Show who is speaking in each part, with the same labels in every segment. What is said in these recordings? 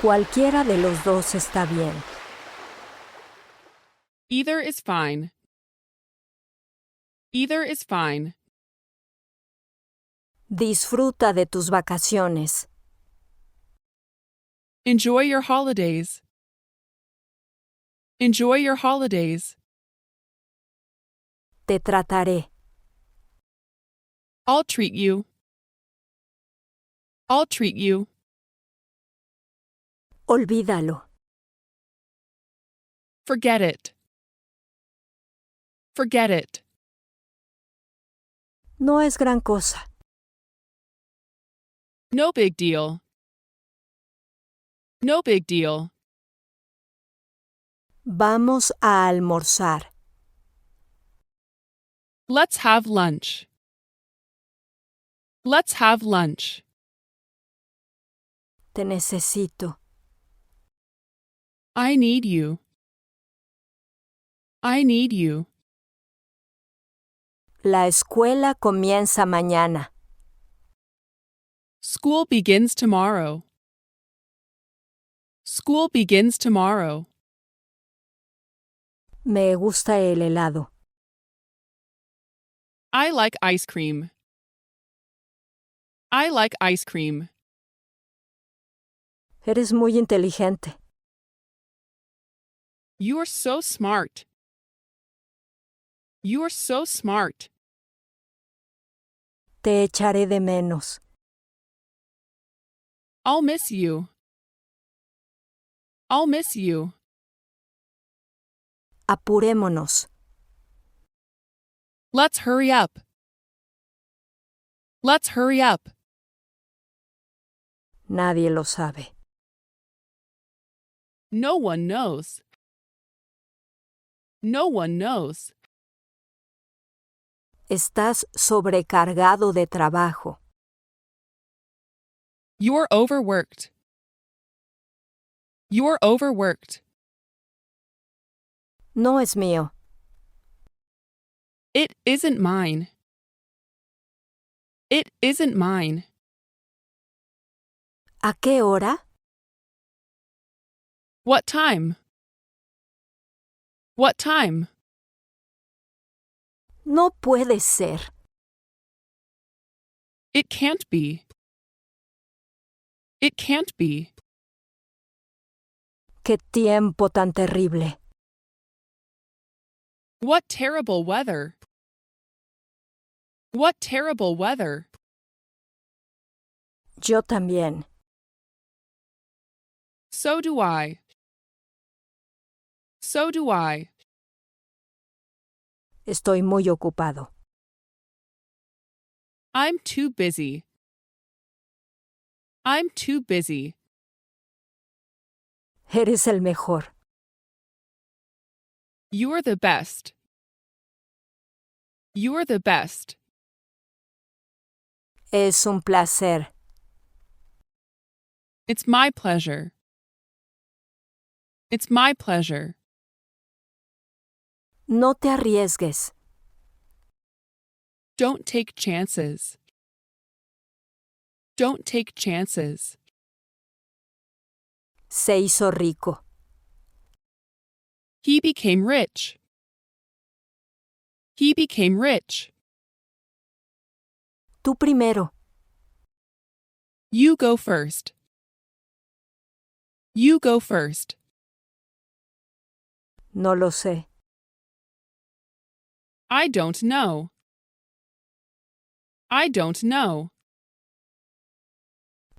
Speaker 1: Cualquiera de los dos está bien.
Speaker 2: Either is fine. Either is fine.
Speaker 1: Disfruta de tus vacaciones.
Speaker 2: Enjoy your holidays. Enjoy your holidays.
Speaker 1: Te trataré.
Speaker 2: I'll treat you. I'll treat you.
Speaker 1: Olvídalo.
Speaker 2: Forget it. Forget it.
Speaker 1: No es gran cosa.
Speaker 2: No big deal. No big deal.
Speaker 1: Vamos a almorzar.
Speaker 2: Let's have lunch. Let's have lunch.
Speaker 1: Te necesito.
Speaker 2: I need you. I need you.
Speaker 1: La escuela comienza mañana.
Speaker 2: School begins tomorrow. School begins tomorrow.
Speaker 1: Me gusta el helado.
Speaker 2: I like ice cream. I like ice cream.
Speaker 1: Eres muy inteligente.
Speaker 2: You are so smart. You are so smart.
Speaker 1: Te echaré de menos.
Speaker 2: I'll miss you. I'll miss you.
Speaker 1: Apurémonos.
Speaker 2: Let's hurry up. Let's hurry up.
Speaker 1: Nadie lo sabe.
Speaker 2: No one knows. No one knows.
Speaker 1: Estás sobrecargado de trabajo.
Speaker 2: You're overworked. You're overworked.
Speaker 1: No es mío.
Speaker 2: It isn't mine. It isn't mine.
Speaker 1: ¿A qué hora?
Speaker 2: What time? What time?
Speaker 1: No puede ser.
Speaker 2: It can't be. It can't be.
Speaker 1: ¡Qué tiempo tan terrible!
Speaker 2: What terrible weather. What terrible weather.
Speaker 1: Yo también.
Speaker 2: So do I. So do I.
Speaker 1: Estoy muy ocupado.
Speaker 2: I'm too busy. I'm too busy.
Speaker 1: Eres el mejor.
Speaker 2: You're the best. You're the best.
Speaker 1: Es un placer.
Speaker 2: It's my pleasure. It's my pleasure.
Speaker 1: No te arriesgues.
Speaker 2: Don't take chances. Don't take chances.
Speaker 1: Se hizo rico.
Speaker 2: He became rich. He became rich.
Speaker 1: Tú primero.
Speaker 2: You go first. You go first.
Speaker 1: No lo sé.
Speaker 2: I don't know. I don't know.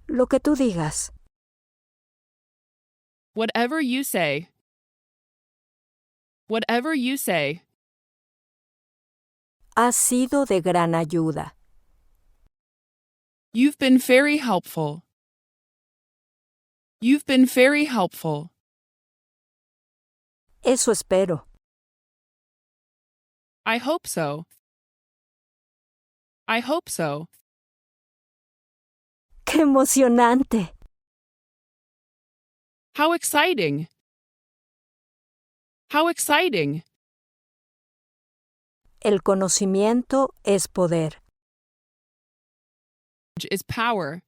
Speaker 1: Lo que tú digas.
Speaker 2: Whatever you say. Whatever you say.
Speaker 1: Has sido de gran ayuda.
Speaker 2: You've been very helpful. You've been very helpful.
Speaker 1: Eso espero.
Speaker 2: I hope so. I hope so.
Speaker 1: ¡Qué emocionante!
Speaker 2: How exciting! How exciting!
Speaker 1: El conocimiento es poder.
Speaker 2: Is power.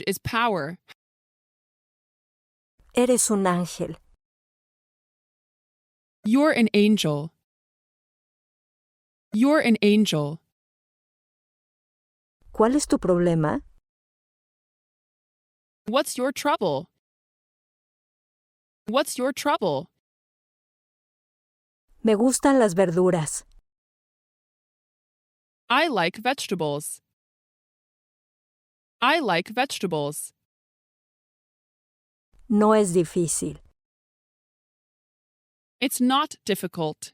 Speaker 2: Is power.
Speaker 1: Eres un ángel.
Speaker 2: You're an angel. You're an angel.
Speaker 1: ¿Cuál es tu problema?
Speaker 2: What's your trouble? What's your trouble?
Speaker 1: Me gustan las verduras.
Speaker 2: I like vegetables. I like vegetables.
Speaker 1: No es difícil.
Speaker 2: It's not difficult.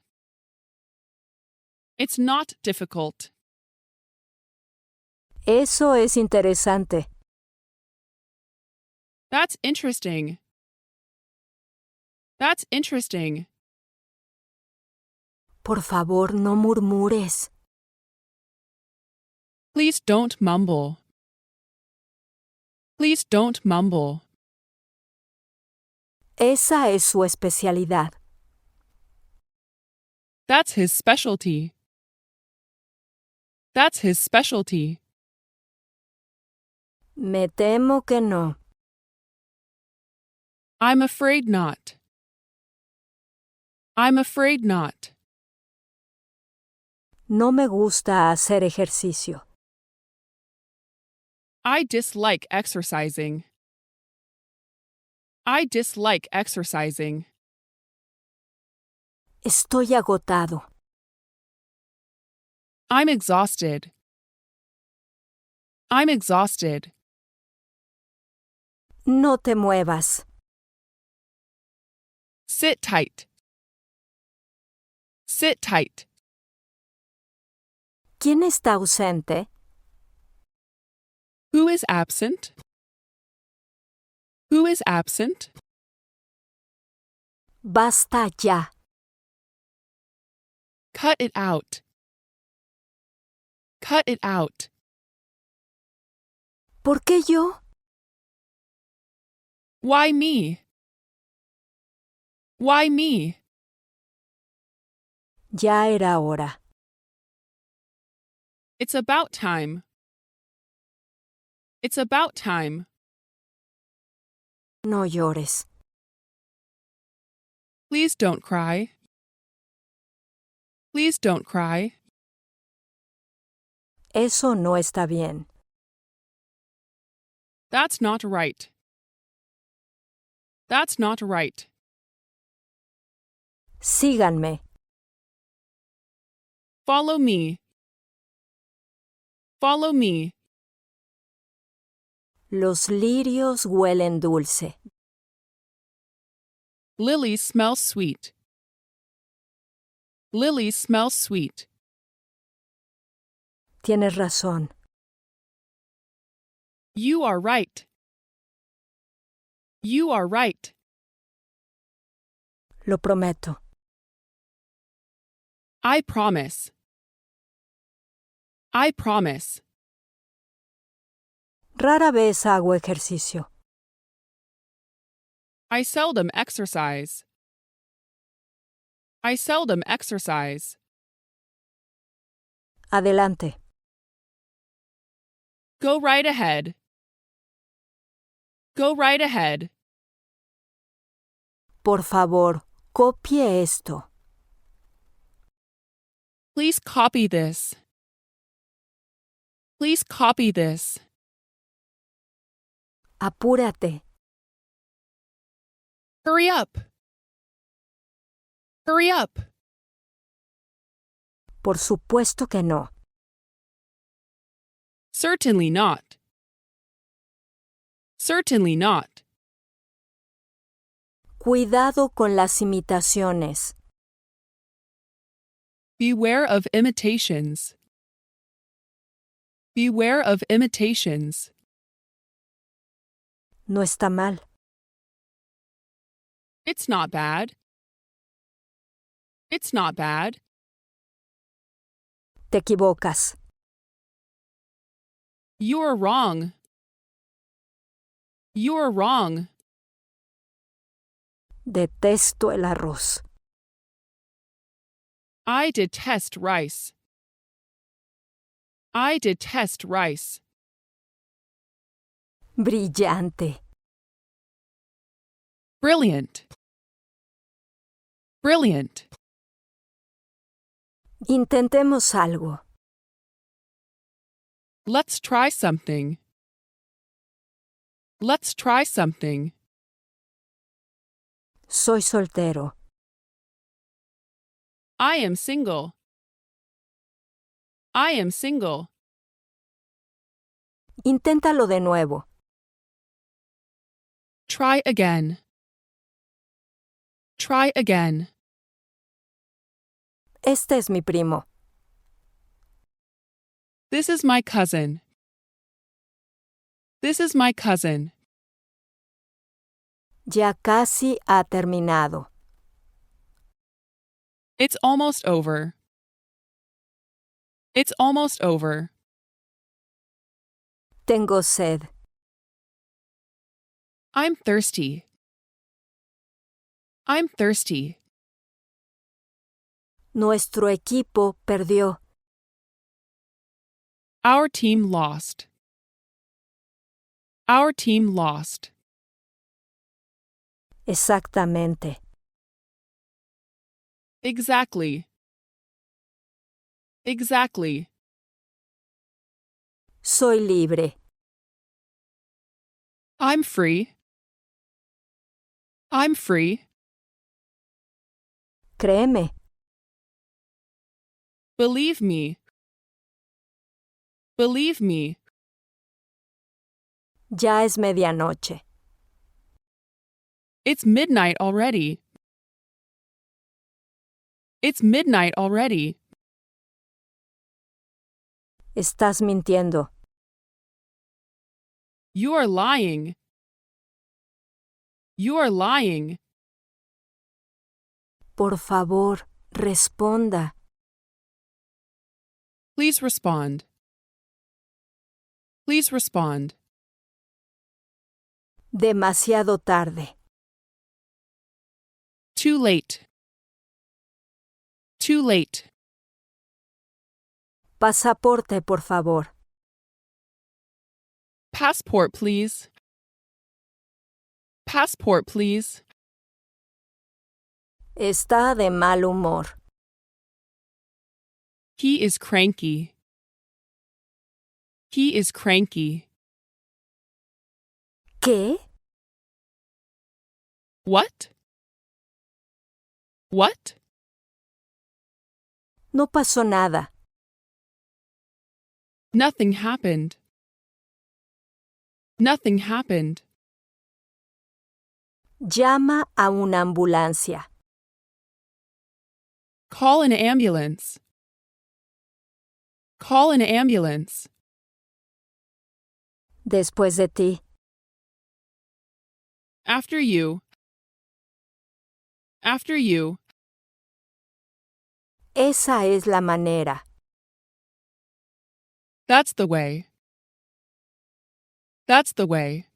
Speaker 2: It's not difficult.
Speaker 1: Eso es interesante.
Speaker 2: That's interesting. That's interesting.
Speaker 1: Por favor, no murmures.
Speaker 2: Please don't mumble. Please don't mumble.
Speaker 1: Esa es su especialidad.
Speaker 2: That's his specialty. That's his specialty.
Speaker 1: Me temo que no.
Speaker 2: I'm afraid not. I'm afraid not.
Speaker 1: No me gusta hacer ejercicio.
Speaker 2: I dislike exercising. I dislike exercising.
Speaker 1: Estoy agotado.
Speaker 2: I'm exhausted. I'm exhausted.
Speaker 1: No te muevas.
Speaker 2: Sit tight. Sit tight.
Speaker 1: ¿Quién está ausente?
Speaker 2: Who is absent? Who is absent?
Speaker 1: Basta ya.
Speaker 2: Cut it out. Cut it out.
Speaker 1: ¿Por qué yo?
Speaker 2: Why me? Why me?
Speaker 1: Ya era hora.
Speaker 2: It's about time. It's about time.
Speaker 1: No llores.
Speaker 2: Please don't cry. Please don't cry.
Speaker 1: Eso no está bien.
Speaker 2: That's not right. That's not right.
Speaker 1: Síganme.
Speaker 2: Follow me. Follow me.
Speaker 1: Los lirios huelen dulce.
Speaker 2: Lilies smell sweet. Lilies smell sweet.
Speaker 1: Tienes razón.
Speaker 2: You are right. You are right.
Speaker 1: Lo prometo.
Speaker 2: I promise. I promise.
Speaker 1: Rara vez hago ejercicio.
Speaker 2: I seldom exercise. I seldom exercise.
Speaker 1: Adelante.
Speaker 2: Go right ahead. Go right ahead.
Speaker 1: Por favor, copie esto.
Speaker 2: Please copy this. Please copy this.
Speaker 1: Apúrate.
Speaker 2: Hurry up. Hurry up.
Speaker 1: Por supuesto que no.
Speaker 2: Certainly not. Certainly not.
Speaker 1: Cuidado con las imitaciones.
Speaker 2: Beware of imitations. Beware of imitations.
Speaker 1: No está mal.
Speaker 2: It's not bad. It's not bad.
Speaker 1: Te equivocas.
Speaker 2: You're wrong. You're wrong.
Speaker 1: Detesto el arroz.
Speaker 2: I detest rice. I detest rice.
Speaker 1: Brillante.
Speaker 2: Brilliant. Brilliant.
Speaker 1: Intentemos algo.
Speaker 2: Let's try something. Let's try something.
Speaker 1: Soy soltero.
Speaker 2: I am single. I am single.
Speaker 1: Inténtalo de nuevo.
Speaker 2: Try again. Try again.
Speaker 1: Este es mi primo.
Speaker 2: This is my cousin. This is my cousin.
Speaker 1: Ya casi ha terminado.
Speaker 2: It's almost over. It's almost over.
Speaker 1: Tengo sed.
Speaker 2: I'm thirsty. I'm thirsty.
Speaker 1: Nuestro equipo perdió.
Speaker 2: Our team lost. Our team lost.
Speaker 1: Exactamente.
Speaker 2: Exactly. Exactly.
Speaker 1: Soy libre.
Speaker 2: I'm free. I'm free.
Speaker 1: Créeme.
Speaker 2: Believe me. Believe me.
Speaker 1: Ya es medianoche.
Speaker 2: It's midnight already. It's midnight already.
Speaker 1: Estás mintiendo.
Speaker 2: You are lying. You are lying.
Speaker 1: Por favor, responda.
Speaker 2: Please respond. Please respond.
Speaker 1: Demasiado tarde.
Speaker 2: Too late. Too late.
Speaker 1: Pasaporte, por favor.
Speaker 2: Passport, please. Passport, please.
Speaker 1: Está de mal humor.
Speaker 2: He is cranky. He is cranky.
Speaker 1: ¿Qué?
Speaker 2: What? What?
Speaker 1: No pasó nada.
Speaker 2: Nothing happened. Nothing happened.
Speaker 1: Llama a una ambulancia.
Speaker 2: Call an ambulance. Call an ambulance.
Speaker 1: Después de ti.
Speaker 2: After you. After you.
Speaker 1: Esa es la manera.
Speaker 2: That's the way. That's the way.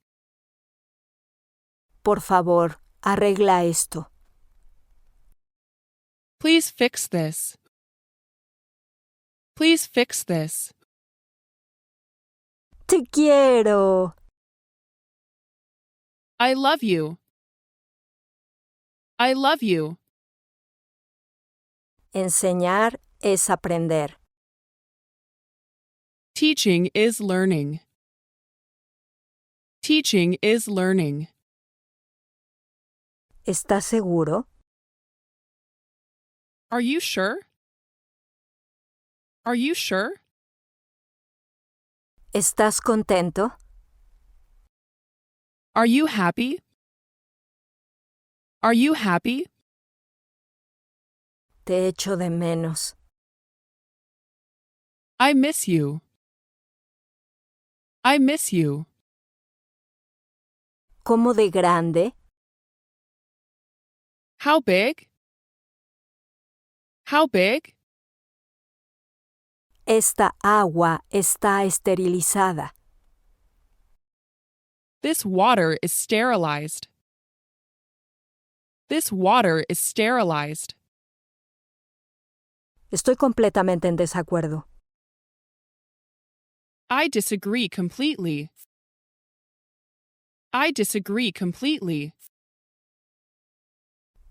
Speaker 1: Por favor, arregla esto.
Speaker 2: Please fix this. Please fix this.
Speaker 1: Te quiero.
Speaker 2: I love you. I love you.
Speaker 1: Enseñar es aprender.
Speaker 2: Teaching is learning. Teaching is learning.
Speaker 1: ¿Estás seguro?
Speaker 2: Are you sure? Are you sure?
Speaker 1: ¿Estás contento?
Speaker 2: Are you happy? Are you happy?
Speaker 1: Te echo de menos.
Speaker 2: I miss you. I miss you.
Speaker 1: ¿Cómo de grande?
Speaker 2: How big? How big?
Speaker 1: Esta agua está esterilizada.
Speaker 2: This water is sterilized. This water is sterilized.
Speaker 1: Estoy completamente en desacuerdo.
Speaker 2: I disagree completely. I disagree completely.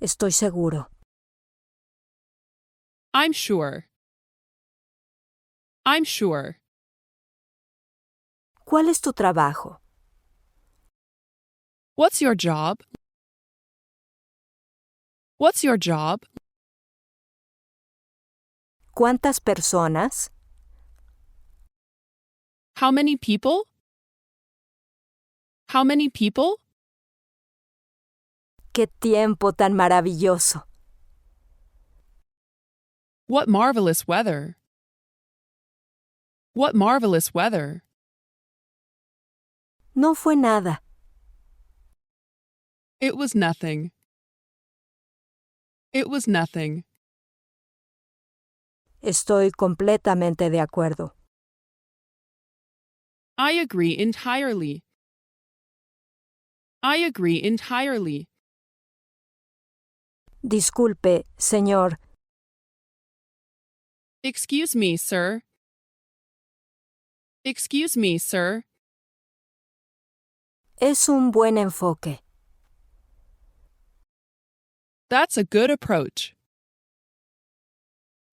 Speaker 1: Estoy seguro.
Speaker 2: I'm sure. I'm sure.
Speaker 1: ¿Cuál es tu trabajo?
Speaker 2: What's your job? What's your job?
Speaker 1: ¿Cuántas personas?
Speaker 2: How many people? How many people?
Speaker 1: ¡Qué tiempo tan maravilloso!
Speaker 2: What marvelous weather. What marvelous weather.
Speaker 1: No fue nada.
Speaker 2: It was nothing. It was nothing.
Speaker 1: Estoy completamente de acuerdo.
Speaker 2: I agree entirely. I agree entirely.
Speaker 1: Disculpe, señor.
Speaker 2: Excuse me, sir. Excuse me, sir.
Speaker 1: Es un buen enfoque.
Speaker 2: That's a good approach.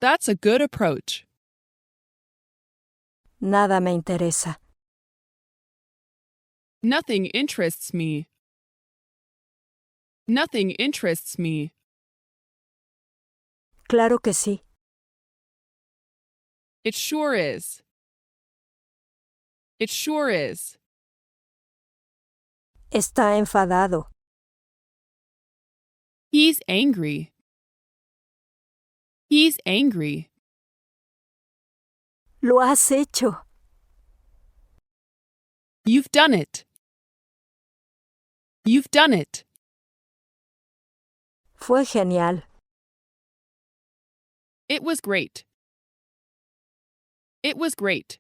Speaker 2: That's a good approach.
Speaker 1: Nada me interesa.
Speaker 2: Nothing interests me. Nothing interests me.
Speaker 1: Claro que sí.
Speaker 2: It sure is. It sure is.
Speaker 1: Está enfadado.
Speaker 2: He's angry. He's angry.
Speaker 1: Lo has hecho.
Speaker 2: You've done it. You've done it.
Speaker 1: Fue genial.
Speaker 2: It was great. It was great.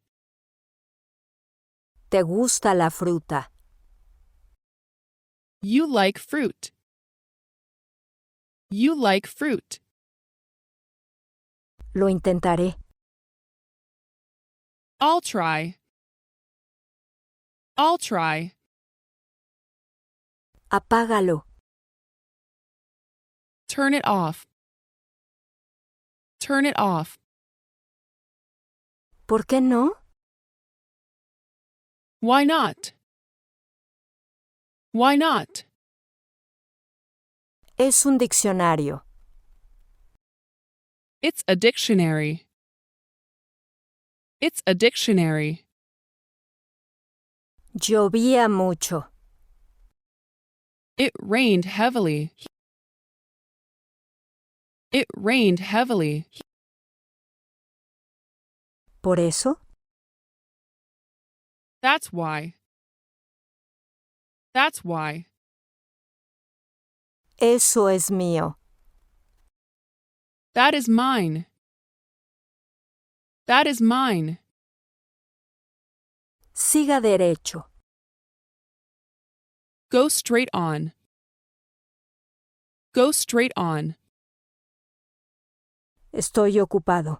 Speaker 1: ¿Te gusta la fruta?
Speaker 2: You like fruit. You like fruit.
Speaker 1: Lo intentaré.
Speaker 2: I'll try. I'll try.
Speaker 1: Apágalo.
Speaker 2: Turn it off. Turn it off.
Speaker 1: ¿Por qué no?
Speaker 2: Why not? Why not?
Speaker 1: Es un diccionario.
Speaker 2: It's a dictionary. It's a dictionary.
Speaker 1: Llovía mucho.
Speaker 2: It rained heavily. It rained heavily.
Speaker 1: ¿Por eso?
Speaker 2: That's why. That's why.
Speaker 1: Eso es mío.
Speaker 2: That is mine. That is mine.
Speaker 1: Siga derecho.
Speaker 2: Go straight on. Go straight on.
Speaker 1: Estoy ocupado.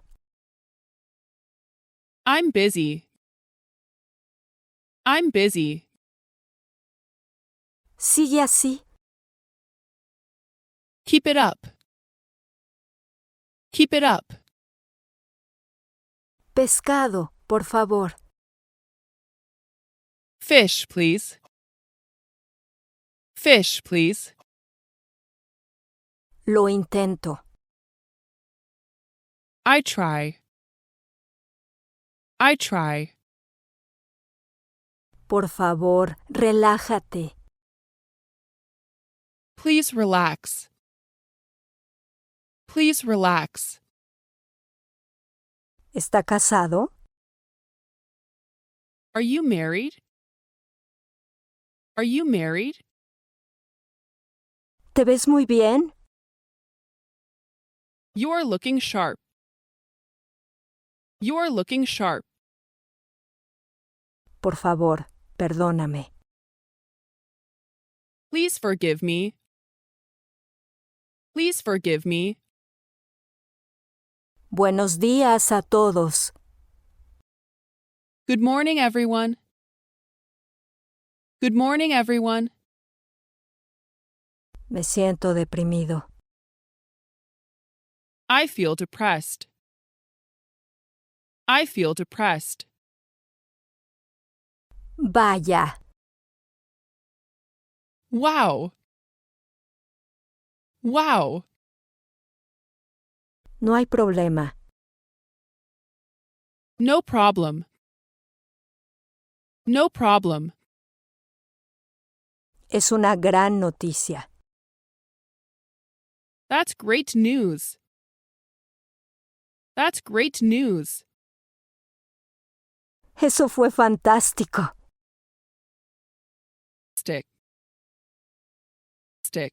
Speaker 2: I'm busy. I'm busy.
Speaker 1: Sigue así.
Speaker 2: Keep it up. Keep it up.
Speaker 1: Pescado, por favor.
Speaker 2: Fish, please. Fish, please.
Speaker 1: Lo intento.
Speaker 2: I try. I try.
Speaker 1: Por favor, relájate.
Speaker 2: Please relax. Please relax.
Speaker 1: ¿Está casado?
Speaker 2: Are you married? Are you married?
Speaker 1: ¿Te ves muy bien?
Speaker 2: You're looking sharp. You're looking sharp.
Speaker 1: Por favor, perdóname.
Speaker 2: Please forgive me. Please forgive me.
Speaker 1: Buenos días a todos.
Speaker 2: Good morning, everyone. Good morning, everyone.
Speaker 1: Me siento deprimido.
Speaker 2: I feel depressed. I feel depressed.
Speaker 1: Vaya.
Speaker 2: Wow. Wow.
Speaker 1: No hay problema.
Speaker 2: No problem. No problem.
Speaker 1: Es una gran noticia.
Speaker 2: That's great news. That's great news.
Speaker 1: Eso fue fantástico.
Speaker 2: Stick. Stick.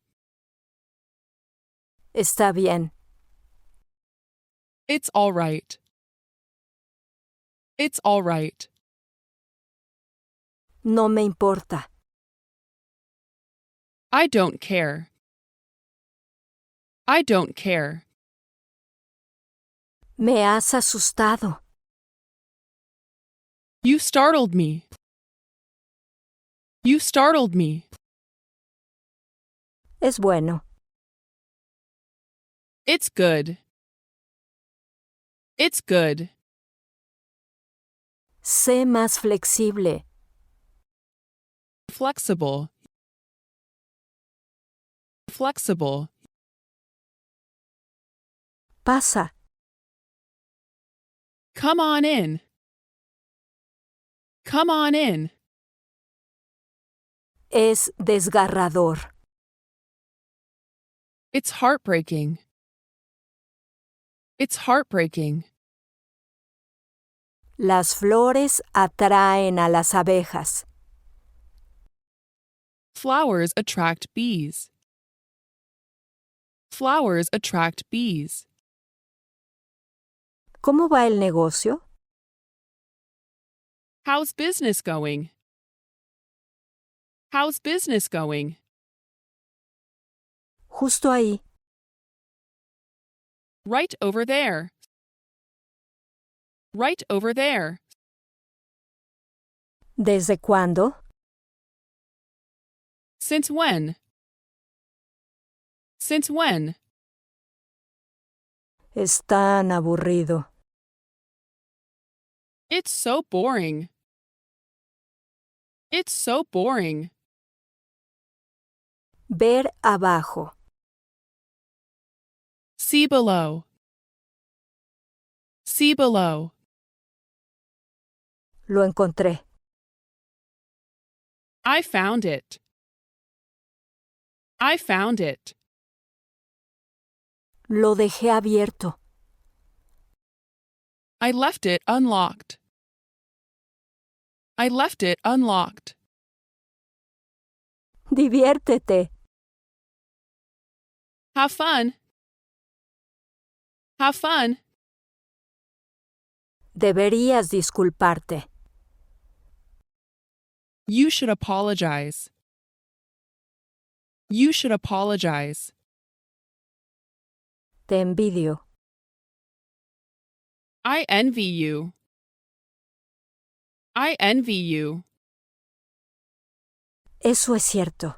Speaker 1: Está bien.
Speaker 2: It's all right. It's all right.
Speaker 1: No me importa.
Speaker 2: I don't care. I don't care.
Speaker 1: Me has asustado.
Speaker 2: You startled me. You startled me.
Speaker 1: Es bueno.
Speaker 2: It's good. It's good.
Speaker 1: Sé más flexible.
Speaker 2: Flexible. Flexible.
Speaker 1: Pasa.
Speaker 2: Come on in. Come on in.
Speaker 1: Es desgarrador.
Speaker 2: It's heartbreaking. It's heartbreaking.
Speaker 1: Las flores atraen a las abejas.
Speaker 2: Flowers attract bees. Flowers attract bees.
Speaker 1: ¿Cómo va el negocio?
Speaker 2: How's business going? How's business going?
Speaker 1: Justo ahí.
Speaker 2: Right over there. Right over there.
Speaker 1: ¿Desde cuándo?
Speaker 2: Since when? Since when?
Speaker 1: Es tan aburrido.
Speaker 2: It's so boring. It's so boring.
Speaker 1: Ver abajo.
Speaker 2: See below. See below.
Speaker 1: Lo encontré.
Speaker 2: I found it. I found it.
Speaker 1: Lo dejé abierto.
Speaker 2: I left it unlocked. I left it unlocked.
Speaker 1: Diviértete.
Speaker 2: Have fun. Have fun.
Speaker 1: Deberías disculparte.
Speaker 2: You should apologize. You should apologize.
Speaker 1: Te envidio.
Speaker 2: I envy you. I envy you.
Speaker 1: Eso es cierto.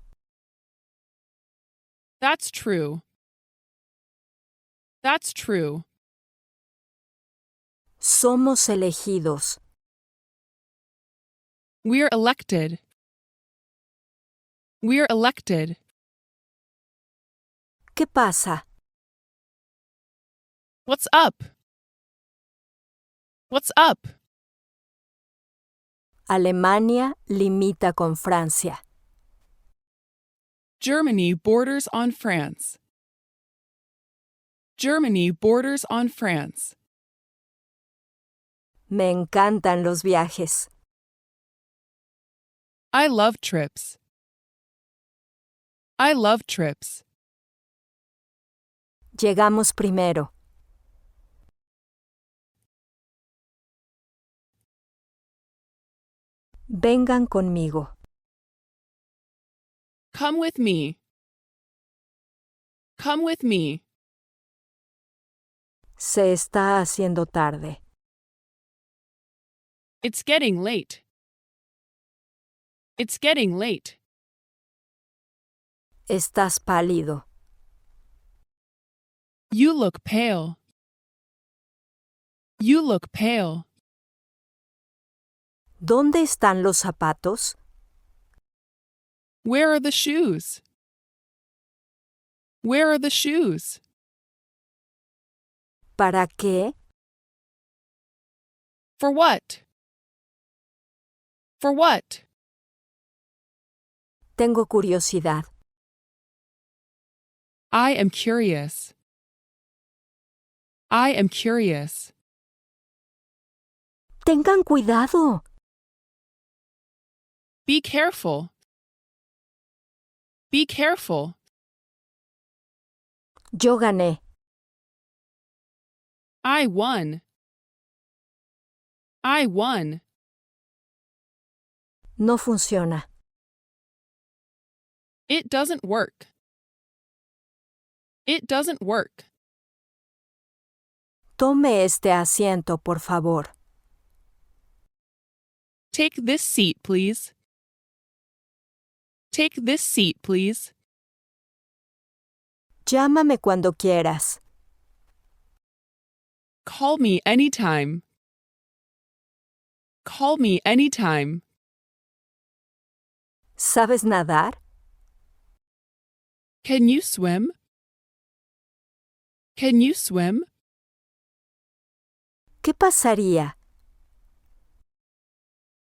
Speaker 2: That's true. That's true.
Speaker 1: Somos elegidos.
Speaker 2: We're elected. We're elected.
Speaker 1: ¿Qué pasa?
Speaker 2: What's up? What's up?
Speaker 1: Alemania limita con Francia.
Speaker 2: Germany borders on France. Germany borders on France.
Speaker 1: Me encantan los viajes.
Speaker 2: I love trips. I love trips.
Speaker 1: Llegamos primero. Vengan conmigo.
Speaker 2: Come with me. Come with me.
Speaker 1: Se está haciendo tarde.
Speaker 2: It's getting late. It's getting late.
Speaker 1: Estás pálido.
Speaker 2: You look pale. You look pale.
Speaker 1: ¿Dónde están los zapatos?
Speaker 2: Where are the shoes? Where are the shoes?
Speaker 1: ¿Para qué?
Speaker 2: For what? For what?
Speaker 1: Tengo curiosidad.
Speaker 2: I am curious. I am curious.
Speaker 1: Tengan cuidado.
Speaker 2: Be careful. Be careful.
Speaker 1: Yo gané.
Speaker 2: I won. I won.
Speaker 1: No funciona.
Speaker 2: It doesn't work. It doesn't work.
Speaker 1: Tome este asiento, por favor.
Speaker 2: Take this seat, please. Take this seat, please.
Speaker 1: Llámame cuando quieras.
Speaker 2: Call me anytime. Call me anytime.
Speaker 1: ¿Sabes nadar?
Speaker 2: Can you swim? Can you swim?
Speaker 1: ¿Qué pasaría?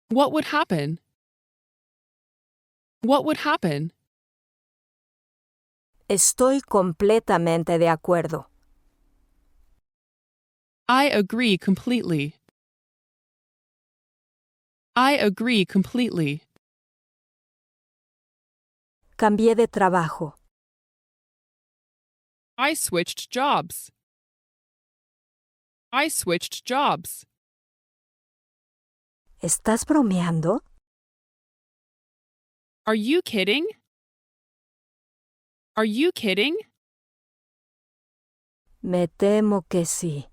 Speaker 2: What would happen? What would happen?
Speaker 1: Estoy completamente de acuerdo.
Speaker 2: I agree completely. I agree completely.
Speaker 1: Cambié de trabajo.
Speaker 2: I switched jobs. I switched jobs.
Speaker 1: ¿Estás bromeando?
Speaker 2: Are you kidding? Are you kidding?
Speaker 1: Me temo que sí.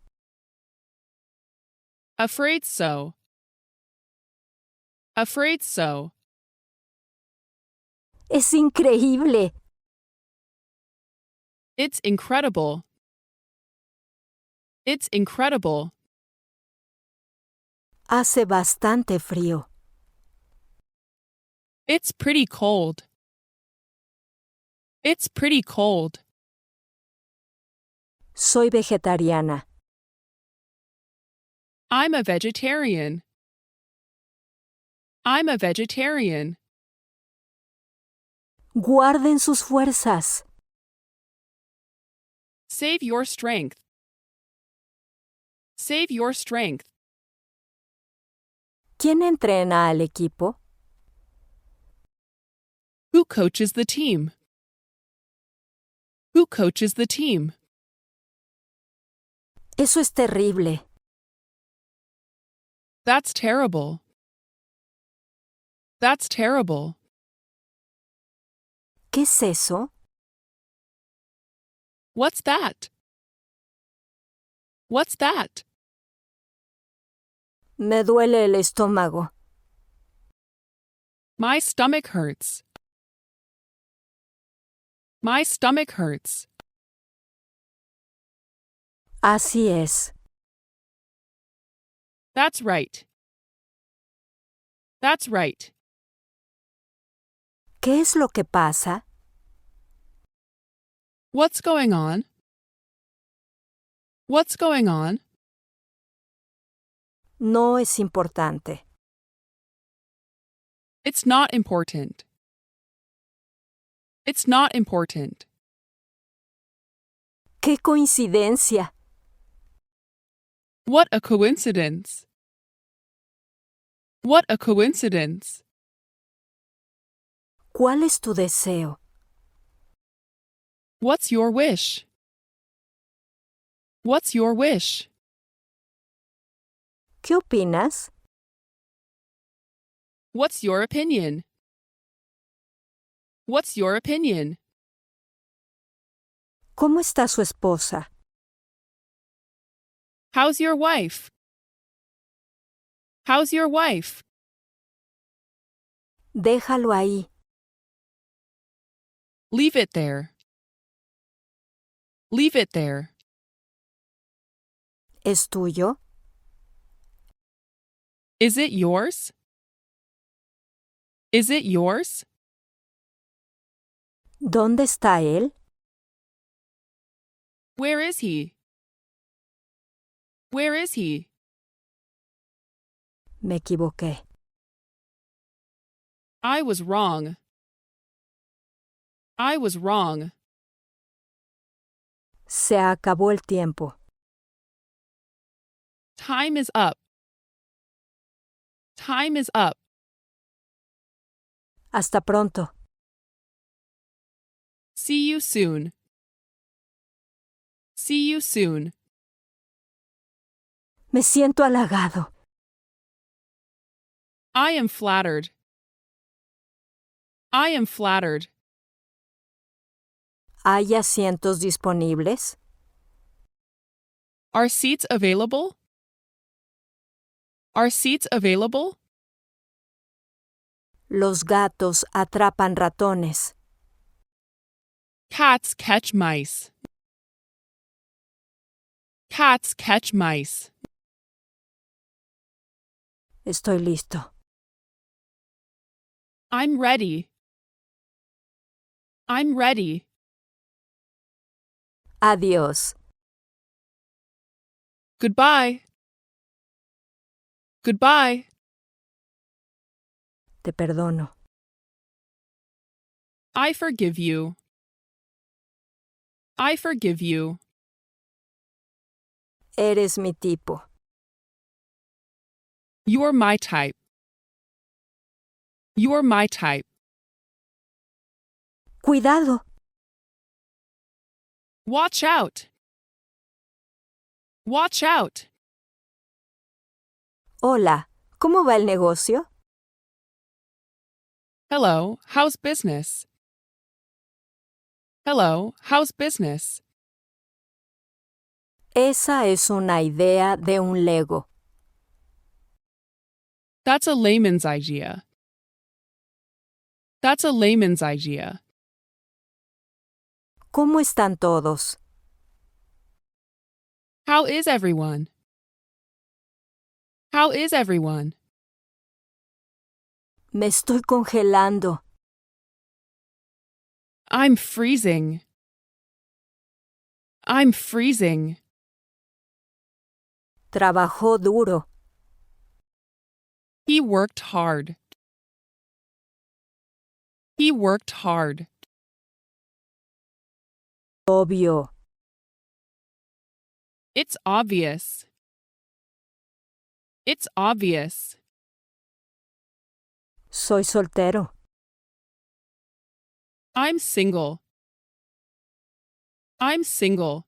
Speaker 2: Afraid so. Afraid so.
Speaker 1: Es increíble.
Speaker 2: It's incredible. It's incredible.
Speaker 1: Hace bastante frío.
Speaker 2: It's pretty cold. It's pretty cold.
Speaker 1: Soy vegetariana.
Speaker 2: I'm a vegetarian. I'm a vegetarian.
Speaker 1: Guarden sus fuerzas.
Speaker 2: Save your strength. Save your strength.
Speaker 1: ¿Quién entrena al equipo?
Speaker 2: Who coaches the team? Who coaches the team?
Speaker 1: Eso es terrible.
Speaker 2: That's terrible. That's terrible.
Speaker 1: ¿Qué es eso?
Speaker 2: What's that? What's that?
Speaker 1: Me duele el estómago.
Speaker 2: My stomach hurts. My stomach hurts.
Speaker 1: Así es.
Speaker 2: That's right. That's right.
Speaker 1: ¿Qué es lo que pasa?
Speaker 2: What's going on? What's going on?
Speaker 1: No es importante.
Speaker 2: It's not important. It's not important.
Speaker 1: ¡Qué coincidencia!
Speaker 2: What a coincidence. What a coincidence.
Speaker 1: ¿Cuál es tu deseo?
Speaker 2: What's your wish? What's your wish?
Speaker 1: ¿Qué opinas?
Speaker 2: What's your opinion? What's your opinion?
Speaker 1: ¿Cómo está su esposa?
Speaker 2: How's your wife? How's your wife?
Speaker 1: Déjalo ahí.
Speaker 2: Leave it there. Leave it there.
Speaker 1: ¿Es tuyo?
Speaker 2: Is it yours? Is it yours?
Speaker 1: ¿Dónde está él?
Speaker 2: Where is he? Where is he?
Speaker 1: Me equivoqué.
Speaker 2: I was wrong. I was wrong.
Speaker 1: Se acabó el tiempo.
Speaker 2: Time is up. Time is up.
Speaker 1: Hasta pronto.
Speaker 2: See you soon. See you soon.
Speaker 1: Me siento halagado.
Speaker 2: I am flattered. I am flattered.
Speaker 1: ¿Hay asientos disponibles?
Speaker 2: Are seats available? Are seats available?
Speaker 1: Los gatos atrapan ratones.
Speaker 2: Cats catch mice. Cats catch mice.
Speaker 1: Estoy listo.
Speaker 2: I'm ready. I'm ready.
Speaker 1: Adiós.
Speaker 2: Goodbye. Goodbye.
Speaker 1: Te perdono.
Speaker 2: I forgive you. I forgive you.
Speaker 1: Eres mi tipo.
Speaker 2: You're my type. You're my type.
Speaker 1: Cuidado.
Speaker 2: Watch out. Watch out.
Speaker 1: Hola, ¿cómo va el negocio?
Speaker 2: Hello, how's business? Hello, how's business?
Speaker 1: Esa es una idea de un Lego.
Speaker 2: That's a layman's idea. That's a layman's idea.
Speaker 1: ¿Cómo están todos?
Speaker 2: How is everyone? How is everyone?
Speaker 1: Me estoy congelando.
Speaker 2: I'm freezing. I'm freezing.
Speaker 1: Trabajó duro.
Speaker 2: He worked hard. He worked hard.
Speaker 1: Obvio.
Speaker 2: It's obvious. It's obvious.
Speaker 1: Soy soltero.
Speaker 2: I'm single. I'm single.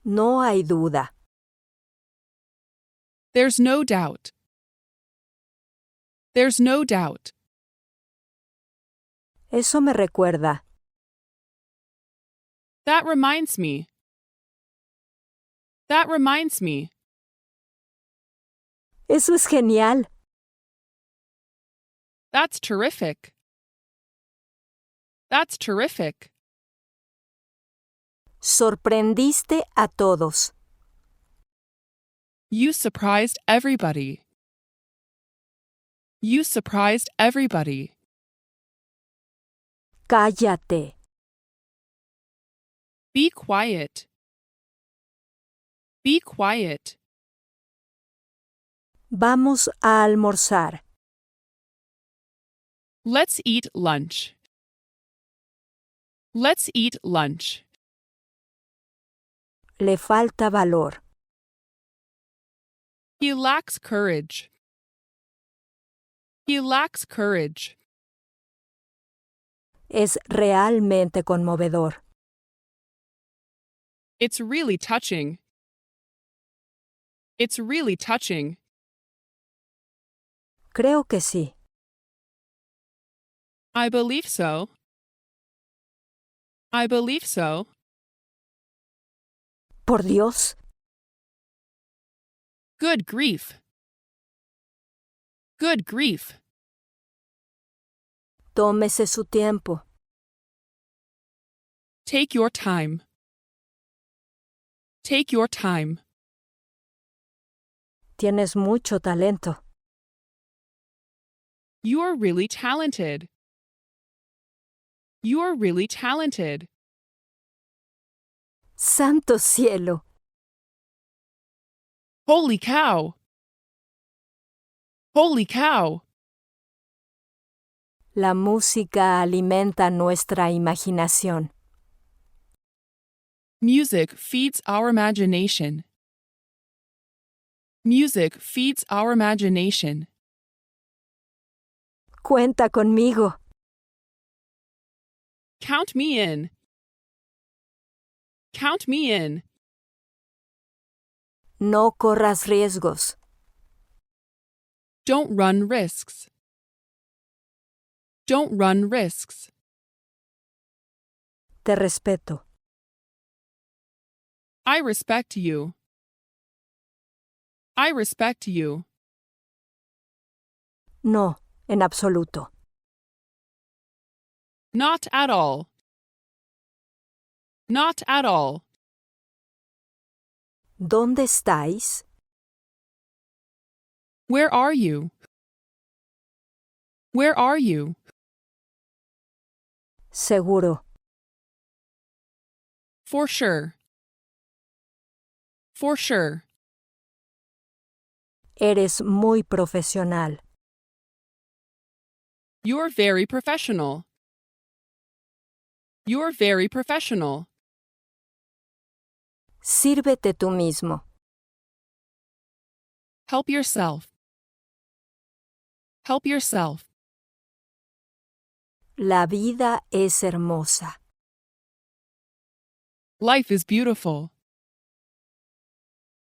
Speaker 1: No hay duda.
Speaker 2: There's no doubt. There's no doubt.
Speaker 1: Eso me recuerda.
Speaker 2: That reminds me. That reminds me.
Speaker 1: Eso es genial.
Speaker 2: That's terrific. That's terrific.
Speaker 1: Sorprendiste a todos.
Speaker 2: You surprised everybody. You surprised everybody.
Speaker 1: Cállate.
Speaker 2: Be quiet. Be quiet.
Speaker 1: Vamos a almorzar.
Speaker 2: Let's eat lunch. Let's eat lunch.
Speaker 1: Le falta valor.
Speaker 2: He lacks courage. He lacks courage.
Speaker 1: Es realmente conmovedor.
Speaker 2: It's really touching. It's really touching.
Speaker 1: Creo que sí.
Speaker 2: I believe so. I believe so.
Speaker 1: Por Dios.
Speaker 2: Good grief. Good grief.
Speaker 1: Tómese su tiempo.
Speaker 2: Take your time. Take your time.
Speaker 1: Tienes mucho talento.
Speaker 2: You're really talented. You're really talented.
Speaker 1: ¡Santo cielo!
Speaker 2: Holy cow! Holy cow!
Speaker 1: La música alimenta nuestra imaginación.
Speaker 2: Music feeds our imagination. Music feeds our imagination.
Speaker 1: Cuenta conmigo.
Speaker 2: Count me in. Count me in.
Speaker 1: No corras riesgos.
Speaker 2: Don't run risks. Don't run risks.
Speaker 1: Te respeto.
Speaker 2: I respect you. I respect you.
Speaker 1: No, en absoluto.
Speaker 2: Not at all. Not at all.
Speaker 1: ¿Dónde estáis?
Speaker 2: Where are you? Where are you?
Speaker 1: Seguro.
Speaker 2: For sure. For sure.
Speaker 1: Eres muy profesional.
Speaker 2: You're very professional. You're very professional.
Speaker 1: Sírvete tú mismo.
Speaker 2: Help yourself. Help yourself.
Speaker 1: La vida es hermosa.
Speaker 2: Life is beautiful.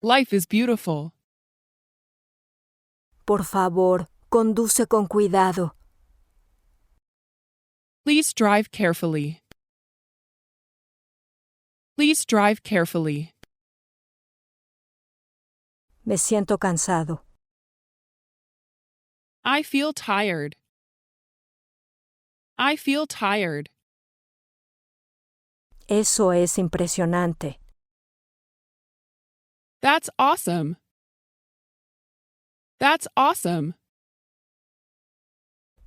Speaker 2: Life is beautiful.
Speaker 1: Por favor, conduce con cuidado.
Speaker 2: Please drive carefully. Please drive carefully.
Speaker 1: Me siento cansado.
Speaker 2: I feel tired. I feel tired.
Speaker 1: Eso es impresionante.
Speaker 2: That's awesome. That's awesome.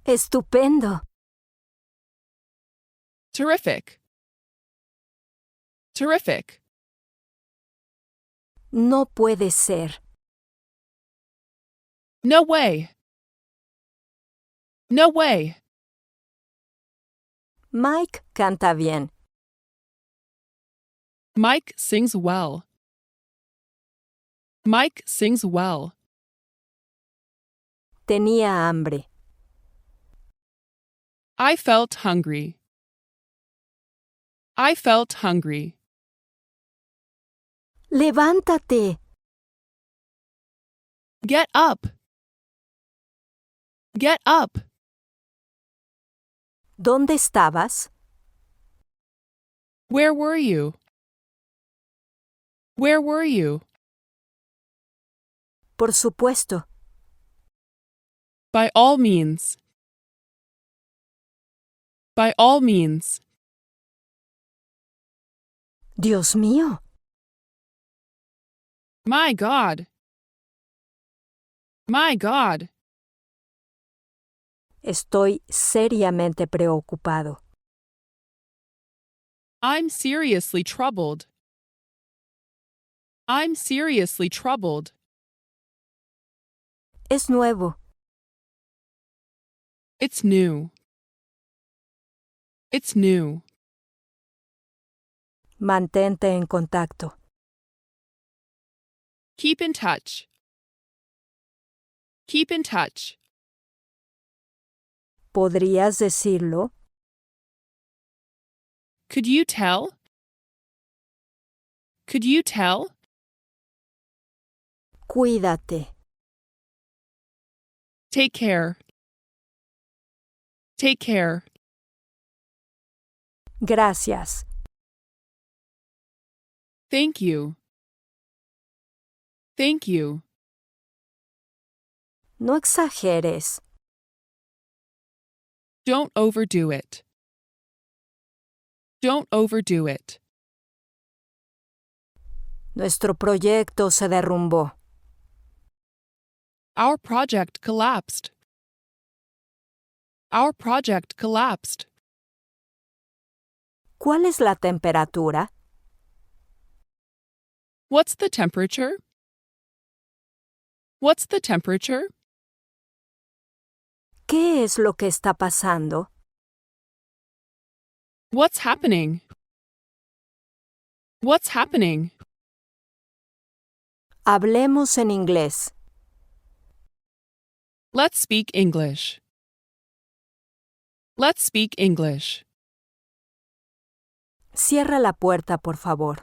Speaker 1: Estupendo.
Speaker 2: Terrific. Terrific.
Speaker 1: No puede ser.
Speaker 2: No way. No way.
Speaker 1: Mike canta bien.
Speaker 2: Mike sings well. Mike sings well.
Speaker 1: Tenía hambre.
Speaker 2: I felt hungry. I felt hungry.
Speaker 1: Levántate.
Speaker 2: Get up. Get up.
Speaker 1: ¿Dónde estabas?
Speaker 2: Where were you? Where were you?
Speaker 1: Por supuesto.
Speaker 2: By all means. By all means.
Speaker 1: Dios mío.
Speaker 2: My God. My God.
Speaker 1: Estoy seriamente preocupado.
Speaker 2: I'm seriously troubled. I'm seriously troubled.
Speaker 1: Es nuevo.
Speaker 2: It's new. It's new.
Speaker 1: Mantente en contacto.
Speaker 2: Keep in touch. Keep in touch.
Speaker 1: ¿Podrías decirlo?
Speaker 2: Could you tell? Could you tell?
Speaker 1: Cuídate.
Speaker 2: Take care. Take care.
Speaker 1: Gracias.
Speaker 2: Thank you. Thank you.
Speaker 1: No exageres.
Speaker 2: Don't overdo it. Don't overdo it.
Speaker 1: Nuestro proyecto se derrumbó.
Speaker 2: Our project collapsed. Our project collapsed.
Speaker 1: ¿Cuál es la temperatura?
Speaker 2: What's the temperature? What's the temperature?
Speaker 1: ¿Qué es lo que está pasando?
Speaker 2: What's happening? What's happening?
Speaker 1: Hablemos en inglés.
Speaker 2: Let's speak English. Let's speak English.
Speaker 1: Cierra la puerta, por favor.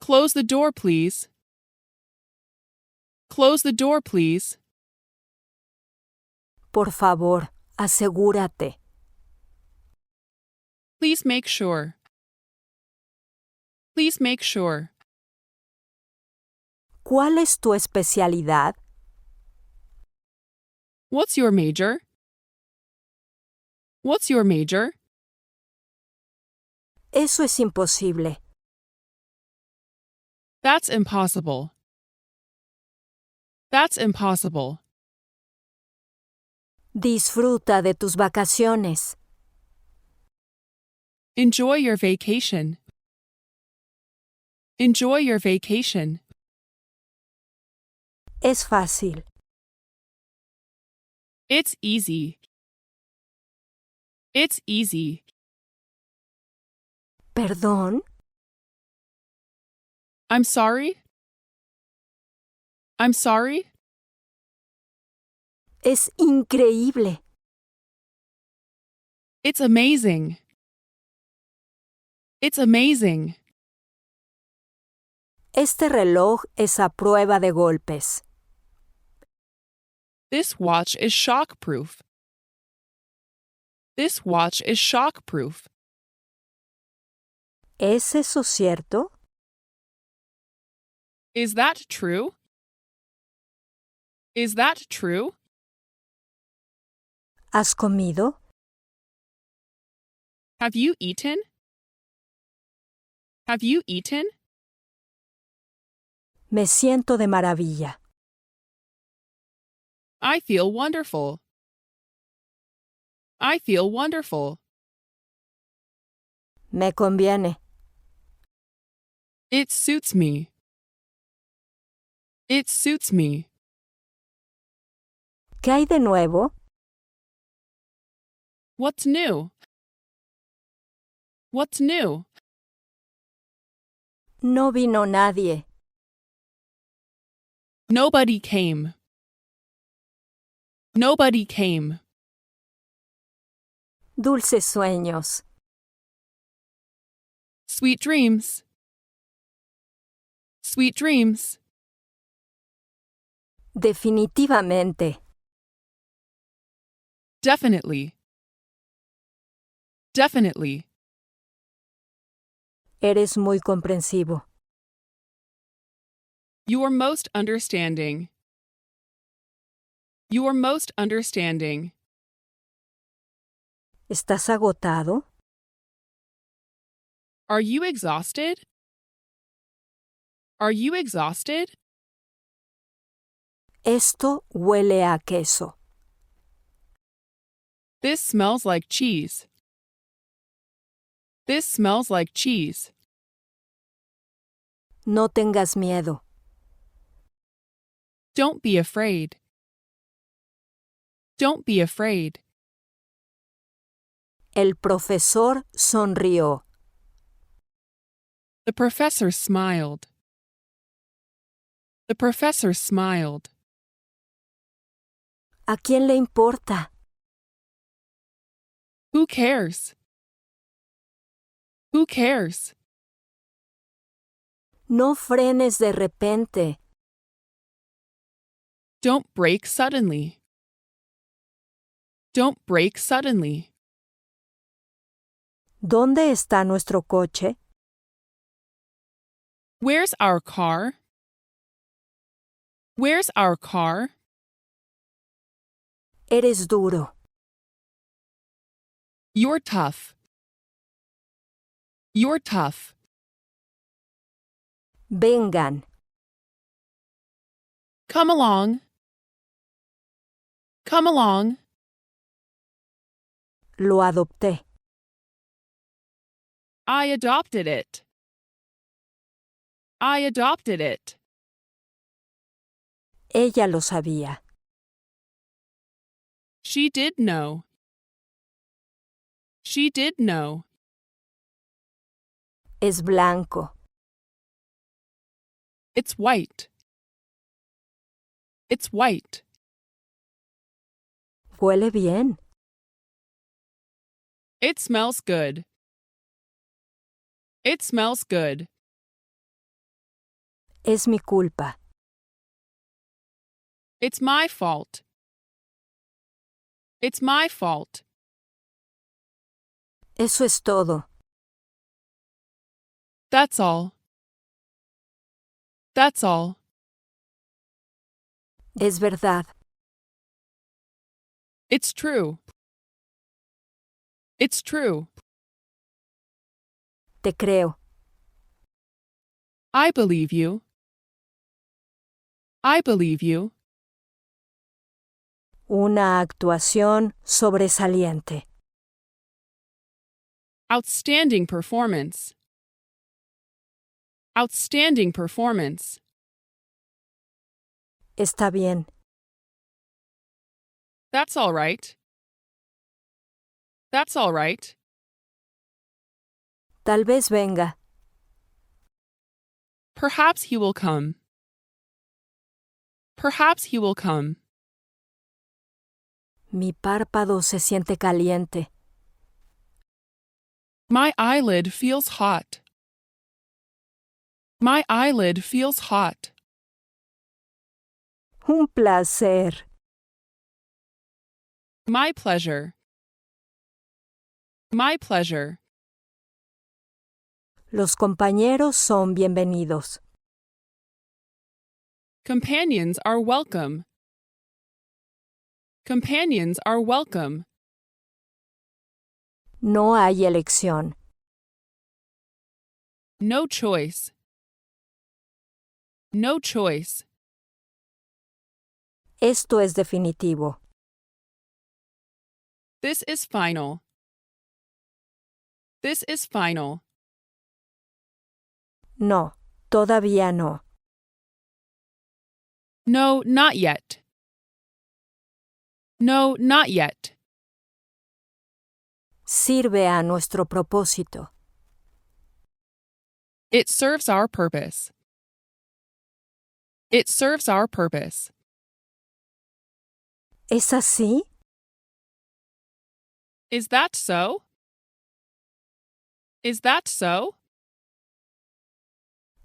Speaker 2: Close the door, please. Close the door, please.
Speaker 1: Por favor, asegúrate.
Speaker 2: Please make sure. Please make sure.
Speaker 1: ¿Cuál es tu especialidad?
Speaker 2: What's your major? What's your major?
Speaker 1: Eso es imposible.
Speaker 2: That's impossible. That's impossible.
Speaker 1: Disfruta de tus vacaciones.
Speaker 2: Enjoy your vacation. Enjoy your vacation.
Speaker 1: Es fácil.
Speaker 2: It's easy. It's easy.
Speaker 1: ¿Perdón?
Speaker 2: I'm sorry. I'm sorry.
Speaker 1: Es increíble.
Speaker 2: It's amazing. It's amazing.
Speaker 1: Este reloj es a prueba de golpes.
Speaker 2: This watch is shockproof. This watch is shockproof.
Speaker 1: ¿Es eso cierto?
Speaker 2: Is that true? Is that true?
Speaker 1: ¿Has comido?
Speaker 2: Have you eaten? Have you eaten?
Speaker 1: Me siento de maravilla.
Speaker 2: I feel wonderful. I feel wonderful.
Speaker 1: Me conviene.
Speaker 2: It suits me. It suits me.
Speaker 1: ¿Qué hay de nuevo?
Speaker 2: What's new? What's new?
Speaker 1: No vino nadie.
Speaker 2: Nobody came. Nobody came.
Speaker 1: Dulces sueños.
Speaker 2: Sweet dreams. Sweet dreams.
Speaker 1: Definitivamente.
Speaker 2: Definitely. Definitely.
Speaker 1: Eres muy comprensivo.
Speaker 2: You are most understanding. You are most understanding.
Speaker 1: ¿Estás agotado?
Speaker 2: Are you exhausted? Are you exhausted?
Speaker 1: Esto huele a queso.
Speaker 2: This smells like cheese. This smells like cheese.
Speaker 1: No tengas miedo.
Speaker 2: Don't be afraid. Don't be afraid.
Speaker 1: El profesor sonrió.
Speaker 2: The professor smiled. The professor smiled.
Speaker 1: ¿A quién le importa?
Speaker 2: Who cares? Who cares?
Speaker 1: No frenes de repente.
Speaker 2: Don't brake suddenly. Don't brake suddenly.
Speaker 1: ¿Dónde está nuestro coche?
Speaker 2: Where's our car? Where's our car?
Speaker 1: Eres duro.
Speaker 2: You're tough. You're tough.
Speaker 1: Vengan.
Speaker 2: Come along. Come along.
Speaker 1: Lo adopté.
Speaker 2: I adopted it. I adopted it.
Speaker 1: Ella lo sabía.
Speaker 2: She did know. She did know.
Speaker 1: Es blanco.
Speaker 2: It's white. It's white.
Speaker 1: Huele bien.
Speaker 2: It smells good. It smells good.
Speaker 1: Es mi culpa.
Speaker 2: It's my fault. It's my fault.
Speaker 1: Eso es todo.
Speaker 2: That's all. That's all.
Speaker 1: Es verdad.
Speaker 2: It's true. It's true.
Speaker 1: Te creo.
Speaker 2: I believe you. I believe you.
Speaker 1: Una actuación sobresaliente.
Speaker 2: Outstanding performance. Outstanding performance.
Speaker 1: Está bien.
Speaker 2: That's all right. That's all right.
Speaker 1: Tal vez venga.
Speaker 2: Perhaps he will come. Perhaps he will come.
Speaker 1: Mi párpado se siente caliente.
Speaker 2: My eyelid feels hot. My eyelid feels hot.
Speaker 1: Un placer.
Speaker 2: My pleasure. My pleasure.
Speaker 1: Los compañeros son bienvenidos.
Speaker 2: Companions are welcome. Companions are welcome.
Speaker 1: No hay elección.
Speaker 2: No choice. No choice.
Speaker 1: Esto es definitivo.
Speaker 2: This is final. This is final.
Speaker 1: No, todavía no.
Speaker 2: No, not yet. No, not yet.
Speaker 1: Sirve a nuestro propósito.
Speaker 2: It serves our purpose. It serves our purpose.
Speaker 1: ¿Es así?
Speaker 2: Is that so? Is that so?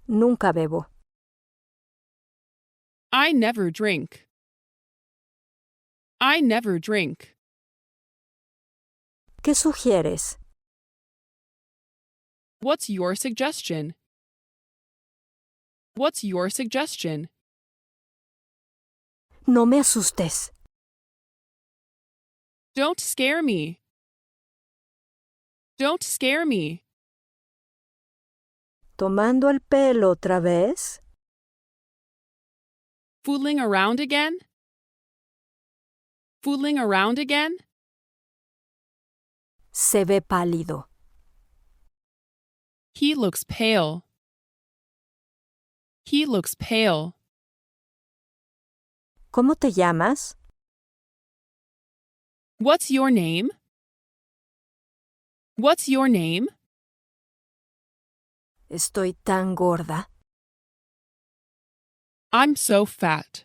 Speaker 1: Nunca bebo.
Speaker 2: I never drink. I never drink.
Speaker 1: ¿Qué sugieres?
Speaker 2: What's your suggestion? What's your suggestion?
Speaker 1: No me asustes.
Speaker 2: Don't scare me. Don't scare me.
Speaker 1: ¿Tomando el pelo otra vez?
Speaker 2: Fooling around again? Fooling around again?
Speaker 1: Se ve pálido.
Speaker 2: He looks pale. He looks pale.
Speaker 1: ¿Cómo te llamas?
Speaker 2: What's your name? What's your name?
Speaker 1: Estoy tan gorda.
Speaker 2: I'm so fat.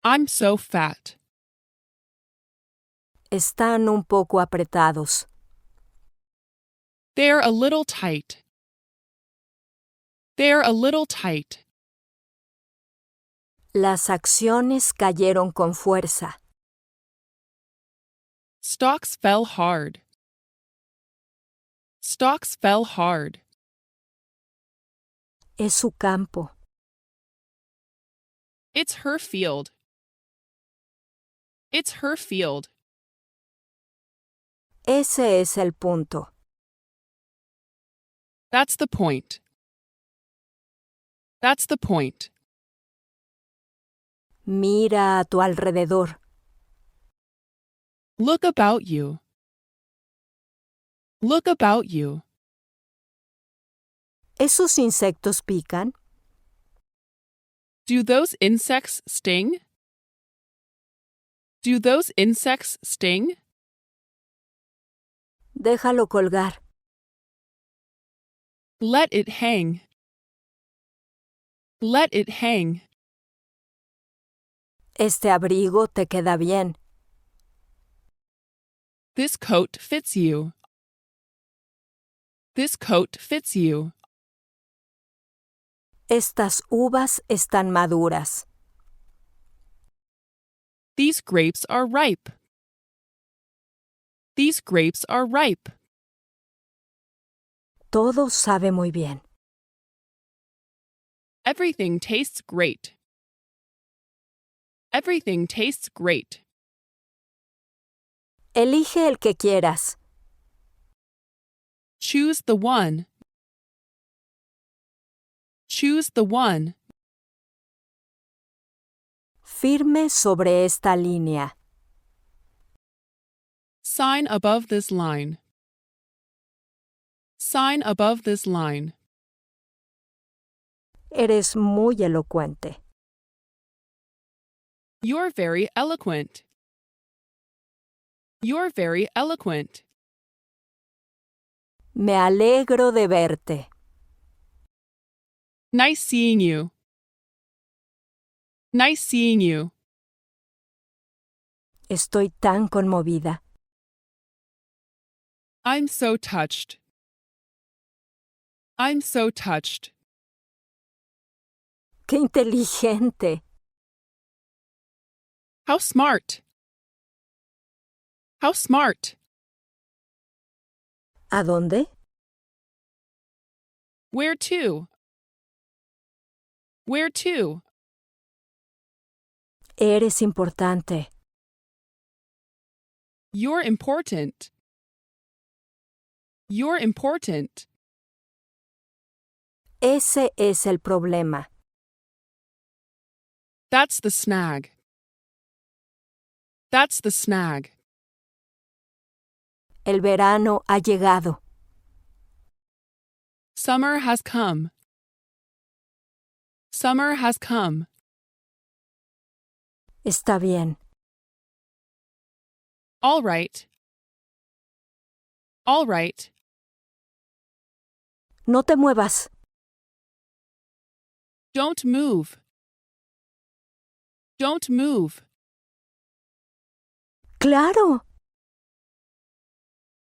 Speaker 2: I'm so fat.
Speaker 1: Están un poco apretados.
Speaker 2: They're a little tight. They're a little tight.
Speaker 1: Las acciones cayeron con fuerza.
Speaker 2: Stocks fell hard. Stocks fell hard.
Speaker 1: Es su campo.
Speaker 2: It's her field. It's her field.
Speaker 1: Ese es el punto.
Speaker 2: That's the point. That's the point.
Speaker 1: Mira a tu alrededor.
Speaker 2: Look about you. Look about you.
Speaker 1: ¿Esos insectos pican?
Speaker 2: Do those insects sting? Do those insects sting?
Speaker 1: Déjalo colgar.
Speaker 2: Let it hang. Let it hang.
Speaker 1: Este abrigo te queda bien.
Speaker 2: This coat fits you. This coat fits you.
Speaker 1: Estas uvas están maduras.
Speaker 2: These grapes are ripe. These grapes are ripe.
Speaker 1: Todo sabe muy bien.
Speaker 2: Everything tastes great. Everything tastes great.
Speaker 1: Elige el que quieras.
Speaker 2: Choose the one. Choose the one.
Speaker 1: Firme sobre esta línea.
Speaker 2: Sign above this line. Sign above this line.
Speaker 1: Eres muy elocuente.
Speaker 2: You're very eloquent. You're very eloquent.
Speaker 1: Me alegro de verte.
Speaker 2: Nice seeing you. Nice seeing you.
Speaker 1: Estoy tan conmovida.
Speaker 2: I'm so touched. I'm so touched.
Speaker 1: ¡Qué inteligente!
Speaker 2: How smart. How smart.
Speaker 1: ¿A dónde?
Speaker 2: Where to? Where to?
Speaker 1: Eres importante.
Speaker 2: You're important. You're important.
Speaker 1: Ese es el problema.
Speaker 2: That's the snag. That's the snag.
Speaker 1: El verano ha llegado.
Speaker 2: Summer has come. Summer has come.
Speaker 1: Está bien.
Speaker 2: All right. All right.
Speaker 1: No te muevas.
Speaker 2: Don't move. Don't move.
Speaker 1: ¡Claro!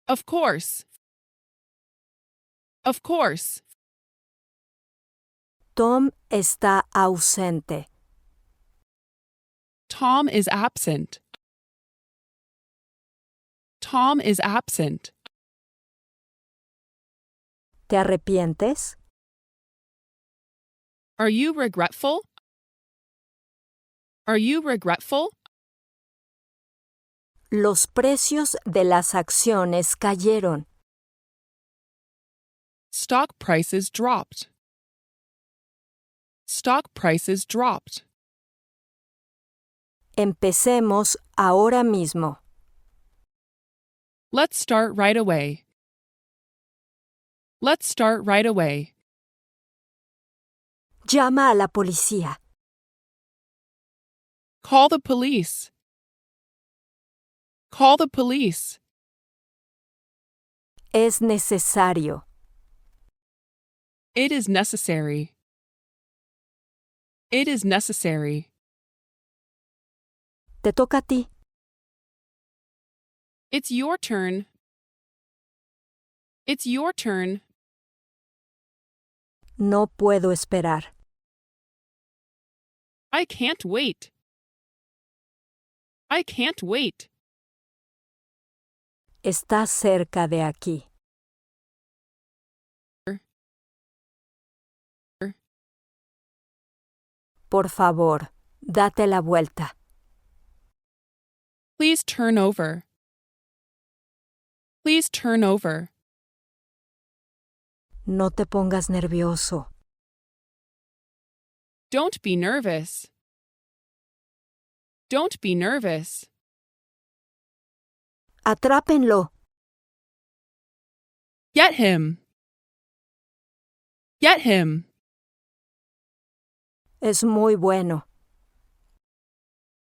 Speaker 2: Of course. Of course.
Speaker 1: Tom está ausente.
Speaker 2: Tom is absent. Tom is absent.
Speaker 1: ¿Te arrepientes?
Speaker 2: Are you regretful? Are you regretful?
Speaker 1: Los precios de las acciones cayeron.
Speaker 2: Stock prices dropped. Stock prices dropped.
Speaker 1: Empecemos ahora mismo.
Speaker 2: Let's start right away. Let's start right away.
Speaker 1: Llama a la policía.
Speaker 2: Call the police. Call the police.
Speaker 1: Es necesario.
Speaker 2: It is necessary. It is necessary.
Speaker 1: Te toca a ti.
Speaker 2: It's your turn. It's your turn.
Speaker 1: No puedo esperar.
Speaker 2: I can't wait. I can't wait.
Speaker 1: Está cerca de aquí. Por favor, date la vuelta.
Speaker 2: Please turn over. Please turn over.
Speaker 1: No te pongas nervioso.
Speaker 2: Don't be nervous. Don't be nervous.
Speaker 1: Atrápenlo.
Speaker 2: Get him. Get him.
Speaker 1: Es muy bueno.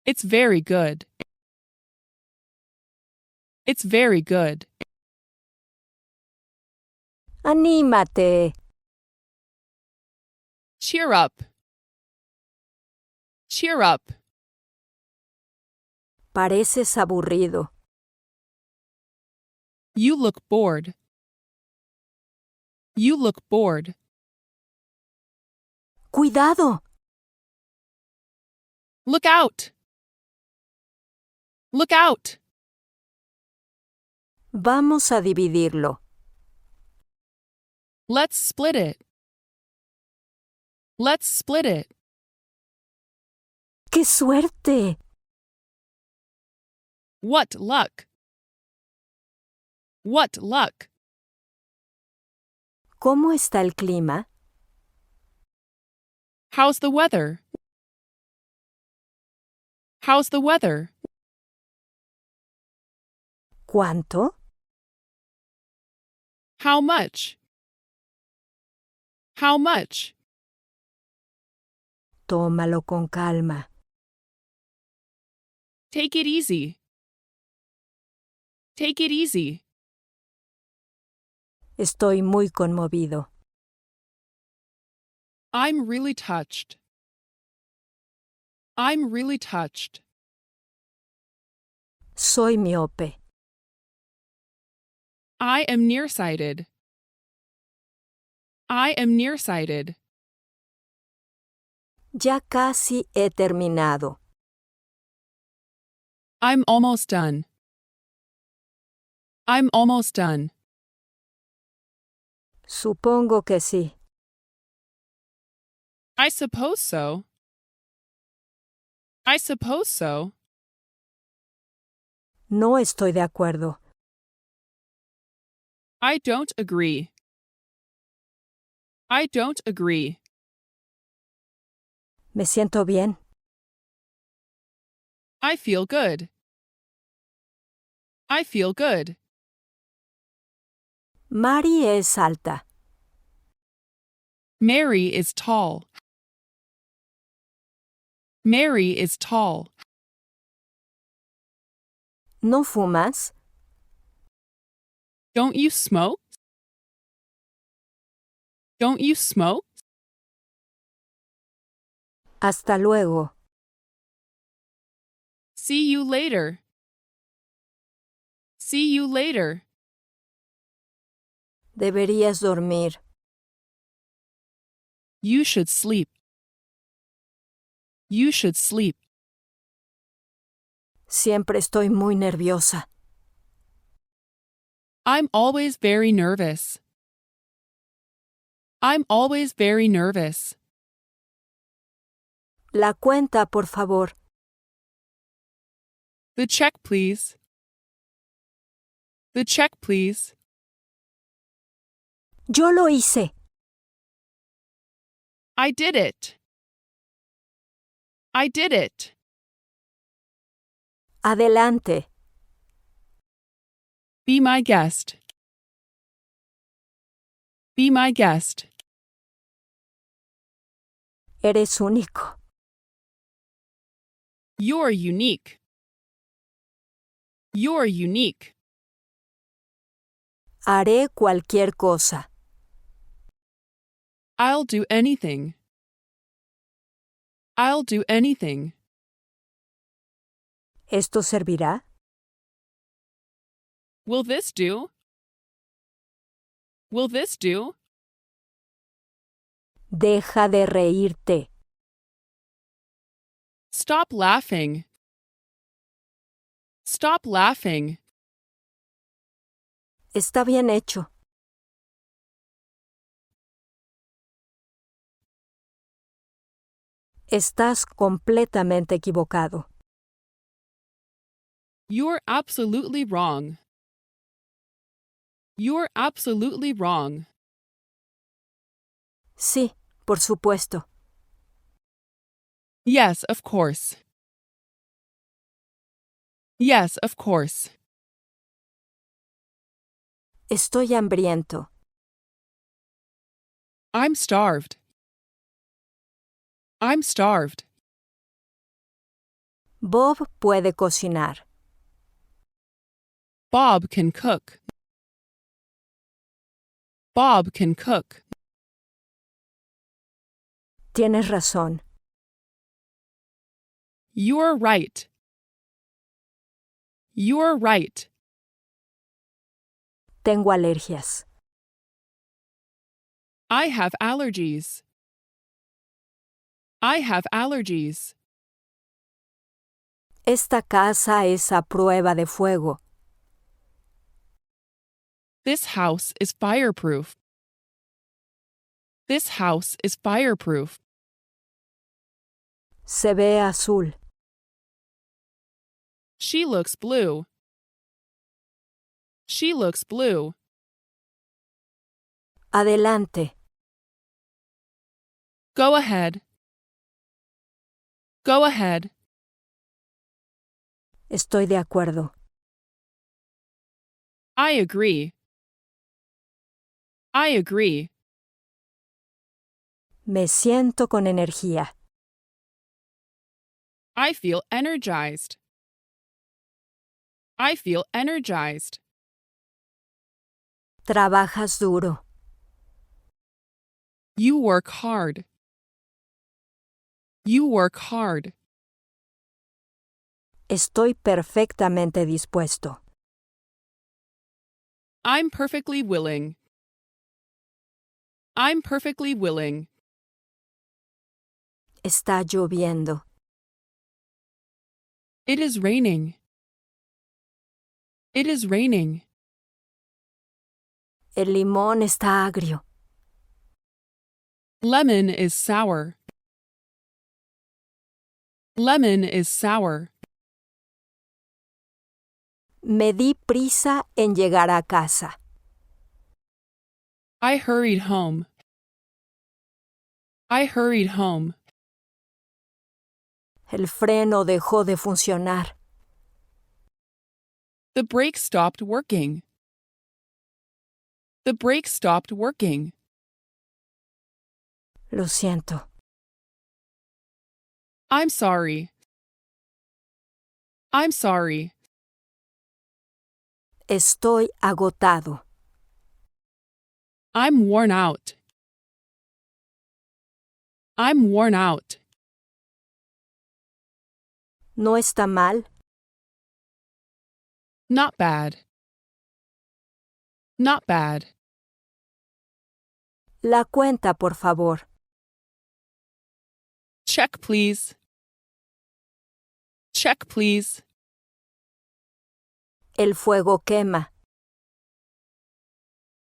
Speaker 2: It's very good. It's very good.
Speaker 1: Anímate.
Speaker 2: Cheer up. Cheer up.
Speaker 1: Pareces aburrido.
Speaker 2: You look bored. You look bored.
Speaker 1: Cuidado.
Speaker 2: Look out. Look out.
Speaker 1: Vamos a dividirlo.
Speaker 2: Let's split it. Let's split it.
Speaker 1: ¡Qué suerte!
Speaker 2: What luck. What luck.
Speaker 1: ¿Cómo está el clima?
Speaker 2: How's the weather? How's the weather?
Speaker 1: ¿Cuánto?
Speaker 2: How much? How much?
Speaker 1: Tómalo con calma.
Speaker 2: Take it easy. Take it easy.
Speaker 1: Estoy muy conmovido.
Speaker 2: I'm really touched. I'm really touched.
Speaker 1: Soy miope.
Speaker 2: I am nearsighted. I am nearsighted.
Speaker 1: Ya casi he terminado.
Speaker 2: I'm almost done. I'm almost done.
Speaker 1: Supongo que sí.
Speaker 2: I suppose so. I suppose so.
Speaker 1: No estoy de acuerdo.
Speaker 2: I don't agree. I don't agree.
Speaker 1: Me siento bien.
Speaker 2: I feel good. I feel good.
Speaker 1: Mari es alta.
Speaker 2: Mary is tall. Mary is tall.
Speaker 1: ¿No fumas?
Speaker 2: Don't you smoke? Don't you smoke?
Speaker 1: Hasta luego.
Speaker 2: See you later. See you later.
Speaker 1: Deberías dormir.
Speaker 2: You should sleep. You should sleep.
Speaker 1: Siempre estoy muy nerviosa.
Speaker 2: I'm always very nervous. I'm always very nervous.
Speaker 1: La cuenta, por favor.
Speaker 2: The check, please. The check, please.
Speaker 1: Yo lo hice.
Speaker 2: I did it. I did it.
Speaker 1: Adelante.
Speaker 2: Be my guest. Be my guest.
Speaker 1: Eres único.
Speaker 2: You're unique. You're unique.
Speaker 1: Haré cualquier cosa.
Speaker 2: I'll do anything. I'll do anything.
Speaker 1: ¿Esto servirá?
Speaker 2: Will this do? Will this do?
Speaker 1: Deja de reírte.
Speaker 2: Stop laughing. Stop laughing.
Speaker 1: Está bien hecho. Estás completamente equivocado.
Speaker 2: You're absolutely wrong. You're absolutely wrong.
Speaker 1: Sí, por supuesto.
Speaker 2: Yes, of course. Yes, of course.
Speaker 1: Estoy hambriento.
Speaker 2: I'm starved. I'm starved.
Speaker 1: Bob puede cocinar.
Speaker 2: Bob can cook. Bob can cook.
Speaker 1: Tienes razón.
Speaker 2: You're right. You're right.
Speaker 1: Tengo alergias.
Speaker 2: I have allergies. I have allergies.
Speaker 1: Esta casa es a prueba de fuego.
Speaker 2: This house is fireproof. This house is fireproof.
Speaker 1: Se ve azul.
Speaker 2: She looks blue. She looks blue.
Speaker 1: Adelante.
Speaker 2: Go ahead. Go ahead.
Speaker 1: Estoy de acuerdo.
Speaker 2: I agree. I agree.
Speaker 1: Me siento con energía.
Speaker 2: I feel energized. I feel energized.
Speaker 1: Trabajas duro.
Speaker 2: You work hard. You work hard.
Speaker 1: Estoy perfectamente dispuesto.
Speaker 2: I'm perfectly willing. I'm perfectly willing.
Speaker 1: Está lloviendo.
Speaker 2: It is raining. It is raining.
Speaker 1: El limón está agrio.
Speaker 2: Lemon is sour. Lemon is sour.
Speaker 1: Me di prisa en llegar a casa.
Speaker 2: I hurried home. I hurried home.
Speaker 1: El freno dejó de funcionar.
Speaker 2: The brake stopped working. The brake stopped working.
Speaker 1: Lo siento.
Speaker 2: I'm sorry. I'm sorry.
Speaker 1: Estoy agotado.
Speaker 2: I'm worn out. I'm worn out.
Speaker 1: ¿No está mal?
Speaker 2: Not bad. Not bad.
Speaker 1: La cuenta, por favor.
Speaker 2: Check, please. Check, please.
Speaker 1: El fuego quema.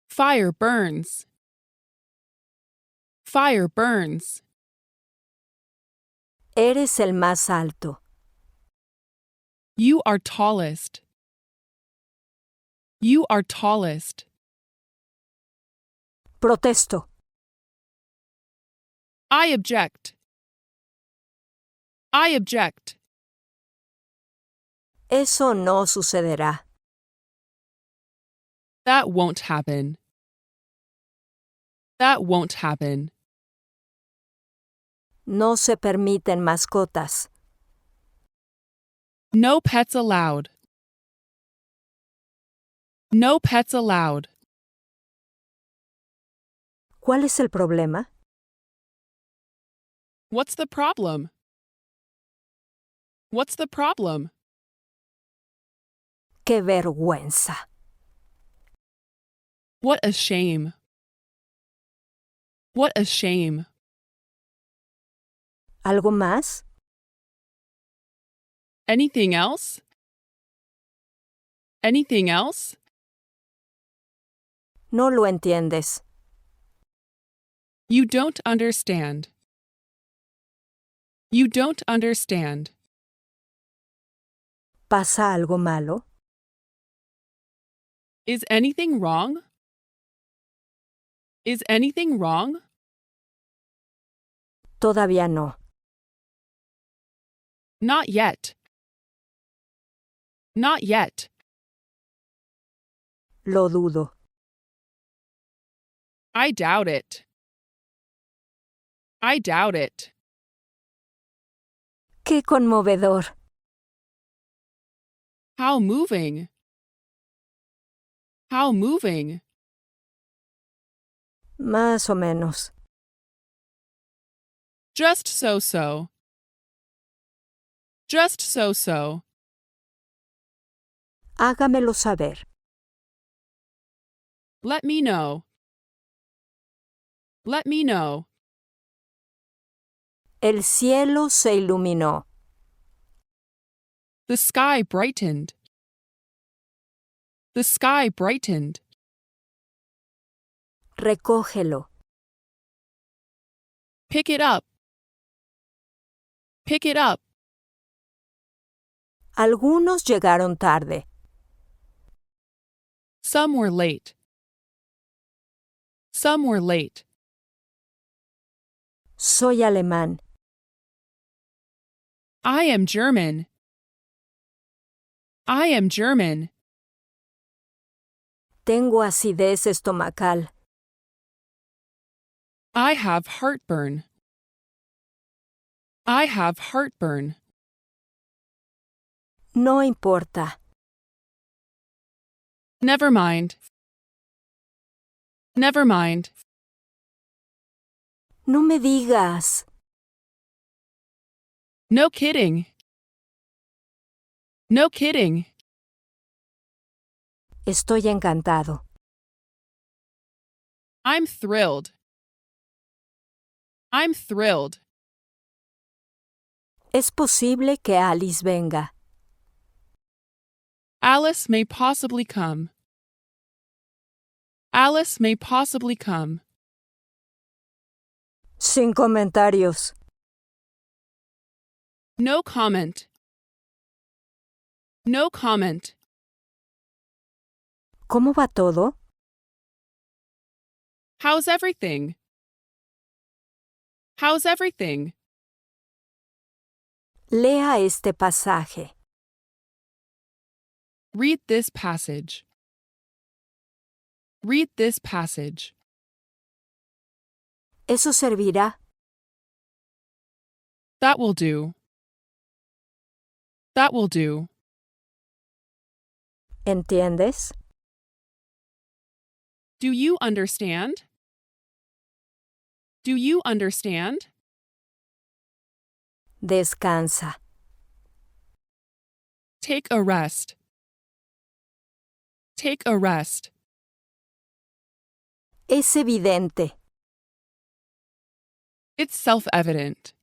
Speaker 2: Fire burns. Fire burns.
Speaker 1: Eres el más alto.
Speaker 2: You are tallest. You are tallest.
Speaker 1: Protesto.
Speaker 2: I object. I object.
Speaker 1: Eso no sucederá.
Speaker 2: That won't happen. That won't happen.
Speaker 1: No se permiten mascotas.
Speaker 2: No pets allowed. No pets allowed.
Speaker 1: ¿Cuál es el problema?
Speaker 2: What's the problem? What's the problem?
Speaker 1: ¡Qué vergüenza!
Speaker 2: What a shame. What a shame.
Speaker 1: ¿Algo más?
Speaker 2: Anything else? Anything else?
Speaker 1: No lo entiendes.
Speaker 2: You don't understand. You don't understand.
Speaker 1: ¿Pasa algo malo?
Speaker 2: Is anything wrong? Is anything wrong?
Speaker 1: Todavía no.
Speaker 2: Not yet. Not yet.
Speaker 1: Lo dudo.
Speaker 2: I doubt it. I doubt it.
Speaker 1: ¡Qué conmovedor!
Speaker 2: How moving. How moving.
Speaker 1: Más o menos.
Speaker 2: Just so-so. Just so-so.
Speaker 1: Hágamelo saber.
Speaker 2: Let me know. Let me know.
Speaker 1: El cielo se iluminó.
Speaker 2: The sky brightened. The sky brightened.
Speaker 1: Recógelo.
Speaker 2: Pick it up. Pick it up.
Speaker 1: Algunos llegaron tarde.
Speaker 2: Some were late. Some were late.
Speaker 1: Soy alemán.
Speaker 2: I am German. I am German.
Speaker 1: Tengo acidez estomacal.
Speaker 2: I have heartburn. I have heartburn.
Speaker 1: No importa.
Speaker 2: Never mind. Never mind.
Speaker 1: No me digas.
Speaker 2: No kidding. No kidding.
Speaker 1: Estoy encantado.
Speaker 2: I'm thrilled. I'm thrilled.
Speaker 1: Es posible que Alice venga.
Speaker 2: Alice may possibly come. Alice may possibly come.
Speaker 1: Sin comentarios.
Speaker 2: No comment. No comment.
Speaker 1: ¿Cómo va todo?
Speaker 2: How's everything? How's everything?
Speaker 1: Lea este pasaje.
Speaker 2: Read this passage. Read this passage.
Speaker 1: ¿Eso servirá?
Speaker 2: That will do. That will do.
Speaker 1: ¿Entiendes?
Speaker 2: Do you understand? Do you understand?
Speaker 1: Descansa.
Speaker 2: Take a rest. Take a rest.
Speaker 1: Es evidente.
Speaker 2: It's self-evident.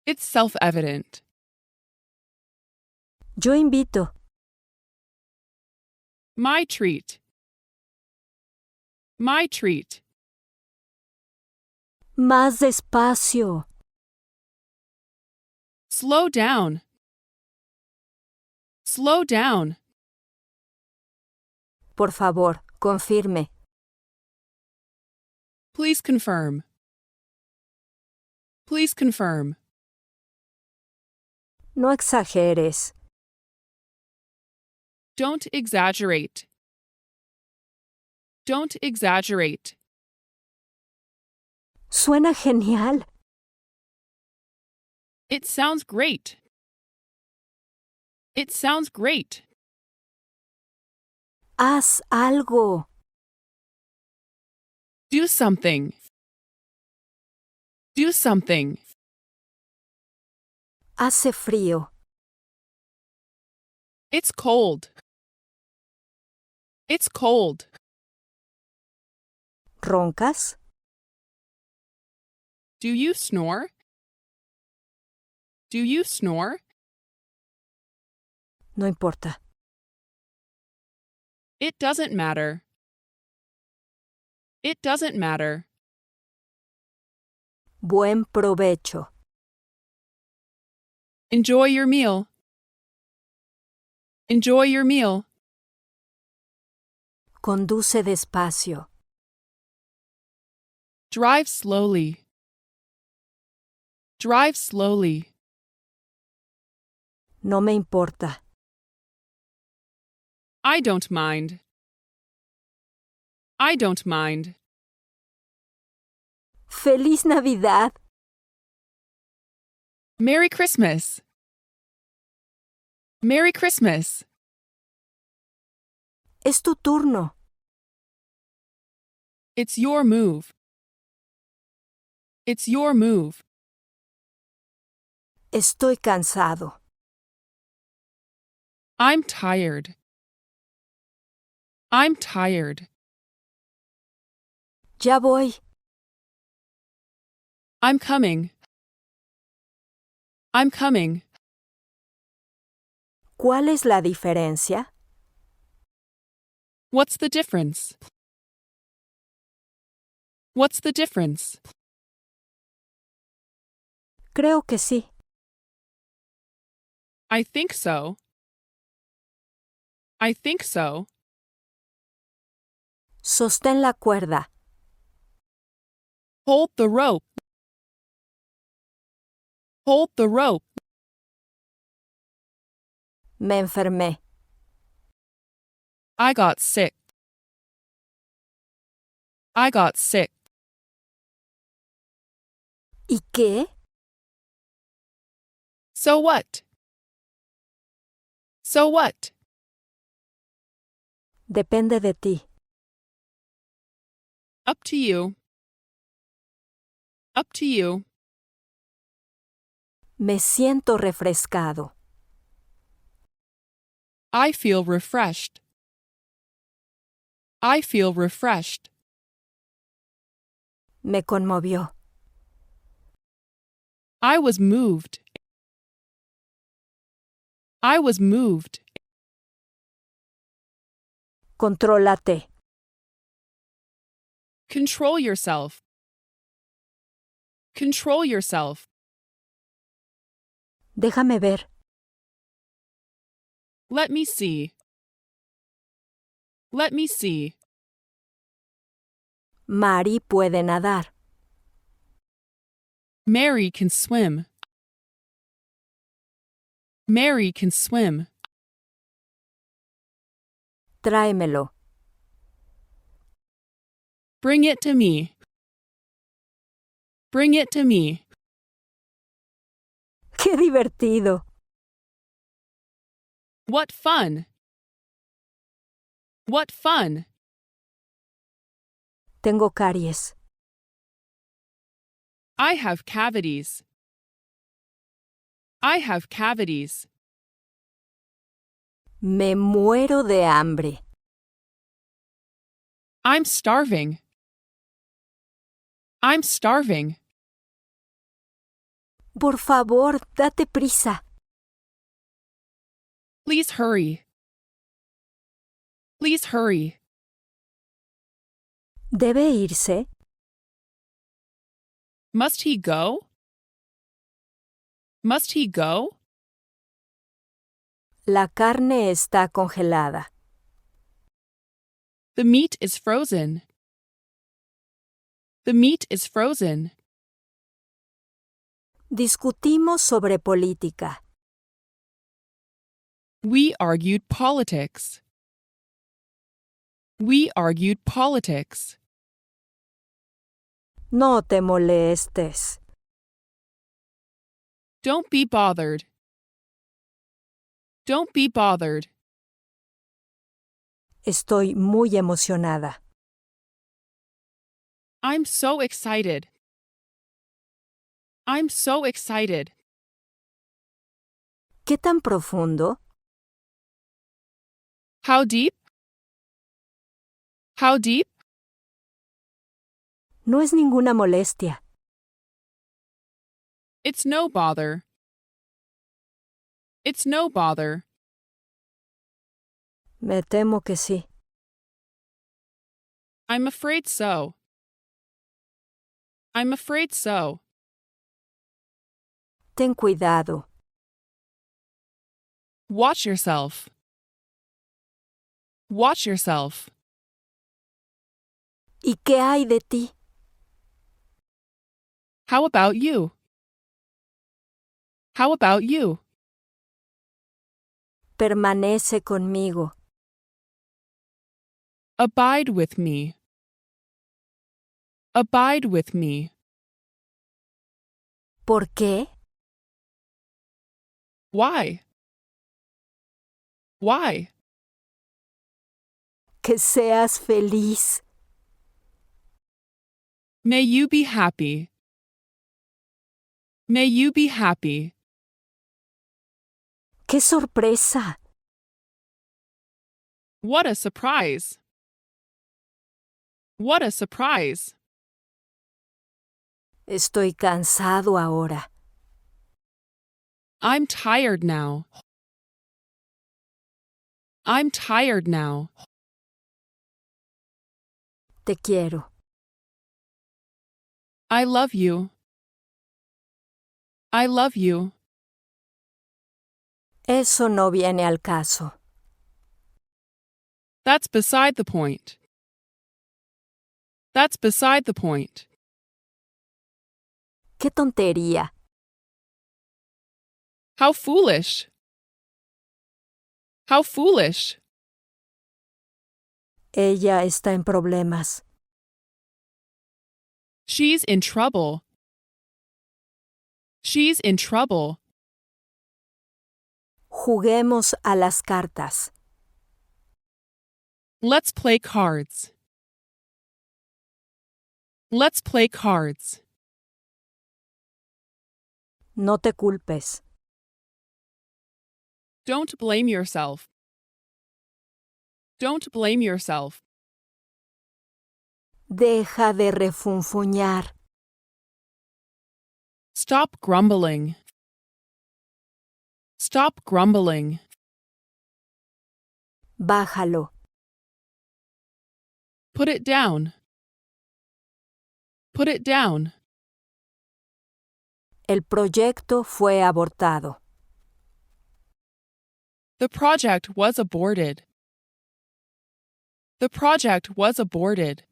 Speaker 2: It's self-evident.
Speaker 1: Yo invito.
Speaker 2: My treat. My treat.
Speaker 1: Más despacio.
Speaker 2: Slow down. Slow down.
Speaker 1: Por favor, confirme.
Speaker 2: Please confirm. Please confirm.
Speaker 1: No exageres.
Speaker 2: Don't exaggerate. Don't exaggerate.
Speaker 1: Suena genial.
Speaker 2: It sounds great. It sounds great.
Speaker 1: Haz algo.
Speaker 2: Do something. Do something.
Speaker 1: Hace frío.
Speaker 2: It's cold. It's cold.
Speaker 1: ¿Roncas?
Speaker 2: Do you snore? Do you snore?
Speaker 1: No importa.
Speaker 2: It doesn't matter. It doesn't matter.
Speaker 1: Buen provecho.
Speaker 2: Enjoy your meal. Enjoy your meal.
Speaker 1: Conduce despacio.
Speaker 2: Drive slowly. Drive slowly.
Speaker 1: No me importa.
Speaker 2: I don't mind. I don't mind.
Speaker 1: ¡Feliz Navidad!
Speaker 2: Merry Christmas. Merry Christmas.
Speaker 1: Es tu turno.
Speaker 2: It's your move. It's your move.
Speaker 1: Estoy cansado.
Speaker 2: I'm tired. I'm tired.
Speaker 1: Ya voy.
Speaker 2: I'm coming. I'm coming.
Speaker 1: ¿Cuál es la diferencia?
Speaker 2: What's the difference? What's the difference?
Speaker 1: Creo que sí.
Speaker 2: I think so. I think so.
Speaker 1: Sostén la cuerda.
Speaker 2: Hold the rope. Hold the rope.
Speaker 1: Me enfermé.
Speaker 2: I got sick. I got sick.
Speaker 1: ¿Y qué?
Speaker 2: So what? So what?
Speaker 1: Depende de ti.
Speaker 2: Up to you. Up to you.
Speaker 1: Me siento refrescado.
Speaker 2: I feel refreshed. I feel refreshed.
Speaker 1: Me conmovió.
Speaker 2: I was moved. I was moved.
Speaker 1: Contrólate.
Speaker 2: Control yourself. Control yourself.
Speaker 1: Déjame ver.
Speaker 2: Let me see. Let me see.
Speaker 1: Mari puede nadar.
Speaker 2: Mary can swim. Mary can swim.
Speaker 1: Tráemelo.
Speaker 2: Bring it to me. Bring it to me.
Speaker 1: ¡Qué divertido!
Speaker 2: What fun! What fun!
Speaker 1: Tengo caries.
Speaker 2: I have cavities. I have cavities.
Speaker 1: Me muero de hambre.
Speaker 2: I'm starving. I'm starving.
Speaker 1: Por favor, date prisa.
Speaker 2: Please hurry. Please hurry.
Speaker 1: ¿Debe irse?
Speaker 2: Must he go? Must he go?
Speaker 1: La carne está congelada.
Speaker 2: The meat is frozen. The meat is frozen.
Speaker 1: Discutimos sobre política.
Speaker 2: We argued politics. We argued politics.
Speaker 1: No te molestes.
Speaker 2: Don't be bothered. Don't be bothered.
Speaker 1: Estoy muy emocionada.
Speaker 2: I'm so excited. I'm so excited.
Speaker 1: ¿Qué tan profundo?
Speaker 2: How deep? How deep?
Speaker 1: No es ninguna molestia.
Speaker 2: It's no bother. It's no bother.
Speaker 1: Me temo que sí.
Speaker 2: I'm afraid so. I'm afraid so.
Speaker 1: Ten cuidado.
Speaker 2: Watch yourself. Watch yourself.
Speaker 1: ¿Y qué hay de ti?
Speaker 2: How about you? How about you?
Speaker 1: Permanece conmigo.
Speaker 2: Abide with me. Abide with me.
Speaker 1: ¿Por qué?
Speaker 2: Why? Why?
Speaker 1: Que seas feliz.
Speaker 2: May you be happy. May you be happy.
Speaker 1: ¡Qué sorpresa!
Speaker 2: What a surprise. What a surprise.
Speaker 1: Estoy cansado ahora.
Speaker 2: I'm tired now. I'm tired now.
Speaker 1: Te quiero.
Speaker 2: I love you. I love you.
Speaker 1: Eso no viene al caso.
Speaker 2: That's beside the point. That's beside the point.
Speaker 1: ¡Qué tontería!
Speaker 2: How foolish. How foolish.
Speaker 1: Ella está en problemas.
Speaker 2: She's in trouble. She's in trouble.
Speaker 1: Juguemos a las cartas.
Speaker 2: Let's play cards. Let's play cards.
Speaker 1: No te culpes.
Speaker 2: Don't blame yourself. Don't blame yourself.
Speaker 1: Deja de refunfuñar.
Speaker 2: Stop grumbling. Stop grumbling.
Speaker 1: Bájalo.
Speaker 2: Put it down. Put it down.
Speaker 1: El proyecto fue abortado.
Speaker 2: The project was aborted. The project was aborted.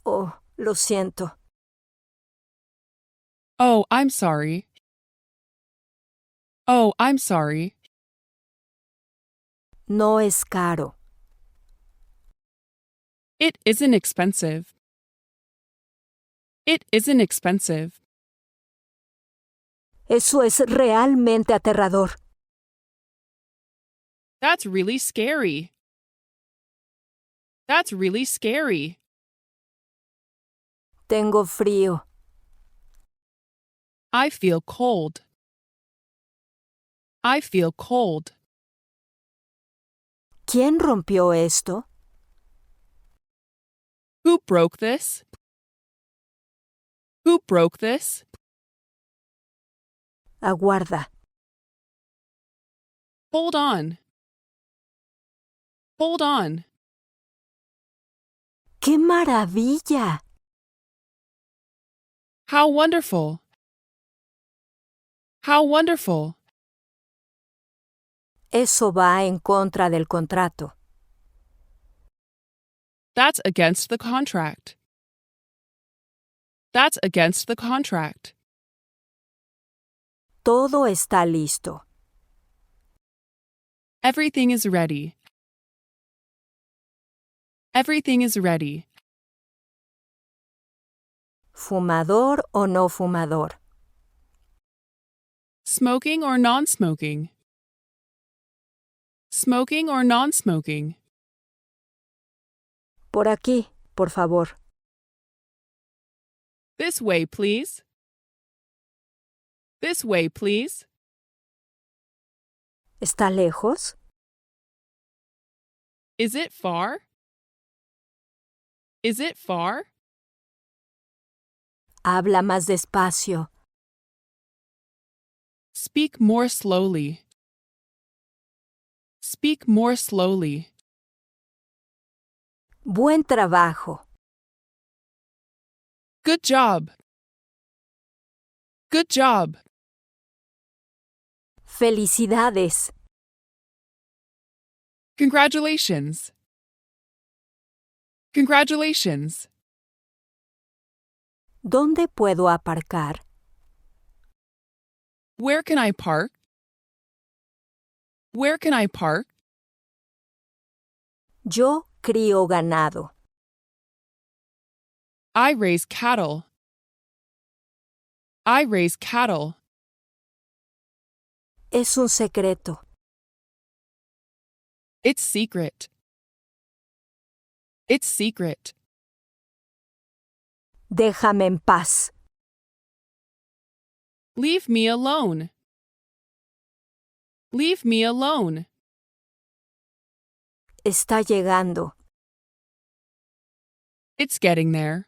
Speaker 1: Oh, lo siento.
Speaker 2: Oh, I'm sorry. Oh, I'm sorry.
Speaker 1: No es caro.
Speaker 2: It isn't expensive. It isn't expensive.
Speaker 1: Eso es realmente aterrador.
Speaker 2: That's really scary. That's really scary.
Speaker 1: Tengo frío.
Speaker 2: I feel cold. I feel cold.
Speaker 1: ¿Quién rompió esto?
Speaker 2: Who broke this? Who broke this?
Speaker 1: Aguarda.
Speaker 2: Hold on. Hold on.
Speaker 1: ¡Qué maravilla!
Speaker 2: How wonderful. How wonderful.
Speaker 1: Eso va en contra del contrato.
Speaker 2: That's against the contract. That's against the contract.
Speaker 1: Todo está listo.
Speaker 2: Everything is ready. Everything is ready.
Speaker 1: ¿Fumador o no fumador?
Speaker 2: Smoking or non-smoking? Smoking or non-smoking?
Speaker 1: Por aquí, por favor.
Speaker 2: This way, please. This way, please.
Speaker 1: ¿Está lejos?
Speaker 2: Is it far? Is it far?
Speaker 1: Habla más despacio.
Speaker 2: Speak more slowly. Speak more slowly.
Speaker 1: Buen trabajo.
Speaker 2: Good job. Good job.
Speaker 1: Felicidades.
Speaker 2: Congratulations. Congratulations.
Speaker 1: ¿Dónde puedo aparcar?
Speaker 2: Where can I park? Where can I park?
Speaker 1: Yo crío ganado.
Speaker 2: I raise cattle. I raise cattle.
Speaker 1: Es un secreto.
Speaker 2: It's secret. It's secret.
Speaker 1: Déjame en paz.
Speaker 2: Leave me alone. Leave me alone.
Speaker 1: Está llegando.
Speaker 2: It's getting there.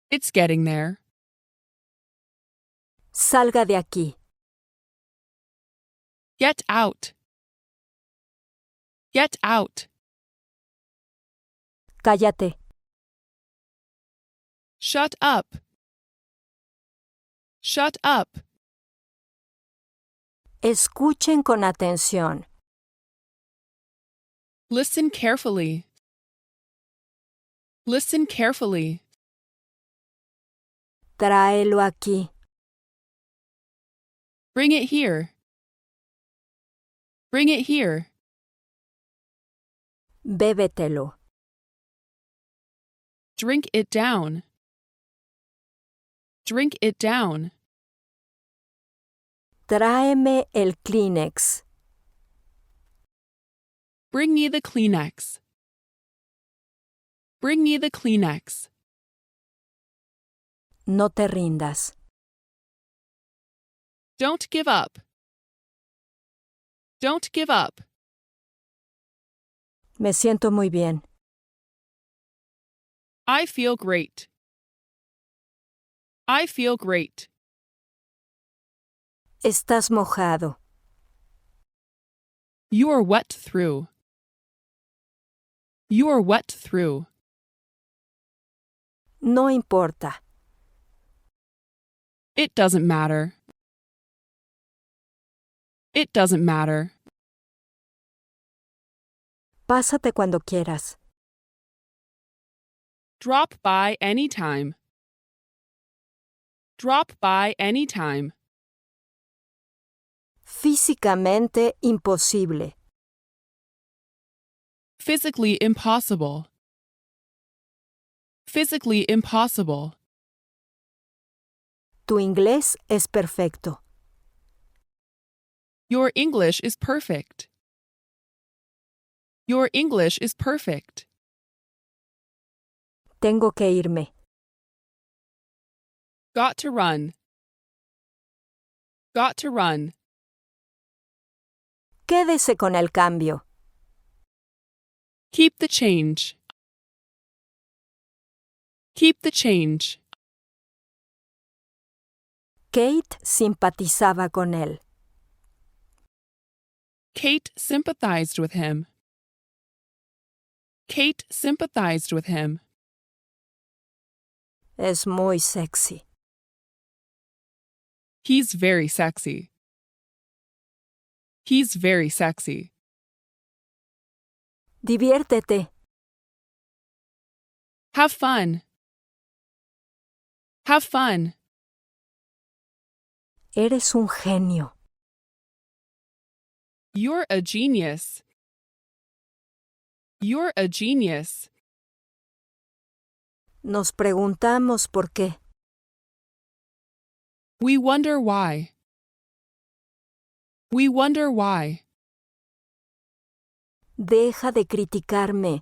Speaker 2: It's getting there.
Speaker 1: Salga de aquí.
Speaker 2: Get out. Get out.
Speaker 1: Cállate.
Speaker 2: Shut up. Shut up.
Speaker 1: Escuchen con atención.
Speaker 2: Listen carefully. Listen carefully.
Speaker 1: Tráelo aquí.
Speaker 2: Bring it here. Bring it here.
Speaker 1: Bébetelo.
Speaker 2: Drink it down. Drink it down.
Speaker 1: Tráeme el Kleenex.
Speaker 2: Bring me the Kleenex. Bring me the Kleenex.
Speaker 1: No te rindas.
Speaker 2: Don't give up. Don't give up.
Speaker 1: Me siento muy bien.
Speaker 2: I feel great. I feel great.
Speaker 1: Estás mojado.
Speaker 2: You are wet through. You are wet through.
Speaker 1: No importa.
Speaker 2: It doesn't matter. It doesn't matter.
Speaker 1: Pásate cuando quieras.
Speaker 2: Drop by anytime. Drop by anytime.
Speaker 1: Físicamente imposible.
Speaker 2: Physically impossible. Physically impossible.
Speaker 1: Tu inglés es perfecto.
Speaker 2: Your English is perfect. Your English is perfect.
Speaker 1: Tengo que irme.
Speaker 2: Got to run. Got to run.
Speaker 1: Quédese con el cambio.
Speaker 2: Keep the change. Keep the change.
Speaker 1: Kate simpatizaba con él.
Speaker 2: Kate sympathized with him. Kate sympathized with him.
Speaker 1: Es muy sexy.
Speaker 2: He's very sexy. He's very sexy.
Speaker 1: Diviértete.
Speaker 2: Have fun. Have fun.
Speaker 1: Eres un genio.
Speaker 2: You're a genius. You're a genius.
Speaker 1: Nos preguntamos por qué.
Speaker 2: We wonder why. We wonder why.
Speaker 1: Deja de criticarme.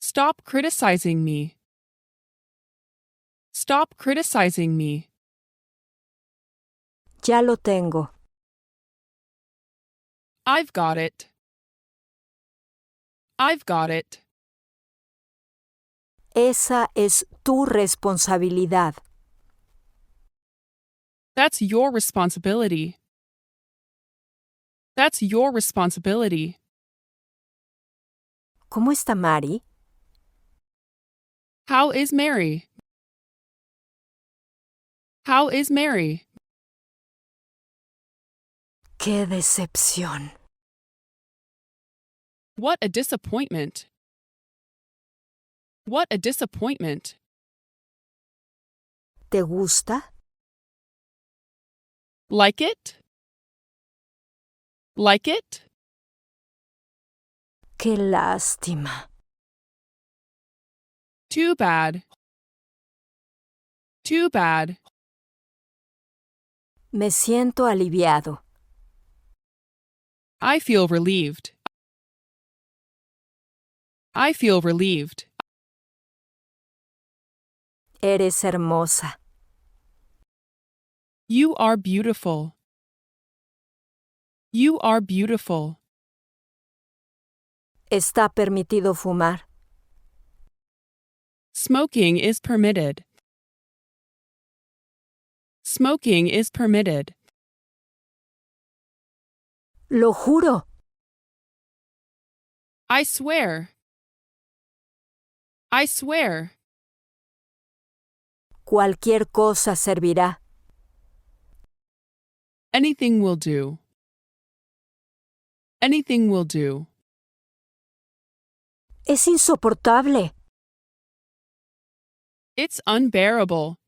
Speaker 2: Stop criticizing me. Stop criticizing me.
Speaker 1: Ya lo tengo.
Speaker 2: I've got it. I've got it.
Speaker 1: Esa es tu responsabilidad.
Speaker 2: That's your responsibility. That's your responsibility.
Speaker 1: ¿Cómo está Mari?
Speaker 2: How is Mary? How is Mary?
Speaker 1: ¡Qué decepción!
Speaker 2: What a disappointment. What a disappointment.
Speaker 1: ¿Te gusta?
Speaker 2: Like it? Like it?
Speaker 1: Qué lástima.
Speaker 2: Too bad. Too bad.
Speaker 1: Me siento aliviado.
Speaker 2: I feel relieved. I feel relieved.
Speaker 1: Eres hermosa.
Speaker 2: You are beautiful. You are beautiful.
Speaker 1: Está permitido fumar.
Speaker 2: Smoking is permitted. Smoking is permitted.
Speaker 1: Lo juro.
Speaker 2: I swear. I swear.
Speaker 1: Cualquier cosa servirá.
Speaker 2: Anything will do. Anything will do.
Speaker 1: Es insoportable.
Speaker 2: It's unbearable.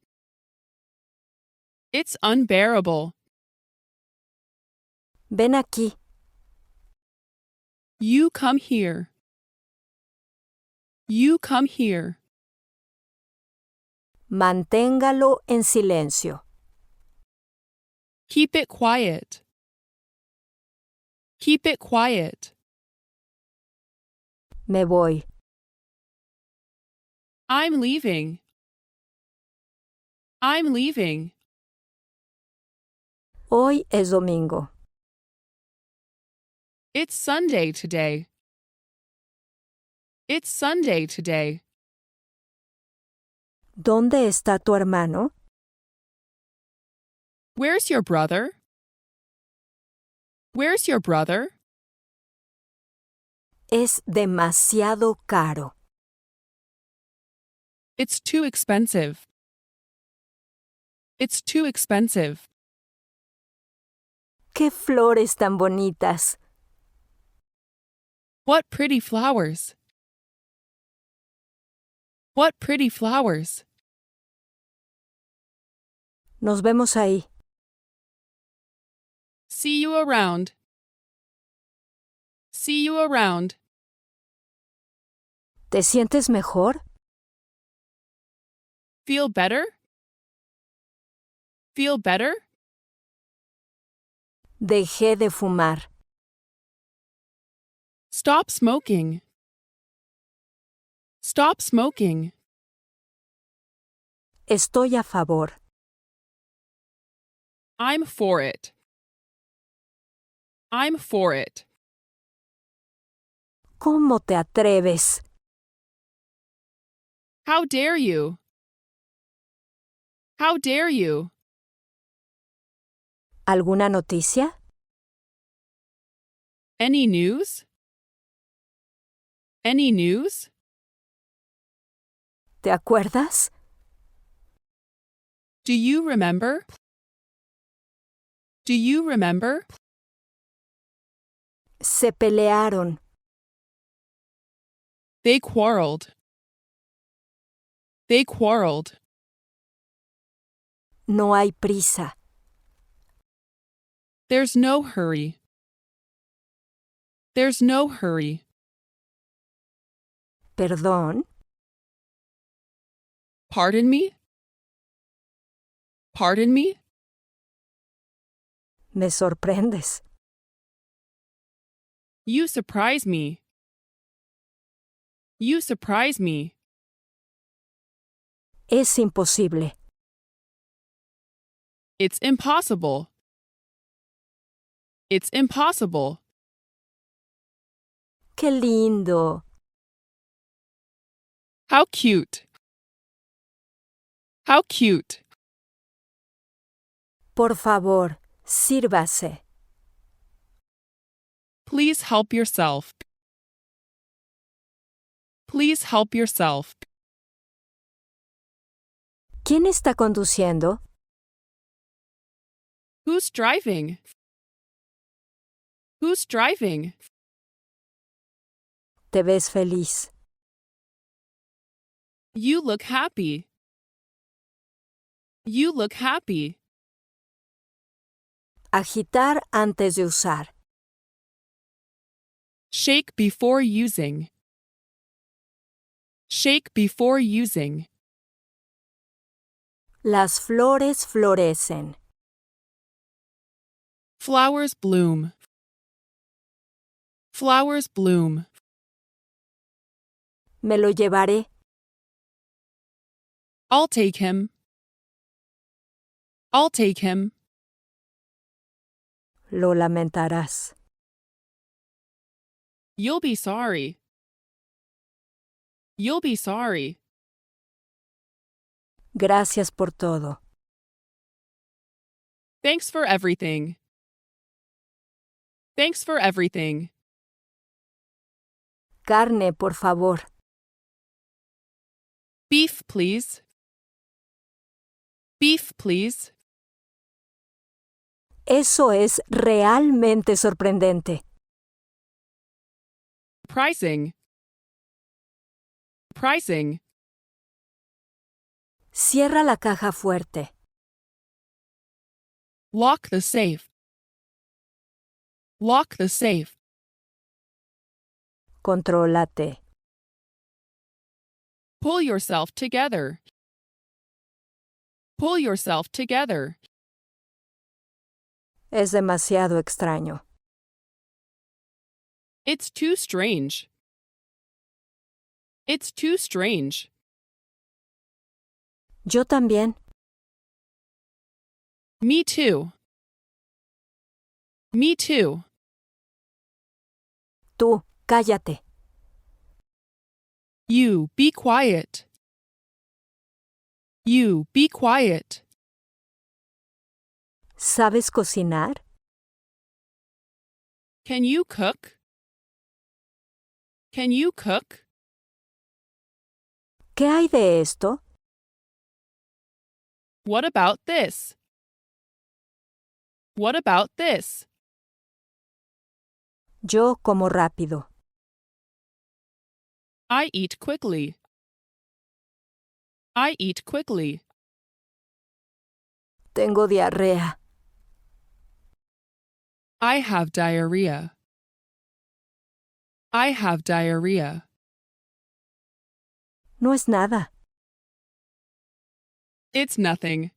Speaker 2: It's unbearable.
Speaker 1: Ven aquí.
Speaker 2: You come here. You come here.
Speaker 1: Manténgalo en silencio.
Speaker 2: Keep it quiet. Keep it quiet.
Speaker 1: Me voy.
Speaker 2: I'm leaving. I'm leaving.
Speaker 1: Hoy es domingo.
Speaker 2: It's Sunday today. It's Sunday today.
Speaker 1: ¿Dónde está tu hermano?
Speaker 2: Where's your brother? Where's your brother?
Speaker 1: Es demasiado caro.
Speaker 2: It's too expensive. It's too expensive.
Speaker 1: ¡Qué flores tan bonitas!
Speaker 2: What pretty flowers. What pretty flowers.
Speaker 1: Nos vemos ahí.
Speaker 2: See you around. See you around.
Speaker 1: ¿Te sientes mejor?
Speaker 2: Feel better? Feel better?
Speaker 1: Dejé de fumar.
Speaker 2: Stop smoking. Stop smoking.
Speaker 1: Estoy a favor.
Speaker 2: I'm for it. I'm for it.
Speaker 1: ¿Cómo te atreves?
Speaker 2: How dare you? How dare you?
Speaker 1: ¿Alguna noticia?
Speaker 2: Any news? Any news?
Speaker 1: ¿Te acuerdas?
Speaker 2: Do you remember? Do you remember?
Speaker 1: Se pelearon.
Speaker 2: They quarreled. They quarreled.
Speaker 1: No hay prisa.
Speaker 2: There's no hurry. There's no hurry.
Speaker 1: ¿Perdón?
Speaker 2: Pardon me? Pardon me?
Speaker 1: Me sorprendes.
Speaker 2: You surprise me. You surprise me.
Speaker 1: Es imposible.
Speaker 2: It's impossible. It's impossible.
Speaker 1: ¡Qué lindo!
Speaker 2: How cute. How cute.
Speaker 1: Por favor, sírvase.
Speaker 2: Please help yourself. Please help yourself.
Speaker 1: ¿Quién está conduciendo?
Speaker 2: Who's driving? Who's driving?
Speaker 1: Te ves feliz.
Speaker 2: You look happy. You look happy.
Speaker 1: Agitar antes de usar.
Speaker 2: Shake before using. Shake before using.
Speaker 1: Las flores florecen.
Speaker 2: Flowers bloom. Flowers bloom.
Speaker 1: Me lo llevaré.
Speaker 2: I'll take him. I'll take him.
Speaker 1: Lo lamentarás.
Speaker 2: You'll be sorry. You'll be sorry.
Speaker 1: Gracias por todo.
Speaker 2: Thanks for everything. Thanks for everything.
Speaker 1: Carne, por favor.
Speaker 2: Beef, please. Beef, please.
Speaker 1: Eso es realmente sorprendente.
Speaker 2: Pricing. Pricing.
Speaker 1: Cierra la caja fuerte.
Speaker 2: Lock the safe. Lock the safe.
Speaker 1: Contrólate.
Speaker 2: Pull yourself together. Pull yourself together.
Speaker 1: Es demasiado extraño.
Speaker 2: It's too strange. It's too strange.
Speaker 1: Yo también.
Speaker 2: Me too. Me too.
Speaker 1: Tú, cállate.
Speaker 2: You, be quiet. You, be quiet.
Speaker 1: ¿Sabes cocinar?
Speaker 2: Can you cook? Can you cook?
Speaker 1: ¿Qué hay de esto?
Speaker 2: What about this? What about this?
Speaker 1: Yo como rápido.
Speaker 2: I eat quickly. I eat quickly.
Speaker 1: Tengo diarrea.
Speaker 2: I have diarrhea. I have diarrhea.
Speaker 1: No es nada.
Speaker 2: It's nothing.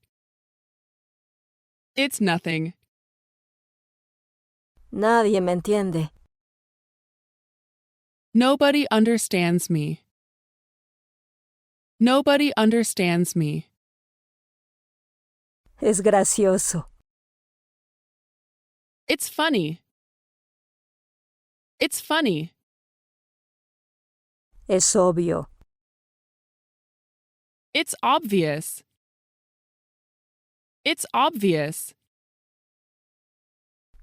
Speaker 2: It's nothing.
Speaker 1: Nadie me entiende.
Speaker 2: Nobody understands me. Nobody understands me.
Speaker 1: Es gracioso.
Speaker 2: It's funny. It's funny.
Speaker 1: Es obvio.
Speaker 2: It's obvious. It's obvious.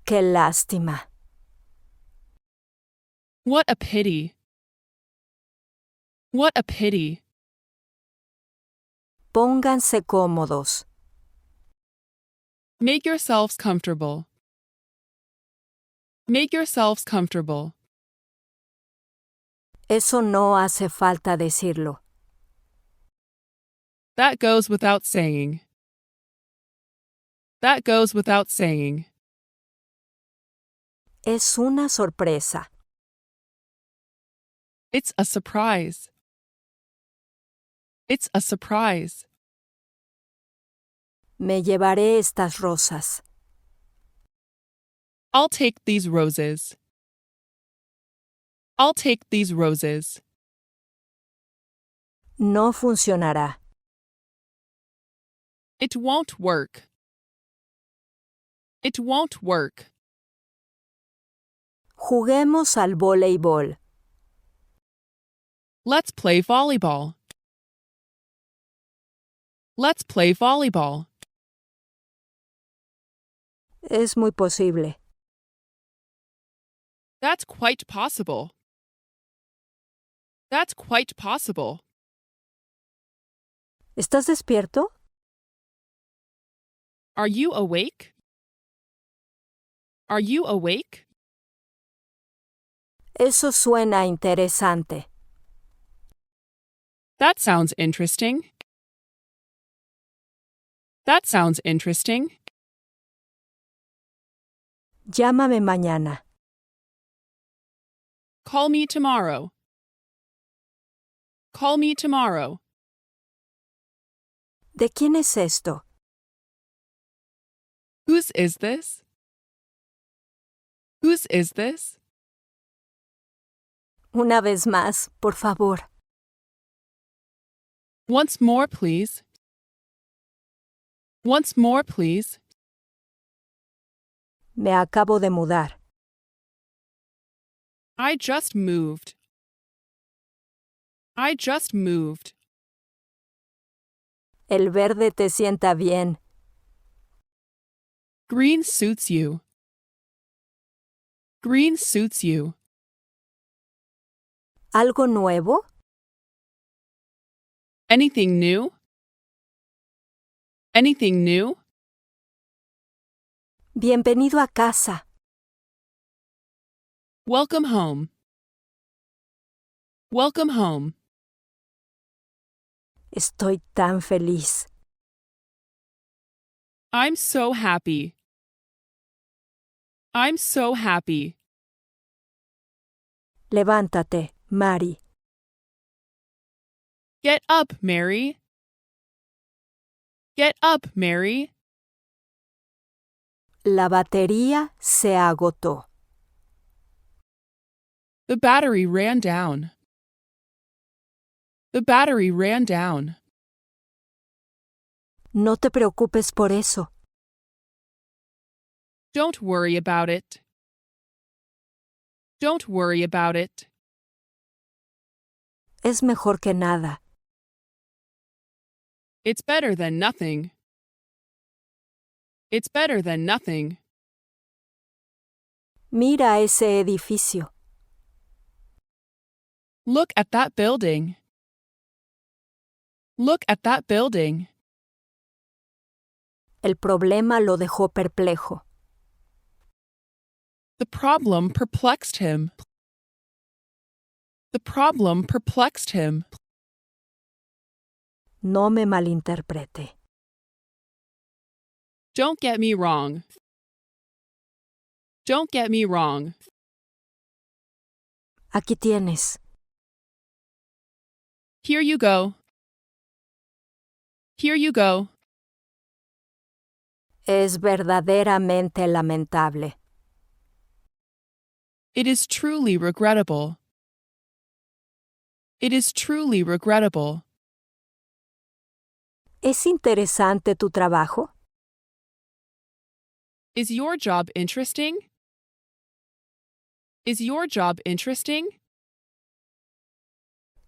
Speaker 1: Qué lástima.
Speaker 2: What a pity. What a pity.
Speaker 1: Pónganse cómodos.
Speaker 2: Make yourselves comfortable. Make yourselves comfortable.
Speaker 1: Eso no hace falta decirlo.
Speaker 2: That goes without saying. That goes without saying.
Speaker 1: Es una sorpresa.
Speaker 2: It's a surprise. It's a surprise.
Speaker 1: Me llevaré estas rosas.
Speaker 2: I'll take these roses. I'll take these roses.
Speaker 1: No funcionará.
Speaker 2: It won't work. It won't work.
Speaker 1: Juguemos al voleibol.
Speaker 2: Let's play volleyball. Let's play volleyball.
Speaker 1: Es muy posible.
Speaker 2: That's quite possible. That's quite possible.
Speaker 1: ¿Estás despierto?
Speaker 2: Are you awake? Are you awake?
Speaker 1: Eso suena interesante.
Speaker 2: That sounds interesting. That sounds interesting.
Speaker 1: Llámame mañana.
Speaker 2: Call me tomorrow. Call me tomorrow.
Speaker 1: ¿De quién es esto?
Speaker 2: Whose is this? Whose is this?
Speaker 1: Una vez más, por favor.
Speaker 2: Once more, please. Once more, please.
Speaker 1: Me acabo de mudar.
Speaker 2: I just moved. I just moved.
Speaker 1: El verde te sienta bien.
Speaker 2: Green suits you. Green suits you.
Speaker 1: ¿Algo nuevo?
Speaker 2: Anything new? Anything new?
Speaker 1: Bienvenido a casa.
Speaker 2: Welcome home. Welcome home.
Speaker 1: Estoy tan feliz.
Speaker 2: I'm so happy. I'm so happy.
Speaker 1: Levántate, Mari.
Speaker 2: Get up, Mary. Get up, Mary.
Speaker 1: La batería se agotó.
Speaker 2: The battery ran down. The battery ran down.
Speaker 1: No te preocupes por eso.
Speaker 2: Don't worry about it. Don't worry about it.
Speaker 1: Es mejor que nada.
Speaker 2: It's better than nothing. It's better than nothing.
Speaker 1: Mira ese edificio.
Speaker 2: Look at that building. Look at that building.
Speaker 1: El problema lo dejó perplejo.
Speaker 2: The problem perplexed him. The problem perplexed him.
Speaker 1: No me malinterprete.
Speaker 2: Don't get me wrong. Don't get me wrong.
Speaker 1: Aquí tienes.
Speaker 2: Here you go. Here you go.
Speaker 1: Es verdaderamente lamentable.
Speaker 2: It is truly regrettable. It is truly regrettable.
Speaker 1: ¿Es interesante tu trabajo?
Speaker 2: Is your job interesting? Is your job interesting?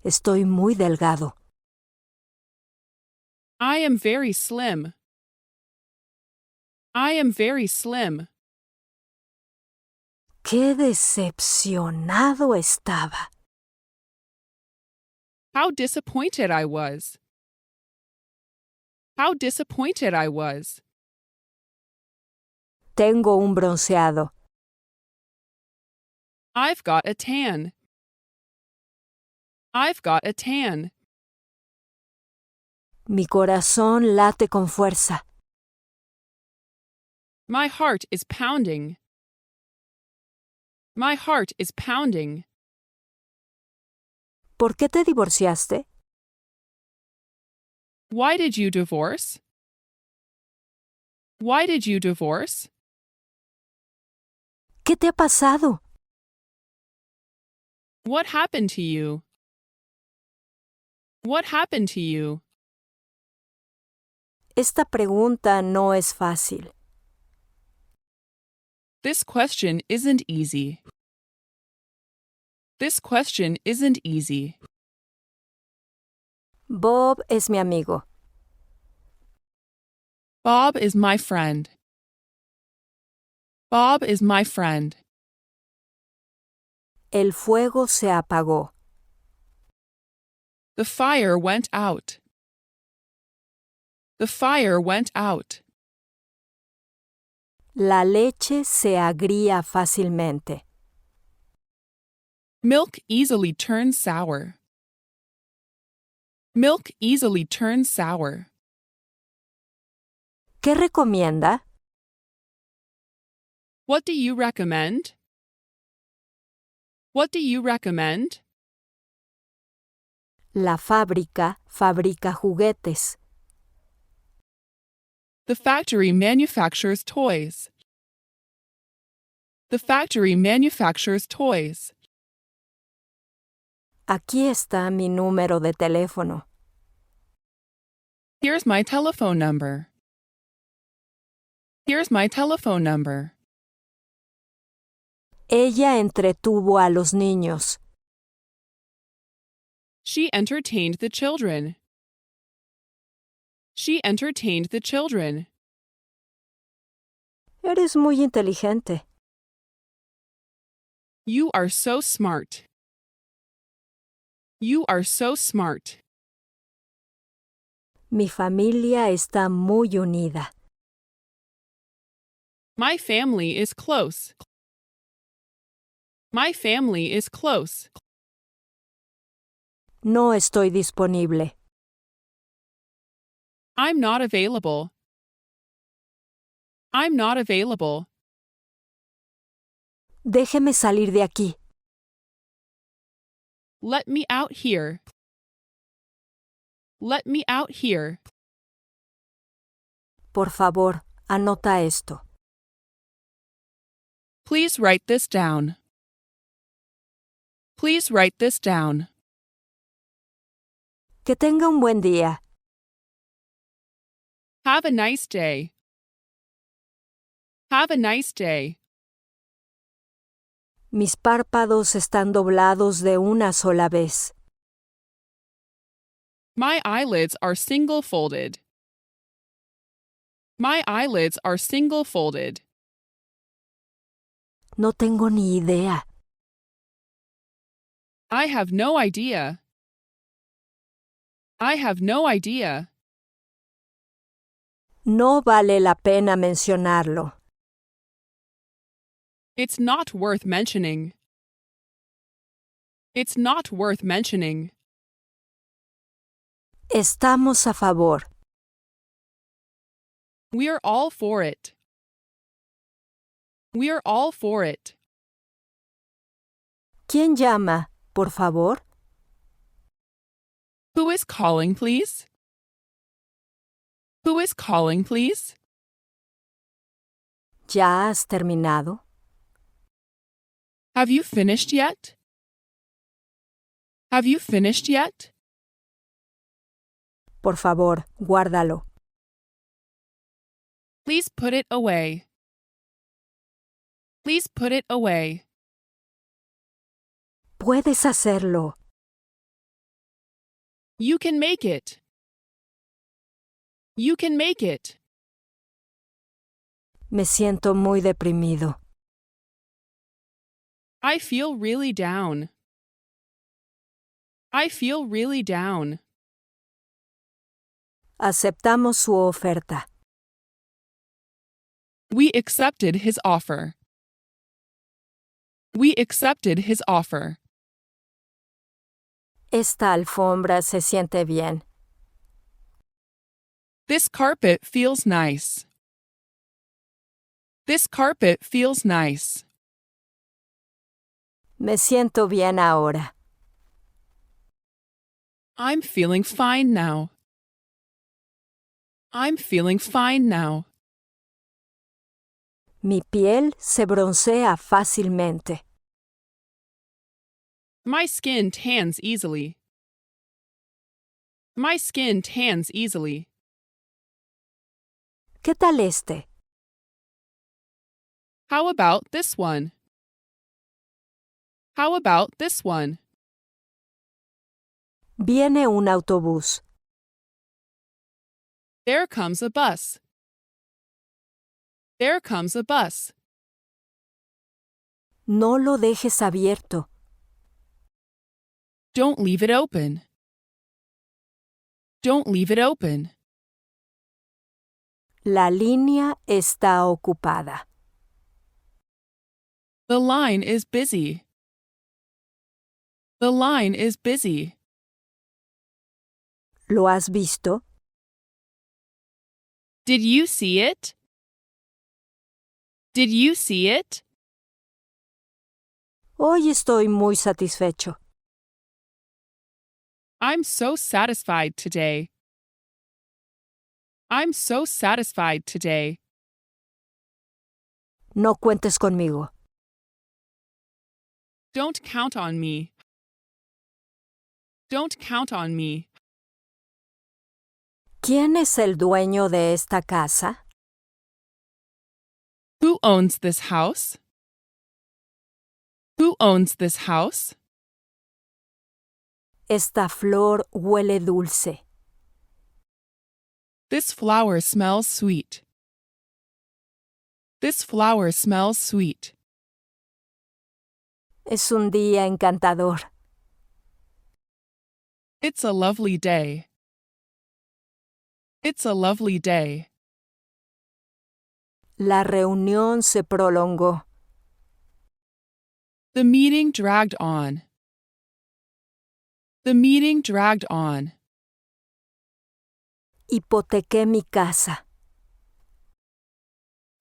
Speaker 1: Estoy muy delgado.
Speaker 2: I am very slim. I am very slim.
Speaker 1: ¡Qué decepcionado estaba!
Speaker 2: How disappointed I was. How disappointed I was.
Speaker 1: Tengo un bronceado.
Speaker 2: I've got a tan. I've got a tan.
Speaker 1: Mi corazón late con fuerza.
Speaker 2: My heart is pounding. My heart is pounding.
Speaker 1: ¿Por qué te divorciaste?
Speaker 2: Why did you divorce? Why did you divorce?
Speaker 1: ¿Qué te ha pasado?
Speaker 2: What happened to you? What happened to you?
Speaker 1: Esta pregunta no es fácil.
Speaker 2: This question isn't easy. This question isn't easy.
Speaker 1: Bob es mi amigo.
Speaker 2: Bob is my friend. Bob is my friend.
Speaker 1: El fuego se apagó.
Speaker 2: The fire went out. The fire went out.
Speaker 1: La leche se agría fácilmente.
Speaker 2: Milk easily turns sour. Milk easily turns sour.
Speaker 1: ¿Qué recomienda?
Speaker 2: What do you recommend? What do you recommend?
Speaker 1: La fábrica fabrica juguetes.
Speaker 2: The factory manufactures toys. The factory manufactures toys.
Speaker 1: Aquí está mi número de teléfono.
Speaker 2: Here's my telephone number. Here's my telephone number.
Speaker 1: Ella entretuvo a los niños.
Speaker 2: She entertained the children. She entertained the children.
Speaker 1: Eres muy inteligente.
Speaker 2: You are so smart. You are so smart.
Speaker 1: Mi familia está muy unida.
Speaker 2: My family is close. My family is close.
Speaker 1: No estoy disponible.
Speaker 2: I'm not available. I'm not available.
Speaker 1: Déjeme salir de aquí.
Speaker 2: Let me out here. Let me out here.
Speaker 1: Por favor, anota esto.
Speaker 2: Please write this down. Please write this down.
Speaker 1: Que tenga un buen día.
Speaker 2: Have a nice day. Have a nice day.
Speaker 1: Mis párpados están doblados de una sola vez.
Speaker 2: My eyelids are single-folded. My eyelids are single-folded.
Speaker 1: No tengo ni idea.
Speaker 2: I have no idea. I have no idea.
Speaker 1: No vale la pena mencionarlo.
Speaker 2: It's not worth mentioning. It's not worth mentioning.
Speaker 1: Estamos a favor.
Speaker 2: We're all for it. We're all for it.
Speaker 1: ¿Quién llama, por favor?
Speaker 2: Who is calling, please? Who is calling, please?
Speaker 1: ¿Ya has terminado?
Speaker 2: Have you finished yet? Have you finished yet?
Speaker 1: Por favor, guárdalo.
Speaker 2: Please put it away. Please put it away.
Speaker 1: Puedes hacerlo.
Speaker 2: You can make it. You can make it.
Speaker 1: Me siento muy deprimido.
Speaker 2: I feel really down. I feel really down.
Speaker 1: Aceptamos su oferta.
Speaker 2: We accepted his offer. We accepted his offer.
Speaker 1: Esta alfombra se siente bien.
Speaker 2: This carpet feels nice. This carpet feels nice.
Speaker 1: Me siento bien ahora.
Speaker 2: I'm feeling fine now. I'm feeling fine now.
Speaker 1: Mi piel se broncea fácilmente.
Speaker 2: My skin tans easily. My skin tans easily.
Speaker 1: ¿Qué tal este?
Speaker 2: How about this one? How about this one?
Speaker 1: Viene un autobús.
Speaker 2: There comes a bus. There comes a bus.
Speaker 1: No lo dejes abierto.
Speaker 2: Don't leave it open. Don't leave it open.
Speaker 1: La línea está ocupada.
Speaker 2: The line is busy. The line is busy.
Speaker 1: ¿Lo has visto?
Speaker 2: Did you see it? Did you see it?
Speaker 1: Hoy estoy muy satisfecho.
Speaker 2: I'm so satisfied today. I'm so satisfied today.
Speaker 1: No cuentes conmigo.
Speaker 2: Don't count on me. Don't count on me.
Speaker 1: ¿Quién es el dueño de esta casa?
Speaker 2: Who owns this house? Who owns this house?
Speaker 1: Esta flor huele dulce.
Speaker 2: This flower smells sweet. This flower smells sweet.
Speaker 1: Es un día encantador.
Speaker 2: It's a lovely day. It's a lovely day.
Speaker 1: La reunión se prolongó.
Speaker 2: The meeting dragged on. The meeting dragged on.
Speaker 1: Hipotequé mi casa.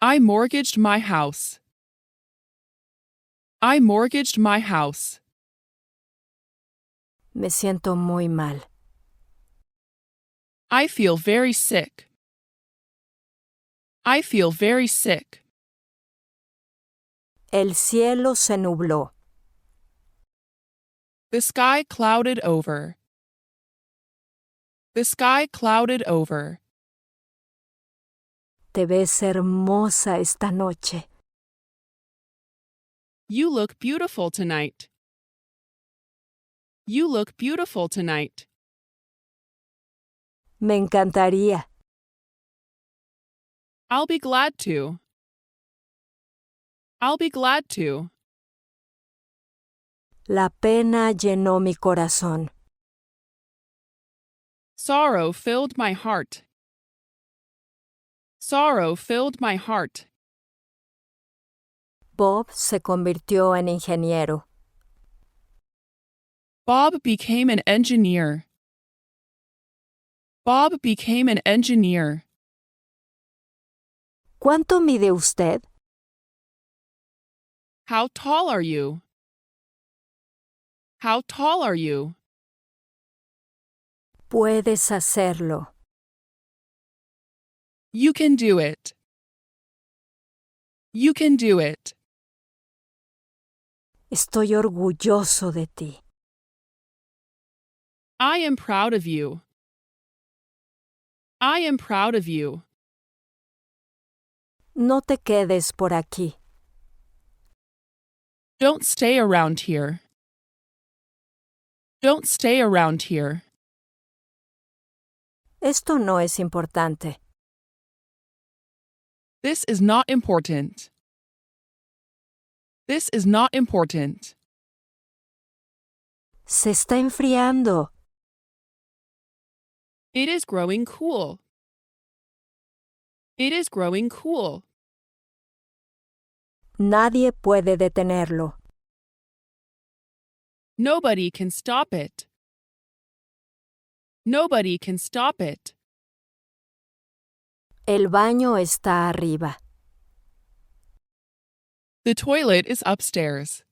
Speaker 2: I mortgaged my house. I mortgaged my house.
Speaker 1: Me siento muy mal.
Speaker 2: I feel very sick. I feel very sick.
Speaker 1: El cielo se nubló.
Speaker 2: The sky clouded over. The sky clouded over.
Speaker 1: Te ves hermosa esta noche.
Speaker 2: You look beautiful tonight. You look beautiful tonight.
Speaker 1: Me encantaría.
Speaker 2: I'll be glad to. I'll be glad to.
Speaker 1: La pena llenó mi corazón.
Speaker 2: Sorrow filled my heart. Sorrow filled my heart.
Speaker 1: Bob se convirtió en ingeniero.
Speaker 2: Bob became an engineer. Bob became an engineer.
Speaker 1: ¿Cuánto mide usted?
Speaker 2: How tall are you? How tall are you?
Speaker 1: Puedes hacerlo.
Speaker 2: You can do it. You can do it.
Speaker 1: Estoy orgulloso de ti.
Speaker 2: I am proud of you. I am proud of you.
Speaker 1: No te quedes por aquí.
Speaker 2: Don't stay around here. Don't stay around here.
Speaker 1: Esto no es importante.
Speaker 2: This is not important. This is not important.
Speaker 1: Se está enfriando.
Speaker 2: It is growing cool. It is growing cool.
Speaker 1: Nadie puede detenerlo.
Speaker 2: Nobody can stop it. Nobody can stop it.
Speaker 1: El baño está arriba.
Speaker 2: The toilet is upstairs.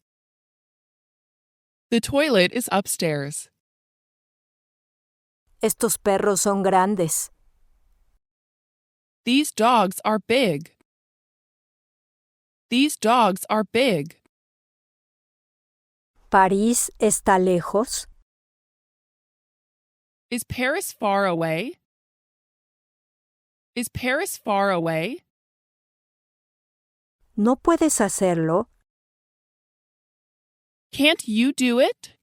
Speaker 2: The toilet is upstairs.
Speaker 1: Estos perros son grandes.
Speaker 2: These dogs are big. These dogs are big.
Speaker 1: ¿París está lejos?
Speaker 2: Is Paris far away? Is Paris far away?
Speaker 1: ¿No puedes hacerlo?
Speaker 2: Can't you do it?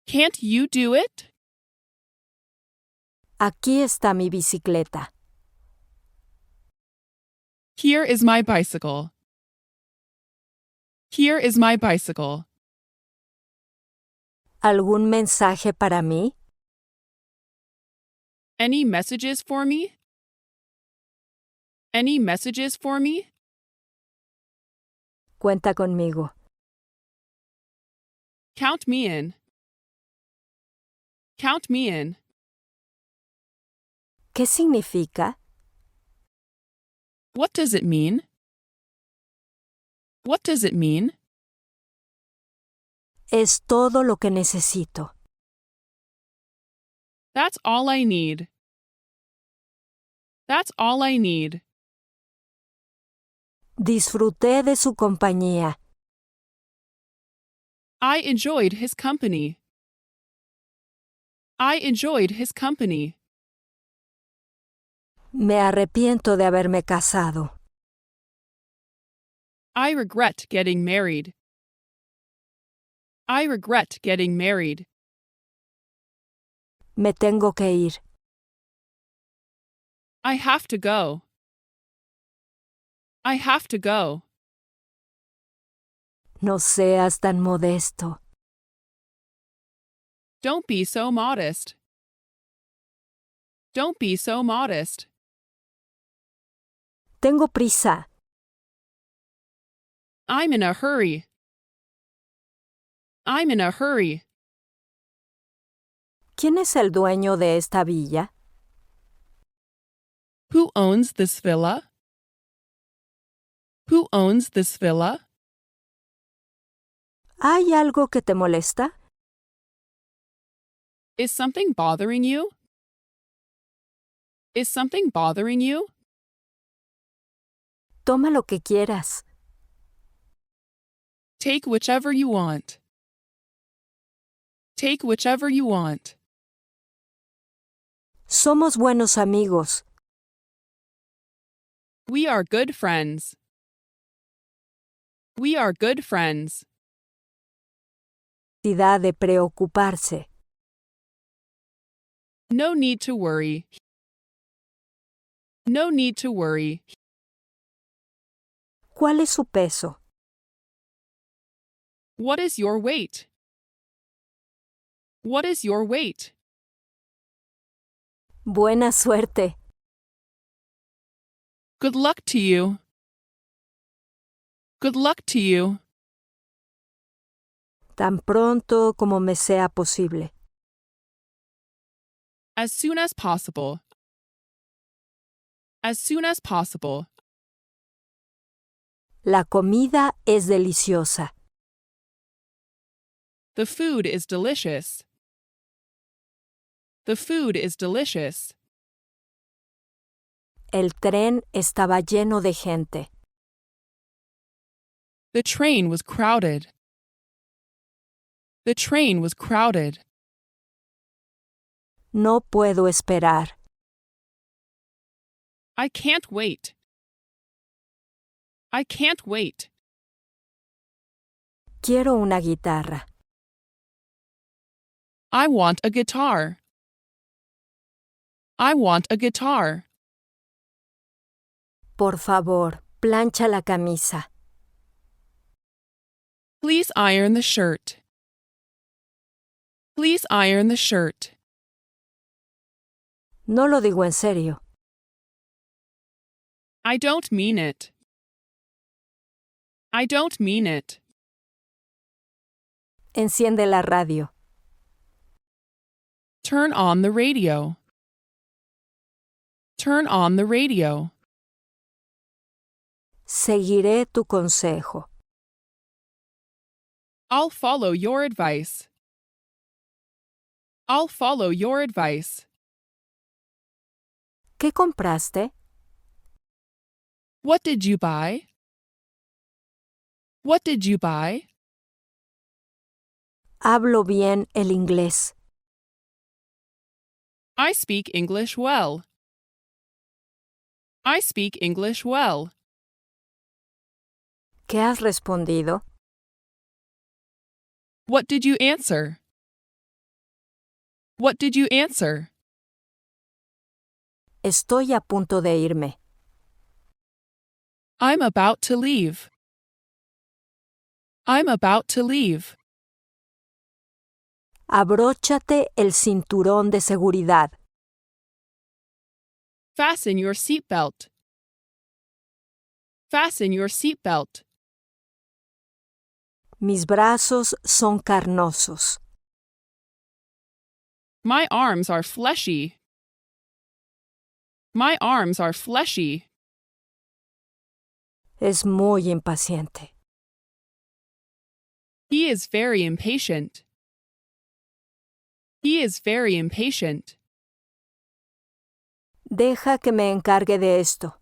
Speaker 2: Can't you do it?
Speaker 1: Aquí está mi bicicleta.
Speaker 2: Here is my bicycle. Here is my bicycle.
Speaker 1: ¿Algún mensaje para mí?
Speaker 2: Any messages for me? Any messages for me?
Speaker 1: Cuenta conmigo.
Speaker 2: Count me in. Count me in.
Speaker 1: ¿Qué significa?
Speaker 2: What does it mean? What does it mean?
Speaker 1: Es todo lo que necesito.
Speaker 2: That's all I need. That's all I need.
Speaker 1: Disfruté de su compañía.
Speaker 2: I enjoyed his company. I enjoyed his company.
Speaker 1: Me arrepiento de haberme casado.
Speaker 2: I regret getting married. I regret getting married.
Speaker 1: Me tengo que ir.
Speaker 2: I have to go. I have to go.
Speaker 1: No seas tan modesto.
Speaker 2: Don't be so modest. Don't be so modest.
Speaker 1: Tengo prisa.
Speaker 2: I'm in a hurry. I'm in a hurry.
Speaker 1: ¿Quién es el dueño de esta villa?
Speaker 2: Who owns this villa? Who owns this villa?
Speaker 1: ¿Hay algo que te molesta?
Speaker 2: Is something bothering you? Is something bothering you?
Speaker 1: Toma lo que quieras.
Speaker 2: Take whichever you want. Take whichever you want.
Speaker 1: Somos buenos amigos.
Speaker 2: We are good friends. We are good friends.
Speaker 1: Necesidad de preocuparse.
Speaker 2: No need to worry. No need to worry.
Speaker 1: ¿Cuál es su peso?
Speaker 2: What is your weight? What is your weight?
Speaker 1: Buena suerte.
Speaker 2: Good luck to you. Good luck to you.
Speaker 1: Tan pronto como me sea posible.
Speaker 2: As soon as possible. As soon as possible.
Speaker 1: La comida es deliciosa.
Speaker 2: The food is delicious. The food is delicious.
Speaker 1: El tren estaba lleno de gente.
Speaker 2: The train was crowded. The train was crowded.
Speaker 1: No puedo esperar.
Speaker 2: I can't wait. I can't wait.
Speaker 1: Quiero una guitarra.
Speaker 2: I want a guitar. I want a guitar.
Speaker 1: Por favor, plancha la camisa.
Speaker 2: Please iron the shirt. Please iron the shirt.
Speaker 1: No lo digo en serio.
Speaker 2: I don't mean it. I don't mean it.
Speaker 1: Enciende la radio.
Speaker 2: Turn on the radio. Turn on the radio.
Speaker 1: Seguiré tu consejo.
Speaker 2: I'll follow your advice. I'll follow your advice.
Speaker 1: ¿Qué compraste?
Speaker 2: What did you buy? What did you buy?
Speaker 1: Hablo bien el inglés.
Speaker 2: I speak English well. I speak English well.
Speaker 1: ¿Qué has respondido?
Speaker 2: What did you answer? What did you answer?
Speaker 1: Estoy a punto de irme.
Speaker 2: I'm about to leave. I'm about to leave.
Speaker 1: Abróchate el cinturón de seguridad.
Speaker 2: Fasten your seatbelt. Fasten your seatbelt.
Speaker 1: Mis brazos son carnosos.
Speaker 2: My arms are fleshy. My arms are fleshy.
Speaker 1: Es muy impaciente.
Speaker 2: He is very impatient. He is very impatient.
Speaker 1: Deja que me encargue de esto.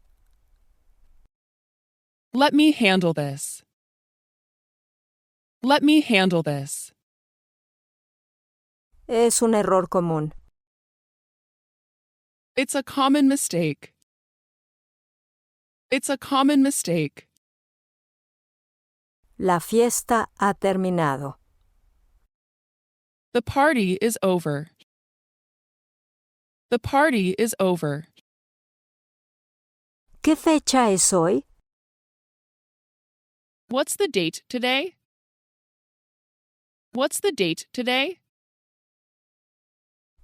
Speaker 2: Let me handle this. Let me handle this.
Speaker 1: Es un error común.
Speaker 2: It's a common mistake. It's a common mistake.
Speaker 1: La fiesta ha terminado.
Speaker 2: The party is over. The party is over.
Speaker 1: ¿Qué fecha es hoy?
Speaker 2: What's the date today? What's the date today?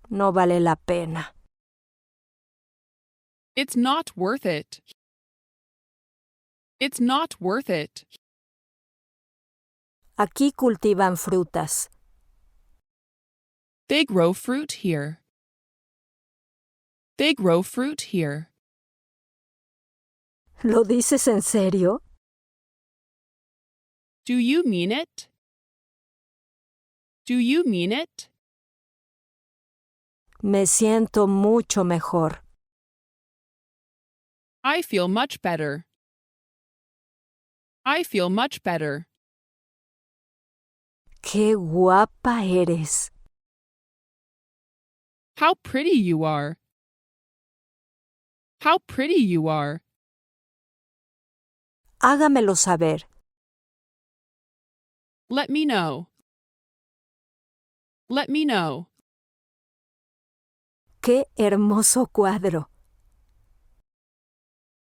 Speaker 1: No vale la pena.
Speaker 2: It's not worth it. It's not worth it.
Speaker 1: Aquí cultivan frutas.
Speaker 2: They grow fruit here. They grow fruit here.
Speaker 1: ¿Lo dices en serio?
Speaker 2: Do you mean it? Do you mean it?
Speaker 1: Me siento mucho mejor.
Speaker 2: I feel much better. I feel much better.
Speaker 1: ¡Qué guapa eres!
Speaker 2: How pretty you are. How pretty you are.
Speaker 1: Hágamelo saber.
Speaker 2: Let me know. Let me know.
Speaker 1: ¡Qué hermoso cuadro!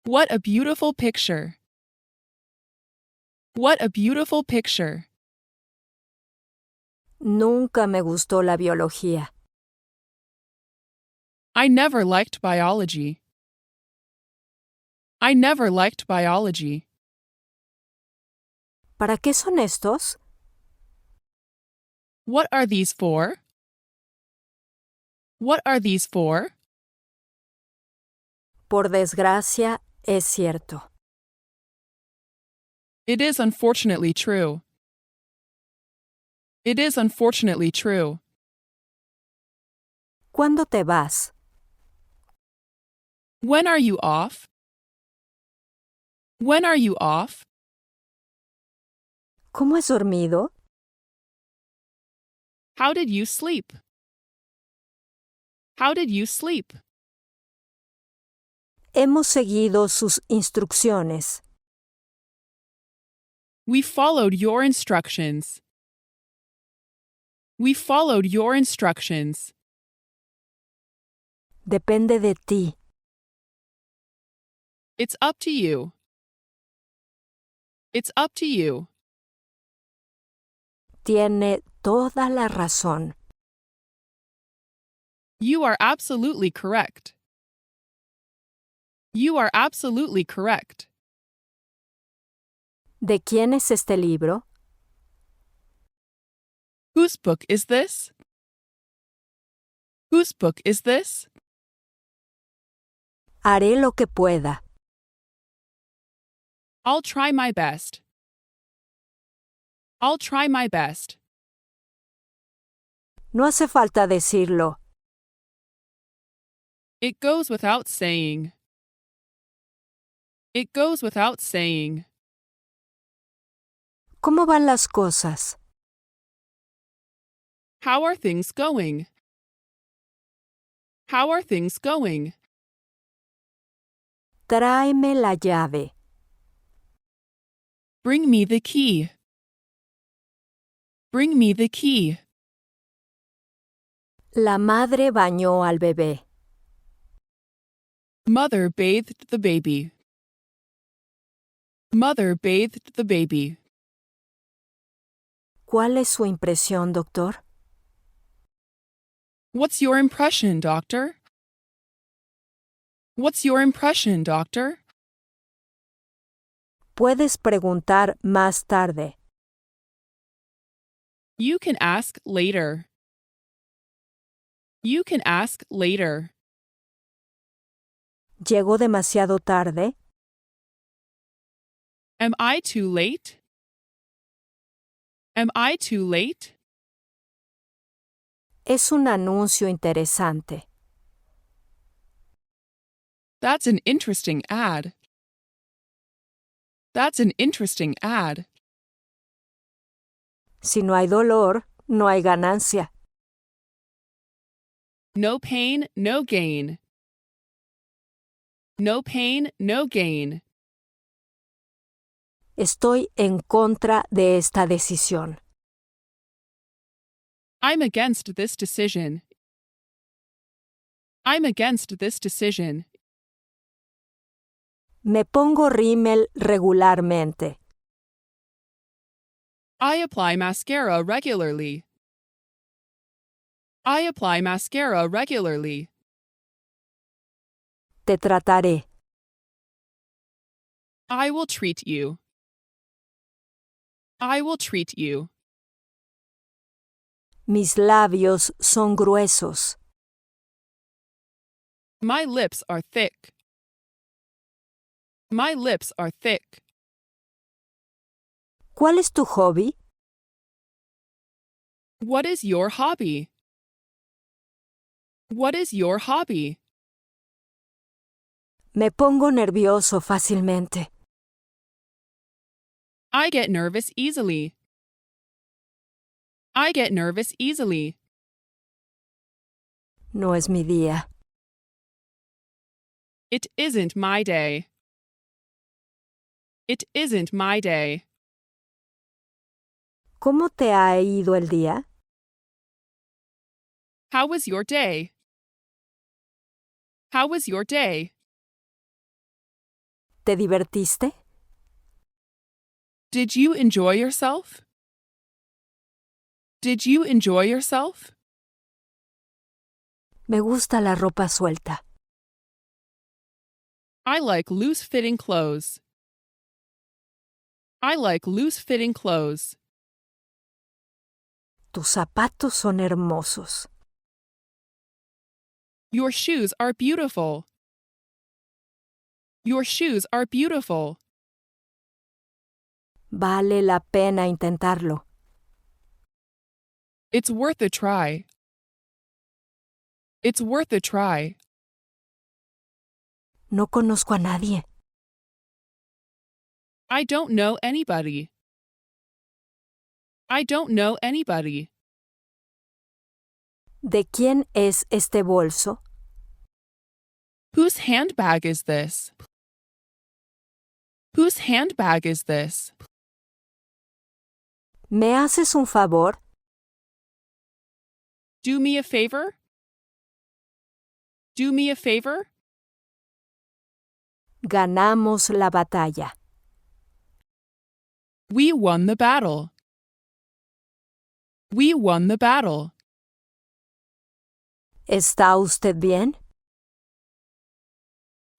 Speaker 2: What a beautiful picture. What a beautiful picture.
Speaker 1: Nunca me gustó la biología.
Speaker 2: I never liked biology. I never liked biology.
Speaker 1: ¿Para qué son estos?
Speaker 2: What are these for? What are these for?
Speaker 1: Por desgracia, es cierto.
Speaker 2: It is unfortunately true. It is unfortunately true.
Speaker 1: ¿Cuándo te vas?
Speaker 2: When are you off? When are you off?
Speaker 1: ¿Cómo has dormido?
Speaker 2: How did you sleep? How did you sleep?
Speaker 1: Hemos seguido sus instrucciones.
Speaker 2: We followed your instructions. We followed your instructions.
Speaker 1: Depende de ti.
Speaker 2: It's up to you. It's up to you.
Speaker 1: Tiene toda la razón.
Speaker 2: You are absolutely correct. You are absolutely correct.
Speaker 1: ¿De quién es este libro?
Speaker 2: Whose book is this? Whose book is this?
Speaker 1: Haré lo que pueda.
Speaker 2: I'll try my best. I'll try my best.
Speaker 1: No hace falta decirlo.
Speaker 2: It goes without saying. It goes without saying.
Speaker 1: ¿Cómo van las cosas?
Speaker 2: How are things going? How are things going?
Speaker 1: Tráeme la llave.
Speaker 2: Bring me the key. Bring me the key.
Speaker 1: La madre bañó al bebé.
Speaker 2: Mother bathed the baby. Mother bathed the baby.
Speaker 1: ¿Cuál es su impresión, doctor?
Speaker 2: What's your impression, doctor? What's your impression, doctor?
Speaker 1: Puedes preguntar más tarde.
Speaker 2: You can ask later. You can ask later.
Speaker 1: ¿Llegó demasiado tarde?
Speaker 2: Am I too late? Am I too late?
Speaker 1: Es un anuncio interesante.
Speaker 2: That's an interesting ad. That's an interesting ad.
Speaker 1: Si no hay dolor, no hay ganancia.
Speaker 2: No pain, no gain. No pain, no gain.
Speaker 1: Estoy en contra de esta decisión.
Speaker 2: I'm against this decision. I'm against this decision.
Speaker 1: Me pongo rímel regularmente.
Speaker 2: I apply mascara regularly. I apply mascara regularly.
Speaker 1: Te trataré.
Speaker 2: I will treat you. I will treat you.
Speaker 1: Mis labios son gruesos.
Speaker 2: My lips are thick. My lips are thick.
Speaker 1: ¿Cuál es tu hobby?
Speaker 2: What is your hobby? What is your hobby?
Speaker 1: Me pongo nervioso fácilmente.
Speaker 2: I get nervous easily. I get nervous easily.
Speaker 1: No es mi día.
Speaker 2: It isn't my day. It isn't my day.
Speaker 1: ¿Cómo te ha ido el día?
Speaker 2: How was your day? How was your day?
Speaker 1: ¿Te divertiste?
Speaker 2: Did you enjoy yourself? Did you enjoy yourself?
Speaker 1: Me gusta la ropa suelta.
Speaker 2: I like loose-fitting clothes. I like loose-fitting clothes.
Speaker 1: Tus zapatos son hermosos.
Speaker 2: Your shoes are beautiful. Your shoes are beautiful.
Speaker 1: Vale la pena intentarlo.
Speaker 2: It's worth a try. It's worth a try.
Speaker 1: No conozco a nadie.
Speaker 2: I don't know anybody. I don't know anybody.
Speaker 1: ¿De quién es este bolso?
Speaker 2: Whose handbag is this? Whose handbag is this?
Speaker 1: ¿Me haces un favor?
Speaker 2: Do me a favor? Do me a favor?
Speaker 1: Ganamos la batalla.
Speaker 2: We won the battle. We won the battle.
Speaker 1: ¿Está usted bien?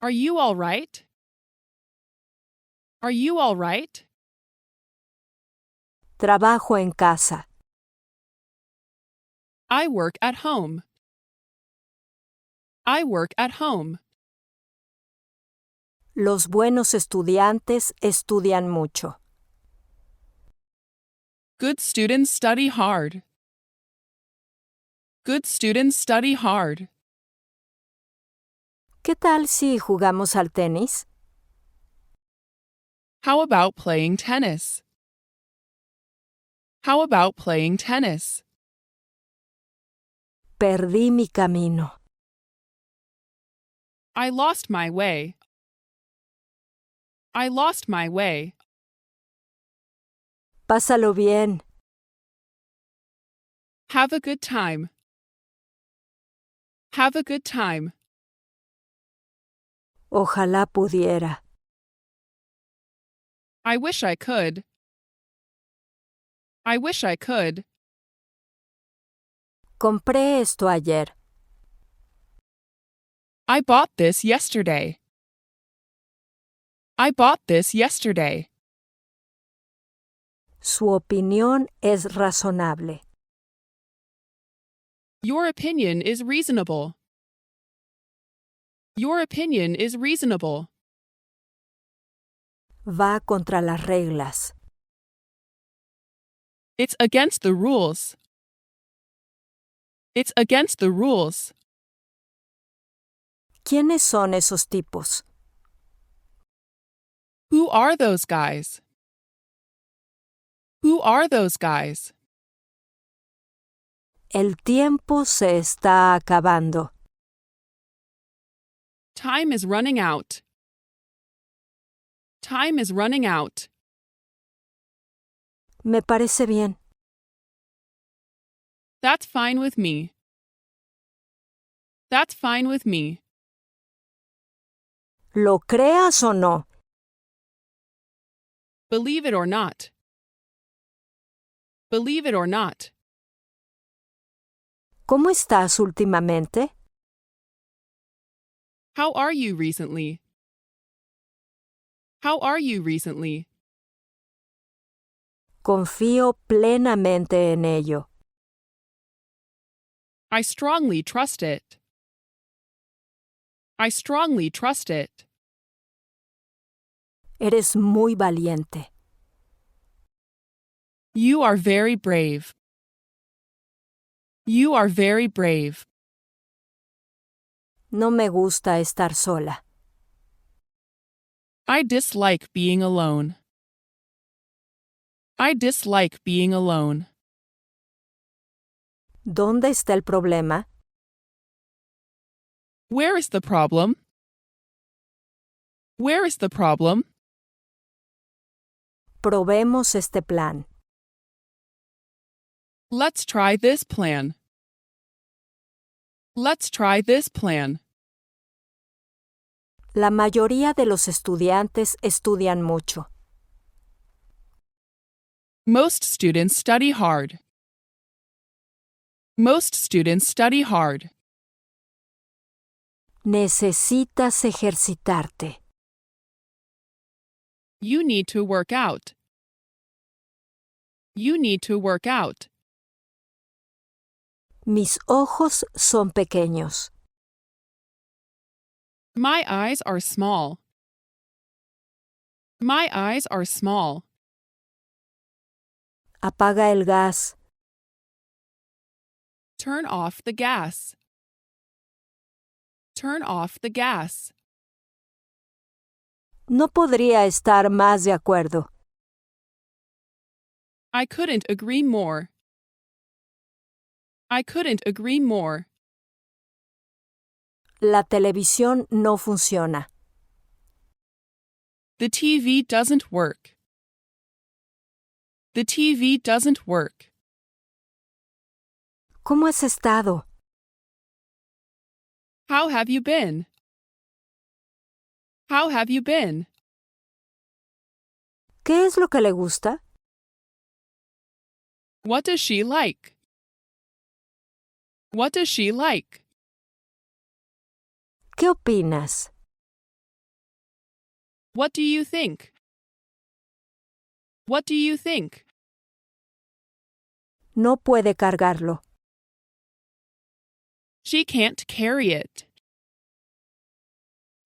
Speaker 2: Are you all right? Are you all right?
Speaker 1: Trabajo en casa.
Speaker 2: I work at home. I work at home.
Speaker 1: Los buenos estudiantes estudian mucho.
Speaker 2: Good students study hard. Good students study hard.
Speaker 1: ¿Qué tal si jugamos al tenis?
Speaker 2: How about playing tennis? How about playing tennis?
Speaker 1: Perdí mi camino.
Speaker 2: I lost my way. I lost my way.
Speaker 1: Pásalo bien.
Speaker 2: Have a good time. Have a good time.
Speaker 1: Ojalá pudiera.
Speaker 2: I wish I could. I wish I could.
Speaker 1: Compré esto ayer.
Speaker 2: I bought this yesterday. I bought this yesterday.
Speaker 1: Su opinión es razonable.
Speaker 2: Your opinion is reasonable. Your opinion is reasonable.
Speaker 1: Va contra las reglas.
Speaker 2: It's against the rules. It's against the rules.
Speaker 1: ¿Quiénes son esos tipos?
Speaker 2: Who are those guys? Who are those guys?
Speaker 1: El tiempo se está acabando.
Speaker 2: Time is running out. Time is running out.
Speaker 1: Me parece bien.
Speaker 2: That's fine with me. That's fine with me.
Speaker 1: Lo creas o no,
Speaker 2: Believe it or not. Believe it or not.
Speaker 1: ¿cómo estás últimamente?
Speaker 2: How are you recently? How are you recently?
Speaker 1: Confío plenamente en ello.
Speaker 2: I strongly trust it. I strongly trust it.
Speaker 1: Eres muy valiente.
Speaker 2: You are very brave. You are very brave.
Speaker 1: No me gusta estar sola.
Speaker 2: I dislike being alone. I dislike being alone.
Speaker 1: ¿Dónde está el problema?
Speaker 2: Where is the problem? Where is the problem?
Speaker 1: Probemos este plan.
Speaker 2: Let's try this plan. Let's try this plan.
Speaker 1: La mayoría de los estudiantes estudian mucho.
Speaker 2: Most students study hard. Most students study hard.
Speaker 1: Necesitas ejercitarte.
Speaker 2: You need to work out. You need to work out.
Speaker 1: Mis ojos son pequeños.
Speaker 2: My eyes are small. My eyes are small.
Speaker 1: Apaga el gas.
Speaker 2: Turn off the gas. Turn off the gas.
Speaker 1: No podría estar más de acuerdo.
Speaker 2: I couldn't agree more. I couldn't agree more.
Speaker 1: La televisión no funciona.
Speaker 2: The TV doesn't work. The TV doesn't work.
Speaker 1: ¿Cómo has estado?
Speaker 2: How have you been? How have you been?
Speaker 1: ¿Qué es lo que le gusta?
Speaker 2: What does she like? What does she like?
Speaker 1: ¿Qué opinas?
Speaker 2: What do you think? What do you think?
Speaker 1: No puede cargarlo.
Speaker 2: She can't carry it.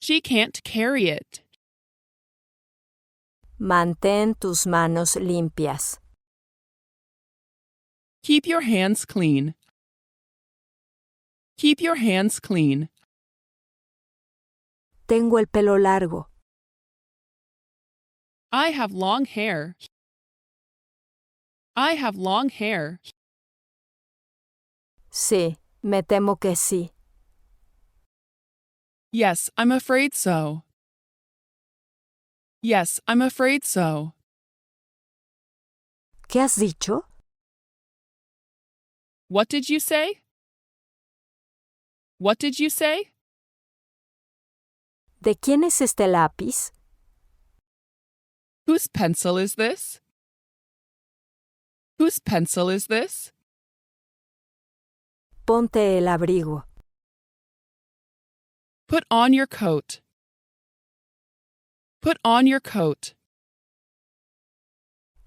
Speaker 2: She can't carry it.
Speaker 1: Mantén tus manos limpias.
Speaker 2: Keep your hands clean. Keep your hands clean.
Speaker 1: Tengo el pelo largo.
Speaker 2: I have long hair. I have long hair.
Speaker 1: Sí, me temo que sí.
Speaker 2: Yes, I'm afraid so. Yes, I'm afraid so.
Speaker 1: ¿Qué has dicho?
Speaker 2: What did you say? What did you say?
Speaker 1: ¿De quién es este lápiz?
Speaker 2: Whose pencil is this? Whose pencil is this?
Speaker 1: Ponte el abrigo.
Speaker 2: Put on your coat. Put on your coat.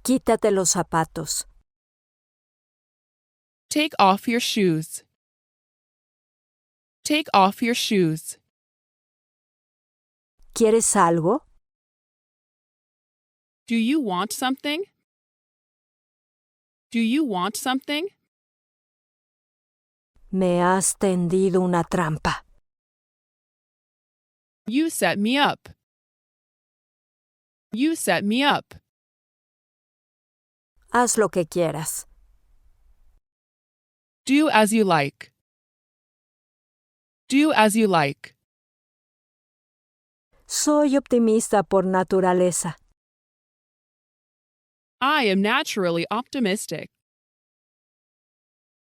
Speaker 1: Quítate los zapatos.
Speaker 2: Take off your shoes. Take off your shoes.
Speaker 1: ¿Quieres algo?
Speaker 2: Do you want something? Do you want something?
Speaker 1: Me has tendido una trampa.
Speaker 2: You set me up. You set me up.
Speaker 1: Haz lo que quieras.
Speaker 2: Do as you like. Do as you like.
Speaker 1: Soy optimista por naturaleza.
Speaker 2: I am naturally optimistic.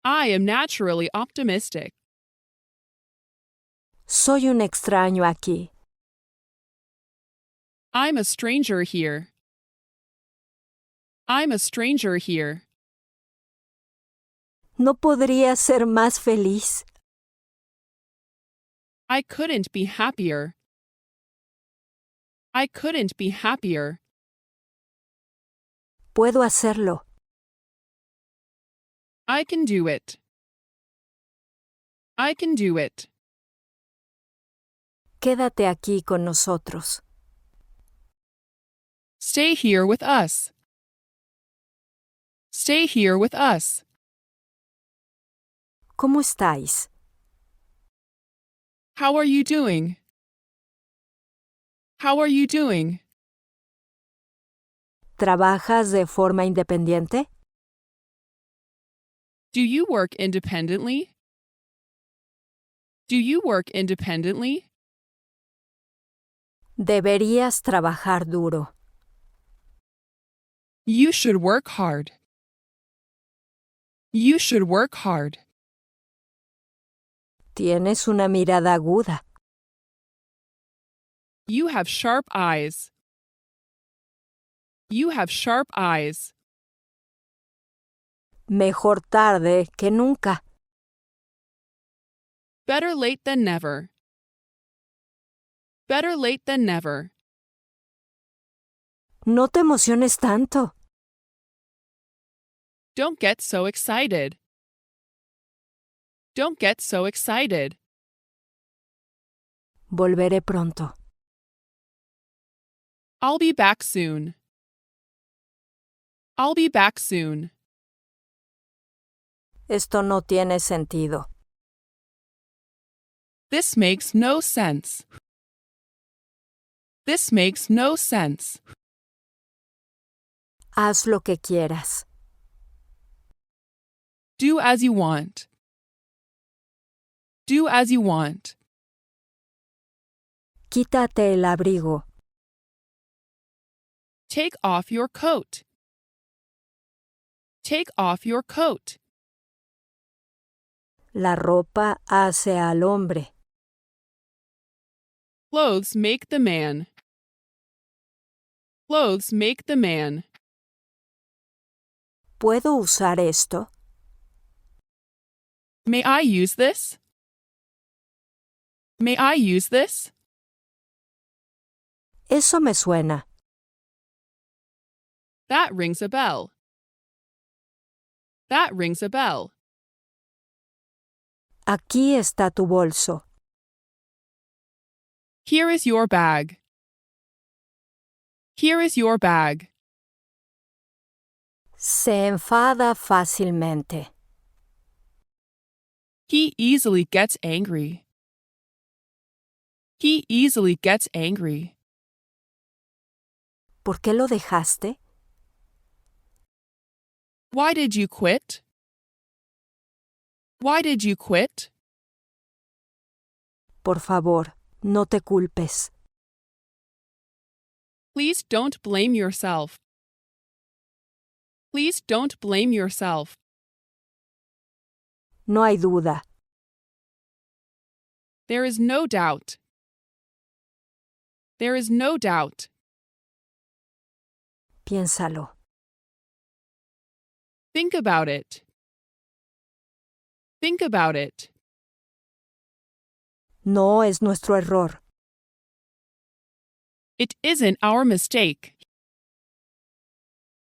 Speaker 2: I am naturally optimistic.
Speaker 1: Soy un extraño aquí.
Speaker 2: I'm a stranger here. I'm a stranger here.
Speaker 1: No podría ser más feliz.
Speaker 2: I couldn't be happier. I couldn't be happier.
Speaker 1: Puedo hacerlo.
Speaker 2: I can do it. I can do it.
Speaker 1: Quédate aquí con nosotros.
Speaker 2: Stay here with us. Stay here with us.
Speaker 1: ¿Cómo estáis?
Speaker 2: How are you doing? How are you doing?
Speaker 1: ¿Trabajas de forma independiente?
Speaker 2: Do you work independently? Do you work independently?
Speaker 1: Deberías trabajar duro.
Speaker 2: You should work hard. You should work hard.
Speaker 1: Tienes una mirada aguda.
Speaker 2: You have sharp eyes. You have sharp eyes.
Speaker 1: Mejor tarde que nunca.
Speaker 2: Better late than never. Better late than never.
Speaker 1: No te emociones tanto.
Speaker 2: Don't get so excited. Don't get so excited.
Speaker 1: Volveré pronto.
Speaker 2: I'll be back soon. I'll be back soon.
Speaker 1: Esto no tiene sentido.
Speaker 2: This makes no sense. This makes no sense.
Speaker 1: Haz lo que quieras.
Speaker 2: Do as you want. Do as you want.
Speaker 1: Quítate el abrigo.
Speaker 2: Take off your coat. Take off your coat.
Speaker 1: La ropa hace al hombre.
Speaker 2: Clothes make the man. Clothes make the man.
Speaker 1: ¿Puedo usar esto?
Speaker 2: May I use this? May I use this?
Speaker 1: Eso me suena.
Speaker 2: That rings a bell. That rings a bell.
Speaker 1: Aquí está tu bolso.
Speaker 2: Here is your bag. Here is your bag.
Speaker 1: Se enfada fácilmente.
Speaker 2: He easily gets angry. He easily gets angry.
Speaker 1: ¿Por qué lo dejaste?
Speaker 2: Why did you quit? Why did you quit?
Speaker 1: Por favor, no te culpes.
Speaker 2: Please don't blame yourself. Please don't blame yourself.
Speaker 1: No hay duda.
Speaker 2: There is no doubt. There is no doubt.
Speaker 1: Piénsalo.
Speaker 2: Think about it. Think about it.
Speaker 1: No es nuestro error.
Speaker 2: It isn't our mistake.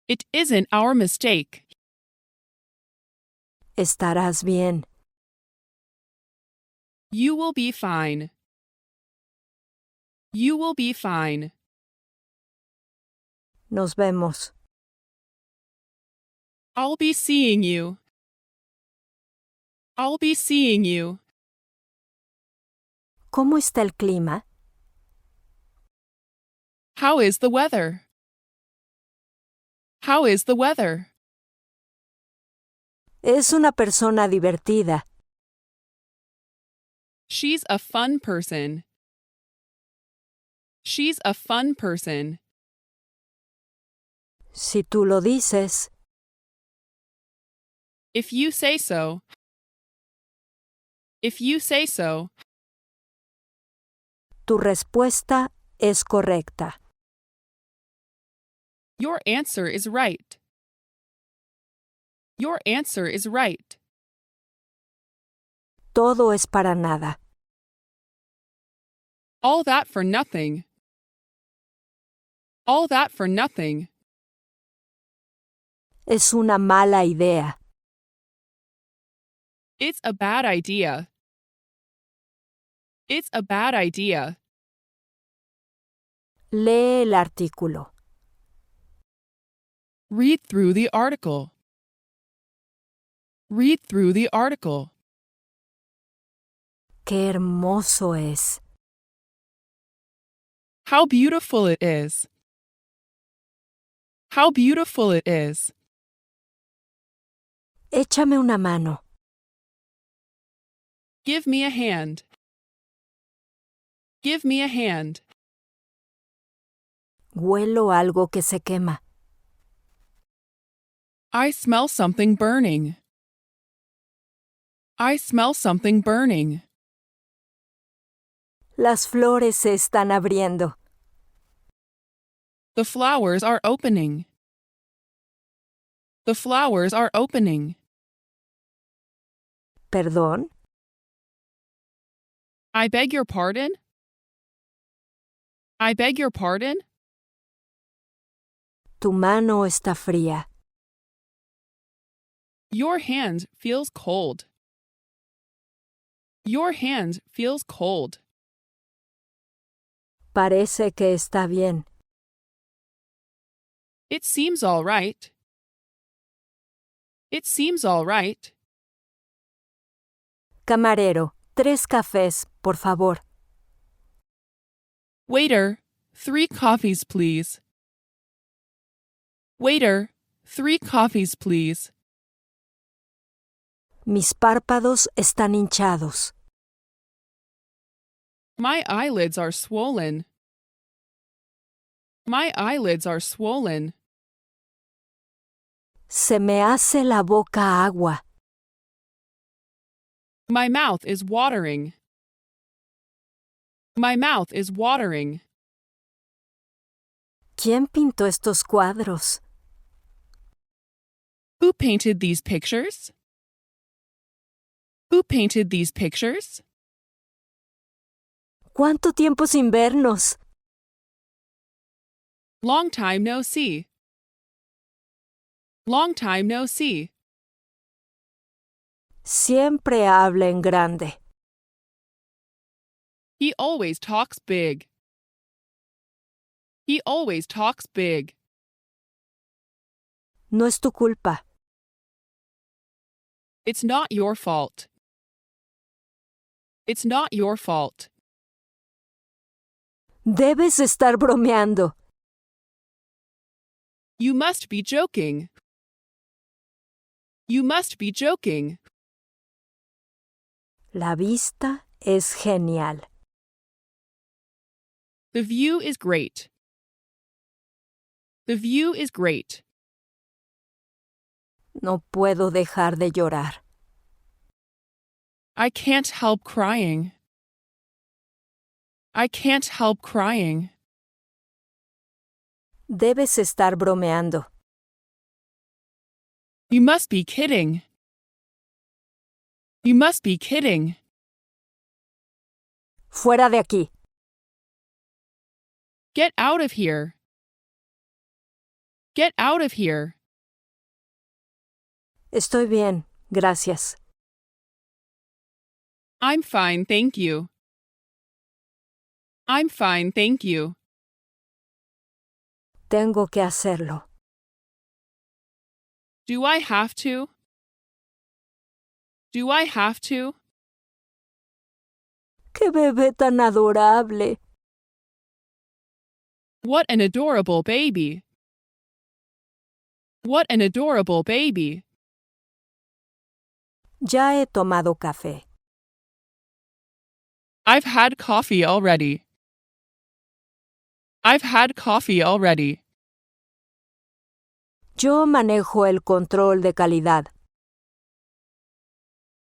Speaker 2: It isn't our mistake.
Speaker 1: Estarás bien.
Speaker 2: You will be fine. You will be fine.
Speaker 1: Nos vemos.
Speaker 2: I'll be seeing you. I'll be seeing you.
Speaker 1: ¿Cómo está el clima?
Speaker 2: How is the weather? How is the weather?
Speaker 1: Es una persona divertida.
Speaker 2: She's a fun person. She's a fun person.
Speaker 1: Si tú lo dices.
Speaker 2: If you say so. If you say so.
Speaker 1: Tu respuesta es correcta.
Speaker 2: Your answer is right. Your answer is right.
Speaker 1: Todo es para nada.
Speaker 2: All that for nothing. All that for nothing.
Speaker 1: Es una mala idea.
Speaker 2: It's a bad idea. It's a bad idea.
Speaker 1: Lee el artículo.
Speaker 2: Read through the article. Read through the article.
Speaker 1: Qué hermoso es.
Speaker 2: How beautiful it is. How beautiful it is.
Speaker 1: Échame una mano.
Speaker 2: Give me a hand. Give me a hand.
Speaker 1: Huelo algo que se quema.
Speaker 2: I smell something burning. I smell something burning.
Speaker 1: Las flores se están abriendo.
Speaker 2: The flowers are opening. The flowers are opening.
Speaker 1: ¿Perdón?
Speaker 2: I beg your pardon? I beg your pardon?
Speaker 1: Tu mano está fría.
Speaker 2: Your hand feels cold. Your hand feels cold.
Speaker 1: Parece que está bien.
Speaker 2: It seems all right. It seems all right.
Speaker 1: Camarero, 3 cafés, por favor.
Speaker 2: Waiter, 3 coffees, please. Waiter, 3 coffees, please.
Speaker 1: Mis párpados están hinchados.
Speaker 2: My eyelids are swollen. My eyelids are swollen.
Speaker 1: Se me hace la boca agua.
Speaker 2: My mouth is watering. My mouth is watering.
Speaker 1: ¿Quién pintó estos cuadros?
Speaker 2: Who painted these pictures? Who painted these pictures?
Speaker 1: ¿Cuánto tiempo sin vernos?
Speaker 2: Long time no see. Long time no see.
Speaker 1: Siempre habla en grande.
Speaker 2: He always talks big. He always talks big.
Speaker 1: No es tu culpa.
Speaker 2: It's not your fault. It's not your fault.
Speaker 1: Debes estar bromeando.
Speaker 2: You must be joking. You must be joking.
Speaker 1: La vista es genial.
Speaker 2: The view is great. The view is great.
Speaker 1: No puedo dejar de llorar.
Speaker 2: I can't help crying. I can't help crying.
Speaker 1: Debes estar bromeando.
Speaker 2: You must be kidding. You must be kidding.
Speaker 1: Fuera de aquí.
Speaker 2: Get out of here. Get out of here.
Speaker 1: Estoy bien, gracias.
Speaker 2: I'm fine, thank you. I'm fine, thank you.
Speaker 1: Tengo que hacerlo.
Speaker 2: Do I have to? Do I have to?
Speaker 1: ¡Qué bebé tan adorable!
Speaker 2: What an adorable baby. What an adorable baby.
Speaker 1: Ya he tomado café.
Speaker 2: I've had coffee already. I've had coffee already.
Speaker 1: Yo manejo el control de calidad.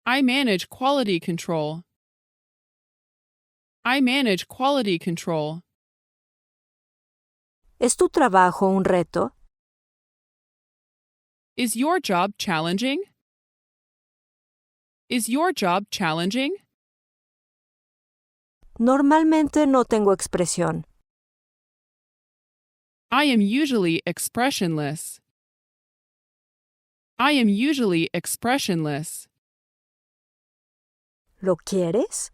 Speaker 2: I manage quality control. I manage quality control.
Speaker 1: ¿Es tu trabajo un reto?
Speaker 2: Is your job challenging? Is your job challenging?
Speaker 1: Normalmente no tengo expresión.
Speaker 2: I am usually expressionless. I am usually expressionless.
Speaker 1: ¿Lo quieres?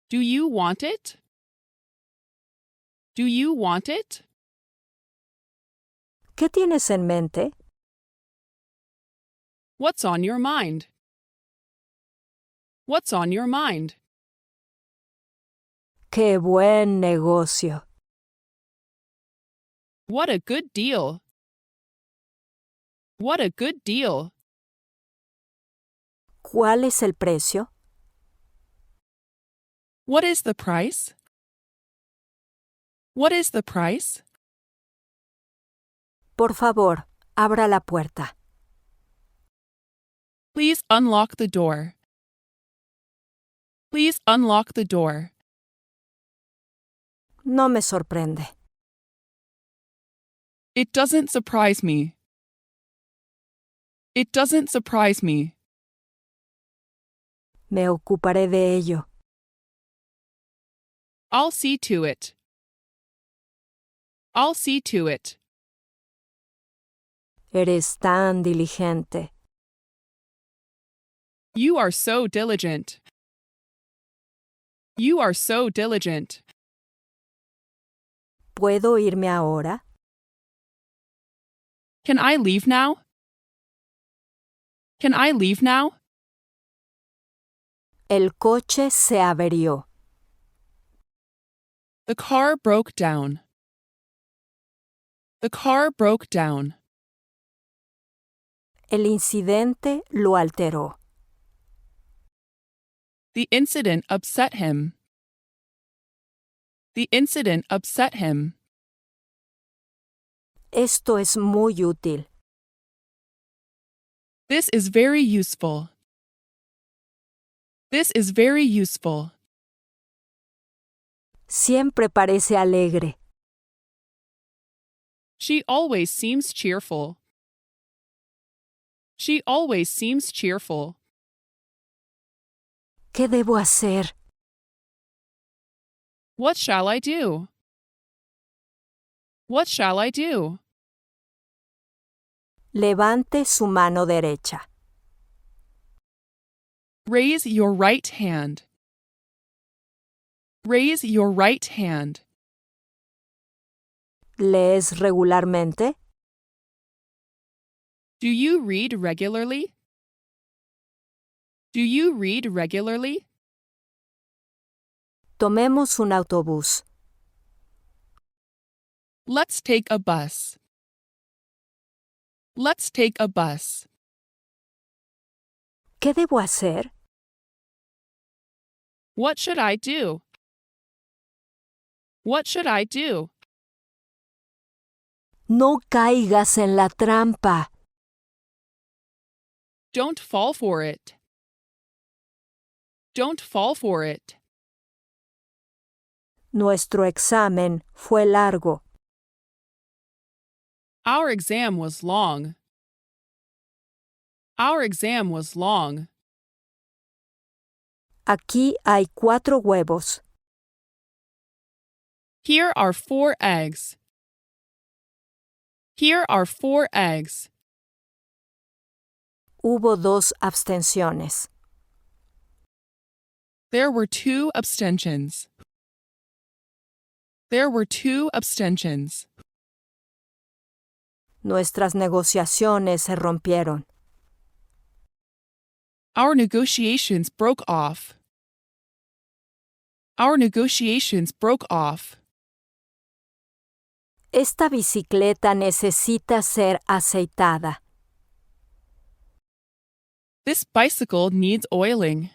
Speaker 2: Do you want it? Do you want it?
Speaker 1: ¿Qué tienes en mente?
Speaker 2: What's on your mind? What's on your mind?
Speaker 1: ¡Qué buen negocio!
Speaker 2: What a good deal. What a good deal.
Speaker 1: ¿Cuál es el precio?
Speaker 2: What is the price? What is the price?
Speaker 1: Por favor, abra la puerta.
Speaker 2: Please unlock the door. Please unlock the door.
Speaker 1: No me sorprende.
Speaker 2: It doesn't surprise me. It doesn't surprise me.
Speaker 1: Me ocuparé de ello.
Speaker 2: I'll see to it. I'll see to it.
Speaker 1: Eres tan diligente.
Speaker 2: You are so diligent. You are so diligent.
Speaker 1: ¿Puedo irme ahora?
Speaker 2: Can I leave now? Can I leave now?
Speaker 1: El coche se averió.
Speaker 2: The car broke down. The car broke down.
Speaker 1: El incidente lo alteró.
Speaker 2: The incident upset him. The incident upset him.
Speaker 1: Esto es muy útil.
Speaker 2: This is very useful. This is very useful.
Speaker 1: Siempre parece alegre.
Speaker 2: She always seems cheerful. She always seems cheerful.
Speaker 1: ¿Qué debo hacer?
Speaker 2: What shall I do? What shall I do?
Speaker 1: Levante su mano derecha.
Speaker 2: Raise your right hand. Raise your right hand.
Speaker 1: ¿Lees regularmente?
Speaker 2: Do you read regularly? Do you read regularly?
Speaker 1: Tomemos un autobús.
Speaker 2: Let's take a bus. Let's take a bus.
Speaker 1: ¿Qué debo hacer?
Speaker 2: What should I do? What should I do?
Speaker 1: No caigas en la trampa.
Speaker 2: Don't fall for it. Don't fall for it.
Speaker 1: Nuestro examen fue largo.
Speaker 2: Our exam was long. Our exam was long.
Speaker 1: Aquí hay 4 huevos.
Speaker 2: Here are 4 eggs. Here are 4 eggs.
Speaker 1: Hubo 2 abstenciones.
Speaker 2: There were 2 abstentions. There were 2 abstentions.
Speaker 1: Nuestras negociaciones se rompieron.
Speaker 2: Our negotiations broke off. Our negotiations broke off.
Speaker 1: Esta bicicleta necesita ser aceitada.
Speaker 2: This bicycle needs oiling.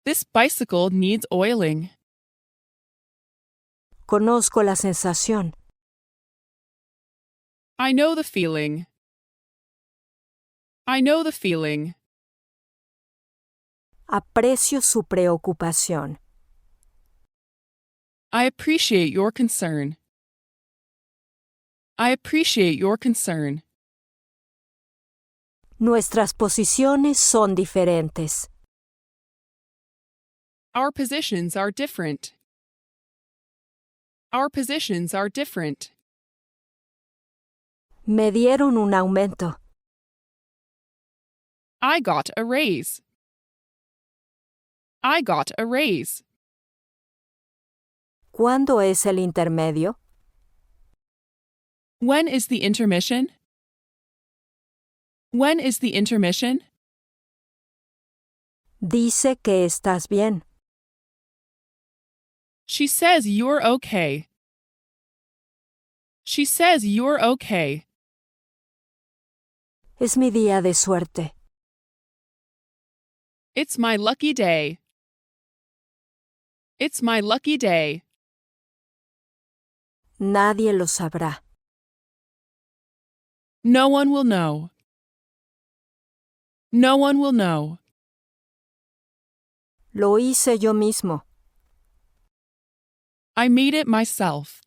Speaker 2: This bicycle needs oiling.
Speaker 1: Conozco la sensación.
Speaker 2: I know the feeling. I know the feeling.
Speaker 1: Aprecio su preocupación.
Speaker 2: I appreciate your concern. I appreciate your concern.
Speaker 1: Nuestras posiciones son diferentes.
Speaker 2: Our positions are different. Our positions are different.
Speaker 1: Me dieron un aumento.
Speaker 2: I got a raise. I got a raise.
Speaker 1: ¿Cuándo es el intermedio?
Speaker 2: When is the intermission? When is the intermission?
Speaker 1: Dice que estás bien.
Speaker 2: She says you're okay. She says you're okay.
Speaker 1: Es mi día de suerte.
Speaker 2: It's my lucky day. It's my lucky day.
Speaker 1: Nadie lo sabrá.
Speaker 2: No one will know. No one will know.
Speaker 1: Lo hice yo mismo.
Speaker 2: I made it myself.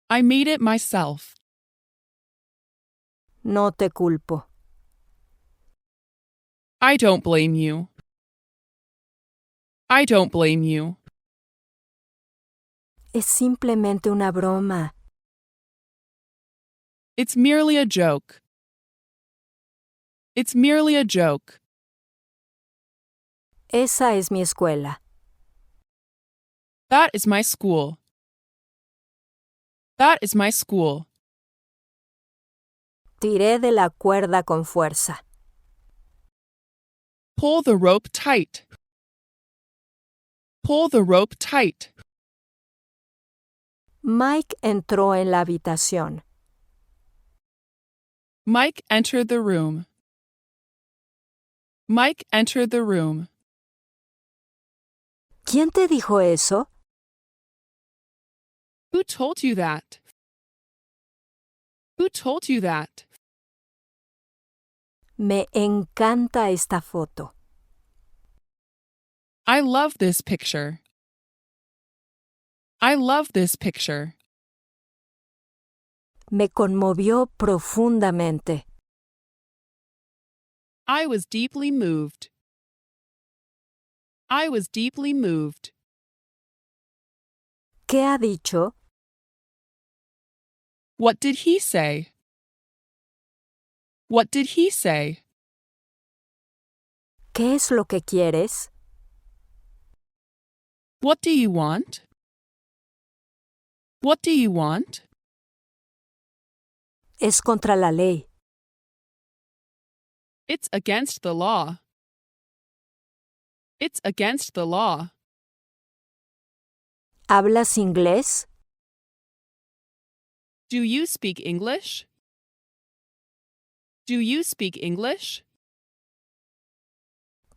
Speaker 2: I made it myself.
Speaker 1: No te culpo.
Speaker 2: I don't blame you. I don't blame you.
Speaker 1: Es simplemente una broma.
Speaker 2: It's merely a joke. It's merely a joke.
Speaker 1: Esa es mi escuela.
Speaker 2: That is my school. That is my school.
Speaker 1: Tiré de la cuerda con fuerza.
Speaker 2: Pull the rope tight. Pull the rope tight.
Speaker 1: Mike entró en la habitación.
Speaker 2: Mike entered the room. Mike entered the room.
Speaker 1: ¿Quién te dijo eso?
Speaker 2: Who told you that? Who told you that?
Speaker 1: Me encanta esta foto.
Speaker 2: I love this picture. I love this picture.
Speaker 1: Me conmovió profundamente.
Speaker 2: I was deeply moved. I was deeply moved.
Speaker 1: ¿Qué ha dicho?
Speaker 2: What did he say? What did he say?
Speaker 1: ¿Qué es lo que quieres?
Speaker 2: What do you want? What do you want?
Speaker 1: Es contra la ley.
Speaker 2: It's against the law. It's against the law.
Speaker 1: ¿Hablas inglés?
Speaker 2: Do you speak English? Do you speak English?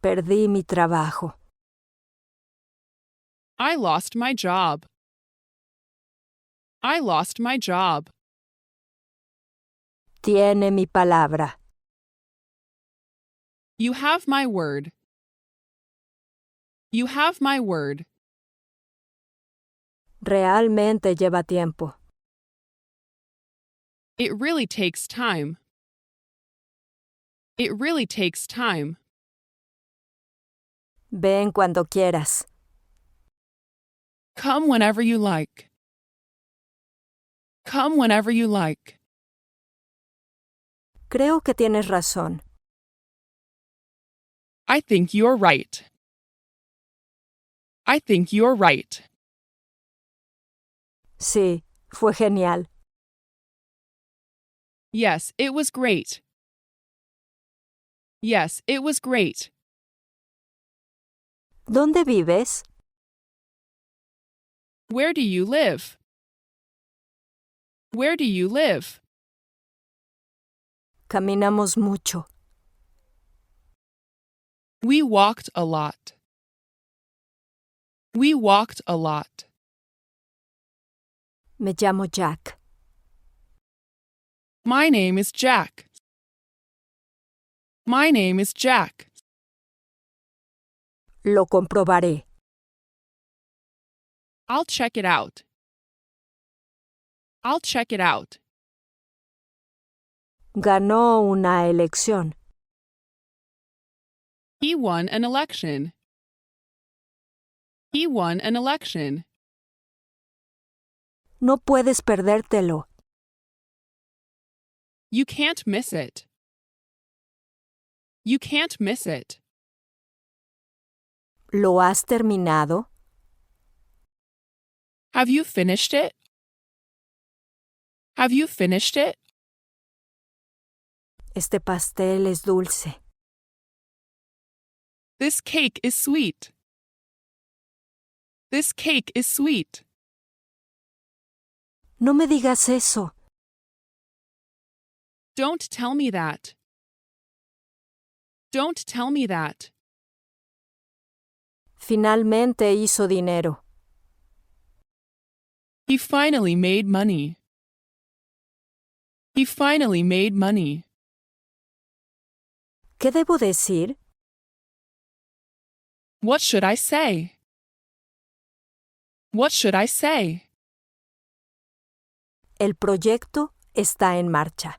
Speaker 1: Perdí mi trabajo.
Speaker 2: I lost my job. I lost my job.
Speaker 1: Tiene mi palabra.
Speaker 2: You have my word. You have my word.
Speaker 1: Realmente lleva tiempo.
Speaker 2: It really takes time. It really takes time.
Speaker 1: Ven cuando quieras.
Speaker 2: Come whenever you like. Come whenever you like.
Speaker 1: Creo que tienes razón.
Speaker 2: I think you're right. I think you're right.
Speaker 1: Sí, fue genial.
Speaker 2: Yes, it was great. Yes, it was great.
Speaker 1: ¿Dónde vives?
Speaker 2: Where do you live? Where do you live?
Speaker 1: Caminamos mucho.
Speaker 2: We walked a lot. We walked a lot.
Speaker 1: Me llamo Jack.
Speaker 2: My name is Jack. My name is Jack.
Speaker 1: Lo comprobaré.
Speaker 2: I'll check it out. I'll check it out.
Speaker 1: Ganó una elección.
Speaker 2: He won an election. He won an election.
Speaker 1: No puedes perdértelo.
Speaker 2: You can't miss it. You can't miss it.
Speaker 1: ¿Lo has terminado?
Speaker 2: Have you finished it? Have you finished it?
Speaker 1: Este pastel es dulce.
Speaker 2: This cake is sweet. This cake is sweet.
Speaker 1: No me digas eso.
Speaker 2: Don't tell me that. Don't tell me that.
Speaker 1: Finalmente hizo dinero.
Speaker 2: He finally made money. He finally made money.
Speaker 1: ¿Qué debo decir?
Speaker 2: What should I say? What should I say?
Speaker 1: El proyecto está en marcha.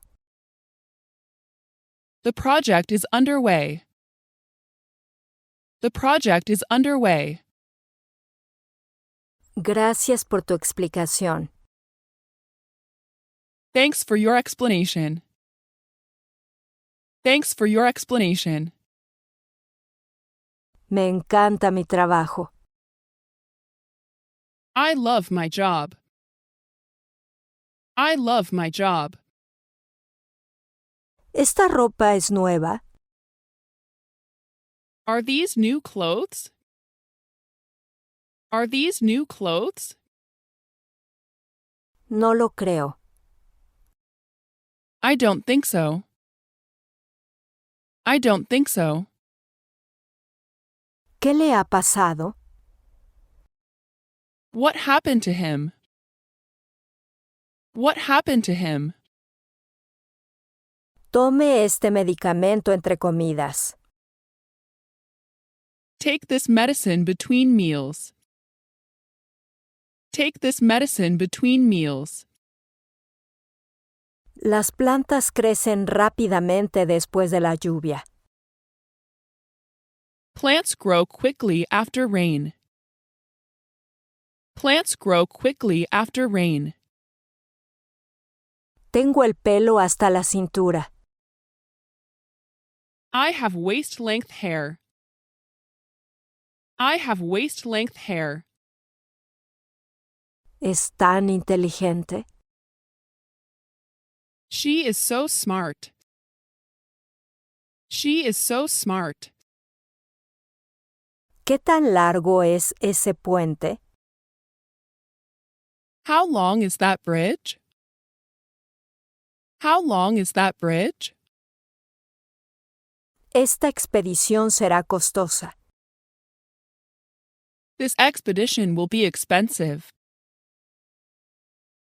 Speaker 2: The project is underway. The project is underway.
Speaker 1: Gracias por tu explicación.
Speaker 2: Thanks for your explanation. Thanks for your explanation.
Speaker 1: Me encanta mi trabajo.
Speaker 2: I love my job. I love my job.
Speaker 1: ¿Esta ropa es nueva?
Speaker 2: Are these new clothes? Are these new clothes?
Speaker 1: No lo creo.
Speaker 2: I don't think so. I don't think so.
Speaker 1: ¿Qué le ha pasado?
Speaker 2: What happened to him? What happened to him?
Speaker 1: Tome este medicamento entre comidas.
Speaker 2: Take this medicine between meals. Take this medicine between meals.
Speaker 1: Las plantas crecen rápidamente después de la lluvia.
Speaker 2: Plants grow quickly after rain. Plants grow quickly after rain.
Speaker 1: Tengo el pelo hasta la cintura.
Speaker 2: I have waist-length hair. I have waist-length hair.
Speaker 1: Es tan inteligente.
Speaker 2: She is so smart. She is so smart.
Speaker 1: ¿Qué tan largo es ese puente?
Speaker 2: How long is that bridge? How long is that bridge?
Speaker 1: Esta expedición será costosa.
Speaker 2: This expedition will be expensive.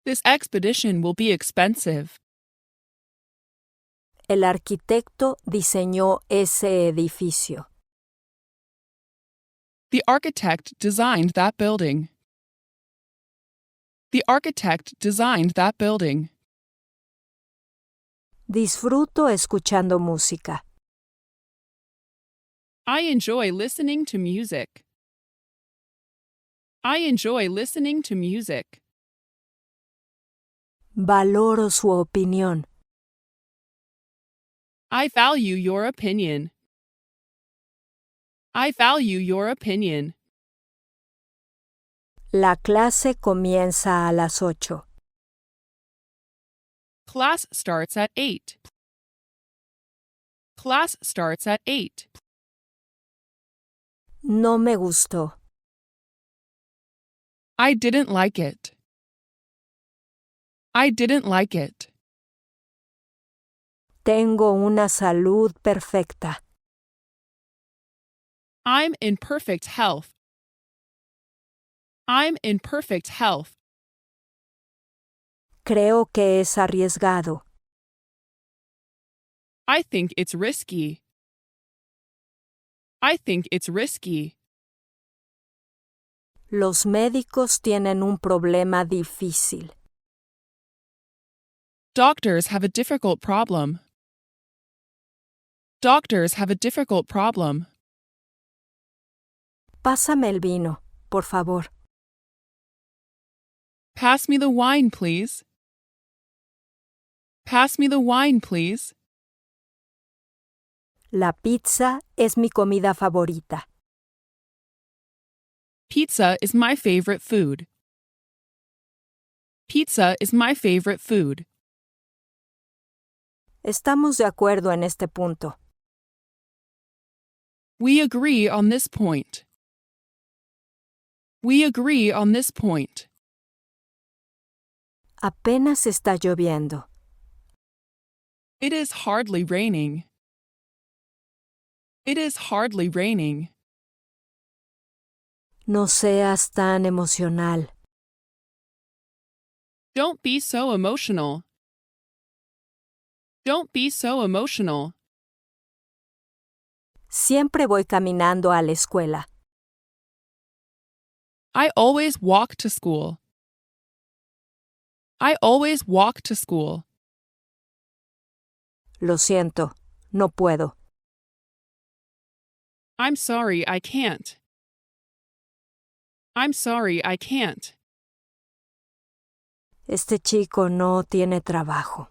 Speaker 2: This expedition will be expensive.
Speaker 1: El arquitecto diseñó ese edificio.
Speaker 2: The architect designed that building. The architect designed that building.
Speaker 1: Disfruto escuchando música.
Speaker 2: I enjoy listening to music. I enjoy listening to music.
Speaker 1: Valoro su opinión.
Speaker 2: I value your opinion. I value your opinion.
Speaker 1: La clase comienza a las 8.
Speaker 2: Class starts at 8. Class starts at 8.
Speaker 1: No me gustó.
Speaker 2: I didn't like it. I didn't like it.
Speaker 1: Tengo una salud perfecta.
Speaker 2: I'm in perfect health. I'm in perfect health.
Speaker 1: Creo que es arriesgado.
Speaker 2: I think it's risky. I think it's risky.
Speaker 1: Los médicos tienen un problema difícil.
Speaker 2: Doctors have a difficult problem. Doctors have a difficult problem.
Speaker 1: Pásame el vino, por favor.
Speaker 2: Pass me the wine, please. Pass me the wine, please.
Speaker 1: La pizza es mi comida favorita.
Speaker 2: Pizza is my favorite food. Pizza is my favorite food.
Speaker 1: Estamos de acuerdo en este punto.
Speaker 2: We agree on this point. We agree on this point.
Speaker 1: Apenas está lloviendo.
Speaker 2: It is hardly raining. It is hardly raining.
Speaker 1: No seas tan emocional.
Speaker 2: Don't be so emotional. Don't be so emotional.
Speaker 1: Siempre voy caminando a la escuela.
Speaker 2: I always walk to school. I always walk to school.
Speaker 1: Lo siento, no puedo.
Speaker 2: I'm sorry, I can't. I'm sorry, I can't.
Speaker 1: Este chico no tiene trabajo.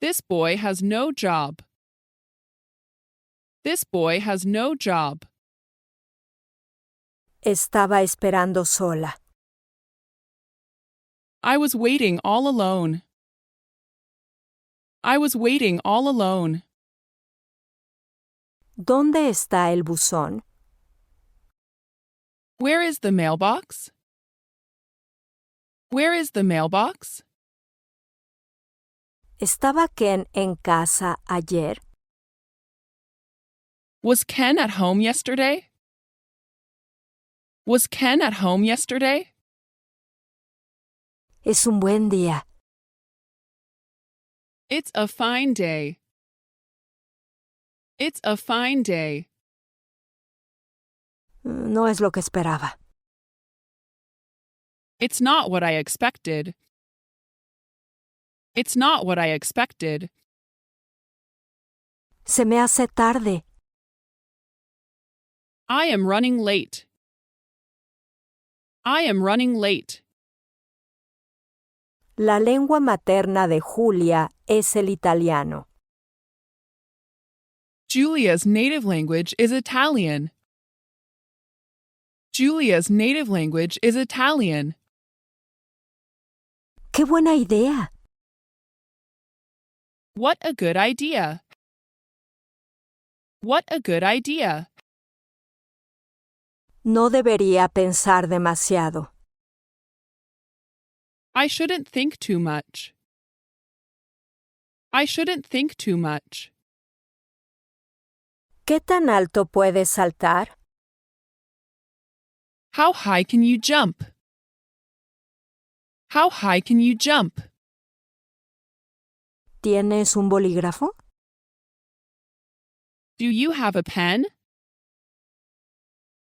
Speaker 2: This boy has no job. This boy has no job.
Speaker 1: Estaba esperando sola.
Speaker 2: I was waiting all alone. I was waiting all alone.
Speaker 1: ¿Dónde está el buzón?
Speaker 2: Where is the mailbox? Where is the mailbox?
Speaker 1: ¿Estaba Ken en casa ayer?
Speaker 2: Was Ken at home yesterday? Was Ken at home yesterday?
Speaker 1: Es un buen día.
Speaker 2: It's a fine day. It's a fine day.
Speaker 1: No es lo que esperaba.
Speaker 2: It's not what I expected. It's not what I expected.
Speaker 1: Se me hace tarde.
Speaker 2: I am running late. I am running late.
Speaker 1: La lengua materna de Julia es el italiano.
Speaker 2: Julia's native language is Italian. Julia's native language is Italian.
Speaker 1: ¡Qué buena idea!
Speaker 2: What a good idea. What a good idea.
Speaker 1: No debería pensar demasiado.
Speaker 2: I shouldn't think too much. I shouldn't think too much.
Speaker 1: ¿Qué tan alto puedes saltar?
Speaker 2: How high can you jump? How high can you jump?
Speaker 1: ¿Tienes un bolígrafo?
Speaker 2: Do you have a pen?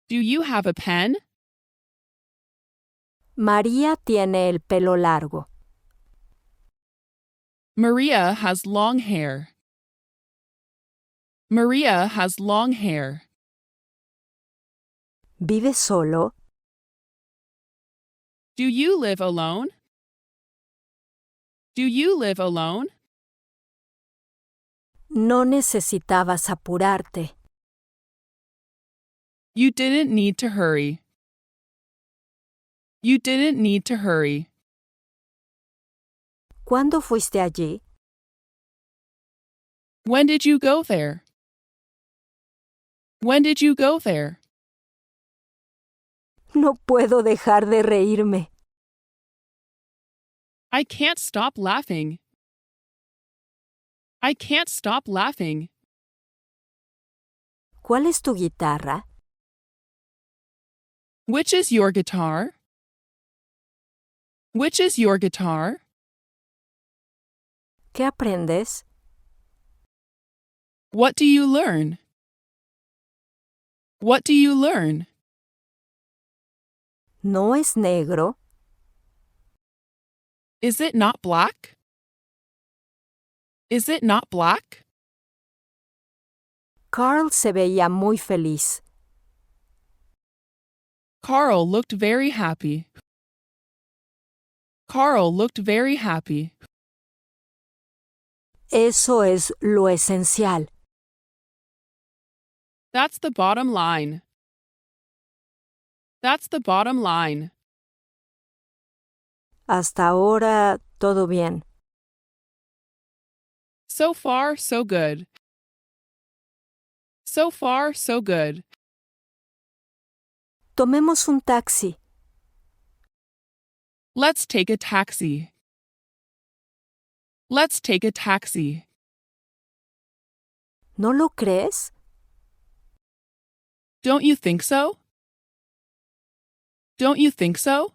Speaker 2: Do you have a pen?
Speaker 1: María tiene el pelo largo.
Speaker 2: Maria has long hair. Maria has long hair.
Speaker 1: ¿Vive solo?
Speaker 2: Do you live alone? Do you live alone?
Speaker 1: No necesitabas apurarte.
Speaker 2: You didn't need to hurry. You didn't need to hurry.
Speaker 1: ¿Cuándo fuiste allí?
Speaker 2: When did you go there? When did you go there?
Speaker 1: No puedo dejar de reírme.
Speaker 2: I can't stop laughing. I can't stop laughing.
Speaker 1: ¿Cuál es tu guitarra?
Speaker 2: Which is your guitar? Which is your guitar?
Speaker 1: ¿Qué aprendes?
Speaker 2: What do you learn? What do you learn?
Speaker 1: ¿No es negro?
Speaker 2: Is it not black? Is it not black?
Speaker 1: Carl se veía muy feliz.
Speaker 2: Carl looked very happy. Carl looked very happy.
Speaker 1: Eso es lo esencial.
Speaker 2: That's the bottom line. That's the bottom line.
Speaker 1: Hasta ahora, todo bien.
Speaker 2: So far, so good. So far, so good.
Speaker 1: Tomemos un taxi.
Speaker 2: Let's take a taxi. Let's take a taxi.
Speaker 1: ¿No lo crees?
Speaker 2: Don't you think so? Don't you think so?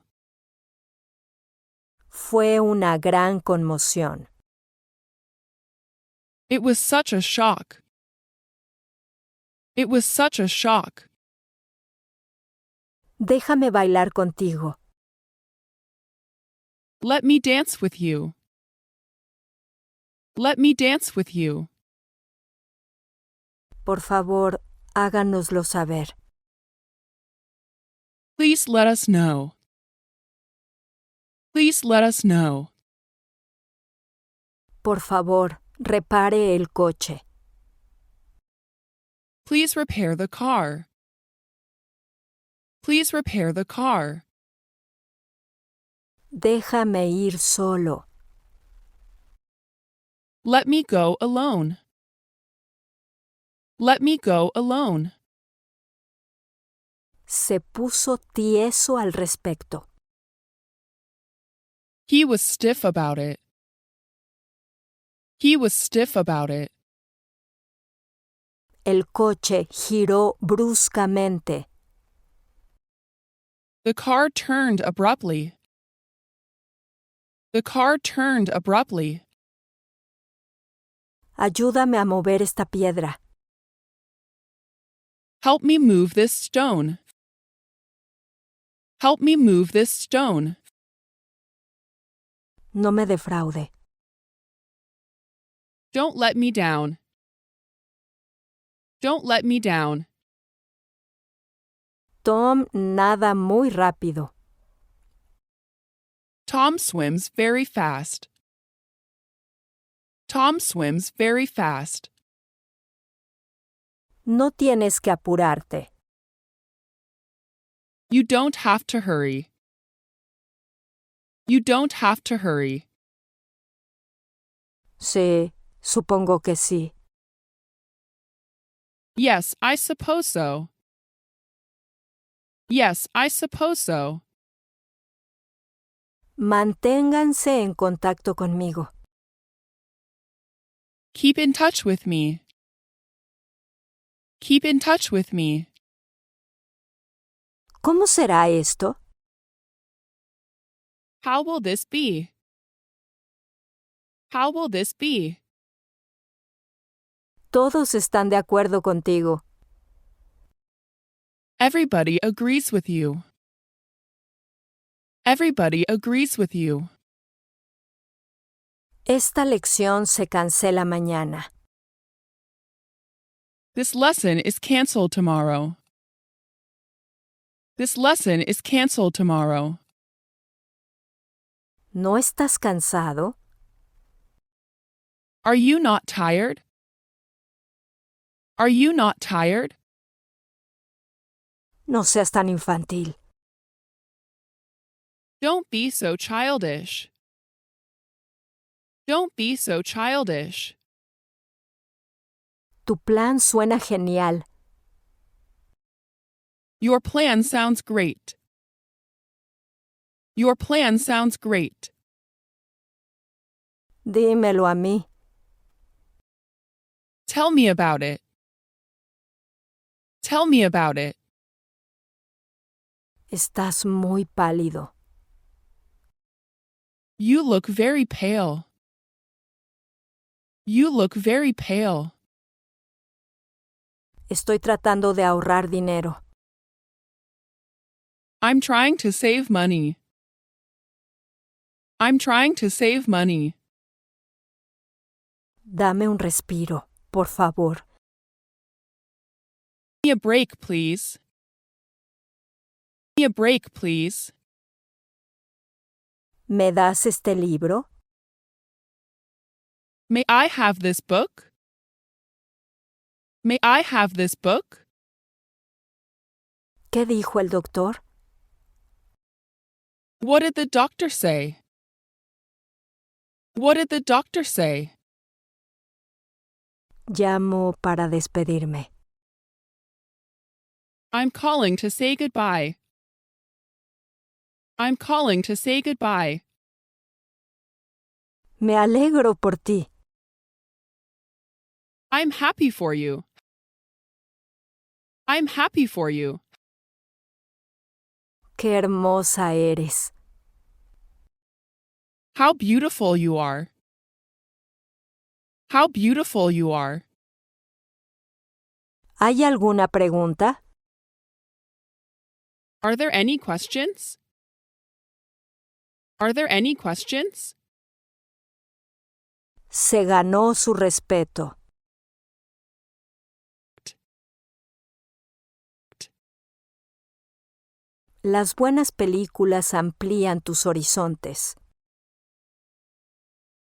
Speaker 1: Fue una gran conmoción.
Speaker 2: It was such a shock. It was such a shock.
Speaker 1: Déjame bailar contigo.
Speaker 2: Let me dance with you. Let me dance with you.
Speaker 1: Por favor, háganoslo saber.
Speaker 2: Please let us know. Please let us know.
Speaker 1: Por favor, repare el coche.
Speaker 2: Please repair the car. Please repair the car.
Speaker 1: Déjame ir solo.
Speaker 2: Let me go alone. Let me go alone.
Speaker 1: Se puso tieso al respecto.
Speaker 2: He was stiff about it. He was stiff about it.
Speaker 1: El coche giró bruscamente.
Speaker 2: The car turned abruptly. The car turned abruptly.
Speaker 1: Ayúdame a mover esta piedra.
Speaker 2: Help me move this stone. Help me move this stone.
Speaker 1: No me defraude.
Speaker 2: Don't let me down. Don't let me down.
Speaker 1: Tom nada muy rápido.
Speaker 2: Tom swims very fast. Tom swims very fast.
Speaker 1: No tienes que apurarte.
Speaker 2: You don't have to hurry. You don't have to hurry.
Speaker 1: Sí, supongo que sí.
Speaker 2: Yes, I suppose so. Yes, I suppose so.
Speaker 1: Manténganse en contacto conmigo.
Speaker 2: Keep in touch with me. Keep in touch with me.
Speaker 1: ¿Cómo será esto?
Speaker 2: How will this be? How will this be?
Speaker 1: Todos están de acuerdo contigo.
Speaker 2: Everybody agrees with you. Everybody agrees with you.
Speaker 1: Esta lección se cancela mañana.
Speaker 2: This lesson is canceled tomorrow. This lesson is canceled tomorrow.
Speaker 1: ¿No estás cansado?
Speaker 2: Are you not tired? Are you not tired?
Speaker 1: No seas tan infantil.
Speaker 2: Don't be so childish. Don't be so childish.
Speaker 1: Tu plan suena genial.
Speaker 2: Your plan sounds great. Your plan sounds great.
Speaker 1: Dímelo a mí.
Speaker 2: Tell me about it. Tell me about it.
Speaker 1: Estás muy pálido.
Speaker 2: You look very pale. You look very pale.
Speaker 1: Estoy tratando de ahorrar dinero.
Speaker 2: I'm trying to save money. I'm trying to save money.
Speaker 1: Dame un respiro, por favor.
Speaker 2: Give me a break, please. Give me a break, please.
Speaker 1: ¿Me das este libro?
Speaker 2: May I have this book? May I have this book?
Speaker 1: ¿Qué dijo el doctor?
Speaker 2: What did the doctor say? What did the doctor say?
Speaker 1: Llamo para despedirme.
Speaker 2: I'm calling to say goodbye. I'm calling to say goodbye.
Speaker 1: Me alegro por ti.
Speaker 2: I'm happy for you. I'm happy for you.
Speaker 1: Qué hermosa eres.
Speaker 2: How beautiful you are. How beautiful you are.
Speaker 1: ¿Hay alguna pregunta?
Speaker 2: Are there any questions? Are there any questions?
Speaker 1: Se ganó su respeto. Las buenas películas amplían tus horizontes.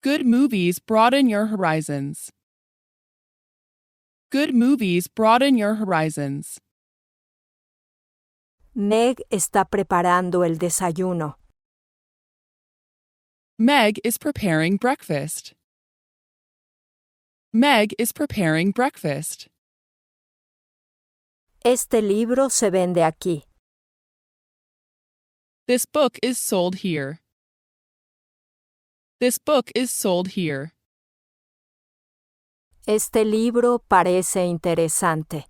Speaker 2: Good movies broaden your horizons. Good movies broaden your horizons.
Speaker 1: Meg está preparando el desayuno.
Speaker 2: Meg is preparing breakfast. Meg is preparing breakfast.
Speaker 1: Este libro se vende aquí.
Speaker 2: This book is sold here. This book is sold here.
Speaker 1: Este libro parece interesante.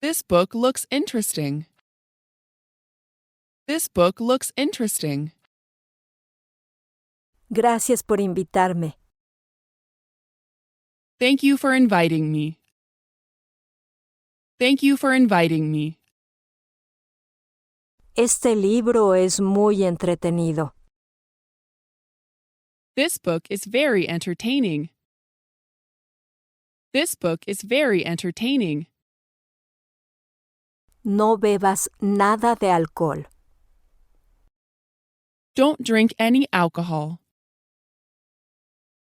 Speaker 2: This book looks interesting. This book looks interesting.
Speaker 1: Gracias por invitarme.
Speaker 2: Thank you for inviting me. Thank you for inviting me.
Speaker 1: Este libro es muy entretenido.
Speaker 2: This book is very entertaining. This book is very entertaining.
Speaker 1: No bebas nada de alcohol.
Speaker 2: Don't drink any alcohol.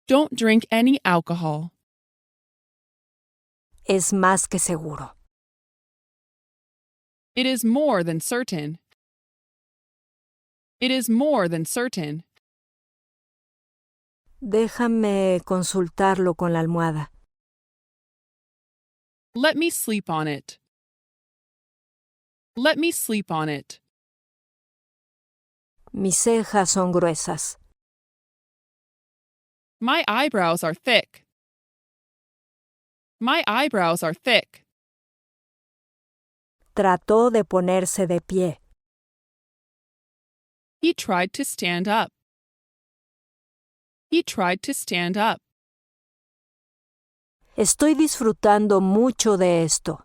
Speaker 2: Don't drink any alcohol.
Speaker 1: Es más que seguro.
Speaker 2: It is more than certain. It is more than certain.
Speaker 1: Déjame consultarlo con la almohada.
Speaker 2: Let me sleep on it. Let me sleep on it.
Speaker 1: Mis cejas son gruesas.
Speaker 2: My eyebrows are thick. My eyebrows are thick.
Speaker 1: Trató de ponerse de pie.
Speaker 2: He tried to stand up. He tried to stand up.
Speaker 1: Estoy disfrutando mucho de esto.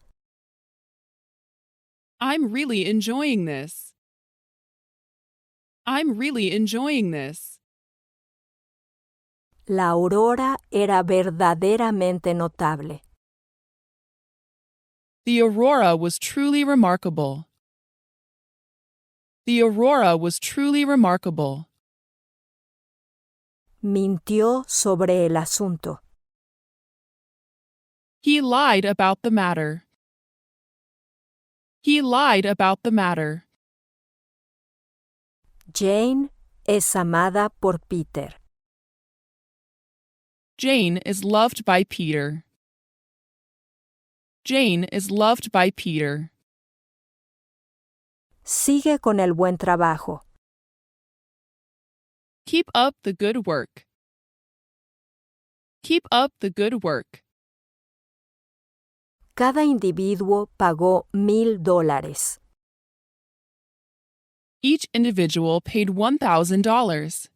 Speaker 2: I'm really enjoying this. I'm really enjoying this.
Speaker 1: La aurora era verdaderamente notable.
Speaker 2: The aurora was truly remarkable. The aurora was truly remarkable.
Speaker 1: Mintió sobre el asunto.
Speaker 2: He lied about the matter. He lied about the matter.
Speaker 1: Jane es amada por Peter.
Speaker 2: Jane is loved by Peter. Jane is loved by Peter.
Speaker 1: Sigue con el buen trabajo.
Speaker 2: Keep up the good work. Keep up the good work.
Speaker 1: Cada individuo pagó $1,000.
Speaker 2: Each individual paid $1,000.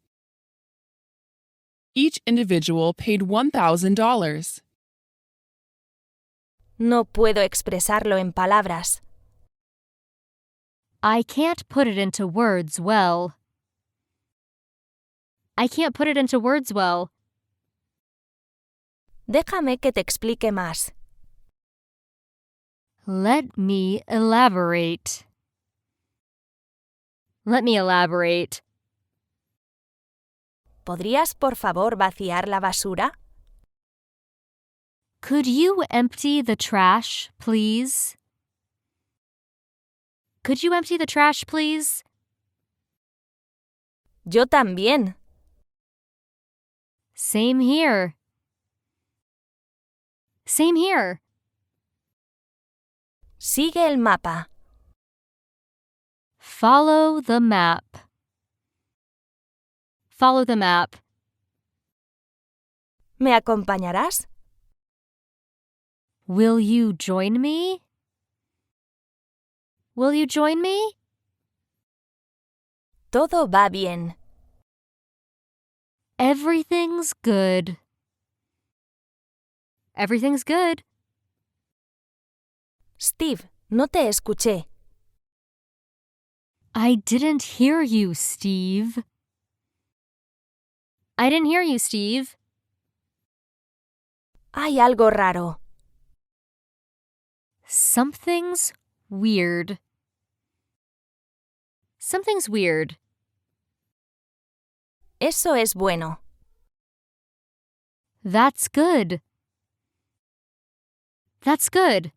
Speaker 2: Each individual paid $1,000.
Speaker 3: No puedo expresarlo en palabras.
Speaker 4: I can't put it into words well. I can't put it into words well.
Speaker 3: Déjame que te explique más.
Speaker 4: Let me elaborate. Let me elaborate.
Speaker 3: ¿Podrías, por favor, vaciar la basura?
Speaker 4: Could you empty the trash, please? Could you empty the trash, please?
Speaker 3: Yo también.
Speaker 4: Same here. Same here.
Speaker 3: Sigue el mapa.
Speaker 4: Follow the map. Follow the map.
Speaker 3: ¿Me acompañarás?
Speaker 4: Will you join me? Will you join me?
Speaker 3: Todo va bien.
Speaker 4: Everything's good. Everything's good.
Speaker 3: Steve, no te escuché.
Speaker 4: I didn't hear you, Steve. I didn't hear you, Steve.
Speaker 3: Hay algo raro.
Speaker 4: Something's weird. Something's weird.
Speaker 3: Eso es bueno.
Speaker 4: That's good. That's good.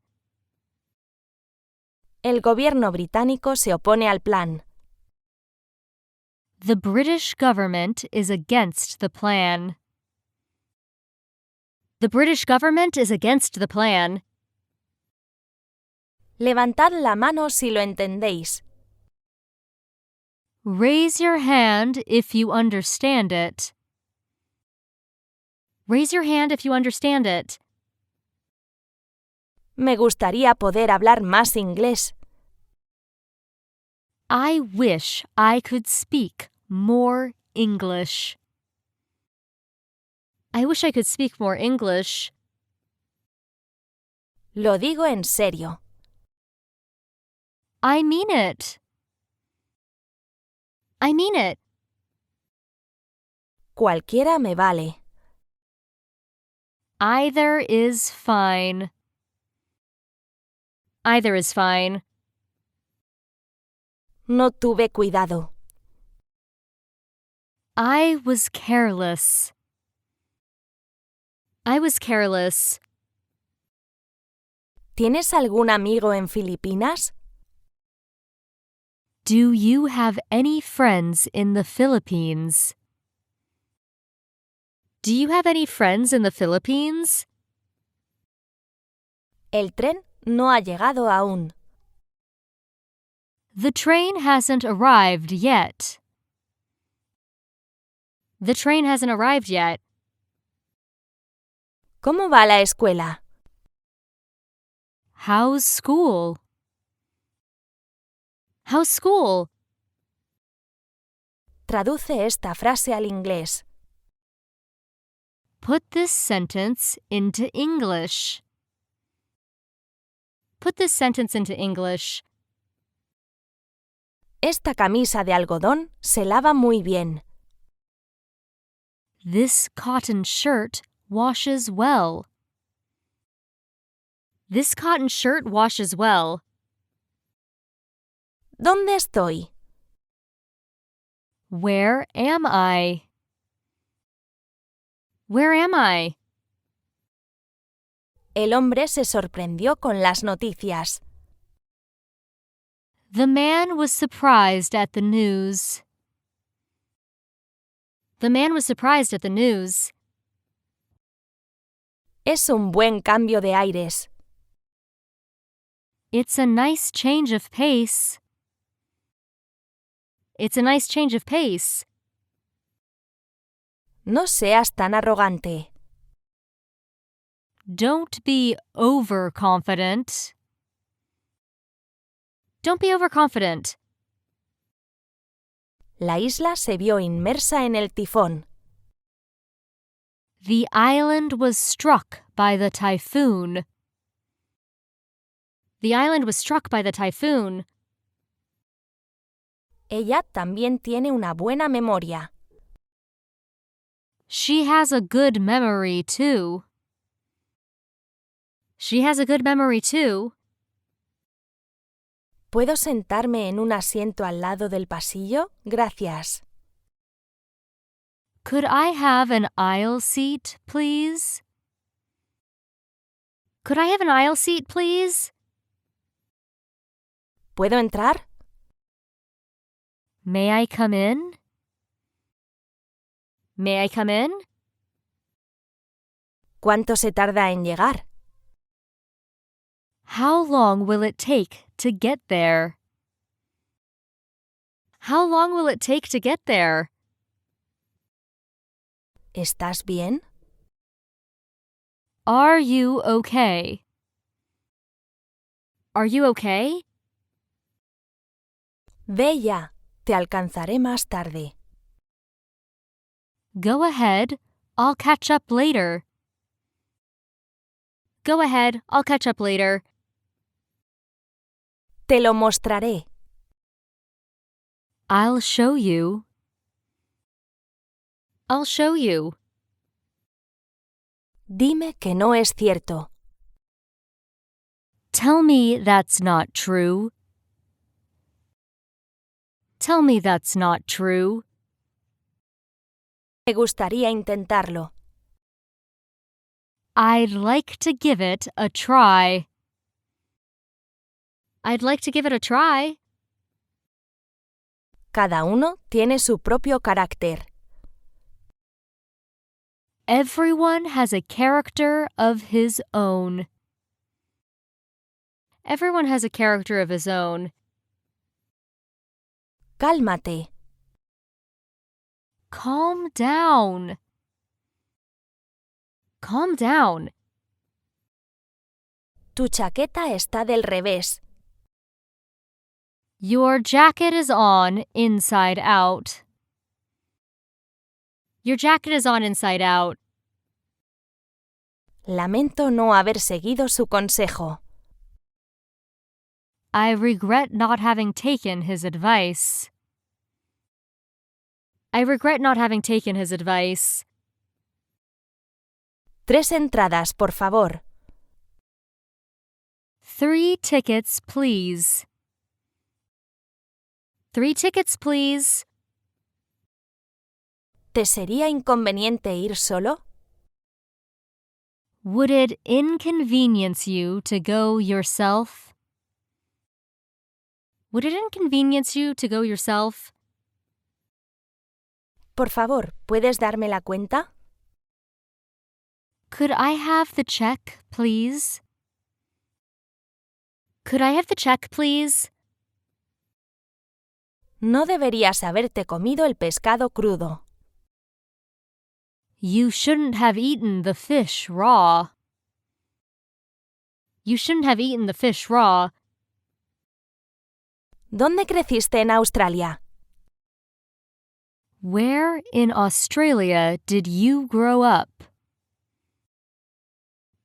Speaker 3: El gobierno británico se opone al plan.
Speaker 4: The British government is against the plan. The British government is against the plan.
Speaker 3: Levantad la mano si lo entendéis.
Speaker 4: Raise your hand if you understand it. Raise your hand if you understand it.
Speaker 3: Me gustaría poder hablar más inglés.
Speaker 4: I wish I could speak more English. I wish I could speak more English.
Speaker 3: Lo digo en serio.
Speaker 4: I mean it. I mean it.
Speaker 3: Cualquiera me vale.
Speaker 4: Either is fine. Either is fine.
Speaker 3: No tuve cuidado.
Speaker 4: I was careless. I was careless.
Speaker 3: ¿Tienes algún amigo en Filipinas?
Speaker 4: Do you have any friends in the Philippines? Do you have any friends in the Philippines?
Speaker 3: El tren no ha llegado aún.
Speaker 4: The train hasn't arrived yet. The train hasn't arrived yet.
Speaker 3: ¿Cómo va la escuela?
Speaker 4: How's school? How's school?
Speaker 3: Traduce esta frase al inglés.
Speaker 4: Put this sentence into English. Put this sentence into English.
Speaker 3: Esta camisa de algodón se lava muy bien.
Speaker 4: This cotton shirt washes well. This cotton shirt washes well.
Speaker 3: ¿Dónde estoy?
Speaker 4: Where am I? Where am I?
Speaker 3: El hombre se sorprendió con las noticias.
Speaker 4: The man was surprised at the news. The man was surprised at the news.
Speaker 3: Es un buen cambio de aires.
Speaker 4: It's a nice change of pace. It's a nice change of pace.
Speaker 3: No seas tan arrogante.
Speaker 4: Don't be overconfident. Don't be overconfident.
Speaker 3: La isla se vio inmersa en el tifón.
Speaker 4: The island was struck by the typhoon. The island was struck by the typhoon.
Speaker 3: Ella también tiene una buena memoria.
Speaker 4: She has a good memory, too. She has a good memory, too.
Speaker 3: ¿Puedo sentarme en un asiento al lado del pasillo? Gracias.
Speaker 4: Could I have an aisle seat, please? Could I have an aisle seat, please?
Speaker 3: ¿Puedo entrar?
Speaker 4: May I come in? May I come in?
Speaker 3: ¿Cuánto se tarda en llegar?
Speaker 4: How long will it take to get there? How long will it take to get there?
Speaker 3: ¿Estás bien?
Speaker 4: Are you okay? Are you okay?
Speaker 3: Ve ya, te alcanzaré más tarde.
Speaker 4: Go ahead, I'll catch up later. Go ahead, I'll catch up later.
Speaker 3: Te lo mostraré.
Speaker 4: I'll show you. I'll show you.
Speaker 3: Dime que no es cierto.
Speaker 4: Tell me that's not true. Tell me that's not true.
Speaker 3: Me gustaría intentarlo.
Speaker 4: I'd like to give it a try. I'd like to give it a try.
Speaker 3: Cada uno tiene su propio carácter.
Speaker 4: Everyone has a character of his own. Everyone has a character of his own.
Speaker 3: Cálmate.
Speaker 4: Calm down. Calm down.
Speaker 3: Tu chaqueta está del revés.
Speaker 4: Your jacket is on inside out. Your jacket is on inside out.
Speaker 3: Lamento no haber seguido su consejo.
Speaker 4: I regret not having taken his advice. I regret not having taken his advice.
Speaker 3: 3 entradas, por favor.
Speaker 4: 3 tickets, please. 3 tickets, please.
Speaker 3: ¿Te sería inconveniente ir solo?
Speaker 4: Would it inconvenience you to go yourself? Would it inconvenience you to go yourself?
Speaker 3: Por favor, ¿puedes darme la cuenta?
Speaker 4: Could I have the check, please? Could I have the check, please?
Speaker 3: No deberías haberte comido el pescado crudo.
Speaker 4: You shouldn't have eaten the fish raw. You shouldn't have eaten the fish raw.
Speaker 3: ¿Dónde creciste en Australia?
Speaker 4: Where in Australia did you grow up?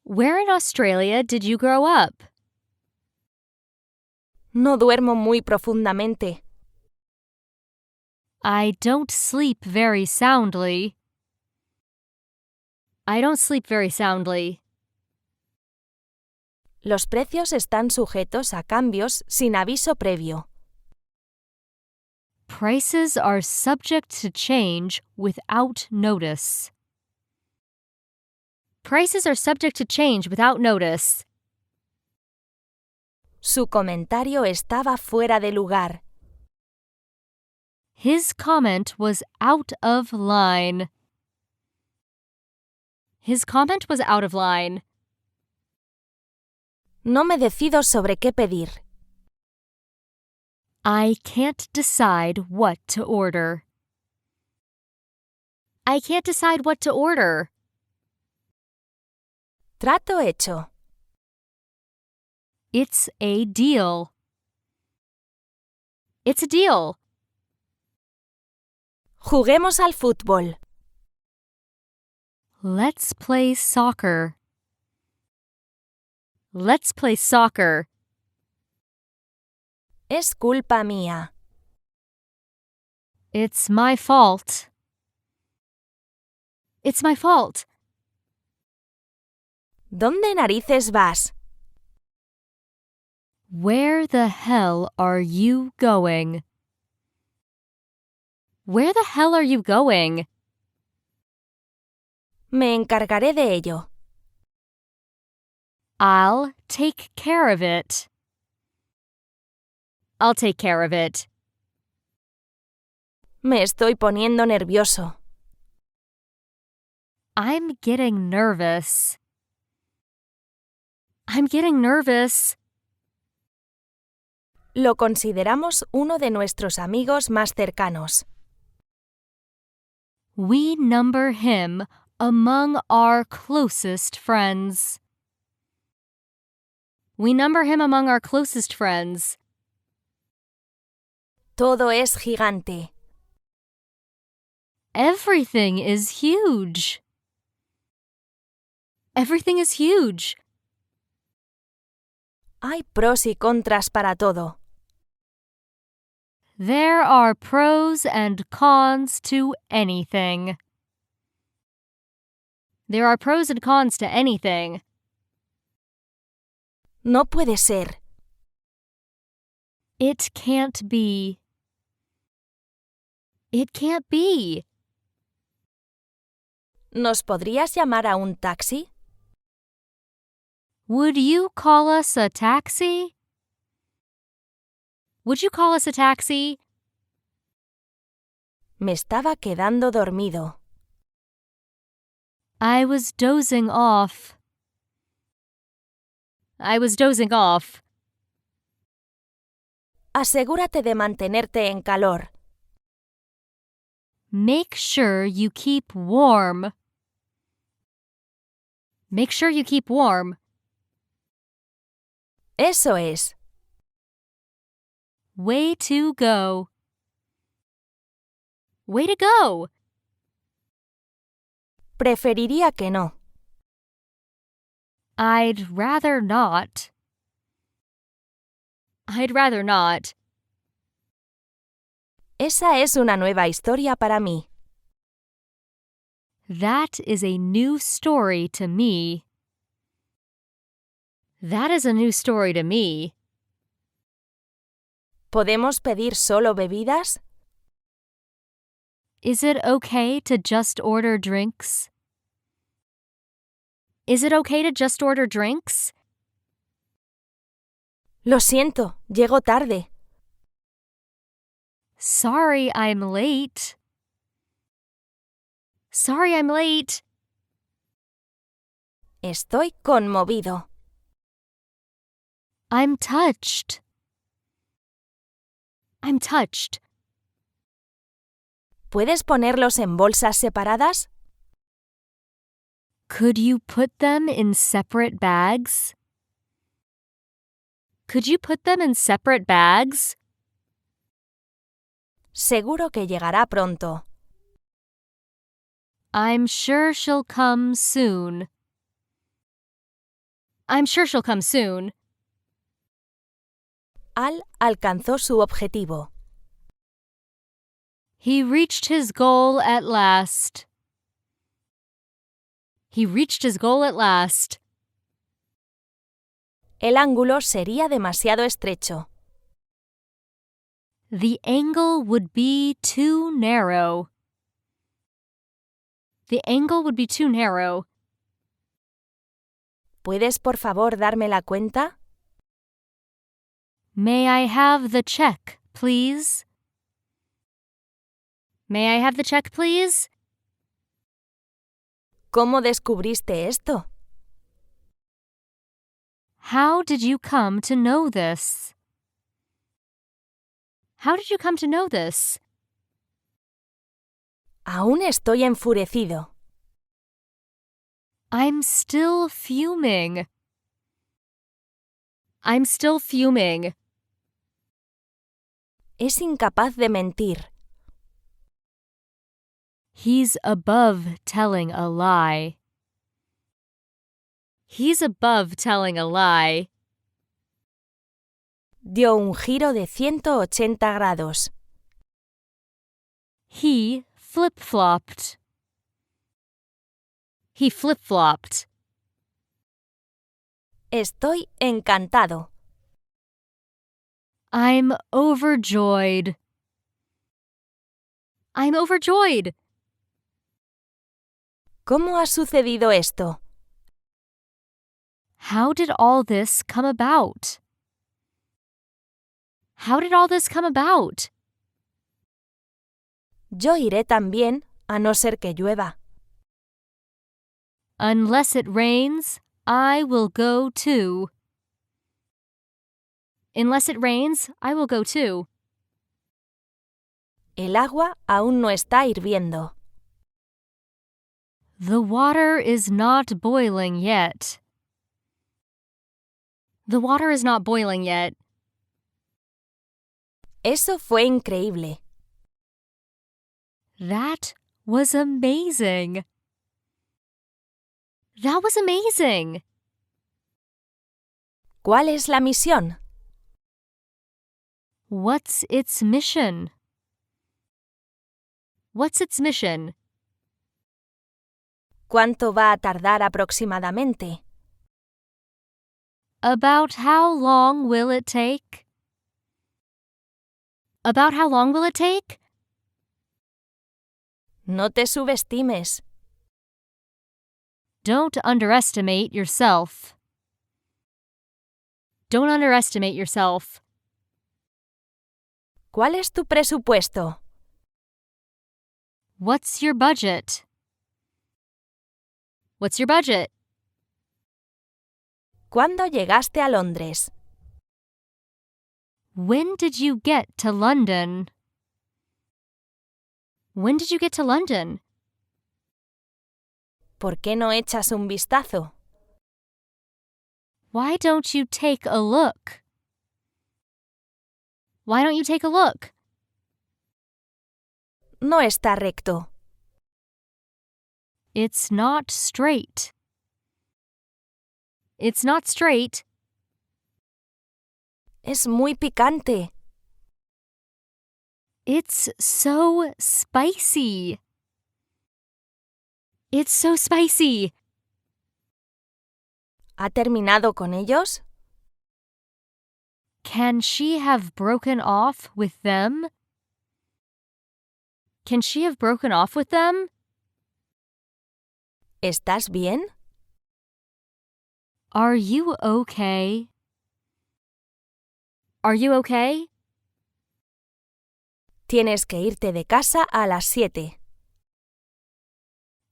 Speaker 4: Where in Australia did you grow up?
Speaker 3: No duermo muy profundamente.
Speaker 4: I don't sleep very soundly. I don't sleep very soundly.
Speaker 3: Los precios están sujetos a cambios sin aviso previo.
Speaker 4: Prices are subject to change without notice. Prices are subject to change without notice.
Speaker 3: Su comentario estaba fuera de lugar.
Speaker 4: His comment was out of line. His comment was out of line.
Speaker 3: No me decido sobre qué pedir.
Speaker 4: I can't decide what to order. I can't decide what to order.
Speaker 3: Trato hecho.
Speaker 4: It's a deal. It's a deal.
Speaker 3: Juguemos al fútbol.
Speaker 4: Let's play soccer. Let's play soccer.
Speaker 3: Es culpa mía.
Speaker 4: It's my fault. It's my fault.
Speaker 3: ¿Dónde narices vas?
Speaker 4: Where the hell are you going? Where the hell are you going?
Speaker 3: Me encargaré de ello.
Speaker 4: I'll take care of it. I'll take care of it.
Speaker 3: Me estoy poniendo nervioso.
Speaker 4: I'm getting nervous. I'm getting nervous.
Speaker 3: Lo consideramos uno de nuestros amigos más cercanos.
Speaker 4: We number him among our closest friends. We number him among our closest friends.
Speaker 3: Todo es gigante.
Speaker 4: Everything is huge. Everything is huge.
Speaker 3: Hay pros y contras para todo.
Speaker 4: There are pros and cons to anything. There are pros and cons to anything.
Speaker 3: No puede ser.
Speaker 4: It can't be. It can't be.
Speaker 3: ¿Nos podrías llamar a un taxi?
Speaker 4: Would you call us a taxi? Would you call us a taxi?
Speaker 3: Me estaba quedando dormido.
Speaker 4: I was dozing off. I was dozing off.
Speaker 3: Asegúrate de mantenerte en calor.
Speaker 4: Make sure you keep warm. Make sure you keep warm.
Speaker 3: Eso es.
Speaker 4: Way to go. Way to go.
Speaker 3: Preferiría que no.
Speaker 4: I'd rather not. I'd rather not.
Speaker 3: Esa es una nueva historia para mí.
Speaker 4: That is a new story to me. That is a new story to me.
Speaker 3: ¿Podemos pedir solo bebidas?
Speaker 4: Is it okay to just order drinks? Is it okay to just order drinks?
Speaker 3: Lo siento, llego tarde.
Speaker 4: Sorry, I'm late. Sorry, I'm late.
Speaker 3: Estoy conmovido.
Speaker 4: I'm touched. I'm touched.
Speaker 3: ¿Puedes ponerlos en bolsas separadas?
Speaker 4: Could you put them in separate bags? Could you put them in separate bags?
Speaker 3: Seguro que llegará pronto.
Speaker 4: I'm sure she'll come soon. I'm sure she'll come soon.
Speaker 3: Al alcanzó su objetivo.
Speaker 4: He reached his goal at last. He reached his goal at last.
Speaker 3: El ángulo sería demasiado estrecho.
Speaker 4: The angle would be too narrow. The angle would be too narrow.
Speaker 3: ¿Puedes por favor darme la cuenta?
Speaker 4: May I have the check, please? May I have the check, please?
Speaker 3: ¿Cómo descubriste esto?
Speaker 4: How did you come to know this? How did you come to know this?
Speaker 3: Aún estoy enfurecido.
Speaker 4: I'm still fuming. I'm still fuming.
Speaker 3: Es incapaz de mentir.
Speaker 4: He's above telling a lie. He's above telling a lie.
Speaker 3: Dio un giro de 180 grados.
Speaker 4: He flip-flopped. He flip-flopped.
Speaker 3: Estoy encantado.
Speaker 4: I'm overjoyed. I'm overjoyed.
Speaker 3: ¿Cómo ha sucedido esto?
Speaker 4: How did all this come about? How did all this come about?
Speaker 3: Yo iré también, a no ser que llueva.
Speaker 4: Unless it rains, I will go too. Unless it rains, I will go too.
Speaker 3: El agua aún no está hirviendo.
Speaker 4: The water is not boiling yet. The water is not boiling yet.
Speaker 3: Eso fue increíble.
Speaker 4: That was amazing. That was amazing.
Speaker 3: ¿Cuál es la misión?
Speaker 4: What's its mission? What's its mission?
Speaker 3: ¿Cuánto va a tardar aproximadamente?
Speaker 4: About how long will it take? About how long will it take?
Speaker 3: No te subestimes.
Speaker 4: Don't underestimate yourself. Don't underestimate yourself.
Speaker 3: ¿Cuál es tu presupuesto?
Speaker 4: What's your budget? What's your budget?
Speaker 3: ¿Cuándo llegaste a Londres?
Speaker 4: When did you get to London? When did you get to London?
Speaker 3: ¿Por qué no echas un vistazo?
Speaker 4: Why don't you take a look? Why don't you take a look?
Speaker 3: No está recto.
Speaker 4: It's not straight. It's not straight.
Speaker 3: Es muy picante.
Speaker 4: It's so spicy. It's so spicy.
Speaker 3: ¿Ha terminado con ellos?
Speaker 4: Can she have broken off with them? Can she have broken off with them?
Speaker 3: ¿Estás bien?
Speaker 4: Are you okay? Are you okay?
Speaker 3: Tienes que irte de casa a las 7.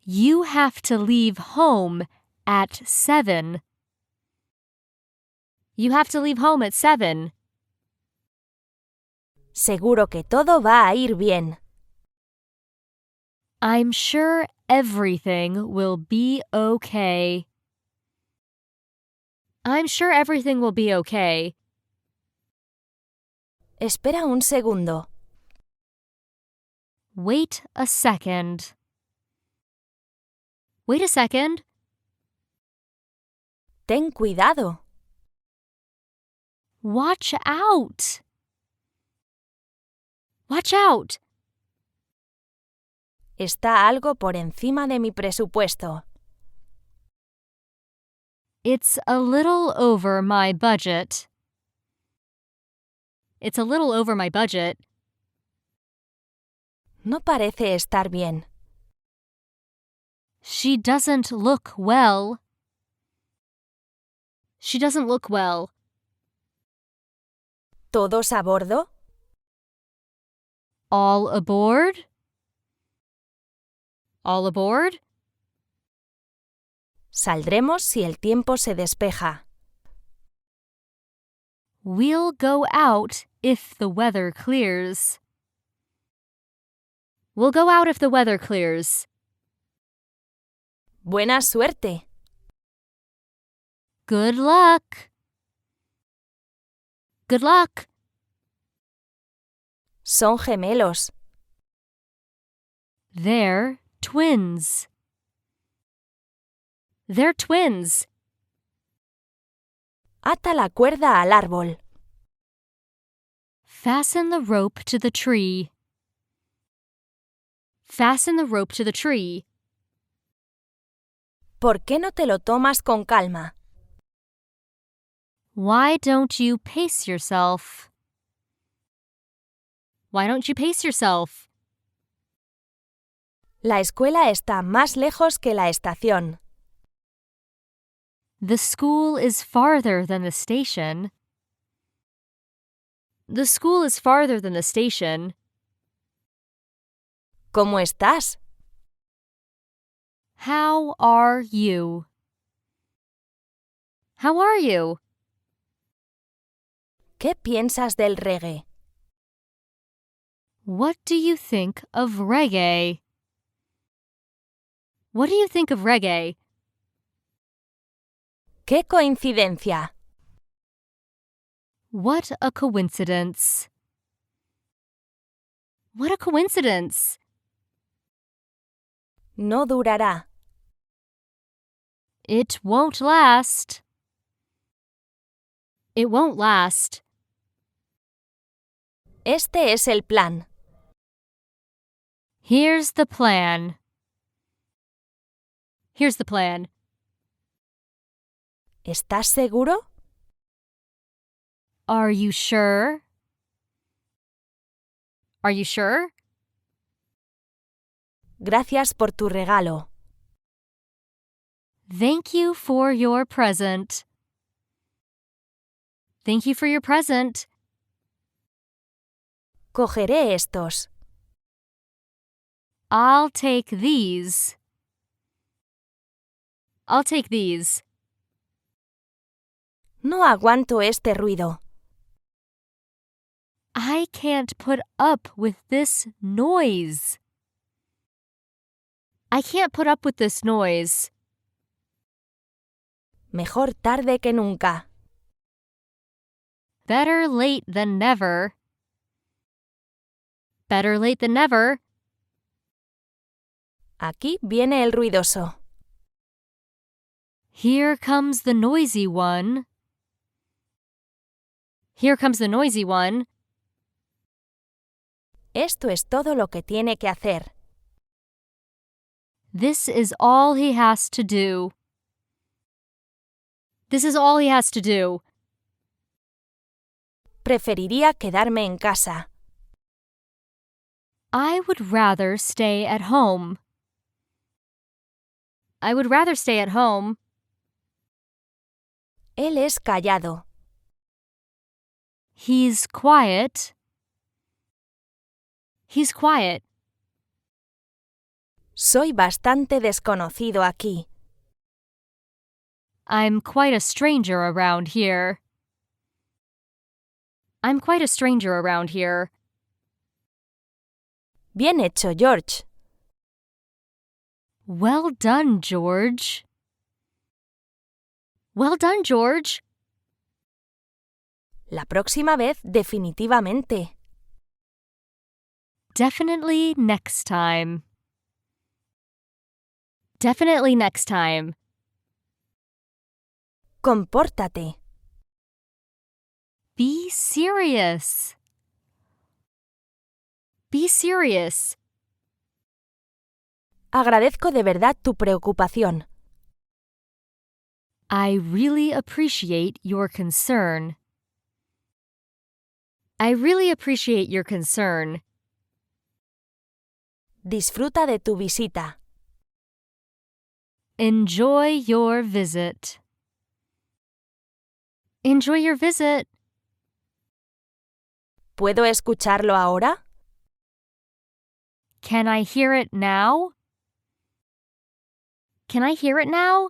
Speaker 4: You have to leave home at 7. You have to leave home at 7.
Speaker 3: Seguro que todo va a ir bien.
Speaker 4: I'm sure everything will be okay. I'm sure everything will be okay.
Speaker 3: Espera un segundo.
Speaker 4: Wait a second. Wait a second.
Speaker 3: Ten cuidado.
Speaker 4: Watch out. Watch out.
Speaker 3: Está algo por encima de mi presupuesto.
Speaker 4: It's a little over my budget. It's a little over my budget.
Speaker 3: No parece estar bien.
Speaker 4: She doesn't look well. She doesn't look well.
Speaker 3: ¿Todos a bordo?
Speaker 4: All aboard? All aboard?
Speaker 3: Saldremos si el tiempo se despeja.
Speaker 4: We'll go out if the weather clears. We'll go out if the weather clears.
Speaker 3: Buena suerte.
Speaker 4: Good luck. Good luck.
Speaker 3: Son gemelos.
Speaker 4: They're twins. They're twins.
Speaker 3: Ata la cuerda al árbol.
Speaker 4: Fasten the rope to the tree. Fasten the rope to the tree.
Speaker 3: ¿Por qué no te lo tomas con calma?
Speaker 4: Why don't you pace yourself? Why don't you pace yourself?
Speaker 3: La escuela está más lejos que la estación.
Speaker 4: The school is farther than the station. The school is farther than the station.
Speaker 3: ¿Cómo estás?
Speaker 4: How are you? How are you?
Speaker 3: ¿Qué piensas del reggae?
Speaker 4: What do you think of reggae? What do you think of reggae?
Speaker 3: ¡Qué coincidencia!
Speaker 4: What a coincidence. What a coincidence.
Speaker 3: No durará.
Speaker 4: It won't last. It won't last.
Speaker 3: Este es el plan.
Speaker 4: Here's the plan. Here's the plan.
Speaker 3: ¿Estás seguro?
Speaker 4: Are you sure? Are you sure?
Speaker 3: Gracias por tu regalo.
Speaker 4: Thank you for your present. Thank you for your present.
Speaker 3: Cogeré estos.
Speaker 4: I'll take these. I'll take these.
Speaker 3: No aguanto este ruido.
Speaker 4: I can't put up with this noise. I can't put up with this noise.
Speaker 3: Mejor tarde que nunca.
Speaker 4: Better late than never. Better late than never.
Speaker 3: Aquí viene el ruidoso.
Speaker 4: Here comes the noisy one. Here comes the noisy one.
Speaker 3: Esto es todo lo que tiene que hacer.
Speaker 4: This is all he has to do. This is all he has to do.
Speaker 3: Preferiría quedarme en casa.
Speaker 4: I would rather stay at home. I would rather stay at home.
Speaker 3: Él es callado.
Speaker 4: He's quiet. He's quiet.
Speaker 3: Soy bastante desconocido aquí.
Speaker 4: I'm quite a stranger around here. I'm quite a stranger around here.
Speaker 3: Bien hecho, George.
Speaker 4: Well done, George. Well done, George.
Speaker 3: La próxima vez, definitivamente.
Speaker 4: Definitely next time. Definitely next time.
Speaker 3: Compórtate.
Speaker 4: Be serious. Be serious.
Speaker 3: Agradezco de verdad tu preocupación.
Speaker 4: I really appreciate your concern. I really appreciate your concern.
Speaker 3: Disfruta de tu visita.
Speaker 4: Enjoy your visit. Enjoy your visit.
Speaker 3: ¿Puedo escucharlo ahora?
Speaker 4: Can I hear it now? Can I hear it now?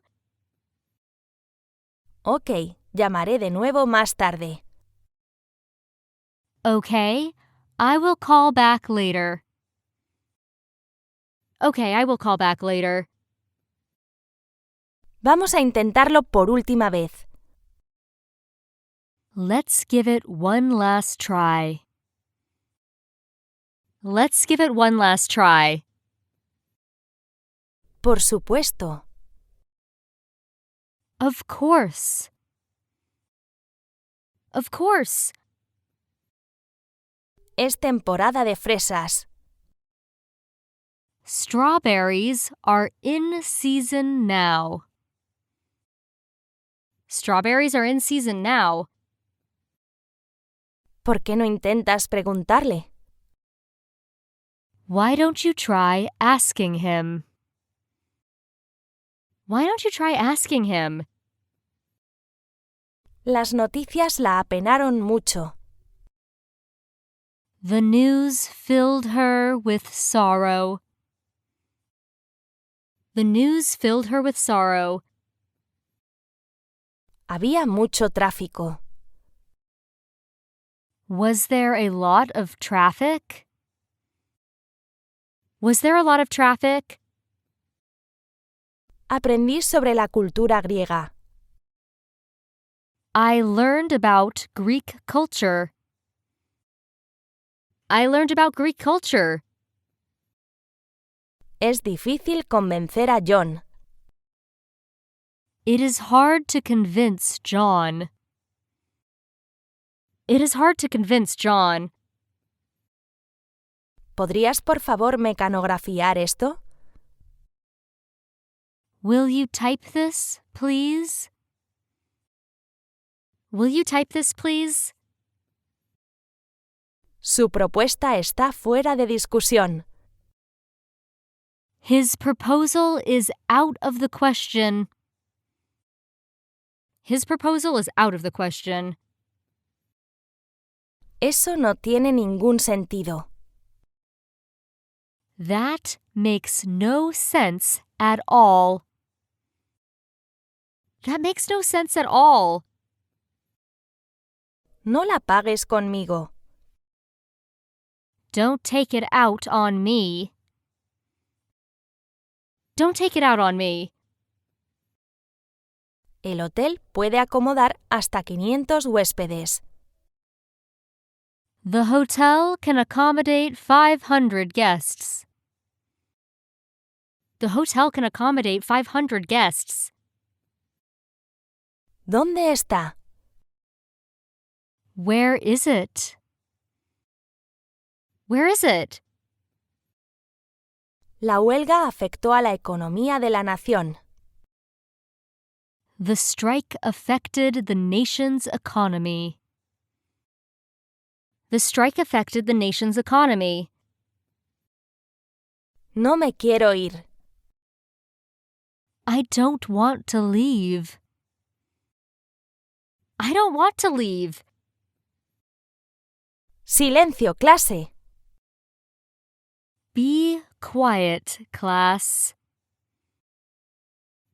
Speaker 3: Ok, llamaré de nuevo más tarde.
Speaker 4: Okay, I will call back later. Okay, I will call back later.
Speaker 3: Vamos a intentarlo por última vez.
Speaker 4: Let's give it one last try. Let's give it one last try.
Speaker 3: Por supuesto.
Speaker 4: Of course. Of course.
Speaker 3: Es temporada de fresas.
Speaker 4: Strawberries are in season now. Strawberries are in season now.
Speaker 3: ¿Por qué no intentas preguntarle?
Speaker 4: Why don't you try asking him? Why don't you try asking him?
Speaker 3: Las noticias la apenaron mucho.
Speaker 4: The news filled her with sorrow. The news filled her with sorrow.
Speaker 3: Había mucho tráfico.
Speaker 4: Was there a lot of traffic? Was there a lot of traffic?
Speaker 3: Aprendí sobre la cultura griega.
Speaker 4: I learned about Greek culture. I learned about Greek culture.
Speaker 3: Es difícil convencer a John.
Speaker 4: It is hard to convince John. It is hard to convince John.
Speaker 3: ¿Podrías por favor mecanografiar esto?
Speaker 4: Will you type this, please? Will you type this, please?
Speaker 3: Su propuesta está fuera de discusión.
Speaker 4: His proposal is out of the question. His proposal is out of the question.
Speaker 3: Eso no tiene ningún sentido.
Speaker 4: That makes no sense at all. That makes no sense at all.
Speaker 3: No la pagues conmigo.
Speaker 4: Don't take it out on me. Don't take it out on me.
Speaker 3: El hotel puede acomodar hasta 500 huéspedes.
Speaker 4: The hotel can accommodate 500 guests. The hotel can accommodate 500 guests.
Speaker 3: ¿Dónde está?
Speaker 4: Where is it? Where is it?
Speaker 3: La huelga afectó a la economía de la nación.
Speaker 4: The strike affected the nation's economy. The strike affected the nation's economy.
Speaker 3: No me quiero ir.
Speaker 4: I don't want to leave. I don't want to leave.
Speaker 3: Silencio, clase.
Speaker 4: Be quiet, class.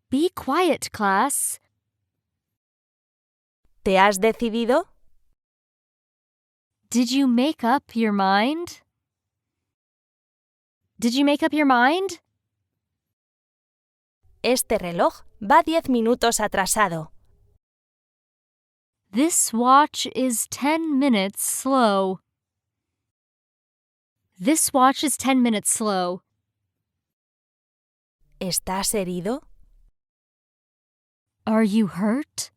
Speaker 4: Be quiet, class.
Speaker 3: ¿Te has decidido?
Speaker 4: Did you make up your mind? Did you make up your mind?
Speaker 3: Este reloj va 10 minutos atrasado.
Speaker 4: This watch is 10 minutes slow. This watch is 10 minutes slow.
Speaker 3: ¿Estás herido?
Speaker 4: Are you hurt?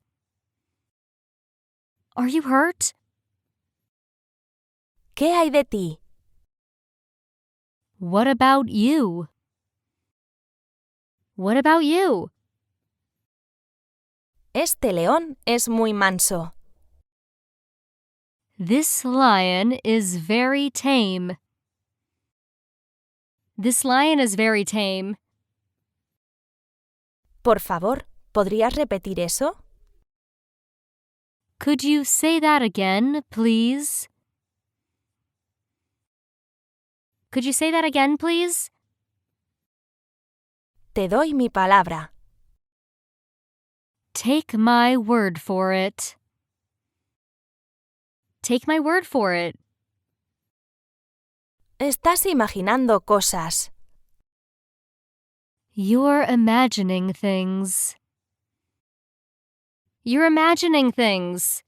Speaker 4: Are you hurt?
Speaker 3: ¿Qué hay de ti?
Speaker 4: What about you? What about you?
Speaker 3: Este león es muy manso.
Speaker 4: This lion is very tame. This lion is very tame.
Speaker 3: Por favor, ¿podrías repetir eso?
Speaker 4: Could you say that again, please? Could you say that again, please?
Speaker 3: Te doy mi palabra.
Speaker 4: Take my word for it. Take my word for it.
Speaker 3: Estás imaginando cosas.
Speaker 4: You're imagining things. You're imagining things.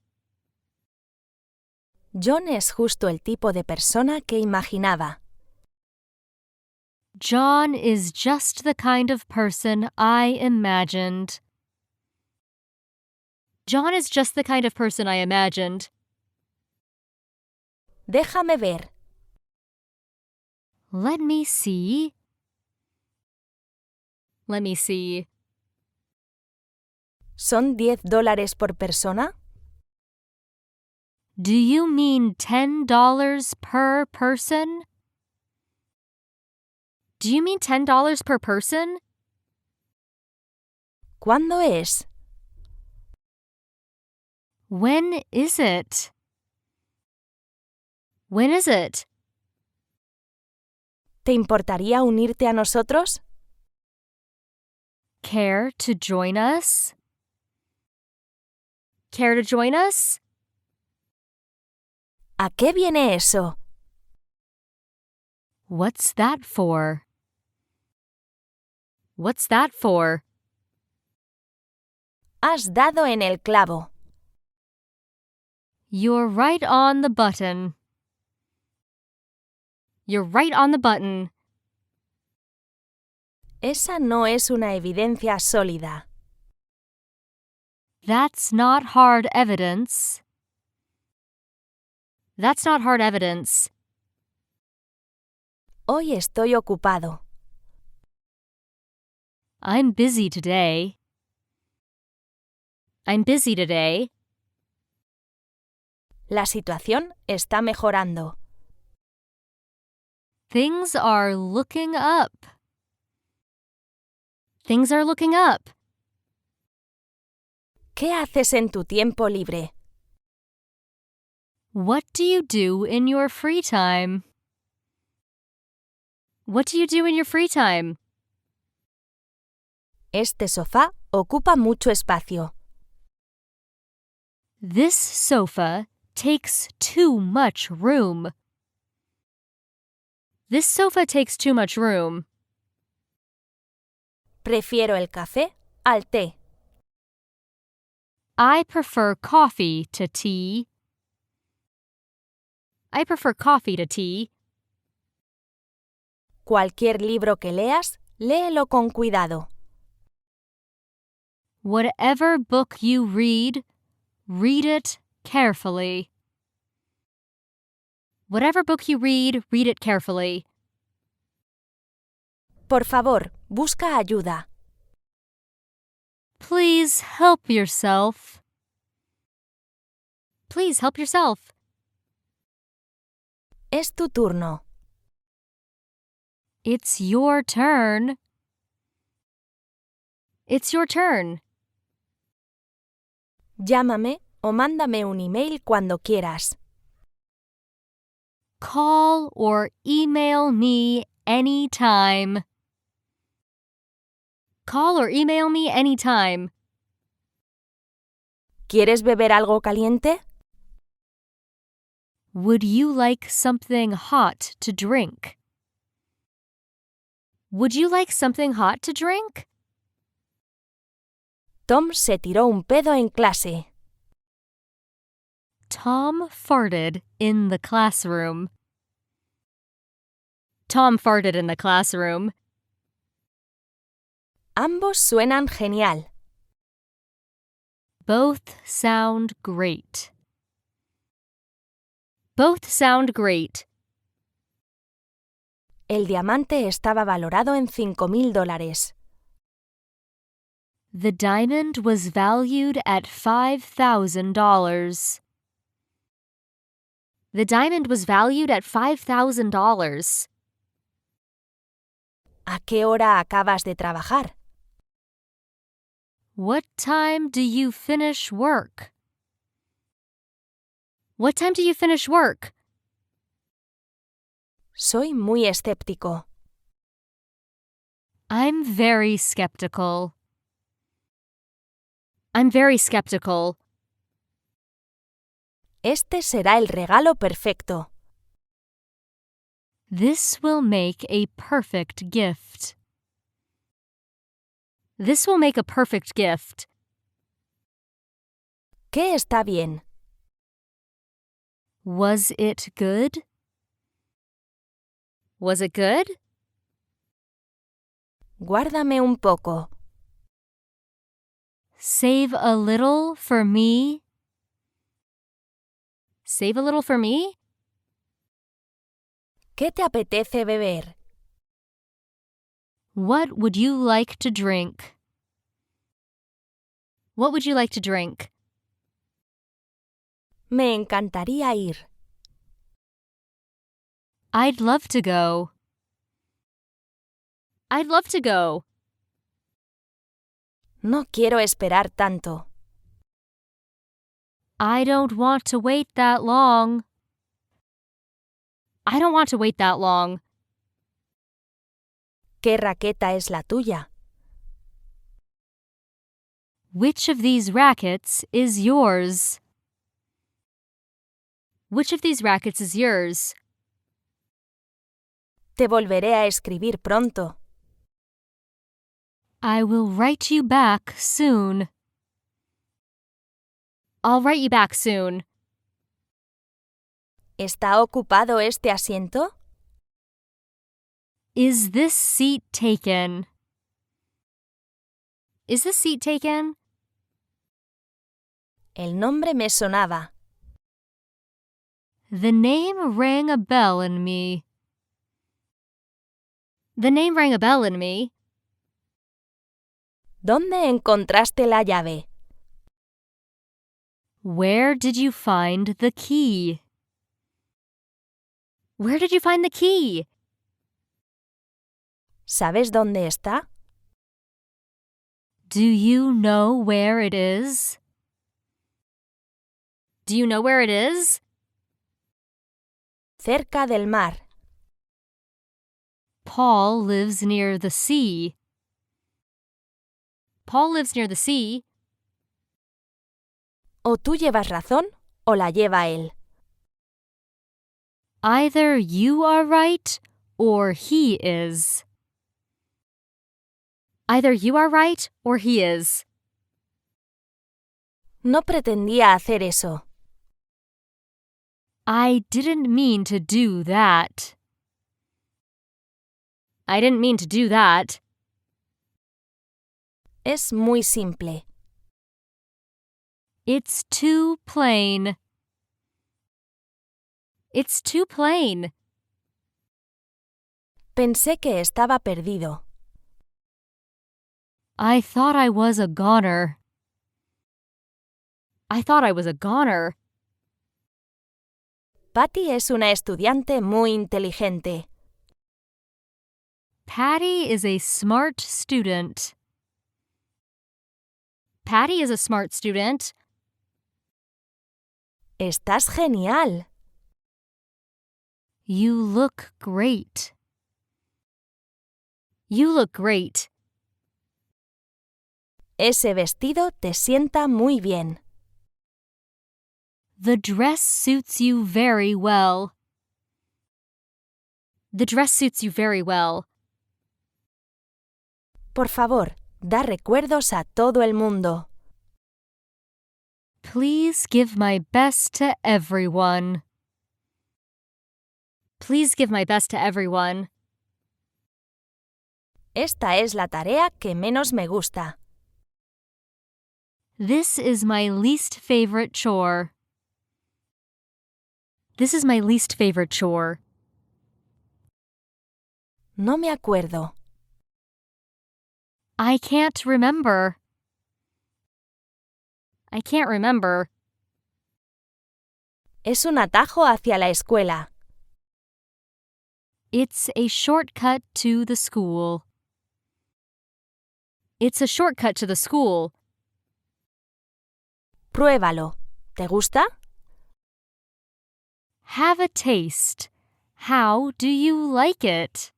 Speaker 3: John es justo el tipo de persona que imaginaba.
Speaker 4: John is just the kind of person I imagined. John is just the kind of person I imagined.
Speaker 3: Déjame ver.
Speaker 4: Let me see. Let me see.
Speaker 3: ¿Son $10 por persona?
Speaker 4: Do you mean $10 per person? Do you mean $10 per person?
Speaker 3: ¿Cuándo es?
Speaker 4: When is it? When is it?
Speaker 3: ¿Te importaría unirte a nosotros?
Speaker 4: Care to join us? Care to join us?
Speaker 3: ¿A qué viene eso?
Speaker 4: What's that for? What's that for?
Speaker 3: Has dado en el clavo.
Speaker 4: You're right on the button. You're right on the button.
Speaker 3: Esa no es una evidencia sólida.
Speaker 4: That's not hard evidence. That's not hard evidence.
Speaker 3: Hoy estoy ocupado.
Speaker 4: I'm busy today. I'm busy today.
Speaker 3: La situación está mejorando.
Speaker 4: Things are looking up. Things are looking up.
Speaker 3: ¿Qué haces en tu tiempo libre?
Speaker 4: What do you do in your free time? What do you do in your free time?
Speaker 3: Este sofá ocupa mucho espacio.
Speaker 4: This sofa takes too much room. This sofa takes too much room.
Speaker 3: Prefiero el café al té.
Speaker 4: I prefer coffee to tea. I prefer coffee to tea.
Speaker 3: Cualquier libro que leas, léelo con cuidado.
Speaker 4: Whatever book you read, read it carefully. Whatever book you read it carefully.
Speaker 3: Por favor, busca ayuda.
Speaker 4: Please help yourself. Please help yourself.
Speaker 3: Es tu turno.
Speaker 4: It's your turn. It's your turn.
Speaker 3: Llámame o mándame un email cuando quieras.
Speaker 4: Call or email me anytime. Call or email me anytime.
Speaker 3: ¿Quieres beber algo caliente?
Speaker 4: Would you like something hot to drink? Would you like something hot to drink?
Speaker 3: Tom se tiró un pedo en clase.
Speaker 4: Tom farted in the classroom. Tom farted in the classroom.
Speaker 3: Ambos suenan genial.
Speaker 4: Both sound great. Both sound great.
Speaker 3: El diamante estaba valorado en $5,000.
Speaker 4: The diamond was valued at $5,000. The diamond was valued at $5,000.
Speaker 3: ¿A qué hora acabas de trabajar?
Speaker 4: What time do you finish work? What time do you finish work?
Speaker 3: Soy muy escéptico.
Speaker 4: I'm very skeptical. I'm very skeptical.
Speaker 3: Este será el regalo perfecto.
Speaker 4: This will make a perfect gift. This will make a perfect gift.
Speaker 3: ¿Qué está bien?
Speaker 4: Was it good? Was it good?
Speaker 3: Guárdame un poco.
Speaker 4: Save a little for me. Save a little for me?
Speaker 3: ¿Qué te apetece beber?
Speaker 4: What would you like to drink? What would you like to drink?
Speaker 3: Me encantaría ir.
Speaker 4: I'd love to go. I'd love to go.
Speaker 3: No quiero esperar tanto.
Speaker 4: I don't want to wait that long. I don't want to wait that long.
Speaker 3: ¿Qué raqueta es la tuya?
Speaker 4: Which of these rackets is yours? Which of these rackets is yours?
Speaker 3: Te volveré a escribir pronto.
Speaker 4: I will write you back soon. I'll write you back soon.
Speaker 3: ¿Está ocupado este asiento?
Speaker 4: Is this seat taken? Is this seat taken?
Speaker 3: El nombre me sonaba.
Speaker 4: The name rang a bell in me. The name rang a bell in me.
Speaker 3: ¿Dónde encontraste la llave?
Speaker 4: Where did you find the key? Where did you find the key?
Speaker 3: ¿Sabes dónde está?
Speaker 4: Do you know where it is? Do you know where it is?
Speaker 3: Cerca del mar.
Speaker 4: Paul lives near the sea. Paul lives near the sea.
Speaker 3: O tú llevas razón o la lleva él.
Speaker 4: Either you are right or he is. Either you are right or he is.
Speaker 3: No pretendía hacer eso.
Speaker 4: I didn't mean to do that. I didn't mean to do that.
Speaker 3: Es muy simple.
Speaker 4: It's too plain. It's too plain.
Speaker 3: Pensé que estaba perdido.
Speaker 4: I thought I was a goner. I thought I was a goner.
Speaker 3: Patty es una estudiante muy inteligente.
Speaker 4: Patty is a smart student. Patty is a smart student.
Speaker 3: Estás genial.
Speaker 4: You look great. You look great.
Speaker 3: Ese vestido te sienta muy bien.
Speaker 4: The dress suits you very well. The dress suits you very well.
Speaker 3: Por favor, da recuerdos a todo el mundo.
Speaker 4: Please give my best to everyone. Please give my best to everyone.
Speaker 3: Esta es la tarea que menos me gusta.
Speaker 4: This is my least favorite chore. This is my least favorite chore.
Speaker 3: No me acuerdo.
Speaker 4: I can't remember. I can't remember.
Speaker 3: Es un atajo hacia la escuela.
Speaker 4: It's a shortcut to the school. It's a shortcut to the school.
Speaker 3: Pruébalo. ¿Te gusta?
Speaker 4: Have a taste. How do you like it?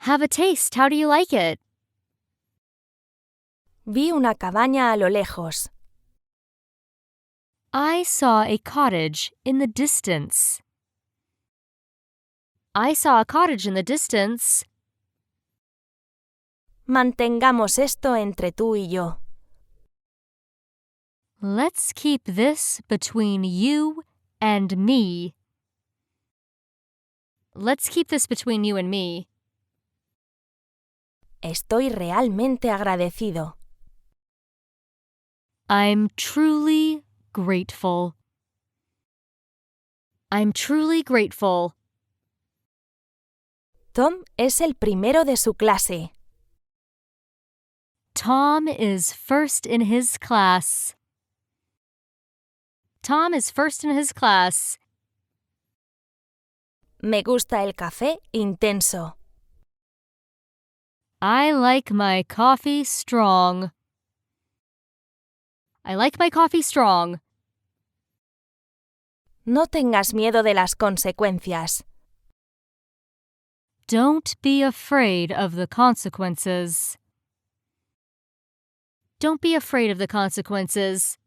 Speaker 4: Have a taste. How do you like it?
Speaker 3: Vi una cabaña a lo lejos.
Speaker 4: I saw a cottage in the distance. I saw a cottage in the distance.
Speaker 3: Mantengamos esto entre tú y yo.
Speaker 4: Let's keep this between you and me. Let's keep this between you and me.
Speaker 3: Estoy realmente agradecido.
Speaker 4: I'm truly grateful. I'm truly grateful.
Speaker 3: Tom es el primero de su clase.
Speaker 4: Tom is first in his class. Tom is first in his class.
Speaker 3: Me gusta el café intenso.
Speaker 4: I like my coffee strong. I like my coffee strong.
Speaker 3: No tengas miedo de las consecuencias.
Speaker 4: Don't be afraid of the consequences. Don't be afraid of the consequences.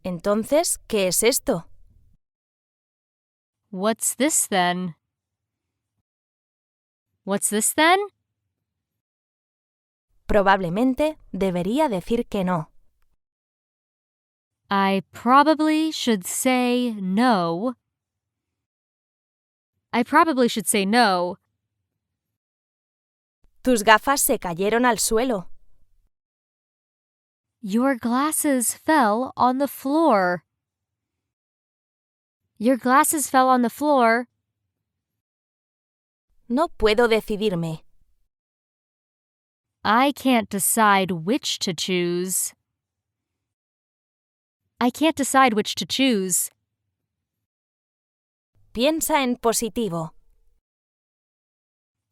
Speaker 3: Entonces, ¿qué es esto?
Speaker 4: What's this then? What's this then?
Speaker 3: Probablemente debería decir que no.
Speaker 4: I probably should say no. I probably should say no.
Speaker 3: Tus gafas se cayeron al suelo.
Speaker 4: Your glasses fell on the floor. Your glasses fell on the floor.
Speaker 3: No puedo decidirme.
Speaker 4: I can't decide which to choose. I can't decide which to choose.
Speaker 3: Piensa en positivo.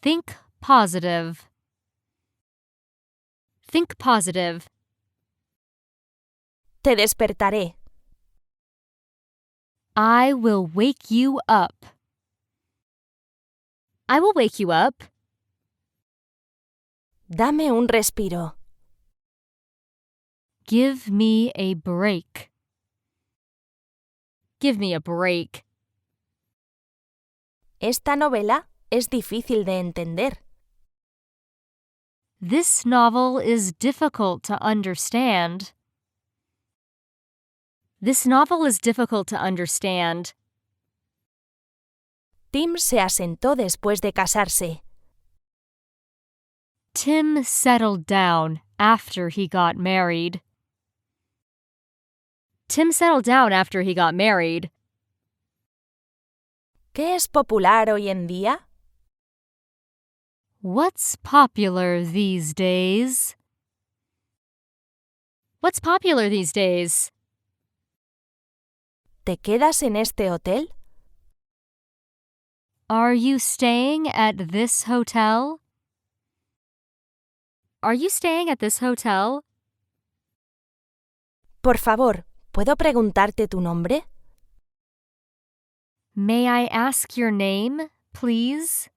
Speaker 4: Think positive. Think positive.
Speaker 3: Te despertaré.
Speaker 4: I will wake you up. I will wake you up.
Speaker 3: Dame un respiro.
Speaker 4: Give me a break. Give me a break.
Speaker 3: Esta novela es difícil de entender.
Speaker 4: This novel is difficult to understand. This novel is difficult to understand.
Speaker 3: Tim se asentó después de casarse.
Speaker 4: Tim settled down after he got married. Tim settled down after he got married.
Speaker 3: ¿Qué es popular hoy en día?
Speaker 4: What's popular these days? What's popular these days?
Speaker 3: ¿Te quedas en este hotel?
Speaker 4: Are you staying at this hotel? Are you staying at this hotel?
Speaker 3: Por favor, ¿puedo preguntarte tu nombre?
Speaker 4: May I ask your name, please?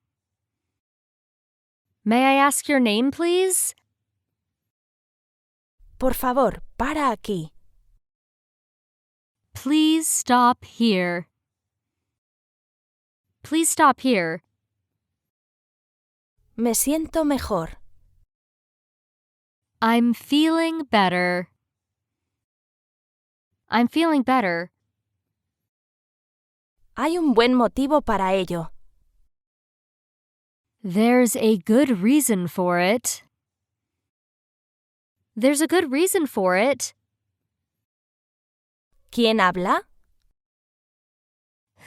Speaker 4: May I ask your name, please?
Speaker 3: Por favor, para aquí.
Speaker 4: Please stop here. Please stop here.
Speaker 3: Me siento mejor.
Speaker 4: I'm feeling better. I'm feeling better.
Speaker 3: Hay un buen motivo para ello.
Speaker 4: There's a good reason for it. There's a good reason for it.
Speaker 3: ¿Quién habla?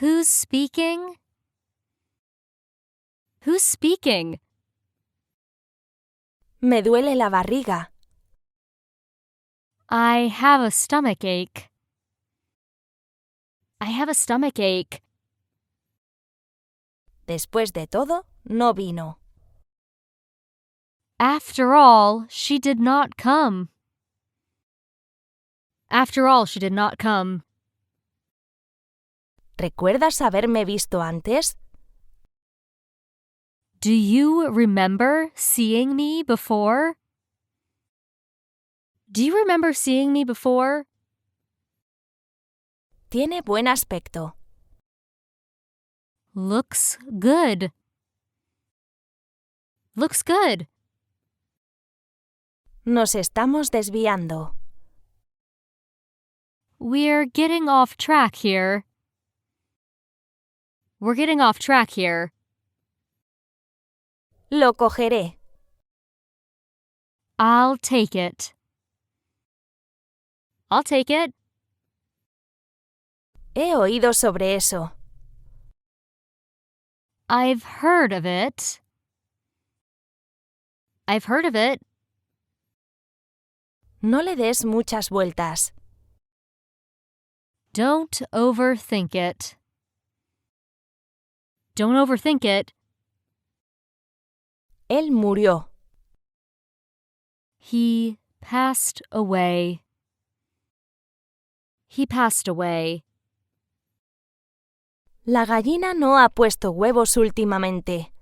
Speaker 4: Who's speaking? Who's speaking?
Speaker 3: Me duele la barriga.
Speaker 4: I have a stomachache. I have a stomachache.
Speaker 3: Después de todo, no vino.
Speaker 4: After all, she did not come. After all, she did not come.
Speaker 3: ¿Recuerdas haberme visto antes?
Speaker 4: Do you remember seeing me before? Do you remember seeing me before?
Speaker 3: Tiene buen aspecto.
Speaker 4: Looks good. Looks good.
Speaker 3: Nos estamos desviando.
Speaker 4: We're getting off track here. We're getting off track here.
Speaker 3: Lo cogeré.
Speaker 4: I'll take it. I'll take it.
Speaker 3: He oído sobre eso.
Speaker 4: I've heard of it. I've heard of it.
Speaker 3: No le des muchas vueltas.
Speaker 4: Don't overthink it. Don't overthink it.
Speaker 3: Él murió.
Speaker 4: He passed away. He passed away.
Speaker 3: La gallina no ha puesto huevos últimamente.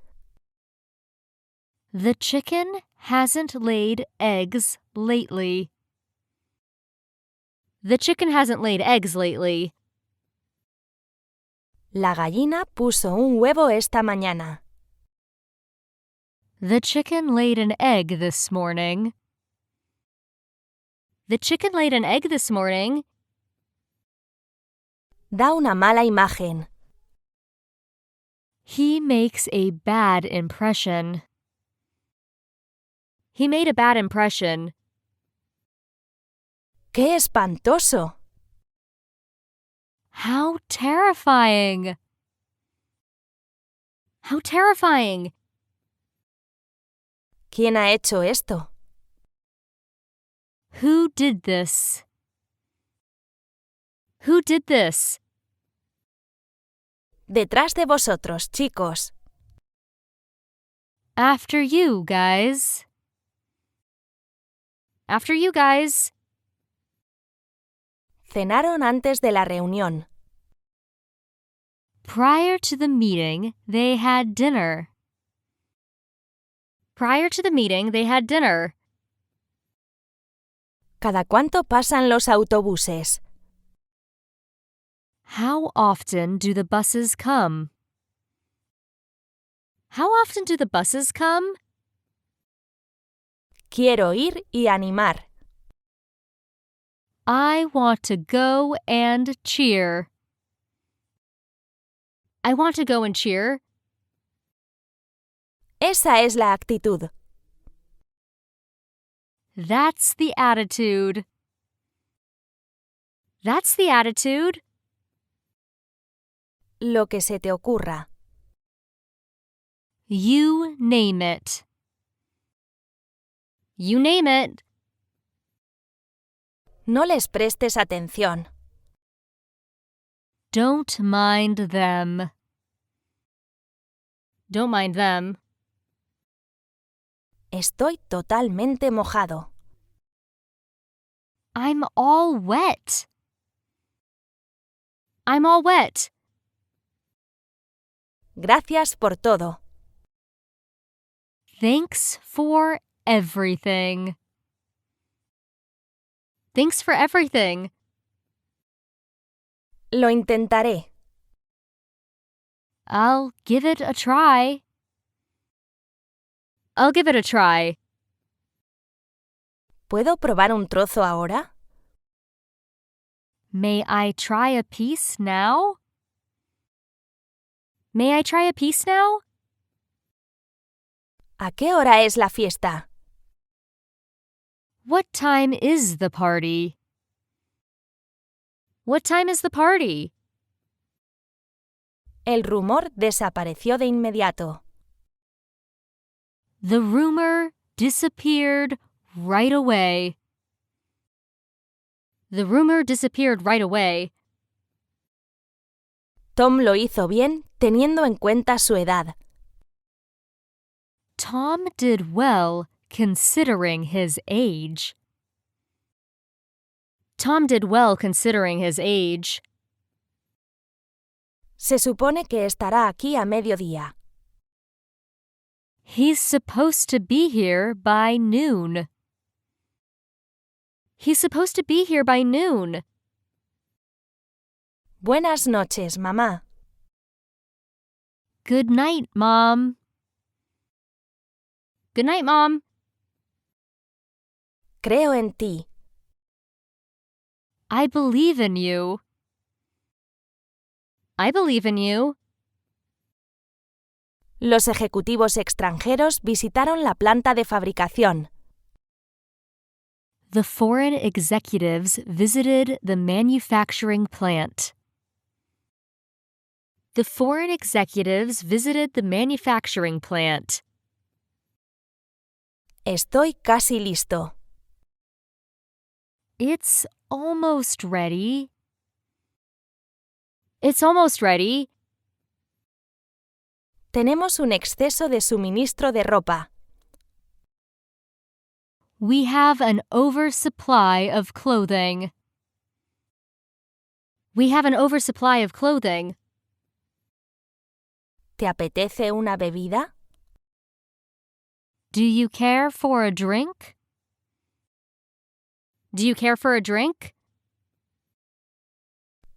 Speaker 4: The chicken hasn't laid eggs lately. The chicken hasn't laid eggs lately.
Speaker 3: La gallina puso un huevo esta mañana.
Speaker 4: The chicken laid an egg this morning. The chicken laid an egg this morning.
Speaker 3: Da una mala imagen.
Speaker 4: He makes a bad impression. He made a bad impression.
Speaker 3: ¡Qué espantoso!
Speaker 4: How terrifying! How terrifying!
Speaker 3: ¿Quién ha hecho esto?
Speaker 4: Who did this? Who did this?
Speaker 3: Detrás de vosotros, chicos.
Speaker 4: After you, guys. After you, guys.
Speaker 3: Cenaron antes de la reunión.
Speaker 4: Prior to the meeting, they had dinner. Prior to the meeting, they had dinner.
Speaker 3: ¿Cada cuánto pasan los autobuses?
Speaker 4: How often do the buses come? How often do the buses come?
Speaker 3: Quiero ir y animar.
Speaker 4: I want to go and cheer. I want to go and cheer.
Speaker 3: Esa es la actitud.
Speaker 4: That's the attitude. That's the attitude.
Speaker 3: Lo que se te ocurra.
Speaker 4: You name it. You name it.
Speaker 3: No les prestes atención.
Speaker 4: Don't mind them. Don't mind them.
Speaker 3: Estoy totalmente mojado.
Speaker 4: I'm all wet. I'm all wet.
Speaker 3: Gracias por todo.
Speaker 4: Thanks for everything. Thanks for everything.
Speaker 3: Lo intentaré.
Speaker 4: I'll give it a try. I'll give it a try.
Speaker 3: ¿Puedo probar un trozo ahora?
Speaker 4: May I try a piece now? May I try a piece now?
Speaker 3: ¿A qué hora es la fiesta?
Speaker 4: What time is the party? What time is the party?
Speaker 3: El rumor desapareció de inmediato.
Speaker 4: The rumor disappeared right away. The rumor disappeared right away.
Speaker 3: Tom lo hizo bien teniendo en cuenta su edad.
Speaker 4: Tom did well considering his age. Tom did well considering his age.
Speaker 3: Se supone que estará aquí a mediodía.
Speaker 4: He's supposed to be here by noon. He's supposed to be here by noon.
Speaker 3: Buenas noches, mamá.
Speaker 4: Good night, Mom. Good night, Mom.
Speaker 3: Creo en ti.
Speaker 4: I believe in you. I believe in you.
Speaker 3: Los ejecutivos extranjeros visitaron la planta de fabricación.
Speaker 4: The foreign executives visited the manufacturing plant. The foreign executives visited the manufacturing plant.
Speaker 3: Estoy casi listo.
Speaker 4: It's almost ready. It's almost ready.
Speaker 3: Tenemos un exceso de suministro de ropa.
Speaker 4: We have an oversupply of clothing. We have an oversupply of clothing.
Speaker 3: ¿Te apetece una bebida?
Speaker 4: Do you care for a drink? Do you care for a drink?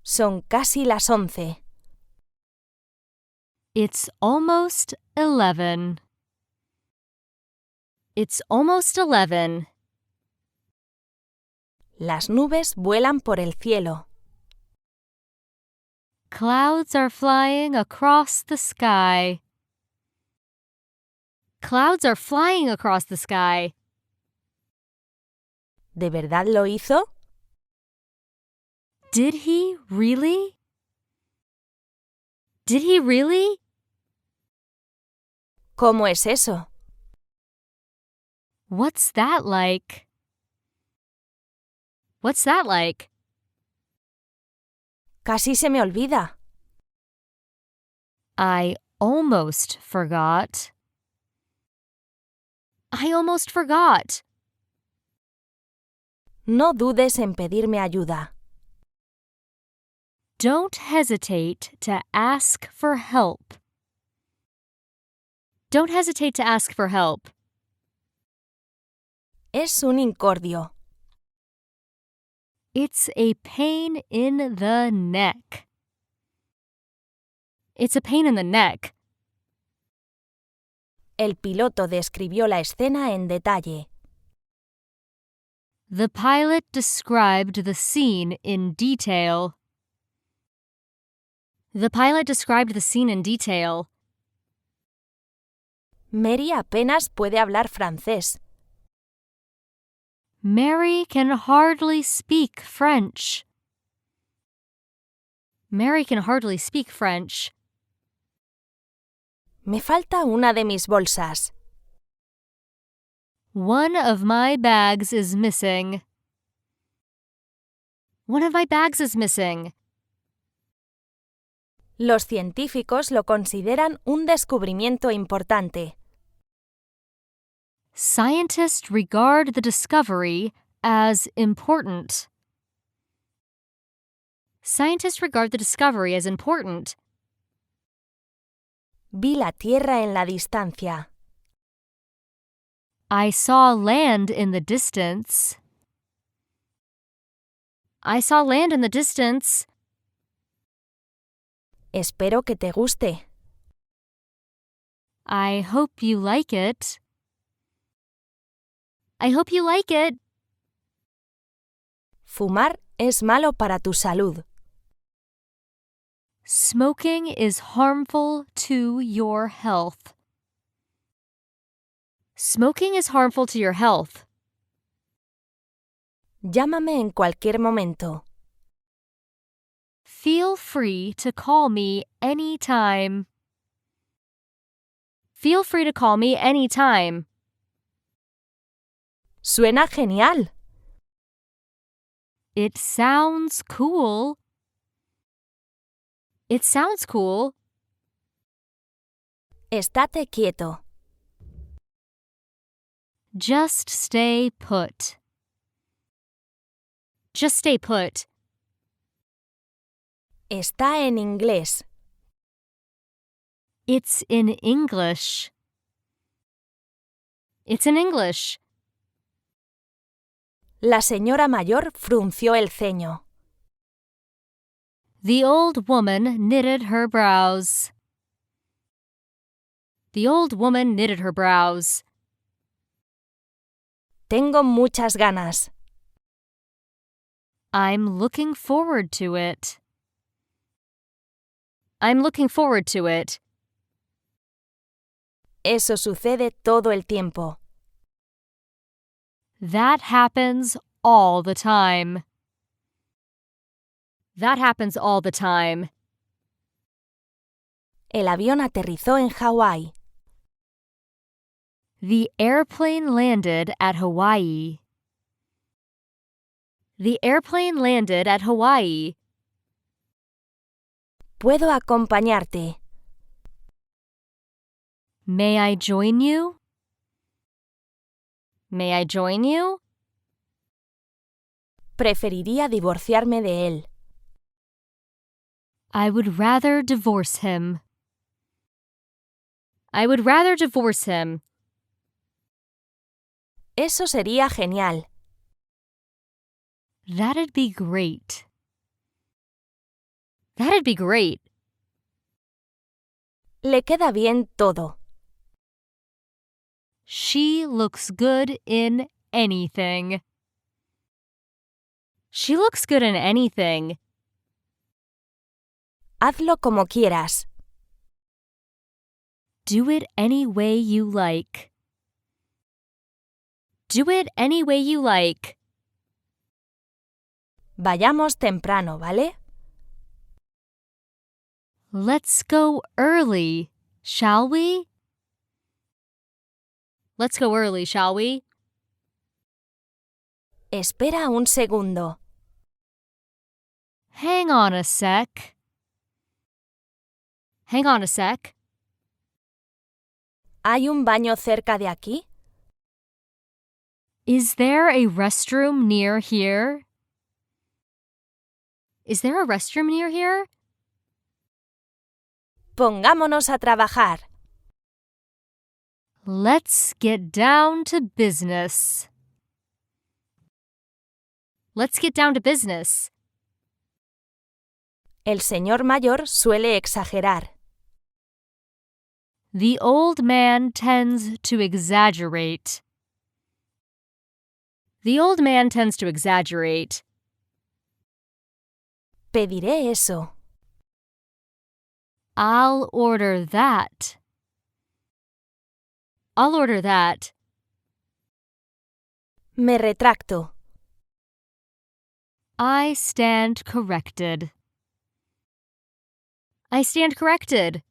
Speaker 3: Son casi las 11.
Speaker 4: It's almost 11. It's almost 11.
Speaker 3: Las nubes vuelan por el cielo.
Speaker 4: Clouds are flying across the sky. Clouds are flying across the sky.
Speaker 3: ¿De verdad lo hizo?
Speaker 4: Did he really? Did he really?
Speaker 3: ¿Cómo es eso?
Speaker 4: What's that like? What's that like?
Speaker 3: Casi se me olvida.
Speaker 4: I almost forgot. I almost forgot.
Speaker 3: No dudes en pedirme ayuda.
Speaker 4: Don't hesitate to ask for help. Don't hesitate to ask for help.
Speaker 3: Es un incordio.
Speaker 4: It's a pain in the neck. It's a pain in the neck.
Speaker 3: El piloto describió la escena en detalle.
Speaker 4: The pilot described the scene in detail. The pilot described the scene in detail.
Speaker 3: Mary apenas puede hablar francés.
Speaker 4: Mary can hardly speak French. Mary can hardly speak French.
Speaker 3: Me falta una de mis bolsas.
Speaker 4: One of my bags is missing. One of my bags is missing.
Speaker 3: Los científicos lo consideran un descubrimiento importante.
Speaker 4: Scientists regard the discovery as important. Scientists regard the discovery as important.
Speaker 3: Vi la tierra en la distancia.
Speaker 4: I saw land in the distance. I saw land in the distance.
Speaker 3: Espero que te guste.
Speaker 4: I hope you like it. I hope you like it.
Speaker 3: Fumar es malo para tu salud.
Speaker 4: Smoking is harmful to your health. Smoking is harmful to your health.
Speaker 3: Llámame en cualquier momento.
Speaker 4: Feel free to call me anytime. Feel free to call me anytime.
Speaker 3: Suena genial.
Speaker 4: It sounds cool. It sounds cool.
Speaker 3: Estate quieto.
Speaker 4: Just stay put. Just stay put.
Speaker 3: Está en inglés.
Speaker 4: It's in English. It's in English.
Speaker 3: La señora mayor frunció el ceño.
Speaker 4: The old woman knitted her brows. The old woman knitted her brows.
Speaker 3: Tengo muchas ganas.
Speaker 4: I'm looking forward to it. I'm looking forward to it.
Speaker 3: Eso sucede todo el tiempo.
Speaker 4: That happens all the time. That happens all the time.
Speaker 3: El avión aterrizó en Hawái.
Speaker 4: The airplane landed at Hawaii. The airplane landed at Hawaii.
Speaker 3: Puedo acompañarte.
Speaker 4: May I join you? May I join you?
Speaker 3: Preferiría divorciarme de él.
Speaker 4: I would rather divorce him. I would rather divorce him.
Speaker 3: Eso sería genial.
Speaker 4: That'd be great. That'd be great.
Speaker 3: Le queda bien todo.
Speaker 4: She looks good in anything. She looks good in anything.
Speaker 3: Hazlo como quieras.
Speaker 4: Do it any way you like. Do it any way you like.
Speaker 3: Vayamos temprano, ¿vale?
Speaker 4: Let's go early, shall we? Let's go early, shall we?
Speaker 3: Espera un segundo.
Speaker 4: Hang on a sec. Hang on a sec.
Speaker 3: ¿Hay un baño cerca de aquí?
Speaker 4: Is there a restroom near here? Is there a restroom near here?
Speaker 3: Pongámonos a trabajar.
Speaker 4: Let's get down to business. Let's get down to business.
Speaker 3: El señor mayor suele exagerar.
Speaker 4: The old man tends to exaggerate. The old man tends to exaggerate.
Speaker 3: Pediré eso.
Speaker 4: I'll order that. I'll order that.
Speaker 3: Me retracto.
Speaker 4: I stand corrected. I stand corrected.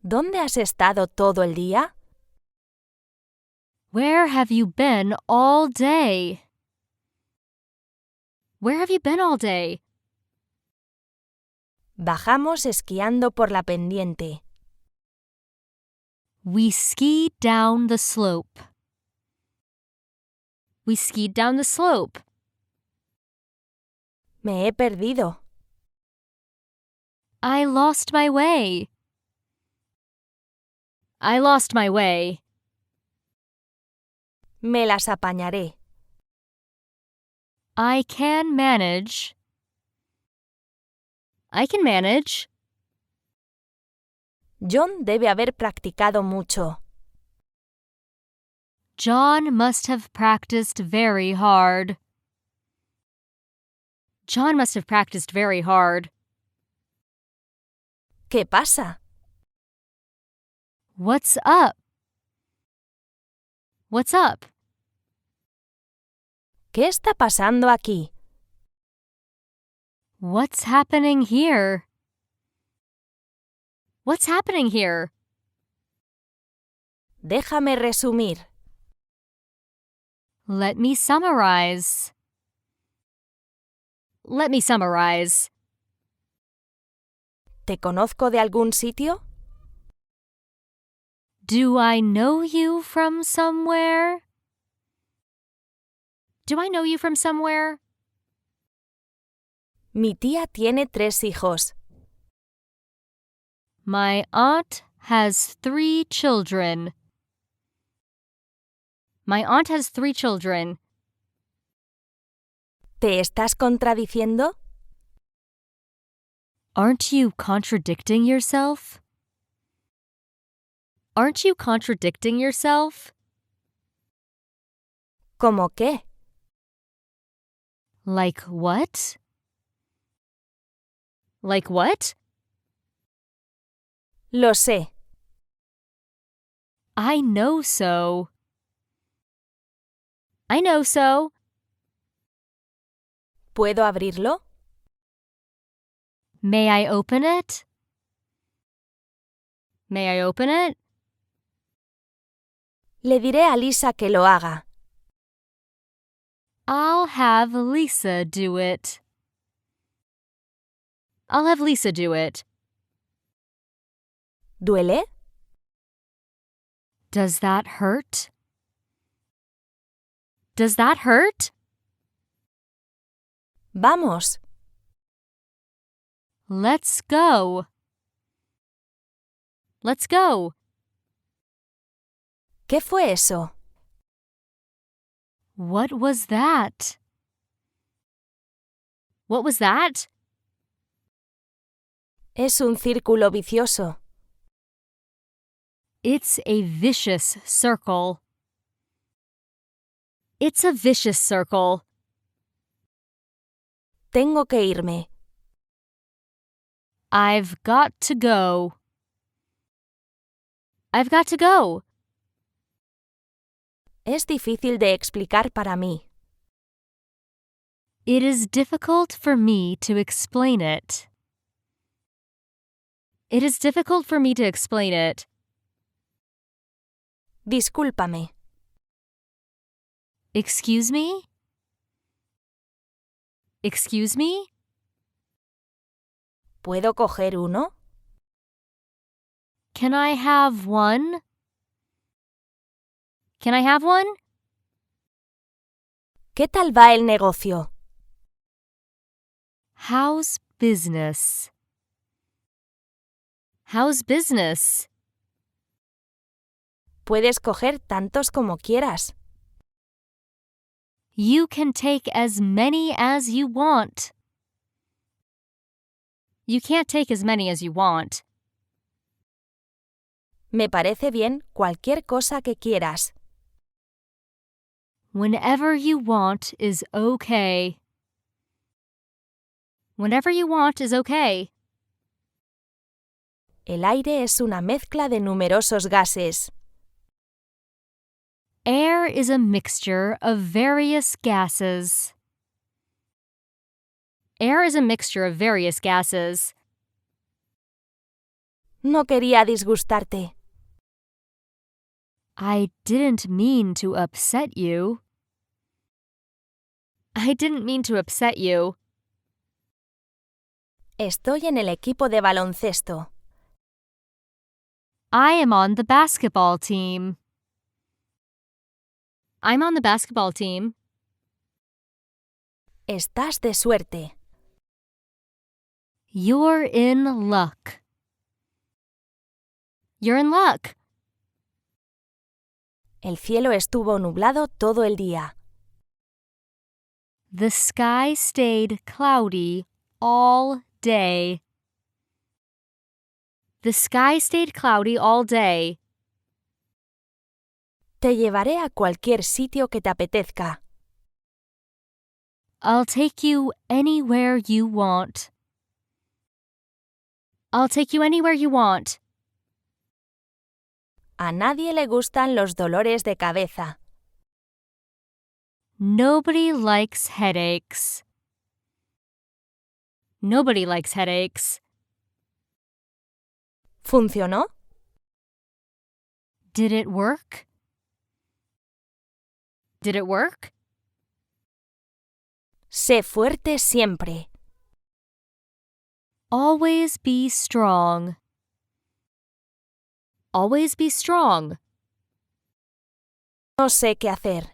Speaker 3: ¿Dónde has estado todo el día?
Speaker 4: Where have you been all day? Where have you been all day?
Speaker 3: Bajamos esquiando por la pendiente.
Speaker 4: We skied down the slope. We skied down the slope.
Speaker 3: Me he perdido.
Speaker 4: I lost my way. I lost my way.
Speaker 3: Me las apañaré.
Speaker 4: I can manage. I can manage.
Speaker 3: John debe haber practicado mucho.
Speaker 4: John must have practiced very hard. John must have practiced very hard.
Speaker 3: ¿Qué pasa?
Speaker 4: What's up? What's up?
Speaker 3: ¿Qué está pasando aquí?
Speaker 4: What's happening here? What's happening here?
Speaker 3: Déjame resumir.
Speaker 4: Let me summarize. Let me summarize.
Speaker 3: ¿Te conozco de algún sitio?
Speaker 4: Do I know you from somewhere? Do I know you from somewhere?
Speaker 3: Mi tía tiene 3 hijos.
Speaker 4: My aunt has 3 children. My aunt has 3 children.
Speaker 3: ¿Te estás contradiciendo?
Speaker 4: Aren't you contradicting yourself? Aren't you contradicting yourself?
Speaker 3: ¿Cómo qué?
Speaker 4: Like what? Like what?
Speaker 3: Lo sé.
Speaker 4: I know so. I know so.
Speaker 3: ¿Puedo abrirlo?
Speaker 4: May I open it? May I open it?
Speaker 3: Le diré a Lisa que lo haga.
Speaker 4: I'll have Lisa do it. I'll have Lisa do it.
Speaker 3: ¿Duele?
Speaker 4: Does that hurt? Does that hurt?
Speaker 3: Vamos.
Speaker 4: Let's go. Let's go.
Speaker 3: ¿Qué fue eso?
Speaker 4: What was that? What was that?
Speaker 3: Es un círculo vicioso.
Speaker 4: It's a vicious circle. It's a vicious circle.
Speaker 3: Tengo que irme.
Speaker 4: I've got to go. I've got to go.
Speaker 3: Es difícil de explicar para mí.
Speaker 4: It is difficult for me to explain it. It is difficult for me to explain it.
Speaker 3: Discúlpame.
Speaker 4: Excuse me? Excuse me?
Speaker 3: ¿Puedo coger uno?
Speaker 4: Can I have one? Can I have one?
Speaker 3: ¿Qué tal va el negocio?
Speaker 4: How's business? How's business?
Speaker 3: Puedes coger tantos como quieras.
Speaker 4: You can take as many as you want. You can't take as many as you want.
Speaker 3: Me parece bien cualquier cosa que quieras.
Speaker 4: Whenever you want is okay. Whenever you want is okay.
Speaker 3: El aire es una mezcla de numerosos gases.
Speaker 4: Air is a mixture of various gases. Air is a mixture of various gases.
Speaker 3: No quería disgustarte.
Speaker 4: I didn't mean to upset you. I didn't mean to upset you.
Speaker 3: Estoy en el equipo de baloncesto.
Speaker 4: I am on the basketball team. I'm on the basketball team.
Speaker 3: Estás de suerte.
Speaker 4: You're in luck. You're in luck.
Speaker 3: El cielo estuvo nublado todo el día.
Speaker 4: The sky stayed cloudy all day. The sky stayed cloudy all day.
Speaker 3: Te llevaré a cualquier sitio que te apetezca.
Speaker 4: I'll take you anywhere you want. I'll take you anywhere you want.
Speaker 3: A nadie le gustan los dolores de cabeza.
Speaker 4: Nobody likes headaches. Nobody likes headaches.
Speaker 3: ¿Funcionó?
Speaker 4: Did it work? Did it work?
Speaker 3: Sé fuerte siempre.
Speaker 4: Always be strong. Always be strong.
Speaker 3: No sé qué hacer.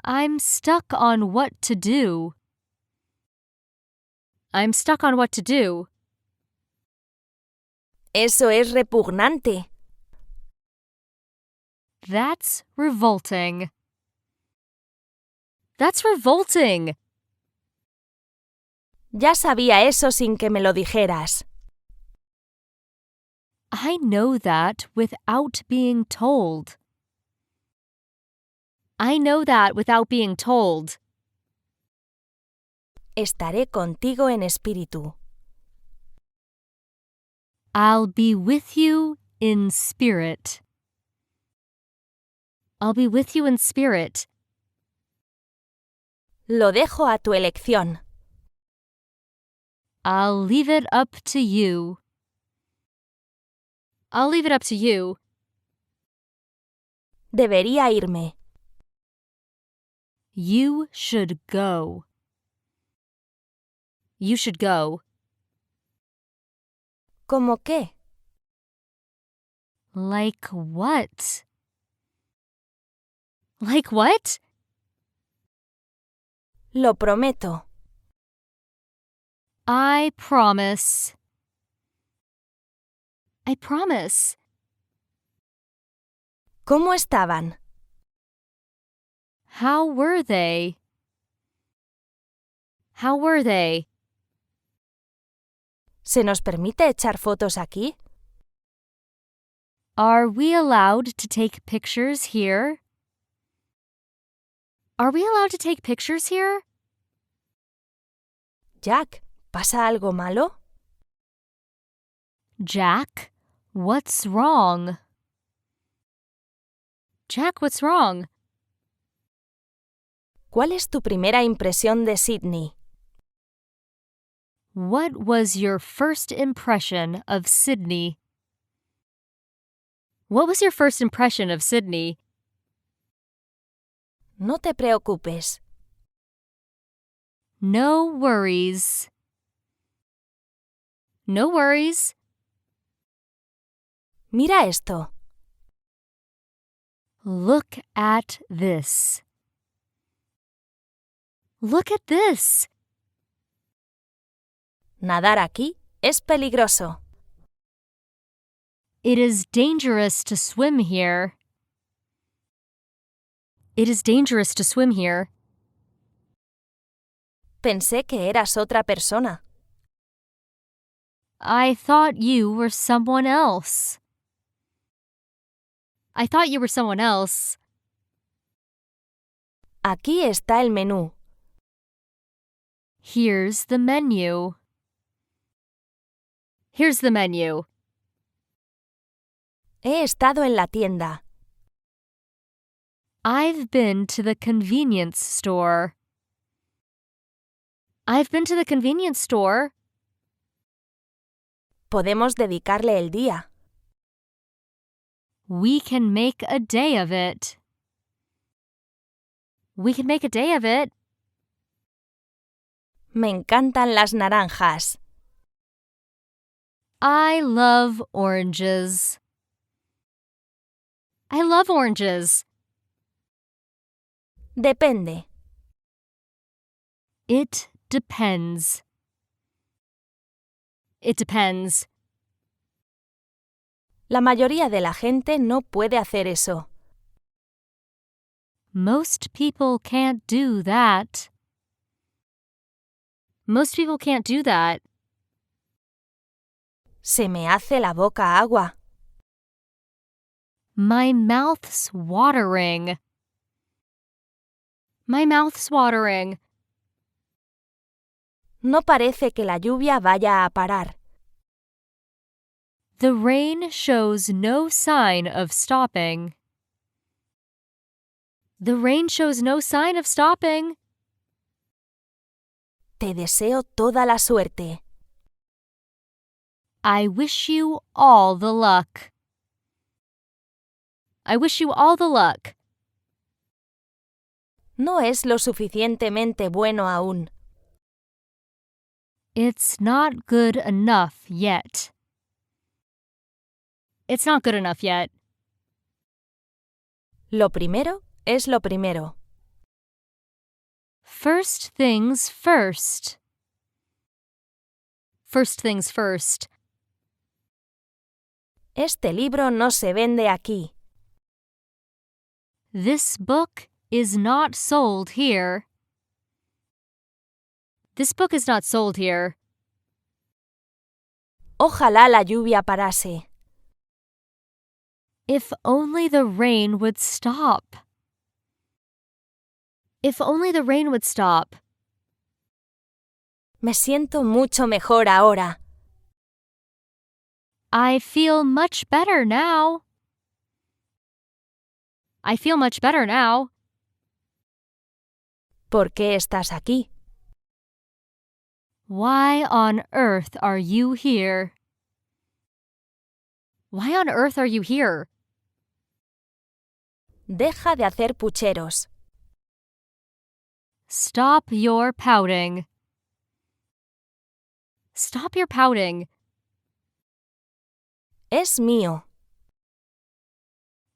Speaker 4: I'm stuck on what to do. I'm stuck on what to do.
Speaker 3: Eso es repugnante.
Speaker 4: That's revolting. That's revolting.
Speaker 3: Ya sabía eso sin que me lo dijeras.
Speaker 4: I know that without being told. I know that without being told.
Speaker 3: Estaré contigo en espíritu.
Speaker 4: I'll be with you in spirit. I'll be with you in spirit.
Speaker 3: Lo dejo a tu elección.
Speaker 4: I'll leave it up to you. I'll leave it up to you.
Speaker 3: Debería irme.
Speaker 4: You should go. You should go.
Speaker 3: ¿Cómo qué?
Speaker 4: Like what? Like what?
Speaker 3: Lo prometo.
Speaker 4: I promise. I promise.
Speaker 3: ¿Cómo estaban?
Speaker 4: How were they? How were they?
Speaker 3: ¿Se nos permite echar fotos aquí?
Speaker 4: Are we allowed to take pictures here? Are we allowed to take pictures here?
Speaker 3: Jack, ¿pasa algo malo?
Speaker 4: Jack, what's wrong? Jack, what's wrong?
Speaker 3: ¿Cuál es tu primera impresión de Sydney?
Speaker 4: What was your first impression of Sydney? What was your first impression of Sydney?
Speaker 3: No te preocupes.
Speaker 4: No worries. No worries.
Speaker 3: Mira esto.
Speaker 4: Look at this. Look at this.
Speaker 3: Nadar aquí es peligroso.
Speaker 4: It is dangerous to swim here. It is dangerous to swim here.
Speaker 3: Pensé que eras otra persona.
Speaker 4: I thought you were someone else. I thought you were someone else.
Speaker 3: Aquí está el menú.
Speaker 4: Here's the menu. Here's the menu.
Speaker 3: He estado en la tienda.
Speaker 4: I've been to the convenience store. I've been to the convenience store.
Speaker 3: Podemos dedicarle el día.
Speaker 4: We can make a day of it. We can make a day of it.
Speaker 3: Me encantan las naranjas.
Speaker 4: I love oranges. I love oranges.
Speaker 3: Depende.
Speaker 4: It depends. It depends.
Speaker 3: La mayoría de la gente no puede hacer eso.
Speaker 4: Most people can't do that. Most people can't do that.
Speaker 3: Se me hace la boca agua.
Speaker 4: My mouth's watering. My mouth's watering.
Speaker 3: No parece que la lluvia vaya a parar.
Speaker 4: The rain shows no sign of stopping. The rain shows no sign of stopping.
Speaker 3: Te deseo toda la suerte.
Speaker 4: I wish you all the luck. I wish you all the luck.
Speaker 3: No es lo suficientemente bueno aún.
Speaker 4: It's not good enough yet. It's not good enough yet.
Speaker 3: Lo primero es lo primero.
Speaker 4: First things first. First things first.
Speaker 3: Este libro no se vende aquí.
Speaker 4: This book is not sold here. This book is not sold here.
Speaker 3: Ojalá la lluvia parase.
Speaker 4: If only the rain would stop. If only the rain would stop.
Speaker 3: Me siento mucho mejor ahora.
Speaker 4: I feel much better now. I feel much better now.
Speaker 3: ¿Por qué estás aquí?
Speaker 4: Why on earth are you here? Why on earth are you here?
Speaker 3: Deja de hacer pucheros.
Speaker 4: Stop your pouting. Stop your pouting.
Speaker 3: Es mío.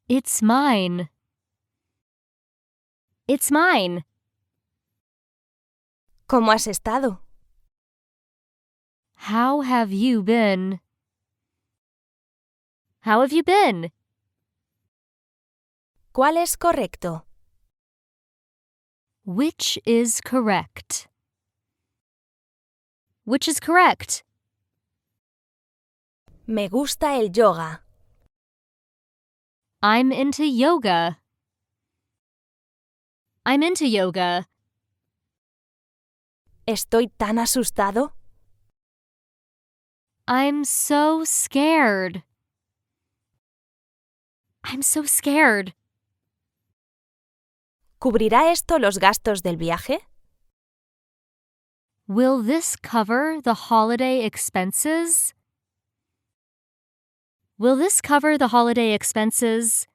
Speaker 4: It's mine. It's mine.
Speaker 3: ¿Cómo has estado?
Speaker 4: How have you been? How have you been?
Speaker 3: ¿Cuál es correcto?
Speaker 4: Which is correct? Which is correct?
Speaker 3: Me gusta el yoga.
Speaker 4: I'm into yoga. I'm into yoga.
Speaker 3: Estoy tan asustado.
Speaker 4: I'm so scared. I'm so scared.
Speaker 3: ¿Cubrirá esto los gastos del viaje?
Speaker 4: Will this cover the holiday expenses? Will this cover the holiday expenses?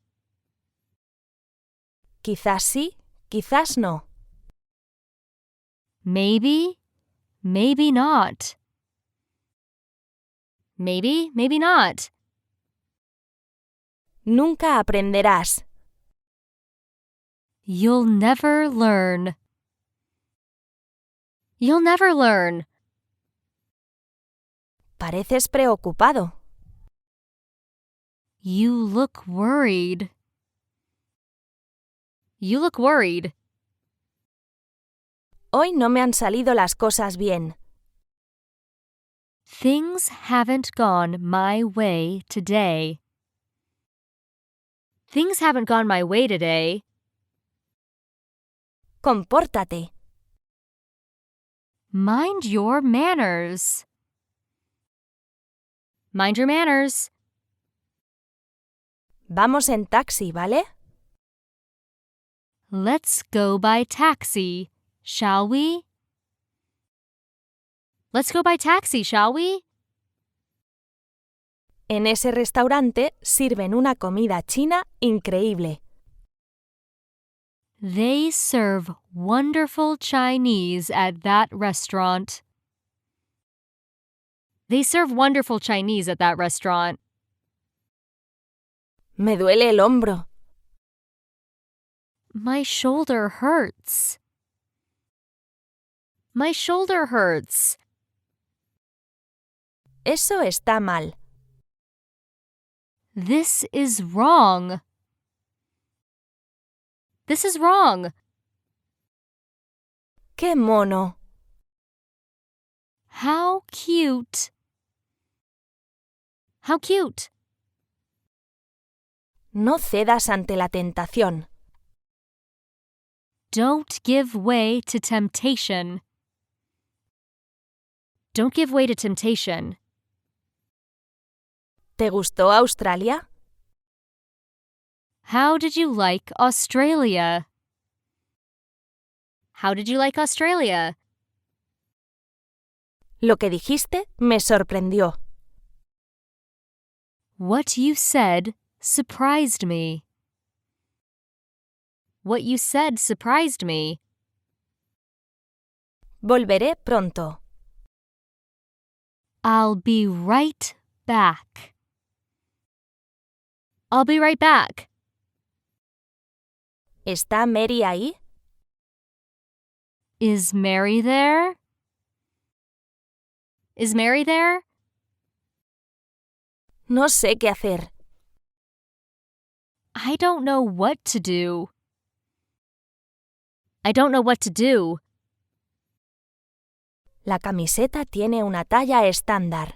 Speaker 3: Quizás sí, quizás no.
Speaker 4: Maybe, maybe not. Maybe, maybe not.
Speaker 3: Nunca aprenderás.
Speaker 4: You'll never learn. You'll never learn.
Speaker 3: Pareces preocupado.
Speaker 4: You look worried. You look worried.
Speaker 3: Hoy no me han salido las cosas bien.
Speaker 4: Things haven't gone my way today. Things haven't gone my way today.
Speaker 3: Compórtate.
Speaker 4: Mind your manners. Mind your manners.
Speaker 3: Vamos en taxi, ¿vale?
Speaker 4: Let's go by taxi, shall we? Let's go by taxi, shall we?
Speaker 3: En ese restaurante sirven una comida china increíble.
Speaker 4: They serve wonderful Chinese at that restaurant. They serve wonderful Chinese at that restaurant.
Speaker 3: Me duele el hombro.
Speaker 4: My shoulder hurts. My shoulder hurts.
Speaker 3: Eso está mal.
Speaker 4: This is wrong. This is wrong.
Speaker 3: ¡Qué mono!
Speaker 4: How cute. How cute.
Speaker 3: No cedas ante la tentación.
Speaker 4: Don't give way to temptation. Don't give way to temptation.
Speaker 3: ¿Te gustó Australia?
Speaker 4: How did you like Australia? How did you like Australia?
Speaker 3: Lo que dijiste me sorprendió.
Speaker 4: What you said surprised me. What you said surprised me.
Speaker 3: Volveré pronto.
Speaker 4: I'll be right back. I'll be right back.
Speaker 3: ¿Está Mary ahí?
Speaker 4: Is Mary there? Is Mary there?
Speaker 3: No sé qué hacer.
Speaker 4: I don't know what to do. I don't know what to do.
Speaker 3: La camiseta tiene una talla estándar.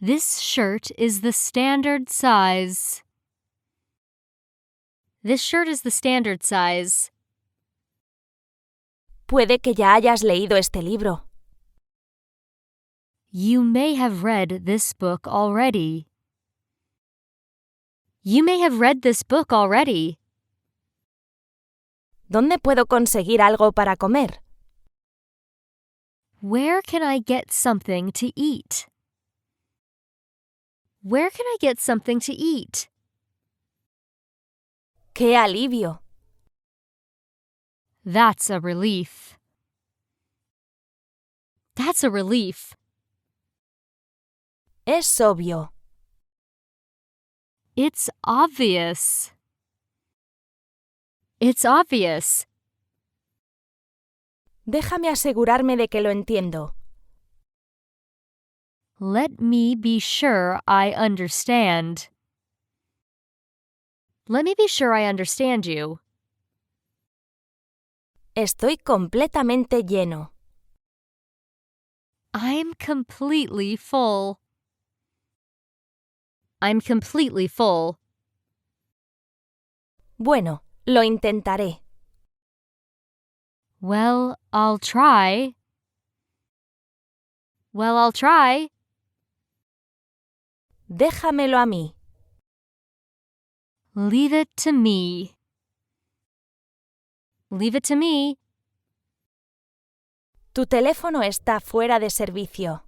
Speaker 4: This shirt is the standard size. This shirt is the standard size.
Speaker 3: Puede que ya hayas leído este libro.
Speaker 4: You may have read this book already. You may have read this book already.
Speaker 3: ¿Dónde puedo conseguir algo para comer?
Speaker 4: Where can I get something to eat? Where can I get something to eat?
Speaker 3: ¡Qué alivio!
Speaker 4: That's a relief. That's a relief.
Speaker 3: Es obvio.
Speaker 4: It's obvious. It's obvious.
Speaker 3: Déjame asegurarme de que lo entiendo.
Speaker 4: Let me be sure I understand. Let me be sure I understand you.
Speaker 3: Estoy completamente lleno.
Speaker 4: I'm completely full. I'm completely full.
Speaker 3: Bueno, lo intentaré.
Speaker 4: Well, I'll try. Well, I'll try.
Speaker 3: Déjamelo a mí.
Speaker 4: Leave it to me. Leave it to me.
Speaker 3: Tu teléfono está fuera de servicio.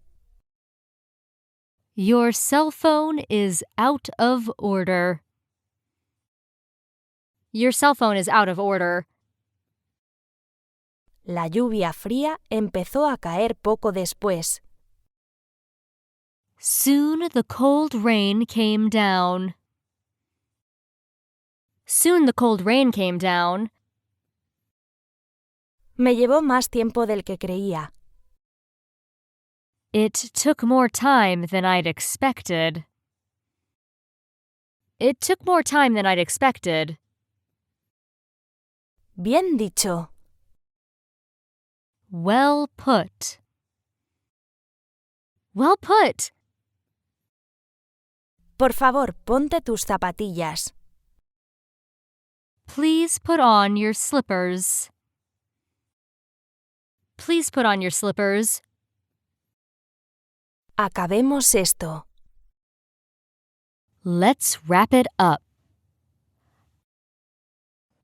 Speaker 4: Your cell phone is out of order. Your cell phone is out of order.
Speaker 3: La lluvia fría empezó a caer poco después.
Speaker 4: Soon the cold rain came down. Soon the cold rain came down.
Speaker 3: Me llevó más tiempo del que creía.
Speaker 4: It took more time than I'd expected. It took more time than I'd expected.
Speaker 3: Bien dicho.
Speaker 4: Well put. Well put.
Speaker 3: Por favor, ponte tus zapatillas.
Speaker 4: Please put on your slippers. Please put on your slippers.
Speaker 3: Acabemos esto.
Speaker 4: Let's wrap it up.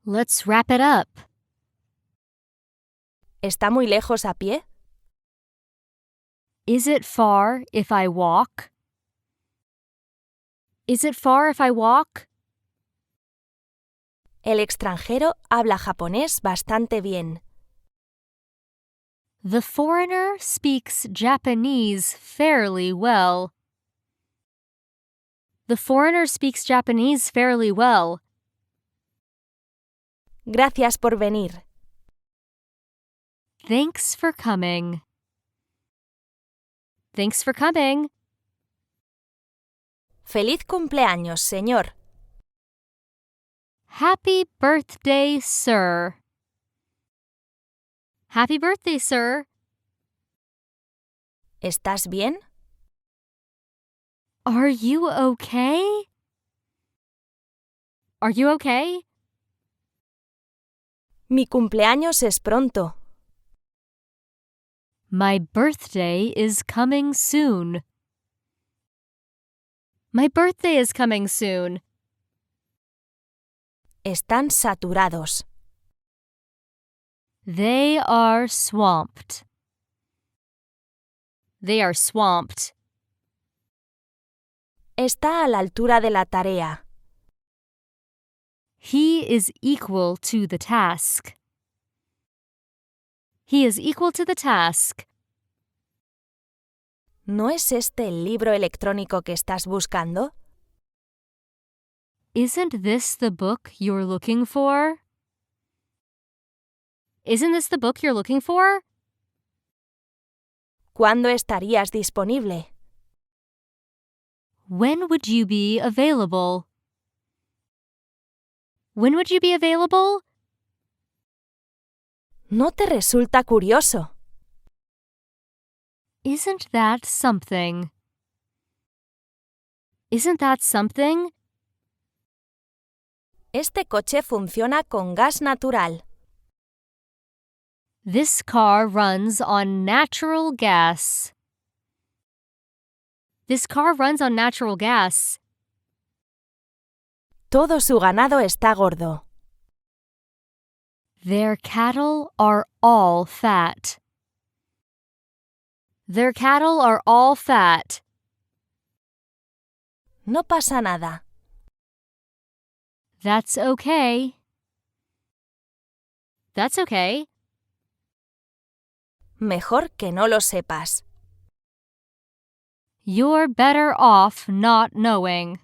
Speaker 4: Let's wrap it up.
Speaker 3: ¿Está muy lejos a pie?
Speaker 4: Is it far if I walk? Is it far if I walk?
Speaker 3: El extranjero habla japonés bastante bien.
Speaker 4: The foreigner speaks Japanese fairly well. The foreigner speaks Japanese fairly well.
Speaker 3: Gracias por venir.
Speaker 4: Thanks for coming. Thanks for coming.
Speaker 3: Feliz cumpleaños, señor.
Speaker 4: Happy birthday, sir. Happy birthday, sir.
Speaker 3: ¿Estás bien?
Speaker 4: Are you okay? Are you okay?
Speaker 3: Mi cumpleaños es pronto.
Speaker 4: My birthday is coming soon. My birthday is coming soon.
Speaker 3: Están saturados.
Speaker 4: They are swamped. They are swamped.
Speaker 3: Está a la altura de la tarea.
Speaker 4: He is equal to the task. He is equal to the task.
Speaker 3: ¿No es este el libro electrónico que estás buscando?
Speaker 4: Isn't this the book you're looking for? Isn't this the book you're looking for?
Speaker 3: ¿Cuándo estarías disponible?
Speaker 4: When would you be available? When would you be available?
Speaker 3: ¿No te resulta curioso?
Speaker 4: Isn't that something? Isn't that something?
Speaker 3: Este coche funciona con gas natural.
Speaker 4: This car runs on natural gas. This car runs on natural gas.
Speaker 3: Todo su ganado está gordo.
Speaker 4: Their cattle are all fat. Their cattle are all fat.
Speaker 3: No pasa nada.
Speaker 4: That's okay. That's okay.
Speaker 3: Mejor que no lo sepas.
Speaker 4: You're better off not knowing.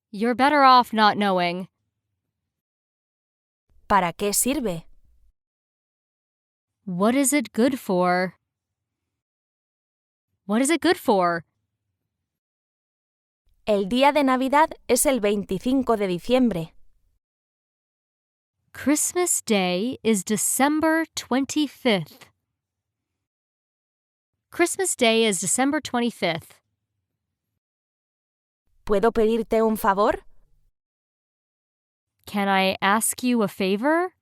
Speaker 4: You're better off not knowing.
Speaker 3: ¿Para qué sirve?
Speaker 4: What is it good for? What is it good for?
Speaker 3: El día de Navidad es el 25 de diciembre.
Speaker 4: Christmas Day is December 25th. Christmas Day is December 25th.
Speaker 3: ¿Puedo pedirte un favor?
Speaker 4: Can I ask you a favor?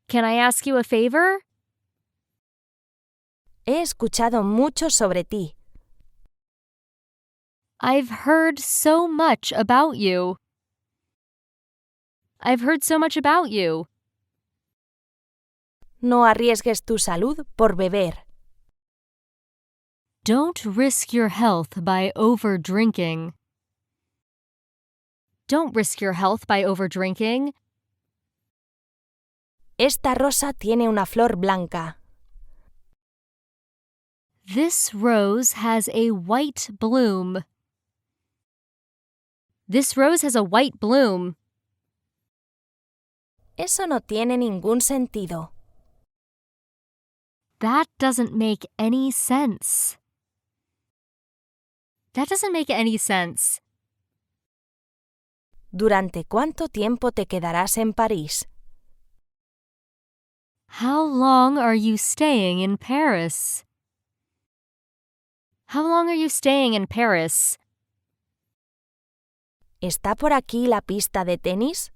Speaker 4: Can I ask you a favor?
Speaker 3: He escuchado mucho sobre ti.
Speaker 4: I've heard so much about you. I've heard so much about you.
Speaker 3: No arriesgues tu salud por beber.
Speaker 4: Don't risk your health by over-drinking. Don't risk your health by over-drinking.
Speaker 3: Esta rosa tiene una flor blanca.
Speaker 4: This rose has a white bloom. This rose has a white bloom.
Speaker 3: Eso no tiene ningún sentido.
Speaker 4: That doesn't make any sense. That doesn't make any sense.
Speaker 3: ¿Durante cuánto tiempo te quedarás en París?
Speaker 4: How long are you staying in Paris? How long are you staying in Paris?
Speaker 3: ¿Está por aquí la pista de tenis?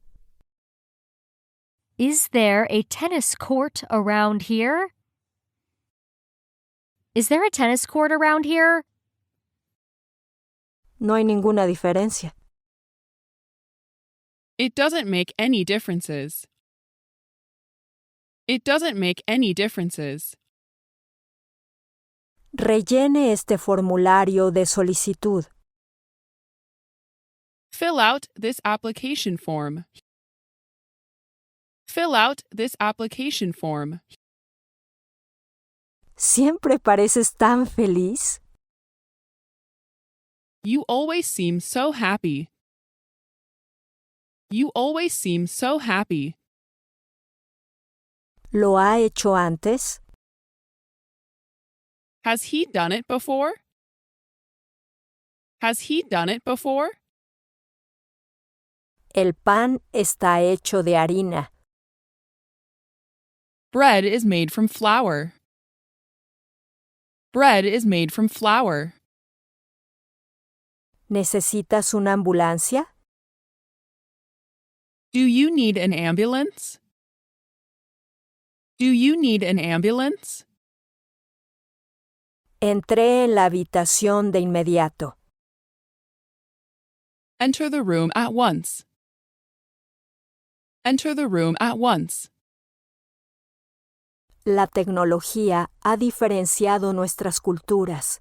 Speaker 4: Is there a tennis court around here? Is there a tennis court around here?
Speaker 1: No hay ninguna diferencia.
Speaker 2: It doesn't make any differences. It doesn't make any differences.
Speaker 1: Rellene este formulario de solicitud.
Speaker 2: Fill out this application form. Fill out this application form.
Speaker 1: ¿Siempre pareces tan feliz?
Speaker 2: You always seem so happy. You always seem so happy.
Speaker 1: ¿Lo ha hecho antes?
Speaker 2: Has he done it before? Has he done it before?
Speaker 1: El pan está hecho de harina.
Speaker 2: Bread is made from flour. Bread is made from flour.
Speaker 1: ¿Necesitas una ambulancia?
Speaker 2: Do you need an ambulance? Do you need an ambulance?
Speaker 1: Entré en la habitación de inmediato.
Speaker 2: Enter the room at once. Enter the room at once.
Speaker 1: La tecnología ha diferenciado nuestras culturas.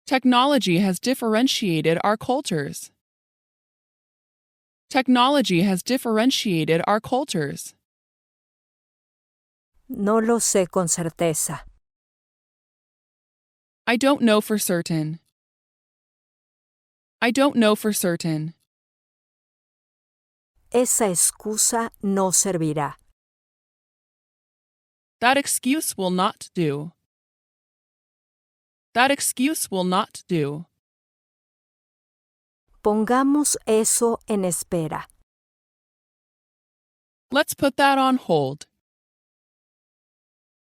Speaker 2: Technology has differentiated our cultures. Technology has differentiated our cultures.
Speaker 1: No lo sé con certeza.
Speaker 2: I don't know for certain. I don't know for certain.
Speaker 1: Esa excusa no servirá.
Speaker 2: That excuse will not do. That excuse will not do.
Speaker 1: Pongamos eso en espera.
Speaker 2: Let's put that on hold.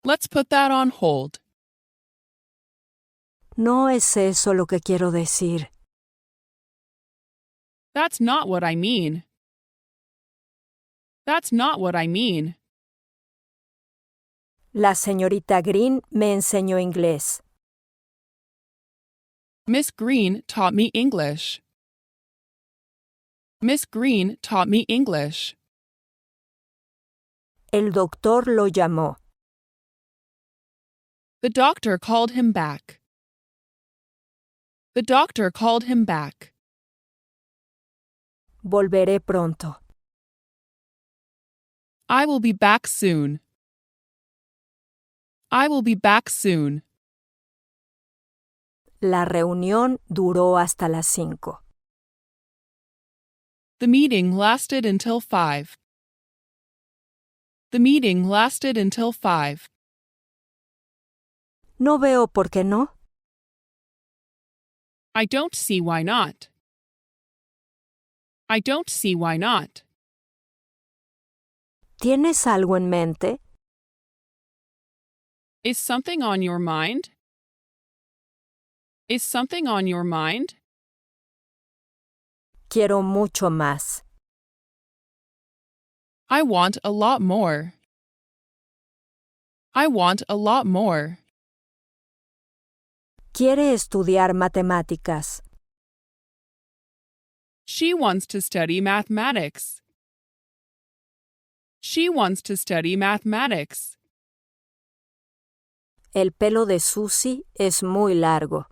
Speaker 2: Let's put that on hold.
Speaker 1: No es eso lo que quiero decir.
Speaker 2: That's not what I mean. That's not what I mean.
Speaker 1: La señorita Green me enseñó inglés.
Speaker 2: Miss Green taught me English. Miss Green taught me English.
Speaker 1: El doctor lo llamó.
Speaker 2: The doctor called him back. The doctor called him back.
Speaker 1: Volveré pronto.
Speaker 2: I will be back soon. I will be back soon.
Speaker 1: La reunión duró hasta las 5.
Speaker 2: The meeting lasted until 5. The meeting lasted until 5.
Speaker 1: No veo por qué no.
Speaker 2: I don't see why not. I don't see why not.
Speaker 1: ¿Tienes algo en mente?
Speaker 2: Is something on your mind? Is something on your mind?
Speaker 1: Quiero mucho más.
Speaker 2: I want a lot more. I want a lot more.
Speaker 1: Quiere estudiar matemáticas.
Speaker 2: She wants to study mathematics. She wants to study mathematics.
Speaker 1: El pelo de Susie es muy largo.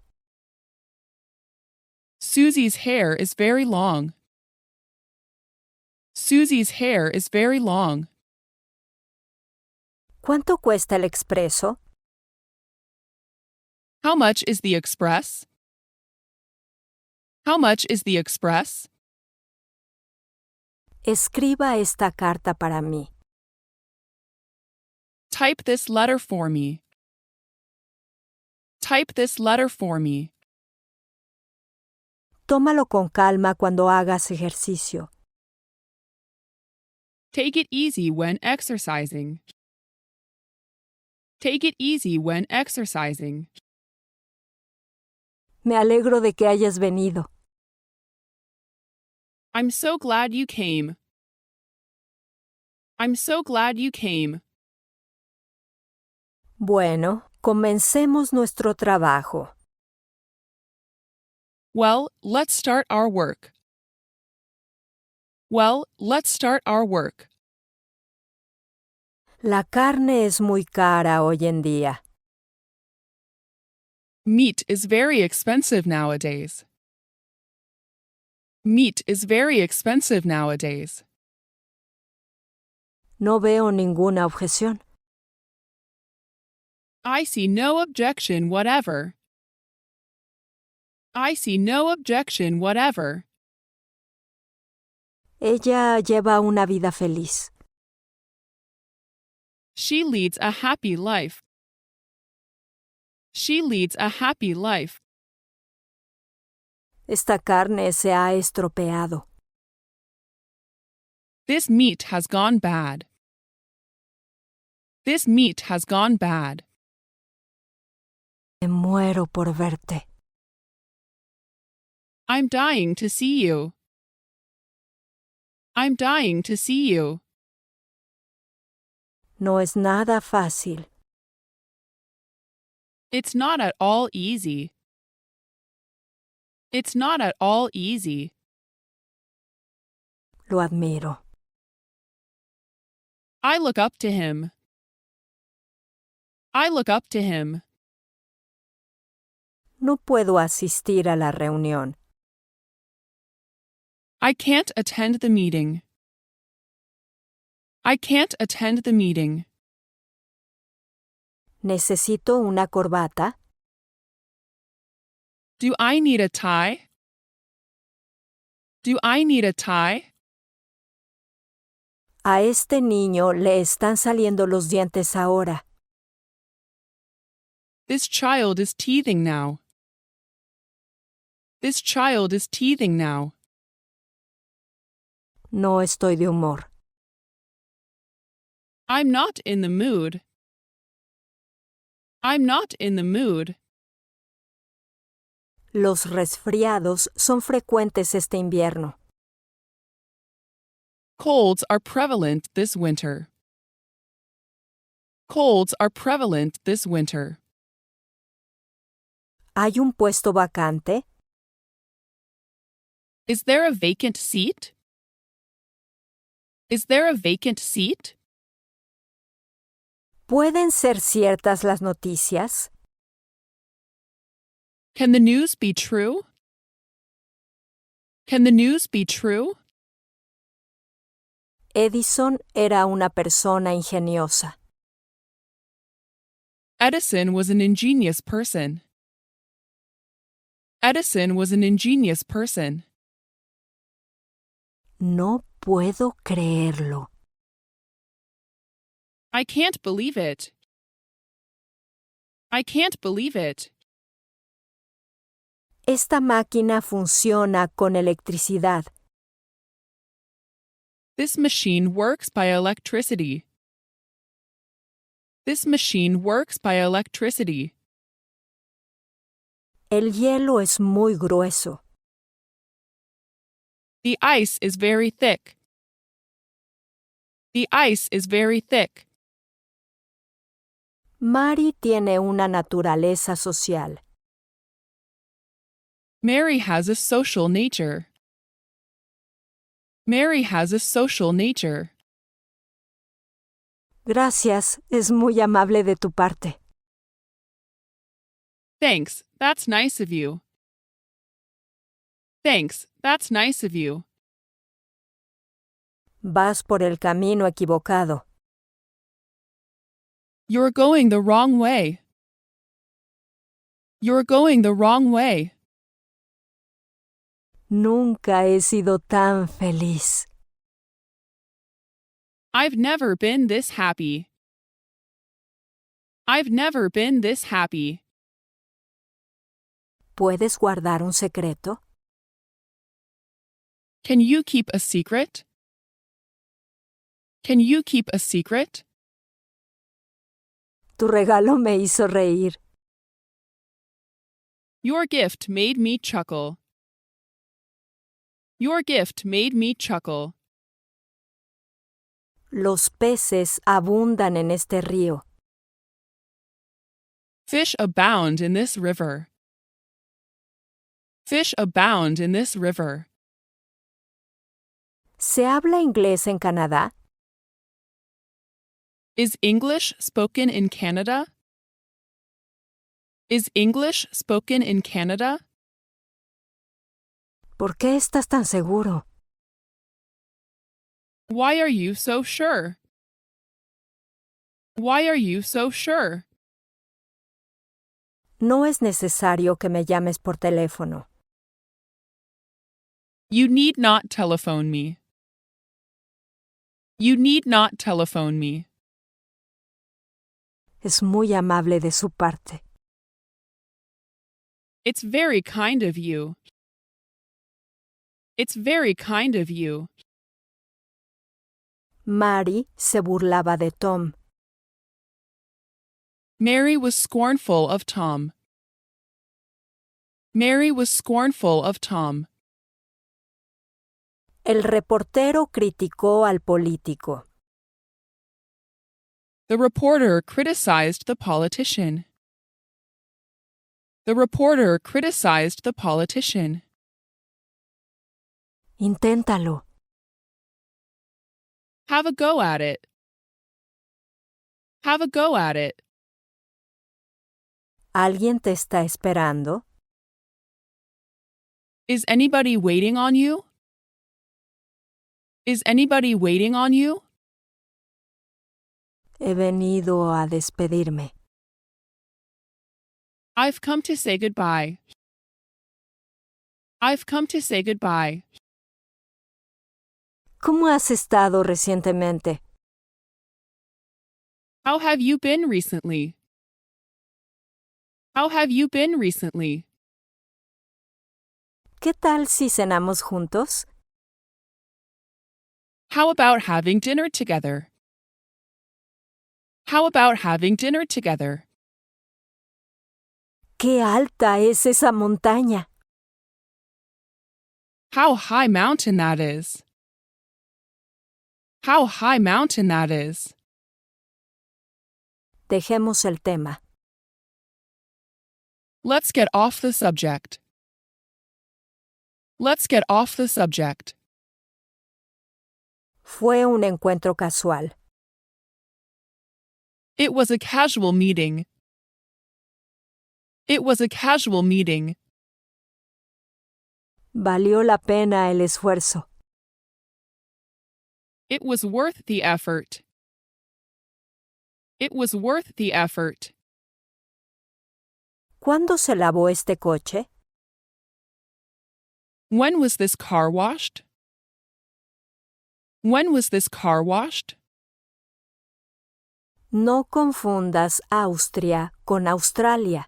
Speaker 2: Susie's hair is very long. Susie's hair is very long.
Speaker 1: ¿Cuánto cuesta el expreso?
Speaker 2: How much is the express? How much is the express?
Speaker 1: Escriba esta carta para mí.
Speaker 2: Type this letter for me. Type this letter for me.
Speaker 1: Tómalo con calma cuando hagas ejercicio.
Speaker 2: Take it easy when exercising. Take it easy when exercising.
Speaker 1: Me alegro de que hayas venido.
Speaker 2: I'm so glad you came. I'm so glad you came.
Speaker 1: Bueno, comencemos nuestro trabajo.
Speaker 2: Well, let's start our work. Well, let's start our work.
Speaker 1: La carne es muy cara hoy en día.
Speaker 2: Meat is very expensive nowadays. Meat is very expensive nowadays.
Speaker 1: No veo ninguna objeción.
Speaker 2: I see no objection whatever. I see no objection whatever.
Speaker 1: Ella lleva una vida feliz.
Speaker 2: She leads a happy life. She leads a happy life.
Speaker 1: Esta carne se ha estropeado.
Speaker 2: This meat has gone bad. This meat has gone bad.
Speaker 1: Me muero por verte.
Speaker 2: I'm dying to see you. I'm dying to see you.
Speaker 1: No es nada fácil.
Speaker 2: It's not at all easy. It's not at all easy.
Speaker 1: Lo admiro.
Speaker 2: I look up to him. I look up to him.
Speaker 1: No puedo asistir a la reunión.
Speaker 2: I can't attend the meeting. I can't attend the meeting.
Speaker 1: ¿Necesito una corbata?
Speaker 2: Do I need a tie? Do I need a tie?
Speaker 1: A este niño le están saliendo los dientes ahora.
Speaker 2: This child is teething now. This child is teething now.
Speaker 1: No estoy de humor.
Speaker 2: I'm not in the mood. I'm not in the mood.
Speaker 1: Los resfriados son frecuentes este invierno.
Speaker 2: Colds are prevalent this winter. Colds are prevalent this winter.
Speaker 1: ¿Hay un puesto vacante?
Speaker 2: Is there a vacant seat? Is there a vacant seat?
Speaker 1: ¿Pueden ser ciertas las noticias?
Speaker 2: Can the news be true? Can the news be true?
Speaker 1: Edison era una persona ingeniosa.
Speaker 2: Edison was an ingenious person. Edison was an ingenious person.
Speaker 1: No puedo creerlo.
Speaker 2: I can't believe it. I can't believe it.
Speaker 1: Esta máquina funciona con electricidad.
Speaker 2: This machine works by electricity. This machine works by electricity.
Speaker 1: El hielo es muy grueso.
Speaker 2: The ice is very thick. The ice is very thick.
Speaker 1: Mari tiene una naturaleza social.
Speaker 2: Mary has a social nature. Mary has a social nature.
Speaker 1: Gracias, es muy amable de tu parte.
Speaker 2: Thanks, that's nice of you. Thanks, that's nice of you.
Speaker 1: Vas por el camino equivocado.
Speaker 2: You're going the wrong way. You're going the wrong way.
Speaker 1: Nunca he sido tan feliz.
Speaker 2: I've never been this happy. I've never been this happy.
Speaker 1: ¿Puedes guardar un secreto?
Speaker 2: Can you keep a secret? Can you keep a secret?
Speaker 1: Tu regalo me hizo reír.
Speaker 2: Your gift made me chuckle. Your gift made me chuckle.
Speaker 1: Los peces abundan en este río.
Speaker 2: Fish abound in this river. Fish abound in this river.
Speaker 1: ¿Se habla inglés en Canadá?
Speaker 2: Is English spoken in Canada? Is English spoken in Canada?
Speaker 1: ¿Por qué estás tan seguro?
Speaker 2: Why are you so sure? Why are you so sure?
Speaker 1: No es necesario que me llames por teléfono.
Speaker 2: You need not telephone me. You need not telephone me.
Speaker 1: Es muy amable de su parte.
Speaker 2: It's very kind of you. It's very kind of you.
Speaker 1: Mary se burlaba de Tom.
Speaker 2: Mary was scornful of Tom. Mary was scornful of Tom.
Speaker 1: El reportero criticó al político.
Speaker 2: The reporter criticized the politician. The reporter criticized the politician.
Speaker 1: Inténtalo.
Speaker 2: Have a go at it. Have a go at it.
Speaker 1: ¿Alguien te está esperando?
Speaker 2: Is anybody waiting on you? Is anybody waiting on you?
Speaker 1: He venido a despedirme.
Speaker 2: I've come to say goodbye. I've come to say goodbye.
Speaker 1: ¿Cómo has estado recientemente?
Speaker 2: How have you been recently? How have you been recently?
Speaker 1: ¿Qué tal si cenamos juntos?
Speaker 2: How about having dinner together? How about having dinner together?
Speaker 1: ¡Qué alta es esa montaña!
Speaker 2: How high mountain that is. How high mountain that is.
Speaker 1: Dejemos el tema.
Speaker 2: Let's get off the subject. Let's get off the subject.
Speaker 1: Fue un encuentro casual.
Speaker 2: It was a casual meeting. It was a casual meeting.
Speaker 1: Valió la pena el esfuerzo.
Speaker 2: It was worth the effort. It was worth the effort.
Speaker 1: ¿Cuándo se lavó este coche?
Speaker 2: When was this car washed? When was this car washed?
Speaker 1: No confundas Austria con Australia.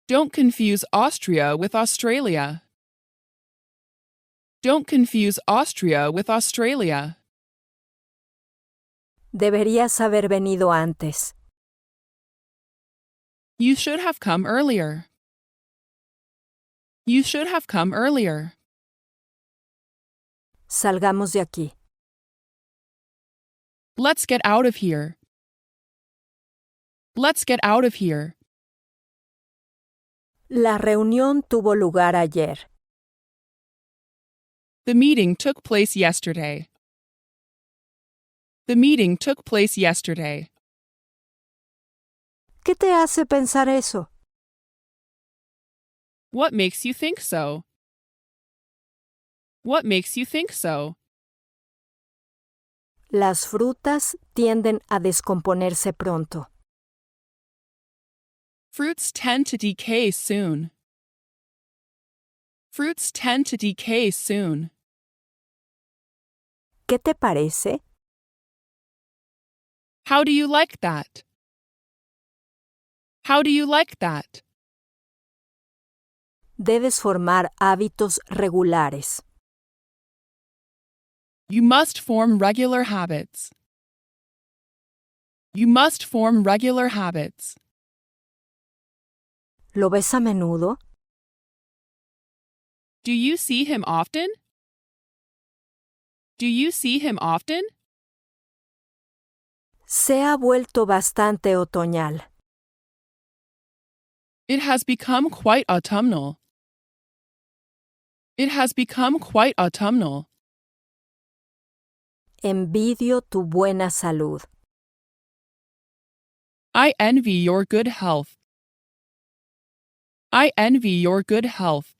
Speaker 2: Don't confuse Austria with Australia. Don't confuse Austria with Australia.
Speaker 1: Deberías haber venido antes.
Speaker 2: You should have come earlier. You should have come earlier.
Speaker 1: Salgamos de aquí.
Speaker 2: Let's get out of here. Let's get out of here.
Speaker 1: La reunión tuvo lugar ayer.
Speaker 2: The meeting took place yesterday. The meeting took place yesterday.
Speaker 1: ¿Qué te hace pensar eso?
Speaker 2: What makes you think so? What makes you think so?
Speaker 1: Las frutas tienden a descomponerse pronto.
Speaker 2: Fruits tend to decay soon. Fruits tend to decay soon.
Speaker 1: ¿Qué te parece?
Speaker 2: How do you like that? How do you like that?
Speaker 1: Debes formar hábitos regulares.
Speaker 2: You must form regular habits. You must form regular habits.
Speaker 1: ¿Lo ves a menudo?
Speaker 2: Do you see him often? Do you see him often?
Speaker 1: Se ha vuelto bastante otoñal.
Speaker 2: It has become quite autumnal. It has become quite autumnal.
Speaker 1: Envidio tu buena salud.
Speaker 2: I envy your good health. I envy your good health.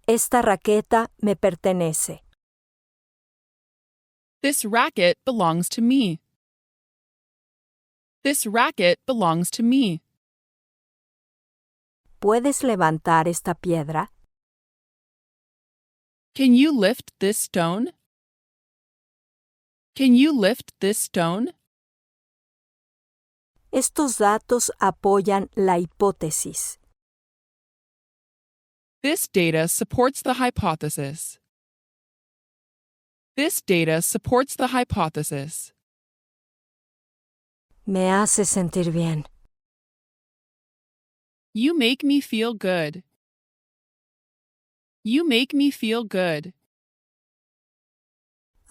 Speaker 1: Esta raqueta me pertenece.
Speaker 2: This racket belongs to me. This racket belongs to me.
Speaker 1: ¿Puedes levantar esta piedra?
Speaker 2: Can you lift this stone? Can you lift this stone?
Speaker 1: Estos datos apoyan la hipótesis.
Speaker 2: This data supports the hypothesis. This data supports the hypothesis.
Speaker 1: Me hace sentir bien.
Speaker 2: You make me feel good. You make me feel good.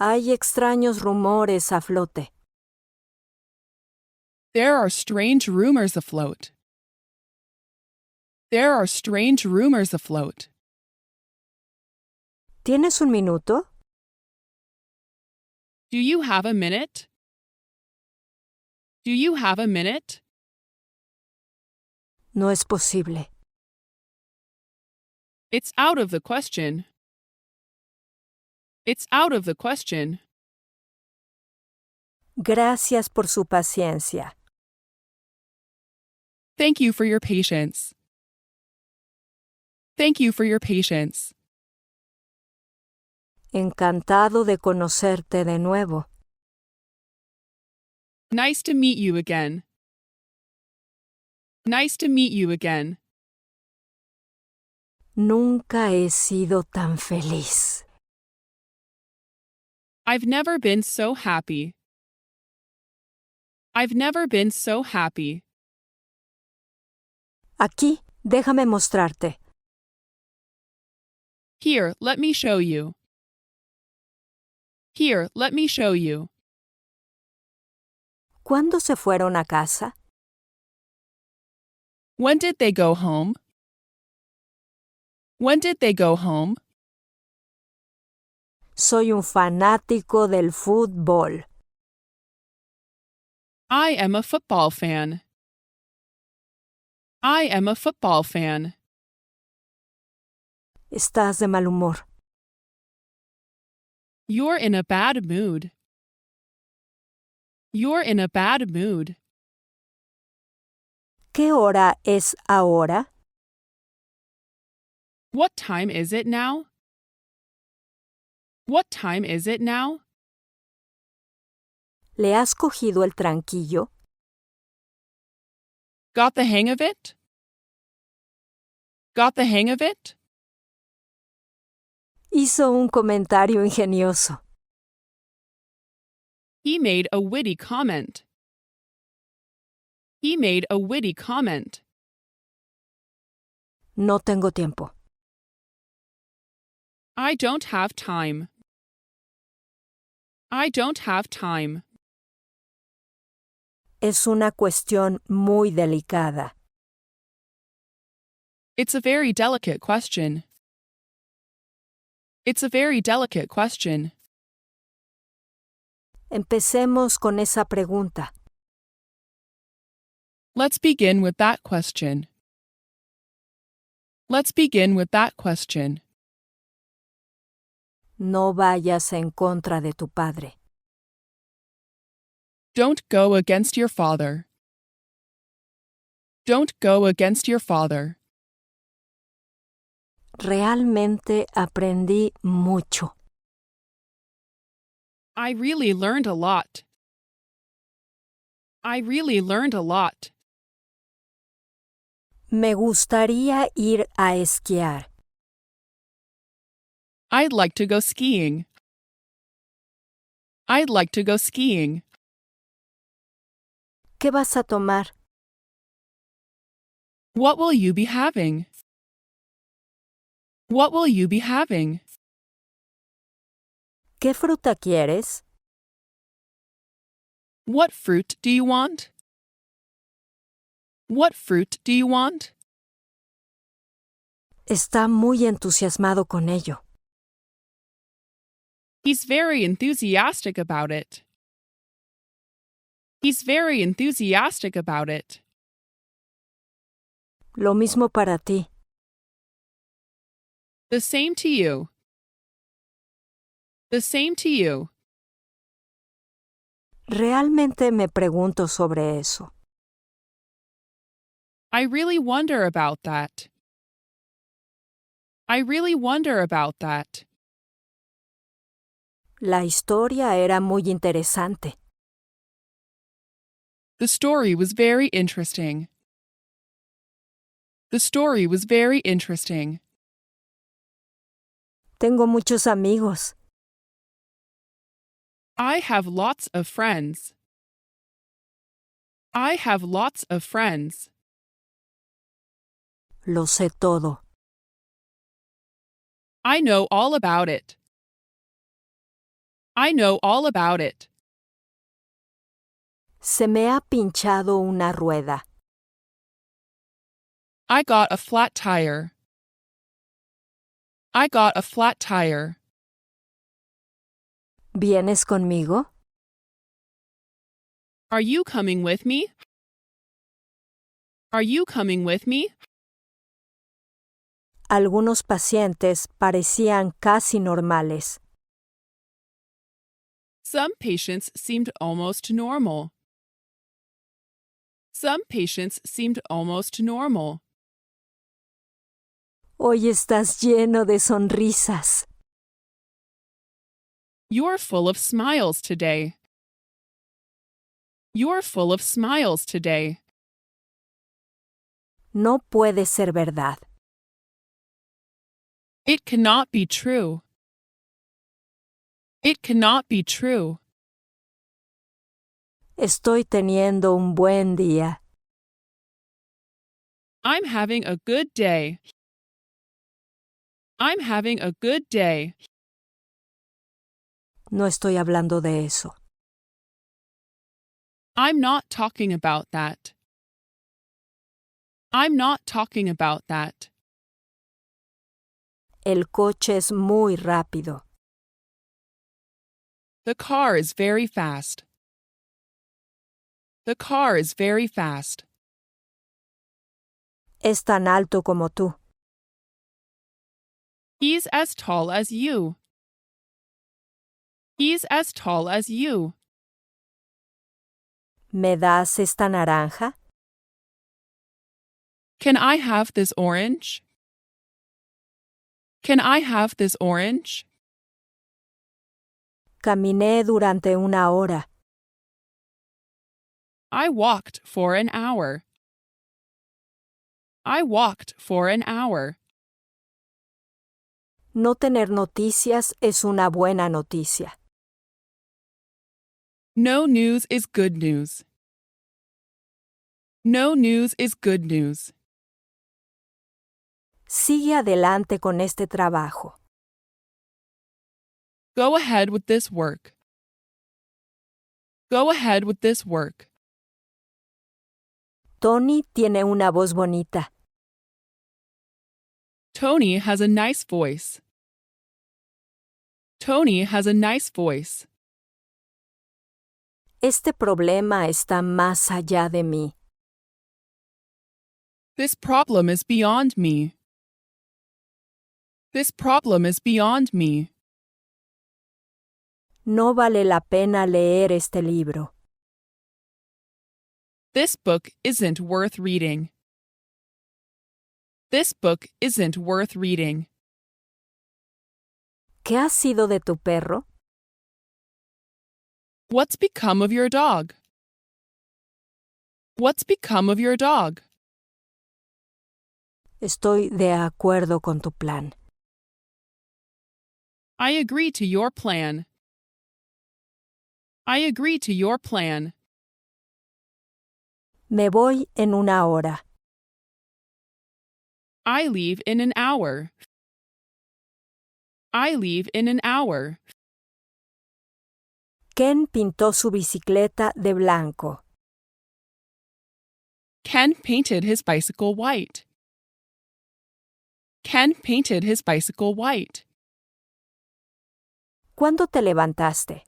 Speaker 1: Hay extraños rumores a flote.
Speaker 2: There are strange rumors afloat. There are strange rumors afloat.
Speaker 1: ¿Tienes un minuto?
Speaker 2: Do you have a minute? Do you have a minute?
Speaker 1: No es posible.
Speaker 2: It's out of the question. It's out of the question.
Speaker 1: Gracias por su paciencia.
Speaker 2: Thank you for your patience. Thank you for your patience.
Speaker 1: Encantado de conocerte de nuevo.
Speaker 2: Nice to meet you again. Nice to meet you again.
Speaker 1: Nunca he sido tan feliz.
Speaker 2: I've never been so happy. I've never been so happy.
Speaker 1: Aquí, déjame mostrarte.
Speaker 2: Here, let me show you. Here, let me show you.
Speaker 1: ¿Cuándo se fueron a casa?
Speaker 2: When did they go home? When did they go home?
Speaker 1: Soy un fanático del fútbol.
Speaker 2: I am a football fan. I am a football fan.
Speaker 1: Estás de mal humor.
Speaker 2: You're in a bad mood. You're in a bad mood.
Speaker 1: ¿Qué hora es ahora?
Speaker 2: What time is it now? What time is it now?
Speaker 1: ¿Le has cogido el tranquillo?
Speaker 2: Got the hang of it? Got the hang of it?
Speaker 1: Hizo un comentario ingenioso.
Speaker 2: He made a witty comment. He made a witty comment.
Speaker 1: No tengo tiempo.
Speaker 2: I don't have time. I don't have time.
Speaker 1: Es una cuestión muy delicada.
Speaker 2: It's a very delicate question. It's a very delicate question.
Speaker 1: Empecemos con esa pregunta.
Speaker 2: Let's begin with that question. Let's begin with that question.
Speaker 1: No vayas en contra de tu padre.
Speaker 2: Don't go against your father. Don't go against your father.
Speaker 1: Realmente aprendí mucho.
Speaker 2: I really learned a lot. I really learned a lot.
Speaker 1: Me gustaría ir a esquiar.
Speaker 2: I'd like to go skiing. I'd like to go skiing.
Speaker 1: ¿Qué vas a tomar?
Speaker 2: What will you be having? What will you be having?
Speaker 1: ¿Qué fruta quieres?
Speaker 2: What fruit do you want? What fruit do you want?
Speaker 1: Está muy entusiasmado con ello.
Speaker 2: He's very enthusiastic about it. He's very enthusiastic about it.
Speaker 1: Lo mismo para ti.
Speaker 2: The same to you. The same to you.
Speaker 1: Realmente me pregunto sobre eso.
Speaker 2: I really wonder about that. I really wonder about that.
Speaker 1: La historia era muy interesante.
Speaker 2: The story was very interesting. The story was very interesting.
Speaker 1: Tengo muchos amigos.
Speaker 2: I have lots of friends. I have lots of friends.
Speaker 1: Lo sé todo.
Speaker 2: I know all about it. I know all about it.
Speaker 1: Se me ha pinchado una rueda.
Speaker 2: I got a flat tire. I got a flat tire.
Speaker 1: ¿Vienes conmigo?
Speaker 2: Are you coming with me? Are you coming with me?
Speaker 1: Algunos pacientes parecían casi normales.
Speaker 2: Some patients seemed almost normal. Some patients seemed almost normal.
Speaker 1: Hoy estás lleno de sonrisas.
Speaker 2: You're full of smiles today. You're full of smiles today.
Speaker 1: No puede ser verdad.
Speaker 2: It cannot be true. It cannot be true.
Speaker 1: Estoy teniendo un buen día.
Speaker 2: I'm having a good day. I'm having a good day.
Speaker 1: No estoy hablando de eso.
Speaker 2: I'm not talking about that. I'm not talking about that.
Speaker 1: El coche es muy rápido.
Speaker 2: The car is very fast. The car is very fast.
Speaker 1: Es tan alto como tú.
Speaker 2: He's as tall as you. He's as tall as you.
Speaker 1: ¿Me das esta naranja?
Speaker 2: Can I have this orange? Can I have this orange?
Speaker 1: Caminé durante una hora.
Speaker 2: I walked for an hour. I walked for an hour.
Speaker 1: No tener noticias es una buena noticia.
Speaker 2: No news is good news. No news is good news.
Speaker 1: Sigue adelante con este trabajo.
Speaker 2: Go ahead with this work. Go ahead with this work.
Speaker 1: Tony tiene una voz bonita.
Speaker 2: Tony has a nice voice. Tony has a nice voice.
Speaker 1: Este problema está más allá de mí.
Speaker 2: This problem is beyond me. This problem is beyond me.
Speaker 1: No vale la pena leer este libro.
Speaker 2: This book isn't worth reading. This book isn't worth reading.
Speaker 1: ¿Qué ha sido de tu perro?
Speaker 2: What's become of your dog? What's become of your dog?
Speaker 1: Estoy de acuerdo con tu plan.
Speaker 2: I agree to your plan. I agree to your plan.
Speaker 1: Me voy en una hora.
Speaker 2: I leave in an hour. I leave in an hour.
Speaker 1: Ken pintó su bicicleta de blanco.
Speaker 2: Ken painted his bicycle white. Ken painted his bicycle white.
Speaker 1: ¿Cuándo te levantaste?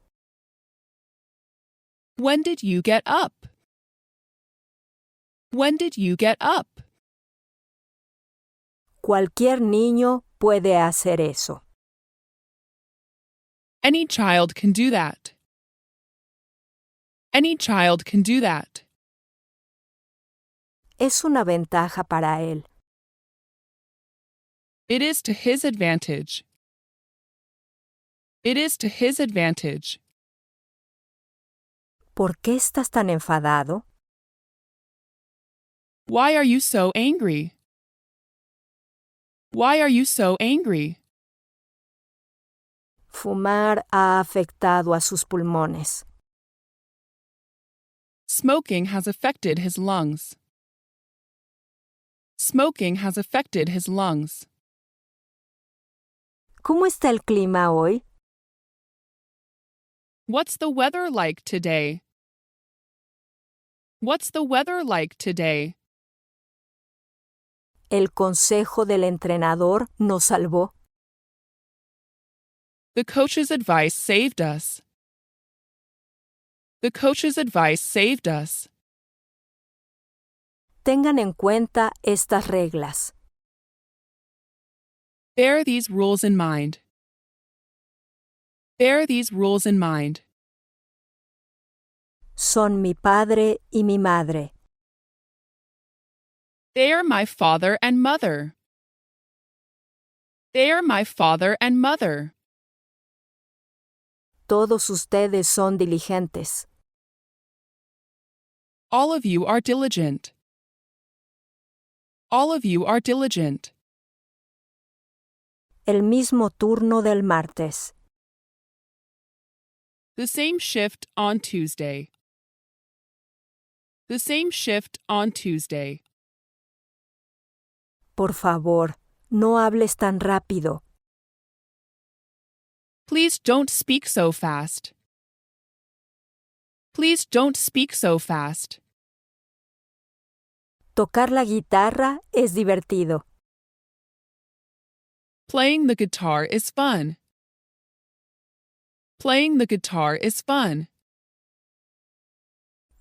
Speaker 2: When did you get up? When did you get up?
Speaker 1: Cualquier niño puede hacer eso.
Speaker 2: Any child can do that. Any child can do that.
Speaker 1: Es una ventaja para él.
Speaker 2: It is to his advantage. It is to his advantage.
Speaker 1: ¿Por qué estás tan enfadado?
Speaker 2: Why are you so angry? Why are you so angry?
Speaker 1: Fumar ha afectado a sus pulmones.
Speaker 2: Smoking has affected his lungs. Smoking has affected his lungs.
Speaker 1: ¿Cómo está el clima hoy?
Speaker 2: What's the weather like today? What's the weather like today?
Speaker 1: El consejo del entrenador nos salvó.
Speaker 2: The coach's advice saved us. The coach's advice saved us.
Speaker 1: Tengan en cuenta estas reglas.
Speaker 2: Bear these rules in mind. Bear these rules in mind.
Speaker 1: Son mi padre y mi madre.
Speaker 2: They are my father and mother. They are my father and mother.
Speaker 1: Todos ustedes son diligentes.
Speaker 2: All of you are diligent. All of you are diligent.
Speaker 1: El mismo turno del martes.
Speaker 2: The same shift on Tuesday. The same shift on Tuesday.
Speaker 1: Por favor, no hables tan rápido.
Speaker 2: Please don't speak so fast. Please don't speak so fast.
Speaker 1: Tocar la guitarra es divertido.
Speaker 2: Playing the guitar is fun. Playing the guitar is fun.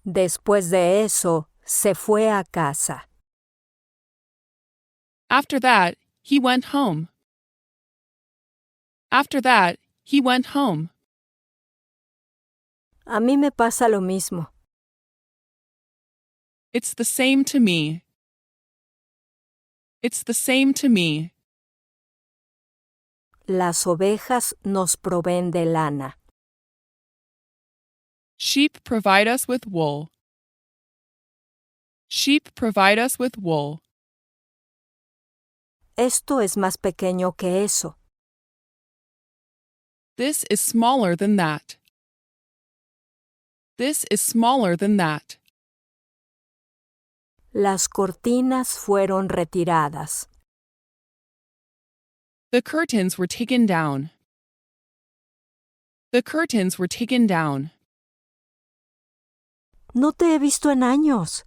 Speaker 1: Después de eso, se fue a casa.
Speaker 2: After that, he went home. After that, he went home.
Speaker 1: A mí me pasa lo mismo.
Speaker 2: It's the same to me. It's the same to me.
Speaker 1: Las ovejas nos proveen de lana.
Speaker 2: Sheep provide us with wool. Sheep provide us with wool.
Speaker 1: Esto es más pequeño que eso.
Speaker 2: This is smaller than that. This is smaller than that.
Speaker 1: Las cortinas fueron retiradas.
Speaker 2: The curtains were taken down. The curtains were taken down.
Speaker 1: No te he visto en años.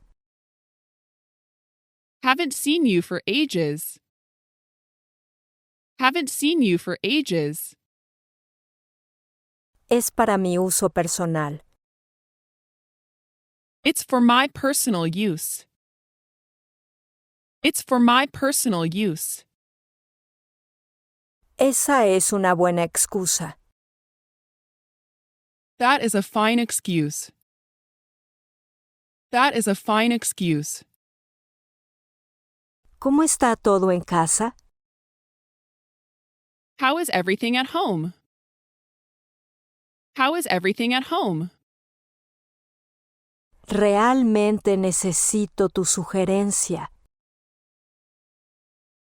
Speaker 2: Haven't seen you for ages. Haven't seen you for ages.
Speaker 1: Es para mi uso personal.
Speaker 2: It's for my personal use. It's for my personal use.
Speaker 1: Esa es una buena excusa.
Speaker 2: That is a fine excuse. That is a fine excuse.
Speaker 1: ¿Cómo está todo en casa?
Speaker 2: How is everything at home? How is everything at home?
Speaker 1: Realmente necesito tu sugerencia.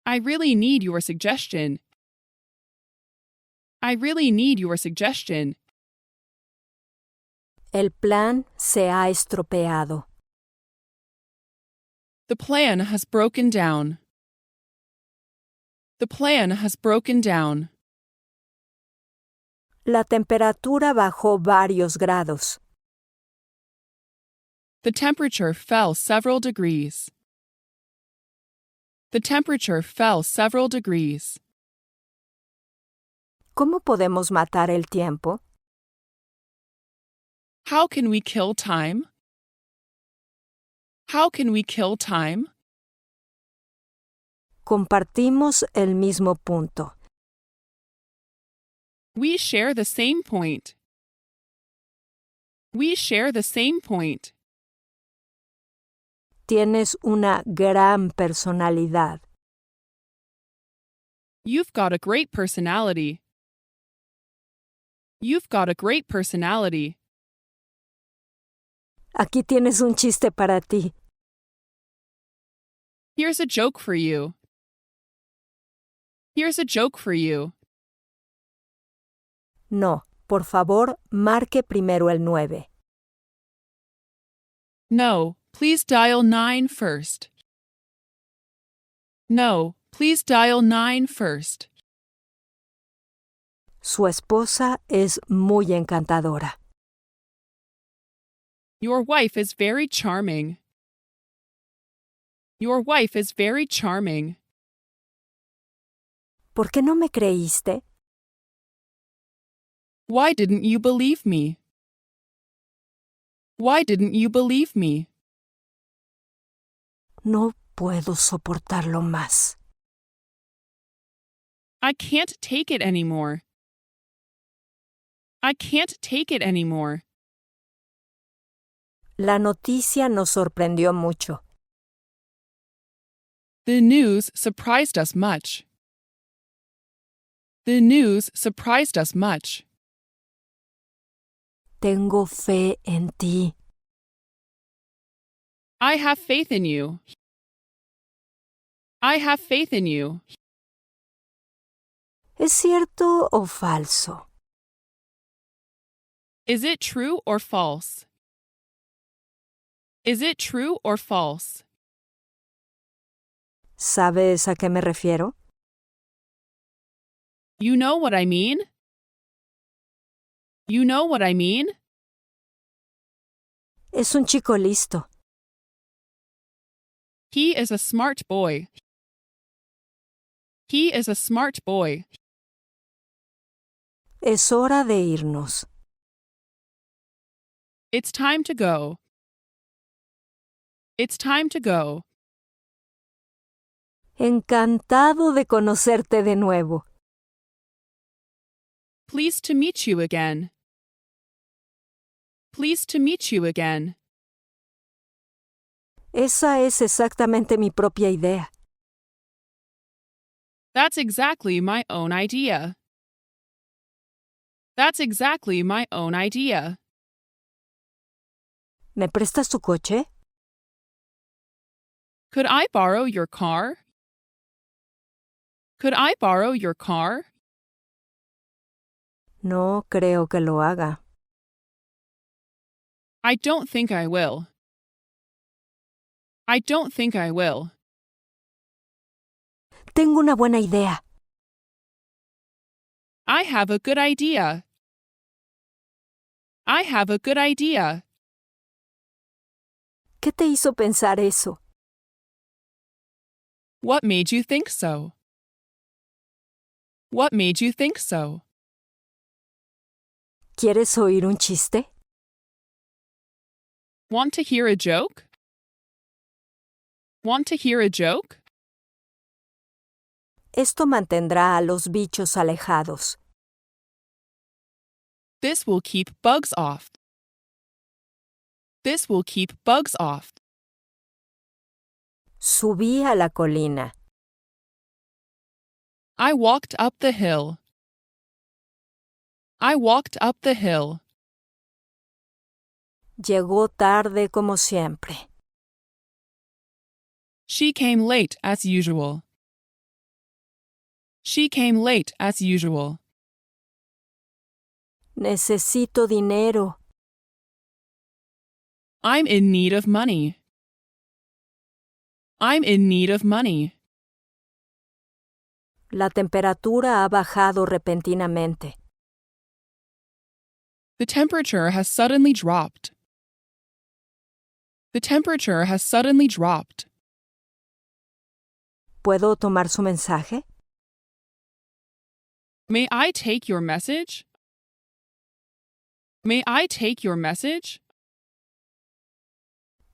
Speaker 2: I really need your suggestion. I really need your suggestion.
Speaker 1: El plan se ha estropeado.
Speaker 2: The plan has broken down. The plan has broken down.
Speaker 1: La temperatura bajó varios grados.
Speaker 2: The temperature fell several degrees. The temperature fell several degrees.
Speaker 1: ¿Cómo podemos matar el tiempo?
Speaker 2: How can we kill time? How can we kill time?
Speaker 1: Compartimos el mismo punto.
Speaker 2: We share the same point. We share the same point.
Speaker 1: Tienes una gran personalidad.
Speaker 2: You've got a great personality. You've got a great personality.
Speaker 1: Aquí tienes un chiste para ti.
Speaker 2: Here's a joke for you. Here's a joke for you.
Speaker 1: No, por favor, marque primero el 9.
Speaker 2: No, please dial 9 first. No, please dial 9 first.
Speaker 1: Su esposa es muy encantadora.
Speaker 2: Your wife is very charming. Your wife is very charming.
Speaker 1: ¿Por qué no me creíste?
Speaker 2: Why didn't you believe me? Why didn't you believe me?
Speaker 1: No puedo soportarlo más.
Speaker 2: I can't take it anymore. I can't take it anymore.
Speaker 1: La noticia nos sorprendió mucho.
Speaker 2: The news surprised us much. The news surprised us much.
Speaker 1: Tengo fe en ti.
Speaker 2: I have faith in you. I have faith in you.
Speaker 1: ¿Es cierto o falso?
Speaker 2: Is it true or false? Is it true or false?
Speaker 1: ¿Sabes a qué me refiero?
Speaker 2: You know what I mean? You know what I mean?
Speaker 1: Es un chico listo.
Speaker 2: He is a smart boy. He is a smart boy.
Speaker 1: Es hora de irnos.
Speaker 2: It's time to go. It's time to go.
Speaker 1: Encantado de conocerte de nuevo.
Speaker 2: Pleased to meet you again. Pleased to meet you again.
Speaker 1: Esa es exactamente mi propia idea.
Speaker 2: That's exactly my own idea. That's exactly my own idea.
Speaker 1: ¿Me prestas tu coche?
Speaker 2: Could I borrow your car? Could I borrow your car?
Speaker 1: No creo que lo haga.
Speaker 2: I don't think I will. I don't think I will.
Speaker 1: Tengo una buena idea.
Speaker 2: I have a good idea. I have a good idea.
Speaker 1: ¿Qué te hizo pensar eso?
Speaker 2: What made you think so? What made you think so?
Speaker 1: ¿Quieres oír un chiste?
Speaker 2: Want to hear a joke? Want to hear a joke?
Speaker 1: Esto mantendrá a los bichos alejados.
Speaker 2: This will keep bugs off. This will keep bugs off.
Speaker 1: Subí a la colina.
Speaker 2: I walked up the hill. I walked up the hill.
Speaker 1: Llegó tarde como siempre.
Speaker 2: She came late as usual. She came late as usual.
Speaker 1: Necesito dinero.
Speaker 2: I'm in need of money. I'm in need of money.
Speaker 1: La temperatura ha bajado repentinamente.
Speaker 2: The temperature has suddenly dropped. The temperature has suddenly dropped.
Speaker 1: ¿Puedo tomar su mensaje?
Speaker 2: May I take your message? May I take your message?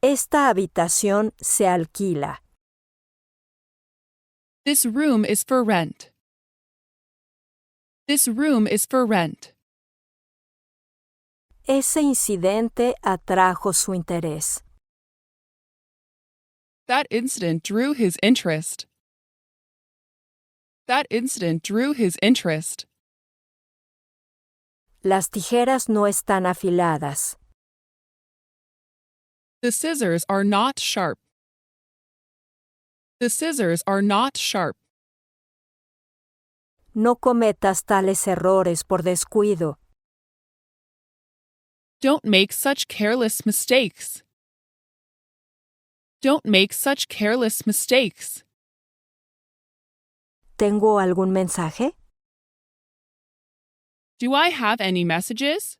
Speaker 1: Esta habitación se alquila.
Speaker 2: This room is for rent. This room is for rent.
Speaker 1: Ese incidente atrajo su interés.
Speaker 2: That incident drew his interest. That incident drew his interest.
Speaker 1: Las tijeras no están afiladas.
Speaker 2: The scissors are not sharp. The scissors are not sharp.
Speaker 1: No cometas tales errores por descuido.
Speaker 2: Don't make such careless mistakes. Don't make such careless mistakes.
Speaker 1: ¿Tengo algún mensaje?
Speaker 2: Do I have any messages?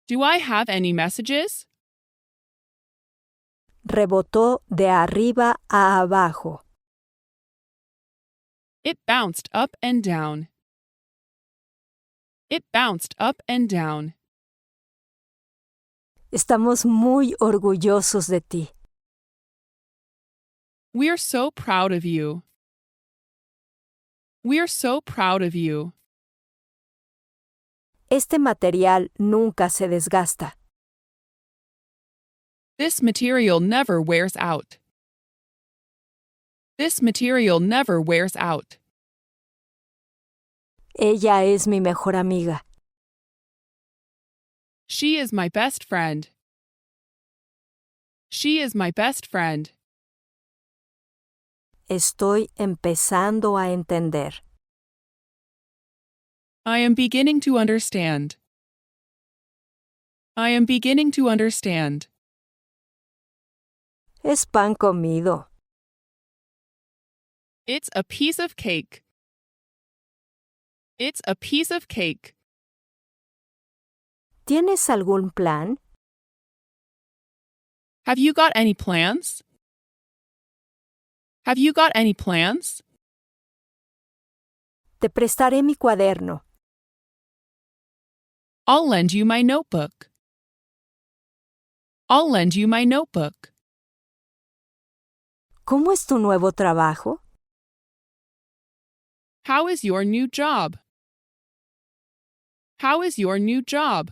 Speaker 2: Do I have any messages?
Speaker 1: Rebotó de arriba a abajo.
Speaker 2: It bounced up and down. It bounced up and down.
Speaker 1: Estamos muy orgullosos de ti.
Speaker 2: We're so proud of you. We're so proud of you.
Speaker 1: Este material nunca se desgasta.
Speaker 2: This material never wears out. This material never wears out.
Speaker 1: Ella es mi mejor amiga.
Speaker 2: She is my best friend. She is my best friend.
Speaker 1: Estoy empezando a entender.
Speaker 2: I am beginning to understand. I am beginning to understand.
Speaker 1: Es pan comido.
Speaker 2: It's a piece of cake. It's a piece of cake.
Speaker 1: ¿Tienes algún plan?
Speaker 2: Have you got any plans? Have you got any plans?
Speaker 1: Te prestaré mi cuaderno.
Speaker 2: I'll lend you my notebook. I'll lend you my notebook.
Speaker 1: ¿Cómo es tu nuevo trabajo?
Speaker 2: How is your new job? How is your new job?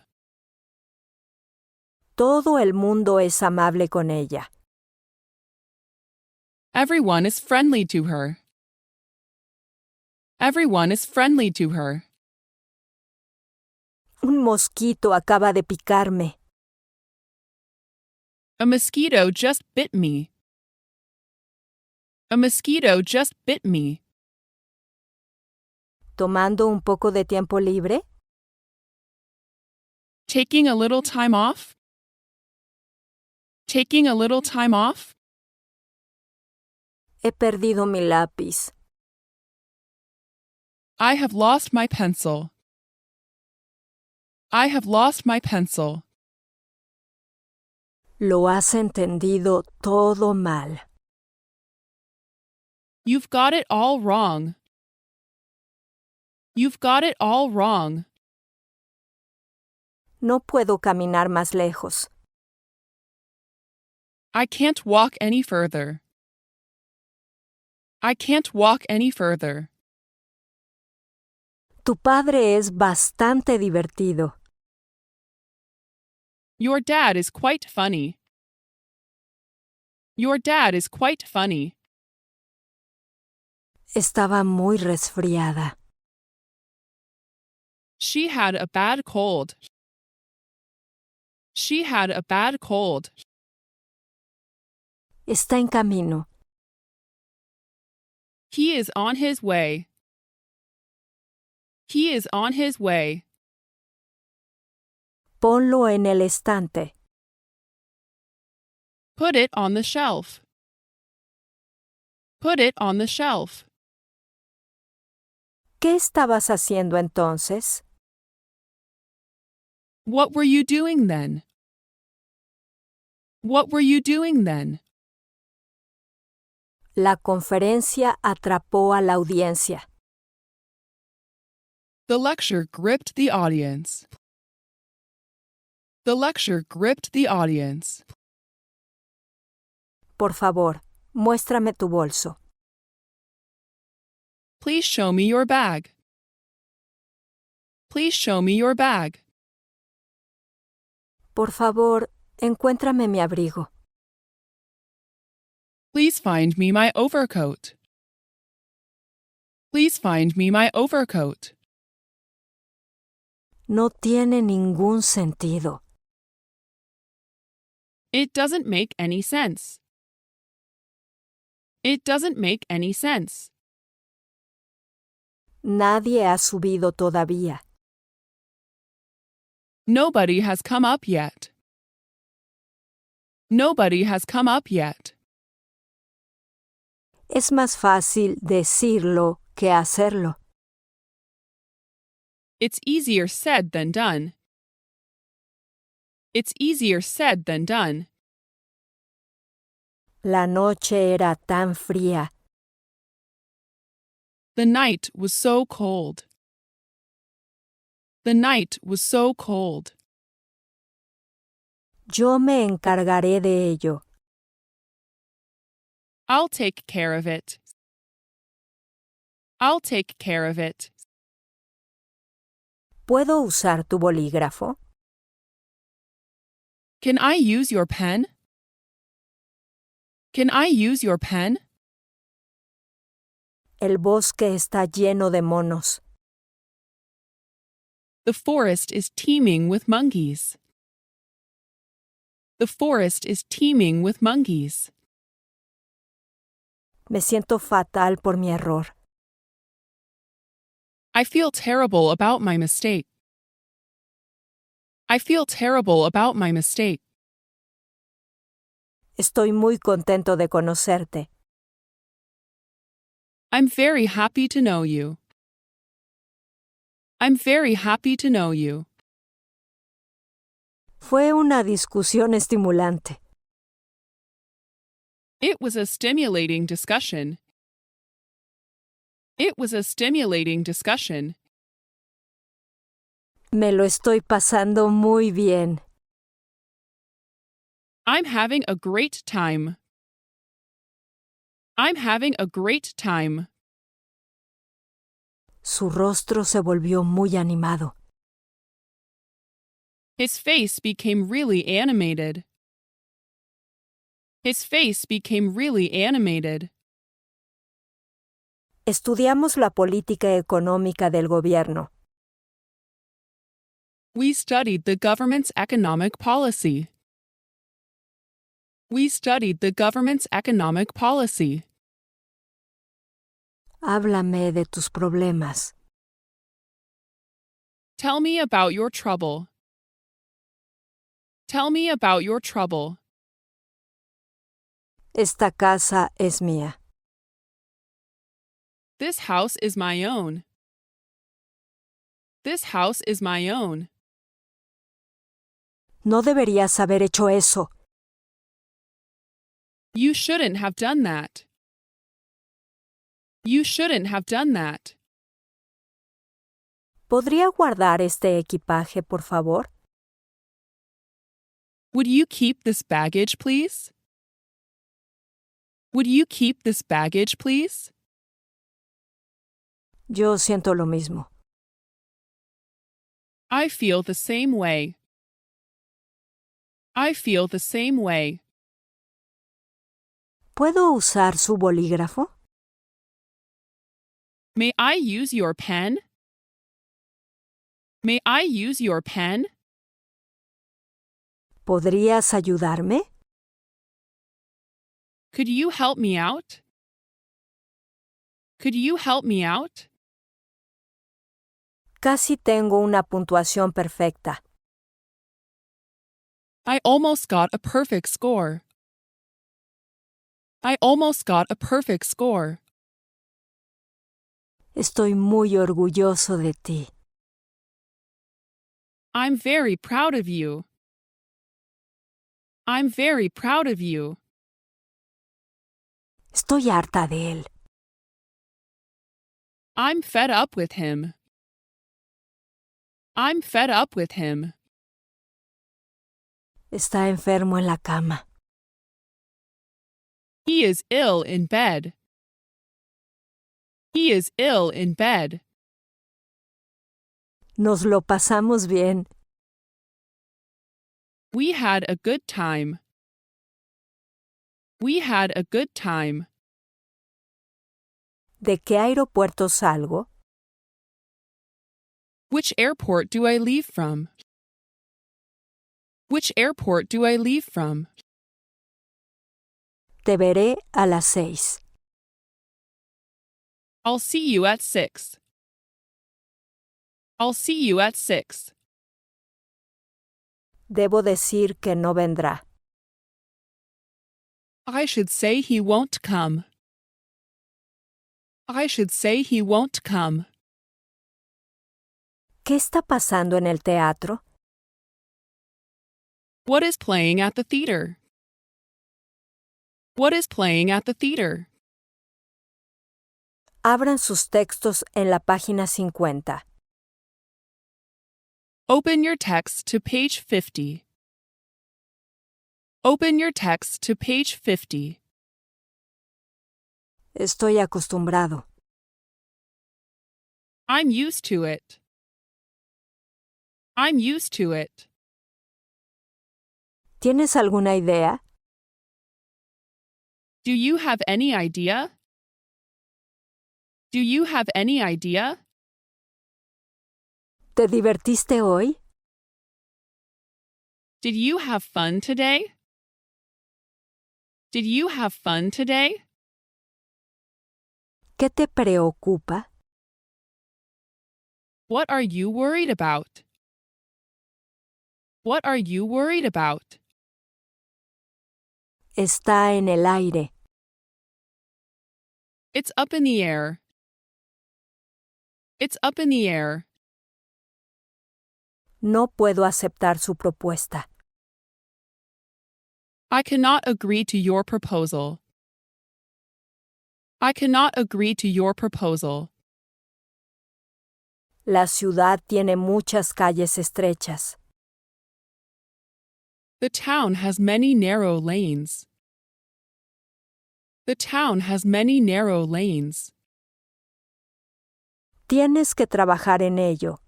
Speaker 1: Todo el mundo es amable con ella.
Speaker 2: Everyone is friendly to her. Everyone is friendly to her.
Speaker 1: Un mosquito acaba de picarme.
Speaker 2: A mosquito just bit me. A mosquito just bit me.
Speaker 1: ¿Tomando un poco de tiempo libre?
Speaker 2: Taking a little time off? Taking a little time off?
Speaker 1: He perdido mi lápiz.
Speaker 2: I have lost my pencil. I have lost my pencil.
Speaker 1: Lo has entendido todo mal.
Speaker 2: You've got it all wrong. You've got it all wrong.
Speaker 1: No puedo caminar más lejos.
Speaker 2: I can't walk any further. I can't walk any further.
Speaker 1: Tu padre es bastante divertido.
Speaker 2: Your dad is quite funny. Your dad is quite funny.
Speaker 1: Estaba muy resfriada.
Speaker 2: She had a bad cold. She had a bad cold.
Speaker 1: Está en camino.
Speaker 2: He is on his way. He is on his way.
Speaker 1: Ponlo en el estante.
Speaker 2: Put it on the shelf. Put it on the shelf.
Speaker 1: ¿Qué estabas haciendo entonces?
Speaker 2: What were you doing then? What were you doing then?
Speaker 1: La conferencia atrapó a la audiencia.
Speaker 2: The lecture gripped the audience. The lecture gripped the audience.
Speaker 1: Por favor, muéstrame tu bolso.
Speaker 2: Please show me your bag. Please show me your bag.
Speaker 1: Por favor, encuéntrame mi abrigo.
Speaker 2: Please find me my overcoat. Please find me my overcoat.
Speaker 1: No tiene ningún sentido.
Speaker 2: It doesn't make any sense. It doesn't make any sense.
Speaker 1: Nadie ha subido todavía.
Speaker 2: Nobody has come up yet. Nobody has come up yet.
Speaker 1: Es más fácil decirlo que hacerlo.
Speaker 2: It's easier said than done. It's easier said than done.
Speaker 1: La noche era tan fría.
Speaker 2: The night was so cold. The night was so cold.
Speaker 1: Yo me encargaré de ello.
Speaker 2: I'll take care of it. I'll take care of it.
Speaker 1: ¿Puedo usar tu bolígrafo?
Speaker 2: Can I use your pen? Can I use your pen?
Speaker 1: El bosque está lleno de monos.
Speaker 2: The forest is teeming with monkeys. The forest is teeming with monkeys.
Speaker 1: Me siento fatal por mi error.
Speaker 2: I feel terrible about my mistake. I feel terrible about my mistake.
Speaker 1: Estoy muy contento de conocerte.
Speaker 2: I'm very happy to know you. I'm very happy to know you.
Speaker 1: Fue una discusión estimulante.
Speaker 2: It was a stimulating discussion. It was a stimulating discussion.
Speaker 1: Me lo estoy pasando muy bien.
Speaker 2: I'm having a great time. I'm having a great time.
Speaker 1: Su rostro se volvió muy animado.
Speaker 2: His face became really animated. His face became really animated.
Speaker 1: Estudiamos la política económica del gobierno.
Speaker 2: We studied the government's economic policy. We studied the government's economic policy.
Speaker 1: Háblame de tus problemas.
Speaker 2: Tell me about your trouble. Tell me about your trouble.
Speaker 1: Esta casa es mía.
Speaker 2: This house is my own. This house is my own.
Speaker 1: No deberías haber hecho eso.
Speaker 2: You shouldn't have done that. You shouldn't have done that.
Speaker 1: ¿Podría guardar este equipaje, por favor?
Speaker 2: Would you keep this baggage, please? Would you keep this baggage, please?
Speaker 1: Yo siento lo mismo.
Speaker 2: I feel the same way. I feel the same way.
Speaker 1: ¿Puedo usar su bolígrafo?
Speaker 2: May I use your pen? May I use your pen?
Speaker 1: ¿Podrías ayudarme?
Speaker 2: Could you help me out? Could you help me out?
Speaker 1: Casi tengo una puntuación perfecta.
Speaker 2: I almost got a perfect score. I almost got a perfect score.
Speaker 1: Estoy muy orgulloso de ti.
Speaker 2: I'm very proud of you. I'm very proud of you.
Speaker 1: Estoy harta de él.
Speaker 2: I'm fed up with him. I'm fed up with him.
Speaker 1: Está enfermo en la cama.
Speaker 2: He is ill in bed. He is ill in bed.
Speaker 1: Nos lo pasamos bien.
Speaker 2: We had a good time. We had a good time.
Speaker 1: ¿De qué aeropuerto salgo?
Speaker 2: Which airport do I leave from? Which airport do I leave from?
Speaker 1: Te veré a las 6.
Speaker 2: I'll see you at 6. I'll see you at 6.
Speaker 1: Debo decir que no vendrá.
Speaker 2: I should say he won't come. I should say he won't come.
Speaker 1: ¿Qué está pasando en el teatro?
Speaker 2: What is playing at the theater? What is playing at the theater?
Speaker 1: Abran sus textos en la página 50.
Speaker 2: Open your text to page 50. Open your text to page 50.
Speaker 1: Estoy acostumbrado.
Speaker 2: I'm used to it. I'm used to it.
Speaker 1: ¿Tienes alguna idea?
Speaker 2: Do you have any idea? Do you have any idea?
Speaker 1: ¿Te divertiste hoy?
Speaker 2: Did you have fun today? Did you have fun today?
Speaker 1: ¿Qué te preocupa?
Speaker 2: What are you worried about? What are you worried about?
Speaker 1: Está en el aire.
Speaker 2: It's up in the air. It's up in the air.
Speaker 1: No puedo aceptar su propuesta.
Speaker 2: I cannot agree to your proposal. I cannot agree to your proposal.
Speaker 1: La ciudad tiene muchas calles estrechas.
Speaker 2: The town has many narrow lanes. The town has many narrow lanes.
Speaker 1: Tienes que trabajar en ello.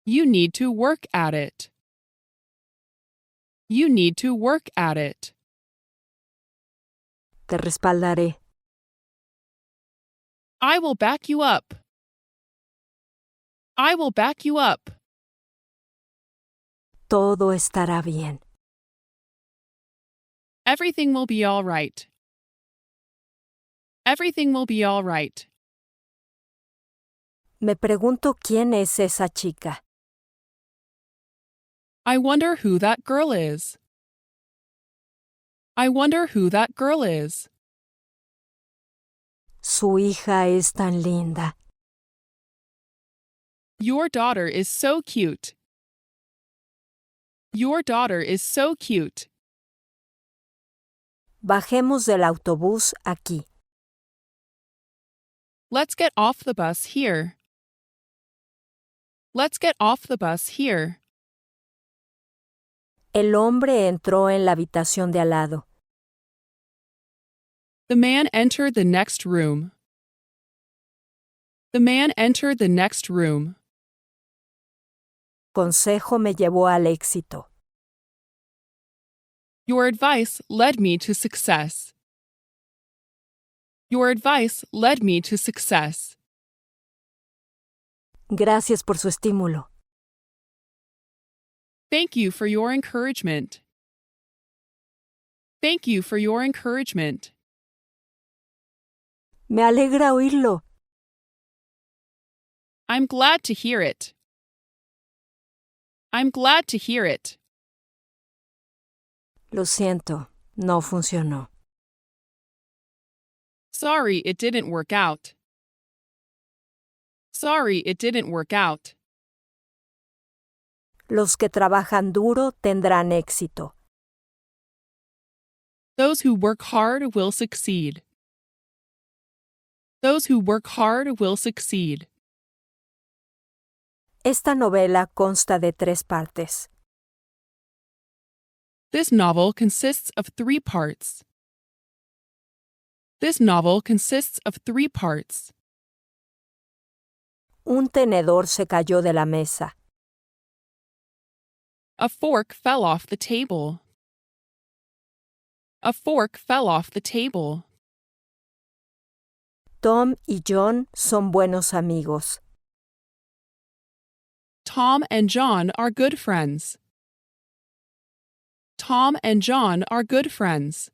Speaker 2: You need to work at it. You need to work at it.
Speaker 1: Te respaldaré.
Speaker 2: I will back you up. I will back you up.
Speaker 1: Todo estará bien.
Speaker 2: Everything will be all right. Everything will be all right.
Speaker 1: Me pregunto quién es esa chica.
Speaker 2: I wonder who that girl is. I wonder who that girl is.
Speaker 1: Su hija es tan linda.
Speaker 2: Your daughter is so cute. Your daughter is so cute.
Speaker 1: Bajemos del autobús aquí.
Speaker 2: Let's get off the bus here. Let's get off the bus here.
Speaker 1: El hombre entró en la habitación de al lado.
Speaker 2: The man entered the next room. The man entered the next room.
Speaker 1: Consejo me llevó al éxito.
Speaker 2: Your advice led me to success. Your advice led me to success.
Speaker 1: Gracias por su estímulo.
Speaker 2: Thank you for your encouragement. Thank you for your encouragement.
Speaker 1: Me alegra oírlo.
Speaker 2: I'm glad to hear it. I'm glad to hear it.
Speaker 1: Lo siento, no funcionó.
Speaker 2: Sorry it didn't work out. Sorry it didn't work out.
Speaker 1: Los que trabajan duro tendrán éxito.
Speaker 2: Those who work hard will succeed. Those who work hard will succeed.
Speaker 1: Esta novela consta de 3 partes.
Speaker 2: This novel consists of 3 parts. This novel consists of 3 parts.
Speaker 1: Un tenedor se cayó de la mesa.
Speaker 2: A fork fell off the table. A fork fell off the table.
Speaker 1: Tom y John son buenos amigos.
Speaker 2: Tom and John are good friends. Tom and John are good friends.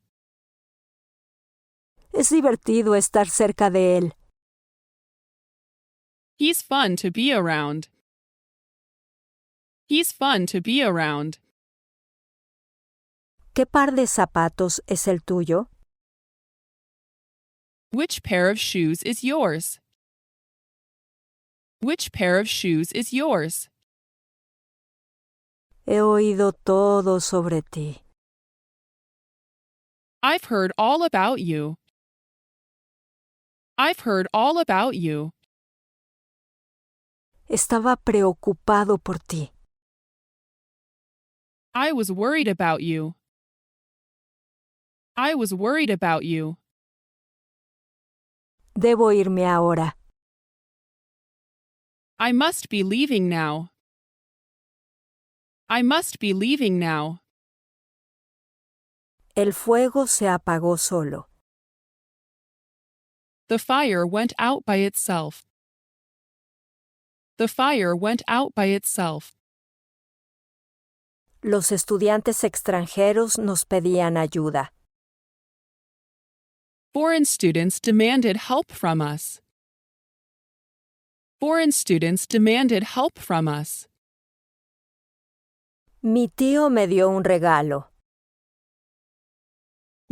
Speaker 1: Es divertido estar cerca de él.
Speaker 2: He's fun to be around. He's fun to be around.
Speaker 1: ¿Qué par de zapatos es el tuyo?
Speaker 2: Which pair of shoes is yours? Which pair of shoes is yours?
Speaker 1: He oído todo sobre ti.
Speaker 2: I've heard all about you. I've heard all about you.
Speaker 1: Estaba preocupado por ti.
Speaker 2: I was worried about you. I was worried about you.
Speaker 1: Debo irme ahora.
Speaker 2: I must be leaving now. I must be leaving now.
Speaker 1: El fuego se apagó solo.
Speaker 2: The fire went out by itself. The fire went out by itself.
Speaker 1: Los estudiantes extranjeros nos pedían ayuda.
Speaker 2: Foreign students demanded help from us. Foreign students demanded help from us.
Speaker 1: Mi tío me dio un regalo.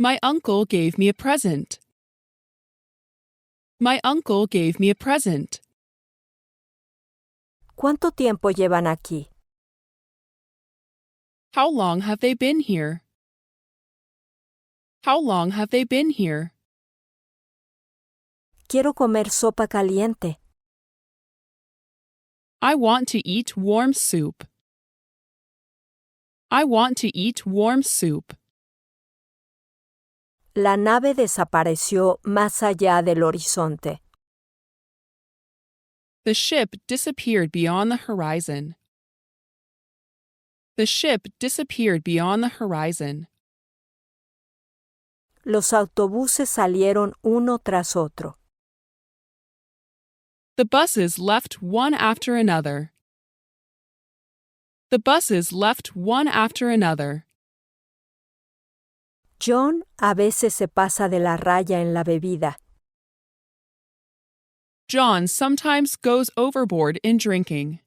Speaker 2: My uncle gave me a present. My uncle gave me a present.
Speaker 1: ¿Cuánto tiempo llevan aquí?
Speaker 2: How long have they been here? How long have they been here?
Speaker 1: Quiero comer sopa caliente.
Speaker 2: I want to eat warm soup. I want to eat warm soup.
Speaker 1: La nave desapareció más allá del horizonte.
Speaker 2: The ship disappeared beyond the horizon. The ship disappeared beyond the horizon.
Speaker 1: Los autobuses salieron uno tras otro.
Speaker 2: The buses left one after another. The buses left one after another.
Speaker 1: John a veces se pasa de la raya en la bebida.
Speaker 2: John sometimes goes overboard in drinking.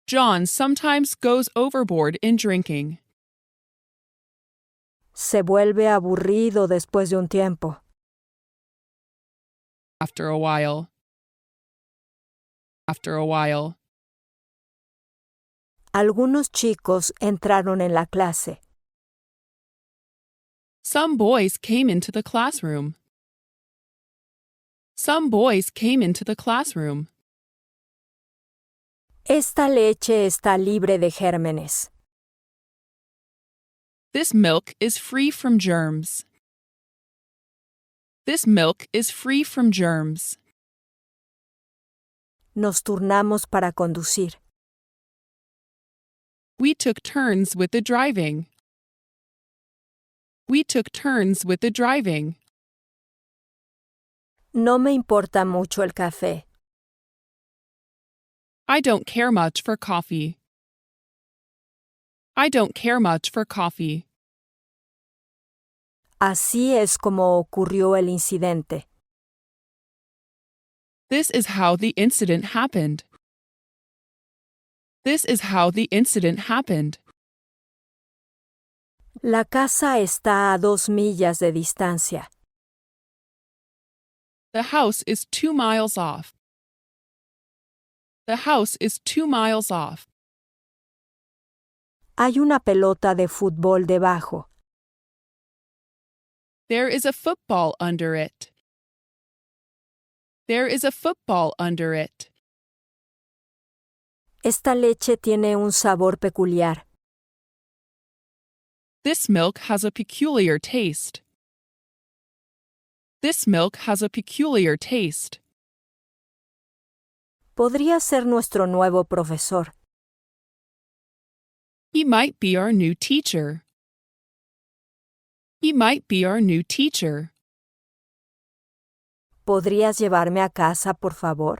Speaker 2: John sometimes goes overboard in drinking.
Speaker 1: Se vuelve aburrido después de un tiempo.
Speaker 2: After a while. After a while.
Speaker 1: Algunos chicos entraron en la clase.
Speaker 2: Some boys came into the classroom. Some boys came into the classroom.
Speaker 1: Esta leche está libre de gérmenes.
Speaker 2: This milk is free from germs. This milk is free from germs.
Speaker 1: Nos turnamos para conducir.
Speaker 2: We took turns with the driving. We took turns with the driving.
Speaker 1: No me importa mucho el café.
Speaker 2: I don't care much for coffee. I don't care much for coffee.
Speaker 1: Así es como ocurrió el incidente.
Speaker 2: This is how the incident happened. This is how the incident happened.
Speaker 1: La casa está a 2 millas de distancia.
Speaker 2: The house is 2 miles off. The house is 2 miles off.
Speaker 1: Hay una pelota de fútbol debajo.
Speaker 2: There is a football under it. There is a football under it.
Speaker 1: Esta leche tiene un sabor peculiar.
Speaker 2: This milk has a peculiar taste. This milk has a peculiar taste.
Speaker 1: Podría ser nuestro nuevo profesor.
Speaker 2: He might be our new teacher. He might be our new teacher.
Speaker 1: ¿Podrías llevarme a casa, por favor?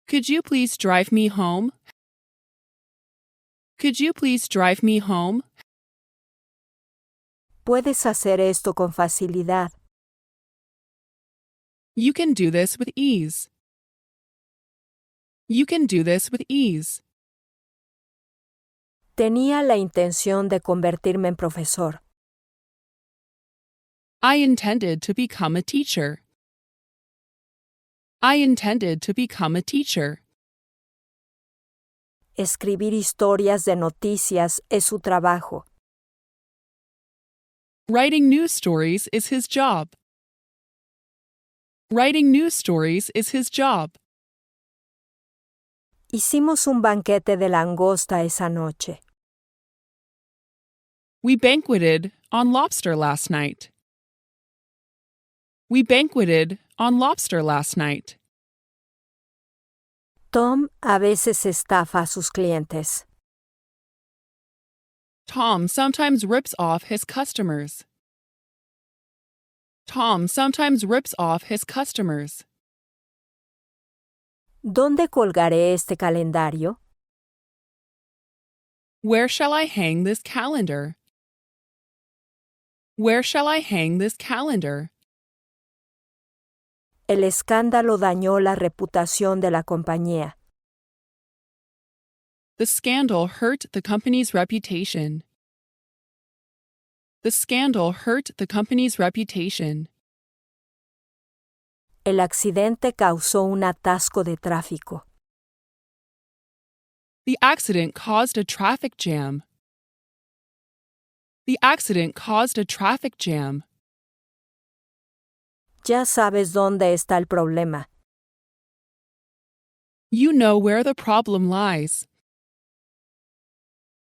Speaker 2: Could you please drive me home? Could you please drive me home?
Speaker 1: Puedes hacer esto con facilidad.
Speaker 2: You can do this with ease. You can do this with ease.
Speaker 1: Tenía la intención de convertirme en profesor.
Speaker 2: I intended to become a teacher. I intended to become a teacher.
Speaker 1: Escribir historias de noticias es su trabajo.
Speaker 2: Writing news stories is his job. Writing news stories is his job.
Speaker 1: Hicimos un banquete de langosta esa noche.
Speaker 2: We banqueted on lobster last night. We banqueted on lobster last night.
Speaker 1: Tom a veces estafa a sus clientes.
Speaker 2: Tom sometimes rips off his customers. Tom sometimes rips off his customers.
Speaker 1: ¿Dónde colgaré este calendario?
Speaker 2: Where shall I hang this calendar? Where shall I hang this calendar?
Speaker 1: El escándalo dañó la reputación de la compañía.
Speaker 2: The scandal hurt the company's reputation. The scandal hurt the company's reputation.
Speaker 1: El accidente causó un atasco de tráfico.
Speaker 2: The accident caused a traffic jam. The accident caused a traffic jam.
Speaker 1: Ya sabes dónde está el problema.
Speaker 2: You know where the problem lies.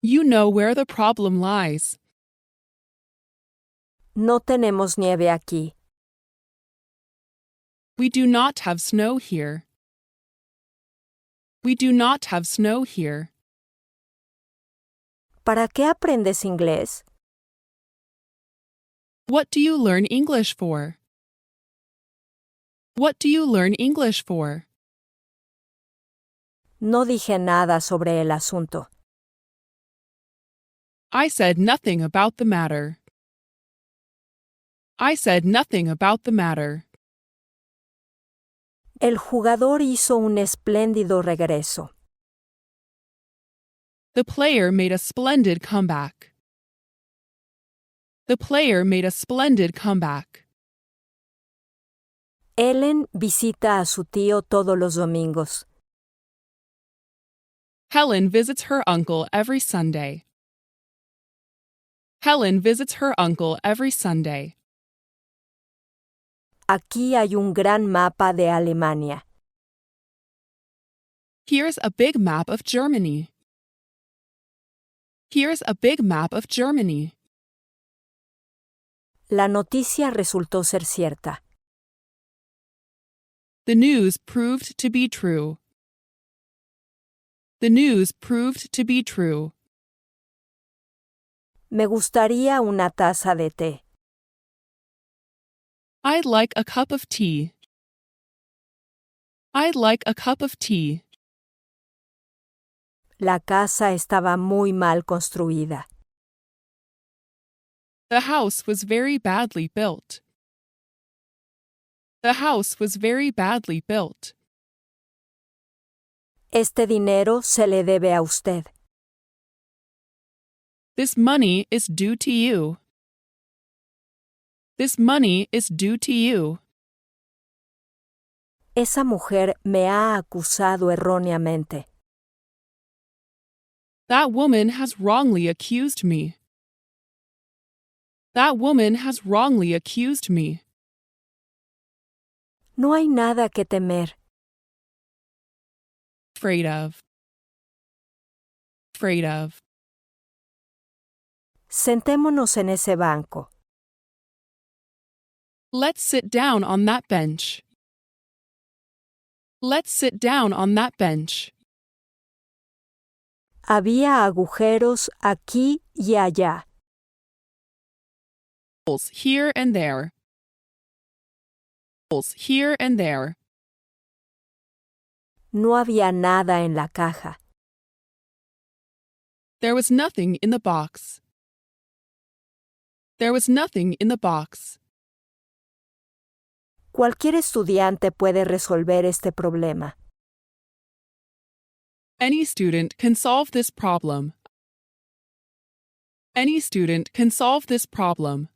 Speaker 2: You know where the problem lies.
Speaker 1: No tenemos nieve aquí.
Speaker 2: We do not have snow here. We do not have snow here.
Speaker 1: ¿Para qué aprendes inglés?
Speaker 2: What do you learn English for? What do you learn English for?
Speaker 1: No dije nada sobre el asunto.
Speaker 2: I said nothing about the matter. I said nothing about the matter.
Speaker 1: El jugador hizo un espléndido regreso.
Speaker 2: The player made a splendid comeback. The player made a splendid comeback.
Speaker 1: Ellen visita a su tío todos los domingos.
Speaker 2: Helen visits her uncle every Sunday. Helen visits her uncle every Sunday.
Speaker 1: Aquí hay un gran mapa de Alemania.
Speaker 2: Here's a big map of Germany. Here's a big map of Germany.
Speaker 1: La noticia resultó ser cierta.
Speaker 2: The news proved to be true. The news proved to be true.
Speaker 1: Me gustaría una taza de té.
Speaker 2: I'd like a cup of tea. I'd like a cup of tea.
Speaker 1: La casa estaba muy mal construida.
Speaker 2: The house was very badly built. The house was very badly built.
Speaker 1: Este dinero se le debe a usted.
Speaker 2: This money is due to you. This money is due to you.
Speaker 1: Esa mujer me ha acusado erróneamente.
Speaker 2: That woman has wrongly accused me. That woman has wrongly accused me.
Speaker 1: No hay nada que temer.
Speaker 2: Afraid of. Afraid of.
Speaker 1: Sentémonos en ese banco.
Speaker 2: Let's sit down on that bench. Let's sit down on that bench.
Speaker 1: Había agujeros aquí y allá.
Speaker 2: Holes here and there. Holes here and there.
Speaker 1: No había nada en la caja.
Speaker 2: There was nothing in the box. There was nothing in the box.
Speaker 1: Cualquier estudiante puede resolver este problema.
Speaker 2: Any student can solve this problem. Any student can solve this problem.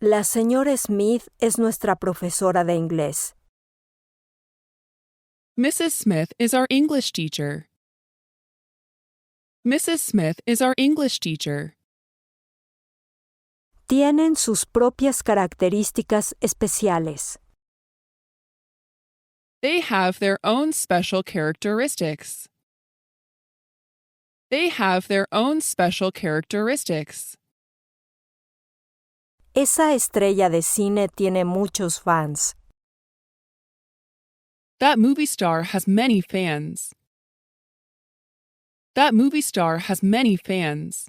Speaker 1: La señora Smith es nuestra profesora de inglés.
Speaker 2: Mrs. Smith is our English teacher. Mrs. Smith is our English teacher.
Speaker 1: Tienen sus propias características especiales.
Speaker 2: They have their own special characteristics. They have their own special characteristics.
Speaker 1: Esa estrella de cine tiene muchos fans.
Speaker 2: That movie star has many fans. That movie star has many fans.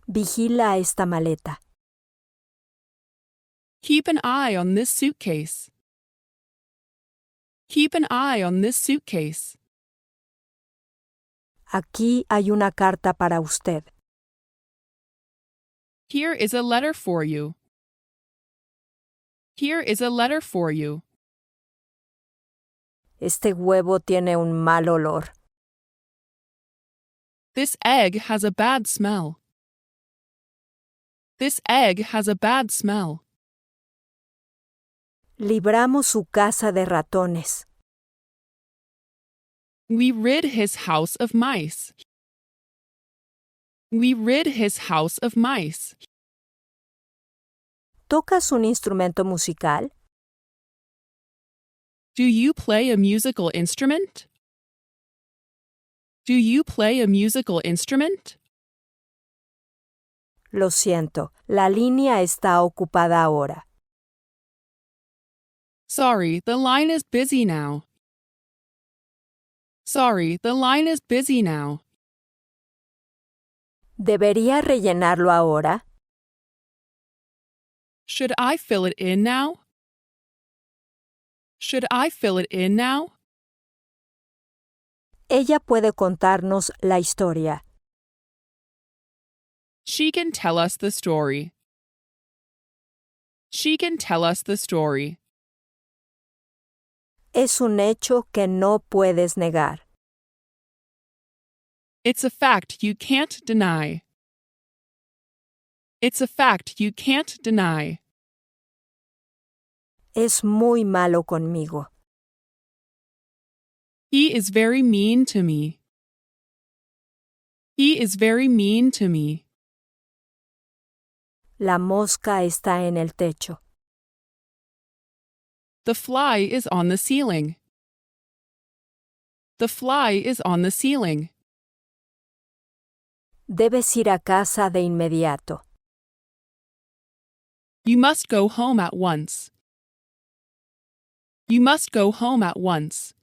Speaker 1: Vigila esta maleta.
Speaker 2: Keep an eye on this suitcase. Keep an eye on this suitcase.
Speaker 1: Aquí hay una carta para usted.
Speaker 2: Here is a letter for you. Here is a letter for you.
Speaker 1: Este huevo tiene un mal olor.
Speaker 2: This egg has a bad smell. This egg has a bad smell.
Speaker 1: Libramos su casa de ratones.
Speaker 2: We rid his house of mice. We rid his house of mice.
Speaker 1: ¿Tocas un instrumento musical?
Speaker 2: Do you play a musical instrument? Do you play a musical instrument?
Speaker 1: Lo siento, la línea está ocupada ahora.
Speaker 2: Sorry, the line is busy now. Sorry, the line is busy now.
Speaker 1: ¿Debería rellenarlo ahora?
Speaker 2: Should I fill it in now? Should I fill it in now?
Speaker 1: Ella puede contarnos la historia.
Speaker 2: She can tell us the story. She can tell us the story.
Speaker 1: Es un hecho que no puedes negar.
Speaker 2: It's a fact you can't deny. It's a fact you can't deny.
Speaker 1: Es muy malo conmigo.
Speaker 2: He is very mean to me. He is very mean to me.
Speaker 1: La mosca está en el techo.
Speaker 2: The fly is on the ceiling. The fly is on the ceiling.
Speaker 1: Debes ir a casa de inmediato.
Speaker 2: You must go home at once. You must go home at once.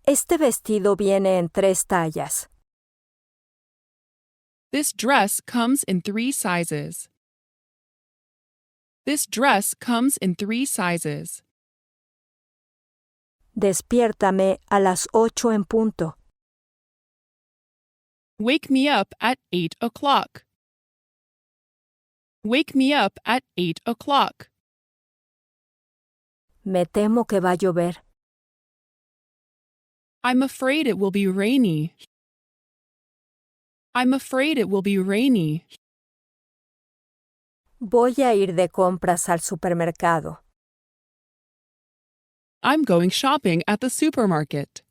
Speaker 1: Este vestido viene en 3 tallas.
Speaker 2: This dress comes in 3 sizes. This dress comes in 3 sizes.
Speaker 1: Despiértame a las 8 en punto.
Speaker 2: Wake me up at 8 o'clock. Wake me up at 8 o'clock.
Speaker 1: Me temo que va a llover.
Speaker 2: I'm afraid it will be rainy. I'm afraid it will be rainy.
Speaker 1: Voy a ir de compras al supermercado.
Speaker 2: I'm going shopping at the supermarket.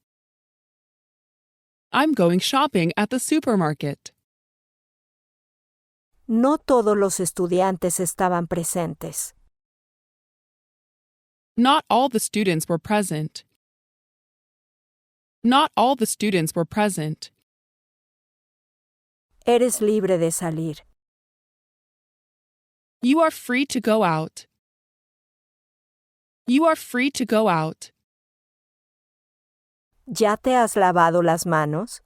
Speaker 2: I'm going shopping at the supermarket.
Speaker 1: No todos los estudiantes estaban presentes.
Speaker 2: Not all the students were present. Not all the students were present.
Speaker 1: Eres libre de salir.
Speaker 2: You are free to go out. You are free to go out.
Speaker 1: ¿Ya te has lavado las manos?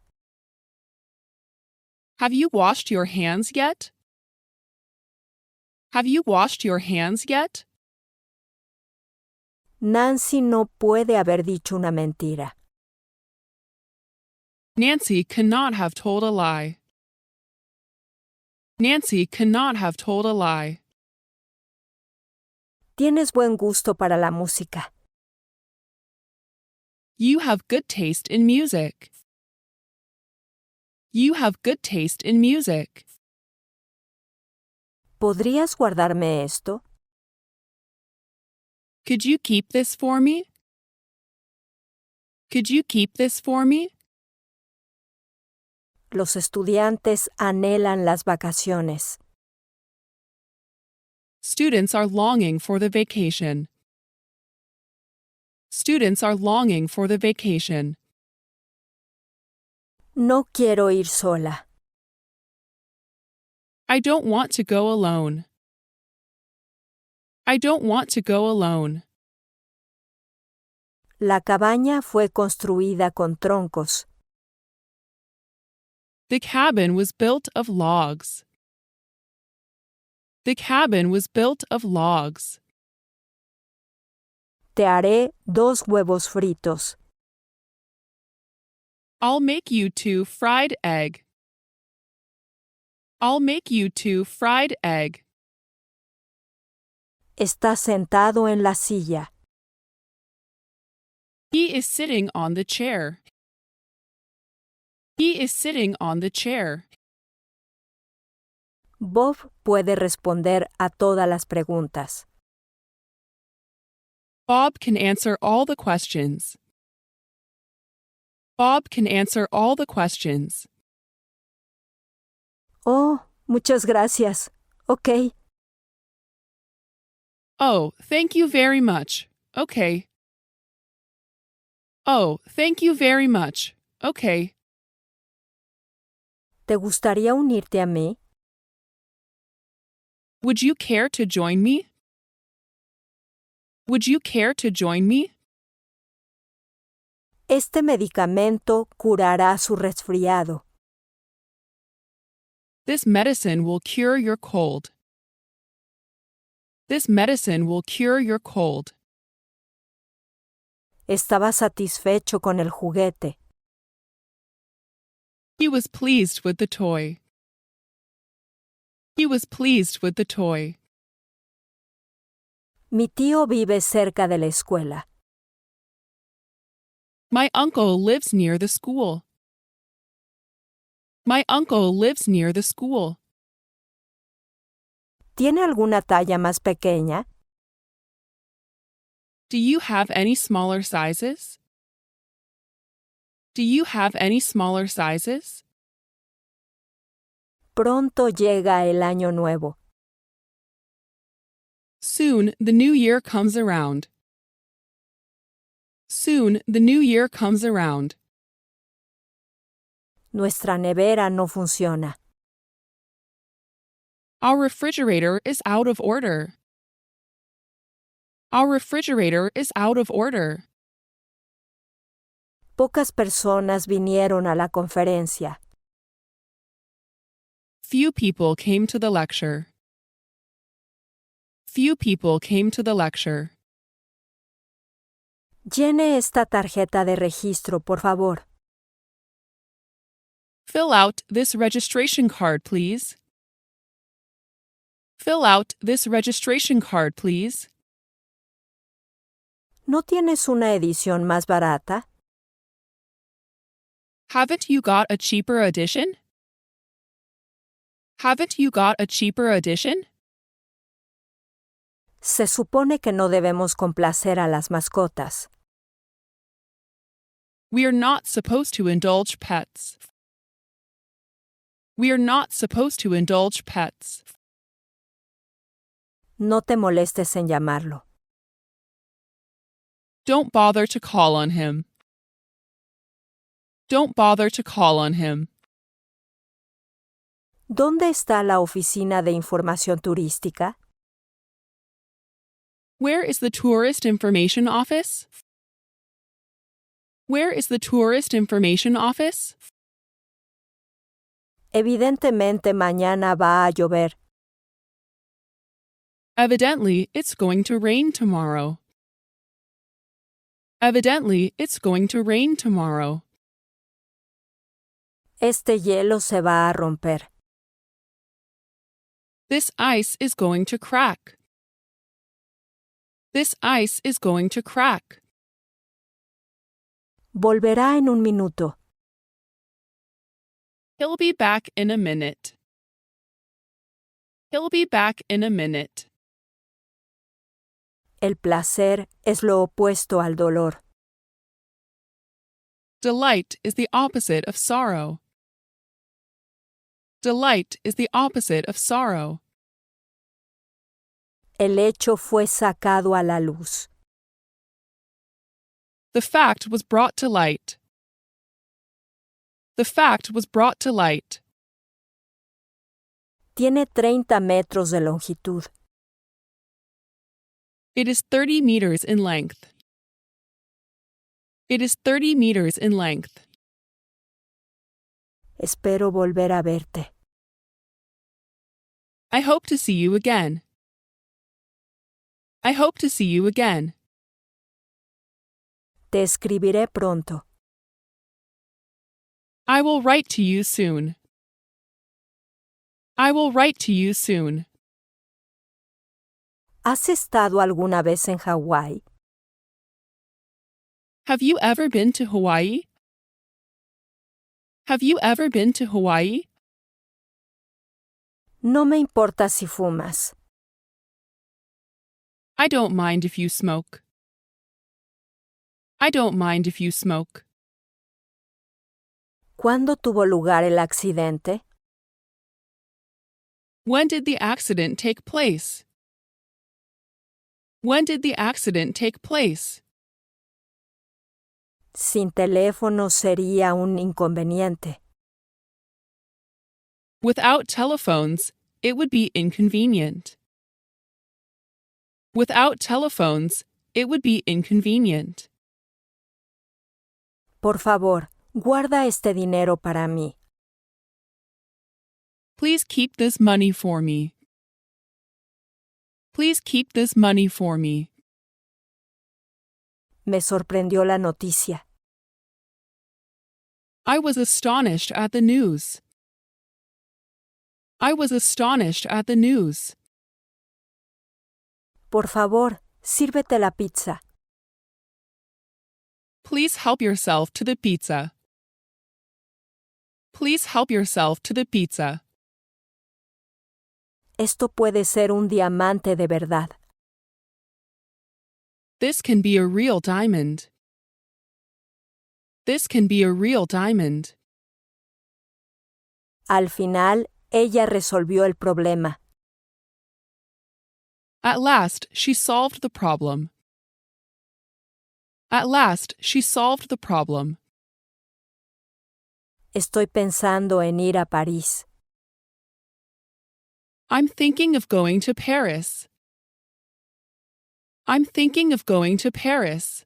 Speaker 2: Have you washed your hands yet? Have you washed your hands yet?
Speaker 1: Nancy no puede haber dicho una mentira.
Speaker 2: Nancy cannot have told a lie. Nancy cannot have told a lie.
Speaker 1: Tienes buen gusto para la música.
Speaker 2: You have good taste in music. You have good taste in music.
Speaker 1: ¿Podrías guardarme esto?
Speaker 2: Could you keep this for me? Could you keep this for me?
Speaker 1: Los estudiantes anhelan las vacaciones.
Speaker 2: Students are longing for the vacation. Students are longing for the vacation.
Speaker 1: No quiero ir sola.
Speaker 2: I don't want to go alone. I don't want to go alone.
Speaker 1: La cabaña fue construida con troncos.
Speaker 2: The cabin was built of logs. The cabin was built of logs.
Speaker 1: Te haré 2 huevos fritos.
Speaker 2: I'll make you 2 fried egg. I'll make you 2 fried egg.
Speaker 1: Está sentado en la silla.
Speaker 2: He is sitting on the chair. He is sitting on the chair.
Speaker 1: Bob puede responder a todas las preguntas.
Speaker 2: Bob can answer all the questions. Bob can answer all the questions.
Speaker 1: Oh, muchas gracias. Ok.
Speaker 2: Oh, thank you very much. Okay. Oh, thank you very much. Okay.
Speaker 1: ¿Te gustaría unirte a mí?
Speaker 2: Would you care to join me? Would you care to join me?
Speaker 1: Este medicamento curará su resfriado.
Speaker 2: This medicine will cure your cold. This medicine will cure your cold.
Speaker 1: Estaba satisfecho con el juguete.
Speaker 2: He was pleased with the toy. He was pleased with the toy.
Speaker 1: Mi tío vive cerca de la escuela.
Speaker 2: My uncle lives near the school. My uncle lives near the school.
Speaker 1: ¿Tiene alguna talla más pequeña?
Speaker 2: Do you have any smaller sizes? Do you have any smaller sizes?
Speaker 1: Pronto llega el año nuevo.
Speaker 2: Soon the new year comes around. Soon the new year comes around.
Speaker 1: Nuestra nevera no funciona.
Speaker 2: Our refrigerator is out of order. Our refrigerator is out of order.
Speaker 1: Pocas personas vinieron a la conferencia.
Speaker 2: Few people came to the lecture. Few people came to the lecture.
Speaker 1: Llene esta tarjeta de registro, por favor.
Speaker 2: Fill out this registration card, please. Fill out this registration card, please.
Speaker 1: ¿No tienes una edición más barata?
Speaker 2: Haven't you got a cheaper edition? Haven't you got a cheaper edition?
Speaker 1: Se supone que no debemos complacer a las mascotas.
Speaker 2: We are not supposed to indulge pets. We are not supposed to indulge pets.
Speaker 1: No te molestes en llamarlo.
Speaker 2: Don't bother to call on him. Don't bother to call on him.
Speaker 1: ¿Dónde está la oficina de información turística?
Speaker 2: Where is the tourist information office? Where is the tourist information office?
Speaker 1: Evidentemente mañana va a llover.
Speaker 2: Evidently, it's going to rain tomorrow. Evidently, it's going to rain tomorrow.
Speaker 1: Este hielo se va a romper.
Speaker 2: This ice is going to crack. This ice is going to crack.
Speaker 1: Volverá en un minuto.
Speaker 2: He'll be back in a minute. He'll be back in a minute.
Speaker 1: El placer es lo opuesto al dolor.
Speaker 2: Delight is the opposite of sorrow. Delight is the opposite of sorrow.
Speaker 1: El hecho fue sacado a la luz.
Speaker 2: The fact was brought to light. The fact was brought to light.
Speaker 1: Tiene 30 metros de longitud.
Speaker 2: It is 30 meters in length. It is 30 meters in length.
Speaker 1: Espero volver a verte.
Speaker 2: I hope to see you again. I hope to see you again.
Speaker 1: Te escribiré pronto.
Speaker 2: I will write to you soon. I will write to you soon.
Speaker 1: ¿Has estado alguna vez en Hawái?
Speaker 2: Have you ever been to Hawaii? Have you ever been to Hawaii?
Speaker 1: No me importa si fumas.
Speaker 2: I don't mind if you smoke. I don't mind if you smoke.
Speaker 1: ¿Cuándo tuvo lugar el accidente?
Speaker 2: When did the accident take place? When did the accident take place?
Speaker 1: Sin teléfono sería un inconveniente.
Speaker 2: Without telephones, it would be inconvenient. Without telephones, it would be inconvenient.
Speaker 1: Por favor, guarda este dinero para mí.
Speaker 2: Please keep this money for me. Please keep this money for me.
Speaker 1: Me sorprendió la noticia.
Speaker 2: I was astonished at the news. I was astonished at the news.
Speaker 1: Por favor, sírvete la pizza.
Speaker 2: Please help yourself to the pizza. Please help yourself to the pizza.
Speaker 1: Esto puede ser un diamante de verdad.
Speaker 2: This can be a real diamond. This can be a real diamond.
Speaker 1: Al final, ella resolvió el problema.
Speaker 2: At last, she solved the problem. At last, she solved the problem.
Speaker 1: Estoy pensando en ir a París.
Speaker 2: I'm thinking of going to Paris. I'm thinking of going to Paris.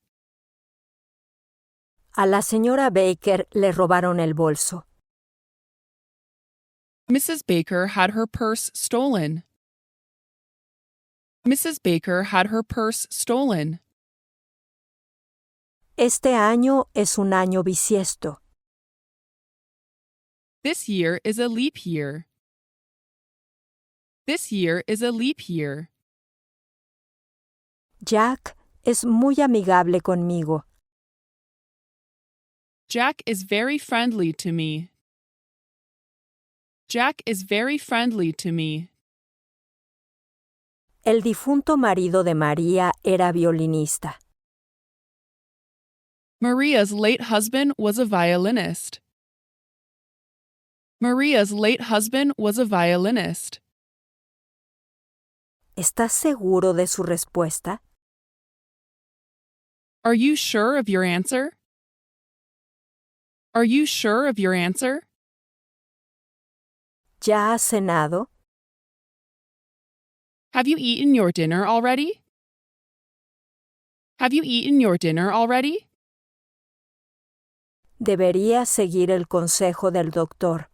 Speaker 1: A la señora Baker le robaron el bolso.
Speaker 2: Mrs. Baker had her purse stolen. Mrs. Baker had her purse stolen.
Speaker 1: Este año es un año bisiesto.
Speaker 2: This year is a leap year. This year is a leap year.
Speaker 1: Jack es muy amigable conmigo.
Speaker 2: Jack is very friendly to me. Jack is very friendly to me.
Speaker 1: El difunto marido de María era violinista.
Speaker 2: Maria's late husband was a violinist. Maria's late husband was a violinist.
Speaker 1: ¿Estás seguro de su respuesta?
Speaker 2: Are you sure of your answer? Are you sure of your answer?
Speaker 1: ¿Ya has cenado?
Speaker 2: Have you eaten your dinner already? Have you eaten your dinner already?
Speaker 1: Debería seguir el consejo del doctor.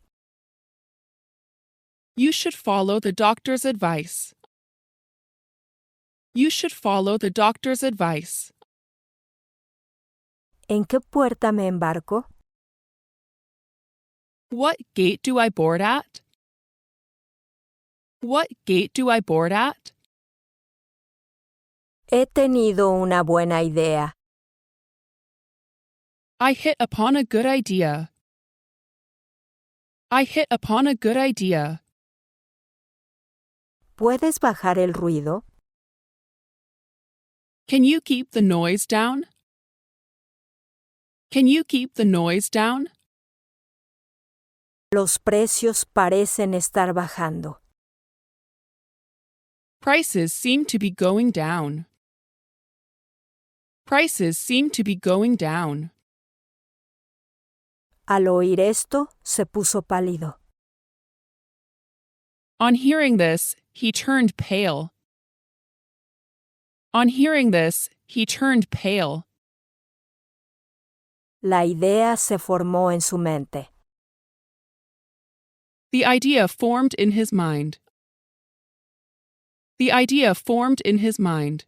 Speaker 2: You should follow the doctor's advice. You should follow the doctor's advice.
Speaker 1: ¿En qué puerta me embarco?
Speaker 2: What gate do I board at? What gate do I board at?
Speaker 1: He tenido una buena idea.
Speaker 2: I hit upon a good idea. I hit upon a good idea.
Speaker 1: ¿Puedes bajar el ruido?
Speaker 2: Can you keep the noise down? Can you keep the noise down?
Speaker 1: Los precios parecen estar bajando.
Speaker 2: Prices seem to be going down. Prices seem to be going down.
Speaker 1: Al oír esto, se puso pálido.
Speaker 2: On hearing this, he turned pale. On hearing this, he turned pale.
Speaker 1: La idea se formó en su mente.
Speaker 2: The idea formed in his mind. The idea formed in his mind.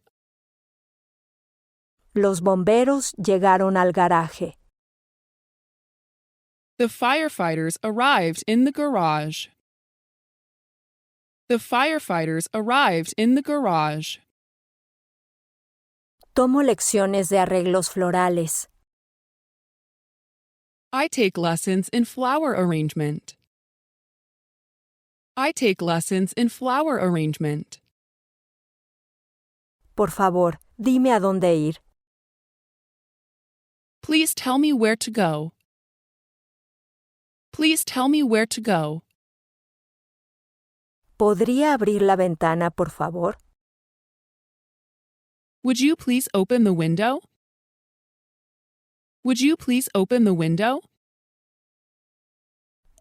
Speaker 1: Los bomberos llegaron al garaje.
Speaker 2: The firefighters arrived in the garage. The firefighters arrived in the garage.
Speaker 1: Tomo lecciones de arreglos florales.
Speaker 2: I take lessons in flower arrangement. I take lessons in flower arrangement.
Speaker 1: Por favor, dime a dónde ir.
Speaker 2: Please tell me where to go. Please tell me where to go.
Speaker 1: ¿Podría abrir la ventana, por favor?
Speaker 2: Would you please open the window? Would you please open the window?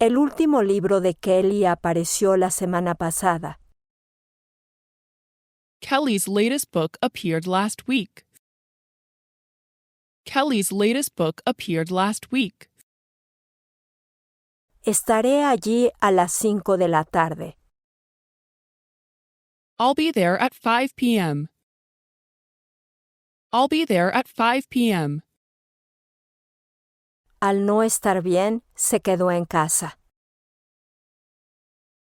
Speaker 1: El último libro de Kelly apareció la semana pasada.
Speaker 2: Kelly's latest book appeared last week. Kelly's latest book appeared last week.
Speaker 1: Estaré allí a las 5 de la tarde.
Speaker 2: I'll be there at 5 p.m. I'll be there at 5 p.m.
Speaker 1: Al no estar bien, se quedó en casa.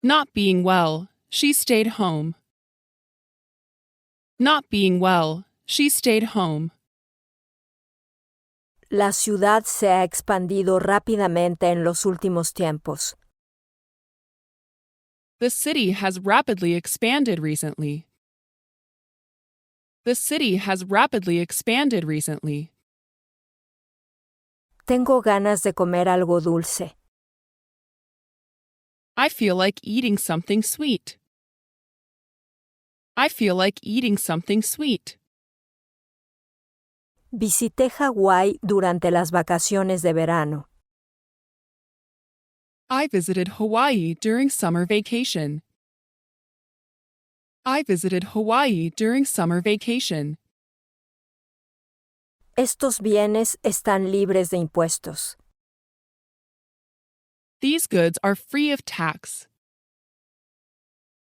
Speaker 2: Not being well, she stayed home. Not being well, she stayed home.
Speaker 1: La ciudad se ha expandido rápidamente en los últimos tiempos.
Speaker 2: The city has rapidly expanded recently. The city has rapidly expanded recently.
Speaker 1: Tengo ganas de comer algo dulce.
Speaker 2: I feel like eating something sweet. I feel like eating something sweet.
Speaker 1: Visité Hawái durante las vacaciones de verano.
Speaker 2: I visited Hawaii during summer vacation. I visited Hawaii during summer vacation.
Speaker 1: Estos bienes están libres de impuestos.
Speaker 2: These goods are free of tax.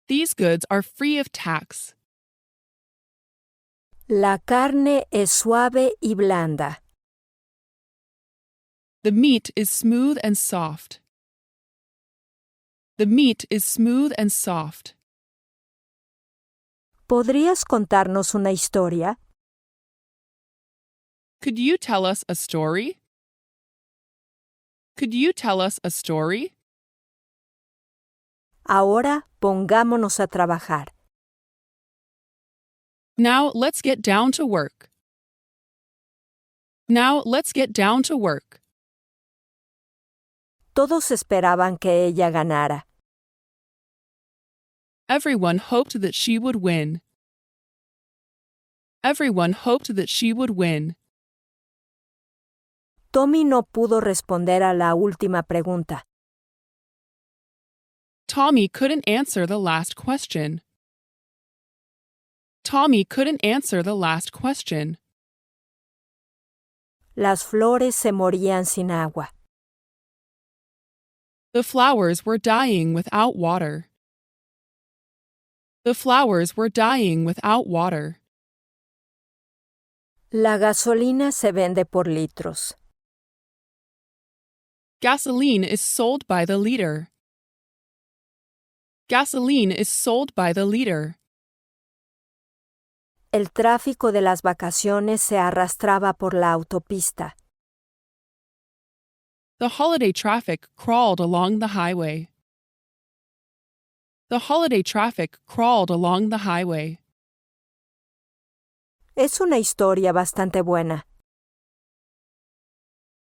Speaker 2: These goods are free of tax.
Speaker 1: La carne es suave y blanda.
Speaker 2: The meat is smooth and soft. The meat is smooth and soft.
Speaker 1: ¿Podrías contarnos una historia?
Speaker 2: Could you tell us a story? Could you tell us a story?
Speaker 1: Ahora pongámonos a trabajar.
Speaker 2: Now let's get down to work. Now let's get down to work.
Speaker 1: Todos esperaban que ella ganara.
Speaker 2: Everyone hoped that she would win. Everyone hoped that she would win.
Speaker 1: Tommy no pudo responder a la última pregunta.
Speaker 2: Tommy couldn't answer the last question. Tommy couldn't answer the last question.
Speaker 1: Las flores se morían sin agua.
Speaker 2: The flowers were dying without water. The flowers were dying without water.
Speaker 1: La gasolina se vende por litros.
Speaker 2: Gasoline is sold by the liter. Gasoline is sold by the liter.
Speaker 1: El tráfico de las vacaciones se arrastraba por la autopista.
Speaker 2: The holiday traffic crawled along the highway. The holiday traffic crawled along the highway.
Speaker 1: Es una historia bastante buena.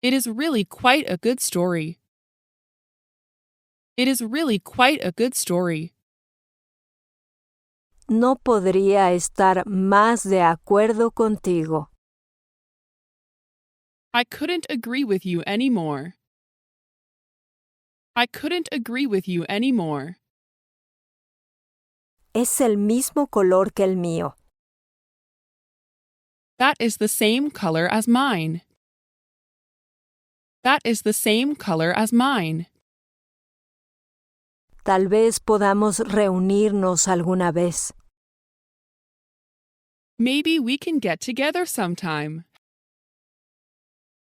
Speaker 2: It is really quite a good story. It is really quite a good story.
Speaker 1: No podría estar más de acuerdo contigo.
Speaker 2: I couldn't agree with you anymore. I couldn't agree with you anymore.
Speaker 1: Es el mismo color que el mío.
Speaker 2: That is the same color as mine. That is the same color as mine.
Speaker 1: Tal vez podamos reunirnos alguna vez.
Speaker 2: Maybe we can get together sometime.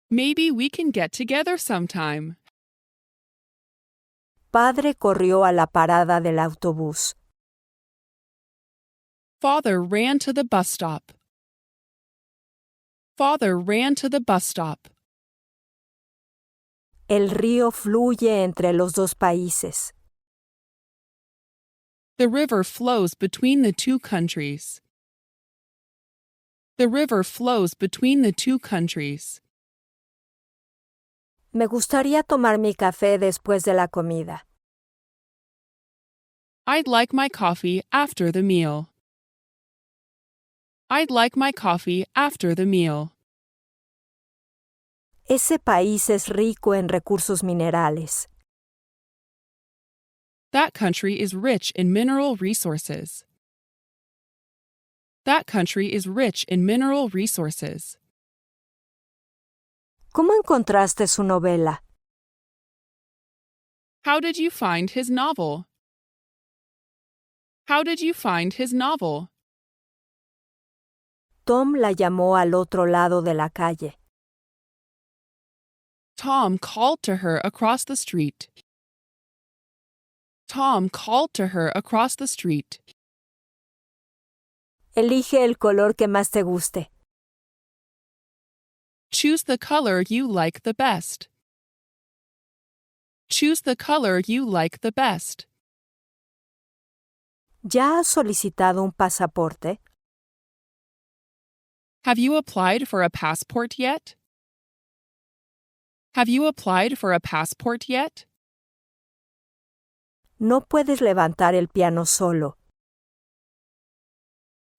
Speaker 2: Maybe we can get together sometime.
Speaker 1: Padre corrió a la parada del autobús.
Speaker 2: Father ran to the bus stop. Father ran to the bus stop.
Speaker 1: El río fluye entre los dos países.
Speaker 2: The river flows between the two countries. The river flows between the two countries.
Speaker 1: Me gustaría tomar mi café después de la comida.
Speaker 2: I'd like my coffee after the meal. I'd like my coffee after the meal.
Speaker 1: Ese país es rico en recursos minerales.
Speaker 2: That country is rich in mineral resources. That country is rich in mineral resources.
Speaker 1: ¿Cómo encontraste su novela?
Speaker 2: How did you find his novel? How did you find his novel?
Speaker 1: Tom la llamó al otro lado de la calle.
Speaker 2: Tom called to her across the street. Tom called to her across the street.
Speaker 1: Elige el color que más te guste.
Speaker 2: Choose the color you like the best. Choose the color you like the best.
Speaker 1: ¿Ya has solicitado un pasaporte?
Speaker 2: Have you applied for a passport yet? Have you applied for a passport yet?
Speaker 1: No puedes levantar el piano solo.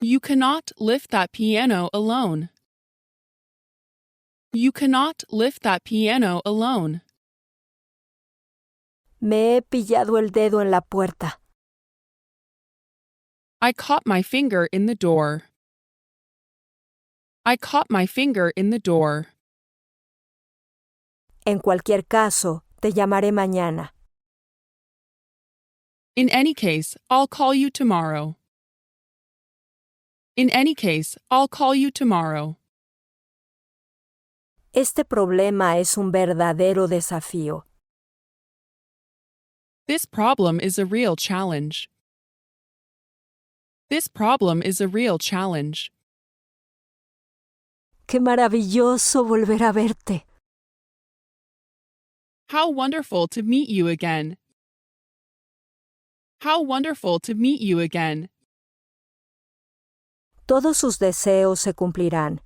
Speaker 2: You cannot lift that piano alone. You cannot lift that piano alone.
Speaker 1: Me he pillado el dedo en la puerta.
Speaker 2: I caught my finger in the door. I caught my finger in the door.
Speaker 1: En cualquier caso, te llamaré mañana.
Speaker 2: In any case, I'll call you tomorrow. In any case, I'll call you tomorrow.
Speaker 1: Este problema es un verdadero desafío.
Speaker 2: This problem is a real challenge. This problem is a real challenge.
Speaker 1: ¡Qué maravilloso volver a verte!
Speaker 2: How wonderful to meet you again. How wonderful to meet you again.
Speaker 1: Todos sus deseos se cumplirán.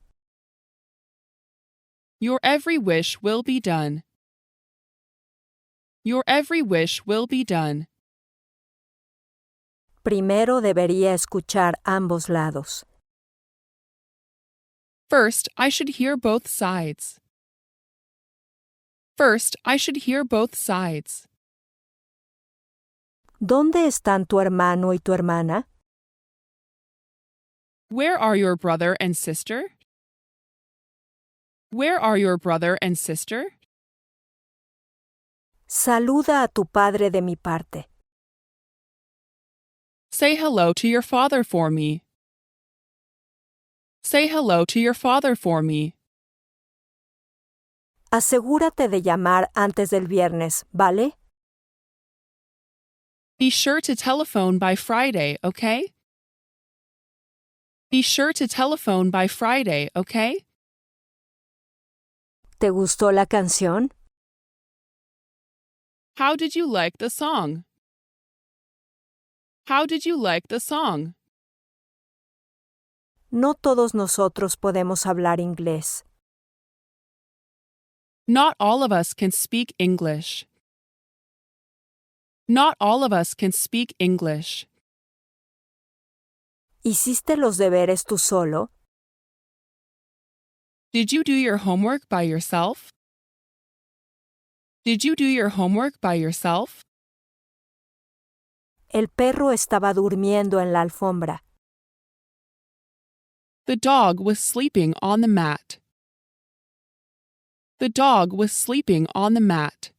Speaker 2: Your every wish will be done. Your every wish will be done.
Speaker 1: Primero debería escuchar ambos lados.
Speaker 2: First, I should hear both sides. First, I should hear both sides.
Speaker 1: ¿Dónde están tu hermano y tu hermana?
Speaker 2: Where are your brother and sister? Where are your brother and sister?
Speaker 1: Saluda a tu padre de mi parte.
Speaker 2: Say hello to your father for me. Say hello to your father for me.
Speaker 1: Asegúrate de llamar antes del viernes, ¿vale?
Speaker 2: Be sure to telephone by Friday, okay? Be sure to telephone by Friday, okay?
Speaker 1: ¿Te gustó la canción?
Speaker 2: How did you like the song? How did you like the song?
Speaker 1: No todos nosotros podemos hablar inglés.
Speaker 2: Not all of us can speak English. Not all of us can speak English.
Speaker 1: ¿Hiciste los deberes tú solo?
Speaker 2: Did you do your homework by yourself? Did you do your homework by yourself?
Speaker 1: El perro estaba durmiendo en la alfombra.
Speaker 2: The dog was sleeping on the mat. The dog was sleeping on the mat.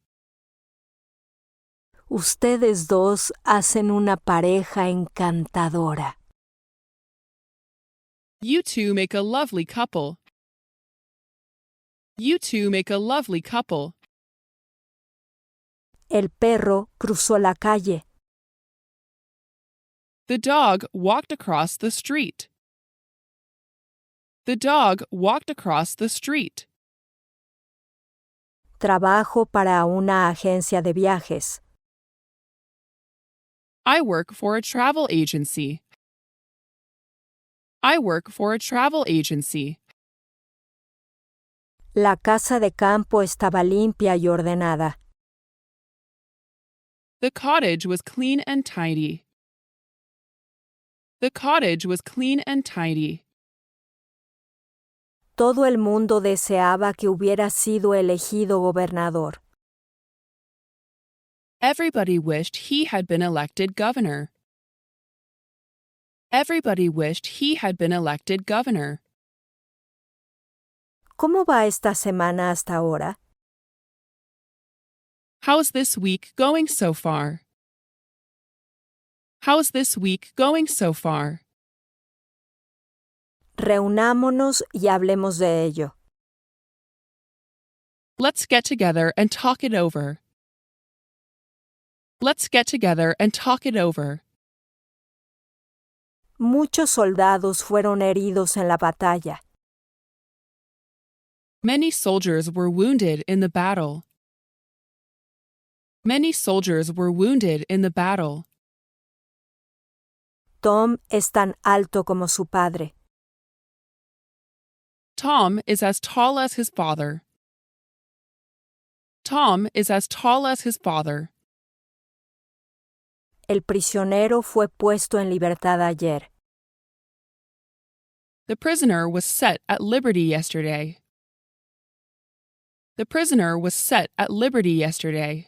Speaker 1: Ustedes dos hacen una pareja encantadora.
Speaker 2: You two make a lovely couple. You two make a lovely couple.
Speaker 1: El perro cruzó la calle.
Speaker 2: The dog walked across the street. The dog walked across the street.
Speaker 1: Trabajo para una agencia de viajes.
Speaker 2: I work for a travel agency. I work for a travel agency.
Speaker 1: La casa de campo estaba limpia y ordenada.
Speaker 2: The cottage was clean and tidy. The cottage was clean and tidy.
Speaker 1: Todo el mundo deseaba que hubiera sido elegido gobernador.
Speaker 2: Everybody wished he had been elected governor. Everybody wished he had been elected governor.
Speaker 1: ¿Cómo va esta semana hasta ahora?
Speaker 2: How's this week going so far? How's this week going so far?
Speaker 1: Reunámonos y hablemos de ello.
Speaker 2: Let's get together and talk it over. Let's get together and talk it over.
Speaker 1: Muchos soldados fueron heridos en la batalla.
Speaker 2: Many soldiers were wounded in the battle. Many soldiers were wounded in the battle.
Speaker 1: Tom es tan alto como su padre.
Speaker 2: Tom is as tall as his father. Tom is as tall as his father.
Speaker 1: El prisionero fue puesto en libertad ayer.
Speaker 2: The prisoner was set at liberty yesterday. The prisoner was set at liberty yesterday.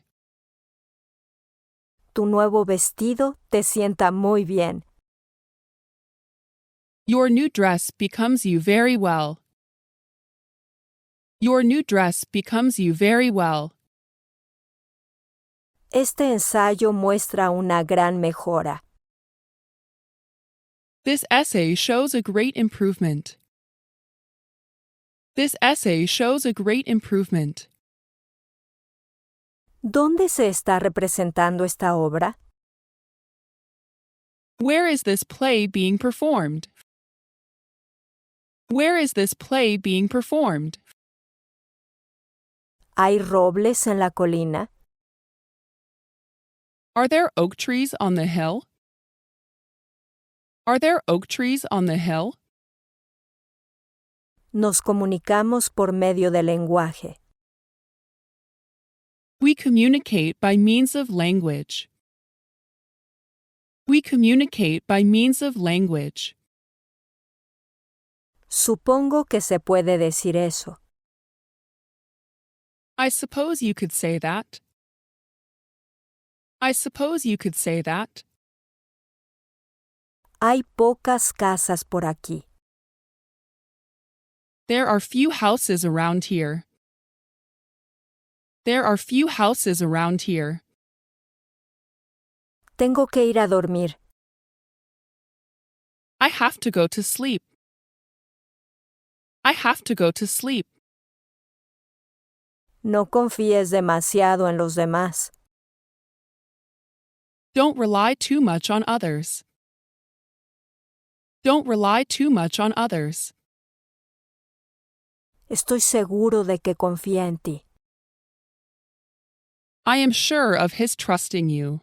Speaker 1: Tu nuevo vestido te sienta muy bien.
Speaker 2: Your new dress becomes you very well. Your new dress becomes you very well.
Speaker 1: Este ensayo muestra una gran mejora.
Speaker 2: This essay shows a great improvement. This essay shows a great improvement.
Speaker 1: ¿Dónde se está representando esta obra?
Speaker 2: Where is this play being performed? Where is this play being performed?
Speaker 1: ¿Hay robles en la colina?
Speaker 2: Are there oak trees on the hill? Are there oak trees on the hill?
Speaker 1: Nos comunicamos por medio del lenguaje.
Speaker 2: We communicate by means of language. We communicate by means of language.
Speaker 1: Supongo que se puede decir eso.
Speaker 2: I suppose you could say that. I suppose you could say that.
Speaker 1: Hay pocas casas por aquí.
Speaker 2: There are few houses around here. There are few houses around here.
Speaker 1: Tengo que ir a dormir.
Speaker 2: I have to go to sleep. I have to go to sleep.
Speaker 1: No confíes demasiado en los demás.
Speaker 2: Don't rely too much on others. Don't rely too much on others.
Speaker 1: Estoy seguro de que confía en ti.
Speaker 2: I am sure of his trusting you.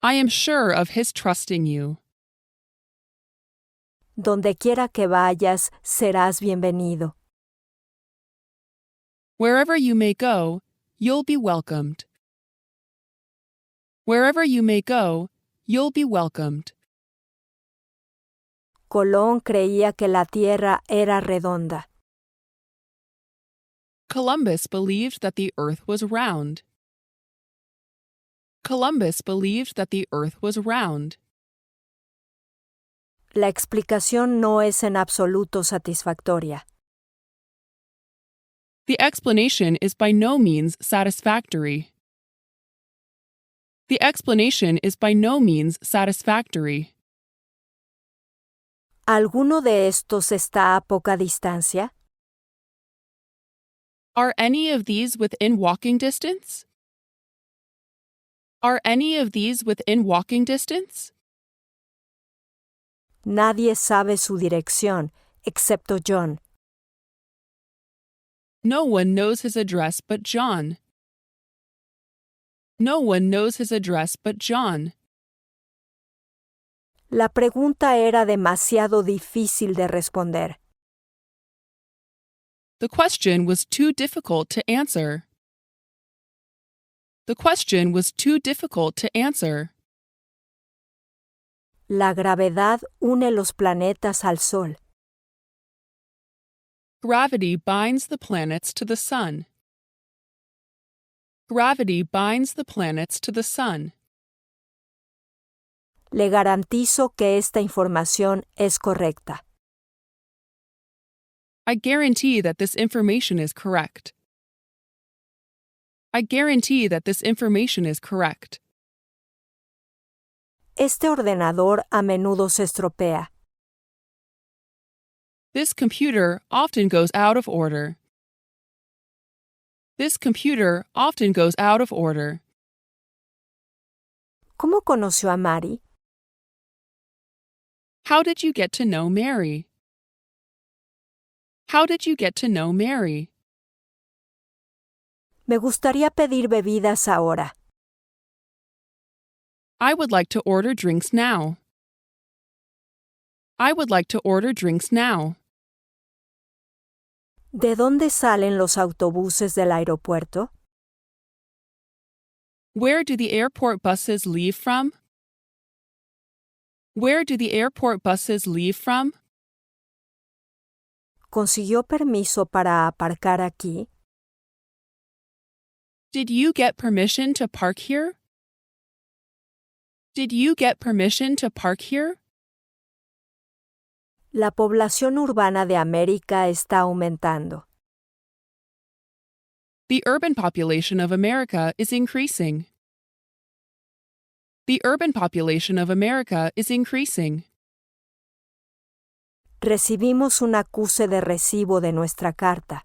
Speaker 2: I am sure of his trusting you.
Speaker 1: Donde quiera que vayas, serás bienvenido.
Speaker 2: Wherever you may go, you'll be welcomed. Wherever you may go, you'll be welcomed.
Speaker 1: Colón creía que la tierra era redonda.
Speaker 2: Columbus believed that the earth was round. Columbus believed that the earth was round.
Speaker 1: La explicación no es en absoluto satisfactoria.
Speaker 2: The explanation is by no means satisfactory. The explanation is by no means satisfactory.
Speaker 1: ¿Alguno de estos está a poca distancia?
Speaker 2: Are any of these within walking distance? Are any of these within walking distance?
Speaker 1: Nadie sabe su dirección, excepto John.
Speaker 2: No one knows his address but John. No one knows his address but John.
Speaker 1: La pregunta era demasiado difícil de responder.
Speaker 2: The question was too difficult to answer. The question was too difficult to answer.
Speaker 1: La gravedad une los planetas al Sol.
Speaker 2: Gravity binds the planets to the sun. Gravity binds the planets to the sun.
Speaker 1: Le garantizo que esta información es correcta.
Speaker 2: I guarantee that this information is correct. I guarantee that this information is correct.
Speaker 1: Este ordenador a menudo se estropea.
Speaker 2: This computer often goes out of order. This computer often goes out of order.
Speaker 1: ¿Cómo conoció a Mari?
Speaker 2: How did you get to know Mary? How did you get to know Mary?
Speaker 1: Me gustaría pedir bebidas ahora.
Speaker 2: I would like to order drinks now. I would like to order drinks now.
Speaker 1: ¿De dónde salen los autobuses del aeropuerto?
Speaker 2: Where do the airport buses leave from? Where do the airport buses leave from?
Speaker 1: ¿Consiguió permiso para aparcar aquí?
Speaker 2: Did you get permission to park here? Did you get permission to park here?
Speaker 1: La población urbana de América está aumentando.
Speaker 2: The urban population of America is increasing. The urban population of America is increasing.
Speaker 1: Recibimos un acuse de recibo de nuestra carta.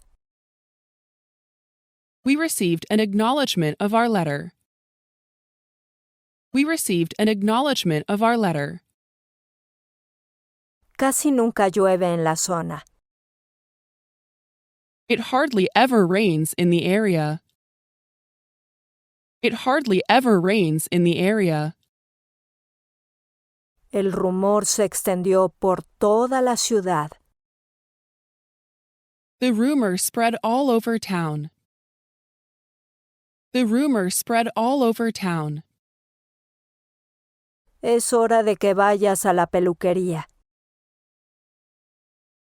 Speaker 2: We received an acknowledgement of our letter. We received an acknowledgement of our letter.
Speaker 1: Casi nunca llueve en la zona.
Speaker 2: It hardly ever rains in the area. It hardly ever rains in the area.
Speaker 1: El rumor se extendió por toda la ciudad.
Speaker 2: The rumor spread all over town. The rumor spread all over town.
Speaker 1: Es hora de que vayas a la peluquería.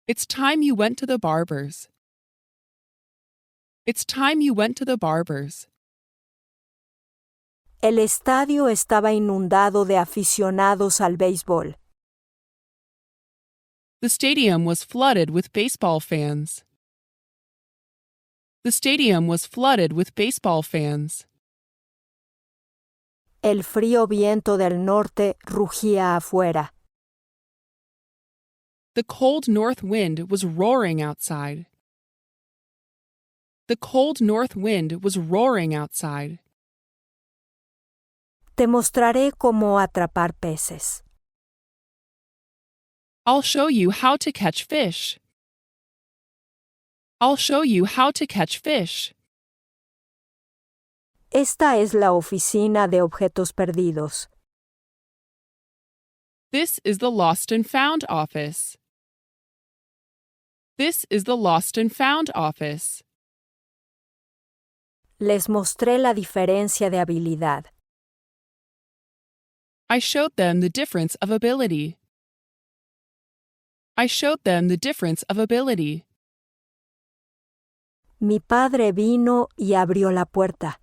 Speaker 2: It's time you went to the barber's. It's time you went to the barber's.
Speaker 1: El estadio estaba inundado de aficionados al béisbol.
Speaker 2: The stadium was flooded with baseball fans. The stadium was flooded with baseball fans.
Speaker 1: El frío viento del norte rugía afuera.
Speaker 2: The cold north wind was roaring outside. The cold north wind was roaring outside.
Speaker 1: Te mostraré cómo atrapar peces.
Speaker 2: I'll show you how to catch fish. I'll show you how to catch fish.
Speaker 1: Esta es la oficina de objetos perdidos.
Speaker 2: This is the lost and found office. This is the lost and found office.
Speaker 1: Les mostré la diferencia de habilidad.
Speaker 2: I showed them the difference of ability. I showed them the difference of ability.
Speaker 1: Mi padre vino y abrió la puerta.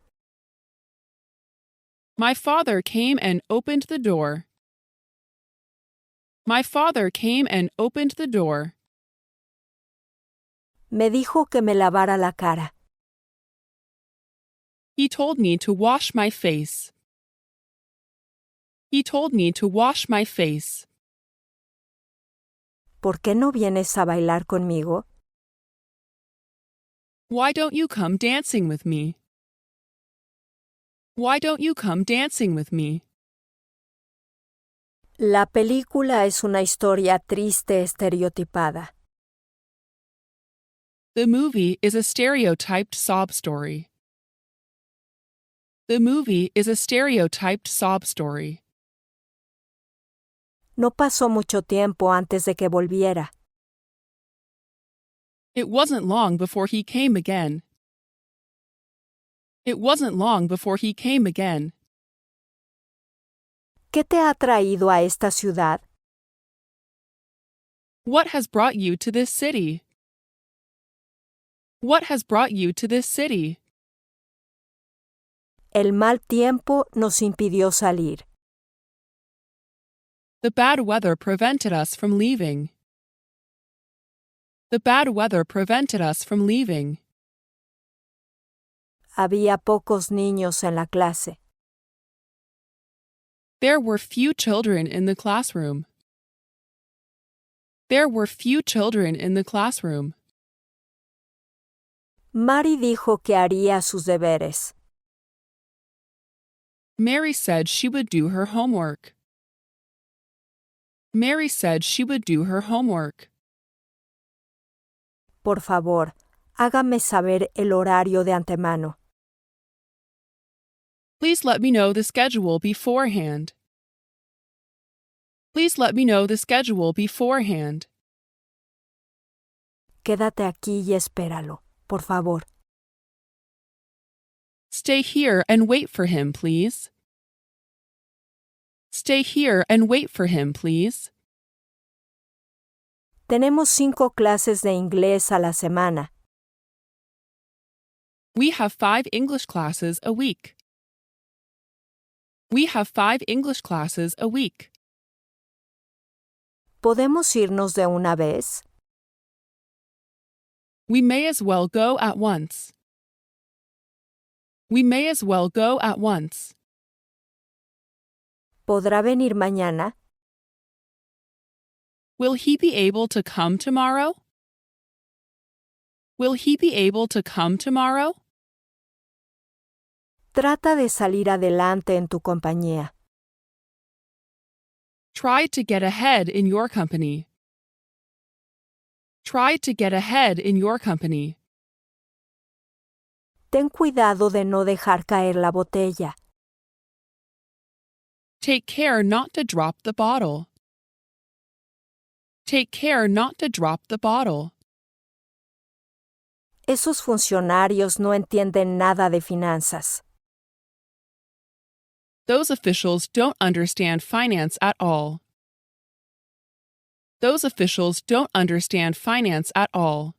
Speaker 2: My father came and opened the door. My father came and opened the door.
Speaker 1: Me dijo que me lavara la cara.
Speaker 2: He told me to wash my face. He told me to wash my face.
Speaker 1: ¿Por qué no vienes a bailar conmigo?
Speaker 2: Why don't you come dancing with me? Why don't you come dancing with me?
Speaker 1: La película es una historia triste estereotipada.
Speaker 2: The movie is a stereotyped sob story. The movie is a stereotyped sob story.
Speaker 1: No pasó mucho tiempo antes de que volviera.
Speaker 2: It wasn't long before he came again. It wasn't long before he came again.
Speaker 1: ¿Qué te ha traído a esta ciudad?
Speaker 2: What has brought you to this city? What has brought you to this city?
Speaker 1: El mal tiempo nos impidió salir.
Speaker 2: The bad weather prevented us from leaving. The bad weather prevented us from leaving.
Speaker 1: Había pocos niños en la clase.
Speaker 2: There were few children in the classroom. There were few children in the classroom.
Speaker 1: Mari dijo que haría sus deberes.
Speaker 2: Mary said she would do her homework. Mary said she would do her homework.
Speaker 1: Por favor, hágame saber el horario de antemano.
Speaker 2: Please let me know the schedule beforehand. Please let me know the schedule beforehand.
Speaker 1: Quédate aquí y espéralo, por favor.
Speaker 2: Stay here and wait for him, please. Stay here and wait for him, please.
Speaker 1: Tenemos 5 clases de inglés a la semana.
Speaker 2: We have 5 English classes a week. We have 5 English classes a week.
Speaker 1: ¿Podemos irnos de una vez?
Speaker 2: We may as well go at once. We may as well go at once.
Speaker 1: ¿Podrá venir mañana?
Speaker 2: Will he be able to come tomorrow? Will he be able to come tomorrow?
Speaker 1: Trata de salir adelante en tu compañía.
Speaker 2: Try to get ahead in your company. Try to get ahead in your company.
Speaker 1: Ten cuidado de no dejar caer la botella.
Speaker 2: Take care not to drop the bottle. Take care not to drop the bottle.
Speaker 1: Esos funcionarios no entienden nada de finanzas.
Speaker 2: Those officials don't understand finance at all. Those officials don't understand finance at all.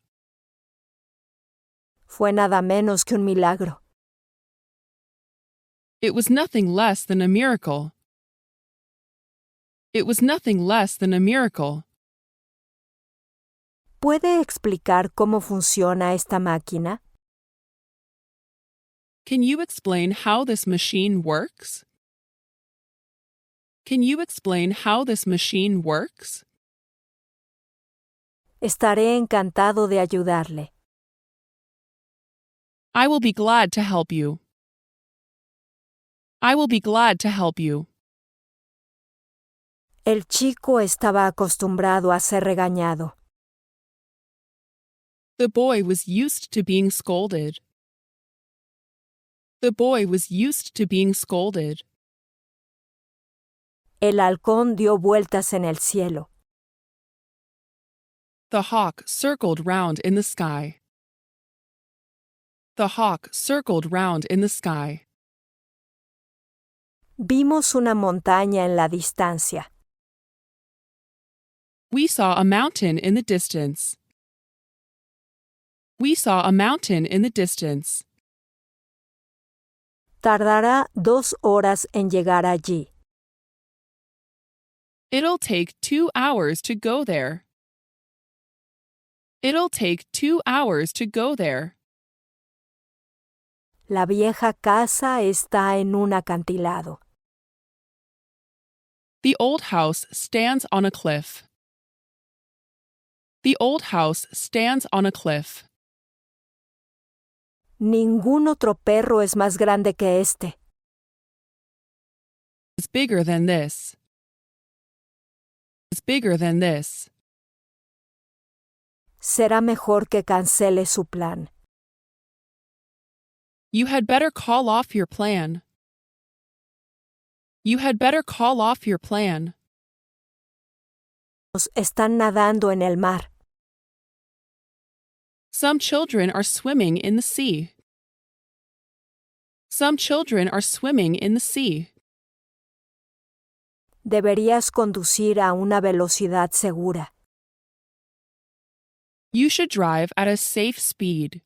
Speaker 1: Fue nada menos que un milagro.
Speaker 2: It was nothing less than a miracle. It was nothing less than a miracle.
Speaker 1: ¿Puede explicar cómo funciona esta máquina?
Speaker 2: Can you explain how this machine works? Can you explain how this machine works?
Speaker 1: Estaré encantado de ayudarle.
Speaker 2: I will be glad to help you. I will be glad to help you.
Speaker 1: El chico estaba acostumbrado a ser regañado.
Speaker 2: The boy was used to being scolded. The boy was used to being scolded.
Speaker 1: El halcón dio vueltas en el cielo.
Speaker 2: The hawk circled round in the sky. The hawk circled round in the sky.
Speaker 1: Vimos una montaña en la distancia.
Speaker 2: We saw a mountain in the distance. We saw a mountain in the distance.
Speaker 1: Tardará 2 horas en llegar allí.
Speaker 2: It'll take 2 hours to go there. It'll take 2 hours to go there.
Speaker 1: La vieja casa está en un acantilado.
Speaker 2: The old house stands on a cliff. The old house stands on a cliff.
Speaker 1: Ningún otro perro es más grande que este.
Speaker 2: It's bigger than this. It's bigger than this.
Speaker 1: Será mejor que cancele su plan.
Speaker 2: You had better call off your plan. You had better call off your plan.
Speaker 1: Están nadando en el mar.
Speaker 2: Some children are swimming in the sea. Some children are swimming in the sea.
Speaker 1: Deberías conducir a una velocidad segura.
Speaker 2: You should drive at a safe speed.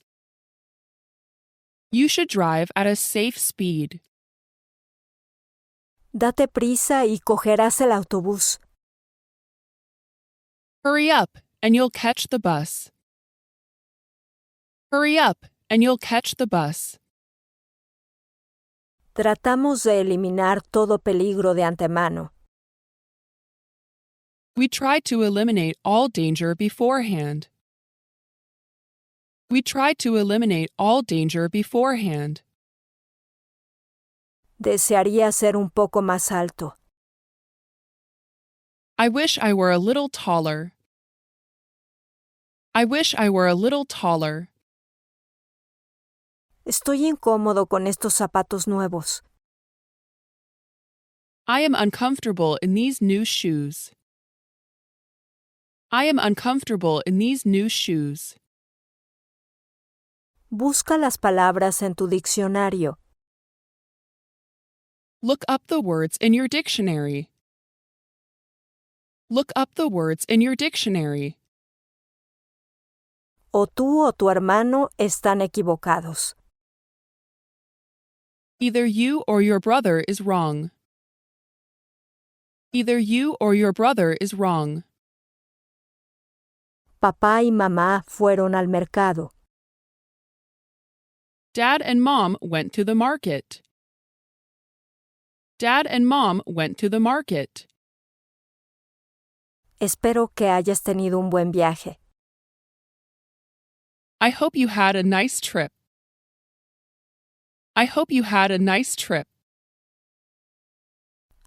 Speaker 2: You should drive at a safe speed.
Speaker 1: Date prisa y cogerás el autobús.
Speaker 2: Hurry up, and you'll catch the bus. Hurry up, and you'll catch the bus.
Speaker 1: Tratamos de eliminar todo peligro de antemano.
Speaker 2: We tried to eliminate all danger beforehand. We tried to eliminate all danger beforehand.
Speaker 1: Desearía ser un poco más alto.
Speaker 2: I wish I were a little taller. I wish I were a little taller.
Speaker 1: Estoy incómodo con estos zapatos nuevos.
Speaker 2: I am uncomfortable in these new shoes. I am uncomfortable in these new shoes.
Speaker 1: Busca las palabras en tu diccionario.
Speaker 2: Look up the words in your dictionary. Look up the words in your dictionary.
Speaker 1: O tú o tu hermano están equivocados.
Speaker 2: Either you or your brother is wrong. Either you or your brother is wrong.
Speaker 1: Papá y mamá fueron al mercado.
Speaker 2: Dad and Mom went to the market. Dad and Mom went to the market.
Speaker 1: Espero que hayas tenido un buen viaje.
Speaker 2: I hope you had a nice trip. I hope you had a nice trip.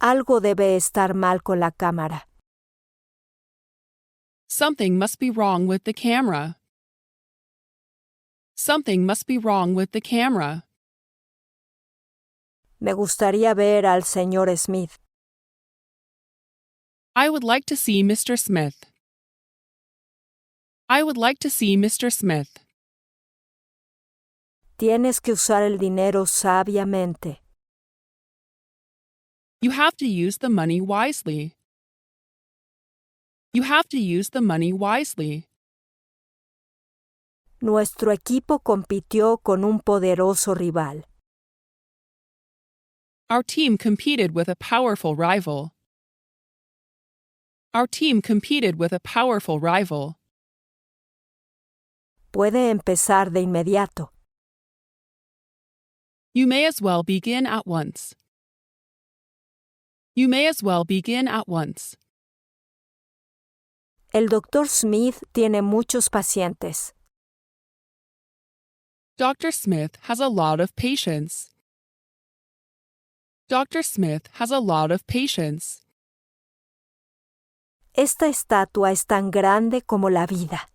Speaker 1: Algo debe estar mal con la cámara.
Speaker 2: Something must be wrong with the camera. Something must be wrong with the camera.
Speaker 1: Me gustaría ver al señor Smith.
Speaker 2: I would like to see Mr. Smith. I would like to see Mr. Smith.
Speaker 1: Tienes que usar el dinero sabiamente.
Speaker 2: You have to use the money wisely. You have to use the money wisely.
Speaker 1: Nuestro equipo compitió con un poderoso rival.
Speaker 2: Our team competed with a powerful rival. Our team competed with a powerful rival.
Speaker 1: Puede empezar de inmediato.
Speaker 2: You may as well begin at once. You may as well begin at once.
Speaker 1: El Dr. Smith tiene muchos pacientes.
Speaker 2: Dr. Smith has a lot of patience. Dr. Smith has a lot of patience.
Speaker 1: Esta estatua es tan grande como la vida.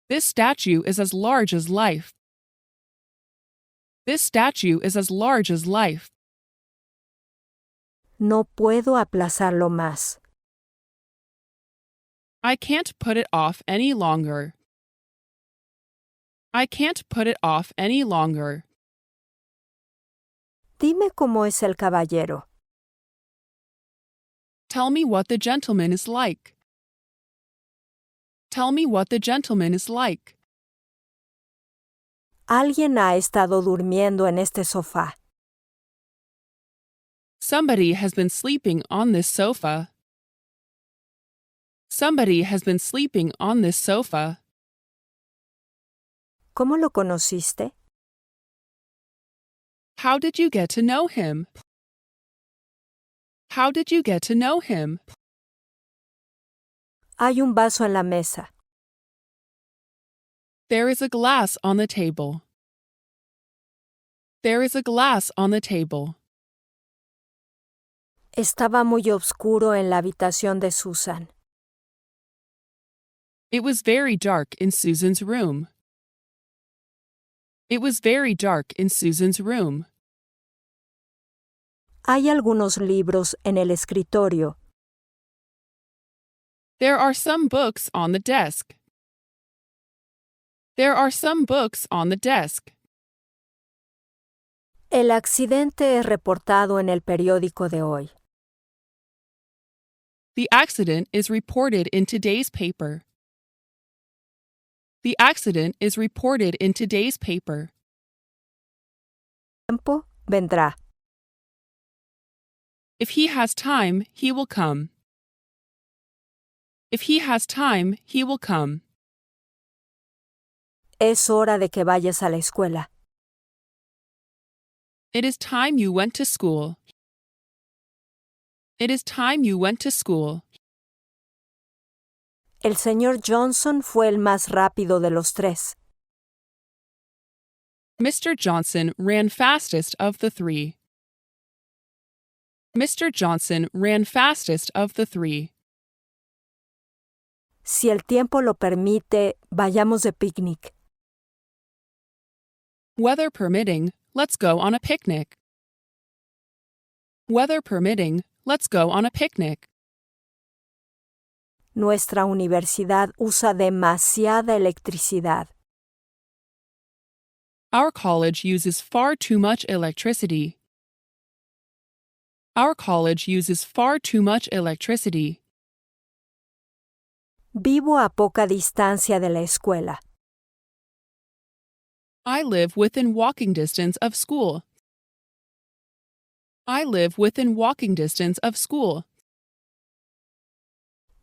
Speaker 2: This statue is as large as life. This statue is as large as life.
Speaker 1: No puedo aplazarlo más.
Speaker 2: I can't put it off any longer. I can't put it off any longer.
Speaker 1: Dime cómo es el caballero.
Speaker 2: Tell me what the gentleman is like. Tell me what the gentleman is like.
Speaker 1: Alguien ha estado durmiendo en este sofá.
Speaker 2: Somebody has been sleeping on this sofa. Somebody has been sleeping on this sofa.
Speaker 1: ¿Cómo lo conociste?
Speaker 2: How did you get to know him? How did you get to know him?
Speaker 1: Hay un vaso en la mesa.
Speaker 2: There is a glass on the table. There is a glass on the table.
Speaker 1: Estaba muy oscuro en la habitación de Susan.
Speaker 2: It was very dark in Susan's room. It was very dark in Susan's room.
Speaker 1: Hay algunos libros en el escritorio.
Speaker 2: There are some books on the desk. There are some books on the desk.
Speaker 1: El accidente es reportado en el periódico de hoy.
Speaker 2: The accident is reported in today's paper. The accident is reported in today's paper.
Speaker 1: Tiempo vendrá.
Speaker 2: If he has time, he will come. If he has time, he will come.
Speaker 1: Es hora de que vayas a la escuela.
Speaker 2: It is time you went to school. It is time you went to school.
Speaker 1: El señor Johnson fue el más rápido de los tres.
Speaker 2: Mr. Johnson ran fastest of the three. Mr. Johnson ran fastest of the three.
Speaker 1: Si el tiempo lo permite, vayamos de picnic.
Speaker 2: Weather permitting, let's go on a picnic. Weather permitting, let's go on a picnic.
Speaker 1: Nuestra universidad usa demasiada electricidad.
Speaker 2: Our college uses far too much electricity. Our college uses far too much electricity.
Speaker 1: Vivo a poca distancia de la escuela.
Speaker 2: I live within walking distance of school. I live within walking distance of school.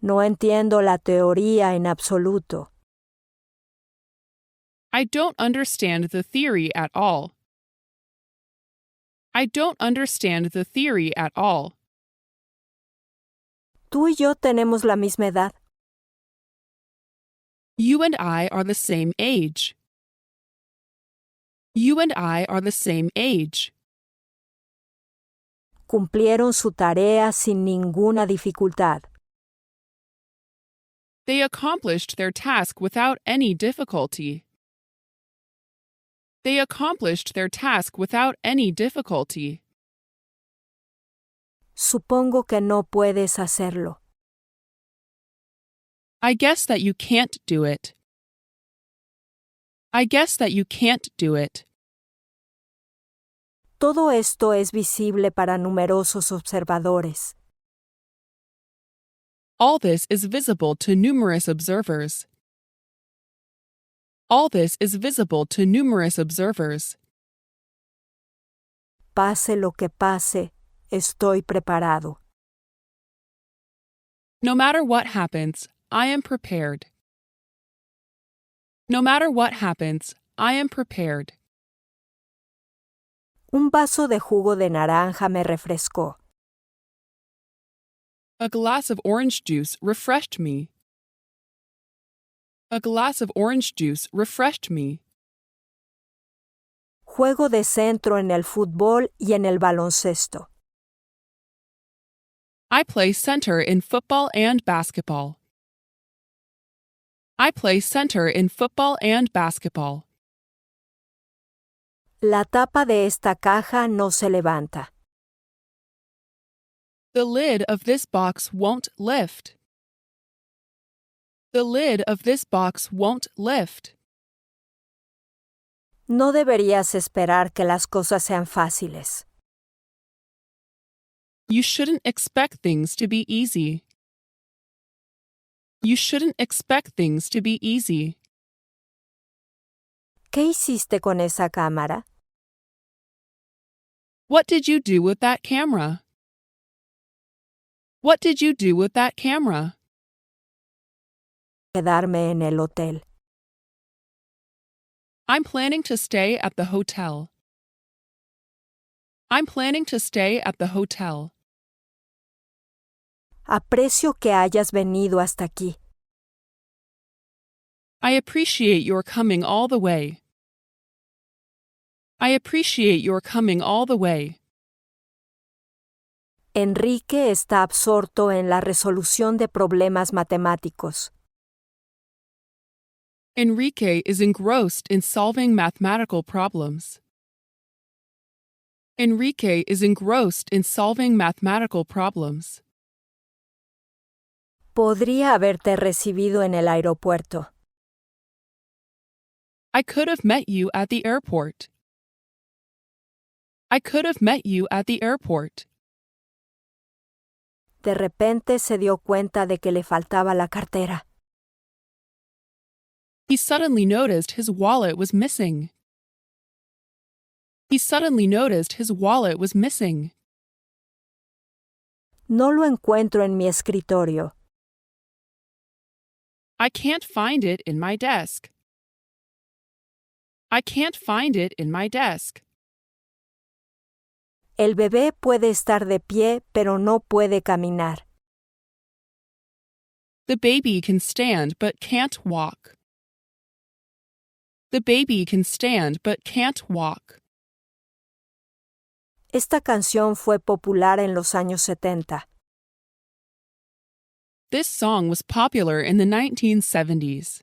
Speaker 1: No entiendo la teoría en absoluto.
Speaker 2: I don't understand the theory at all. I don't understand the theory at all.
Speaker 1: Tú y yo tenemos la misma edad.
Speaker 2: You and I are the same age. You and I are the same age.
Speaker 1: Cumplieron su tarea sin ninguna dificultad.
Speaker 2: They accomplished their task without any difficulty. They accomplished their task without any difficulty.
Speaker 1: Supongo que no puedes hacerlo.
Speaker 2: I guess that you can't do it. I guess that you can't do it.
Speaker 1: Todo esto es visible para numerosos observadores.
Speaker 2: All this is visible to numerous observers. All this is visible to numerous observers.
Speaker 1: Pase lo que pase, estoy preparado.
Speaker 2: No matter what happens, I am prepared. No matter what happens, I am prepared.
Speaker 1: Un vaso de jugo de naranja me refrescó.
Speaker 2: A glass of orange juice refreshed me. A glass of orange juice refreshed me.
Speaker 1: Juego de centro en el fútbol y en el baloncesto.
Speaker 2: I play center in football and basketball. I play center in football and basketball.
Speaker 1: La tapa de esta caja no se levanta.
Speaker 2: The lid of this box won't lift. The lid of this box won't lift.
Speaker 1: No deberías esperar que las cosas sean fáciles.
Speaker 2: You shouldn't expect things to be easy. You shouldn't expect things to be easy.
Speaker 1: ¿Qué hiciste con esa cámara?
Speaker 2: What did you do with that camera? What did you do with that camera?
Speaker 1: Quedarme en el hotel.
Speaker 2: I'm planning to stay at the hotel. I'm planning to stay at the hotel.
Speaker 1: Aprecio que hayas venido hasta aquí.
Speaker 2: I appreciate your coming all the way. I appreciate your coming all the way.
Speaker 1: Enrique está absorto en la resolución de problemas matemáticos.
Speaker 2: Enrique is engrossed in solving mathematical problems. Enrique is engrossed in solving mathematical problems.
Speaker 1: Podría haberte recibido en el aeropuerto.
Speaker 2: I could have met you at the airport. I could have met you at the airport.
Speaker 1: De repente se dio cuenta de que le faltaba la cartera.
Speaker 2: He suddenly noticed his wallet was missing. He suddenly noticed his wallet was missing.
Speaker 1: No lo encuentro en mi escritorio.
Speaker 2: I can't find it in my desk. I can't find it in my desk.
Speaker 1: El bebé puede estar de pie, pero no puede caminar.
Speaker 2: The baby can stand but can't walk. The baby can stand but can't walk.
Speaker 1: Esta canción fue popular en los años 70.
Speaker 2: This song was popular in the 1970s.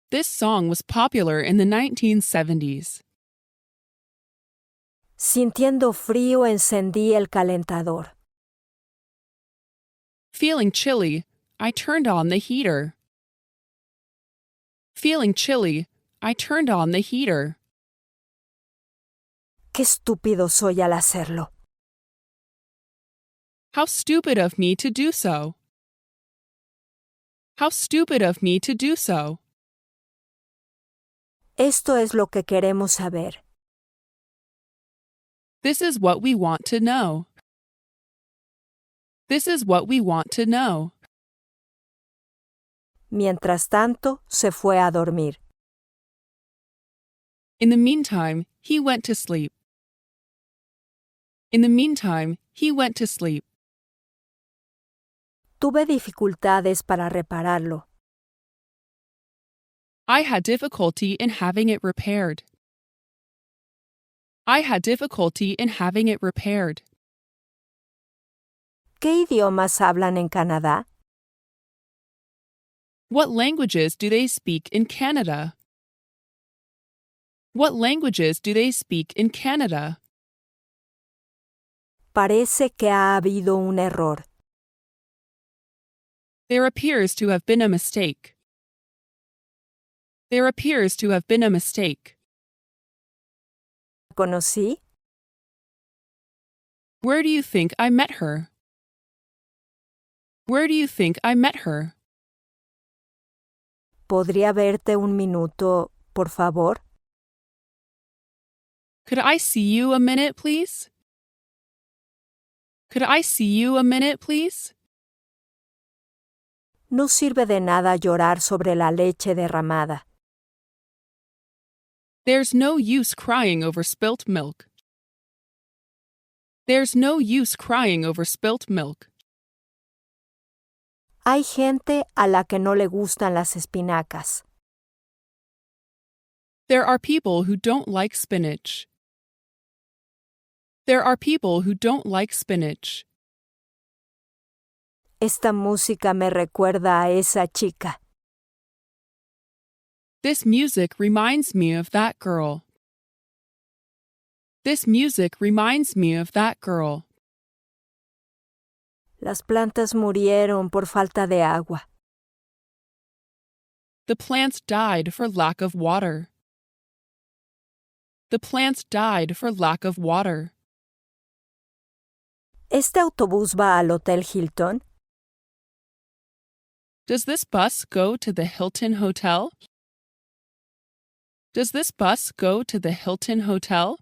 Speaker 2: This song was popular in the 1970s.
Speaker 1: Sintiendo frío, encendí el calentador.
Speaker 2: Feeling chilly, I turned on the heater. Feeling chilly, I turned on the heater.
Speaker 1: Qué estúpido soy al hacerlo.
Speaker 2: How stupid of me to do so. How stupid of me to do so.
Speaker 1: Esto es lo que queremos saber.
Speaker 2: This is what we want to know. This is what we want to know.
Speaker 1: Mientras tanto, se fue a dormir.
Speaker 2: In the meantime, he went to sleep. In the meantime, he went to sleep.
Speaker 1: Tuve dificultades para repararlo.
Speaker 2: I had difficulty in having it repaired. I had difficulty in having it repaired.
Speaker 1: ¿Qué idiomas hablan en Canadá?
Speaker 2: What languages do they speak in Canada? What languages do they speak in Canada?
Speaker 1: Parece que ha habido un error.
Speaker 2: There appears to have been a mistake. There appears to have been a mistake.
Speaker 1: ¿Conocí?
Speaker 2: Where do you think I met her? Where do you think I met her?
Speaker 1: ¿Podría verte un minuto, por favor?
Speaker 2: Could I see you a minute, please? Could I see you a minute, please?
Speaker 1: No sirve de nada llorar sobre la leche derramada.
Speaker 2: There's no use crying over spilt milk. There's no use crying over spilt milk.
Speaker 1: Hay gente a la que no le gustan las espinacas.
Speaker 2: There are people who don't like spinach. There are people who don't like spinach.
Speaker 1: Esta música me recuerda a esa chica.
Speaker 2: This music reminds me of that girl. This music reminds me of that girl.
Speaker 1: Las plantas murieron por falta de agua.
Speaker 2: The plants died for lack of water. The plants died for lack of water.
Speaker 1: ¿Este autobús va al Hotel Hilton?
Speaker 2: Does this bus go to the Hilton Hotel? Does this bus go to the Hilton Hotel?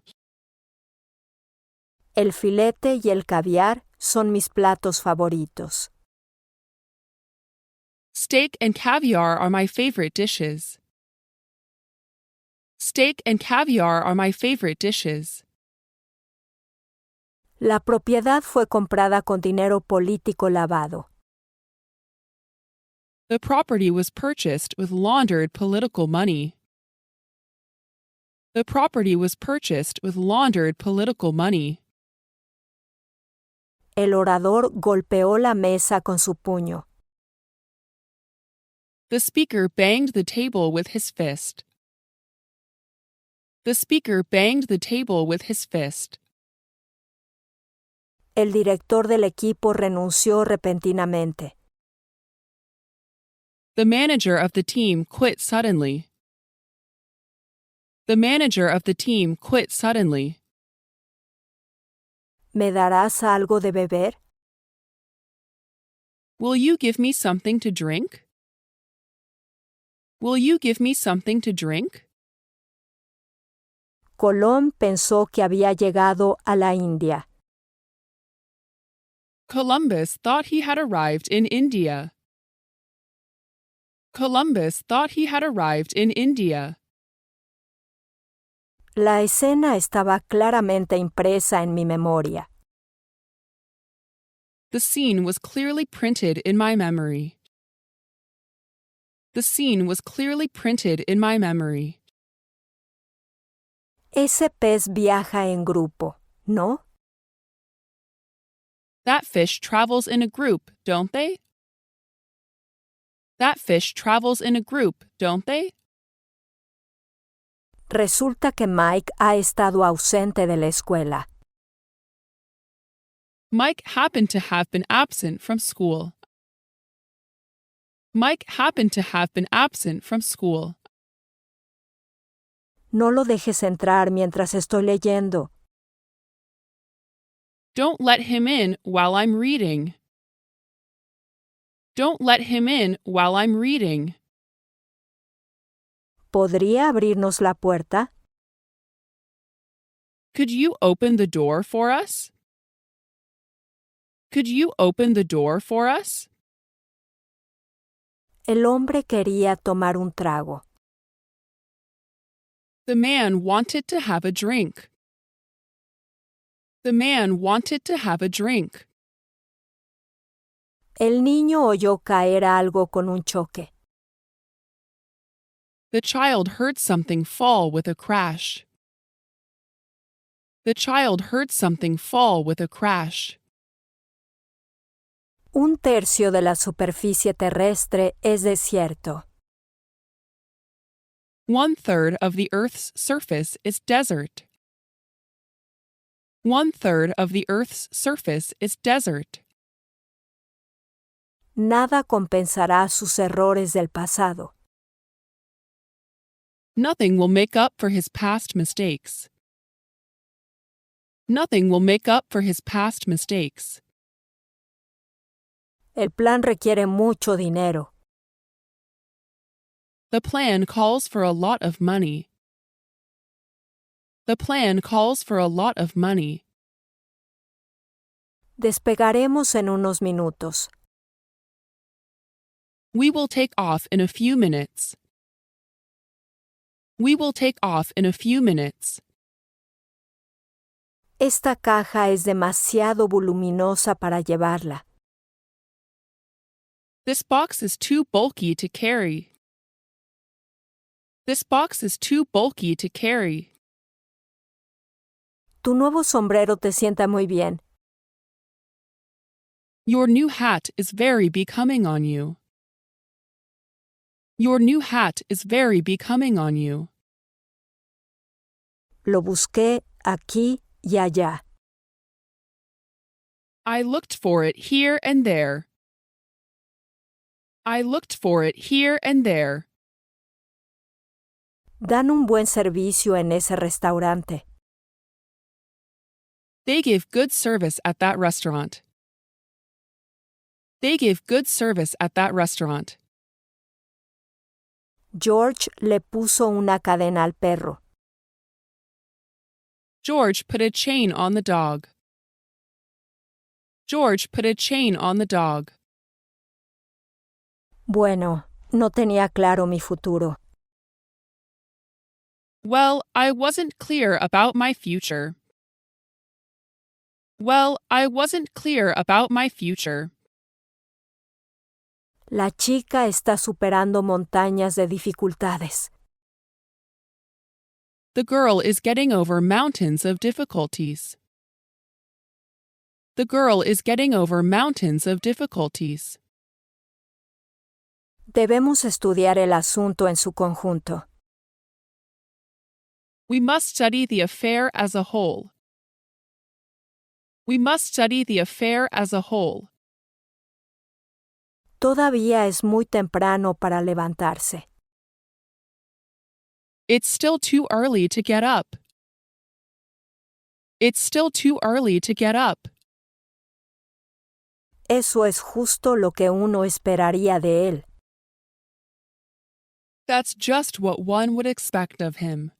Speaker 1: El filete y el caviar son mis platos favoritos.
Speaker 2: Steak and caviar are my favorite dishes. Steak and caviar are my favorite dishes.
Speaker 1: La propiedad fue comprada con dinero político lavado.
Speaker 2: The property was purchased with laundered political money. The property was purchased with laundered political money.
Speaker 1: El orador golpeó la mesa con su puño.
Speaker 2: The speaker banged the table with his fist. The speaker banged the table with his fist.
Speaker 1: El director del equipo renunció repentinamente.
Speaker 2: The manager of the team quit suddenly. The manager of the team quit suddenly.
Speaker 1: ¿Me darás algo de beber?
Speaker 2: Will you give me something to drink? Will you give me something to drink?
Speaker 1: Colón pensó que había llegado a la India.
Speaker 2: Columbus thought he had arrived in India. Columbus thought he had arrived in India.
Speaker 1: La escena estaba claramente impresa en mi memoria.
Speaker 2: The scene was clearly printed in my memory. The scene was clearly printed in my memory.
Speaker 1: Ese pez viaja en grupo, ¿no?
Speaker 2: That fish travels in a group, don't they? That fish travels in a group, don't they?
Speaker 1: Resulta que Mike ha estado ausente de la escuela.
Speaker 2: Mike happened to have been absent from school. Mike happened to have been absent from school.
Speaker 1: No lo dejes entrar mientras estoy leyendo.
Speaker 2: Don't let him in while I'm reading. Don't let him in while I'm reading.
Speaker 1: ¿Podría abrirnos la puerta?
Speaker 2: Could you open the door for us? Could you open the door for us?
Speaker 1: El hombre quería tomar un trago.
Speaker 2: The man wanted to have a drink. The man wanted to have a drink.
Speaker 1: El niño oyó caer algo con un choque.
Speaker 2: The child heard something fall with a crash. The child heard something fall with a crash.
Speaker 1: Un tercio de la superficie terrestre es desierto.
Speaker 2: 1/3 of the Earth's surface is desert. 1/3 of the Earth's surface is desert.
Speaker 1: Nada compensará sus errores del pasado.
Speaker 2: Nothing will make up for his past mistakes. Nothing will make up for his past mistakes.
Speaker 1: El plan requiere mucho dinero.
Speaker 2: The plan calls for a lot of money. The plan calls for a lot of money.
Speaker 1: Despegaremos en unos minutos.
Speaker 2: We will take off in a few minutes. We will take off in a few minutes.
Speaker 1: Esta caja es demasiado voluminosa para llevarla.
Speaker 2: This box is too bulky to carry. This box is too bulky to carry.
Speaker 1: Tu nuevo sombrero te sienta muy bien.
Speaker 2: Your new hat is very becoming on you. Your new hat is very becoming on you.
Speaker 1: Lo busqué aquí y allá.
Speaker 2: I looked for it here and there. I looked for it here and there.
Speaker 1: Dan un buen servicio en ese restaurante.
Speaker 2: They give good service at that restaurant. They give good service at that restaurant.
Speaker 1: George le puso una cadena al perro.
Speaker 2: George put a chain on the dog. George put a chain on the dog.
Speaker 1: Bueno, no tenía claro mi futuro.
Speaker 2: Well, I wasn't clear about my future. Well, I wasn't clear about my future.
Speaker 1: La chica está superando montañas de dificultades.
Speaker 2: The girl is getting over mountains of difficulties. The girl is getting over mountains of difficulties.
Speaker 1: Debemos estudiar el asunto en su conjunto.
Speaker 2: We must study the affair as a whole. We must study the affair as a whole.
Speaker 1: Todavía es muy temprano para levantarse.
Speaker 2: It's still too early to get up. It's still too early to get up.
Speaker 1: Eso es justo lo que uno esperaría de él.
Speaker 2: That's just what one would expect of him.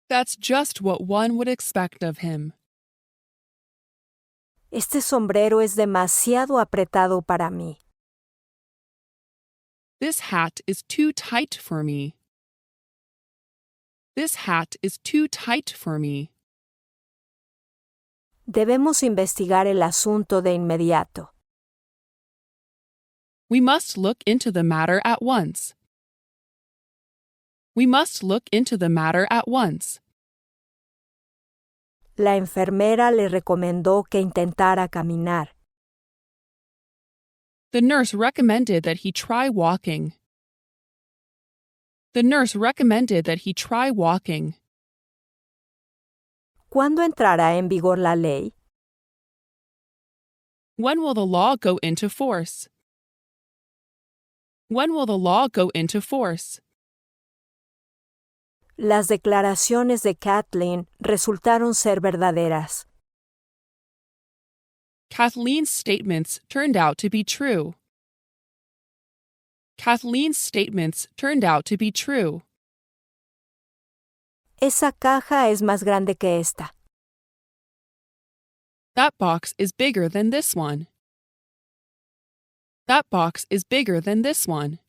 Speaker 2: That's just what one would expect of him.
Speaker 1: Este sombrero es demasiado apretado para mí.
Speaker 2: This hat is too tight for me. This hat is too tight for me.
Speaker 1: Debemos investigar el asunto de inmediato.
Speaker 2: We must look into the matter at once. We must look into the matter at once.
Speaker 1: La enfermera le recomendó que intentara caminar.
Speaker 2: The nurse recommended that he try walking. The nurse recommended that he try walking.
Speaker 1: ¿Cuándo entrará en vigor la ley?
Speaker 2: When will the law go into force? When will the law go into force?
Speaker 1: Las declaraciones de Kathleen resultaron ser verdaderas.
Speaker 2: Kathleen's statements turned out to be true. Kathleen's statements turned out to be true.
Speaker 1: Esa caja es más grande que esta.
Speaker 2: That box is bigger than this one. That box is bigger than this one.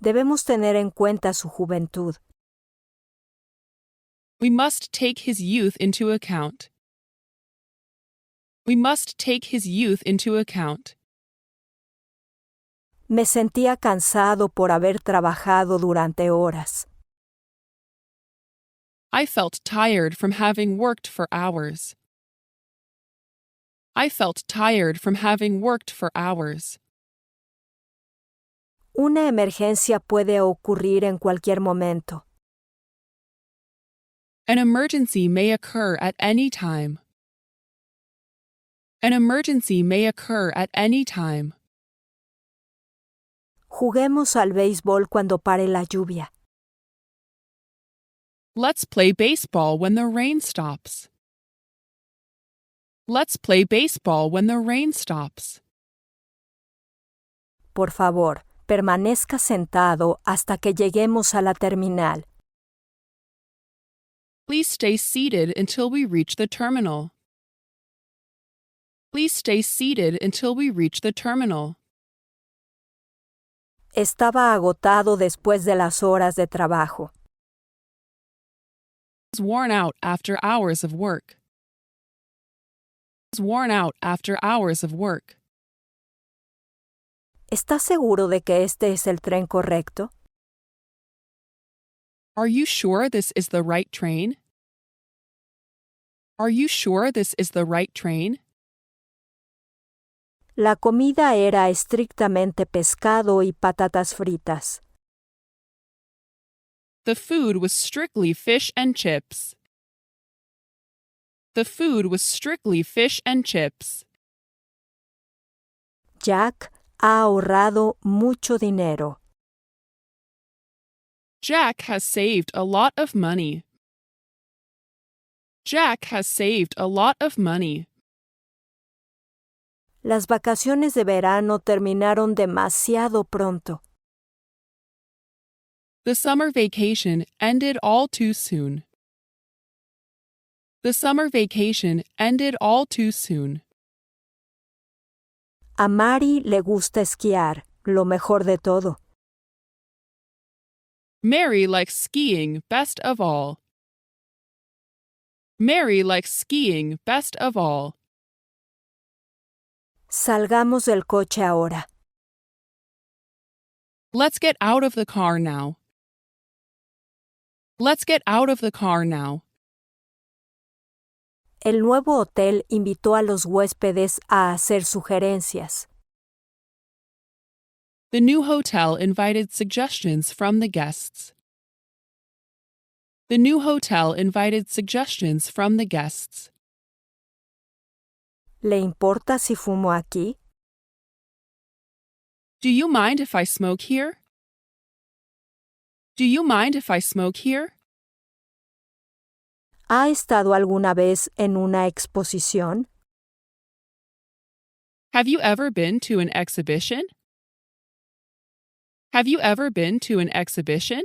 Speaker 1: Debemos tener en cuenta su juventud.
Speaker 2: We must take his youth into account. We must take his youth into account.
Speaker 1: Me sentía cansado por haber trabajado durante horas.
Speaker 2: I felt tired from having worked for hours. I felt tired from having worked for hours.
Speaker 1: Una emergencia puede ocurrir en cualquier momento.
Speaker 2: An emergency may occur at any time. An emergency may occur at any time.
Speaker 1: Juguemos al béisbol cuando pare la lluvia.
Speaker 2: Let's play baseball when the rain stops. Let's play baseball when the rain stops.
Speaker 1: Por favor, permanezca sentado hasta que lleguemos a la terminal.
Speaker 2: Please stay seated until we reach the terminal. Please stay seated until we reach the terminal.
Speaker 1: Estaba agotado después de las horas de trabajo.
Speaker 2: I was worn out after hours of work. I was worn out after hours of work.
Speaker 1: ¿Estás seguro de que este es el tren correcto?
Speaker 2: Are you sure this is the right train? Are you sure this is the right train?
Speaker 1: La comida era estrictamente pescado y patatas fritas.
Speaker 2: The food was strictly fish and chips. The food was strictly fish and chips.
Speaker 1: Jack ha ahorrado mucho dinero.
Speaker 2: Jack has saved a lot of money. Jack has saved a lot of money.
Speaker 1: Las vacaciones de verano terminaron demasiado pronto.
Speaker 2: The summer vacation ended all too soon. The summer vacation ended all too soon.
Speaker 1: A Mari le gusta esquiar, lo mejor de todo.
Speaker 2: Mary likes skiing best of all. Mary likes skiing best of all.
Speaker 1: Salgamos del coche ahora.
Speaker 2: Let's get out of the car now. Let's get out of the car now.
Speaker 1: El nuevo hotel invitó a los huéspedes a hacer sugerencias.
Speaker 2: The new hotel invited suggestions from the guests. The new hotel invited suggestions from the guests.
Speaker 1: ¿Le importa si fumo aquí?
Speaker 2: Do you mind if I smoke here? Do you mind if I smoke here?
Speaker 1: ¿Ha estado alguna vez en una exposición?
Speaker 2: Have you ever been to an exhibition? Have you ever been to an exhibition?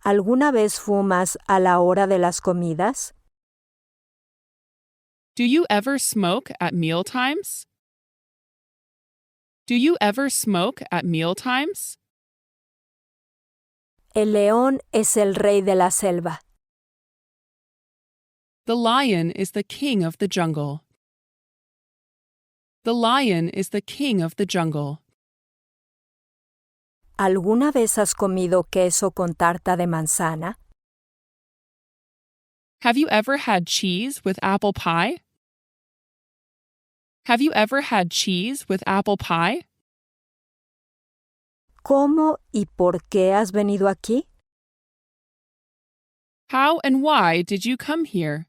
Speaker 1: ¿Alguna vez fumas a la hora de las comidas?
Speaker 2: Do you ever smoke at meal times? Do you ever smoke at meal times?
Speaker 1: El león es el rey de la selva.
Speaker 2: The lion is the king of the jungle. The lion is the king of the jungle.
Speaker 1: ¿Alguna vez has comido queso con tarta de manzana?
Speaker 2: Have you ever had cheese with apple pie? Have you ever had cheese with apple pie?
Speaker 1: ¿Cómo y por qué has venido aquí?
Speaker 2: How and why did you come here?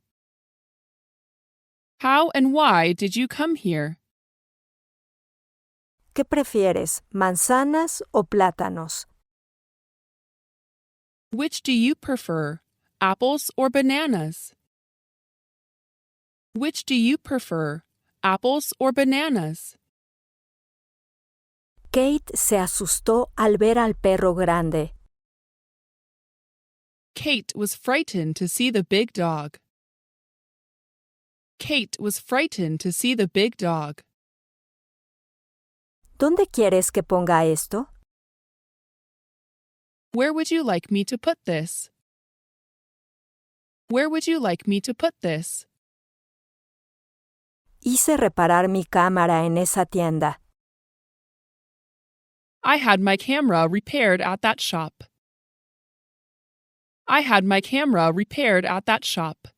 Speaker 2: How and why did you come here?
Speaker 1: ¿Qué prefieres, manzanas o plátanos?
Speaker 2: Which do you prefer, apples or bananas? Which do you prefer, apples or bananas?
Speaker 1: Kate se asustó al ver al perro grande.
Speaker 2: Kate was frightened to see the big dog. Kate was frightened to see the big dog.
Speaker 1: ¿Dónde quieres que ponga esto?
Speaker 2: Where would you like me to put this? Where would you like me to put this?
Speaker 1: Hice reparar mi cámara en esa tienda.
Speaker 2: I had my camera repaired at that shop. I had my camera repaired at that shop.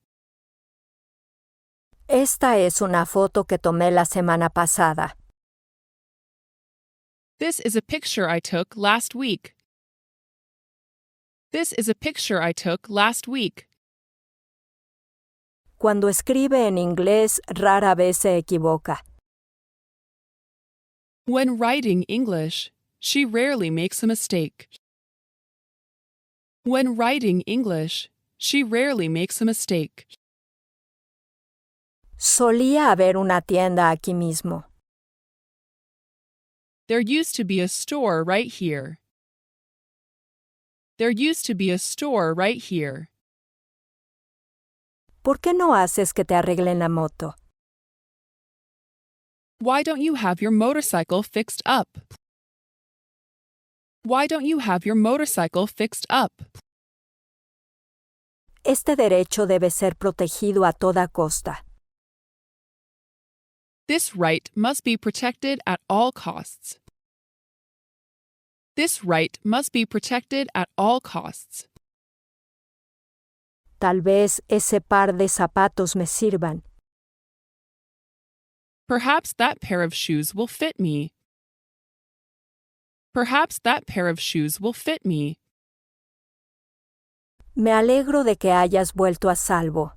Speaker 1: Esta es una foto que tomé la semana pasada.
Speaker 2: This is a picture I took last week. This is a picture I took last week.
Speaker 1: Cuando escribe en inglés, rara vez se equivoca.
Speaker 2: When writing English, she rarely makes a mistake. When writing English, she rarely makes a mistake.
Speaker 1: Solía haber una tienda aquí mismo.
Speaker 2: There used to be a store right here. There used to be a store right here.
Speaker 1: ¿Por qué no haces que te arreglen la moto?
Speaker 2: Why don't you have your motorcycle fixed up? Why don't you have your motorcycle fixed up?
Speaker 1: Este derecho debe ser protegido a toda costa.
Speaker 2: This right must be protected at all costs. This right must be protected at all costs.
Speaker 1: Tal vez ese par de zapatos me sirvan.
Speaker 2: Perhaps that pair of shoes will fit me. Perhaps that pair of shoes will fit me.
Speaker 1: Me alegro de que hayas vuelto a salvo.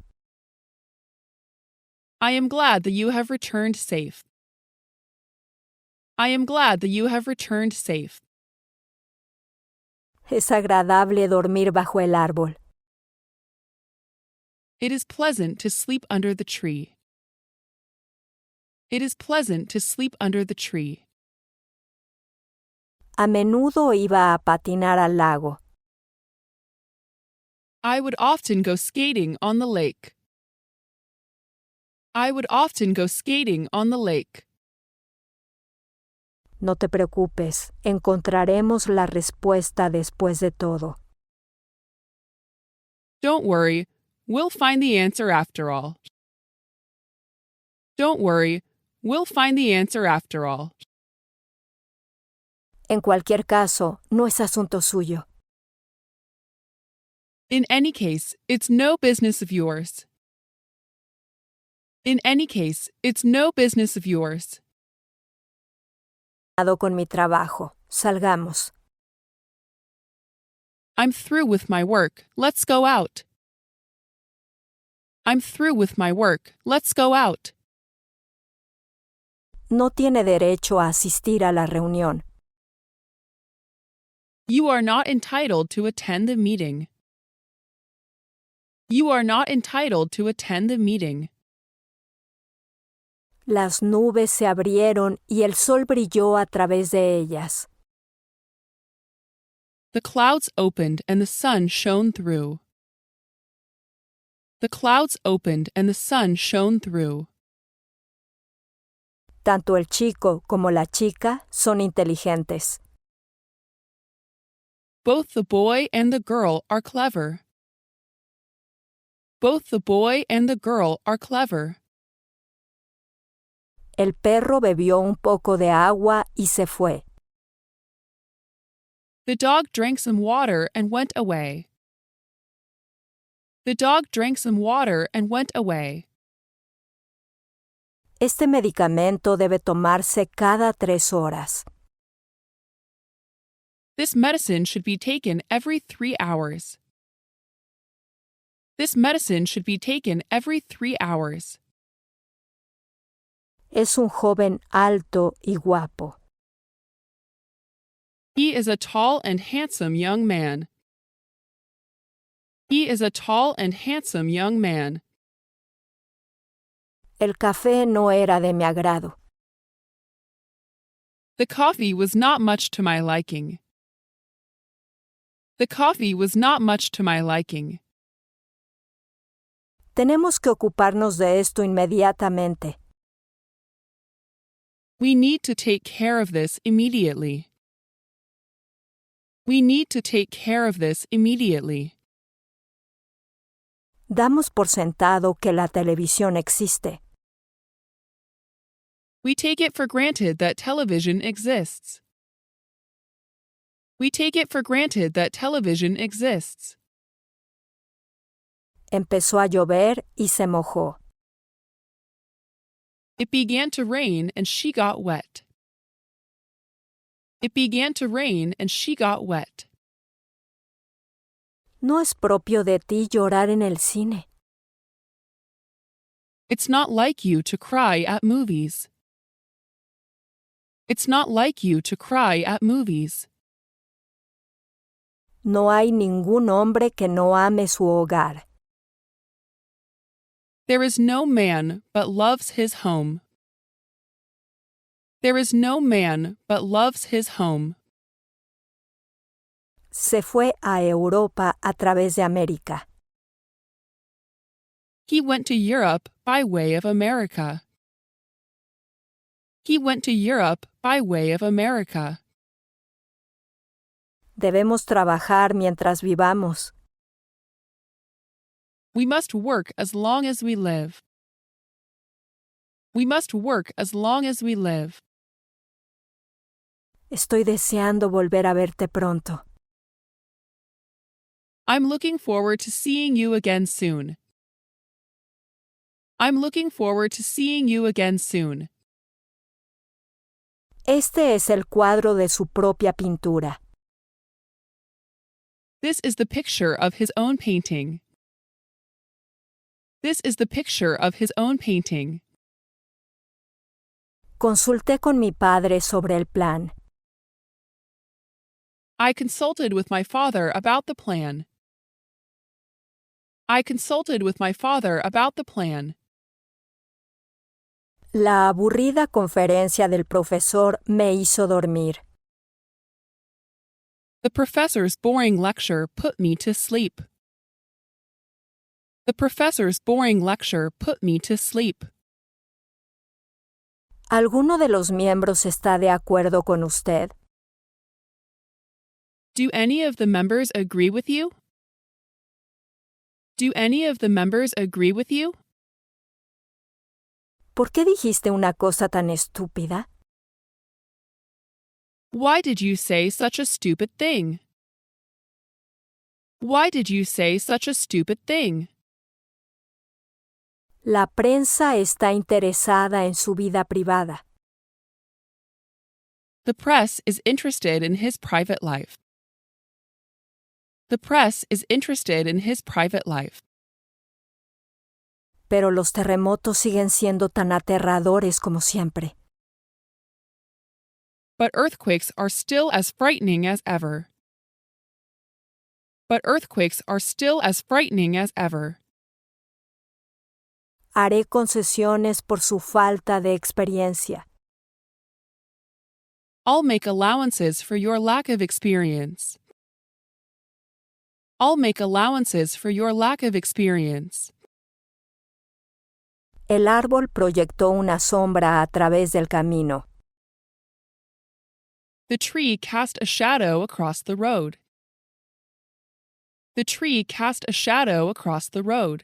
Speaker 2: I am glad that you have returned safe. I am glad that you have returned safe.
Speaker 1: Es agradable dormir bajo el árbol.
Speaker 2: It is pleasant to sleep under the tree. It is pleasant to sleep under the tree.
Speaker 1: A menudo iba a patinar al lago.
Speaker 2: I would often go skating on the lake. I would often go skating on the lake.
Speaker 1: No te preocupes, encontraremos la respuesta después de todo.
Speaker 2: Don't worry, we'll find the answer after all. Don't worry, we'll find the answer after all.
Speaker 1: En cualquier caso, no es asunto suyo.
Speaker 2: In any case, it's no business of yours. In any case, it's no business of yours.
Speaker 1: con mi trabajo. Salgamos.
Speaker 2: I'm through with my work. Let's go out. I'm through with my work. Let's go out.
Speaker 1: No tiene derecho a asistir a la reunión.
Speaker 2: You are not entitled to attend the meeting. You are not entitled to attend the meeting.
Speaker 1: Las nubes se abrieron y el sol brilló a través de ellas.
Speaker 2: The clouds opened and the sun shone through. The clouds opened and the sun shone through.
Speaker 1: Tanto el chico como la chica son inteligentes.
Speaker 2: Both the boy and the girl are clever. Both the boy and the girl are clever.
Speaker 1: El perro bebió un poco de agua y se fue.
Speaker 2: The dog drank some water and went away. The dog drank some water and went away.
Speaker 1: Este medicamento debe tomarse cada 3 horas.
Speaker 2: This medicine should be taken every 3 hours. This medicine should be taken every 3 hours.
Speaker 1: Es un joven alto y guapo.
Speaker 2: He is a tall and handsome young man. He is a tall and handsome young man.
Speaker 1: El café no era de mi agrado.
Speaker 2: The coffee was not much to my liking. The coffee was not much to my liking.
Speaker 1: Tenemos que ocuparnos de esto inmediatamente.
Speaker 2: We need to take care of this immediately. We need to take care of this immediately.
Speaker 1: Damos por sentado que la televisión existe.
Speaker 2: We take it for granted that television exists. We take it for granted that television exists.
Speaker 1: Empezó a llover y se mojó.
Speaker 2: It began to rain and she got wet. It began to rain and she got wet.
Speaker 1: No es propio de ti llorar en el cine.
Speaker 2: It's not like you to cry at movies. It's not like you to cry at movies.
Speaker 1: No hay ningún hombre que no ame su hogar.
Speaker 2: There is no man but loves his home. There is no man but loves his home.
Speaker 1: Se fue a Europa a través de América.
Speaker 2: He went to Europe by way of America. He went to Europe by way of America.
Speaker 1: Debemos trabajar mientras vivamos.
Speaker 2: We must work as long as we live. We must work as long as we live.
Speaker 1: Estoy deseando volver a verte pronto.
Speaker 2: I'm looking forward to seeing you again soon. I'm looking forward to seeing you again soon.
Speaker 1: Este es el cuadro de su propia pintura.
Speaker 2: This is the picture of his own painting. This is the picture of his own painting.
Speaker 1: Consulté con mi padre sobre el plan.
Speaker 2: I consulted with my father about the plan. I consulted with my father about the plan.
Speaker 1: La aburrida conferencia del profesor me hizo dormir.
Speaker 2: The professor's boring lecture put me to sleep. The professor's boring lecture put me to sleep.
Speaker 1: ¿Alguno de los miembros está de acuerdo con usted?
Speaker 2: Do any of the members agree with you? Do any of the members agree with you?
Speaker 1: ¿Por qué dijiste una cosa tan estúpida?
Speaker 2: Why did you say such a stupid thing? Why did you say such a stupid thing?
Speaker 1: La prensa está interesada en su vida privada.
Speaker 2: The press is interested in his private life. The press is interested in his private life.
Speaker 1: Pero los terremotos siguen siendo tan aterradores como siempre.
Speaker 2: But earthquakes are still as frightening as ever. But earthquakes are still as frightening as ever.
Speaker 1: Haré concesiones por su falta de experiencia.
Speaker 2: I'll make allowances for your lack of experience. I'll make allowances for your lack of experience.
Speaker 1: El árbol proyectó una sombra a través del camino.
Speaker 2: The tree cast a shadow across the road. The tree cast a shadow across the road.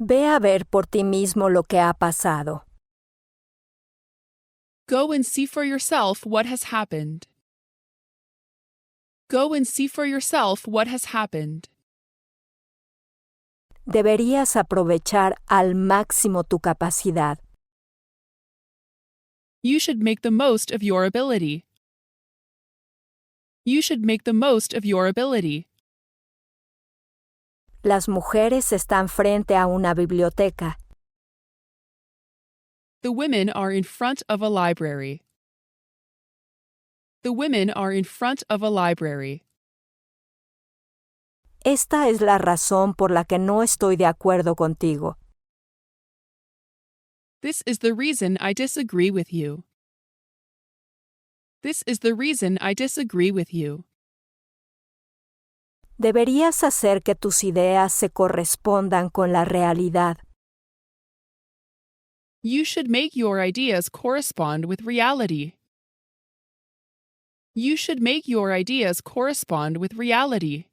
Speaker 1: Ve a ver por ti mismo lo que ha pasado.
Speaker 2: Go and see for yourself what has happened. Go and see for yourself what has happened.
Speaker 1: Deberías aprovechar al máximo tu capacidad.
Speaker 2: You should make the most of your ability. You should make the most of your ability.
Speaker 1: Las mujeres están frente a una biblioteca.
Speaker 2: The women are in front of a library. The women are in front of a library.
Speaker 1: Esta es la razón por la que no estoy de acuerdo contigo.
Speaker 2: This is the reason I disagree with you. This is the reason I disagree with you.
Speaker 1: Deberías hacer que tus ideas se correspondan con la realidad.
Speaker 2: You should make your ideas correspond with reality. You should make your ideas correspond with reality.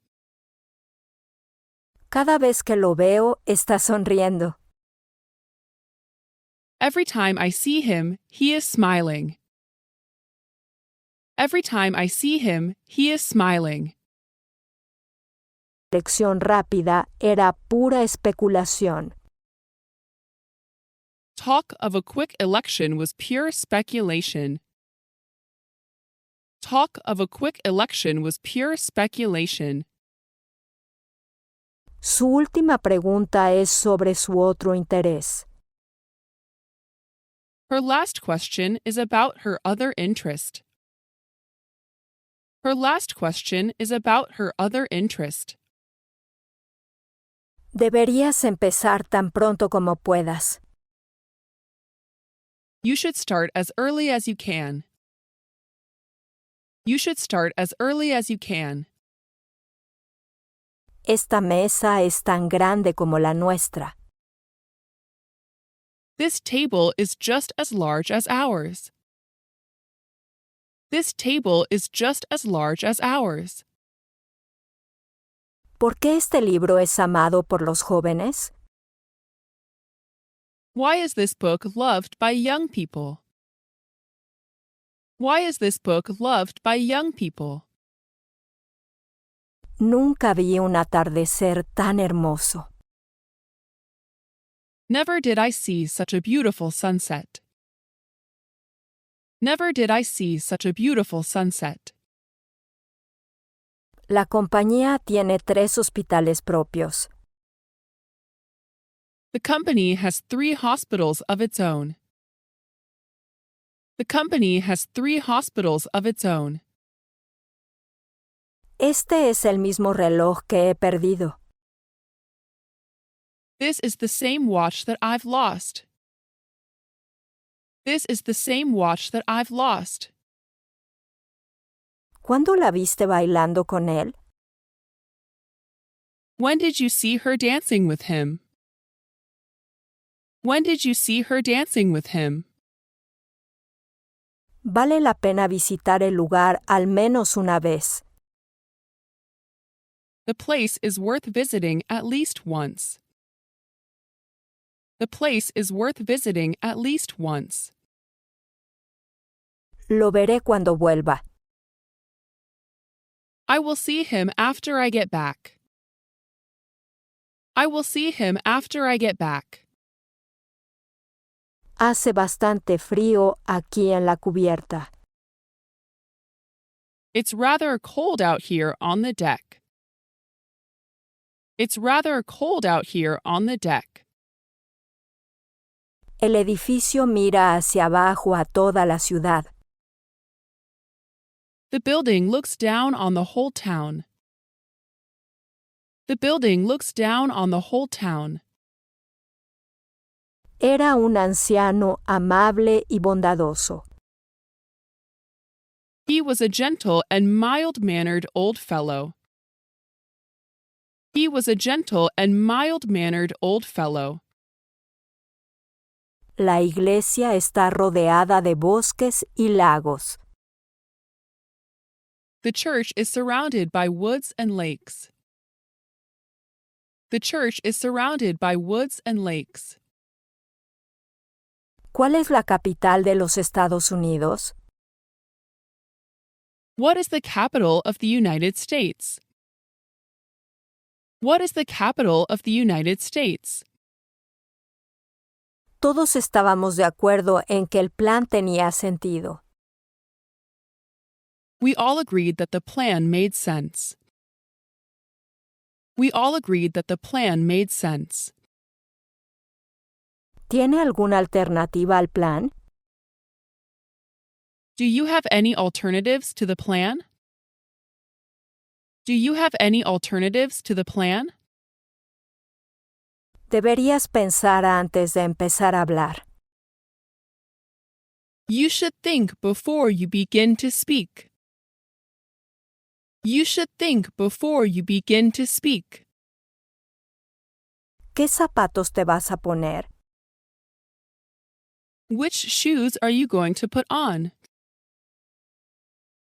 Speaker 1: Cada vez que lo veo, está sonriendo.
Speaker 2: Every time I see him, he is smiling. Every time I see him, he is smiling.
Speaker 1: Elección rápida era pura especulación.
Speaker 2: Talk of a quick election was pure speculation. Talk of a quick election was pure speculation.
Speaker 1: Su última pregunta es sobre su otro interés.
Speaker 2: Her last question is about her other interest. Her last question is about her other interest.
Speaker 1: Deberías empezar tan pronto como puedas.
Speaker 2: You should start as early as you can. You should start as early as you can.
Speaker 1: Esta mesa es tan grande como la nuestra.
Speaker 2: This table is just as large as ours. This table is just as large as ours.
Speaker 1: ¿Por qué este libro es amado por los jóvenes?
Speaker 2: Why is this book loved by young people? Why is this book loved by young people?
Speaker 1: Nunca vi un atardecer tan hermoso.
Speaker 2: Never did I see such a beautiful sunset. Never did I see such a beautiful sunset.
Speaker 1: La compañía tiene 3 hospitales propios.
Speaker 2: The company has 3 hospitals of its own. The company has 3 hospitals of its own.
Speaker 1: Este es el mismo reloj que he perdido.
Speaker 2: This is the same watch that I've lost. This is the same watch that I've lost.
Speaker 1: ¿Cuándo la viste bailando con él?
Speaker 2: When did you see her dancing with him? When did you see her dancing with him?
Speaker 1: Vale la pena visitar el lugar al menos una vez.
Speaker 2: The place is worth visiting at least once. The place is worth visiting at least once.
Speaker 1: Lo veré cuando vuelva.
Speaker 2: I will see him after I get back. I will see him after I get back.
Speaker 1: Hace bastante frío aquí en la cubierta.
Speaker 2: It's rather cold out here on the deck. It's rather cold out here on the deck.
Speaker 1: El edificio mira hacia abajo a toda la ciudad.
Speaker 2: The building looks down on the whole town. The building looks down on the whole town.
Speaker 1: Era un anciano amable y bondadoso.
Speaker 2: He was a gentle and mild-mannered old fellow. He was a gentle and mild-mannered old fellow.
Speaker 1: La iglesia está rodeada de bosques y lagos.
Speaker 2: The church is surrounded by woods and lakes. The church is surrounded by woods and lakes.
Speaker 1: ¿Cuál es la capital de los Estados Unidos?
Speaker 2: What is the capital of the United States? What is the capital of the United States?
Speaker 1: Todos estábamos de acuerdo en que el plan tenía sentido.
Speaker 2: We all agreed that the plan made sense. We all agreed that the plan made sense.
Speaker 1: ¿Tiene alguna alternativa al plan?
Speaker 2: Do you have any alternatives to the plan? Do you have any alternatives to the plan?
Speaker 1: Deberías pensar antes de empezar a hablar.
Speaker 2: You should think before you begin to speak. You should think before you begin to speak.
Speaker 1: ¿Qué zapatos te vas a poner?
Speaker 2: Which shoes are you going to put on?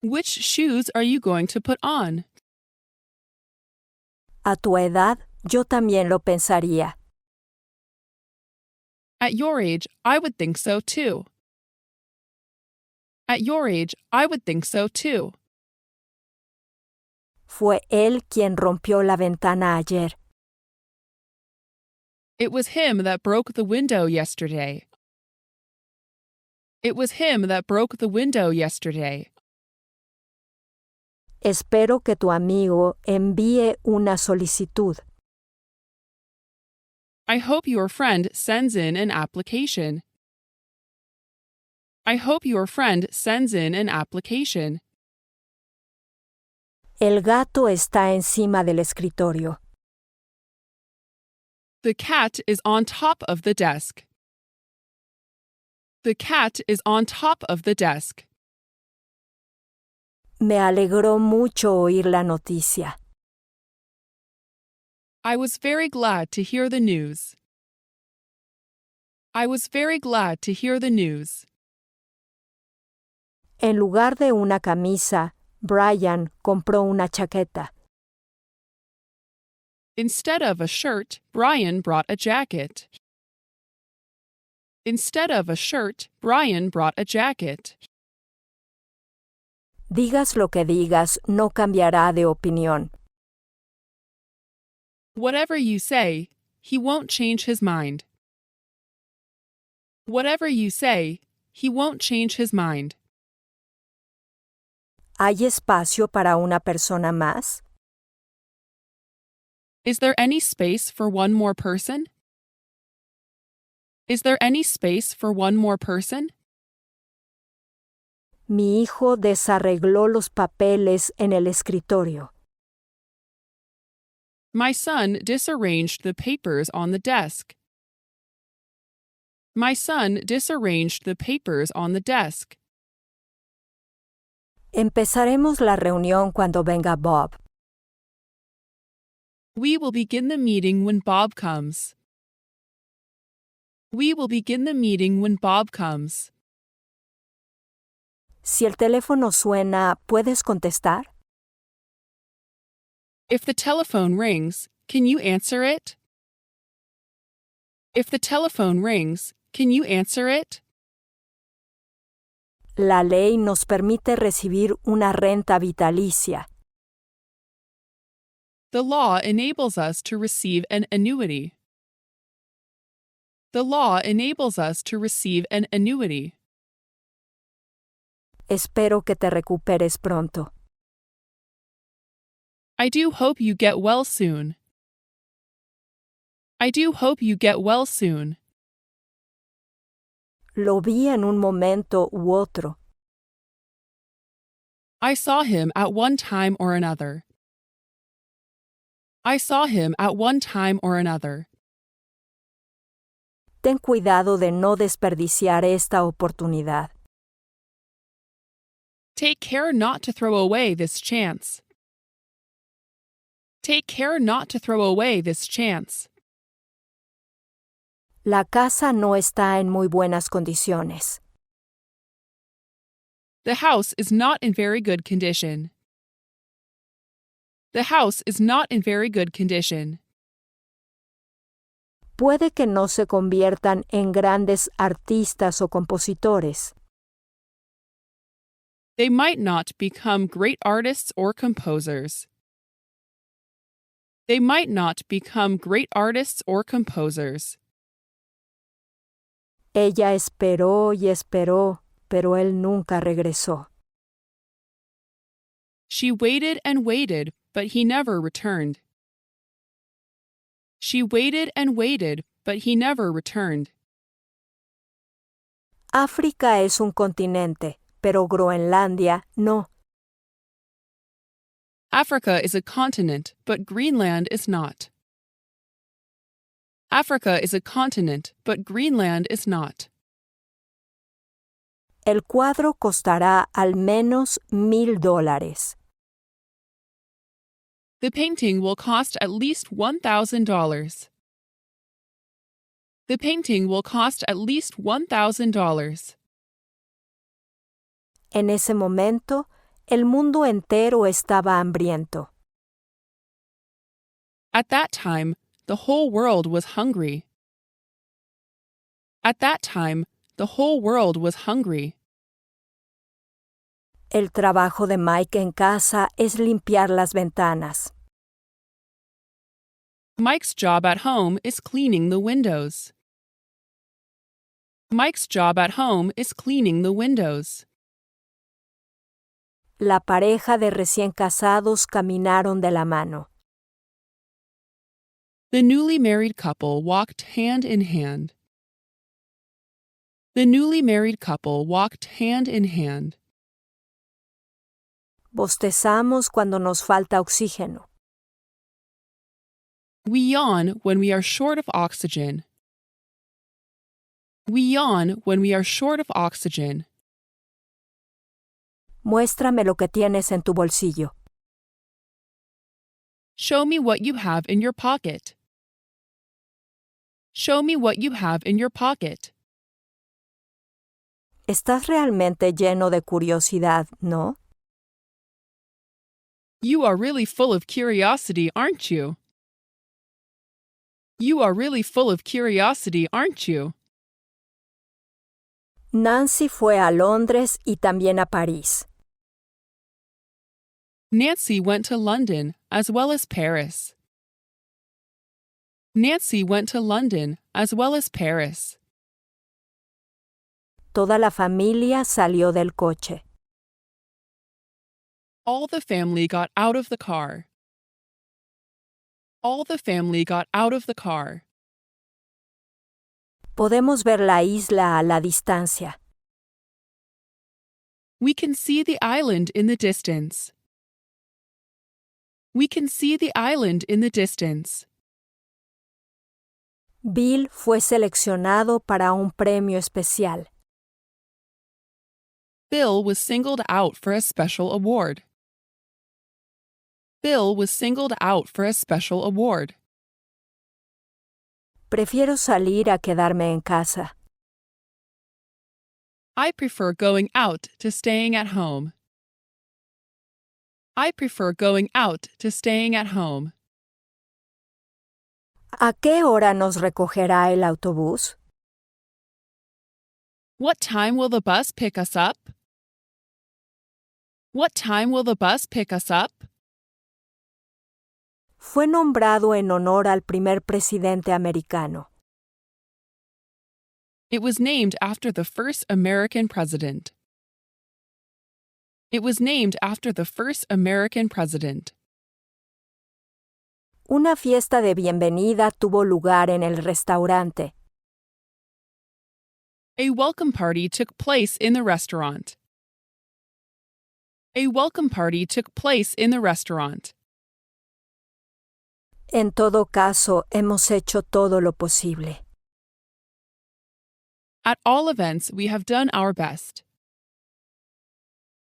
Speaker 2: Which shoes are you going to put on?
Speaker 1: A tu edad, yo también lo pensaría.
Speaker 2: At your age, I would think so too. At your age, I would think so too.
Speaker 1: Fue él quien rompió la ventana ayer.
Speaker 2: It was him that broke the window yesterday. It was him that broke the window yesterday.
Speaker 1: Espero que tu amigo envíe una solicitud.
Speaker 2: I hope your friend sends in an application. I hope your friend sends in an application.
Speaker 1: El gato está encima del escritorio.
Speaker 2: The cat is on top of the desk. The cat is on top of the desk.
Speaker 1: Me alegró mucho oír la noticia.
Speaker 2: I was very glad to hear the news. I was very glad to hear the news.
Speaker 1: En lugar de una camisa, Brian compró una chaqueta.
Speaker 2: Instead of a shirt, Brian brought a jacket. Instead of a shirt, Brian brought a jacket.
Speaker 1: Digas lo que digas, no cambiará de opinión.
Speaker 2: Whatever you say, he won't change his mind. Whatever you say, he won't change his mind.
Speaker 1: ¿Hay espacio para una persona más?
Speaker 2: Is there any space for one more person? Is there any space for one more person?
Speaker 1: Mi hijo desarregló los papeles en el escritorio.
Speaker 2: My son disarranged the papers on the desk. My son disarranged the papers on the desk.
Speaker 1: Empezaremos la reunión cuando venga Bob.
Speaker 2: We will begin the meeting when Bob comes. We will begin the meeting when Bob comes.
Speaker 1: Si el teléfono suena, ¿puedes contestar?
Speaker 2: If the telephone rings, can you answer it? If the telephone rings, can you answer it?
Speaker 1: La ley nos permite recibir una renta vitalicia.
Speaker 2: The law enables us to receive an annuity. The law enables us to receive an annuity.
Speaker 1: Espero que te recuperes pronto.
Speaker 2: I do hope you get well soon. I do hope you get well soon.
Speaker 1: Lo vi en un momento u otro.
Speaker 2: I saw him at one time or another. I saw him at one time or another.
Speaker 1: Ten cuidado de no desperdiciar esta oportunidad.
Speaker 2: Take care not to throw away this chance. Take care not to throw away this chance.
Speaker 1: La casa no está en muy buenas condiciones.
Speaker 2: The house is not in very good condition. The house is not in very good condition.
Speaker 1: Puede que no se conviertan en grandes artistas o compositores.
Speaker 2: They might not become great artists or composers. They might not become great artists or composers.
Speaker 1: Ella esperó y esperó, pero él nunca regresó.
Speaker 2: She waited and waited, but he never returned. She waited and waited, but he never returned.
Speaker 1: África es un continente, pero Groenlandia no.
Speaker 2: Africa is a continent, but Greenland is not. Africa is a continent, but Greenland is not.
Speaker 1: El cuadro costará al menos $1,000.
Speaker 2: The painting will cost at least $1,000. The painting will cost at least $1,000.
Speaker 1: En ese momento, el mundo entero estaba hambriento.
Speaker 2: At that time, the whole world was hungry. At that time, the whole world was hungry.
Speaker 1: El trabajo de Mike en casa es limpiar las ventanas.
Speaker 2: Mike's job at home is cleaning the windows. Mike's job at home is cleaning the windows.
Speaker 1: La pareja de recién casados caminaron de la mano.
Speaker 2: The newly married couple walked hand in hand. The newly married couple walked hand in hand.
Speaker 1: Bostezamos cuando nos falta oxígeno.
Speaker 2: We yawn when we are short of oxygen. We yawn when we are short of oxygen.
Speaker 1: Muéstrame lo que tienes en tu bolsillo.
Speaker 2: Show me what you have in your pocket. Show me what you have in your pocket.
Speaker 1: Estás realmente lleno de curiosidad, ¿no?
Speaker 2: You are really full of curiosity, aren't you? You are really full of curiosity, aren't you?
Speaker 1: Nancy fue a Londres y también a París.
Speaker 2: Nancy went to London as well as Paris. Nancy went to London as well as Paris.
Speaker 1: Toda la familia salió del coche.
Speaker 2: All the family got out of the car. All the family got out of the car.
Speaker 1: Podemos ver la isla a la distancia.
Speaker 2: We can see the island in the distance. We can see the island in the distance.
Speaker 1: Bill fue seleccionado para un premio especial.
Speaker 2: Bill was singled out for a special award. Bill was singled out for a special award.
Speaker 1: Prefiero salir a quedarme en casa.
Speaker 2: I prefer going out to staying at home. I prefer going out to staying at home.
Speaker 1: ¿A qué hora nos recogerá el autobús?
Speaker 2: What time will the bus pick us up? What time will the bus pick us up?
Speaker 1: Fue nombrado en honor al primer presidente americano.
Speaker 2: It was named after the first American president. It was named after the first American president.
Speaker 1: Una fiesta de bienvenida tuvo lugar en el restaurante.
Speaker 2: A welcome party took place in the restaurant. A welcome party took place in the restaurant.
Speaker 1: En todo caso, hemos hecho todo lo posible.
Speaker 2: At all events, we have done our best.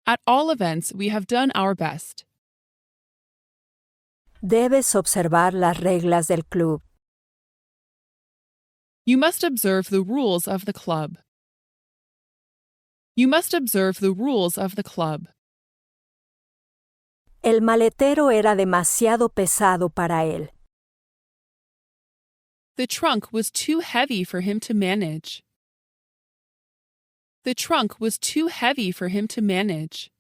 Speaker 2: At all events, we have done our best.
Speaker 1: Debes observar las reglas del club.
Speaker 2: You must observe the rules of the club. You must observe the rules of the club.
Speaker 1: El maletero era demasiado pesado para él.
Speaker 2: The trunk was too heavy for him to manage. The trunk was too heavy for him to manage.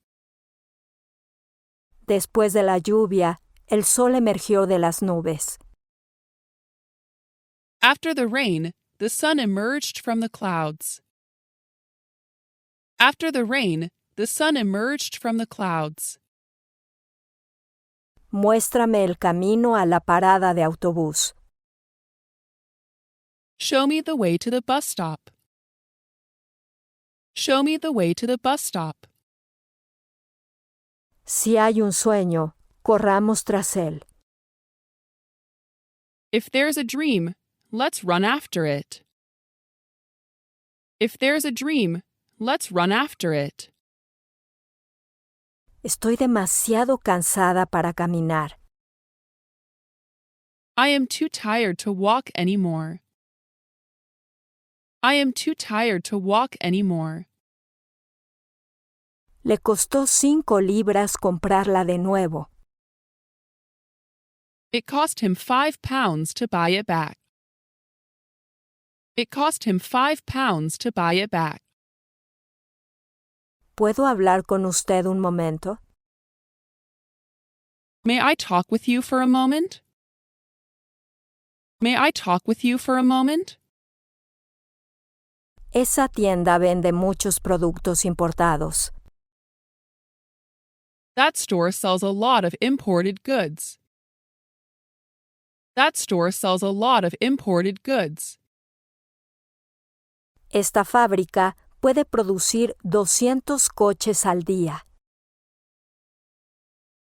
Speaker 1: Después de la lluvia, el sol emergió de las nubes.
Speaker 2: After the rain, the sun emerged from the clouds. After the rain, the sun emerged from the clouds.
Speaker 1: Muéstrame el camino a la parada de autobús.
Speaker 2: Show me the way to the bus stop. Show me the way to the bus stop.
Speaker 1: Si hay un sueño, corramos tras él.
Speaker 2: If there's a dream, let's run after it. If there's a dream, let's run after it.
Speaker 1: Estoy demasiado cansada para caminar.
Speaker 2: I am too tired to walk anymore. I am too tired to walk anymore.
Speaker 1: Le costó 5 libras comprarla de nuevo.
Speaker 2: It cost him £5 to buy it back. It cost him £5 to buy it back.
Speaker 1: ¿Puedo hablar con usted un momento?
Speaker 2: May I talk with you for a moment? May I talk with you for a moment?
Speaker 1: Esa tienda vende muchos productos importados.
Speaker 2: That store sells a lot of imported goods. That store sells a lot of imported goods.
Speaker 1: Esta fábrica puede producir 200 coches al día.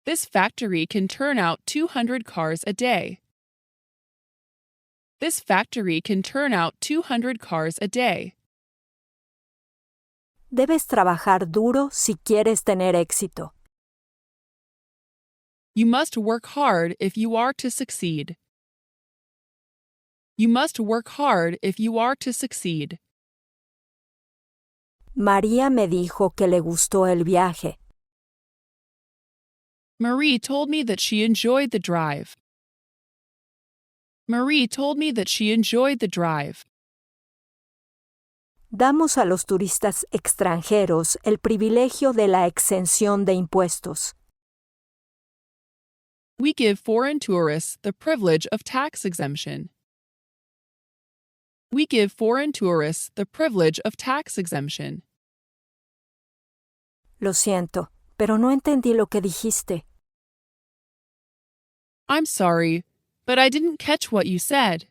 Speaker 2: This factory can turn out 200 cars a day. This factory can turn out 200 cars a day.
Speaker 1: Debes trabajar duro si quieres tener éxito.
Speaker 2: You must work hard if you are to succeed. You must work hard if you are to succeed.
Speaker 1: María me dijo que le gustó el viaje.
Speaker 2: Marie told me that she enjoyed the drive. Marie told me that she enjoyed the drive.
Speaker 1: Damos a los turistas extranjeros el privilegio de la exención de impuestos.
Speaker 2: We give foreign tourists the privilege of tax exemption. We give foreign tourists the privilege of tax exemption.
Speaker 1: Lo siento, pero no entendí lo que dijiste.
Speaker 2: I'm sorry, but I didn't catch what you said.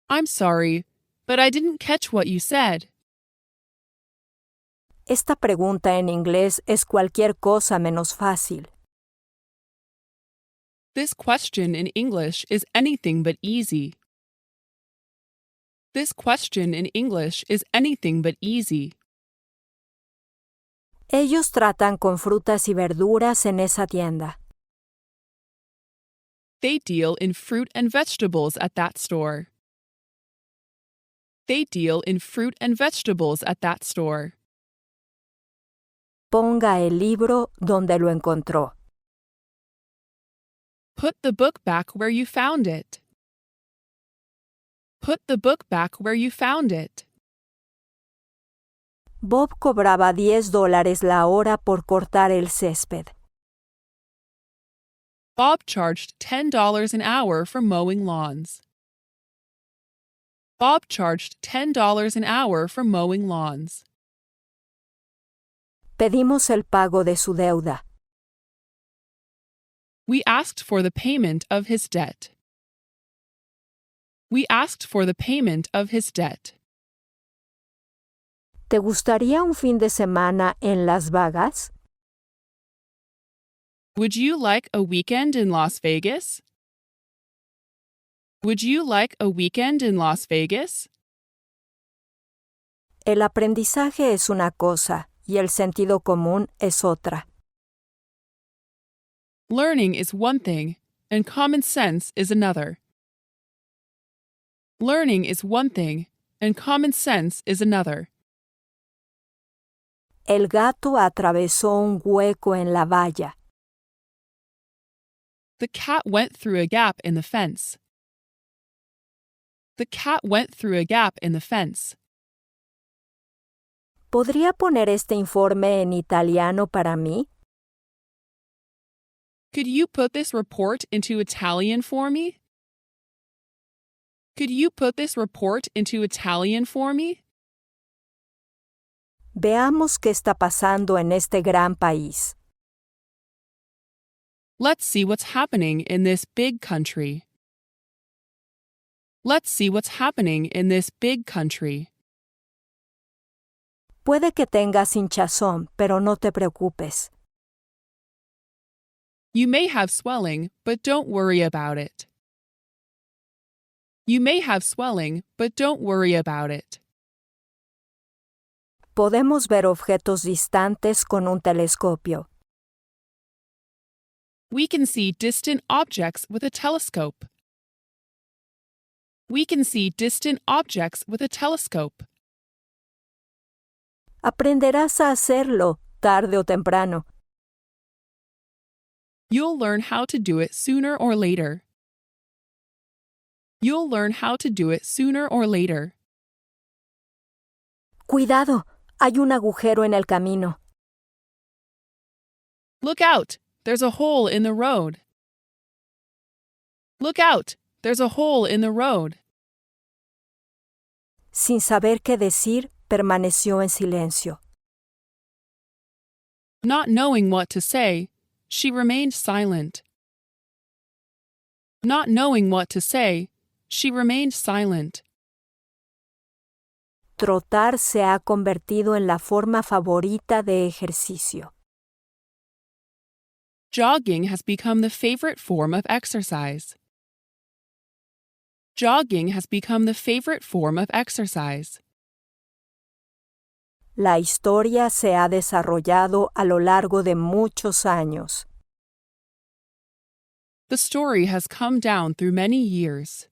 Speaker 2: I'm sorry, but I didn't catch what you said.
Speaker 1: Esta pregunta en inglés es cualquier cosa menos fácil.
Speaker 2: This question in English is anything but easy. This question in English is anything but easy.
Speaker 1: Ellos tratan con frutas y verduras en esa tienda.
Speaker 2: They deal in fruit and vegetables at that store. They deal in fruit and vegetables at that store.
Speaker 1: Ponga el libro donde lo encontró.
Speaker 2: Put the book back where you found it. Put the book back where you found it.
Speaker 1: Bob cobraba $10 la hora por cortar el césped.
Speaker 2: Bob charged $10 an hour for mowing lawns. Bob charged $10 an hour for mowing lawns.
Speaker 1: Pedimos el pago de su deuda.
Speaker 2: We asked for the payment of his debt. We asked for the payment of his debt.
Speaker 1: ¿Te gustaría un fin de semana en Las Vegas?
Speaker 2: Would you like a weekend in Las Vegas? Would you like a weekend in Las Vegas?
Speaker 1: El aprendizaje es una cosa y el sentido común es otra.
Speaker 2: Learning is one thing, and common sense is another. Learning is one thing, and common sense is another.
Speaker 1: El gato atravesó un hueco en la valla.
Speaker 2: The cat went through a gap in the fence. The cat went through a gap in the fence.
Speaker 1: ¿Podría poner este informe en italiano para mí?
Speaker 2: Could you put this report into Italian for me? Could you put this report into Italian for me?
Speaker 1: Veamos qué está pasando en este gran país.
Speaker 2: Let's see what's happening in this big country. Let's see what's happening in this big country.
Speaker 1: Puede que tengas hinchazón, pero no te preocupes.
Speaker 2: You may have swelling, but don't worry about it. You may have swelling, but don't worry about it.
Speaker 1: Podemos ver objetos distantes con un telescopio.
Speaker 2: We can see distant objects with a telescope. We can see distant objects with a telescope.
Speaker 1: Aprenderás a hacerlo, tarde o temprano.
Speaker 2: You'll learn how to do it sooner or later. You'll learn how to do it sooner or later.
Speaker 1: Cuidado, hay un agujero en el camino.
Speaker 2: Look out! There's a hole in the road. Look out! There's a hole in the road.
Speaker 1: Sin saber qué decir, permaneció en silencio.
Speaker 2: Not knowing what to say, she remained silent. Not knowing what to say, she remained silent.
Speaker 1: Trotar se ha convertido en la forma favorita de ejercicio.
Speaker 2: Jogging has become the favorite form of exercise. Jogging has become the favorite form of exercise.
Speaker 1: La historia se ha desarrollado a lo largo de muchos años.
Speaker 2: The story has come down through many years.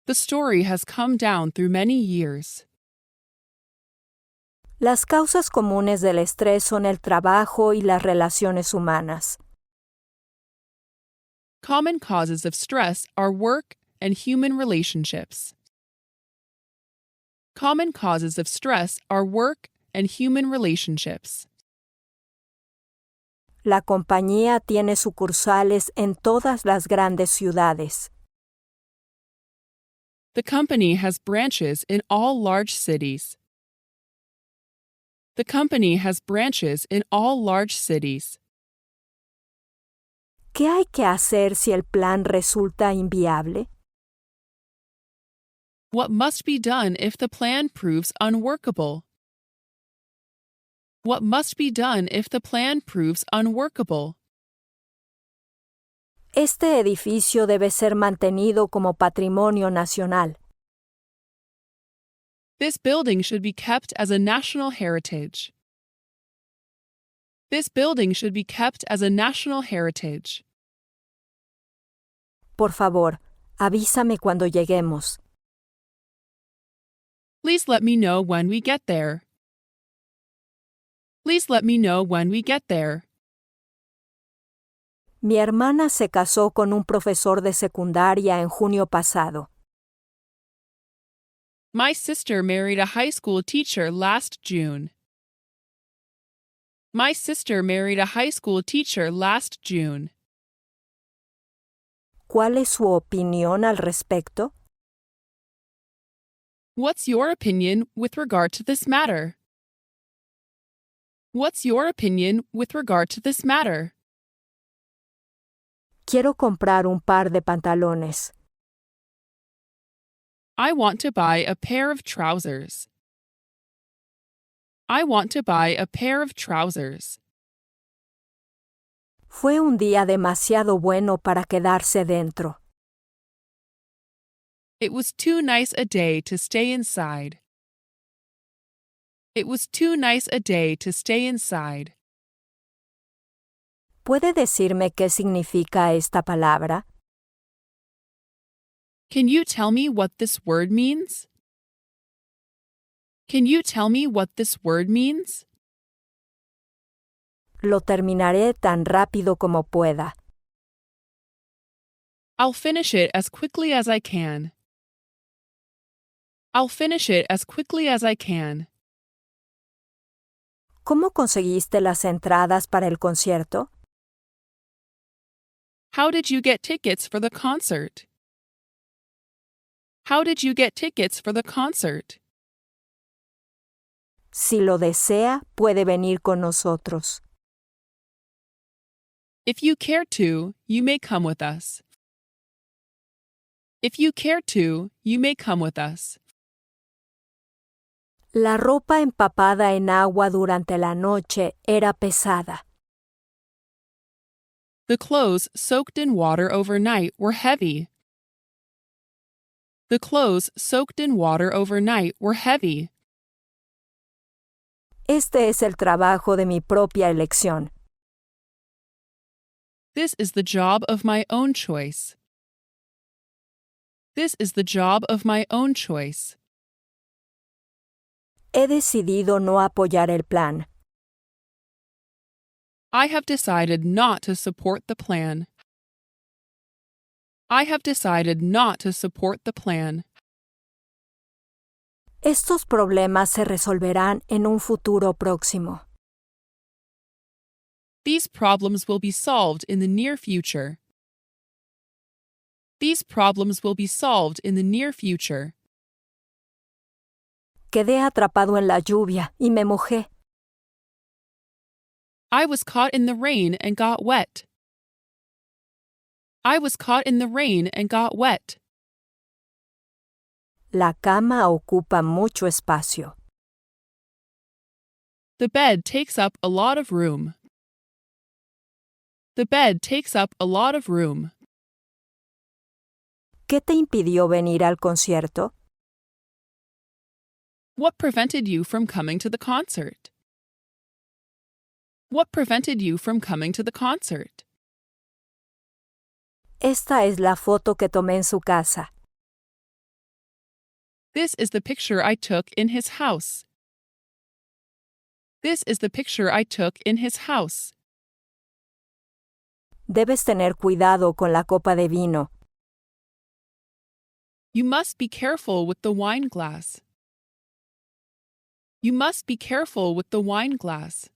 Speaker 2: The story has come down through many years.
Speaker 1: Las causas comunes del estrés son el trabajo y las relaciones humanas.
Speaker 2: Common causes of stress are work and human relationships. Common causes of stress are work and human relationships.
Speaker 1: La compañía tiene sucursales en todas las grandes ciudades.
Speaker 2: The company has branches in all large cities. The company has branches in all large cities.
Speaker 1: ¿Qué hay que hacer si el plan resulta inviable?
Speaker 2: What must be done if the plan proves unworkable? What must be done if the plan proves unworkable?
Speaker 1: Este edificio debe ser mantenido como patrimonio nacional.
Speaker 2: This building should be kept as a national heritage. This building should be kept as a national heritage.
Speaker 1: Por favor, avísame cuando lleguemos.
Speaker 2: Please let me know when we get there. Please let me know when we get there.
Speaker 1: Mi hermana se casó con un profesor de secundaria en junio pasado.
Speaker 2: My sister married a high school teacher last June. My sister married a high school teacher last June.
Speaker 1: ¿Cuál es su opinión al respecto?
Speaker 2: What's your opinion with regard to this matter? What's your opinion with regard to this matter?
Speaker 1: Quiero comprar un par de pantalones.
Speaker 2: I want to buy a pair of trousers. I want to buy a pair of trousers.
Speaker 1: Fue un día demasiado bueno para quedarse dentro.
Speaker 2: It was too nice a day to stay inside. It was too nice a day to stay inside.
Speaker 1: ¿Puede decirme qué significa esta palabra?
Speaker 2: Can you tell me what this word means? Can you tell me what this word means?
Speaker 1: Lo terminaré tan rápido como pueda.
Speaker 2: I'll finish it as quickly as I can. I'll finish it as quickly as I can.
Speaker 1: ¿Cómo conseguiste las entradas para el concierto?
Speaker 2: How did you get tickets for the concert? How did you get tickets for the concert?
Speaker 1: Si lo desea, puede venir con nosotros.
Speaker 2: If you care to, you may come with us. If you care to, you may come with us.
Speaker 1: La ropa empapada en agua durante la noche era pesada.
Speaker 2: The clothes soaked in water overnight were heavy. The clothes soaked in water overnight were heavy.
Speaker 1: Este es el trabajo de mi propia elección.
Speaker 2: This is the job of my own choice. This is the job of my own choice.
Speaker 1: He decidido no apoyar el plan.
Speaker 2: I have decided not to support the plan. I have decided not to support the plan.
Speaker 1: Estos problemas se resolverán en un futuro próximo.
Speaker 2: These problems will be solved in the near future. These problems will be solved in the near future.
Speaker 1: Quedé atrapado en la lluvia y me mojé.
Speaker 2: I was caught in the rain and got wet. I was caught in the rain and got wet.
Speaker 1: La cama ocupa mucho espacio.
Speaker 2: The bed takes up a lot of room. The bed takes up a lot of room.
Speaker 1: ¿Qué te impidió venir al concierto?
Speaker 2: What prevented you from coming to the concert? What prevented you from coming to the concert?
Speaker 1: Esta es la foto que tomé en su casa.
Speaker 2: This is the picture I took in his house. This is the picture I took in his house.
Speaker 1: Debes tener cuidado con la copa de vino.
Speaker 2: You must be careful with the wine glass. You must be careful with the wine glass.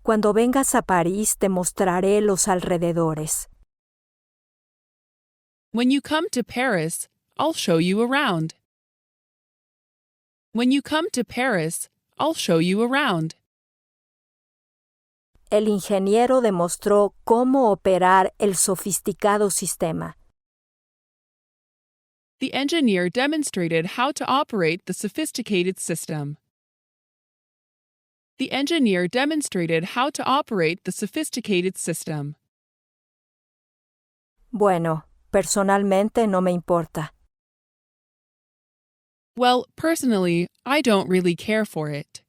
Speaker 1: Cuando vengas a París te mostraré los alrededores.
Speaker 2: When you come to Paris, I'll show you around. When you come to Paris, I'll show you around.
Speaker 1: El ingeniero demostró cómo operar el sofisticado sistema.
Speaker 2: The engineer demonstrated how to operate the sophisticated system. The engineer demonstrated how to operate the sophisticated system.
Speaker 1: Bueno, personalmente no me importa.
Speaker 2: Well, personally, I don't really care for it.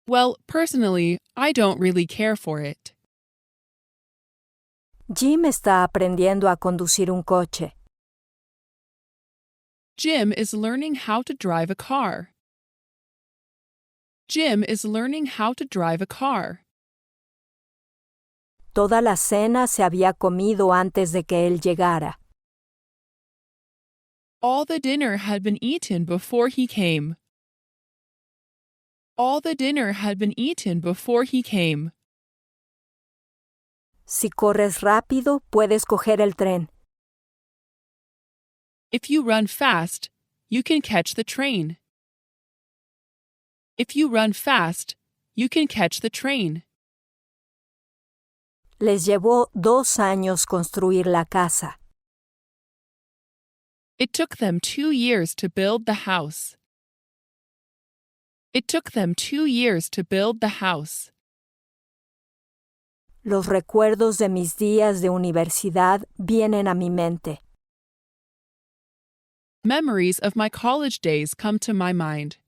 Speaker 2: Well, personally, I don't really care for it.
Speaker 1: Jim está aprendiendo a conducir un coche.
Speaker 2: Jim is learning how to drive a car. Jim is learning how to drive a car.
Speaker 1: Toda la cena se había comido antes de que él llegara.
Speaker 2: All the dinner had been eaten before he came. All the dinner had been eaten before he came.
Speaker 1: Si corres rápido, puedes coger el tren.
Speaker 2: If you run fast, you can catch the train. If you run fast, you can catch the train.
Speaker 1: Les llevó 2 años construir la casa.
Speaker 2: It took them 2 years to build the house. It took them 2 years to build the house.
Speaker 1: Los recuerdos de mis días de universidad vienen a mi mente.
Speaker 2: Memories of my college days come to my mind.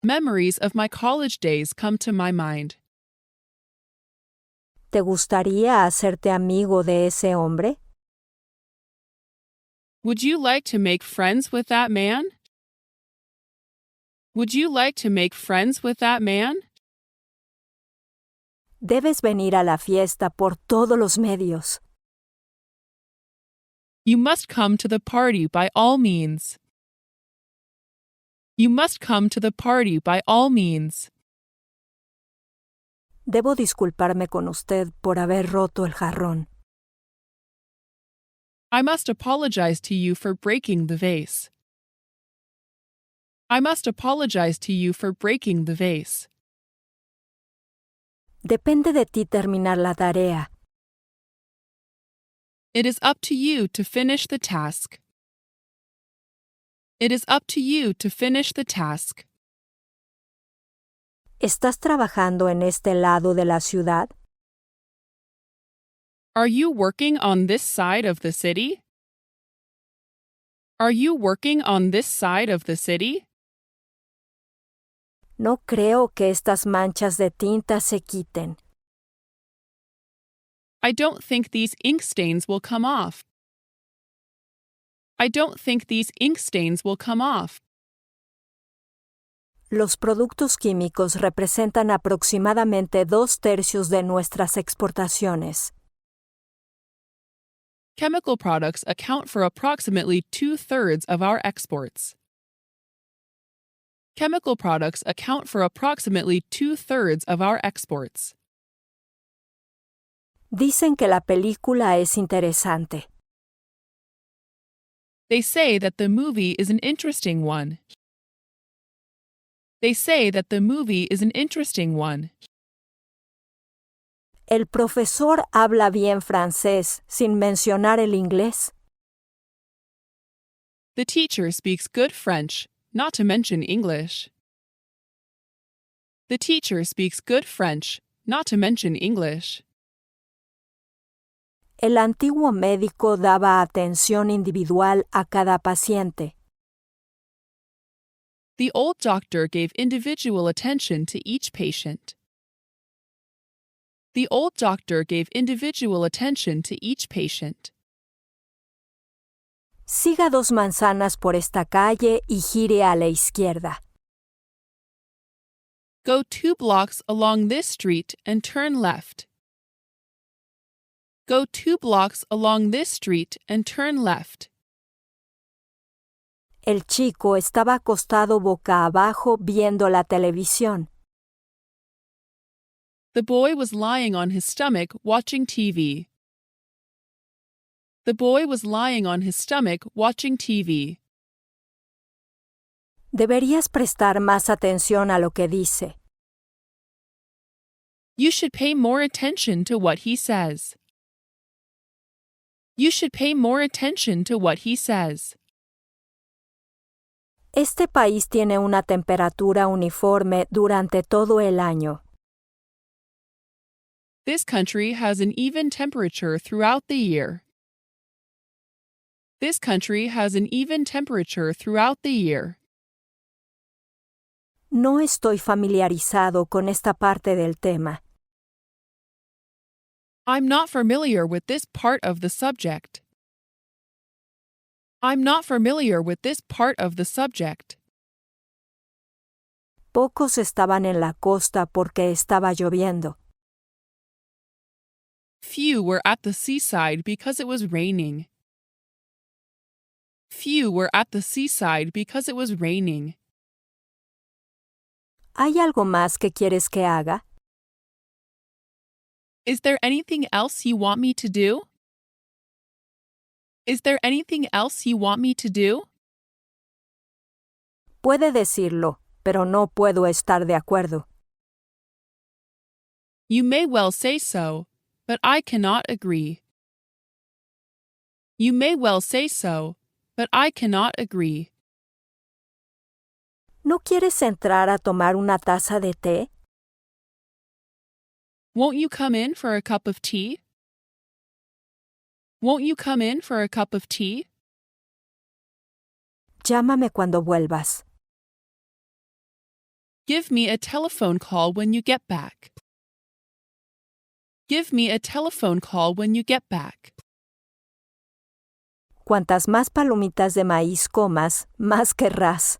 Speaker 2: Memories of my college days come to my mind.
Speaker 1: ¿Te gustaría hacerte amigo de ese hombre?
Speaker 2: Would you like to make friends with that man? Would you like to make friends with that man?
Speaker 1: Debes venir a la fiesta por todos los medios.
Speaker 2: You must come to the party by all means. You must come to the party by all means.
Speaker 1: Debo disculparme con usted por haber roto el jarrón.
Speaker 2: I must apologize to you for breaking the vase. I must apologize to you for breaking the vase.
Speaker 1: Depende de ti terminar la tarea.
Speaker 2: It is up to you to finish the task. It is up to you to finish the task.
Speaker 1: ¿Estás trabajando en este lado de la ciudad?
Speaker 2: Are you working on this side of the city? Are you working on this side of the city?
Speaker 1: No creo que estas manchas de tinta se quiten.
Speaker 2: I don't think these ink stains will come off. I don't think these ink stains will come off.
Speaker 1: Los productos químicos representan aproximadamente 2/3 de nuestras exportaciones.
Speaker 2: Chemical products account for approximately 2/3 of our exports. Chemical products account for approximately 2/3 of our exports.
Speaker 1: Dicen que la película es interesante.
Speaker 2: They say that the movie is an interesting one. They say that the movie is an interesting one.
Speaker 1: El profesor habla bien francés sin mencionar el inglés.
Speaker 2: The teacher speaks good French, not to mention English. The teacher speaks good French, not to mention English.
Speaker 1: El antiguo médico daba atención individual a cada paciente.
Speaker 2: The old doctor gave individual attention to each patient. The old doctor gave individual attention to each patient.
Speaker 1: Siga 2 manzanas por esta calle y gire a la izquierda.
Speaker 2: Go 2 blocks along this street and turn left. Go 2 blocks along this street and turn left.
Speaker 1: El chico estaba acostado boca abajo viendo la televisión.
Speaker 2: The boy was lying on his stomach watching TV. The boy was lying on his stomach watching TV.
Speaker 1: Deberías prestar más atención a lo que dice.
Speaker 2: You should pay more attention to what he says. You should pay more attention to what he says.
Speaker 1: Este país tiene una temperatura uniforme durante todo el año.
Speaker 2: This country has an even temperature throughout the year. This country has an even temperature throughout the year.
Speaker 1: No estoy familiarizado con esta parte del tema.
Speaker 2: I'm not familiar with this part of the subject. I'm not familiar with this part of the subject.
Speaker 1: Pocos estaban en la costa porque estaba lloviendo.
Speaker 2: Few were at the seaside because it was raining. Few were at the seaside because it was raining.
Speaker 1: ¿Hay algo más que quieres que haga?
Speaker 2: Is there anything else you want me to do? Is there anything else you want me to do?
Speaker 1: Puede decirlo, pero no puedo estar de acuerdo.
Speaker 2: You may well say so, but I cannot agree. You may well say so, but I cannot agree.
Speaker 1: ¿No quieres entrar a tomar una taza de té?
Speaker 2: Won't you come in for a cup of tea? Won't you come in for a cup of tea?
Speaker 1: Llámame cuando vuelvas.
Speaker 2: Give me a telephone call when you get back. Give me a telephone call when you get back.
Speaker 1: Cuantas más palomitas de maíz comas, más querrás.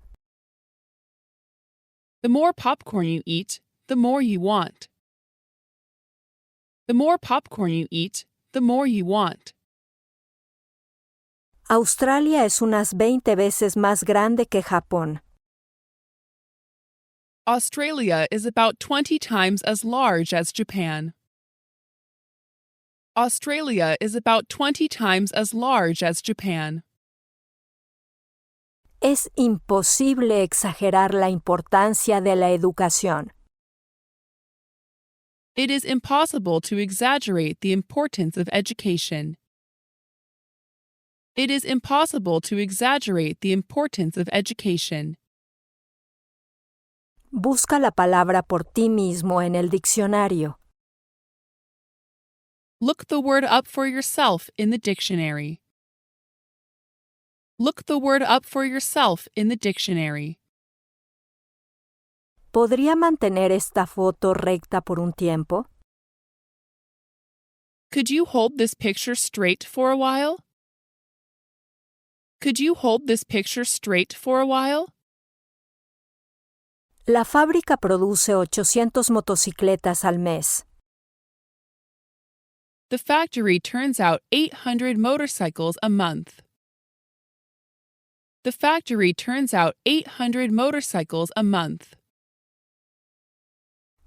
Speaker 2: The more popcorn you eat, the more you want. The more popcorn you eat, the more you want.
Speaker 1: Australia es unas 20 veces más grande que Japón.
Speaker 2: Australia is about 20 times as large as Japan. Australia is about 20 times as large as Japan.
Speaker 1: Es imposible exagerar la importancia de la educación.
Speaker 2: It is impossible to exaggerate the importance of education. It is impossible to exaggerate the importance of education.
Speaker 1: Busca la palabra por ti mismo en el diccionario.
Speaker 2: Look the word up for yourself in the dictionary. Look the word up for yourself in the dictionary.
Speaker 1: ¿Podría mantener esta foto recta por un tiempo?
Speaker 2: Could you hold this picture straight for a while? Could you hold this picture straight for a while?
Speaker 1: La fábrica produce 800 motocicletas al mes.
Speaker 2: The factory turns out 800 motorcycles a month. The factory turns out 800 motorcycles a month.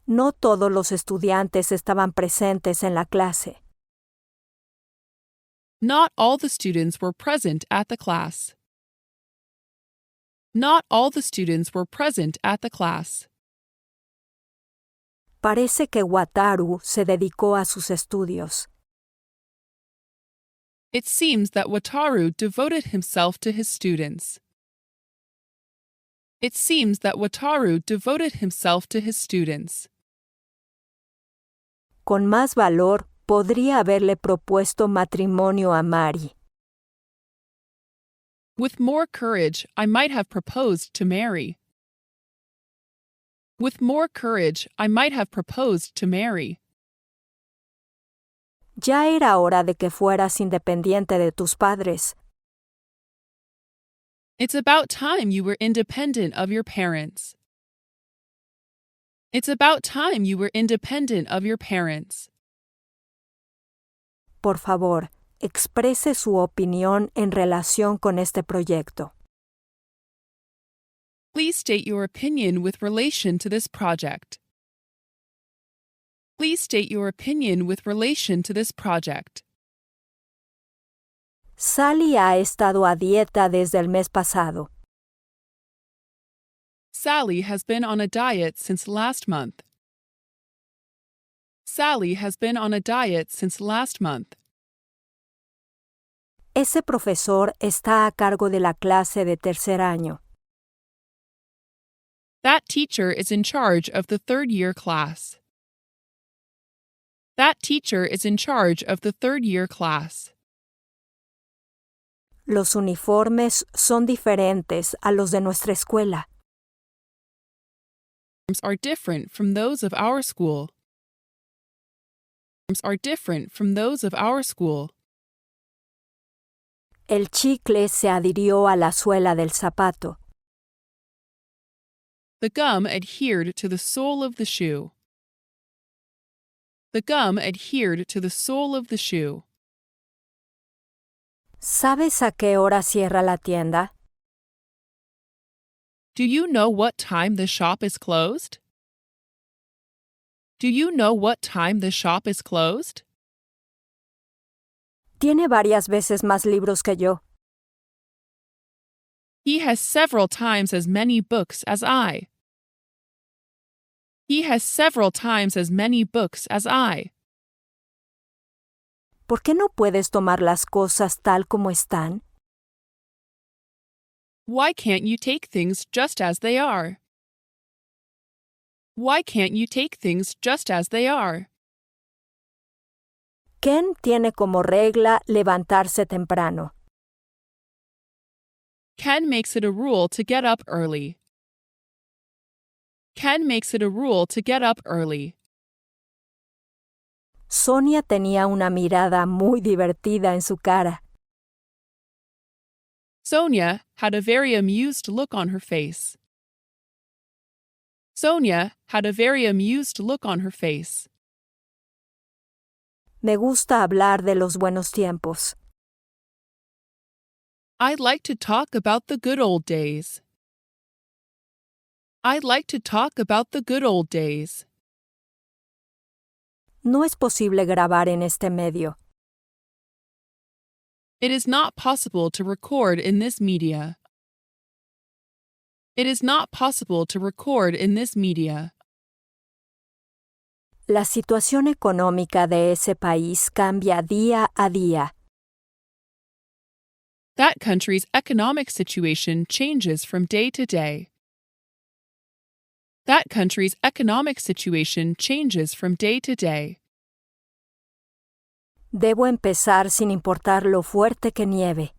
Speaker 1: No todos los estudiantes estaban presentes en la clase.
Speaker 2: Not all the students were present at the class. Not all the students were present at the class.
Speaker 1: Parece que Wataru se dedicó a sus estudios.
Speaker 2: It seems that Wataru devoted himself to his students. It seems that Wataru devoted himself to his students.
Speaker 1: Con más valor, podría haberle propuesto matrimonio a Mari.
Speaker 2: With more courage, I might have proposed to Mary. With more courage, I might have proposed to Mary.
Speaker 1: Ya era hora de que fueras independiente de tus padres.
Speaker 2: It's about time you were independent of your parents. It's about time you were independent of your parents.
Speaker 1: Por favor, exprese su opinión en relación con este proyecto.
Speaker 2: Please state your opinion with relation to this project. Please state your opinion with relation to this project.
Speaker 1: Sally ha estado a dieta desde el mes pasado.
Speaker 2: Sally has been on a diet since last month. Sally has been on a diet since last month.
Speaker 1: Ese profesor está a cargo de la clase de tercer año.
Speaker 2: That teacher is in charge of the third-year class. That teacher is in charge of the third-year class.
Speaker 1: Los uniformes son diferentes a los de nuestra escuela.
Speaker 2: Are different from those of our school. Are different from those of our school.
Speaker 1: El chicle se adhirió a la suela del zapato.
Speaker 2: The gum adhered to the sole of the shoe. The gum adhered to the sole of the shoe.
Speaker 1: ¿Sabes a qué hora cierra la tienda?
Speaker 2: Do you know what time the shop is closed? Do you know what time the shop is closed?
Speaker 1: Tiene varias veces más libros que yo.
Speaker 2: He has several times as many books as I. He has several times as many books as I.
Speaker 1: ¿Por qué no puedes tomar las cosas tal como están?
Speaker 2: Why can't you take things just as they are? Why can't you take things just as they are?
Speaker 1: Ken tiene como regla levantarse temprano.
Speaker 2: Ken makes it a rule to get up early. Ken makes it a rule to get up early.
Speaker 1: Sonia tenía una mirada muy divertida en su cara.
Speaker 2: Sonia had a very amused look on her face. Sonia had a very amused look on her face.
Speaker 1: Me gusta hablar de los buenos tiempos.
Speaker 2: I'd like to talk about the good old days. I'd like to talk about the good old days.
Speaker 1: No es posible grabar en este medio.
Speaker 2: It is not possible to record in this media. It is not possible to record in this media.
Speaker 1: La situación económica de ese país cambia día a día.
Speaker 2: That country's economic situation changes from day to day. That country's economic situation changes from day to day.
Speaker 1: Debo empezar sin importar lo fuerte que nieve.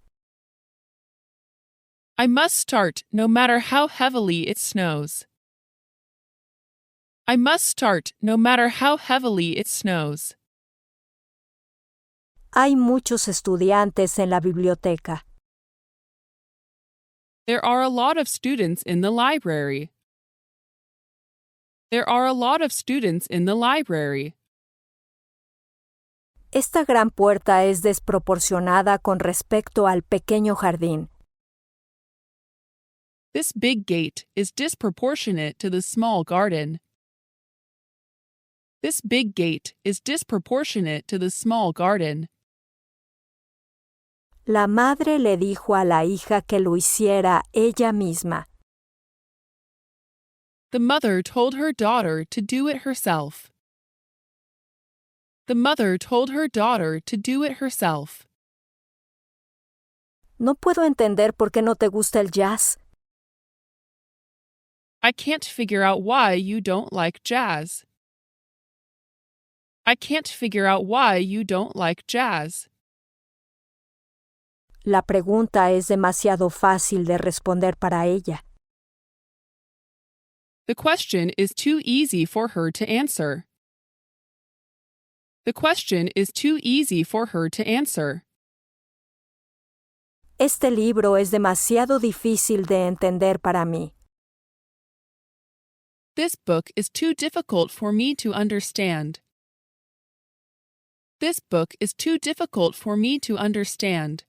Speaker 2: I must start no matter how heavily it snows. I must start no matter how heavily it snows.
Speaker 1: Hay muchos estudiantes en la biblioteca.
Speaker 2: There are a lot of students in the library. There are a lot of students in the library.
Speaker 1: Esta gran puerta es desproporcionada con respecto al pequeño jardín.
Speaker 2: This big gate is disproportionate to the small garden. This big gate is disproportionate to the small garden.
Speaker 1: La madre le dijo a la hija que lo hiciera ella misma.
Speaker 2: The mother told her daughter to do it herself. The mother told her daughter to do it herself.
Speaker 1: No puedo entender por qué no te gusta el jazz.
Speaker 2: I can't figure out why you don't like jazz. I can't figure out why you don't like jazz.
Speaker 1: La pregunta es demasiado fácil de responder para ella.
Speaker 2: The question is too easy for her to answer. The question is too easy for her to answer.
Speaker 1: Este libro es demasiado difícil de entender para mí.
Speaker 2: This book is too difficult for me to understand. This book is too difficult for me to understand.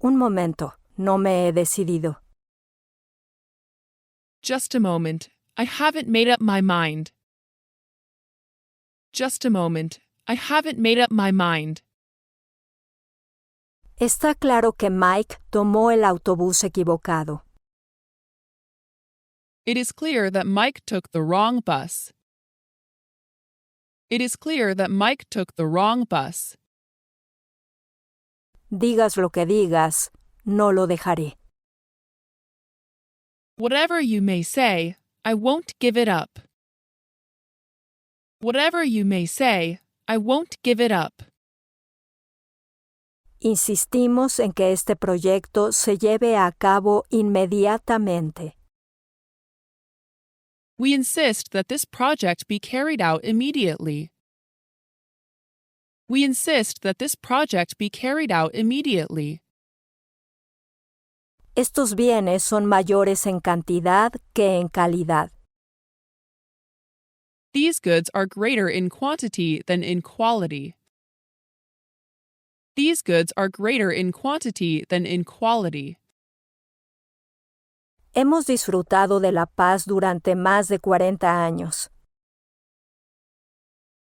Speaker 1: Un momento, no me he decidido.
Speaker 2: Just a moment, I haven't made up my mind. Just a moment, I haven't made up my mind.
Speaker 1: Está claro que Mike tomó el autobús equivocado.
Speaker 2: It is clear that Mike took the wrong bus. It is clear that Mike took the wrong bus.
Speaker 1: Digas lo que digas, no lo dejaré.
Speaker 2: Whatever you may say, I won't give it up. Whatever you may say, I won't give it up.
Speaker 1: Insistimos en que este proyecto se lleve a cabo inmediatamente.
Speaker 2: We insist that this project be carried out immediately. We insist that this project be carried out immediately.
Speaker 1: Estos bienes son mayores en cantidad que en calidad.
Speaker 2: These goods are greater in quantity than in quality. These goods are greater in quantity than in quality.
Speaker 1: Hemos disfrutado de la paz durante más de 40 años.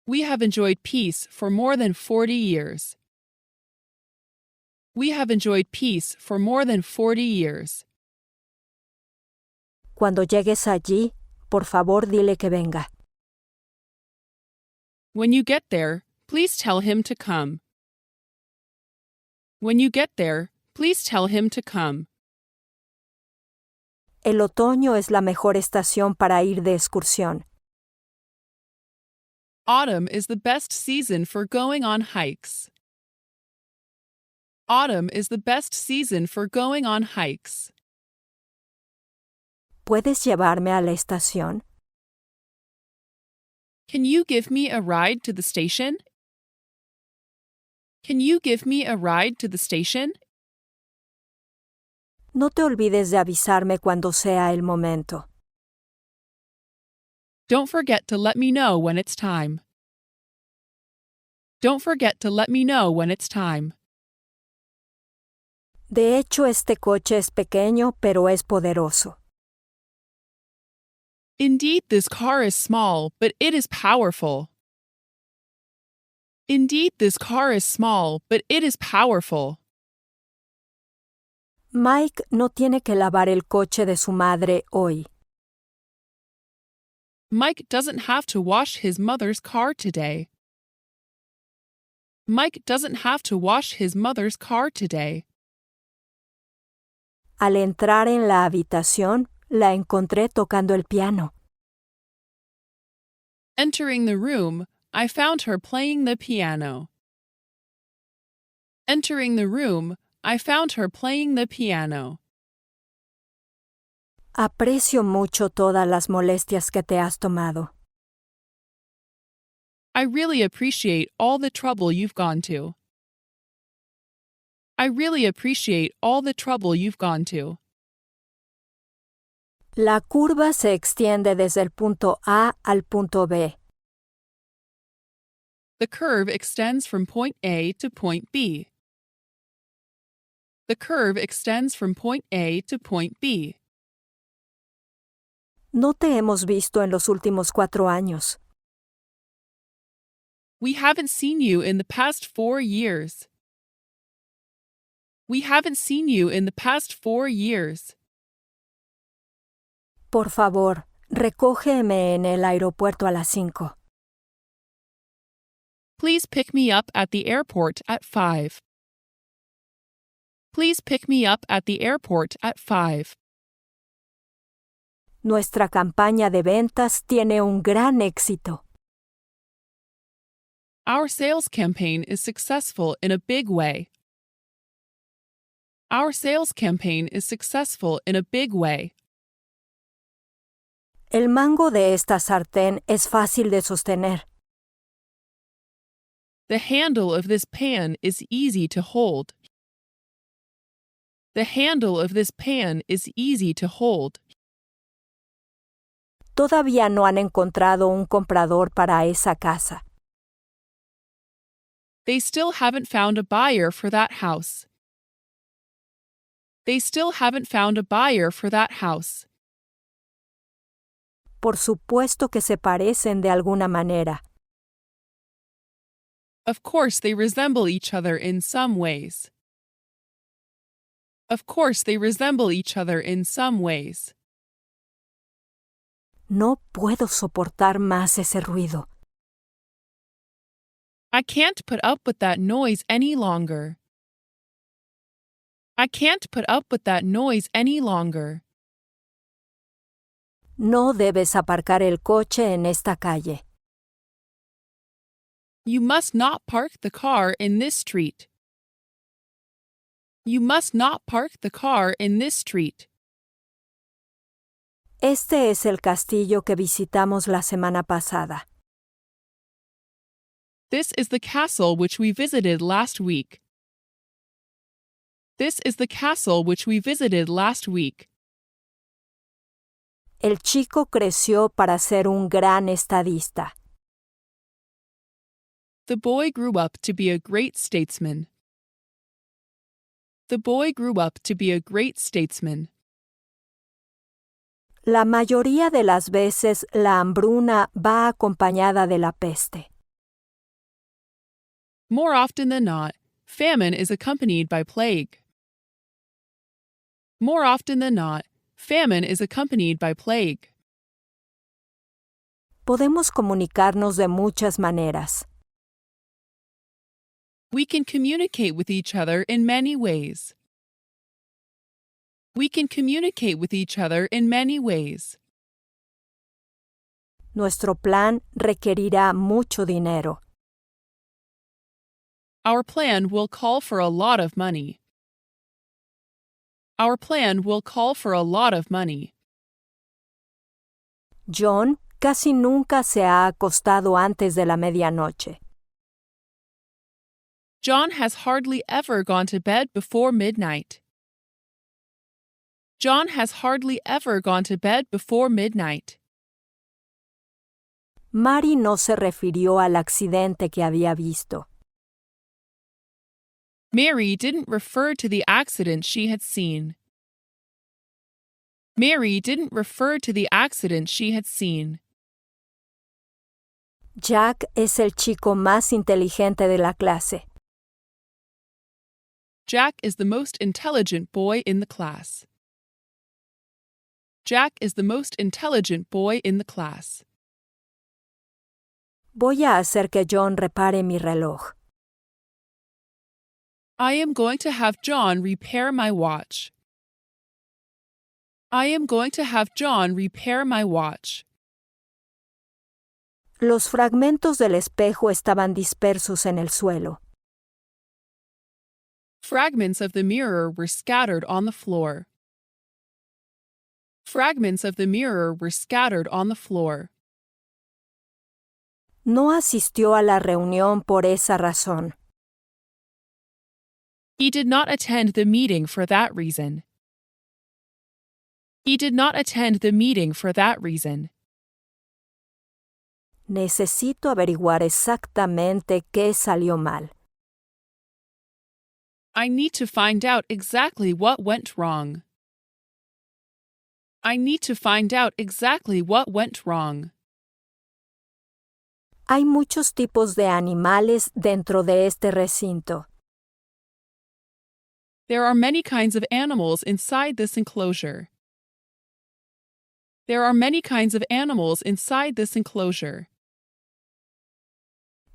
Speaker 2: We have enjoyed peace for more than 40 years. We have enjoyed peace for more than 40 years.
Speaker 1: Cuando llegues allí, por favor dile que venga.
Speaker 2: When you get there, please tell him to come. When you get there, please tell him to come.
Speaker 1: El otoño es la mejor estación para ir de excursión.
Speaker 2: Autumn is the best season for going on hikes. Autumn is the best season for going on hikes.
Speaker 1: ¿Puedes llevarme a la estación?
Speaker 2: Can you give me a ride to the station? Can you give me a ride to the station?
Speaker 1: No te olvides de avisarme cuando sea el momento.
Speaker 2: Don't forget to let me know when it's time. Don't forget to let me know when it's time.
Speaker 1: De hecho, este coche es pequeño, pero es poderoso.
Speaker 2: Indeed, this car is small, but it is powerful. Indeed, this car is small, but it is powerful.
Speaker 1: Mike no tiene que lavar el coche de su madre hoy.
Speaker 2: Mike doesn't have to wash his mother's car today. Mike doesn't have to wash his mother's car today.
Speaker 1: Al entrar en la habitación, la encontré tocando el piano.
Speaker 2: Entering the room, I found her playing the piano. Entering the room, I found her playing the piano.
Speaker 1: Aprecio mucho todas las molestias que te has tomado.
Speaker 2: I really appreciate all the trouble you've gone to. I really appreciate all the trouble you've gone to.
Speaker 1: La curva se extiende desde el punto A al punto B.
Speaker 2: The curve extends from point A to point B. The curve extends from point A to point B.
Speaker 1: No te hemos visto en los últimos 4 años.
Speaker 2: We haven't seen you in the past 4 years. We haven't seen you in the past 4 years.
Speaker 1: Por favor, recógeme en el aeropuerto a las 5.
Speaker 2: Please pick me up at the airport at 5. Please pick me up at the airport at 5.
Speaker 1: Nuestra campaña de ventas tiene un gran éxito.
Speaker 2: Our sales campaign is successful in a big way. Our sales campaign is successful in a big way.
Speaker 1: El mango de esta sartén es fácil de sostener.
Speaker 2: The handle of this pan is easy to hold. The handle of this pan is easy to hold.
Speaker 1: Todavía no han encontrado un comprador para esa casa.
Speaker 2: They still haven't found a buyer for that house. They still haven't found a buyer for that house.
Speaker 1: Por supuesto que se parecen de alguna manera.
Speaker 2: Of course they resemble each other in some ways. Of course they resemble each other in some ways.
Speaker 1: No puedo soportar más ese ruido.
Speaker 2: I can't put up with that noise any longer. I can't put up with that noise any longer.
Speaker 1: No debes aparcar el coche en esta calle.
Speaker 2: You must not park the car in this street. You must not park the car in this street.
Speaker 1: Este es el castillo que visitamos la semana pasada.
Speaker 2: This is the castle which we visited last week. This is the castle which we visited last week.
Speaker 1: El chico creció para ser un gran estadista.
Speaker 2: The boy grew up to be a great statesman. The boy grew up to be a great statesman.
Speaker 1: La mayoría de las veces la hambruna va acompañada de la peste.
Speaker 2: More often than not, famine is accompanied by plague. More often than not, famine is accompanied by plague.
Speaker 1: Podemos comunicarnos de muchas maneras.
Speaker 2: We can communicate with each other in many ways. We can communicate with each other in many ways.
Speaker 1: Nuestro plan requerirá mucho dinero.
Speaker 2: Our plan will call for a lot of money. Our plan will call for a lot of money.
Speaker 1: John casi nunca se ha acostado antes de la medianoche.
Speaker 2: John has hardly ever gone to bed before midnight. John has hardly ever gone to bed before midnight.
Speaker 1: Mary no se refirió al accidente que había visto.
Speaker 2: Mary didn't refer to the accident she had seen. Mary didn't refer to the accident she had seen.
Speaker 1: Jack es el chico más inteligente de la clase.
Speaker 2: Jack is the most intelligent boy in the class. Jack is the most intelligent boy in the class.
Speaker 1: Voy a hacer que John repare mi reloj.
Speaker 2: I am going to have John repair my watch. I am going to have John repair my watch.
Speaker 1: Los fragmentos del espejo estaban dispersos en el suelo.
Speaker 2: Fragments of the mirror were scattered on the floor. Fragments of the mirror were scattered on the floor.
Speaker 1: No asistió a la reunión por esa razón.
Speaker 2: He did not attend the meeting for that reason. He did not attend the meeting for that reason.
Speaker 1: Necesito averiguar exactamente qué salió mal.
Speaker 2: I need to find out exactly what went wrong. I need to find out exactly what went wrong.
Speaker 1: Hay muchos tipos de animales dentro de este recinto.
Speaker 2: There are many kinds of animals inside this enclosure. There are many kinds of animals inside this enclosure.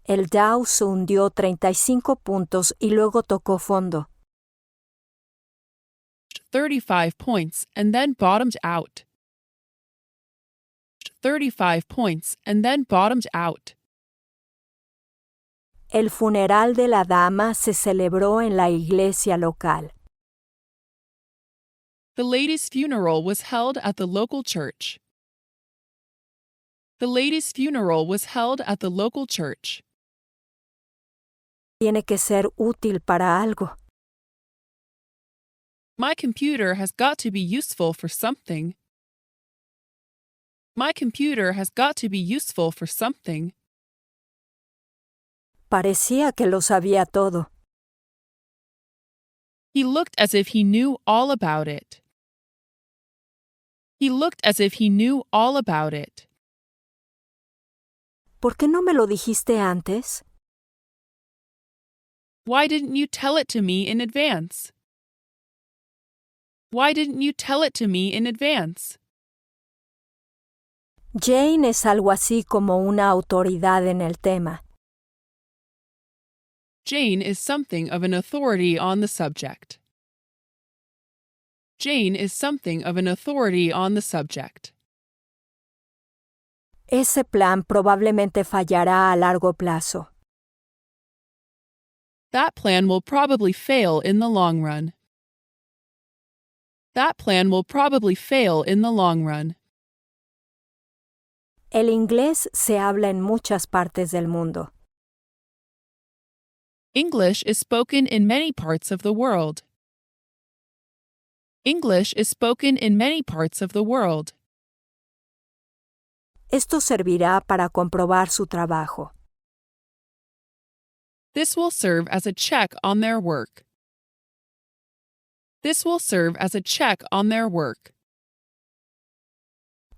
Speaker 1: El Dow se hundió 35 puntos y luego tocó fondo.
Speaker 2: 35 points and then bottomed out. 35 points and then bottomed out.
Speaker 1: El funeral de la dama se celebró en la iglesia local.
Speaker 2: The lady's funeral was held at the local church. The lady's funeral was held at the local church.
Speaker 1: Tiene que ser útil para algo.
Speaker 2: My computer has got to be useful for something. My computer has got to be useful for something.
Speaker 1: Parecía que lo sabía todo.
Speaker 2: He looked as if he knew all about it. He looked as if he knew all about it.
Speaker 1: ¿Por qué no me lo dijiste antes?
Speaker 2: Why didn't you tell it to me in advance? Why didn't you tell it to me in advance?
Speaker 1: Jane es algo así como una autoridad en el tema.
Speaker 2: Jane is something of an authority on the subject. Jane is something of an authority on the subject.
Speaker 1: Ese plan probablemente fallará a largo plazo.
Speaker 2: That plan will probably fail in the long run. That plan will probably fail in the long run.
Speaker 1: El inglés se habla en muchas partes del mundo.
Speaker 2: English is spoken in many parts of the world. English is spoken in many parts of the world.
Speaker 1: Esto servirá para comprobar su trabajo.
Speaker 2: This will serve as a check on their work. This will serve as a check on their work.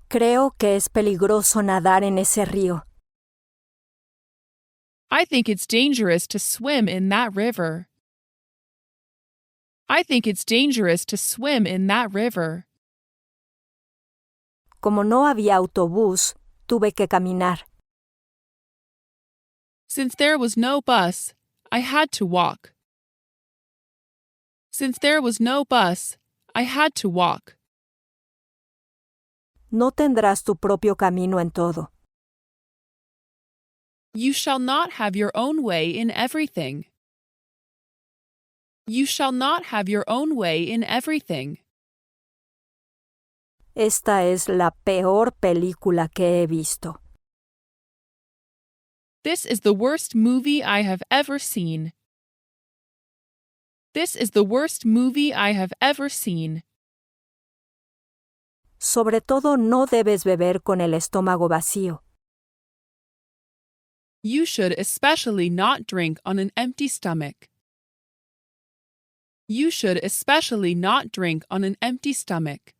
Speaker 1: Creo que es peligroso nadar en ese río.
Speaker 2: I think it's dangerous to swim in that river. I think it's dangerous to swim in that river.
Speaker 1: Como no había autobús, tuve que caminar.
Speaker 2: Since there was no bus, I had to walk. Since there was no bus, I had to walk.
Speaker 1: No tendrás tu propio camino en todo.
Speaker 2: You shall not have your own way in everything. You shall not have your own way in everything.
Speaker 1: Esta es la peor película que he visto.
Speaker 2: This is the worst movie I have ever seen. This is the worst movie I have ever seen.
Speaker 1: Sobre todo, no debes beber con el estómago vacío.
Speaker 2: You should especially not drink on an empty stomach. You should especially not drink on an empty stomach.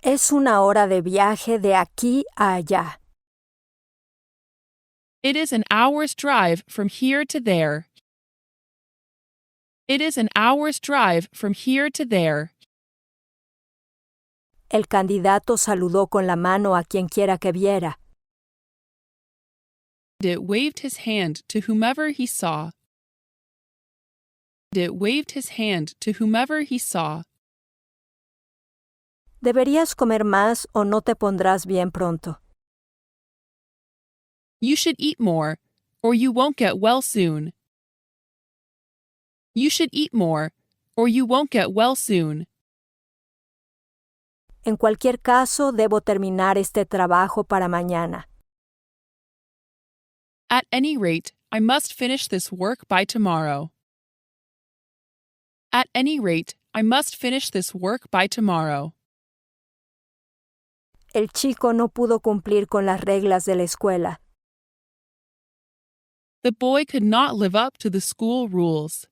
Speaker 1: Es una hora de viaje de aquí a allá.
Speaker 2: It is an hour's drive from here to there. It is an hour's drive from here to there.
Speaker 1: El candidato saludó con la mano a quien quiera que viera.
Speaker 2: It waved his hand to whomever he saw. It waved his hand to whomever he saw.
Speaker 1: Deberías comer más o no te pondrás bien pronto.
Speaker 2: You should eat more, or you won't get well soon. You should eat more, or you won't get well soon.
Speaker 1: En cualquier caso, debo terminar este trabajo para mañana.
Speaker 2: At any rate, I must finish this work by tomorrow. At any rate, I must finish this work by tomorrow.
Speaker 1: El chico no pudo cumplir con las reglas de la escuela.
Speaker 2: The boy could not live up to the school rules.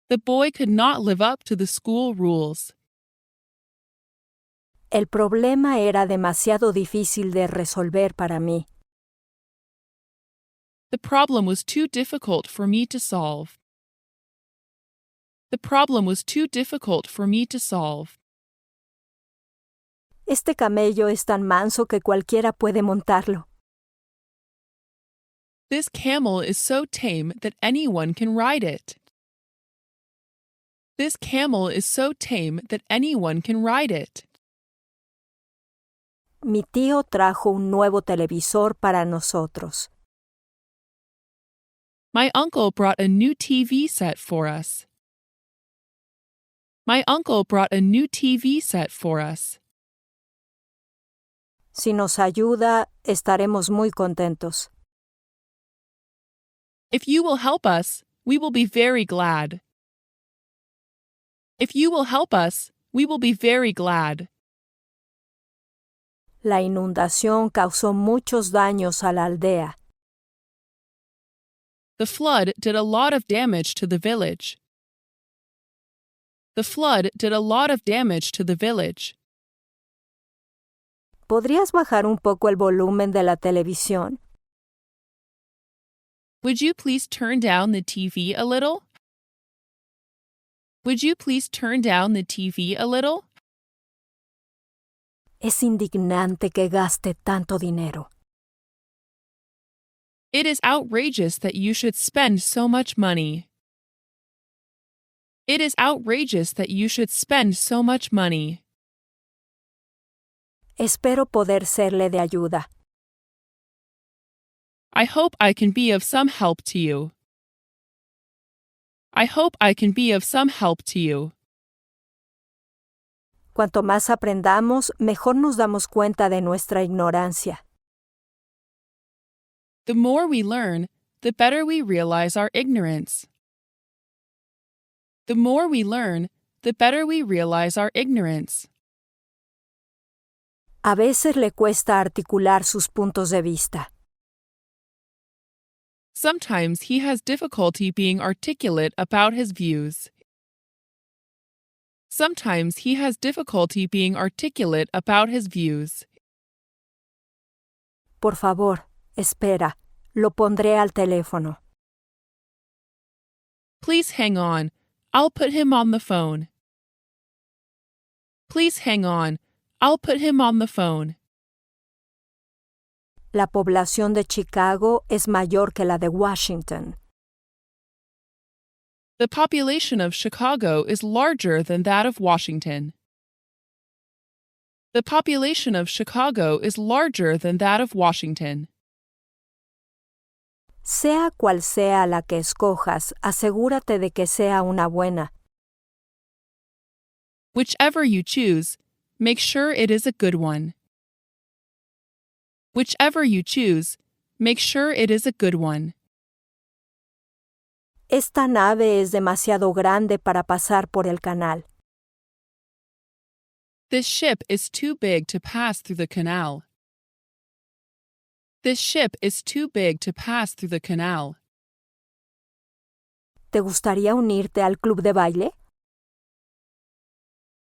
Speaker 2: The boy could not live up to the school rules.
Speaker 1: El problema era demasiado difícil de resolver para mí.
Speaker 2: The problem was too difficult for me to solve. The problem was too difficult for me to solve.
Speaker 1: Este camello es tan manso que cualquiera puede montarlo.
Speaker 2: This camel is so tame that anyone can ride it. This camel is so tame that anyone can ride it.
Speaker 1: Mi tío trajo un nuevo televisor para nosotros.
Speaker 2: My uncle brought a new TV set for us. My uncle brought a new TV set for us.
Speaker 1: Si nos ayuda, estaremos muy contentos.
Speaker 2: If you will help us, we will be very glad. If you will help us, we will be very glad.
Speaker 1: La inundación causó muchos daños a la aldea.
Speaker 2: The flood did a lot of damage to the village. The flood did a lot of damage to the village.
Speaker 1: ¿Podrías bajar un poco el volumen de la televisión?
Speaker 2: Would you please turn down the TV a little? Would you please turn down the TV a little?
Speaker 1: Es indignante que gaste tanto dinero.
Speaker 2: It is outrageous that you should spend so much money. It is outrageous that you should spend so much money.
Speaker 1: Espero poder serle de ayuda.
Speaker 2: I hope I can be of some help to you. I hope I can be of some help to you.
Speaker 1: Cuanto más aprendamos, mejor nos damos cuenta de nuestra ignorancia.
Speaker 2: The more we learn, the better we realize our ignorance. The more we learn, the better we realize our ignorance.
Speaker 1: A veces le cuesta articular sus puntos de vista.
Speaker 2: Sometimes he has difficulty being articulate about his views. Sometimes he has difficulty being articulate about his views.
Speaker 1: Por favor, Espera, lo pondré al teléfono.
Speaker 2: Please hang on. I'll put him on the phone. Please hang on. I'll put him on the phone.
Speaker 1: La población de Chicago es mayor que la de Washington.
Speaker 2: The population of Chicago is larger than that of Washington. The population of Chicago is larger than that of Washington.
Speaker 1: Sea cual sea la que escojas, asegúrate de que sea una buena.
Speaker 2: Whichever you choose, make sure it is a good one. Whichever you choose, make sure it is a good one.
Speaker 1: Esta nave es demasiado grande para pasar por el canal.
Speaker 2: This ship is too big to pass through the canal. This ship is too big to pass through the canal.
Speaker 1: ¿Te gustaría unirte al club de baile?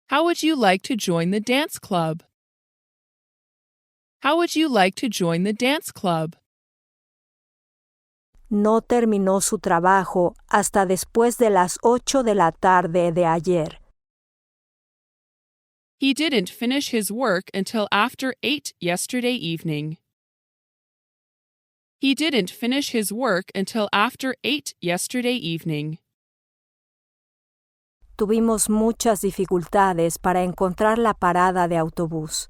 Speaker 2: How would you like to join the dance club? How would you like to join the dance club?
Speaker 1: No terminó su trabajo hasta después de las 8 de la tarde de ayer.
Speaker 2: He didn't finish his work until after 8 yesterday evening. He didn't finish his work until after 8 yesterday evening.
Speaker 1: Tuvimos muchas dificultades para encontrar la parada de autobús.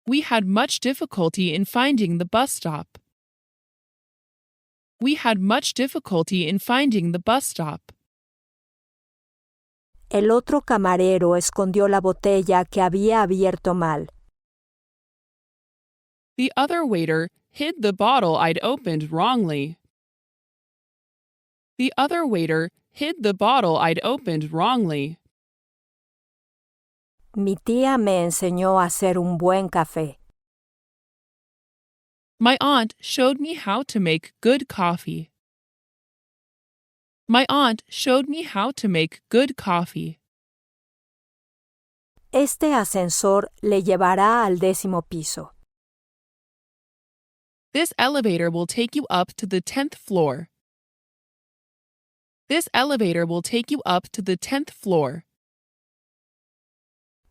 Speaker 2: We had much difficulty in finding the bus stop. We had much difficulty in finding the bus stop.
Speaker 1: El otro camarero escondió la botella que había abierto mal.
Speaker 2: The other waiter hid the bottle I'd opened wrongly. The other waiter hid the bottle I'd opened wrongly.
Speaker 1: Mi tía me enseñó a hacer un buen café.
Speaker 2: My aunt showed me how to make good coffee. My aunt showed me how to make good coffee.
Speaker 1: Este ascensor le llevará al 10º piso.
Speaker 2: This elevator will take you up to the 10th floor. This elevator will take you up to the 10th floor.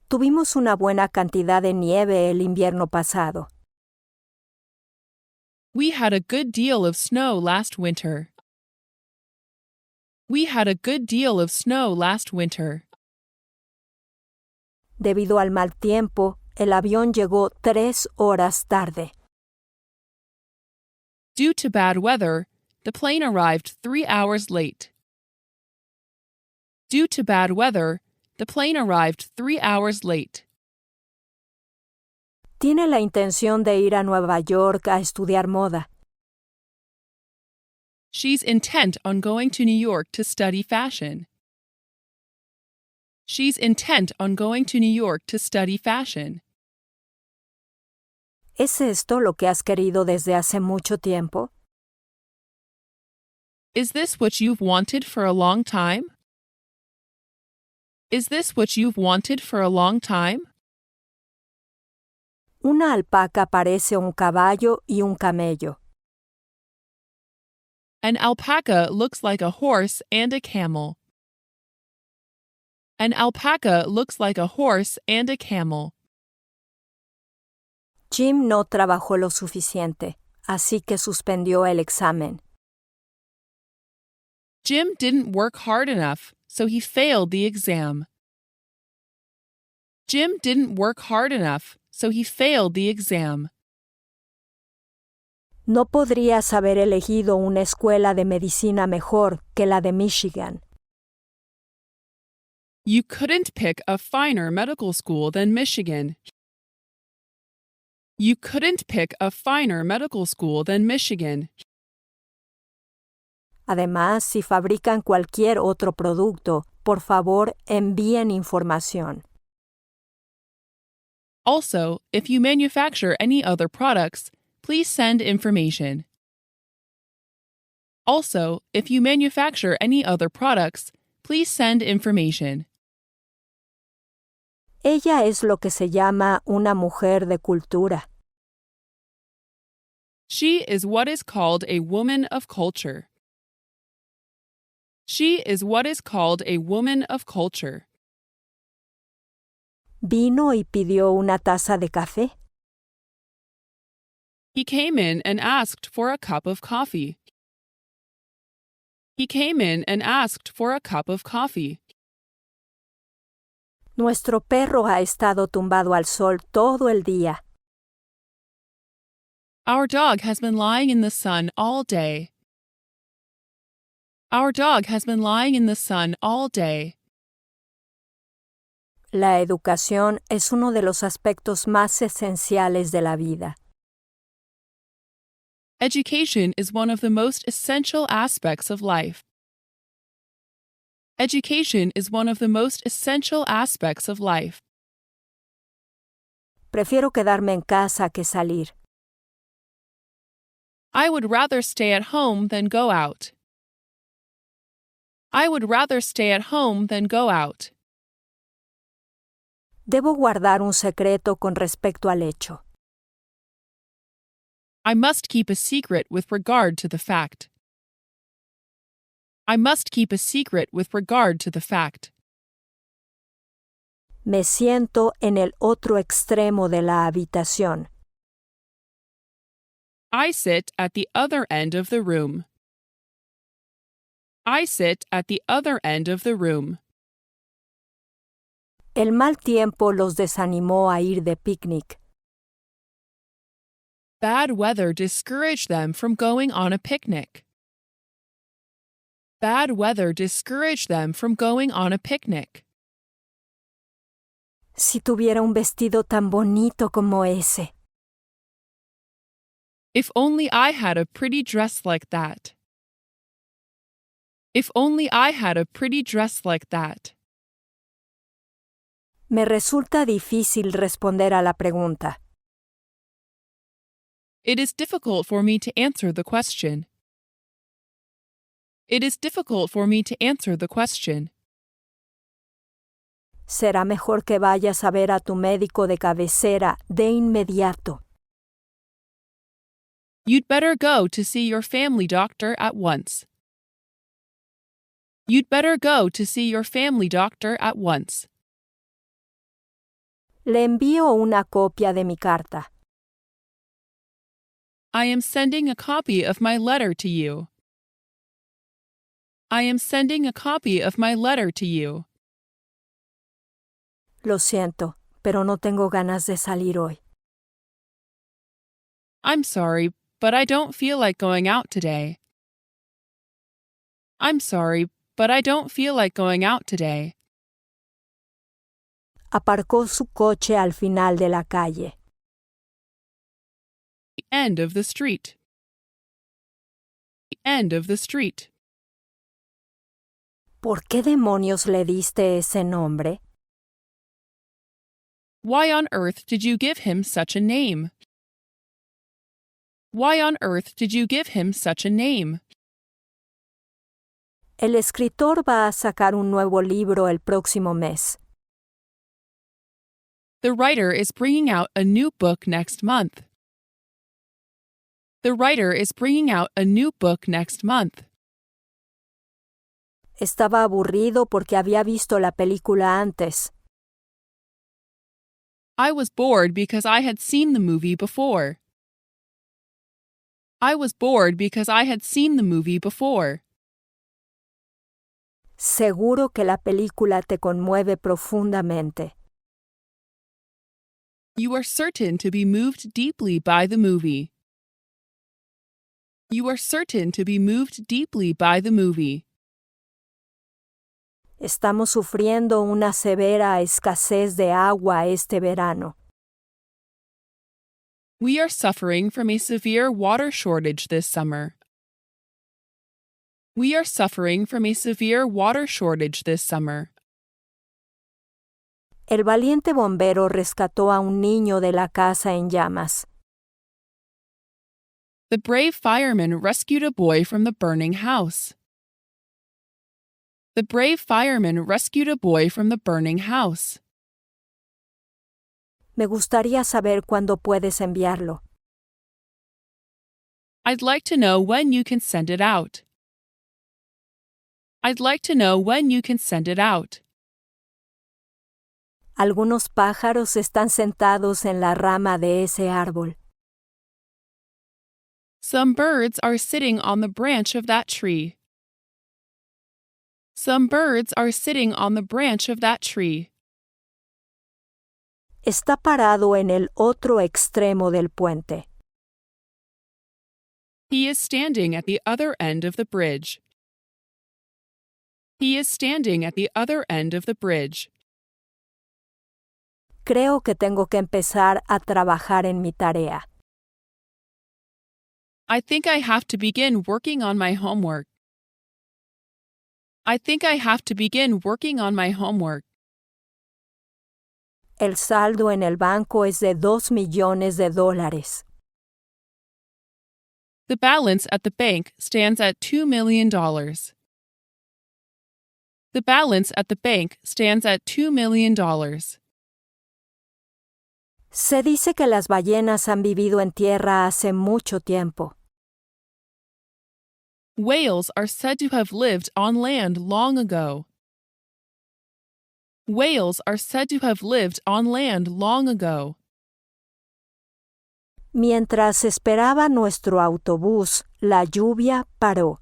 Speaker 1: Tuvimos una buena cantidad de nieve el invierno pasado.
Speaker 2: We had a good deal of snow last winter. We had a good deal of snow last winter.
Speaker 1: Debido al mal tiempo, el avión llegó 3 horas tarde.
Speaker 2: Due to bad weather, the plane arrived 3 hours late. Due to bad weather, the plane arrived 3 hours late.
Speaker 1: Tiene la intención de ir a Nueva York a estudiar moda.
Speaker 2: She's intent on going to New York to study fashion. She's intent on going to New York to study fashion.
Speaker 1: ¿Es esto lo que has querido desde hace mucho tiempo?
Speaker 2: Is this what you've wanted for a long time? Is this what you've wanted for a long time?
Speaker 1: Una alpaca parece un caballo y un camello.
Speaker 2: An alpaca looks like a horse and a camel. An alpaca looks like a horse and a camel.
Speaker 1: Jim no trabajó lo suficiente, así que suspendió el examen.
Speaker 2: Jim didn't work hard enough, so he failed the exam. Jim didn't work hard enough, so he failed the exam.
Speaker 1: No podrías haber elegido una escuela de medicina mejor que la de Michigan.
Speaker 2: You couldn't pick a finer medical school than Michigan. You couldn't pick a finer medical school than Michigan.
Speaker 1: Además, si fabrican cualquier otro producto, por favor, envíen información.
Speaker 2: Also, if you manufacture any other products, please send information. Also, if you manufacture any other products, please send information.
Speaker 1: Ella es lo que se llama una mujer de cultura.
Speaker 2: She is what is called a woman of culture. She is what is called a woman of culture.
Speaker 1: Vino y pidió una taza de café.
Speaker 2: He came in and asked for a cup of coffee. He came in and asked for a cup of coffee.
Speaker 1: Nuestro perro ha estado tumbado al sol todo el día.
Speaker 2: Our dog has been lying in the sun all day. Our dog has been lying in the sun all day.
Speaker 1: La educación es uno de los aspectos más esenciales de la vida.
Speaker 2: Education is one of the most essential aspects of life. Education is one of the most essential aspects of life.
Speaker 1: Prefiero quedarme en casa que salir.
Speaker 2: I would rather stay at home than go out. I would rather stay at home than go out.
Speaker 1: Debo guardar un secreto con respecto al hecho.
Speaker 2: I must keep a secret with regard to the fact. I must keep a secret with regard to the fact.
Speaker 1: Me siento en el otro extremo de la habitación.
Speaker 2: I sit at the other end of the room. I sit at the other end of the room.
Speaker 1: El mal tiempo los desanimó a ir de picnic.
Speaker 2: Bad weather discouraged them from going on a picnic. Bad weather discouraged them from going on a picnic.
Speaker 1: Si tuviera un vestido tan bonito como ese.
Speaker 2: If only I had a pretty dress like that. If only I had a pretty dress like that.
Speaker 1: Me resulta difícil responder a la pregunta.
Speaker 2: It is difficult for me to answer the question. It is difficult for me to answer the question.
Speaker 1: Será mejor que vayas a ver a tu médico de cabecera de inmediato.
Speaker 2: You'd better go to see your family doctor at once. You'd better go to see your family doctor at once.
Speaker 1: Le envío una copia de mi carta.
Speaker 2: I am sending a copy of my letter to you. I am sending a copy of my letter to you.
Speaker 1: Lo siento, pero no tengo ganas de salir hoy.
Speaker 2: I'm sorry, but I don't feel like going out today. I'm sorry, but I don't feel like going out today.
Speaker 1: Aparcó su coche al final de la calle.
Speaker 2: The end of the street. The end of the street.
Speaker 1: ¿Por qué demonios le diste ese nombre?
Speaker 2: Why on earth did you give him such a name? Why on earth did you give him such a name?
Speaker 1: El escritor va a sacar un nuevo libro el próximo mes.
Speaker 2: The writer is bringing out a new book next month. The writer is bringing out a new book next month.
Speaker 1: Estaba aburrido porque había visto la película antes.
Speaker 2: I was bored because I had seen the movie before. I was bored because I had seen the movie before.
Speaker 1: Seguro que la película te conmueve profundamente.
Speaker 2: You are certain to be moved deeply by the movie. You are certain to be moved deeply by the movie.
Speaker 1: Estamos sufriendo una severa escasez de agua este verano.
Speaker 2: We are suffering from a severe water shortage this summer. We are suffering from a severe water shortage this summer.
Speaker 1: El valiente bombero rescató a un niño de la casa en llamas.
Speaker 2: The brave fireman rescued a boy from the burning house. The brave fireman rescued a boy from the burning house.
Speaker 1: Me gustaría saber cuándo puedes enviarlo.
Speaker 2: I'd like to know when you can send it out. I'd like to know when you can send it out.
Speaker 1: Algunos pájaros están sentados en la rama de ese árbol.
Speaker 2: Some birds are sitting on the branch of that tree. Some birds are sitting on the branch of that tree.
Speaker 1: Está parado en el otro extremo del puente.
Speaker 2: He is standing at the other end of the bridge. He is standing at the other end of the bridge.
Speaker 1: Creo que tengo que empezar a trabajar en mi tarea.
Speaker 2: I think I have to begin working on my homework. I think I have to begin working on my homework.
Speaker 1: El saldo en el banco es de $2 millones.
Speaker 2: The balance at the bank stands at $2 million. The balance at the bank stands at $2 million.
Speaker 1: Se dice que las ballenas han vivido en tierra hace mucho tiempo.
Speaker 2: Whales are said to have lived on land long ago. Whales are said to have lived on land long ago.
Speaker 1: Mientras esperaba nuestro autobús, la lluvia paró.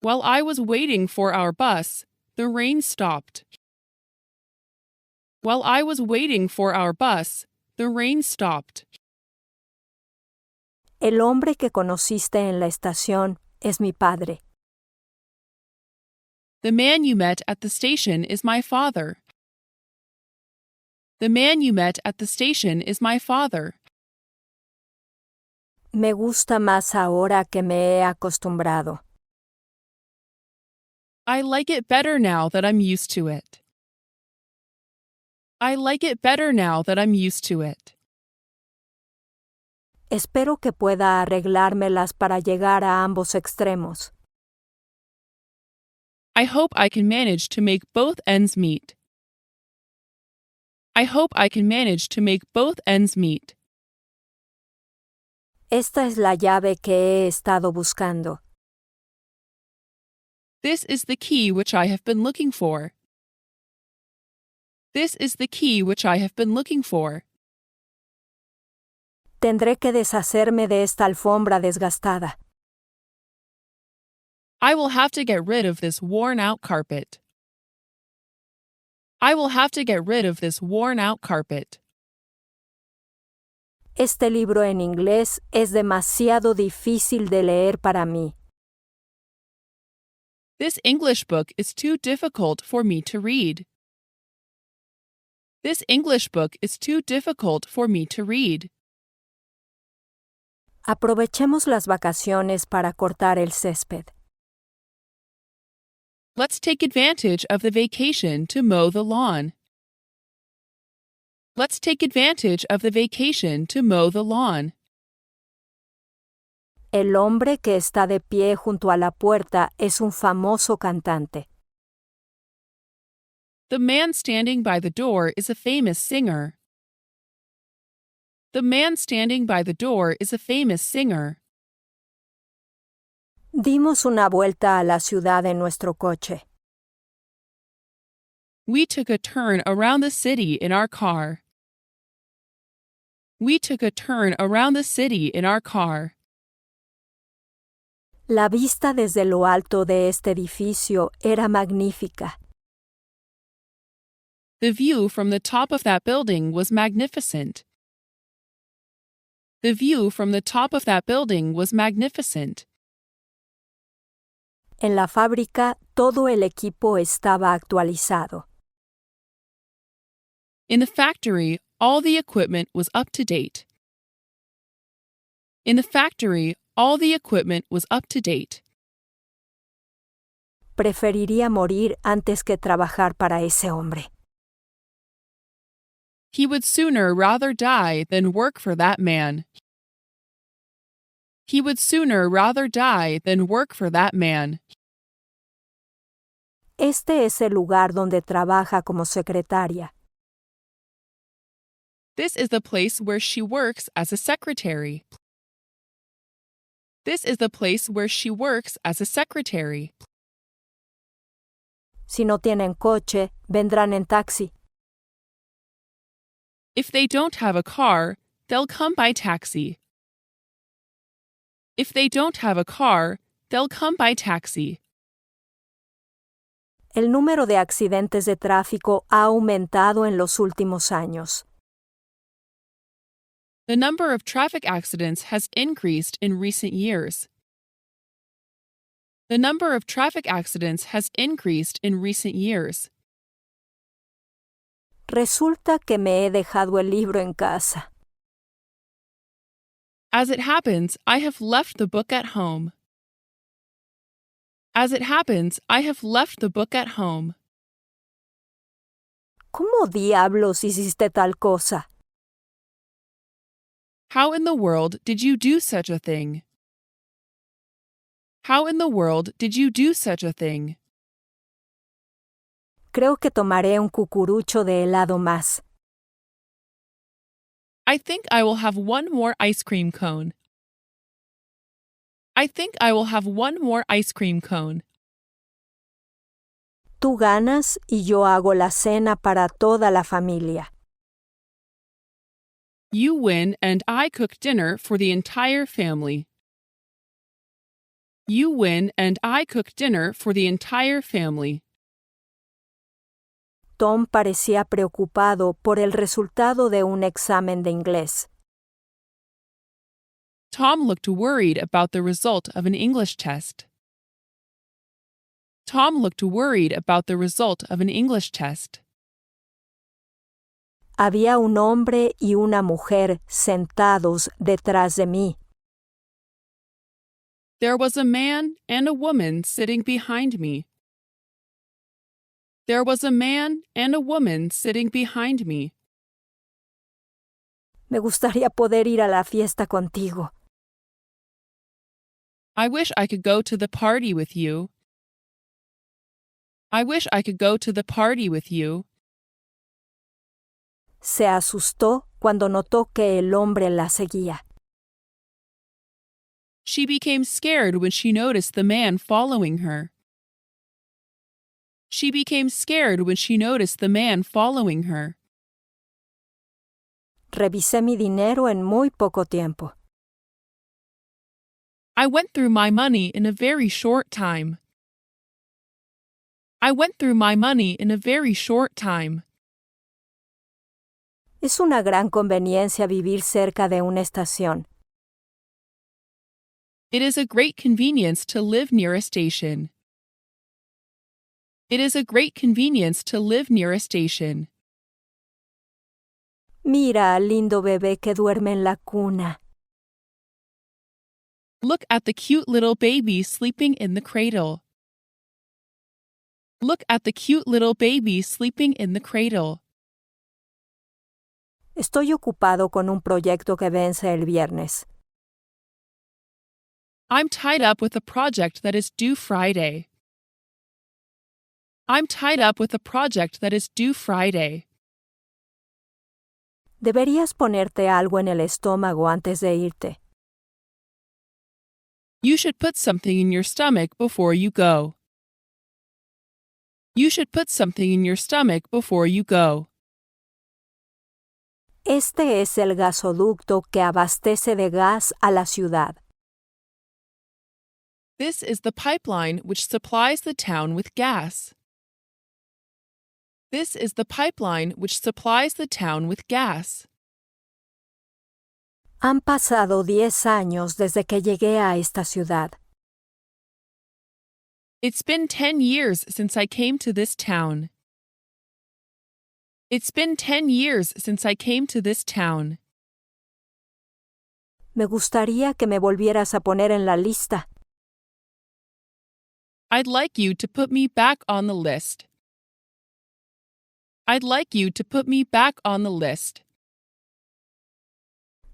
Speaker 2: While I was waiting for our bus, the rain stopped. While I was waiting for our bus, the rain stopped.
Speaker 1: El hombre que conociste en la estación es mi padre.
Speaker 2: The man you met at the station is my father. The man you met at the station is my father.
Speaker 1: Me gusta más ahora que me he acostumbrado.
Speaker 2: I like it better now that I'm used to it. I like it better now that I'm used to it.
Speaker 1: Espero que pueda arreglármelas para llegar a ambos extremos.
Speaker 2: I hope I can manage to make both ends meet. I hope I can manage to make both ends meet.
Speaker 1: Esta es la llave que he estado buscando.
Speaker 2: This is the key which I have been looking for. This is the key which I have been looking for.
Speaker 1: Tendré que deshacerme de esta alfombra desgastada.
Speaker 2: I will have to get rid of this worn-out carpet. I will have to get rid of this worn-out carpet.
Speaker 1: Este libro en inglés es demasiado difícil de leer para mí.
Speaker 2: This English book is too difficult for me to read. This English book is too difficult for me to read.
Speaker 1: Aprovechemos las vacaciones para cortar el césped.
Speaker 2: Let's take advantage of the vacation to mow the lawn. Let's take advantage of the vacation to mow the lawn.
Speaker 1: El hombre que está de pie junto a la puerta es un famoso cantante.
Speaker 2: The man standing by the door is a famous singer. The man standing by the door is a famous singer.
Speaker 1: Dimos una vuelta a la ciudad en nuestro coche.
Speaker 2: We took a turn around the city in our car. We took a turn around the city in our car.
Speaker 1: La vista desde lo alto de este edificio era magnífica.
Speaker 2: The view from the top of that building was magnificent. The view from the top of that building was magnificent.
Speaker 1: En la fábrica, todo el equipo estaba actualizado.
Speaker 2: In the factory, all the equipment was up to date. In the factory, all the equipment was up to date.
Speaker 1: Preferiría morir antes que trabajar para ese hombre.
Speaker 2: He would sooner rather die than work for that man. He would sooner rather die than work for that man.
Speaker 1: Este es el lugar donde trabaja como secretaria.
Speaker 2: This is the place where she works as a secretary. This is the place where she works as a secretary.
Speaker 1: Si no tienen coche, vendrán en taxi.
Speaker 2: If they don't have a car, they'll come by taxi. If they don't have a car, they'll come by taxi.
Speaker 1: El número de accidentes de tráfico ha aumentado en los últimos años.
Speaker 2: The number of traffic accidents has increased in recent years. The number of traffic accidents has increased in recent years.
Speaker 1: Resulta que me he dejado el libro en casa.
Speaker 2: As it happens, I have left the book at home. As it happens, I have left the book at home.
Speaker 1: ¿Cómo diablos hiciste tal cosa?
Speaker 2: How in the world did you do such a thing? How in the world did you do such a thing?
Speaker 1: Creo que tomaré un cucurucho de helado más.
Speaker 2: I think I will have one more ice cream cone. I think I will have one more ice cream cone.
Speaker 1: Tú ganas y yo hago la cena para toda la familia.
Speaker 2: You win and I cook dinner for the entire family. You win and I cook dinner for the entire family.
Speaker 1: Tom parecía preocupado por el resultado de un examen de inglés.
Speaker 2: Tom looked worried about the result of an English test. Tom looked worried about the result of an English test.
Speaker 1: Había un hombre y una mujer sentados detrás de mí.
Speaker 2: There was a man and a woman sitting behind me. There was a man and a woman sitting behind me.
Speaker 1: Me gustaría poder ir a la fiesta contigo.
Speaker 2: I wish I could go to the party with you. I wish I could go to the party with you.
Speaker 1: Se asustó cuando notó que el hombre la seguía.
Speaker 2: She became scared when she noticed the man following her. She became scared when she noticed the man following her.
Speaker 1: Revisé mi dinero en muy poco tiempo.
Speaker 2: I went through my money in a very short time. I went through my money in a very short time.
Speaker 1: Es una gran conveniencia vivir cerca de una estación.
Speaker 2: It is a great convenience to live near a station. It is a great convenience to live near a station.
Speaker 1: Mira al lindo bebé que duerme en la cuna.
Speaker 2: Look at the cute little baby sleeping in the cradle. Look at the cute little baby sleeping in the cradle.
Speaker 1: Estoy ocupado con un proyecto que vence el viernes.
Speaker 2: I'm tied up with a project that is due Friday. I'm tied up with a project that is due Friday.
Speaker 1: Deberías ponerte algo en el estómago antes de irte.
Speaker 2: You should put something in your stomach before you go. You should put something in your stomach before you go.
Speaker 1: Este es el gasoducto que abastece de gas a la ciudad.
Speaker 2: This is the pipeline which supplies the town with gas. This is the pipeline which supplies the town with gas.
Speaker 1: Han pasado 10 años desde que llegué a esta ciudad.
Speaker 2: It's been 10 years since I came to this town. It's been 10 years since I came to this town.
Speaker 1: Me gustaría que me volvieras a poner en la lista.
Speaker 2: I'd like you to put me back on the list. I'd like you to put me back on the list.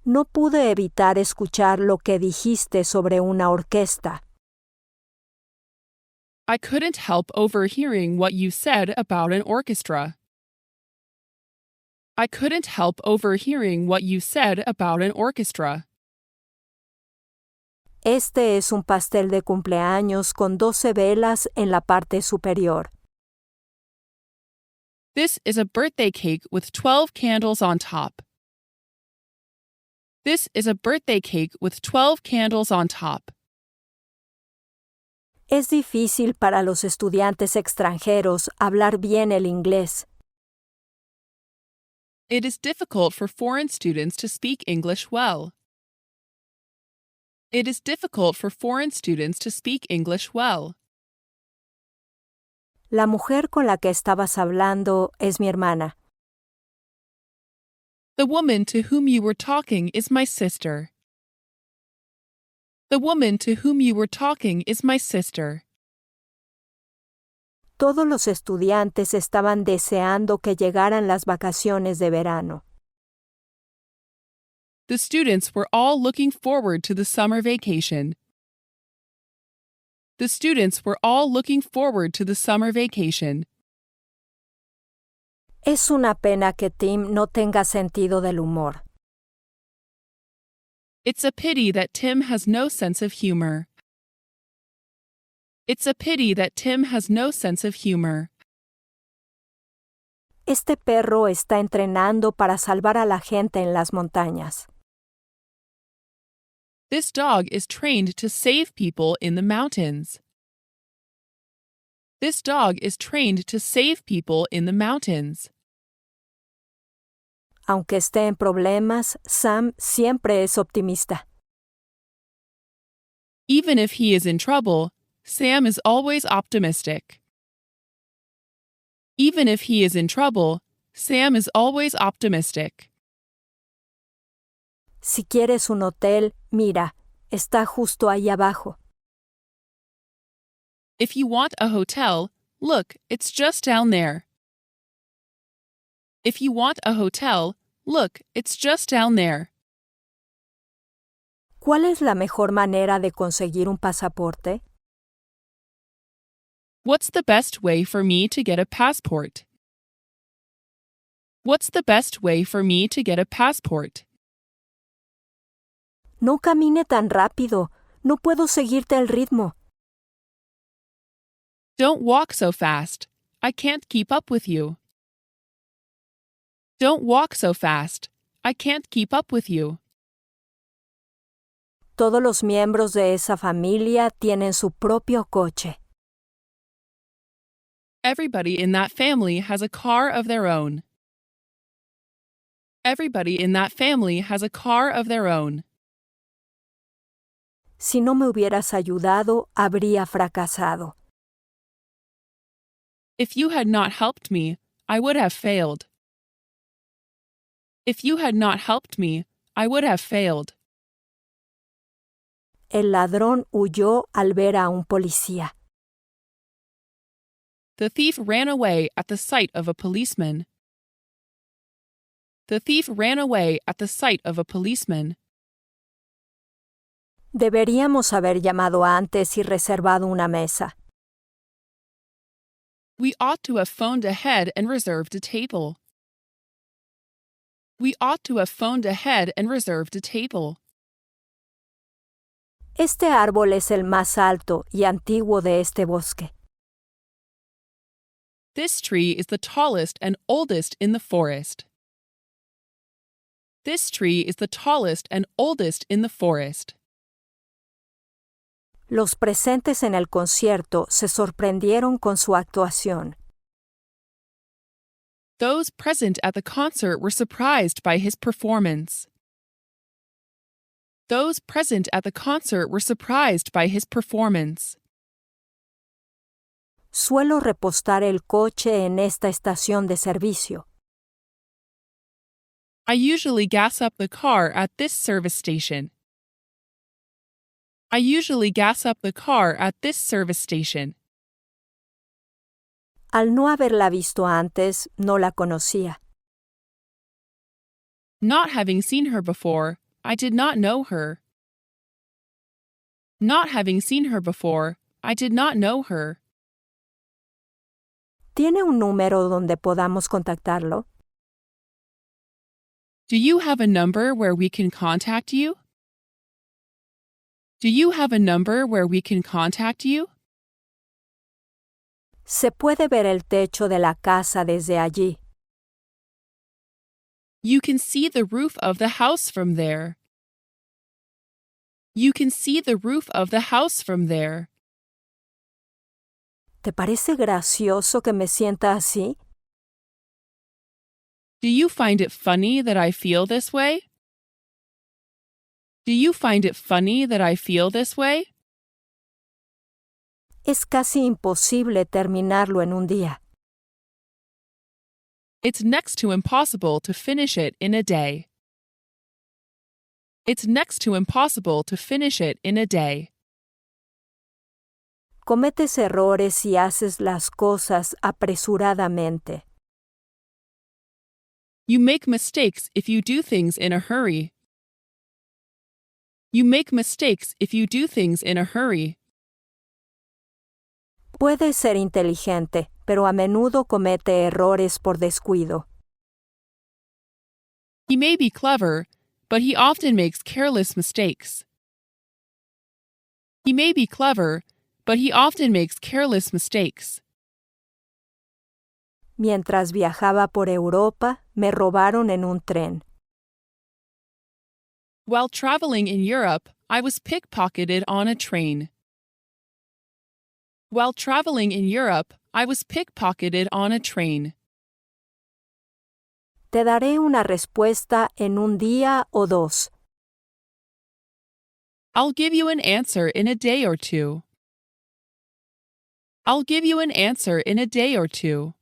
Speaker 1: No pude evitar escuchar lo que dijiste sobre una orquesta.
Speaker 2: I couldn't help overhearing what you said about an orchestra. I couldn't help overhearing what you said about an orchestra.
Speaker 1: Este es un pastel de cumpleaños con 12 velas en la parte superior.
Speaker 2: This is a birthday cake with 12 candles on top. This is a birthday cake with 12 candles on top.
Speaker 1: Es difícil para los estudiantes extranjeros hablar bien el inglés.
Speaker 2: It is difficult for foreign students to speak English well. It is difficult for foreign students to speak English well.
Speaker 1: La mujer con la que estabas hablando es mi hermana.
Speaker 2: The woman to whom you were talking is my sister. The woman to whom you were talking is my sister.
Speaker 1: Todos los estudiantes estaban deseando que llegaran las vacaciones de verano.
Speaker 2: The students were all looking forward to the summer vacation. The students were all looking forward to the summer vacation.
Speaker 1: Es una pena que Tim no tenga sentido del humor.
Speaker 2: It's a pity that Tim has no sense of humor. It's a pity that Tim has no sense of humor.
Speaker 1: Este perro está entrenando para salvar a la gente en las montañas.
Speaker 2: This dog is trained to save people in the mountains. This dog is trained to save people in the mountains.
Speaker 1: Aunque esté en problemas, Sam siempre es optimista.
Speaker 2: Even if he is in trouble, Sam is always optimistic. Even if he is in trouble, Sam is always optimistic.
Speaker 1: Si quieres un hotel, mira, está justo ahí abajo.
Speaker 2: If you want a hotel, look, it's just down there. If you want a hotel, look, it's just down there.
Speaker 1: ¿Cuál es la mejor manera de conseguir un pasaporte?
Speaker 2: What's the best way for me to get a passport? What's the best way for me to get a passport?
Speaker 1: No camine tan rápido, no puedo seguirte el ritmo.
Speaker 2: Don't walk so fast. I can't keep up with you. Don't walk so fast. I can't keep up with you.
Speaker 1: Todos los miembros de esa familia tienen su propio coche.
Speaker 2: Everybody in that family has a car of their own. Everybody in that family has a car of their own.
Speaker 1: Si no me hubieras ayudado, habría fracasado.
Speaker 2: If you had not helped me, I would have failed. If you had not helped me, I would have failed.
Speaker 1: El ladrón huyó al ver a un policía.
Speaker 2: The thief ran away at the sight of a policeman. The thief ran away at the sight of a policeman.
Speaker 1: Deberíamos haber llamado antes y reservado una mesa.
Speaker 2: We ought to have phoned ahead and reserved a table. We ought to have phoned ahead and reserved a table.
Speaker 1: Este árbol es el más alto y antiguo de este bosque.
Speaker 2: This tree is the tallest and oldest in the forest. This tree is the tallest and oldest in the forest.
Speaker 1: Los presentes en el concierto se sorprendieron con su actuación.
Speaker 2: Those present at the concert were surprised by his performance. Those present at the concert were surprised by his performance.
Speaker 1: Suelo repostar el coche en esta estación de servicio.
Speaker 2: I usually gas up the car at this service station. I usually gas up the car at this service station.
Speaker 1: Al no haberla visto antes, no la conocía.
Speaker 2: Not having seen her before, I did not know her. Not having seen her before, I did not know her.
Speaker 1: ¿Tiene un número donde podamos contactarlo?
Speaker 2: Do you have a number where we can contact you? Do you have a number where we can contact you?
Speaker 1: Se puede ver el techo de la casa desde allí.
Speaker 2: You can see the roof of the house from there. You can see the roof of the house from there.
Speaker 1: ¿Te parece gracioso que me sienta así?
Speaker 2: Do you find it funny that I feel this way? Do you find it funny that I feel this way?
Speaker 1: Es casi imposible terminarlo en un día.
Speaker 2: It's next to impossible to finish it in a day. It's next to impossible to finish it in a day.
Speaker 1: Cometes errores si haces las cosas apresuradamente.
Speaker 2: You make mistakes if you do things in a hurry. You make mistakes if you do things in a hurry.
Speaker 1: Puede ser inteligente, pero a menudo comete errores por descuido.
Speaker 2: He may be clever, but he often makes careless mistakes. He may be clever, but he often makes careless mistakes.
Speaker 1: Mientras viajaba por Europa, me robaron en un tren.
Speaker 2: While traveling in Europe, I was pickpocketed on a train. While traveling in Europe, I was pickpocketed on a train.
Speaker 1: Te daré una respuesta en un día o dos.
Speaker 2: I'll give you an answer in a day or two. I'll give you an answer in a day or two.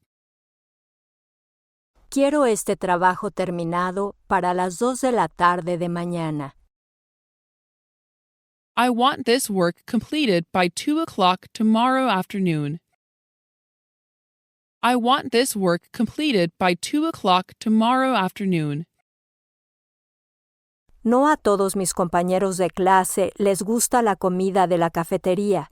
Speaker 1: Quiero este trabajo terminado para las 2 de la tarde de mañana.
Speaker 2: I want this work completed by 2 o'clock tomorrow afternoon. I want this work completed by 2 o'clock tomorrow afternoon.
Speaker 1: No a todos mis compañeros de clase les gusta la comida de la cafetería.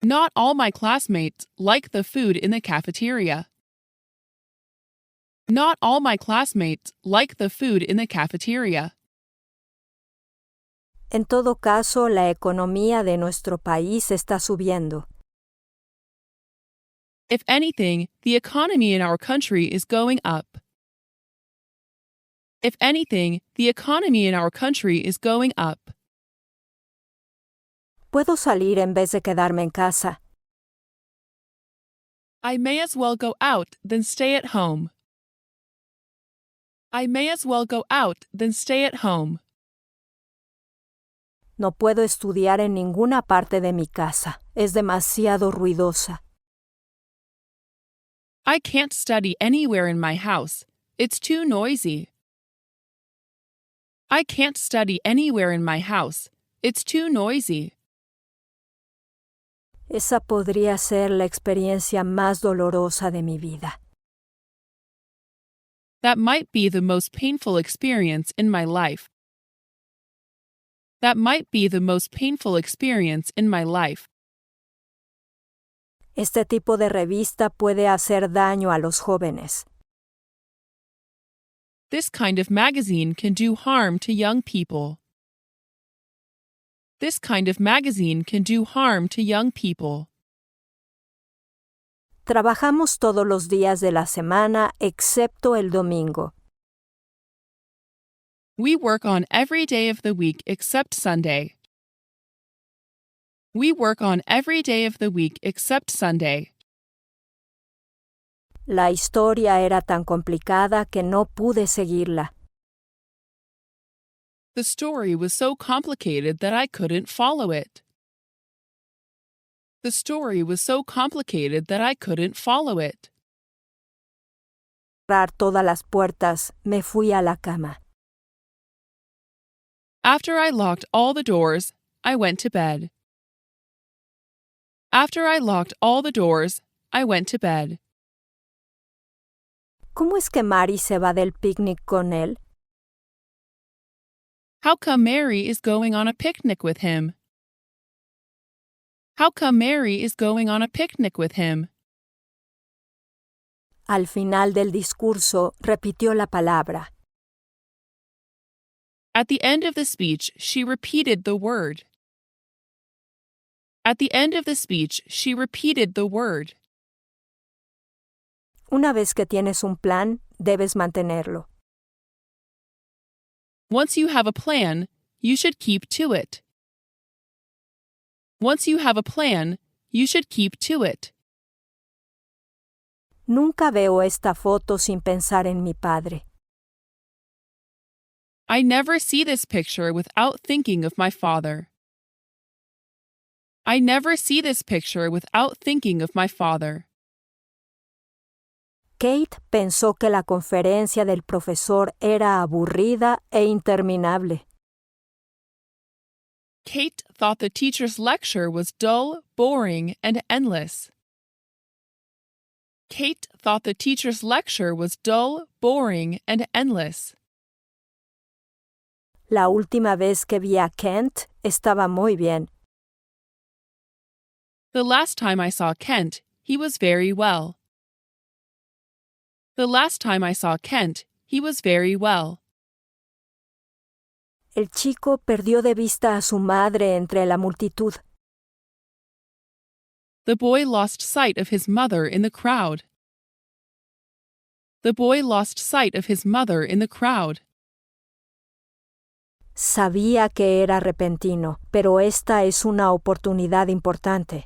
Speaker 2: Not all my classmates like the food in the cafeteria. Not all my classmates like the food in the cafeteria.
Speaker 1: En todo caso, la economía de nuestro país está subiendo.
Speaker 2: If anything, the economy in our country is going up. If anything, the economy in our country is going up.
Speaker 1: Puedo salir en vez de quedarme en casa.
Speaker 2: I may as well go out than stay at home. I may as well go out than stay at home.
Speaker 1: No puedo estudiar en ninguna parte de mi casa. Es demasiado ruidosa.
Speaker 2: I can't study anywhere in my house. It's too noisy. I can't study anywhere in my house. It's too noisy.
Speaker 1: Esa podría ser la experiencia más dolorosa de mi vida.
Speaker 2: That might be the most painful experience in my life. That might be the most painful experience in my life.
Speaker 1: Este tipo de revista puede hacer daño a los jóvenes.
Speaker 2: This kind of magazine can do harm to young people. This kind of magazine can do harm to young people.
Speaker 1: Trabajamos todos los días de la semana excepto el domingo.
Speaker 2: We work on every day of the week except Sunday. We work on every day of the week except Sunday.
Speaker 1: La historia era tan complicada que no pude seguirla.
Speaker 2: The story was so complicated that I couldn't follow it. The story was so complicated that I couldn't follow it.
Speaker 1: Cerrar todas las puertas, me fui a la cama.
Speaker 2: After I locked all the doors, I went to bed. After I locked all the doors, I went to bed.
Speaker 1: ¿Cómo es que Mary se va del picnic con él?
Speaker 2: How come Mary is going on a picnic with him? How come Mary is going on a picnic with him?
Speaker 1: Al final del discurso, repitió la palabra.
Speaker 2: At the end of the speech, she repeated the word. At the end of the speech, she repeated the word.
Speaker 1: Una vez que tienes un plan, debes mantenerlo.
Speaker 2: Once you have a plan, you should keep to it. Once you have a plan, you should keep to it.
Speaker 1: Nunca veo esta foto sin pensar en mi padre.
Speaker 2: I never see this picture without thinking of my father. I never see this picture without thinking of my father.
Speaker 1: Kate pensó que la conferencia del profesor era aburrida e interminable.
Speaker 2: Kate thought the teacher's lecture was dull, boring, and endless. Kate thought the teacher's lecture was dull, boring, and endless.
Speaker 1: La última vez que vi a Kent estaba muy bien.
Speaker 2: The last time I saw Kent, he was very well. The last time I saw Kent, he was very well.
Speaker 1: El chico perdió de vista a su madre entre la multitud.
Speaker 2: The boy lost sight of his mother in the crowd. The boy lost sight of his mother in the crowd.
Speaker 1: Sabía que era repentino, pero esta es una oportunidad importante.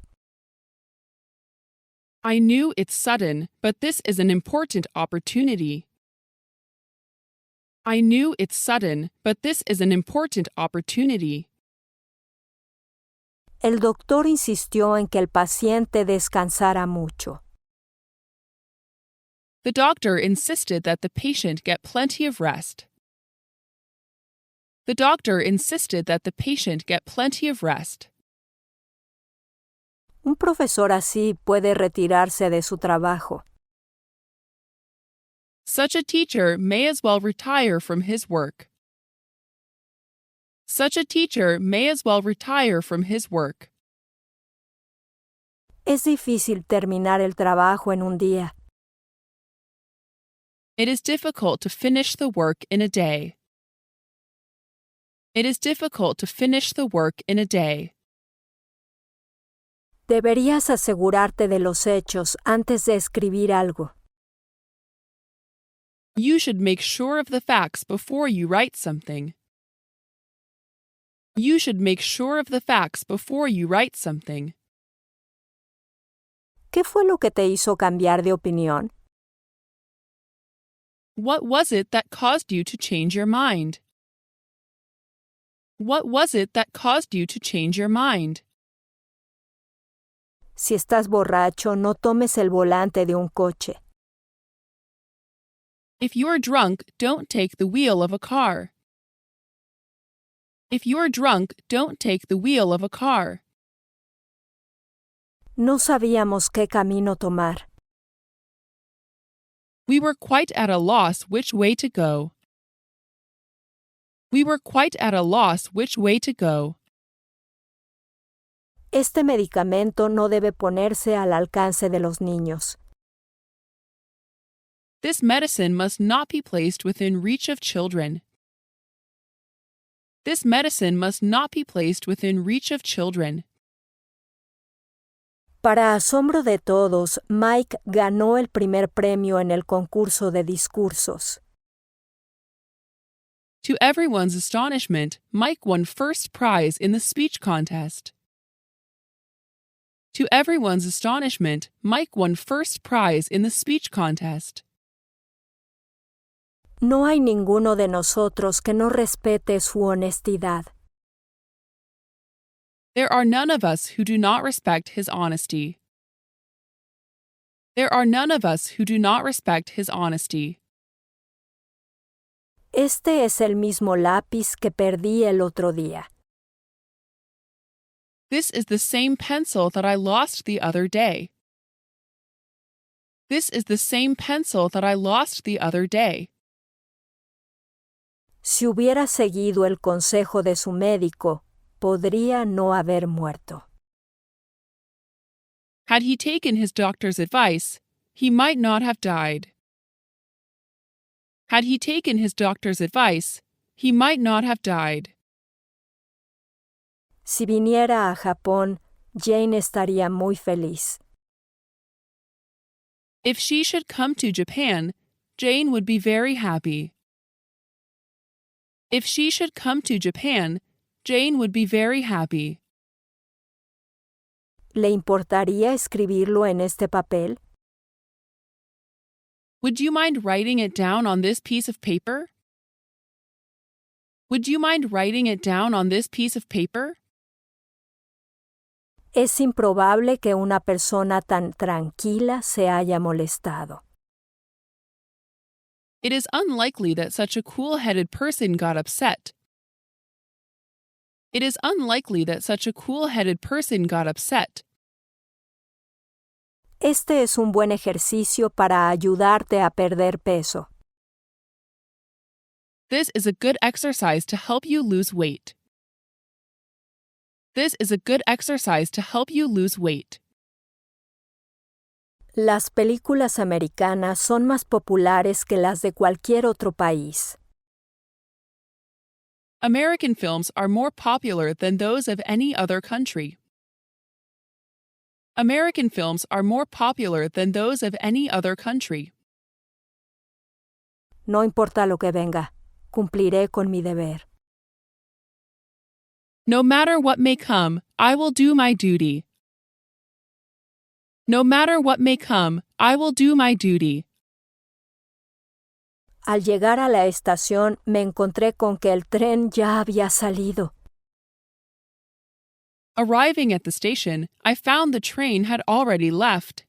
Speaker 2: I knew it's sudden, but this is an important opportunity. I knew it's sudden, but this is an important opportunity.
Speaker 1: El doctor insistió en que el paciente descansara mucho.
Speaker 2: The doctor insisted that the patient get plenty of rest. The doctor insisted that the patient get plenty of rest.
Speaker 1: Un profesor así puede retirarse de su trabajo.
Speaker 2: Such a teacher may as well retire from his work. Such a teacher may as well retire from his work.
Speaker 1: Es difícil terminar el trabajo en un día.
Speaker 2: It is difficult to finish the work in a day. It is difficult to finish the work in a day.
Speaker 1: Deberías asegurarte de los hechos antes de escribir algo.
Speaker 2: You should make sure of the facts before you write something. You should make sure of the facts before you write something.
Speaker 1: ¿Qué fue lo que te hizo cambiar de opinión?
Speaker 2: What was it that caused you to change your mind? What was it that caused you to change your mind?
Speaker 1: Si estás borracho, no tomes el volante de un coche.
Speaker 2: If you're drunk, don't take the wheel of a car. If you're drunk, don't take the wheel of a car.
Speaker 1: No sabíamos qué camino tomar.
Speaker 2: We were quite at a loss which way to go. We were quite at a loss which way to go.
Speaker 1: Este medicamento no debe ponerse al alcance de los niños.
Speaker 2: This medicine must not be placed within reach of children. This medicine must not be placed within reach of children.
Speaker 1: Para asombro de todos, Mike ganó el primer premio en el concurso de discursos.
Speaker 2: To everyone's astonishment, Mike won first prize in the speech contest. To everyone's astonishment, Mike won first prize in the speech contest.
Speaker 1: No hay ninguno de nosotros que no respete su honestidad.
Speaker 2: There are none of us who do not respect his honesty. There are none of us who do not respect his honesty.
Speaker 1: Este es el mismo lápiz que perdí el otro día.
Speaker 2: This is the same pencil that I lost the other day. This is the same pencil that I lost the other day.
Speaker 1: Si hubiera seguido el consejo de su médico, podría no haber muerto.
Speaker 2: Had he taken his doctor's advice, he might not have died. Had he taken his doctor's advice, he might not have died.
Speaker 1: Si viniera a Japón, Jane estaría muy feliz.
Speaker 2: If she should come to Japan, Jane would be very happy. If she should come to Japan, Jane would be very happy.
Speaker 1: ¿Le importaría escribirlo en este papel?
Speaker 2: Would you mind writing it down on this piece of paper? Would you mind writing it down on this piece of paper?
Speaker 1: Es improbable que una persona tan tranquila se haya molestado.
Speaker 2: It is unlikely that such a cool-headed person got upset. It is unlikely that such a cool-headed person got upset.
Speaker 1: Este es un buen ejercicio para ayudarte a perder peso.
Speaker 2: This is a good exercise to help you lose weight. This is a good exercise to help you lose weight.
Speaker 1: Las películas americanas son más populares que las de cualquier otro país.
Speaker 2: American films are more popular than those of any other country. American films are more popular than those of any other country.
Speaker 1: No importa lo que venga, cumpliré con mi deber.
Speaker 2: No matter what may come, I will do my duty. No matter what may come, I will do my duty.
Speaker 1: Al llegar a la estación me encontré con que el tren ya había salido.
Speaker 2: Arriving at the station, I found the train had already left.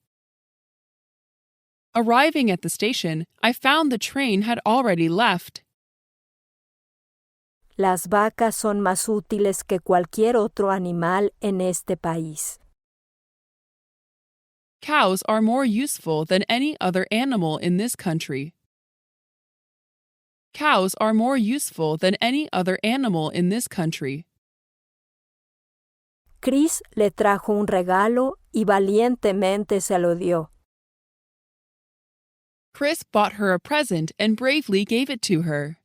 Speaker 2: Arriving at the station, I found the train had already left.
Speaker 1: Las vacas son más útiles que cualquier otro animal en este país.
Speaker 2: Cows are more useful than any other animal in this country. Cows are more useful than any other animal in this country.
Speaker 1: Chris le trajo un regalo y valientemente se lo dio.
Speaker 2: Chris bought her a present and bravely gave it to her.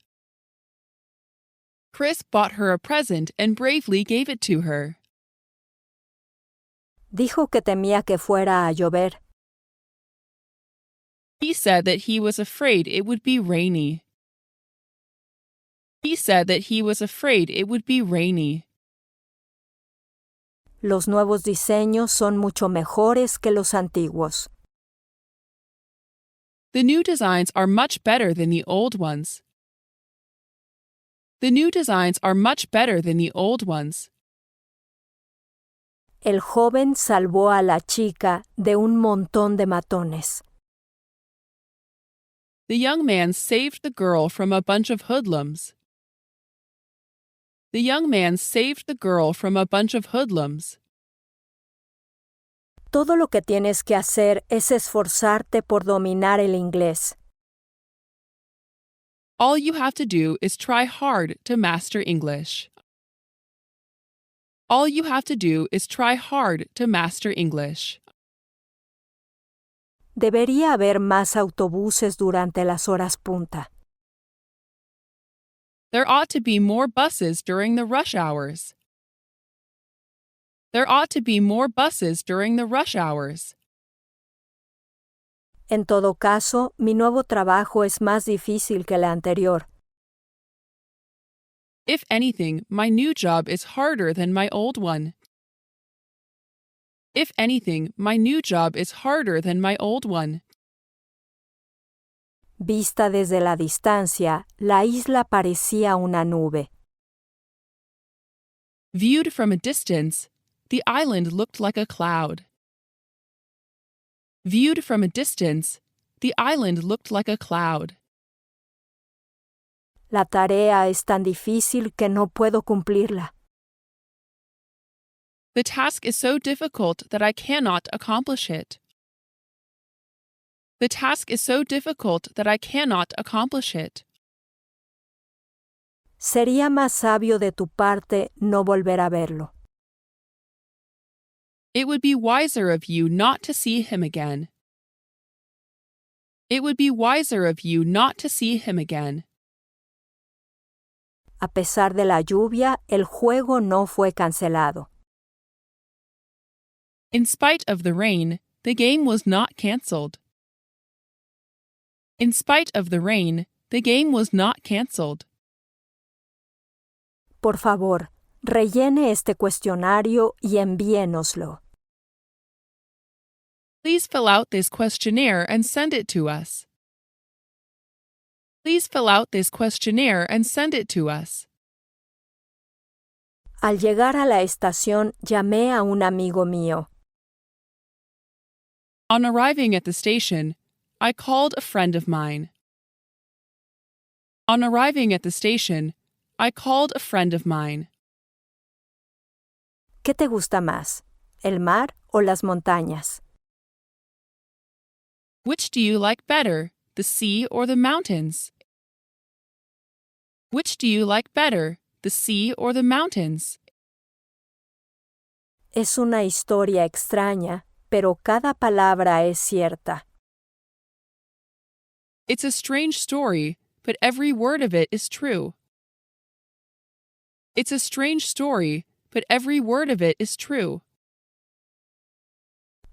Speaker 2: Chris bought her a present and bravely gave it to her.
Speaker 1: Dijo que temía que fuera a llover.
Speaker 2: He said that he was afraid it would be rainy. He said that he was afraid it would be rainy.
Speaker 1: Los nuevos diseños son mucho mejores que los antiguos.
Speaker 2: The new designs are much better than the old ones. The new designs are much better than the old ones.
Speaker 1: El joven salvó a la chica de un montón de matones.
Speaker 2: The young man saved the girl from a bunch of hoodlums. The young man saved the girl from a bunch of hoodlums.
Speaker 1: Todo lo que tienes que hacer es esforzarte por dominar el inglés.
Speaker 2: All you have to do is try hard to master English. All you have to do is try hard to master English.
Speaker 1: Debería haber más autobuses durante las horas punta.
Speaker 2: There ought to be more buses during the rush hours. There ought to be more buses during the rush hours.
Speaker 1: En todo caso, mi nuevo trabajo es más difícil que el anterior.
Speaker 2: If anything, my new job is harder than my old one. If anything, my new job is harder than my old one.
Speaker 1: Vista desde la distancia, la isla parecía una nube.
Speaker 2: Viewed from a distance, the island looked like a cloud. Viewed from a distance, the island looked like a cloud.
Speaker 1: La tarea es tan difícil que no puedo cumplirla.
Speaker 2: The task is so difficult that I cannot accomplish it. The task is so difficult that I cannot accomplish it.
Speaker 1: Sería más sabio de tu parte no volver a verlo.
Speaker 2: It would be wiser of you not to see him again. It would be wiser of you not to see him again.
Speaker 1: A pesar de la lluvia, el juego no fue cancelado.
Speaker 2: In spite of the rain, the game was not cancelled. In spite of the rain, the game was not cancelled.
Speaker 1: Por favor, rellene este cuestionario y envíenoslo.
Speaker 2: Please fill out this questionnaire and send it to us. Please fill out this questionnaire and send it to us.
Speaker 1: Al llegar a la estación, llamé a un amigo mío.
Speaker 2: On arriving at the station, I called a friend of mine. On arriving at the station, I called a friend of mine.
Speaker 1: ¿Qué te gusta más, el mar o las montañas?
Speaker 2: Which do you like better, the sea or the mountains? Which do you like better, the sea or the mountains?
Speaker 1: Es una historia extraña, pero cada palabra es cierta.
Speaker 2: It's a strange story, but every word of it is true. It's a strange story, but every word of it is true.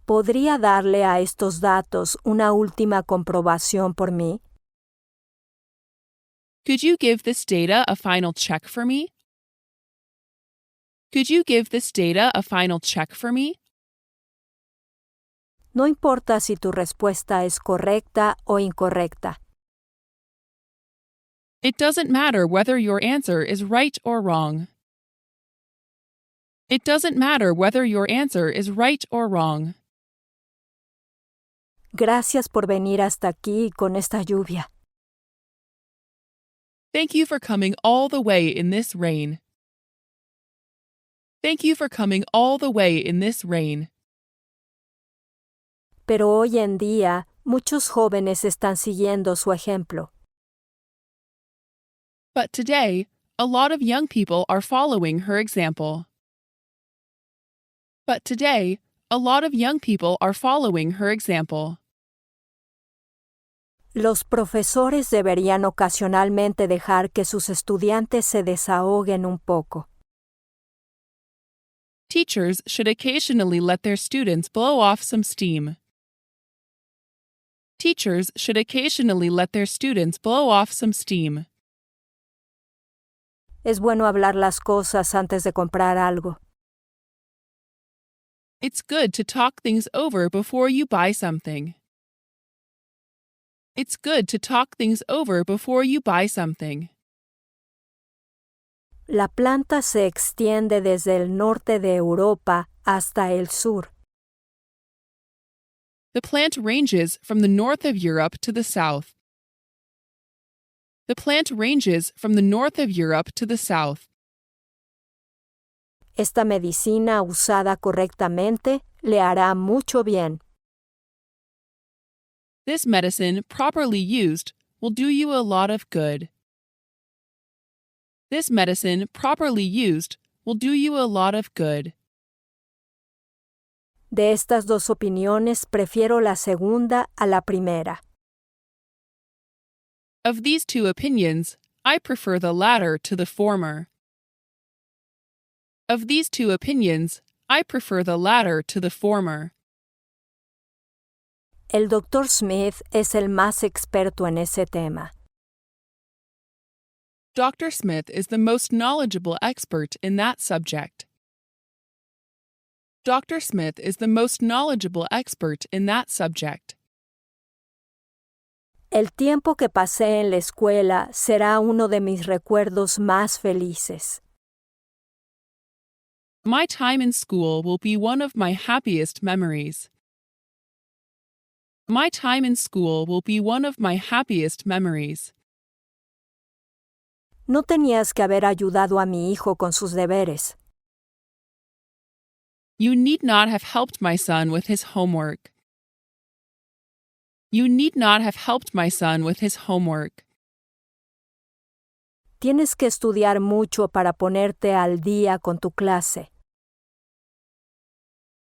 Speaker 1: ¿Podría darle a estos datos una última comprobación por mí?
Speaker 2: Could you give this data a final check for me? Could you give this data a final check for me?
Speaker 1: No importa si tu respuesta es correcta o incorrecta.
Speaker 2: It doesn't matter whether your answer is right or wrong. It doesn't matter whether your answer is right or wrong.
Speaker 1: Gracias por venir hasta aquí con esta lluvia.
Speaker 2: Thank you for coming all the way in this rain. Thank you for coming all the way in this rain.
Speaker 1: Pero hoy en día, muchos jóvenes están siguiendo su ejemplo.
Speaker 2: But today, a lot of young people are following her example. But today, a lot of young people are following her example.
Speaker 1: Los profesores deberían ocasionalmente dejar que sus estudiantes se desahoguen un poco.
Speaker 2: Teachers should occasionally let their students blow off some steam. Teachers should occasionally let their students blow off some steam.
Speaker 1: Es bueno hablar las cosas antes de comprar algo.
Speaker 2: It's good to talk things over before you buy something. It's good to talk things over before you buy something.
Speaker 1: La planta se extiende desde el norte de Europa hasta el sur.
Speaker 2: The plant ranges from the north of Europe to the south. The plant ranges from the north of Europe to the south.
Speaker 1: Esta medicina usada correctamente le hará mucho bien.
Speaker 2: This medicine, properly used, will do you a lot of good. This medicine, properly used, will do you a lot of good.
Speaker 1: De estas dos opiniones, prefiero la segunda a la primera.
Speaker 2: Of these two opinions, I prefer the latter to the former. Of these two opinions, I prefer the latter to the former.
Speaker 1: El Dr. Smith es el más experto en ese tema.
Speaker 2: Dr. Smith is the most knowledgeable expert in that subject. Dr. Smith is the most knowledgeable expert in that subject.
Speaker 1: El tiempo que pasé en la escuela será uno de mis recuerdos más felices.
Speaker 2: My time in school will be one of my happiest memories. My time in school will be one of my happiest memories.
Speaker 1: No tenías que haber ayudado a mi hijo con sus deberes.
Speaker 2: You need not have helped my son with his homework. You need not have helped my son with his homework.
Speaker 1: Tienes que estudiar mucho para ponerte al día con tu clase.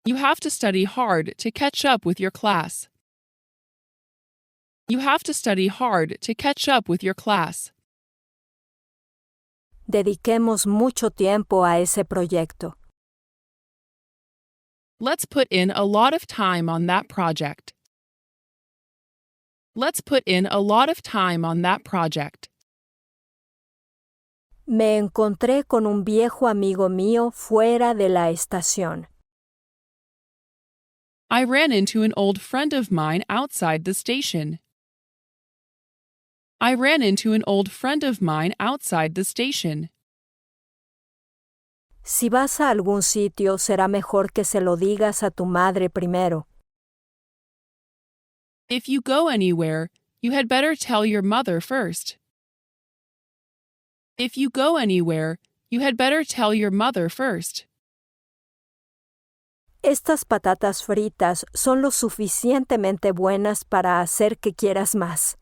Speaker 2: You have to study hard to catch up with your class. You have to study hard to catch up with your class.
Speaker 1: Dediquemos mucho tiempo a ese proyecto.
Speaker 2: Let's put in a lot of time on that project. Let's put in a lot of time on that project.
Speaker 1: Me encontré con un viejo amigo mío fuera de la estación.
Speaker 2: I ran into an old friend of mine outside the station. I ran into an old friend of mine outside the station.
Speaker 1: Si vas a algún sitio, será mejor que se lo digas a tu madre primero.
Speaker 2: If you go anywhere, you had better tell your mother first. If you go anywhere, you had better tell your mother first.
Speaker 1: Estas patatas fritas son lo suficientemente buenas para hacer que quieras más.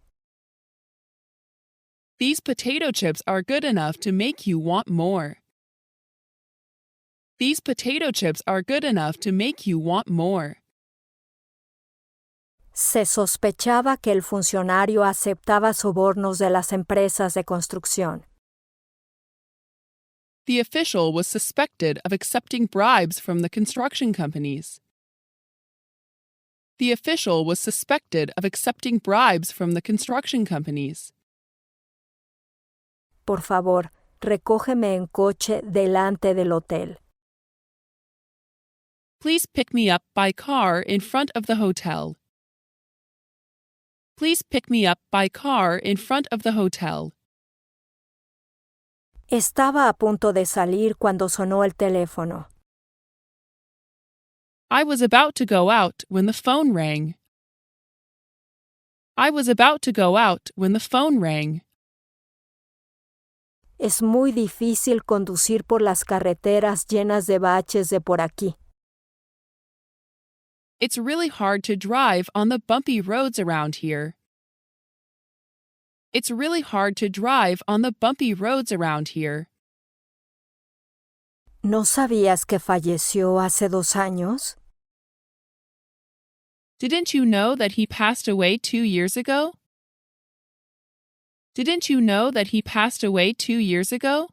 Speaker 2: These potato chips are good enough to make you want more. These potato chips are good enough to make you want more.
Speaker 1: Se sospechaba que el funcionario aceptaba sobornos de las empresas de construcción.
Speaker 2: The official was suspected of accepting bribes from the construction companies. The official was suspected of accepting bribes from the construction companies.
Speaker 1: Por favor, recógeme en coche delante del hotel.
Speaker 2: Please pick me up by car in front of the hotel. Please pick me up by car in front of the hotel.
Speaker 1: Estaba a punto de salir cuando sonó el teléfono.
Speaker 2: I was about to go out when the phone rang. I was about to go out when the phone rang.
Speaker 1: Es muy difícil conducir por las carreteras llenas de baches de por aquí.
Speaker 2: It's really hard to drive on the bumpy roads around here. It's really hard to drive on the bumpy roads around here.
Speaker 1: ¿No sabías que falleció hace 2 años?
Speaker 2: Didn't you know that he passed away 2 years ago? Didn't you know that he passed away 2 years ago?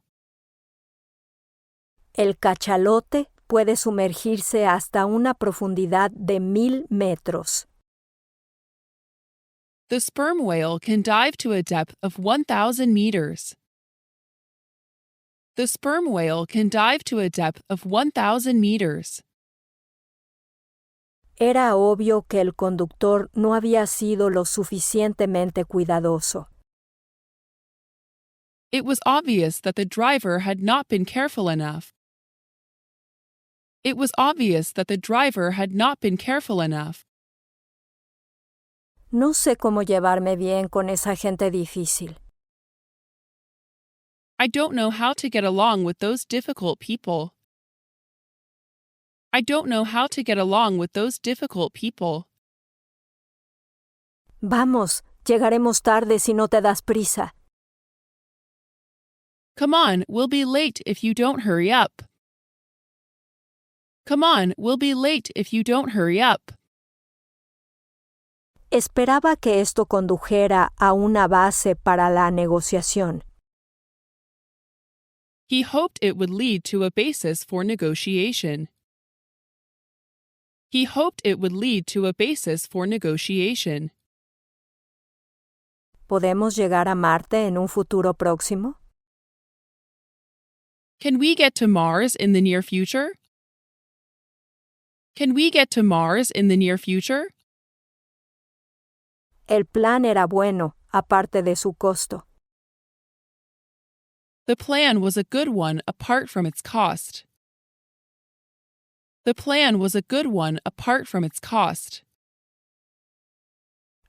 Speaker 1: El cachalote puede sumergirse hasta una profundidad de 1000 metros.
Speaker 2: The sperm whale can dive to a depth of 1,000 meters. The sperm whale can dive to a depth of 1,000 meters.
Speaker 1: Era obvio que el conductor no había sido lo suficientemente cuidadoso.
Speaker 2: It was obvious that the driver had not been careful enough. It was obvious that the driver had not been careful enough.
Speaker 1: No sé cómo llevarme bien con esa gente difícil.
Speaker 2: I don't know how to get along with those difficult people. I don't know how to get along with those difficult people.
Speaker 1: Vamos, llegaremos tarde si no te das prisa.
Speaker 2: Come on, we'll be late if you don't hurry up. Come on, we'll be late if you don't hurry up.
Speaker 1: Esperaba que esto condujera a una base para la negociación.
Speaker 2: He hoped it would lead to a basis for negotiation. He hoped it would lead to a basis for negotiation.
Speaker 1: ¿Podemos llegar a Marte en un futuro próximo?
Speaker 2: Can we get to Mars in the near future? Can we get to Mars in the near future?
Speaker 1: El plan era bueno, aparte de su costo.
Speaker 2: The plan was a good one apart from its cost. The plan was a good one apart from its cost.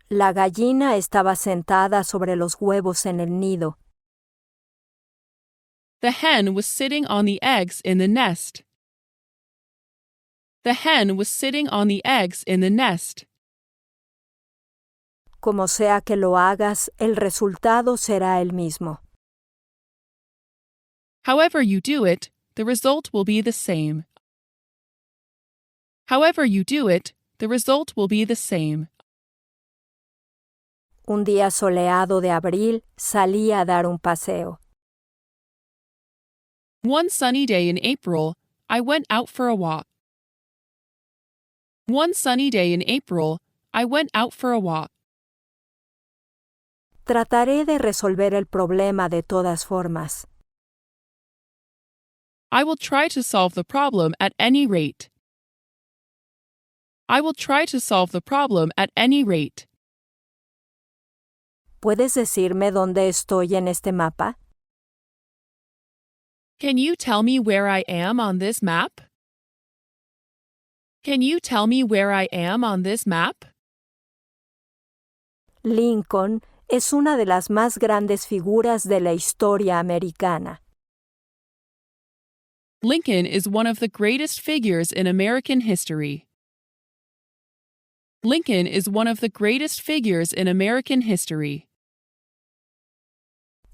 Speaker 1: La gallina estaba sentada sobre los huevos en el nido.
Speaker 2: The hen was sitting on the eggs in the nest. The hen was sitting on the eggs in the nest.
Speaker 1: Como sea que lo hagas, el resultado será el mismo.
Speaker 2: However you do it, the result will be the same. However you do it, the result will be the same.
Speaker 1: Un día soleado de abril salí a dar un paseo.
Speaker 2: One sunny day in April, I went out for a walk. One sunny day in April, I went out for a walk.
Speaker 1: Trataré de resolver el problema de todas formas.
Speaker 2: I will try to solve the problem at any rate. I will try to solve the problem at any rate.
Speaker 1: ¿Puedes decirme dónde estoy en este mapa?
Speaker 2: Can you tell me where I am on this map? Can you tell me where I am on this map?
Speaker 1: Lincoln es una de las más grandes figuras de la historia americana.
Speaker 2: Lincoln is one of the greatest figures in American history. Lincoln is one of the greatest figures in American history.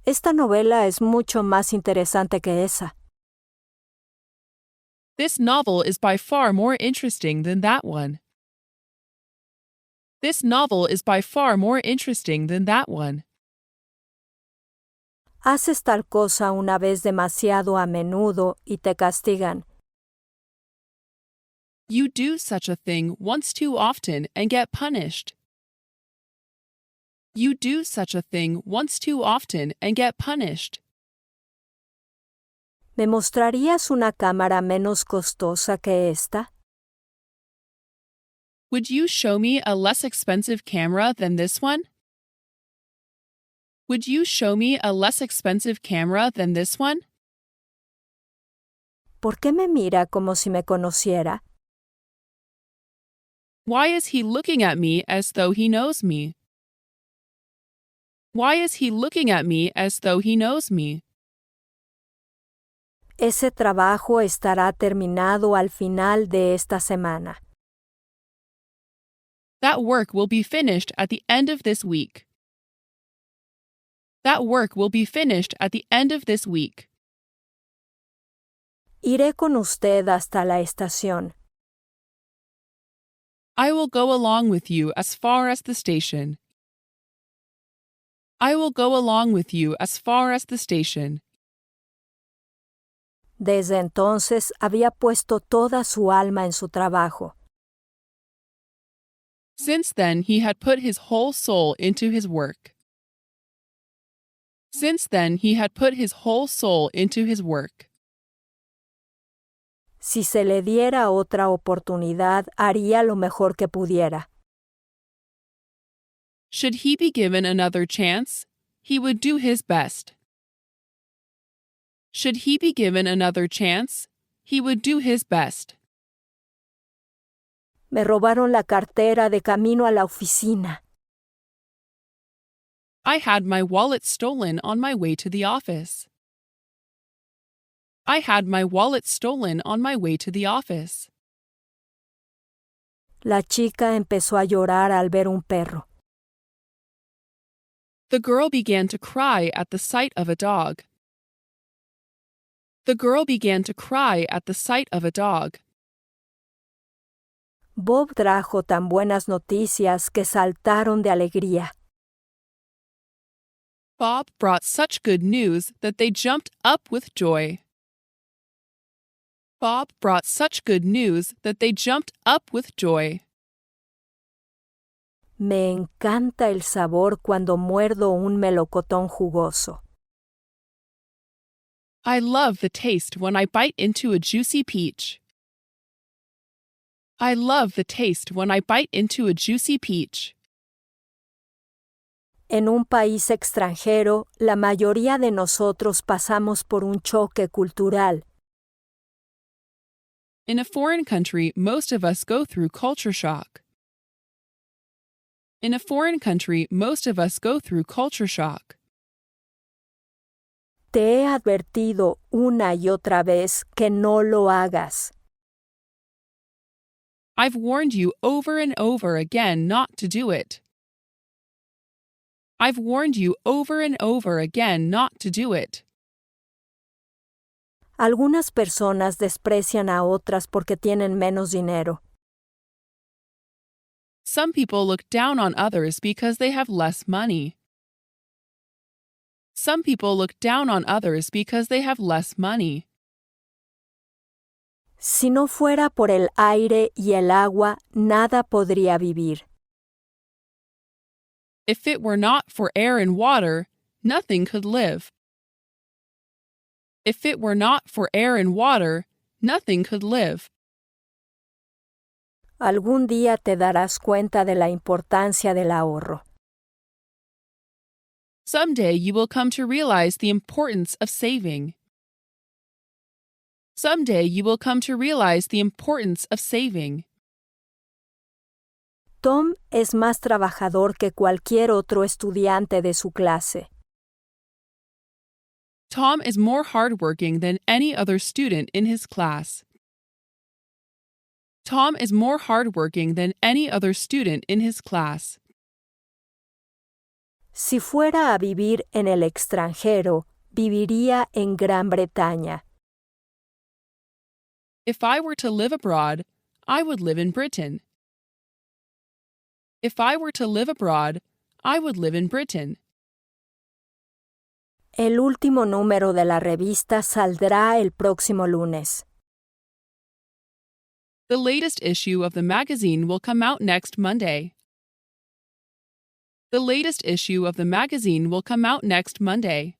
Speaker 1: Esta novela es mucho más interesante que esa.
Speaker 2: This novel is by far more interesting than that one. This novel is by far more interesting than that one.
Speaker 1: Haces tal cosa una vez demasiado a menudo y te castigan.
Speaker 2: You do such a thing once too often and get punished. You do such a thing once too often and get punished.
Speaker 1: ¿Me mostrarías una cámara menos costosa que esta?
Speaker 2: Would you show me a less expensive camera than this one? Would you show me a less expensive camera than this one?
Speaker 1: ¿Por qué me mira como si me conociera?
Speaker 2: Why is he looking at me as though he knows me? Why is he looking at me as though he knows me?
Speaker 1: Ese trabajo estará terminado al final de esta semana.
Speaker 2: That work will be finished at the end of this week. That work will be finished at the end of this week.
Speaker 1: Iré con usted hasta la estación.
Speaker 2: I will go along with you as far as the station. I will go along with you as far as the station.
Speaker 1: Desde entonces había puesto toda su alma en su trabajo.
Speaker 2: Since then he had put his whole soul into his work. Since then he had put his whole soul into his work.
Speaker 1: Si se le diera otra oportunidad, haría lo mejor que pudiera.
Speaker 2: Should he be given another chance, he would do his best. Should he be given another chance, he would do his best.
Speaker 1: Me robaron la cartera de camino a la oficina.
Speaker 2: I had my wallet stolen on my way to the office. I had my wallet stolen on my way to the office.
Speaker 1: La chica empezó a llorar al ver un perro.
Speaker 2: The girl began to cry at the sight of a dog. The girl began to cry at the sight of a dog.
Speaker 1: Bob trajo tan buenas noticias que saltaron de alegría.
Speaker 2: Bob brought such good news that they jumped up with joy. Bob brought such good news that they jumped up with joy.
Speaker 1: Me encanta el sabor cuando muerdo un melocotón jugoso.
Speaker 2: I love the taste when I bite into a juicy peach. I love the taste when I bite into a juicy peach.
Speaker 1: En un país extranjero, la mayoría de nosotros pasamos por un choque cultural.
Speaker 2: In a foreign country, most of us go through culture shock. In a foreign country, most of us go through culture shock.
Speaker 1: Te he advertido una y otra vez que no lo hagas.
Speaker 2: I've warned you over and over again not to do it. I've warned you over and over again not to do it.
Speaker 1: Algunas personas desprecian a otras porque tienen menos dinero.
Speaker 2: Some people look down on others because they have less money. Some people look down on others because they have less money.
Speaker 1: Si no fuera por el aire y el agua, nada podría vivir.
Speaker 2: If it were not for air and water, nothing could live. If it were not for air and water, nothing could live.
Speaker 1: Algún día te darás cuenta de la importancia del ahorro.
Speaker 2: Someday you will come to realize the importance of saving. Someday you will come to realize the importance of saving.
Speaker 1: Tom es más trabajador que cualquier otro estudiante de su clase.
Speaker 2: Tom is more hardworking than any other student in his class. Tom is more hardworking than any other student in his class.
Speaker 1: Si fuera a vivir en el extranjero, viviría en Gran Bretaña.
Speaker 2: If I were to live abroad, I would live in Britain. If I were to live abroad, I would live in Britain.
Speaker 1: El último número de la revista saldrá el próximo lunes.
Speaker 2: The latest issue of the magazine will come out next Monday. The latest issue of the magazine will come out next Monday.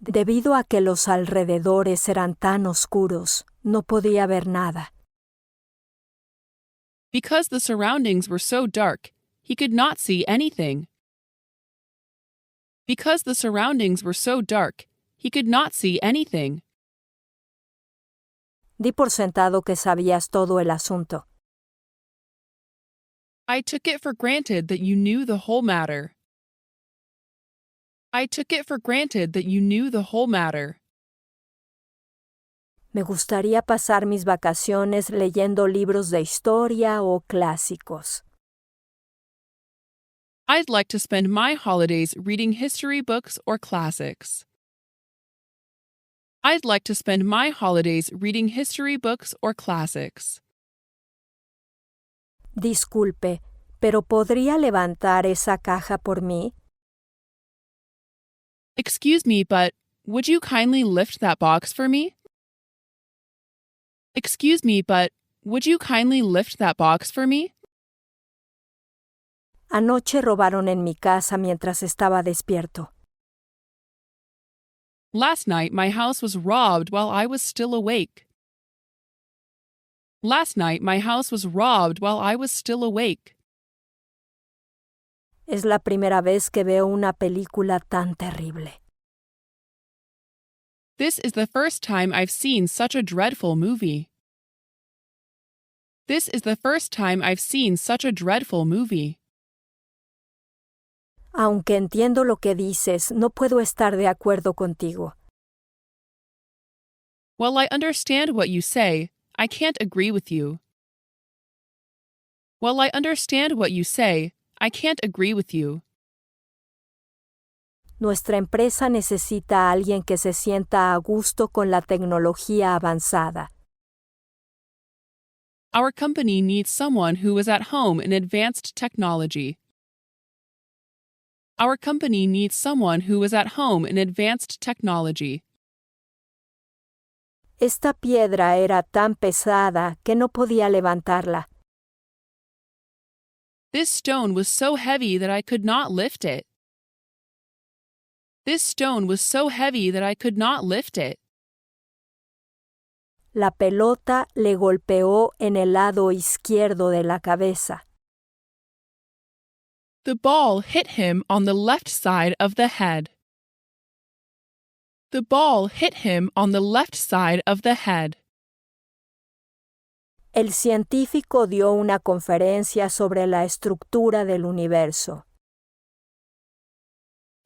Speaker 1: Debido a que los alrededores eran tan oscuros, no podía ver nada.
Speaker 2: Because the surroundings were so dark, he could not see anything. Because the surroundings were so dark, he could not see anything.
Speaker 1: Di por sentado que sabías todo el asunto.
Speaker 2: I took it for granted that you knew the whole matter. I took it for granted that you knew the whole matter.
Speaker 1: Me gustaría pasar mis vacaciones leyendo libros de historia o clásicos.
Speaker 2: I'd like to spend my holidays reading history books or classics. I'd like to spend my holidays reading history books or classics.
Speaker 1: Disculpe, ¿pero podría levantar esa caja por mí?
Speaker 2: Excuse me, but would you kindly lift that box for me? Excuse me, but would you kindly lift that box for me?
Speaker 1: Anoche robaron en mi casa mientras estaba despierto.
Speaker 2: Last night my house was robbed while I was still awake. Last night my house was robbed while I was still awake.
Speaker 1: Es la primera vez que veo una película tan terrible.
Speaker 2: This is the first time I've seen such a dreadful movie. This is the first time I've seen such a dreadful movie.
Speaker 1: Aunque entiendo lo que dices, no puedo estar de acuerdo contigo.
Speaker 2: While I understand what you say, I can't agree with you. While I understand what you say, I can't agree with you.
Speaker 1: Nuestra empresa necesita a alguien que se sienta a gusto con la tecnología avanzada.
Speaker 2: Our company needs someone who is at home in advanced technology. Our company needs someone who is at home in advanced technology.
Speaker 1: Esta piedra era tan pesada que no podía levantarla.
Speaker 2: This stone was so heavy that I could not lift it. This stone was so heavy that I could not lift it.
Speaker 1: La pelota le golpeó en el lado izquierdo de la cabeza.
Speaker 2: The ball hit him on the left side of the head. The ball hit him on the left side of the head.
Speaker 1: El científico dio una conferencia sobre la estructura del universo.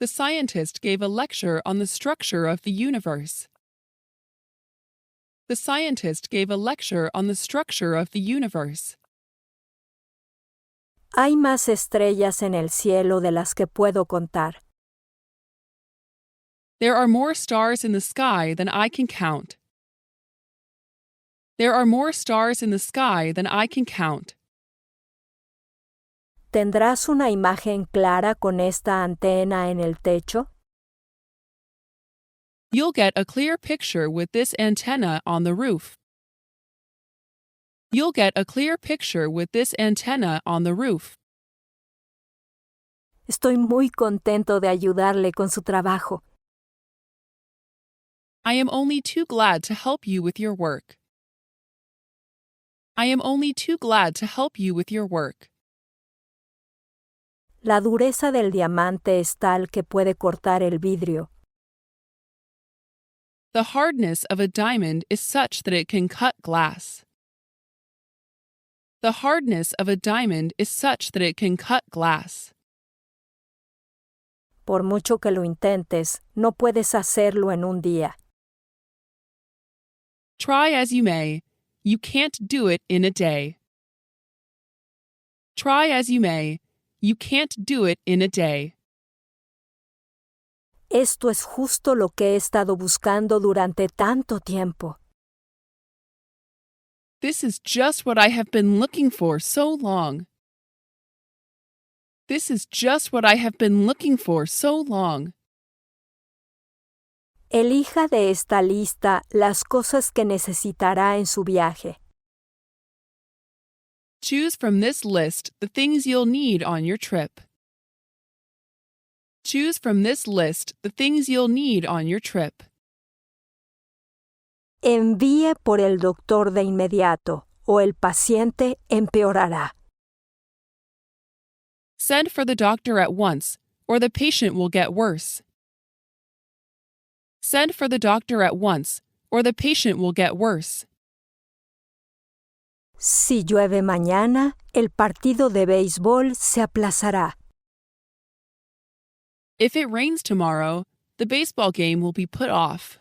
Speaker 2: The scientist gave a lecture on the structure of the universe. The scientist gave a lecture on the structure of the universe.
Speaker 1: Hay más estrellas en el cielo de las que puedo contar.
Speaker 2: There are more stars in the sky than I can count. There are more stars in the sky than I can count.
Speaker 1: ¿Tendrás una imagen clara con esta antena en el techo?
Speaker 2: You'll get a clear picture with this antenna on the roof. You'll get a clear picture with this antenna on the roof.
Speaker 1: Estoy muy contento de ayudarle con su trabajo.
Speaker 2: I am only too glad to help you with your work. I am only too glad to help you with your work.
Speaker 1: La dureza del diamante es tal que puede cortar el vidrio.
Speaker 2: The hardness of a diamond is such that it can cut glass. The hardness of a diamond is such that it can cut glass.
Speaker 1: Por mucho que lo intentes, no puedes hacerlo en un día.
Speaker 2: Try as you may, you can't do it in a day. Try as you may, you can't do it in a day.
Speaker 1: Esto es justo lo que he estado buscando durante tanto tiempo.
Speaker 2: This is just what I have been looking for so long. This is just what I have been looking for so long.
Speaker 1: Elija de esta lista las cosas que necesitará en su viaje.
Speaker 2: Choose from this list the things you'll need on your trip. Choose from this list the things you'll need on your trip.
Speaker 1: Envíe por el doctor de inmediato, o el paciente empeorará.
Speaker 2: Send for the doctor at once, or the patient will get worse. Send for the doctor at once, or the patient will get worse.
Speaker 1: Si llueve mañana, el partido de béisbol se aplazará.
Speaker 2: If it rains tomorrow, the baseball game will be put off.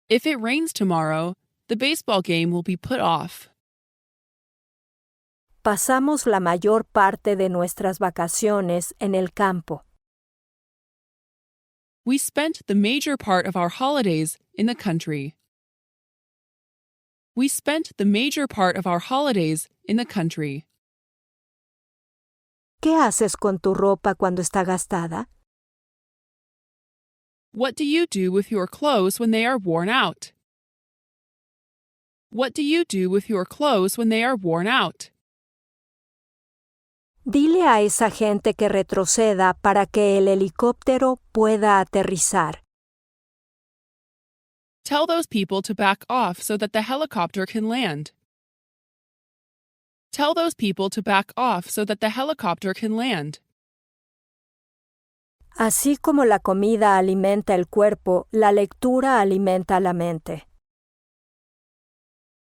Speaker 2: If it rains tomorrow, the baseball game will be put off.
Speaker 1: Pasamos la mayor parte de nuestras vacaciones en el campo.
Speaker 2: We spent the major part of our holidays in the country. We spent the major part of our holidays in the country.
Speaker 1: ¿Qué haces con tu ropa cuando está gastada?
Speaker 2: What do you do with your clothes when they are worn out? What do you do with your clothes when they are worn out?
Speaker 1: Dile a esa gente que retroceda para que el helicóptero pueda aterrizar.
Speaker 2: Tell those people to back off so that the helicopter can land. Tell those people to back off so that the helicopter can land.
Speaker 1: Así como la comida alimenta el cuerpo, la lectura alimenta la mente.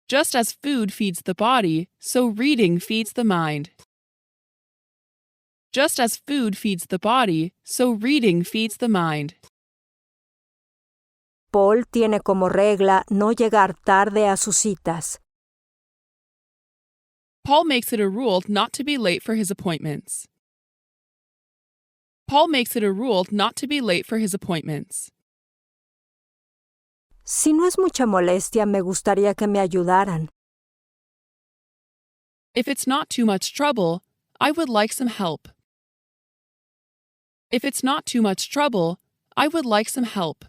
Speaker 2: Just as food feeds the body, so reading feeds the mind. Just as food feeds the body, so reading feeds the mind.
Speaker 1: Paul tiene como regla no llegar tarde a sus citas.
Speaker 2: Paul makes it a rule not to be late for his appointments. Paul makes it a rule not to be late for his appointments.
Speaker 1: Si no es mucha molestia, me gustaría que me ayudaran.
Speaker 2: If it's not too much trouble, I would like some help. If it's not too much trouble, I would like some help.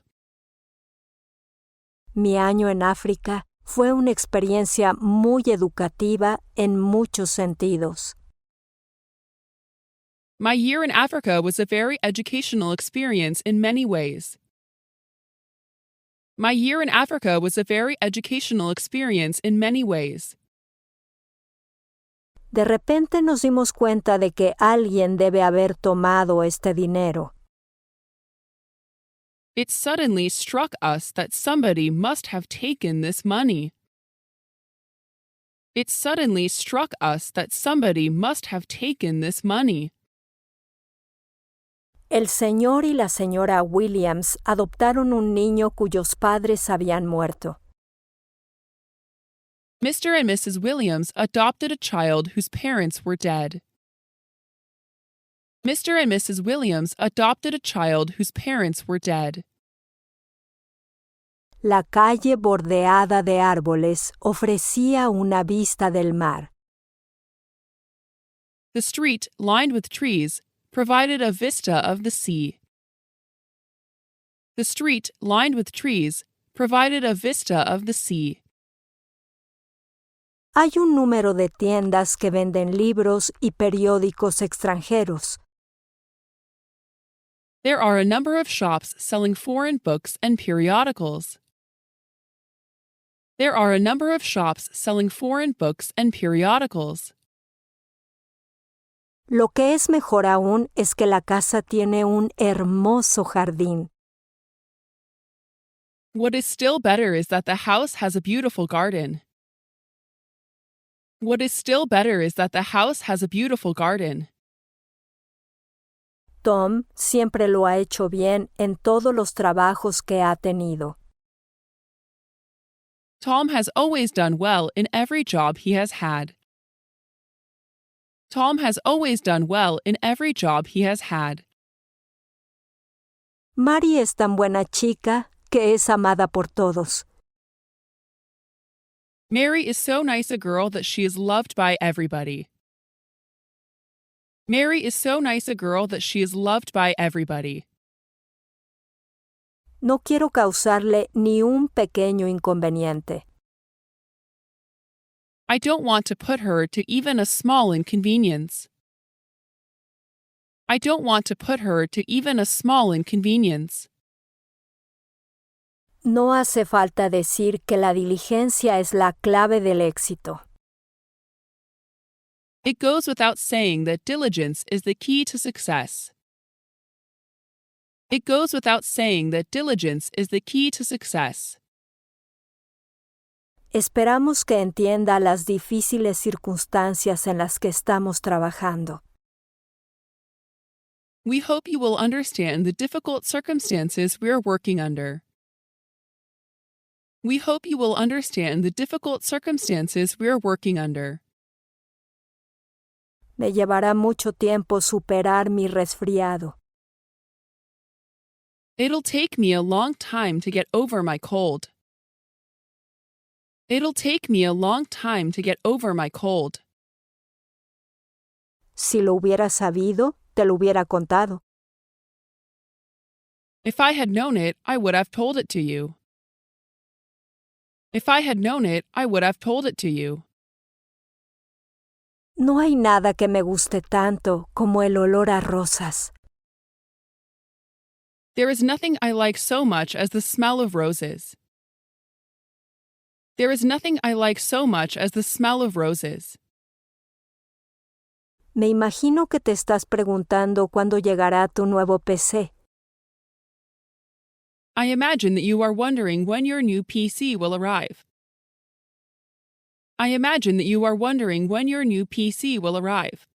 Speaker 1: Mi año en África fue una experiencia muy educativa en muchos sentidos.
Speaker 2: My year in Africa was a very educational experience in many ways. My year in Africa was a very educational experience in many ways.
Speaker 1: De repente nos dimos cuenta de que alguien debe haber tomado este dinero.
Speaker 2: It suddenly struck us that somebody must have taken this money. It suddenly struck us that somebody must have taken this money.
Speaker 1: El señor y la señora Williams adoptaron un niño cuyos padres habían muerto.
Speaker 2: Mr. and Mrs. Williams adopted a child whose parents were dead. Mr. and Mrs. Williams adopted a child whose parents were dead.
Speaker 1: La calle bordeada de árboles ofrecía una vista del mar.
Speaker 2: The street, lined with trees, provided a vista of the sea. The street, lined with trees, provided a vista of the sea.
Speaker 1: Hay un número de tiendas que venden libros y periódicos extranjeros.
Speaker 2: There are a number of shops selling foreign books and periodicals. There are a number of shops selling foreign books and periodicals.
Speaker 1: Lo que es mejor aún es que la casa tiene un hermoso jardín.
Speaker 2: What is still better is that the house has a beautiful garden. What is still better is that the house has a beautiful garden.
Speaker 1: Tom siempre lo ha hecho bien en todos los trabajos que ha tenido.
Speaker 2: Tom has always done well in every job he has had. Tom has always done well in every job he has had.
Speaker 1: Mary es tan buena chica que es amada por todos.
Speaker 2: Mary is so nice a girl that she is loved by everybody. Mary is so nice a girl that she is loved by everybody.
Speaker 1: No quiero causarle ni un pequeño inconveniente.
Speaker 2: I don't want to put her to even a small inconvenience. I don't want to put her to even a small inconvenience.
Speaker 1: No hace falta decir que la diligencia es la clave del éxito.
Speaker 2: It goes without saying that diligence is the key to success. It goes without saying that diligence is the key to success.
Speaker 1: Esperamos que entienda las difíciles circunstancias en las que estamos trabajando.
Speaker 2: We hope you will understand the difficult circumstances we are working under. We hope you will understand the difficult circumstances we are working under.
Speaker 1: Me llevará mucho tiempo superar mi resfriado.
Speaker 2: It'll take me a long time to get over my cold. It'll take me a long time to get over my cold.
Speaker 1: Si lo hubiera sabido, te lo hubiera contado.
Speaker 2: If I had known it, I would have told it to you. If I had known it, I would have told it to you.
Speaker 1: No hay nada que me guste tanto como el olor a rosas.
Speaker 2: There is nothing I like so much as the smell of roses. There is nothing I like so much as the smell of roses.
Speaker 1: Me imagino que te estás preguntando cuándo llegará tu nuevo PC.
Speaker 2: I imagine that you are wondering when your new PC will arrive. I imagine that you are wondering when your new PC will arrive.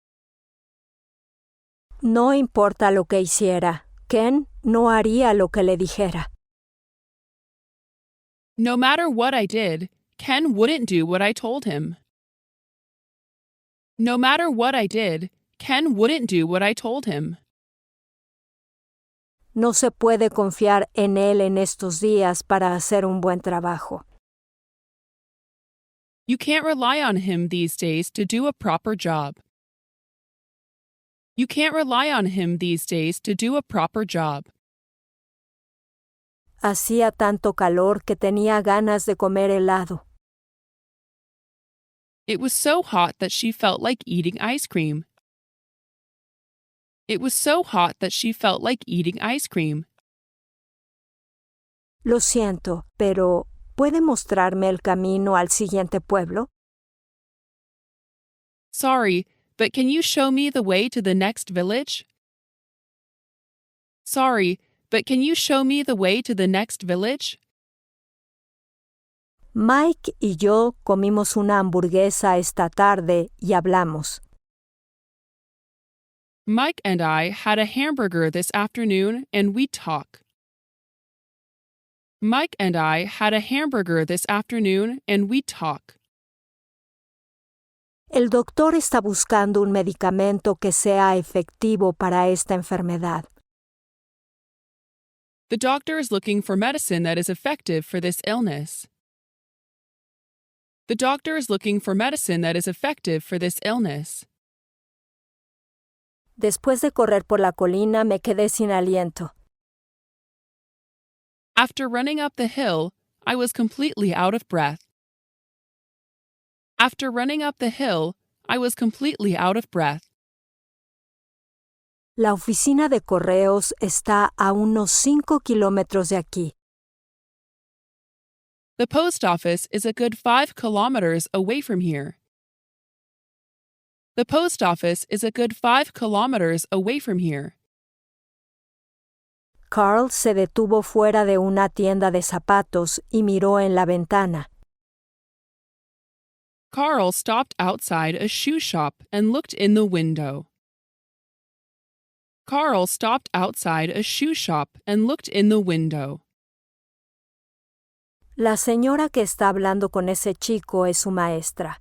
Speaker 1: No importa lo que hiciera, Ken no haría lo que le dijera.
Speaker 2: No matter what I did, Ken wouldn't do what I told him. No matter what I did, Ken wouldn't do what I told him.
Speaker 1: No se puede confiar en él en estos días para hacer un buen trabajo.
Speaker 2: You can't rely on him these days to do a proper job. You can't rely on him these days to do a proper job.
Speaker 1: Hacía tanto calor que tenía ganas de comer helado.
Speaker 2: It was so hot that she felt like eating ice cream. It was so hot that she felt like eating ice cream.
Speaker 1: Lo siento, pero ¿puede mostrarme el camino al siguiente pueblo?
Speaker 2: Sorry, but can you show me the way to the next village? Sorry, but can you show me the way to the next village?
Speaker 1: Mike y yo comimos una hamburguesa esta tarde y hablamos.
Speaker 2: Mike and I had a hamburger this afternoon and we talk. Mike and I had a hamburger this afternoon and we talk.
Speaker 1: El doctor está buscando un medicamento que sea efectivo para esta enfermedad.
Speaker 2: The doctor is looking for medicine that is effective for this illness. The doctor is looking for medicine that is effective for this illness.
Speaker 1: Después de correr por la colina me quedé sin aliento.
Speaker 2: After running up the hill, I was completely out of breath. After running up the hill, I was completely out of breath.
Speaker 1: La oficina de correos está a unos 5 kilómetros de aquí.
Speaker 2: The post office is a good 5 kilometers away from here. The post office is a good 5 kilometers away from here.
Speaker 1: Carl se detuvo fuera de una tienda de zapatos y miró en la ventana.
Speaker 2: Carl stopped outside a shoe shop and looked in the window. Carl stopped outside a shoe shop and looked in the window.
Speaker 1: La señora que está hablando con ese chico es su maestra.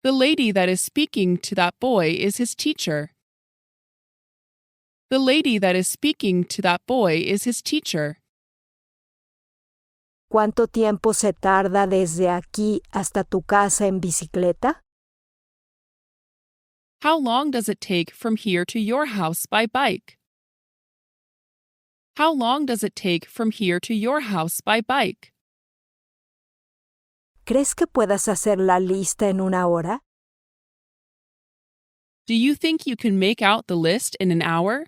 Speaker 2: The lady that is speaking to that boy is his teacher. The lady that is speaking to that boy is his teacher.
Speaker 1: ¿Cuánto tiempo se tarda desde aquí hasta tu casa en bicicleta?
Speaker 2: How long does it take from here to your house by bike? How long does it take from here to your house by bike?
Speaker 1: ¿Crees que puedas hacer la lista en una hora?
Speaker 2: Do you think you can make out the list in an hour?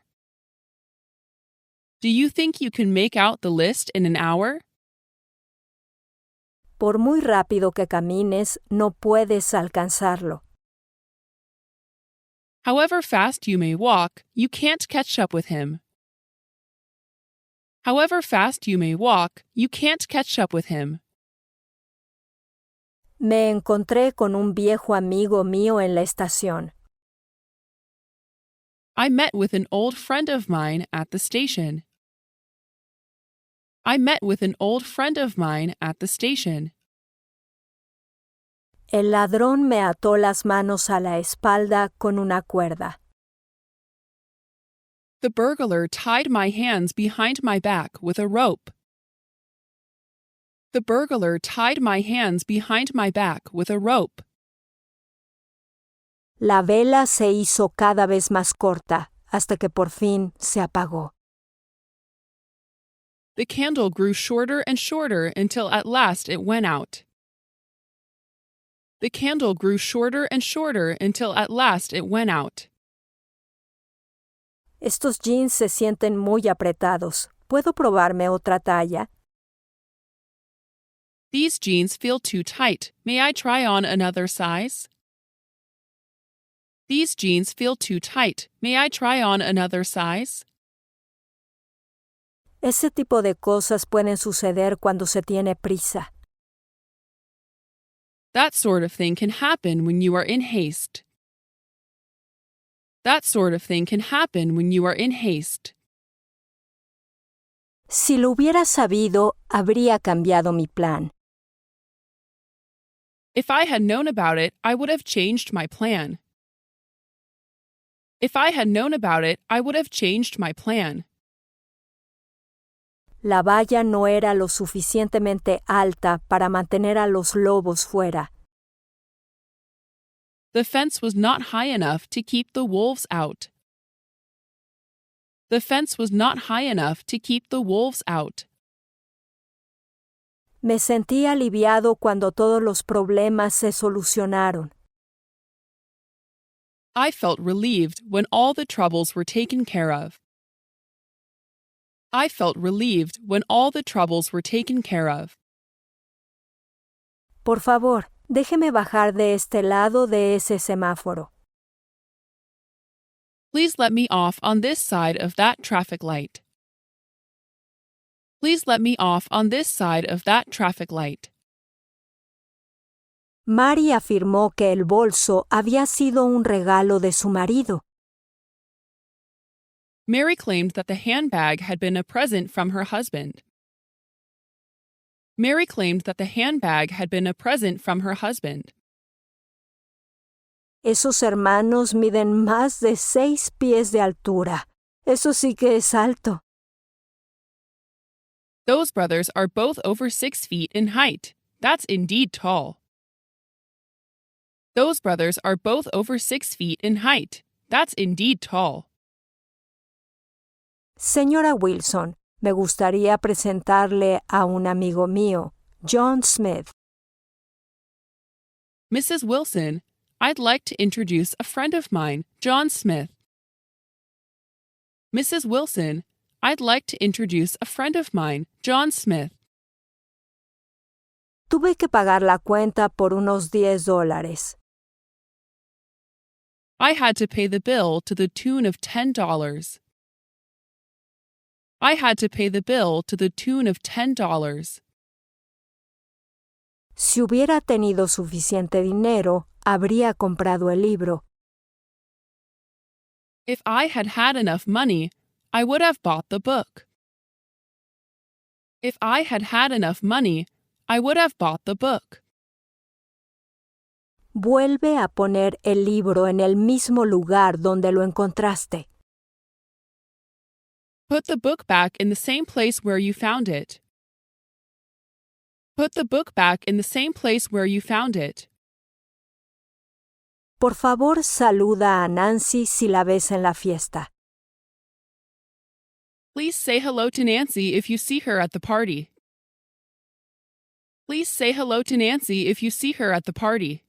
Speaker 2: Do you think you can make out the list in an hour?
Speaker 1: Por muy rápido que camines, no puedes alcanzarlo.
Speaker 2: However fast you may walk, you can't catch up with him. However fast you may walk, you can't catch up with him.
Speaker 1: Me encontré con un viejo amigo mío en la estación.
Speaker 2: I met with an old friend of mine at the station. I met with an old friend of mine at the station.
Speaker 1: El ladrón me ató las manos a la espalda con una cuerda.
Speaker 2: The burglar tied my hands behind my back with a rope. The burglar tied my hands behind my back with a rope.
Speaker 1: La vela se hizo cada vez más corta hasta que por fin se apagó.
Speaker 2: The candle grew shorter and shorter until at last it went out. The candle grew shorter and shorter until at last it went out.
Speaker 1: Estos jeans se sienten muy apretados. ¿Puedo probarme otra talla?
Speaker 2: These jeans feel too tight. May I try on another size? These jeans feel too tight. May I try on another size?
Speaker 1: Ese tipo de cosas pueden suceder cuando se tiene prisa.
Speaker 2: That sort of thing can happen when you are in haste. That sort of thing can happen when you are in haste.
Speaker 1: Si lo hubiera sabido, habría cambiado mi plan.
Speaker 2: If I had known about it, I would have changed my plan. If I had known about it, I would have changed my plan.
Speaker 1: La valla no era lo suficientemente alta para mantener a los lobos fuera.
Speaker 2: The fence was not high enough to keep the wolves out. The fence was not high enough to keep the wolves out.
Speaker 1: Me sentí aliviado cuando todos los problemas se solucionaron.
Speaker 2: I felt relieved when all the troubles were taken care of. I felt relieved when all the troubles were taken care of.
Speaker 1: Por favor, déjeme bajar de este lado de ese semáforo.
Speaker 2: Please let me off on this side of that traffic light. Please let me off on this side of that traffic light.
Speaker 1: Mary afirmó que el bolso había sido un regalo de su marido.
Speaker 2: Mary claimed that the handbag had been a present from her husband. Mary claimed that the handbag had been a present from her husband.
Speaker 1: Esos hermanos miden más de 6 pies de altura. Eso sí que es alto.
Speaker 2: Those brothers are both over 6 feet in height. That's indeed tall. Those brothers are both over 6 feet in height. That's indeed tall.
Speaker 1: Señora Wilson, Me gustaría presentarle a un amigo mío, John Smith.
Speaker 2: Mrs. Wilson, I'd like to introduce a friend of mine, John Smith. Mrs. Wilson, I'd like to introduce a friend of mine, John Smith.
Speaker 1: Tuve que pagar la cuenta por unos $10.
Speaker 2: I had to pay the bill to the tune of $10. I had to pay the bill to the tune of $10.
Speaker 1: Si hubiera tenido suficiente dinero, habría comprado el libro.
Speaker 2: If I had had enough money, I would have bought the book. If I had had enough money, I would have bought the book.
Speaker 1: Vuelve a poner el libro en el mismo lugar donde lo encontraste.
Speaker 2: Put the book back in the same place where you found it. Put the book back in the same place where you found it.
Speaker 1: Por favor, saluda a Nancy si la ves en la fiesta.
Speaker 2: Please say hello to Nancy if you see her at the party. Please say hello to Nancy if you see her at the party.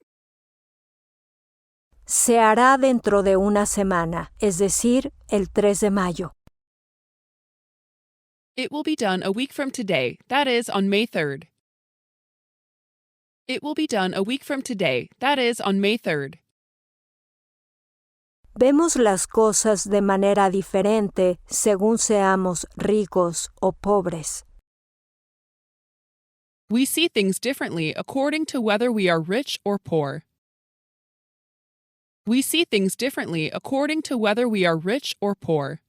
Speaker 1: Se hará dentro de una semana, es decir, el 3 de mayo.
Speaker 2: It will be done a week from today, that is on May 3rd. It will be done a week from today, that is on May 3rd.
Speaker 1: Vemos las cosas de manera diferente según seamos ricos o pobres.
Speaker 2: We see things differently according to whether we are rich or poor. We see things differently according to whether we are rich or poor.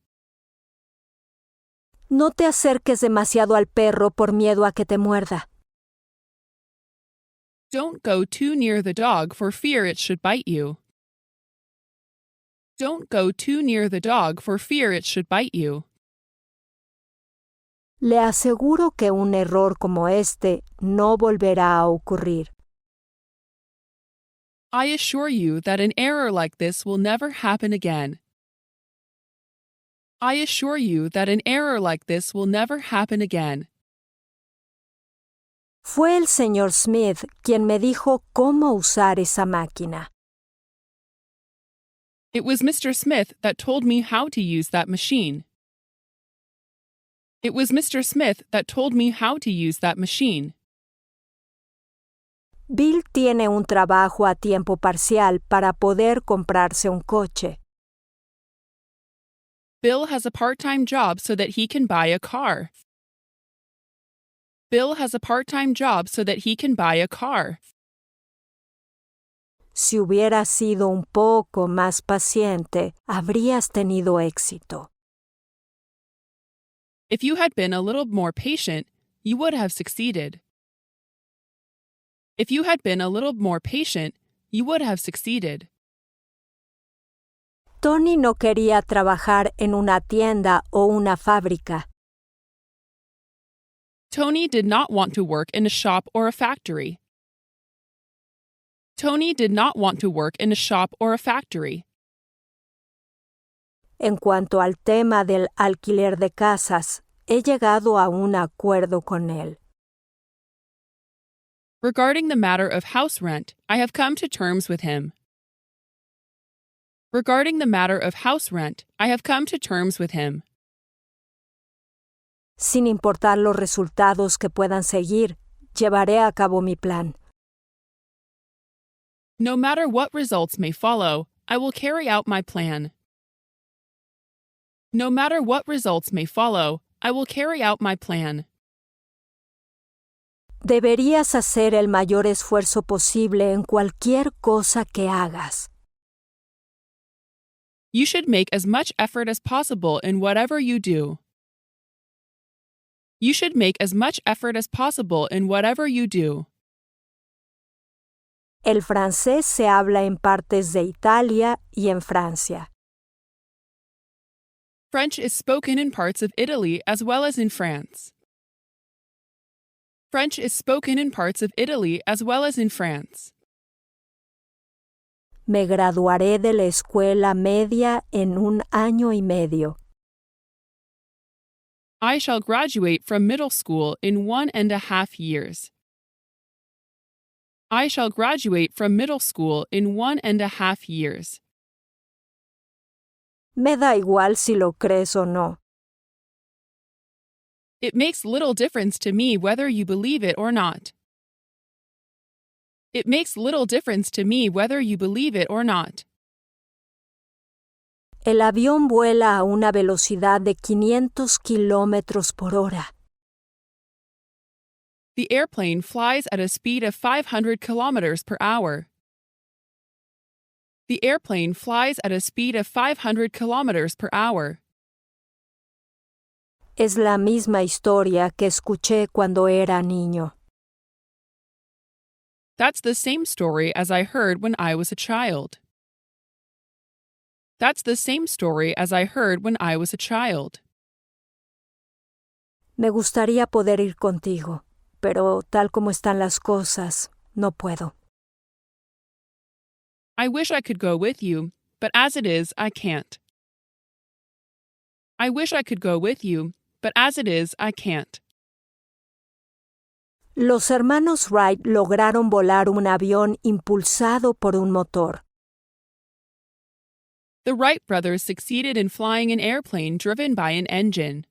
Speaker 1: No te acerques demasiado al perro por miedo a que te muerda.
Speaker 2: Don't go too near the dog for fear it should bite you. Don't go too near the dog for fear it should bite you.
Speaker 1: Le aseguro que un error como este no volverá a ocurrir.
Speaker 2: I assure you that an error like this will never happen again. I assure you that an error like this will never happen again.
Speaker 1: Fue el señor Smith quien me dijo cómo usar esa máquina.
Speaker 2: It was Mr. Smith that told me how to use that machine. It was Mr. Smith that told me how to use that machine.
Speaker 1: Bill tiene un trabajo a tiempo parcial para poder comprarse un coche.
Speaker 2: Bill has a part-time job so that he can buy a car. Bill has a part-time job so that he can buy a car.
Speaker 1: Si hubieras sido un poco más paciente, habrías tenido éxito.
Speaker 2: If you had been a little more patient, you would have succeeded. If you had been a little more patient, you would have succeeded.
Speaker 1: Tony no quería trabajar en una tienda o una fábrica.
Speaker 2: Tony did not want to work in a shop or a factory. Tony did not want to work in a shop or a factory.
Speaker 1: En cuanto al tema del alquiler de casas, he llegado a un acuerdo con él.
Speaker 2: Regarding the matter of house rent, I have come to terms with him. Regarding the matter of house rent, I have come to terms with him.
Speaker 1: Sin importar los resultados que puedan seguir, llevaré a cabo mi plan.
Speaker 2: No matter what results may follow, I will carry out my plan. No matter what results may follow, I will carry out my plan.
Speaker 1: Deberías hacer el mayor esfuerzo posible en cualquier cosa que hagas.
Speaker 2: You should make as much effort as possible in whatever you do. You should make as much effort as possible in whatever you do.
Speaker 1: El francés se habla en partes de Italia y en Francia.
Speaker 2: French is spoken in parts of Italy as well as in France. French is spoken in parts of Italy as well as in France.
Speaker 1: Me graduaré de la escuela media en un año y medio.
Speaker 2: I shall graduate from middle school in 1.5 years. I shall graduate from middle school in 1.5 years.
Speaker 1: Me da igual si lo crees o no.
Speaker 2: It makes little difference to me whether you believe it or not. It makes little difference to me whether you believe it or not.
Speaker 1: El avión vuela a una velocidad de 500 kilómetros por hora.
Speaker 2: The airplane flies at a speed of 500 kilometers per hour. The airplane flies at a speed of 500 kilometers per hour.
Speaker 1: Es la misma historia que escuché cuando era niño.
Speaker 2: That's the same story as I heard when I was a child. That's the same story as I heard when I was a child.
Speaker 1: Me gustaría poder ir contigo, pero tal como están las cosas, no puedo.
Speaker 2: I wish I could go with you, but as it is, I can't. I wish I could go with you, but as it is, I can't.
Speaker 1: Los hermanos Wright lograron volar un avión impulsado por un motor.
Speaker 2: The Wright brothers succeeded in flying an airplane driven by an engine.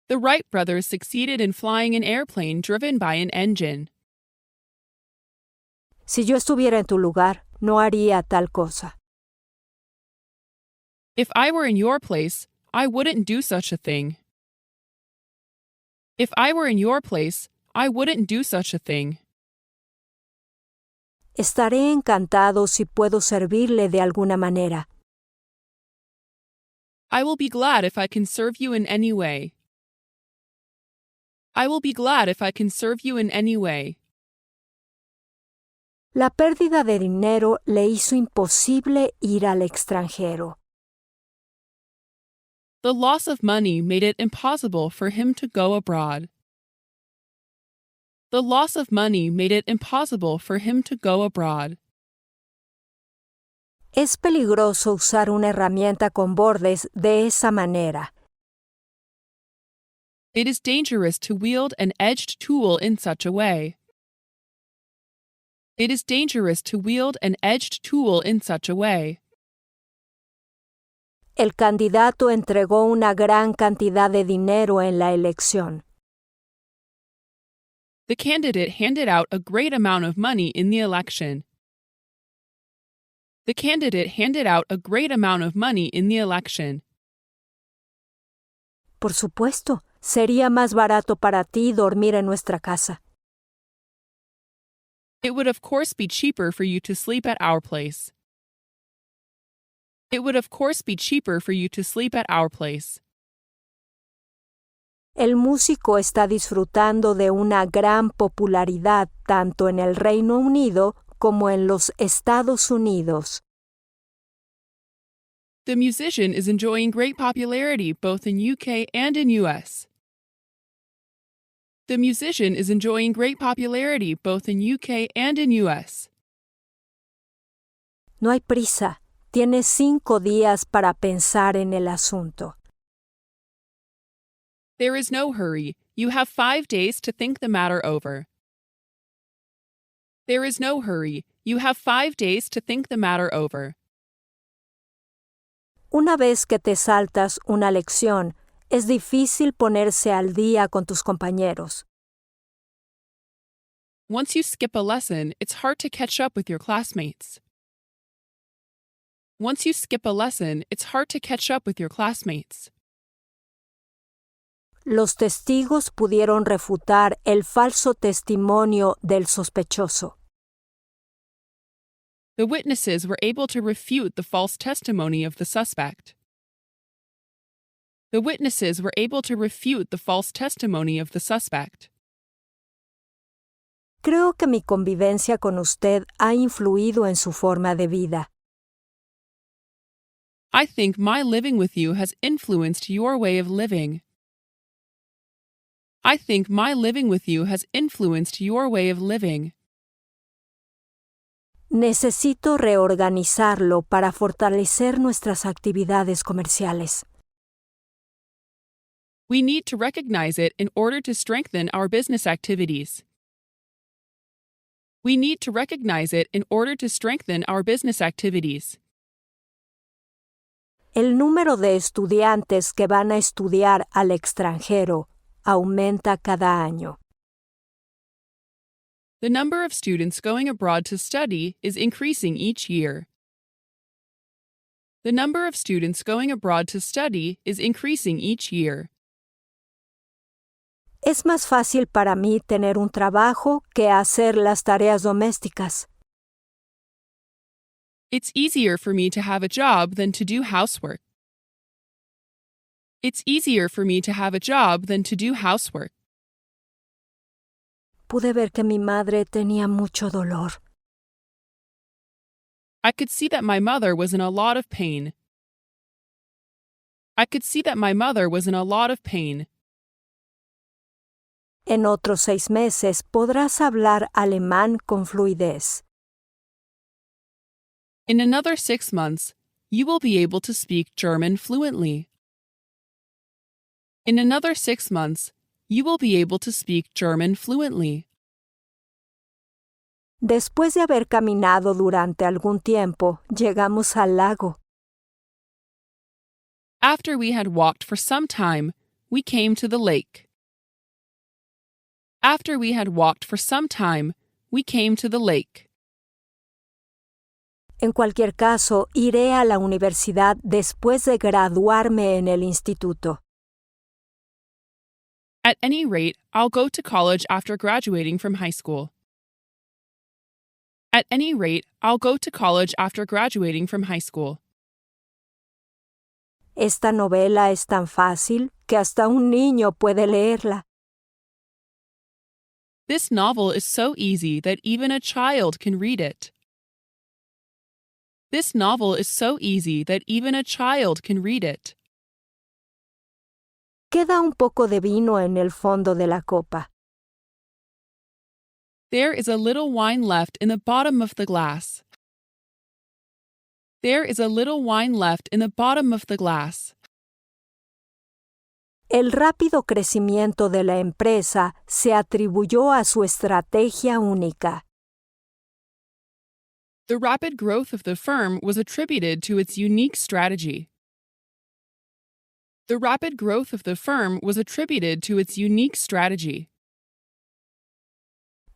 Speaker 2: The Wright brothers succeeded in flying an airplane driven by an engine.
Speaker 1: Si yo estuviera en tu lugar, no haría tal cosa.
Speaker 2: If I were in your place, I wouldn't do such a thing. If I were in your place, I wouldn't do such a thing.
Speaker 1: Estaré encantado si puedo servirle de alguna manera.
Speaker 2: I will be glad if I can serve you in any way. I will be glad if I can serve you in any way.
Speaker 1: La pérdida de dinero le hizo imposible ir al extranjero.
Speaker 2: The loss of money made it impossible for him to go abroad. The loss of money made it impossible for him to go abroad.
Speaker 1: Es peligroso usar una herramienta con bordes de esa manera.
Speaker 2: It is dangerous to wield an edged tool in such a way. It is dangerous to wield an edged tool in such a way.
Speaker 1: El candidato entregó una gran cantidad de dinero en la elección.
Speaker 2: The candidate handed out a great amount of money in the election. The candidate handed out a great amount of money in the election.
Speaker 1: Por supuesto, sería más barato para ti dormir en nuestra casa.
Speaker 2: It would of course be cheaper for you to sleep at our place. It would of course be cheaper for you to sleep at our place.
Speaker 1: El músico está disfrutando de una gran popularidad tanto en el Reino Unido como en los Estados Unidos.
Speaker 2: The musician is enjoying great popularity both in UK and in US. The musician is enjoying great popularity both in UK and in US.
Speaker 1: No hay prisa. Tienes 5 días para pensar en el asunto.
Speaker 2: There is no hurry. You have 5 days to think the matter over. There is no hurry. You have 5 days to think the matter over.
Speaker 1: Una vez que te saltas una lección, es difícil ponerse al día con tus compañeros.
Speaker 2: Once you skip a lesson, it's hard to catch up with your classmates. Once you skip a lesson, it's hard to catch up with your classmates.
Speaker 1: Los testigos pudieron refutar el falso testimonio del sospechoso.
Speaker 2: The witnesses were able to refute the false testimony of the suspect. The witnesses were able to refute the false testimony of the suspect.
Speaker 1: Creo que mi convivencia con usted ha influido en su forma de vida.
Speaker 2: I think my living with you has influenced your way of living. I think my living with you has influenced your way of living.
Speaker 1: Necesito reorganizarlo para fortalecer nuestras actividades comerciales.
Speaker 2: We need to recognize it in order to strengthen our business activities. We need to recognize it in order to strengthen our business activities.
Speaker 1: El número de estudiantes que van a estudiar al extranjero aumenta cada año.
Speaker 2: The number of students going abroad to study is increasing each year. The number of students going abroad to study is increasing each year.
Speaker 1: Es más fácil para mí tener un trabajo que hacer las tareas domésticas.
Speaker 2: It's easier for me to have a job than to do housework. It's easier for me to have a job than to do housework.
Speaker 1: Pude ver que mi madre tenía mucho dolor.
Speaker 2: I could see that my mother was in a lot of pain. I could see that my mother was in a lot of pain.
Speaker 1: En otros 6 meses podrás hablar alemán con fluidez.
Speaker 2: In another 6 months, you will be able to speak German fluently. In another 6 months, you will be able to speak German fluently.
Speaker 1: Después de haber caminado durante algún tiempo, llegamos al lago.
Speaker 2: After we had walked for some time, we came to the lake. After we had walked for some time, we came to the lake.
Speaker 1: En cualquier caso, iré a la universidad después de graduarme en el instituto.
Speaker 2: At any rate, I'll go to college after graduating from high school. At any rate, I'll go to college after graduating from high school.
Speaker 1: Esta novela es tan fácil que hasta un niño puede leerla.
Speaker 2: This novel is so easy that even a child can read it. This novel is so easy that even a child can read it.
Speaker 1: Queda un poco de vino en el fondo de la copa.
Speaker 2: There is a little wine left in the bottom of the glass. There is a little wine left in the bottom of the glass.
Speaker 1: El rápido crecimiento de la empresa se atribuyó a su estrategia única.
Speaker 2: The rapid growth of the firm was attributed to its unique strategy. The rapid growth of the firm was attributed to its unique strategy.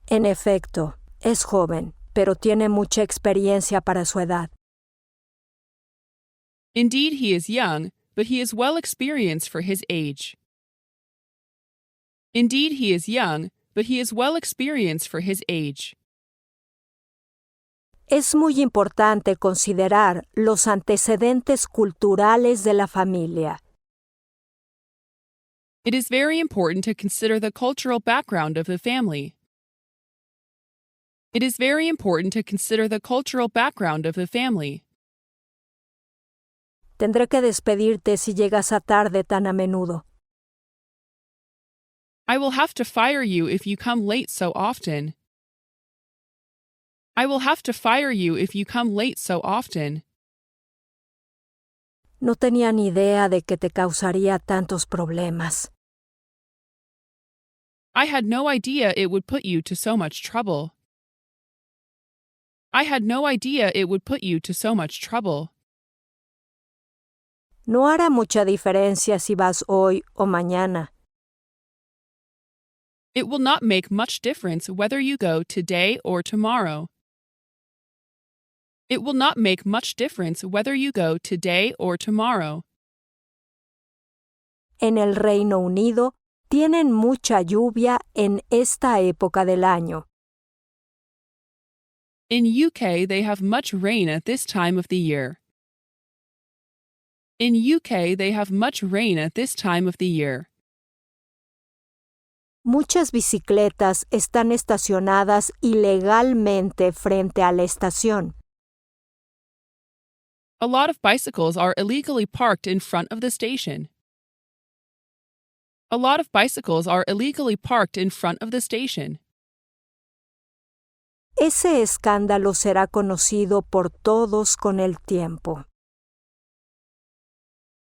Speaker 1: En efecto, es joven, pero tiene mucha experiencia para su edad.
Speaker 2: Indeed, he is young, but he is well experienced for his age. Indeed, he is young, but he is well experienced for his age.
Speaker 1: Es muy importante considerar los antecedentes culturales de la familia.
Speaker 2: It is very important to consider the cultural background of the family. It is very important to consider the cultural background of the family.
Speaker 1: Tendré que despedirte si llegas a tarde tan a menudo.
Speaker 2: I will have to fire you if you come late so often. I will have to fire you if you come late so often.
Speaker 1: No tenía ni idea de que te causaría tantos problemas.
Speaker 2: I had no idea it would put you to so much trouble. I had no idea it would put you to so much trouble.
Speaker 1: No hará mucha diferencia si vas hoy o mañana.
Speaker 2: It will not make much difference whether you go today or tomorrow. It will not make much difference whether you go today or tomorrow.
Speaker 1: En el Reino Unido tienen mucha lluvia en esta época del año.
Speaker 2: In UK, they have much rain at this time of the year. In UK, they have much rain at this time of the year.
Speaker 1: Muchas bicicletas están estacionadas ilegalmente frente a la estación.
Speaker 2: A lot of bicycles are illegally parked in front of the station. A lot of bicycles are illegally parked in front of the station.
Speaker 1: Ese escándalo será conocido por todos con el tiempo.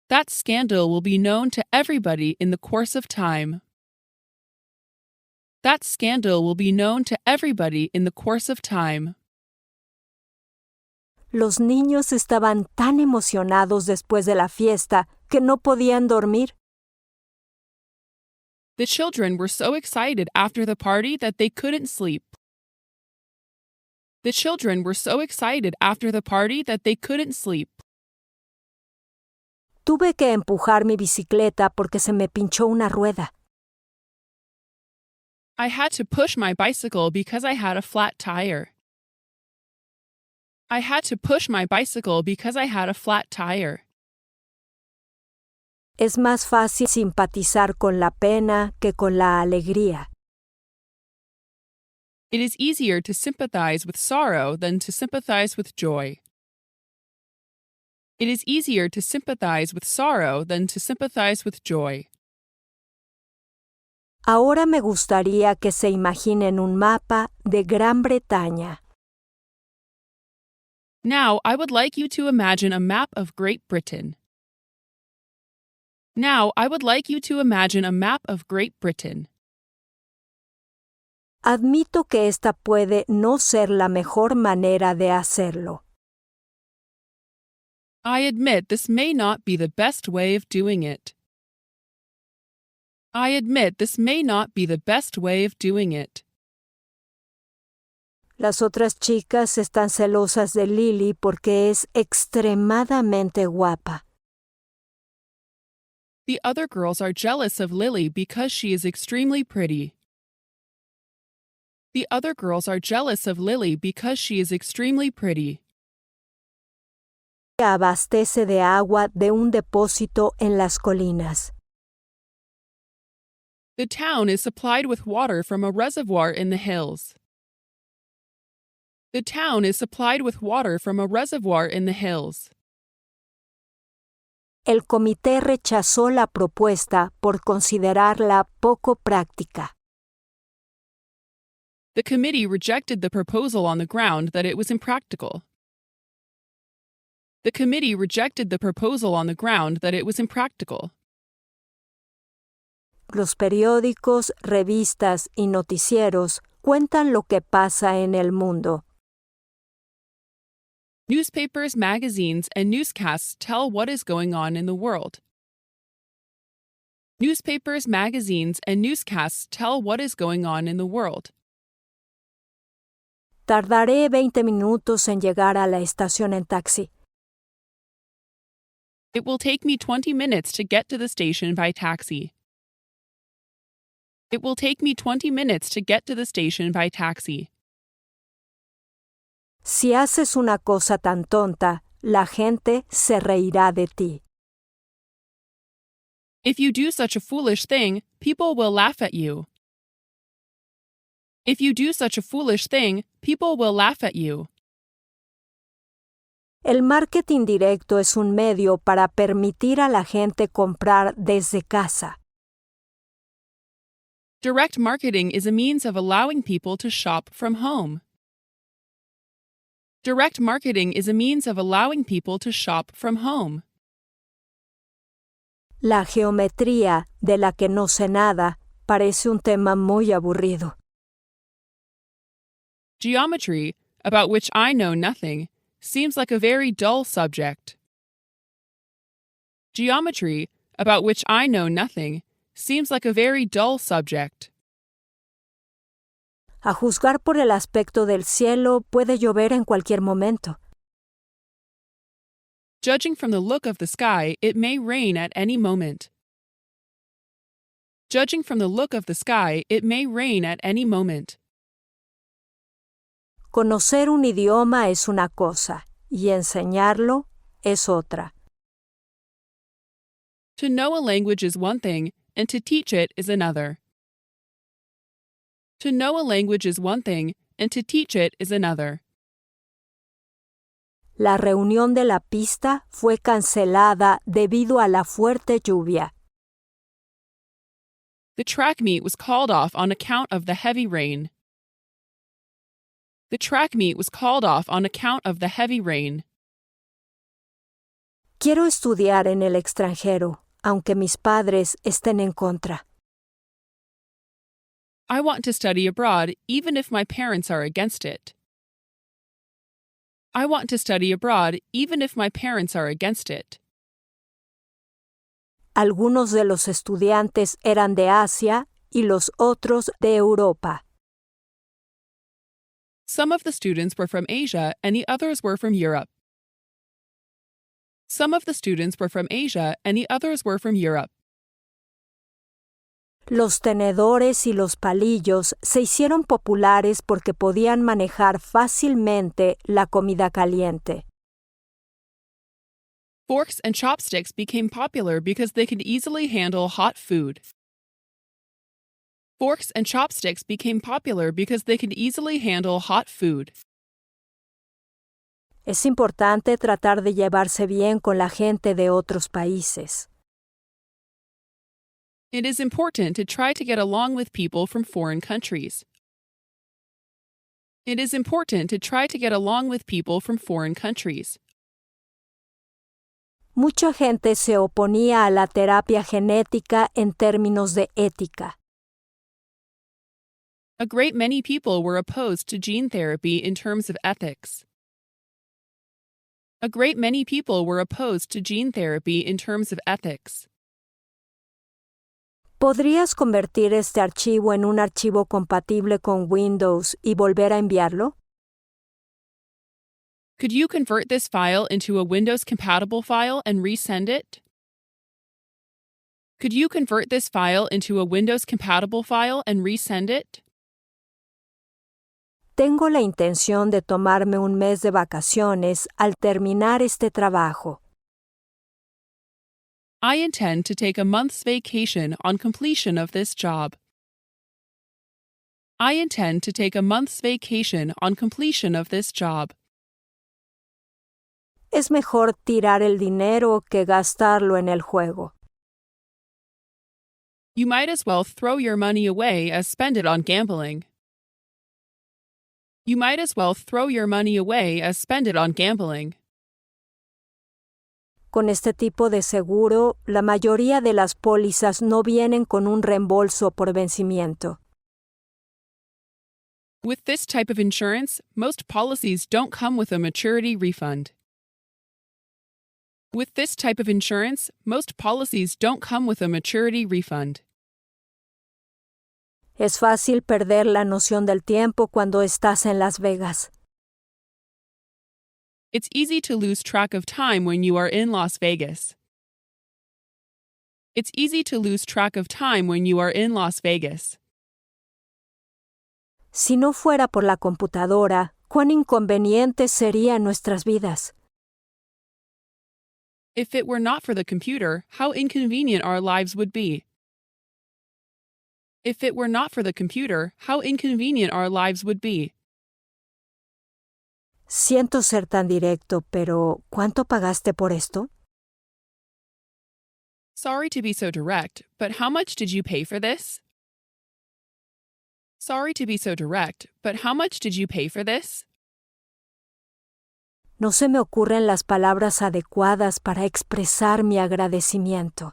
Speaker 2: That scandal will be known to everybody in the course of time. That scandal will be known to everybody in the course of time.
Speaker 1: Los niños estaban tan emocionados después de la fiesta que no podían dormir.
Speaker 2: The children were so excited after the party that they couldn't sleep. The children were so excited after the party that they couldn't sleep.
Speaker 1: Tuve que empujar mi bicicleta porque se me pinchó una rueda.
Speaker 2: I had to push my bicycle because I had a flat tire. I had to push my bicycle because I had a flat tire.
Speaker 1: Es más fácil simpatizar con la pena que con la alegría.
Speaker 2: It is easier to sympathize with sorrow than to sympathize with joy. It is easier to sympathize with sorrow than to sympathize with joy.
Speaker 1: Ahora me gustaría que se imaginen un mapa de Gran Bretaña.
Speaker 2: Now I would like you to imagine a map of Great Britain. Now I would like you to imagine a map of Great Britain.
Speaker 1: Admito que esta puede no ser la mejor manera de hacerlo.
Speaker 2: I admit this may not be the best way of doing it. I admit this may not be the best way of doing it.
Speaker 1: Las otras chicas están celosas de Lily porque es extremadamente guapa.
Speaker 2: The other girls are jealous of Lily because she is extremely pretty. The other girls are jealous of Lily because she is extremely pretty.
Speaker 1: Abastece de agua de un depósito en las colinas.
Speaker 2: The town is supplied with water from a reservoir in the hills. The town is supplied with water from a reservoir in the hills.
Speaker 1: El comité rechazó la propuesta por considerarla poco práctica.
Speaker 2: The committee rejected the proposal on the ground that it was impractical. The committee rejected the proposal on the ground that it was impractical.
Speaker 1: Los periódicos, revistas y noticieros cuentan lo que pasa en el mundo.
Speaker 2: Newspapers, magazines, and newscasts tell what is going on in the world. Newspapers, magazines, and newscasts tell what is going on in the world.
Speaker 1: Tardaré 20 minutos en llegar a la estación en taxi.
Speaker 2: It will take me 20 minutes to get to the station by taxi. It will take me 20 minutes to get to the station by taxi.
Speaker 1: Si haces una cosa tan tonta, la gente se reirá de ti.
Speaker 2: If you do such a foolish thing, people will laugh at you. If you do such a foolish thing, people will laugh at you.
Speaker 1: El marketing directo es un medio para permitir a la gente comprar desde casa.
Speaker 2: Direct marketing is a means of allowing people to shop from home. Direct marketing is a means of allowing people to shop from home.
Speaker 1: La geometría, de la que no sé nada, parece un tema muy aburrido.
Speaker 2: Geometry, about which I know nothing, seems like a very dull subject. Geometry, about which I know nothing, seems like a very dull subject.
Speaker 1: A juzgar por el aspecto del cielo, puede llover en cualquier momento.
Speaker 2: Judging from the look of the sky, it may rain at any moment. Judging from the look of the sky, it may rain at any moment.
Speaker 1: Conocer un idioma es una cosa, y enseñarlo es otra.
Speaker 2: To know a language is one thing, and to teach it is another. To know a language is one thing, and to teach it is another.
Speaker 1: La reunión de la pista fue cancelada debido a la fuerte lluvia.
Speaker 2: The track meet was called off on account of the heavy rain. The track meet was called off on account of the heavy rain.
Speaker 1: Quiero estudiar en el extranjero, aunque mis padres estén en contra.
Speaker 2: I want to study abroad even if my parents are against it. I want to study abroad even if my parents are against it.
Speaker 1: Algunos de los estudiantes eran de Asia y los otros de Europa.
Speaker 2: Some of the students were from Asia and the others were from Europe. Some of the students were from Asia and the others were from Europe.
Speaker 1: Los tenedores y los palillos se hicieron populares porque podían manejar fácilmente la comida caliente.
Speaker 2: Forks and chopsticks became popular because they could easily handle hot food. Forks and chopsticks became popular because they could easily handle hot food.
Speaker 1: Es importante tratar de llevarse bien con la gente de otros países.
Speaker 2: It is important to try to get along with people from foreign countries. It is important to try to get along with people from foreign countries.
Speaker 1: Mucha gente se oponía a la terapia genética en términos de ética.
Speaker 2: A great many people were opposed to gene therapy in terms of ethics. A great many people were opposed to gene therapy in terms of ethics.
Speaker 1: ¿Podrías convertir este archivo en un archivo compatible con Windows y volver a enviarlo?
Speaker 2: Could you convert this file into a Windows-compatible file and resend it? Could you convert this file into a Windows-compatible file and resend it?
Speaker 1: Tengo la intención de tomarme un mes de vacaciones al terminar este trabajo.
Speaker 2: I intend to take a month's vacation on completion of this job. I intend to take a month's vacation on completion of this job.
Speaker 1: Es mejor tirar el dinero que gastarlo en el juego.
Speaker 2: You might as well throw your money away as spend it on gambling. You might as well throw your money away as spend it on gambling.
Speaker 1: Con este tipo de seguro, la mayoría de las pólizas no vienen con un reembolso por vencimiento.
Speaker 2: With this type of insurance, most policies don't come with a maturity refund. With this type of insurance, most policies don't come with a maturity refund.
Speaker 1: Es fácil perder la noción del tiempo cuando estás en Las Vegas.
Speaker 2: It's easy to lose track of time when you are in Las Vegas. It's easy to lose track of time when you are in Las Vegas.
Speaker 1: Si no fuera por la computadora, cuán inconvenientes serían nuestras vidas.
Speaker 2: If it were not for the computer, how inconvenient our lives would be. If it were not for the computer, how inconvenient our lives would be.
Speaker 1: Siento ser tan directo, pero ¿cuánto pagaste por esto?
Speaker 2: Sorry to be so direct, but how much did you pay for this? Sorry to be so direct, but how much did you pay for this?
Speaker 1: No se me ocurren las palabras adecuadas para expresar mi agradecimiento.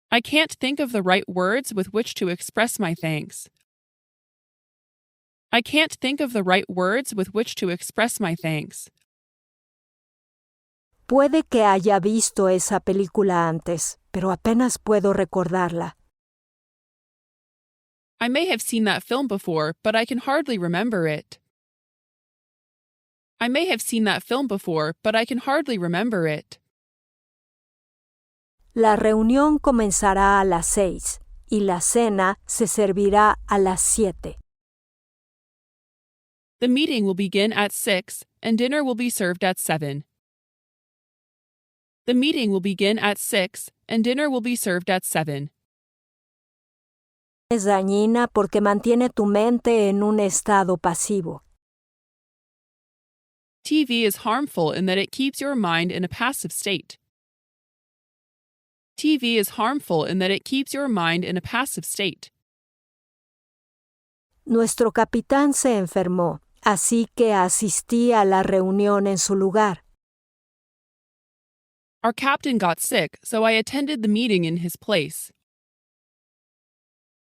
Speaker 2: I can't think of the right words with which to express my thanks. I can't think of the right words with which to express my thanks.
Speaker 1: Puede que haya visto esa película antes, pero apenas puedo recordarla.
Speaker 2: I may have seen that film before, but I can hardly remember it. I may have seen that film before, but I can hardly remember it.
Speaker 1: La reunión comenzará a las 6 y la cena se servirá a las 7.
Speaker 2: The meeting will begin at 6 and dinner will be served at 7. The meeting will begin at 6 and dinner will be served at 7.
Speaker 1: Es dañina porque mantiene tu mente en un estado pasivo.
Speaker 2: TV is harmful in that it keeps your mind in a passive state. TV is harmful in that it keeps your mind in a passive state.
Speaker 1: Nuestro capitán se enfermó, así que asistí a la reunión en su lugar.
Speaker 2: Our captain got sick, so I attended the meeting in his place.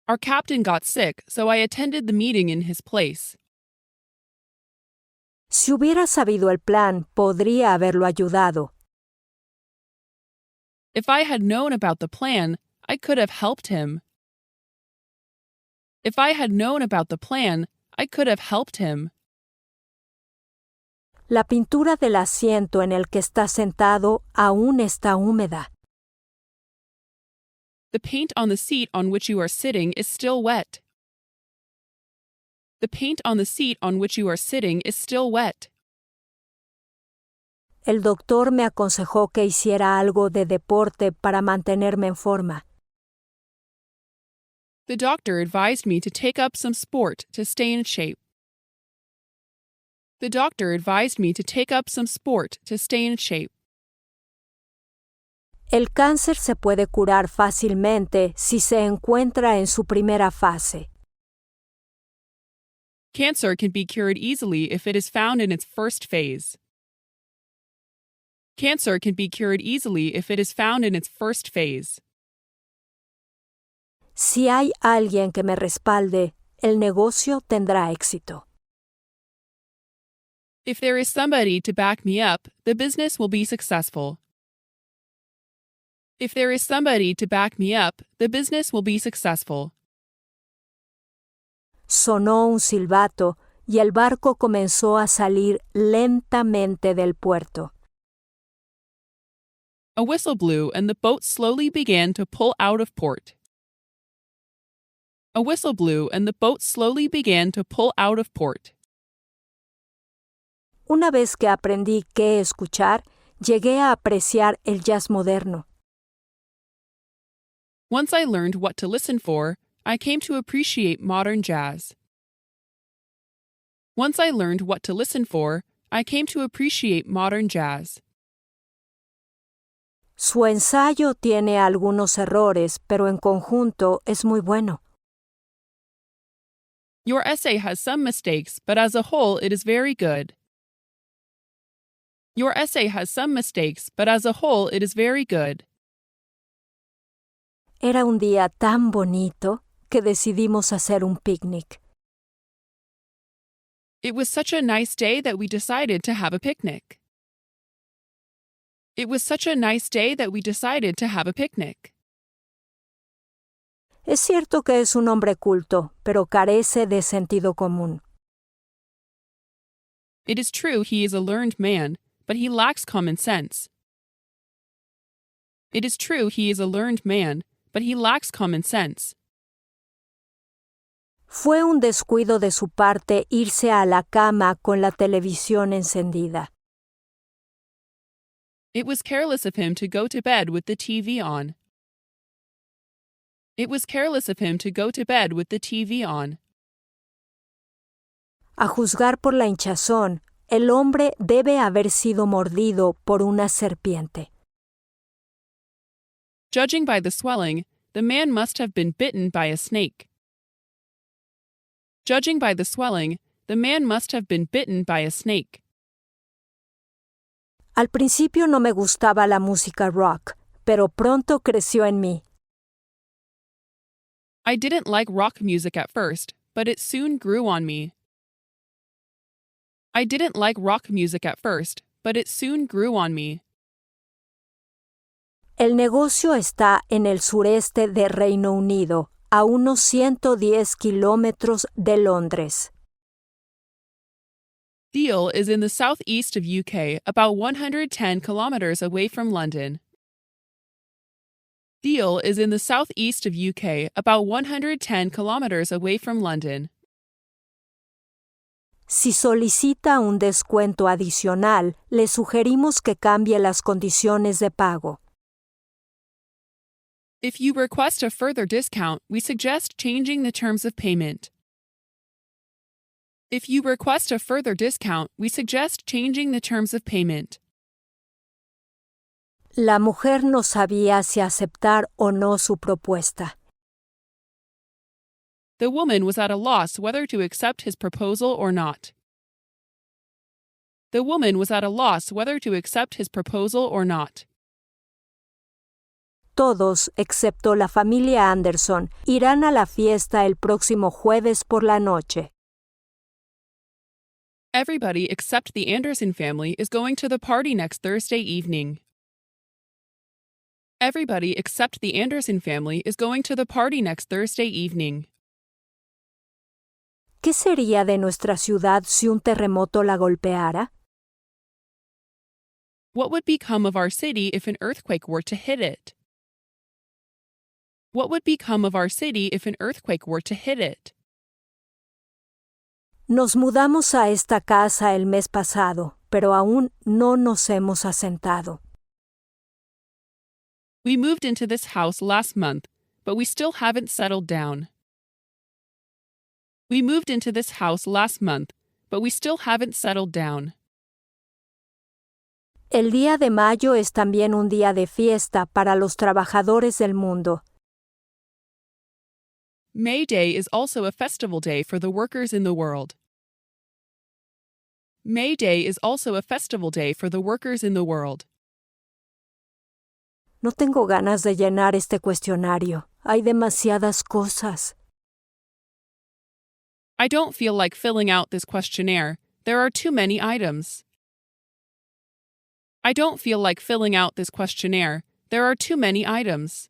Speaker 2: Our captain got sick, so I attended the meeting in his place.
Speaker 1: Si hubiera sabido el plan, podría haberlo ayudado.
Speaker 2: If I had known about the plan, I could have helped him. If I had known about the plan, I could have helped him.
Speaker 1: La pintura del asiento en el que está sentado aún está húmeda.
Speaker 2: The paint on the seat on which you are sitting is still wet. The paint on the seat on which you are sitting is still wet.
Speaker 1: El doctor me aconsejó que hiciera algo de deporte para mantenerme en forma.
Speaker 2: The doctor advised me to take up some sport to stay in shape. The doctor advised me to take up some sport to stay in shape.
Speaker 1: El cáncer se puede curar fácilmente si se encuentra en su primera fase.
Speaker 2: Cancer can be cured easily if it is found in its first phase. Cancer can be cured easily if it is found in its first phase.
Speaker 1: Si hay alguien que me respalde, el negocio tendrá éxito.
Speaker 2: If there is somebody to back me up, the business will be successful. If there is somebody to back me up, the business will be successful.
Speaker 1: Sonó un silbato y el barco comenzó a salir lentamente del puerto.
Speaker 2: A whistle blew and the boat slowly began to pull out of port. A whistle blew and the boat slowly began to pull out of port.
Speaker 1: Una vez que aprendí qué escuchar, llegué a apreciar el jazz moderno.
Speaker 2: Once I learned what to listen for, I came to appreciate modern jazz. Once I learned what to listen for, I came to appreciate modern jazz.
Speaker 1: Su ensayo tiene algunos errores, pero en conjunto es muy bueno.
Speaker 2: Your essay has some mistakes, but as a whole it is very good. Your essay has some mistakes, but as a whole it is very good.
Speaker 1: Era un día tan bonito que decidimos hacer un picnic.
Speaker 2: It was such a nice day that we decided to have a picnic. It was such a nice day that we decided to have a picnic.
Speaker 1: Es cierto que es un hombre culto, pero carece de sentido común.
Speaker 2: It is true he is a learned man, but he lacks common sense. It is true he is a learned man, but he lacks common sense.
Speaker 1: Fue un descuido de su parte irse a la cama con la televisión encendida.
Speaker 2: It was careless of him to go to bed with the TV on. It was careless of him to go to bed with the TV on.
Speaker 1: A juzgar por la hinchazón, el hombre debe haber sido mordido por una serpiente.
Speaker 2: Judging by the swelling, the man must have been bitten by a snake. Judging by the swelling, the man must have been bitten by a snake.
Speaker 1: Al principio no me gustaba la música rock, pero pronto creció en mí.
Speaker 2: I didn't like rock music at first, but it soon grew on me. I didn't like rock music at first, but it soon grew on me.
Speaker 1: El negocio está en el sureste de Reino Unido, a unos 110 kilómetros de Londres.
Speaker 2: Deal is in the southeast of UK, about 110 kilometers away from London. Deal is in the southeast of UK, about 110 kilometers away from London.
Speaker 1: Si solicita un descuento adicional, le sugerimos que cambie las condiciones de pago.
Speaker 2: If you request a further discount, we suggest changing the terms of payment. If you request a further discount, we suggest changing the terms of payment.
Speaker 1: La mujer no sabía si aceptar o no su propuesta.
Speaker 2: The woman was at a loss whether to accept his proposal or not. The woman was at a loss whether to accept his proposal or not.
Speaker 1: Todos, excepto la familia Anderson, irán a la fiesta el próximo jueves por la noche.
Speaker 2: Everybody except the Anderson family is going to the party next Thursday evening. Everybody except the Anderson family is going to the party next Thursday evening.
Speaker 1: ¿Qué sería de nuestra ciudad si un terremoto la golpeara?
Speaker 2: What would become of our city if an earthquake were to hit it? What would become of our city if an earthquake were to hit it?
Speaker 1: Nos mudamos a esta casa el mes pasado, pero aún no nos hemos asentado.
Speaker 2: We moved into this house last month, but we still haven't settled down. We moved into this house last month, but we still haven't settled down.
Speaker 1: El día de mayo es también un día de fiesta para los trabajadores del mundo.
Speaker 2: May Day is also a festival day for the workers in the world. May Day is also a festival day for the workers in the world.
Speaker 1: No tengo ganas de llenar este cuestionario. Hay demasiadas cosas.
Speaker 2: I don't feel like filling out this questionnaire. There are too many items. I don't feel like filling out this questionnaire. There are too many items.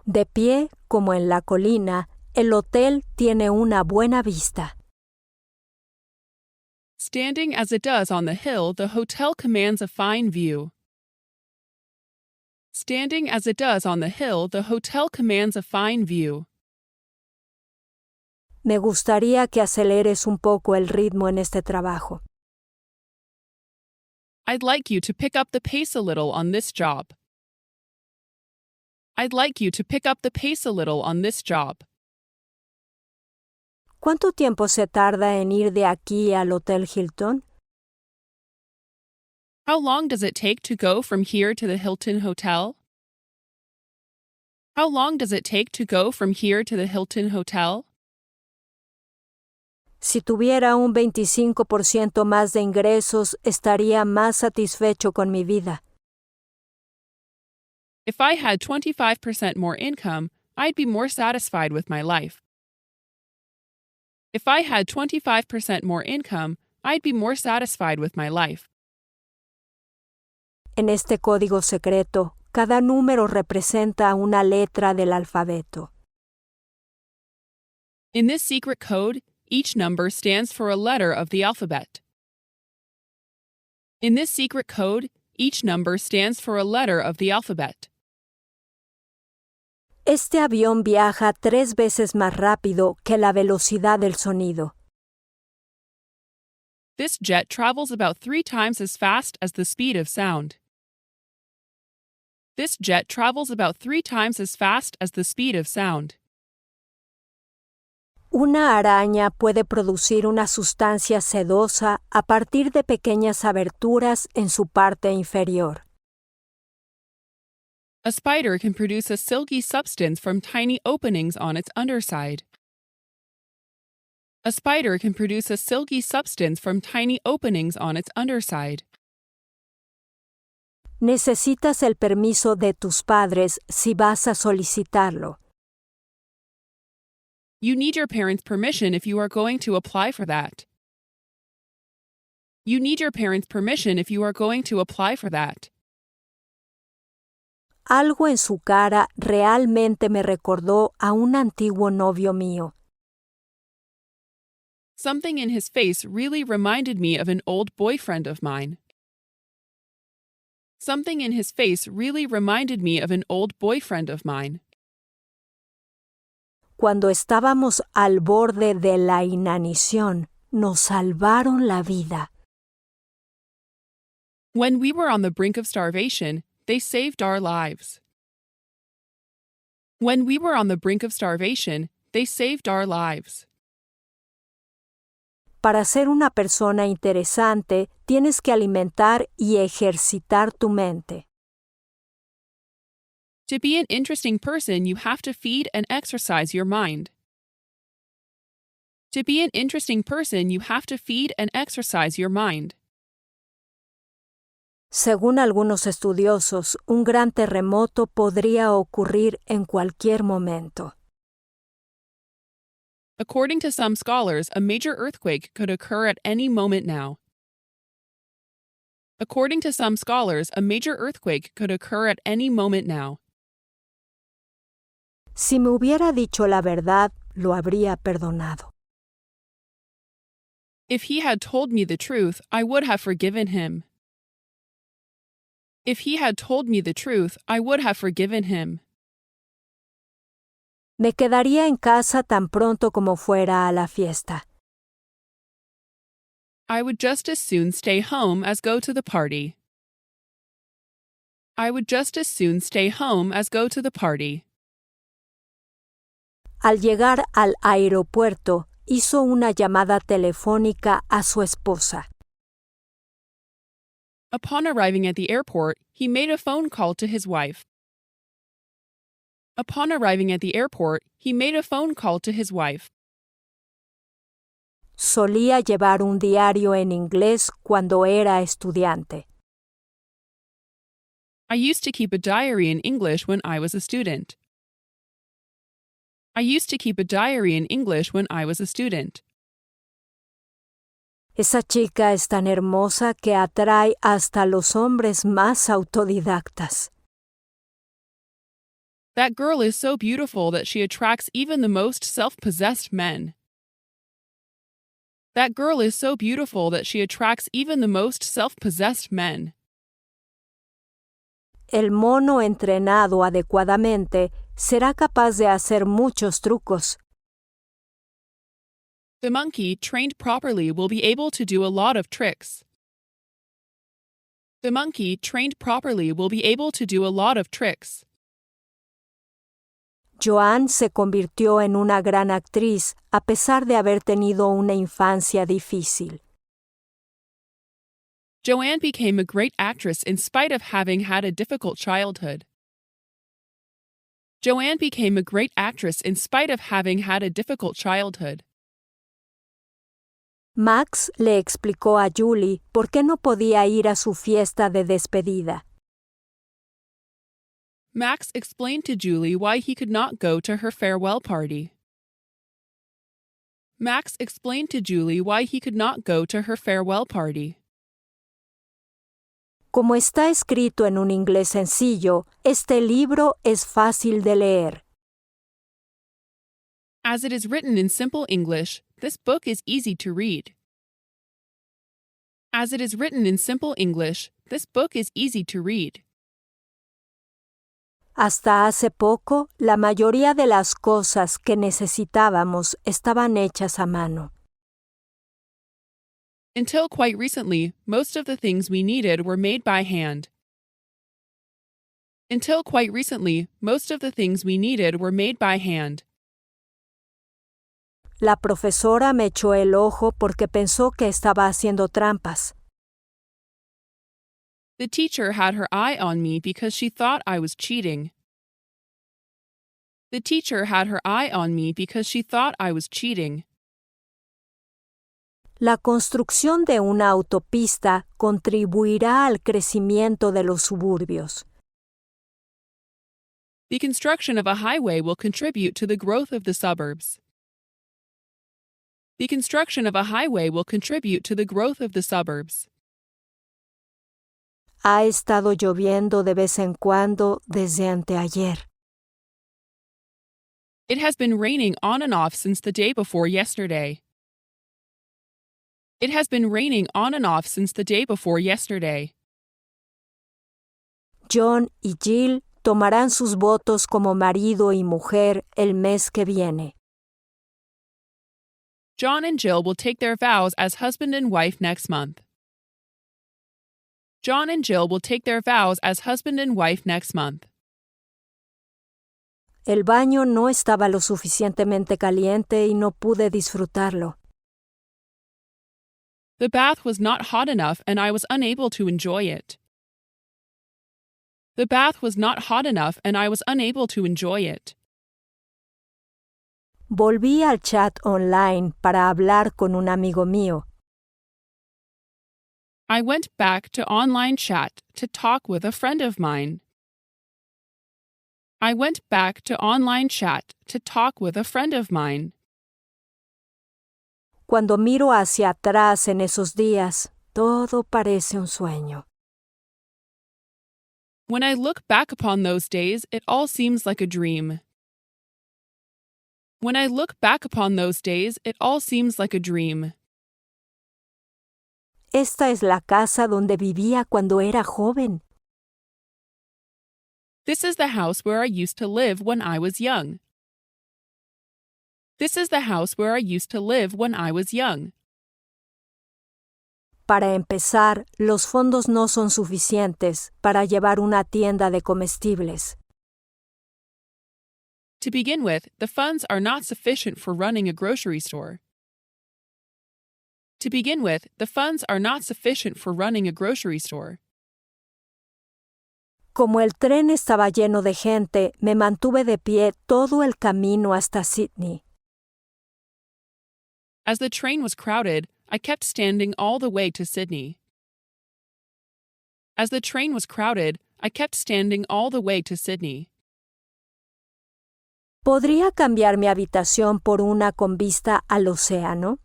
Speaker 1: De pie, como en la colina, el hotel tiene una buena vista.
Speaker 2: Standing as it does on the hill, the hotel commands a fine view. Standing as it does on the hill, the hotel commands a fine view.
Speaker 1: Me gustaría que aceleres un poco el ritmo en este trabajo.
Speaker 2: I'd like you to pick up the pace a little on this job. I'd like you to pick up the pace a little on this job.
Speaker 1: ¿Cuánto tiempo se tarda en ir de aquí al Hotel Hilton?
Speaker 2: How long does it take to go from here to the Hilton Hotel? How long does it take to go from here to the Hilton Hotel?
Speaker 1: Si tuviera un 25% más de ingresos, estaría más satisfecho con mi vida.
Speaker 2: If I had 25% more income, I'd be more satisfied with my life. If I had 25% more income, I'd be more satisfied with my life.
Speaker 1: En este código secreto, cada número representa una letra del alfabeto.
Speaker 2: In this secret code, each number stands for a letter of the alphabet. In this secret code, each number stands for a letter of the alphabet.
Speaker 1: Este avión viaja 3 veces más rápido que la velocidad del sonido.
Speaker 2: This jet travels about 3 times as fast as the speed of sound. This jet travels about 3 times as fast as the speed of sound.
Speaker 1: Una araña puede producir una sustancia sedosa a partir de pequeñas aberturas en su parte inferior.
Speaker 2: A spider can produce a silky substance from tiny openings on its underside. A spider can produce a silky substance from tiny openings on its underside.
Speaker 1: Necesitas el permiso de tus padres si vas a solicitarlo.
Speaker 2: You need your parents' permission if you are going to apply for that. You need your parents' permission if you are going to apply for that.
Speaker 1: Algo en su cara realmente me recordó a un antiguo novio mío.
Speaker 2: Something in his face really reminded me of an old boyfriend of mine. Something in his face really reminded me of an old boyfriend of mine.
Speaker 1: Cuando estábamos al borde de la inanición, nos salvaron la vida.
Speaker 2: When we were on the brink of starvation, they saved our lives. When we were on the brink of starvation, they saved our lives.
Speaker 1: Para ser una persona interesante, tienes que alimentar y ejercitar tu mente.
Speaker 2: To be an interesting person, you have to feed and exercise your mind. To be an interesting person, you have to feed and exercise your mind.
Speaker 1: Según algunos estudiosos, un gran terremoto podría ocurrir en cualquier momento.
Speaker 2: According to some scholars, a major earthquake could occur at any moment now. According to some scholars, a major earthquake could occur at any moment now.
Speaker 1: Si me hubiera dicho la verdad, lo habría perdonado.
Speaker 2: If he had told me the truth, I would have forgiven him. If he had told me the truth, I would have forgiven him.
Speaker 1: Me quedaría en casa tan pronto como fuera a la fiesta.
Speaker 2: I would just as soon stay home as go to the party. I would just as soon stay home as go to the party.
Speaker 1: Al llegar al aeropuerto, hizo una llamada telefónica a su esposa.
Speaker 2: Upon arriving at the airport, he made a phone call to his wife. Upon arriving at the airport, he made a phone call to his wife.
Speaker 1: Solía llevar un diario en inglés cuando era estudiante.
Speaker 2: I used to keep a diary in English when I was a student. I used to keep a diary in English when I was a student.
Speaker 1: Esa chica es tan hermosa que atrae hasta los hombres más autodidactas.
Speaker 2: That girl is so beautiful that she attracts even the most self-possessed men. That girl is so beautiful that she attracts even the most self-possessed men.
Speaker 1: El mono entrenado adecuadamente será capaz de hacer muchos trucos.
Speaker 2: The monkey, trained properly, will be able to do a lot of tricks. The monkey, trained properly, will be able to do a lot of tricks.
Speaker 1: Joan se convirtió en una gran actriz a pesar de haber tenido una infancia difícil.
Speaker 2: Joanne became a great actress in spite of having had a difficult childhood. Joanne became a great actress in spite of having had a difficult childhood.
Speaker 1: Max le explicó a Julie por qué no podía ir a su fiesta de despedida.
Speaker 2: Max explained to Julie why he could not go to her farewell party. Max explained to Julie why he could not go to her farewell party.
Speaker 1: Como está escrito en un inglés sencillo, este libro es fácil de leer.
Speaker 2: As it is written in simple English, this book is easy to read. As it is written in simple English, this book is easy to read.
Speaker 1: Hasta hace poco, la mayoría de las cosas que necesitábamos estaban hechas a mano.
Speaker 2: Until quite recently, most of the things we needed were made by hand. Until quite recently, most of the things we needed were made by hand.
Speaker 1: La profesora me echó el ojo porque pensó que estaba haciendo trampas.
Speaker 2: The teacher had her eye on me because she thought I was cheating. The teacher had her eye on me because she thought I was cheating.
Speaker 1: La construcción de una autopista contribuirá al crecimiento de los suburbios.
Speaker 2: The construction of a highway will contribute to the growth of the suburbs. The construction of a highway will contribute to the growth of the suburbs.
Speaker 1: Ha estado lloviendo de vez en cuando desde anteayer.
Speaker 2: It has been raining on and off since the day before yesterday. It has been raining on and off since the day before yesterday.
Speaker 1: John y Jill tomarán sus votos como marido y mujer el mes que viene.
Speaker 2: John and Jill will take their vows as husband and wife next month. John and Jill will take their vows as husband and wife next month.
Speaker 1: El baño no estaba lo suficientemente caliente y no pude disfrutarlo.
Speaker 2: The bath was not hot enough and I was unable to enjoy it. The bath was not hot enough and I was unable to enjoy it.
Speaker 1: Volví al chat online para hablar con un amigo mío.
Speaker 2: I went back to online chat to talk with a friend of mine. I went back to online chat to talk with a friend of mine.
Speaker 1: Cuando miro hacia atrás en esos días, todo parece un sueño.
Speaker 2: When I look back upon those days, it all seems like a dream. When I look back upon those days, it all seems like a dream.
Speaker 1: Esta es la casa donde vivía cuando era joven.
Speaker 2: This is the house where I used to live when I was young. This is the house where I used to live when I was young.
Speaker 1: Para empezar, los fondos no son suficientes para llevar una tienda de comestibles.
Speaker 2: To begin with, the funds are not sufficient for running a grocery store. To begin with, the funds are not sufficient for running a grocery store.
Speaker 1: Como el tren estaba lleno de gente, me mantuve de pie todo el camino hasta Sydney.
Speaker 2: As the train was crowded, I kept standing all the way to Sydney. As the train was crowded, I kept standing all the way to Sydney.
Speaker 1: ¿Podría cambiar mi habitación por una con vista al océano?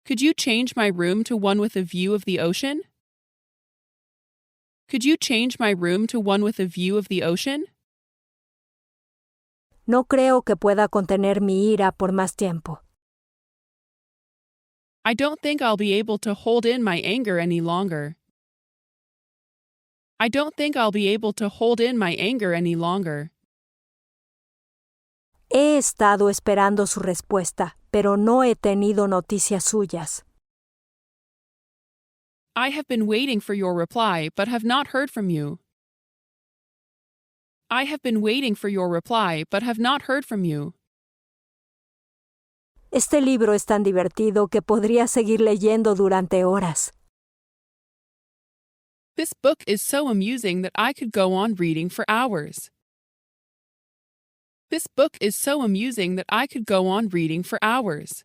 Speaker 2: Could you change my room to one with a view of the ocean? Could you change my room to one with a view of the ocean?
Speaker 1: No creo que pueda contener mi ira por más tiempo.
Speaker 2: I don't think I'll be able to hold in my anger any longer. I don't think I'll be able to hold in my anger any longer.
Speaker 1: He estado esperando su respuesta, pero no he tenido noticias suyas.
Speaker 2: I have been waiting for your reply, but have not heard from you. I have been waiting for your reply, but have not heard from you.
Speaker 1: Este libro es tan divertido que podría seguir leyendo durante horas.
Speaker 2: This book is so amusing that I could go on reading for hours. This book is so amusing that I could go on reading for hours.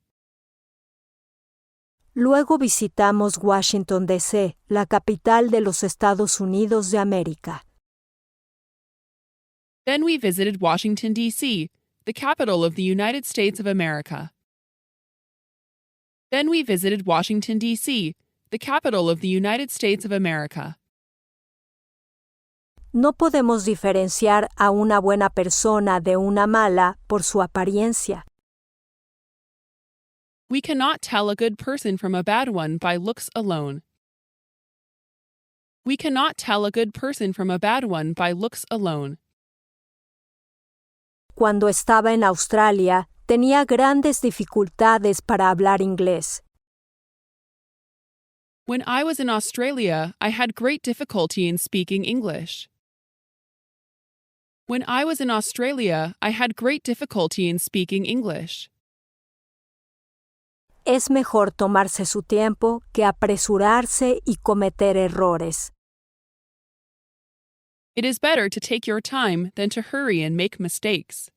Speaker 1: Luego visitamos Washington, D.C., la capital de los Estados Unidos de América.
Speaker 2: Then we visited Washington, D.C., the capital of the United States of America. Then we visited Washington, D.C., the capital of the United States of America.
Speaker 1: No podemos diferenciar a una buena persona de una mala por su apariencia.
Speaker 2: We cannot tell a good person from a bad one by looks alone. We cannot tell a good person from a bad one by looks alone.
Speaker 1: Cuando estaba en Australia, tenía grandes dificultades para hablar inglés.
Speaker 2: When I was in Australia, I had great difficulty in speaking English. When I was in Australia, I had great difficulty in speaking English.
Speaker 1: Es mejor tomarse su tiempo que apresurarse y cometer errores.
Speaker 2: It is better to take your time than to hurry and make mistakes.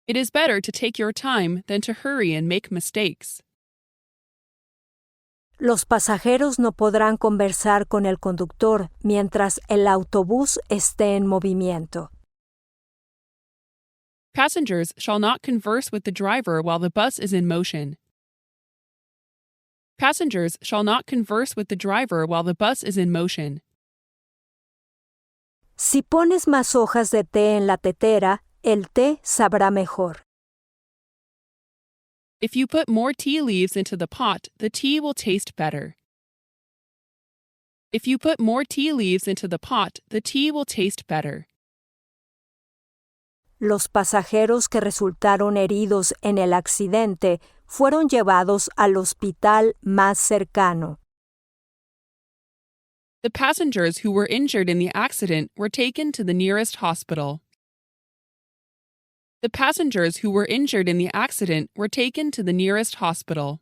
Speaker 2: It is better to take your time than to hurry and make mistakes.
Speaker 1: Los pasajeros no podrán conversar con el conductor mientras el autobús esté en movimiento.
Speaker 2: Passengers shall not converse with the driver while the bus is in motion. Passengers shall not converse with the driver while the bus is in motion.
Speaker 1: Si pones más hojas de té en la tetera, el té sabrá mejor.
Speaker 2: If you put more tea leaves into the pot, the tea will taste better. If you put more tea leaves into the pot, the tea will taste better.
Speaker 1: Los pasajeros que resultaron heridos en el accidente fueron llevados al hospital más cercano.
Speaker 2: The passengers who were injured in the accident were taken to the nearest hospital. The passengers who were injured in the accident were taken to the nearest hospital.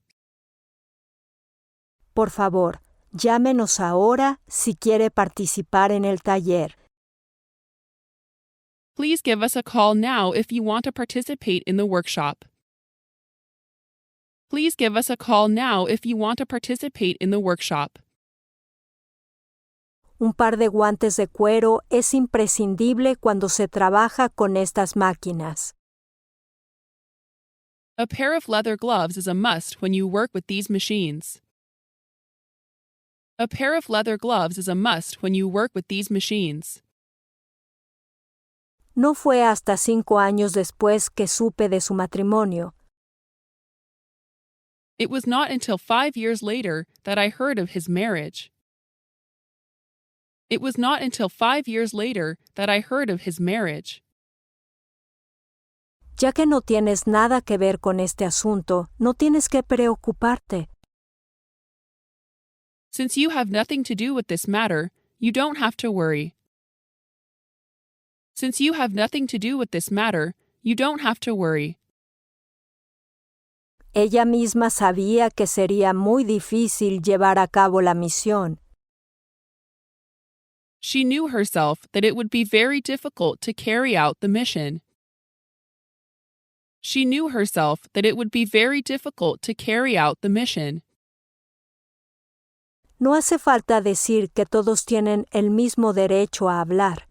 Speaker 1: Por favor, llámenos ahora si quiere participar en el taller.
Speaker 2: Please give us a call now if you want to participate in the workshop. Please give us a call now if you want to participate in the workshop.
Speaker 1: Un par de guantes de cuero es imprescindible cuando se trabaja con estas máquinas.
Speaker 2: A pair of leather gloves is a must when you work with these machines. A pair of leather gloves is a must when you work with these machines.
Speaker 1: No fue hasta 5 años después que supe de su matrimonio.
Speaker 2: It was not until 5 years later that I heard of his marriage. It was not until 5 years later that I heard of his marriage.
Speaker 1: Ya que no tienes nada que ver con este asunto, no tienes que preocuparte.
Speaker 2: Since you have nothing to do with this matter, you don't have to worry. Since you have nothing to do with this matter, you don't have to worry.
Speaker 1: Ella misma sabía que sería muy difícil llevar a cabo la misión.
Speaker 2: She knew herself that it would be very difficult to carry out the mission. She knew herself that it would be very difficult to carry out the mission.
Speaker 1: No hace falta decir que todos tienen el mismo derecho a hablar.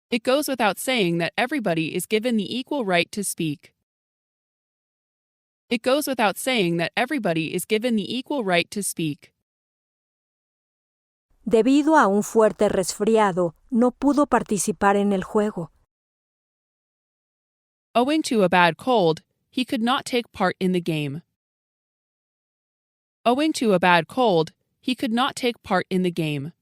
Speaker 2: It goes without saying that everybody is given the equal right to speak. It goes without saying that everybody is given the equal right to speak.
Speaker 1: Debido a un fuerte resfriado, no pudo participar en el juego.
Speaker 2: Owing to a bad cold, he could not take part in the game. Owing to a bad cold, he could not take part in the game.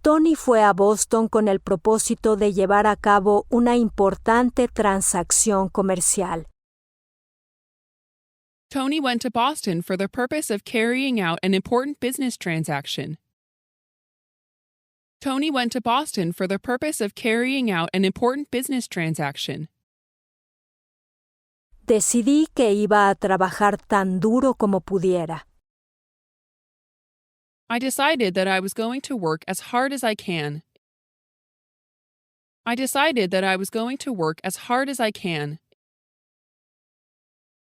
Speaker 1: Tony fue a Boston con el propósito de llevar a cabo una importante transacción comercial.
Speaker 2: Tony went to Boston for the purpose of carrying out an important business transaction. Tony went to Boston for the purpose of carrying out an important business transaction.
Speaker 1: Decidí que iba a trabajar tan duro como pudiera.
Speaker 2: I decided that I was going to work as hard as I can. I decided that I was going to work as hard as I can.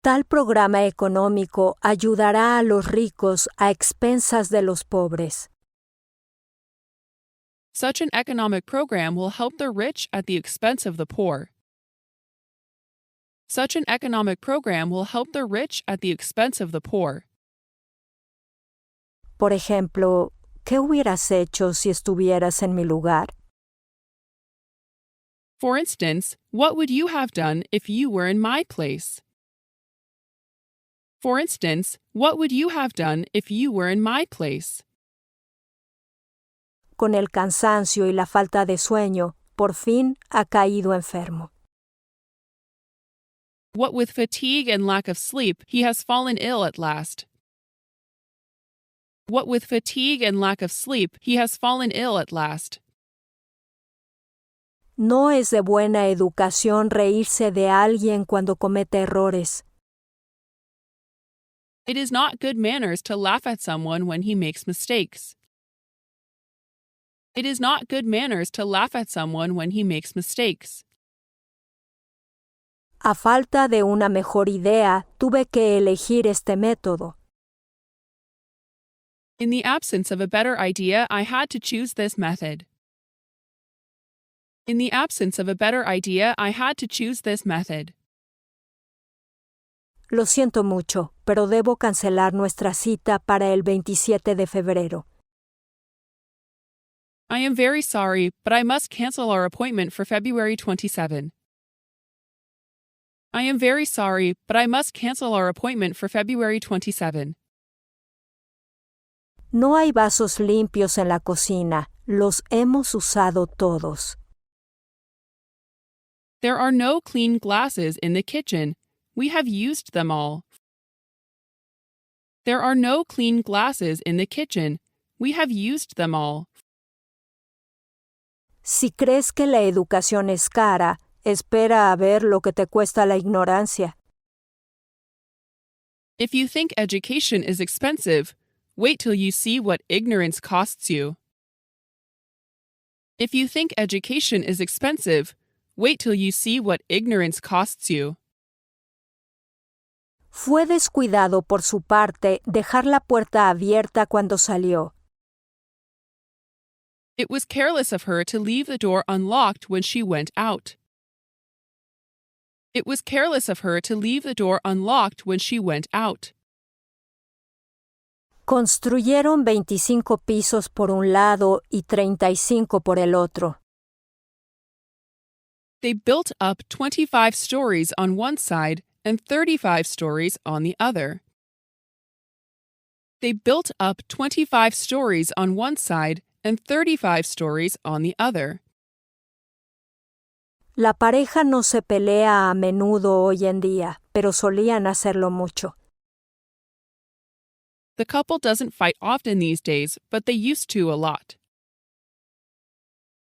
Speaker 1: Tal programa económico ayudará a los ricos a expensas de los pobres.
Speaker 2: Such an economic program will help the rich at the expense of the poor. Such an economic program will help the rich at the expense of the poor.
Speaker 1: Por ejemplo, ¿qué hubieras hecho si estuvieras en mi lugar?
Speaker 2: For instance, what would you have done if you were in my place? For instance, what would you have done if you were in my place?
Speaker 1: Con el cansancio y la falta de sueño, por fin ha caído enfermo.
Speaker 2: What with fatigue and lack of sleep, he has fallen ill at last. What with fatigue and lack of sleep, he has fallen ill at last.
Speaker 1: No es de buena educación reírse de alguien cuando comete errores.
Speaker 2: It is not good manners to laugh at someone when he makes mistakes. It is not good manners to laugh at someone when he makes mistakes.
Speaker 1: A falta de una mejor idea, tuve que elegir este método.
Speaker 2: In the absence of a better idea, I had to choose this method. In the absence of a better idea, I had to choose this method.
Speaker 1: Lo siento mucho, pero debo cancelar nuestra cita para el 27 de febrero.
Speaker 2: I am very sorry, but I must cancel our appointment for February 27. I am very sorry, but I must cancel our appointment for February 27.
Speaker 1: No hay vasos limpios en la cocina, los hemos usado todos.
Speaker 2: There are no clean glasses in the kitchen. We have used them all. There are no clean glasses in the kitchen. We have used them all.
Speaker 1: Si crees que la educación es cara, espera a ver lo que te cuesta la ignorancia.
Speaker 2: If you think education is expensive, wait till you see what ignorance costs you. If you think education is expensive, wait till you see what ignorance costs you.
Speaker 1: Fue descuidado por su parte dejar la puerta abierta cuando salió.
Speaker 2: It was careless of her to leave the door unlocked when she went out. It was careless of her to leave the door unlocked when she went out.
Speaker 1: Construyeron 25 pisos por un lado y 35 por el otro.
Speaker 2: They built up 25 stories on one side and 35 stories on the other. They built up 25 stories on one side and 35 stories on the other.
Speaker 1: La pareja no se pelea a menudo hoy en día, pero solían hacerlo mucho.
Speaker 2: The couple doesn't fight often these days, but they used to a lot.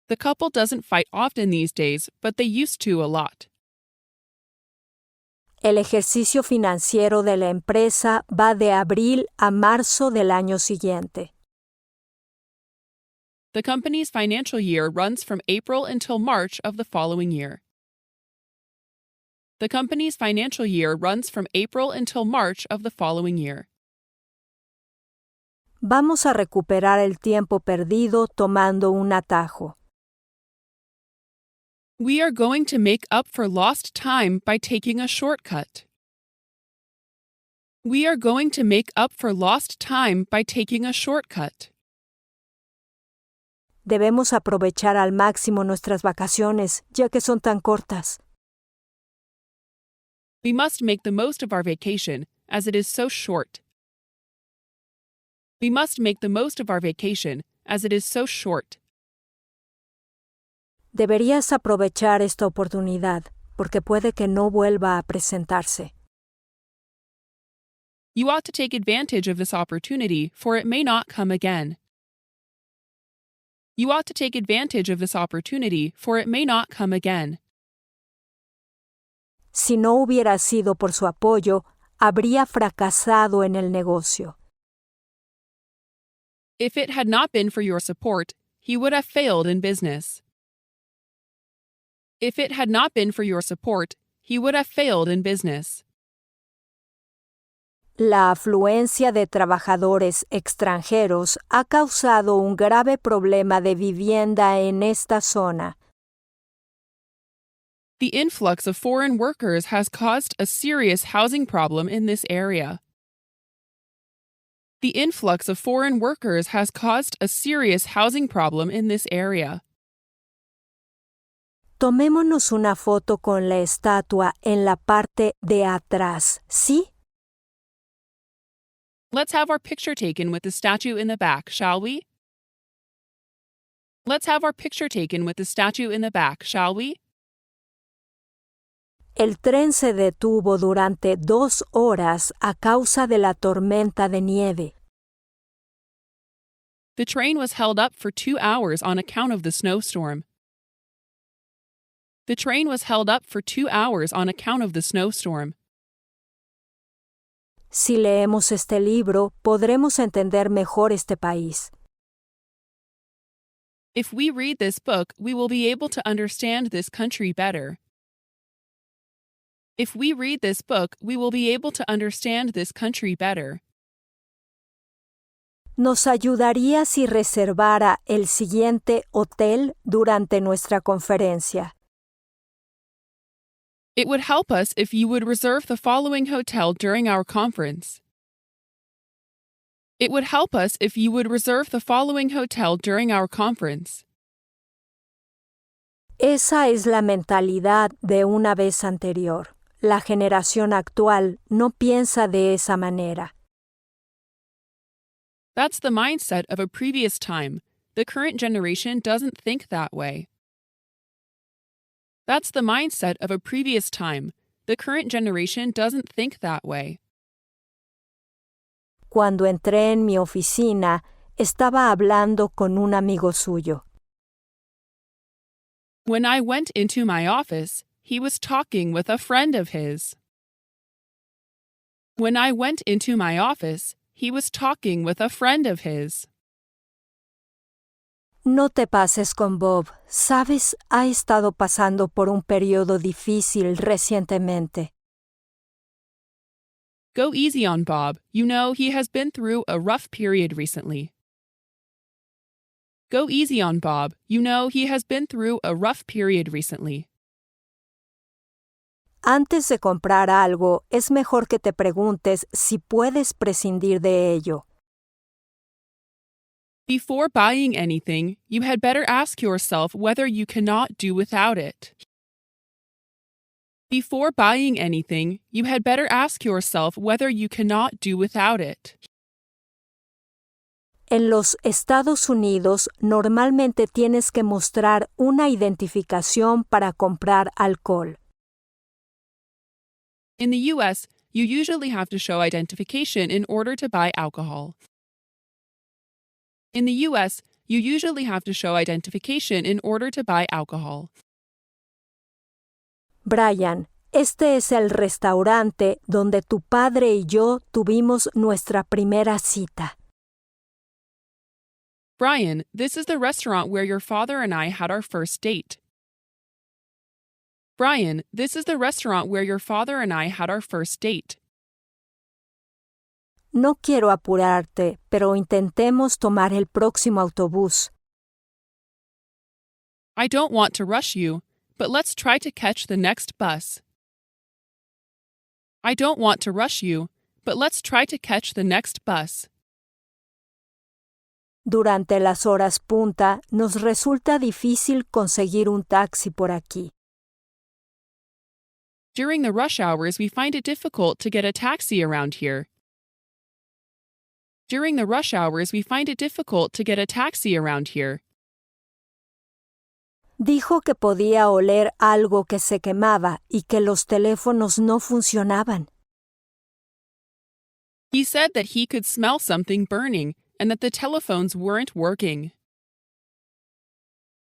Speaker 2: The couple doesn't fight often these days, but they used to a lot.
Speaker 1: El ejercicio financiero de la empresa va de abril a marzo del año siguiente.
Speaker 2: The company's financial year runs from April until March of the following year. The company's financial year runs from April until March of the following year.
Speaker 1: Vamos a recuperar el tiempo perdido tomando un atajo.
Speaker 2: We are going to make up for lost time by taking a shortcut. We are going to make up for lost time by taking a shortcut.
Speaker 1: Debemos aprovechar al máximo nuestras vacaciones, ya que son tan cortas.
Speaker 2: We must make the most of our vacation, as it is so short. We must make the most of our vacation, as it is so short.
Speaker 1: Deberías aprovechar esta oportunidad, porque puede que no vuelva a presentarse.
Speaker 2: You ought to take advantage of this opportunity, for it may not come again. You ought to take advantage of this opportunity, for it may not come again.
Speaker 1: Si no hubiera sido por su apoyo, habría fracasado en el negocio.
Speaker 2: If it had not been for your support, he would have failed in business. If it had not been for your support, he would have failed in business.
Speaker 1: La afluencia de trabajadores extranjeros ha causado un grave problema de vivienda en esta zona.
Speaker 2: The influx of foreign workers has caused a serious housing problem in this area. The influx of foreign workers has caused a serious housing problem in this area.
Speaker 1: Tomémonos una foto con la estatua en la parte de atrás, ¿sí?
Speaker 2: Let's have our picture taken with the statue in the back, shall we? Let's have our picture taken with the statue in the back, shall we?
Speaker 1: El tren se detuvo durante 2 horas a causa de la tormenta de nieve.
Speaker 2: The train was held up for 2 hours on account of the snowstorm. The train was held up for 2 hours on account of the snowstorm.
Speaker 1: Si leemos este libro, podremos entender mejor este país.
Speaker 2: If we read this book, we will be able to understand this country better. If we read this book, we will be able to understand this country better.
Speaker 1: ¿Nos ayudaría si reservara el siguiente hotel durante nuestra conferencia?
Speaker 2: It would help us if you would reserve the following hotel during our conference. It would help us if you would reserve the following hotel during our conference.
Speaker 1: Esa es la mentalidad de una vez anterior. La generación actual no piensa de esa manera.
Speaker 2: That's the mindset of a previous time. The current generation doesn't think that way. That's the mindset of a previous time. The current generation doesn't think that way.
Speaker 1: Cuando entré en mi oficina, estaba hablando con un amigo suyo.
Speaker 2: When I went into my office, he was talking with a friend of his. When I went into my office, he was talking with a friend of his.
Speaker 1: No te pases con Bob. Sabes, ha estado pasando por un periodo difícil recientemente.
Speaker 2: Go easy on Bob. You know he has been through a rough period recently. Go easy on Bob. You know he has been through a rough period recently.
Speaker 1: Antes de comprar algo, es mejor que te preguntes si puedes prescindir de ello.
Speaker 2: Before buying anything, you had better ask yourself whether you cannot do without it. Before buying anything, you had better ask yourself whether you cannot do without it.
Speaker 1: En los Estados Unidos, normalmente tienes que mostrar una identificación para comprar alcohol.
Speaker 2: In the U.S., you usually have to show identification in order to buy alcohol. In the U.S., you usually have to show identification in order to buy alcohol.
Speaker 1: Brian, este es el restaurante donde tu padre y yo tuvimos nuestra primera cita.
Speaker 2: Brian, this is the restaurant where your father and I had our first date. Brian, this is the restaurant where your father and I had our first date.
Speaker 1: No quiero apurarte, pero intentemos tomar el próximo autobús.
Speaker 2: I don't want to rush you, but let's try to catch the next bus. I don't want to rush you, but let's try to catch the next bus.
Speaker 1: Durante las horas punta, nos resulta difícil conseguir un taxi por aquí.
Speaker 2: During the rush hours, we find it difficult to get a taxi around here. During the rush hours, we find it difficult to get a taxi around here.
Speaker 1: Dijo que podía oler algo que se quemaba y que los teléfonos no funcionaban.
Speaker 2: He said that he could smell something burning and that the telephones weren't working.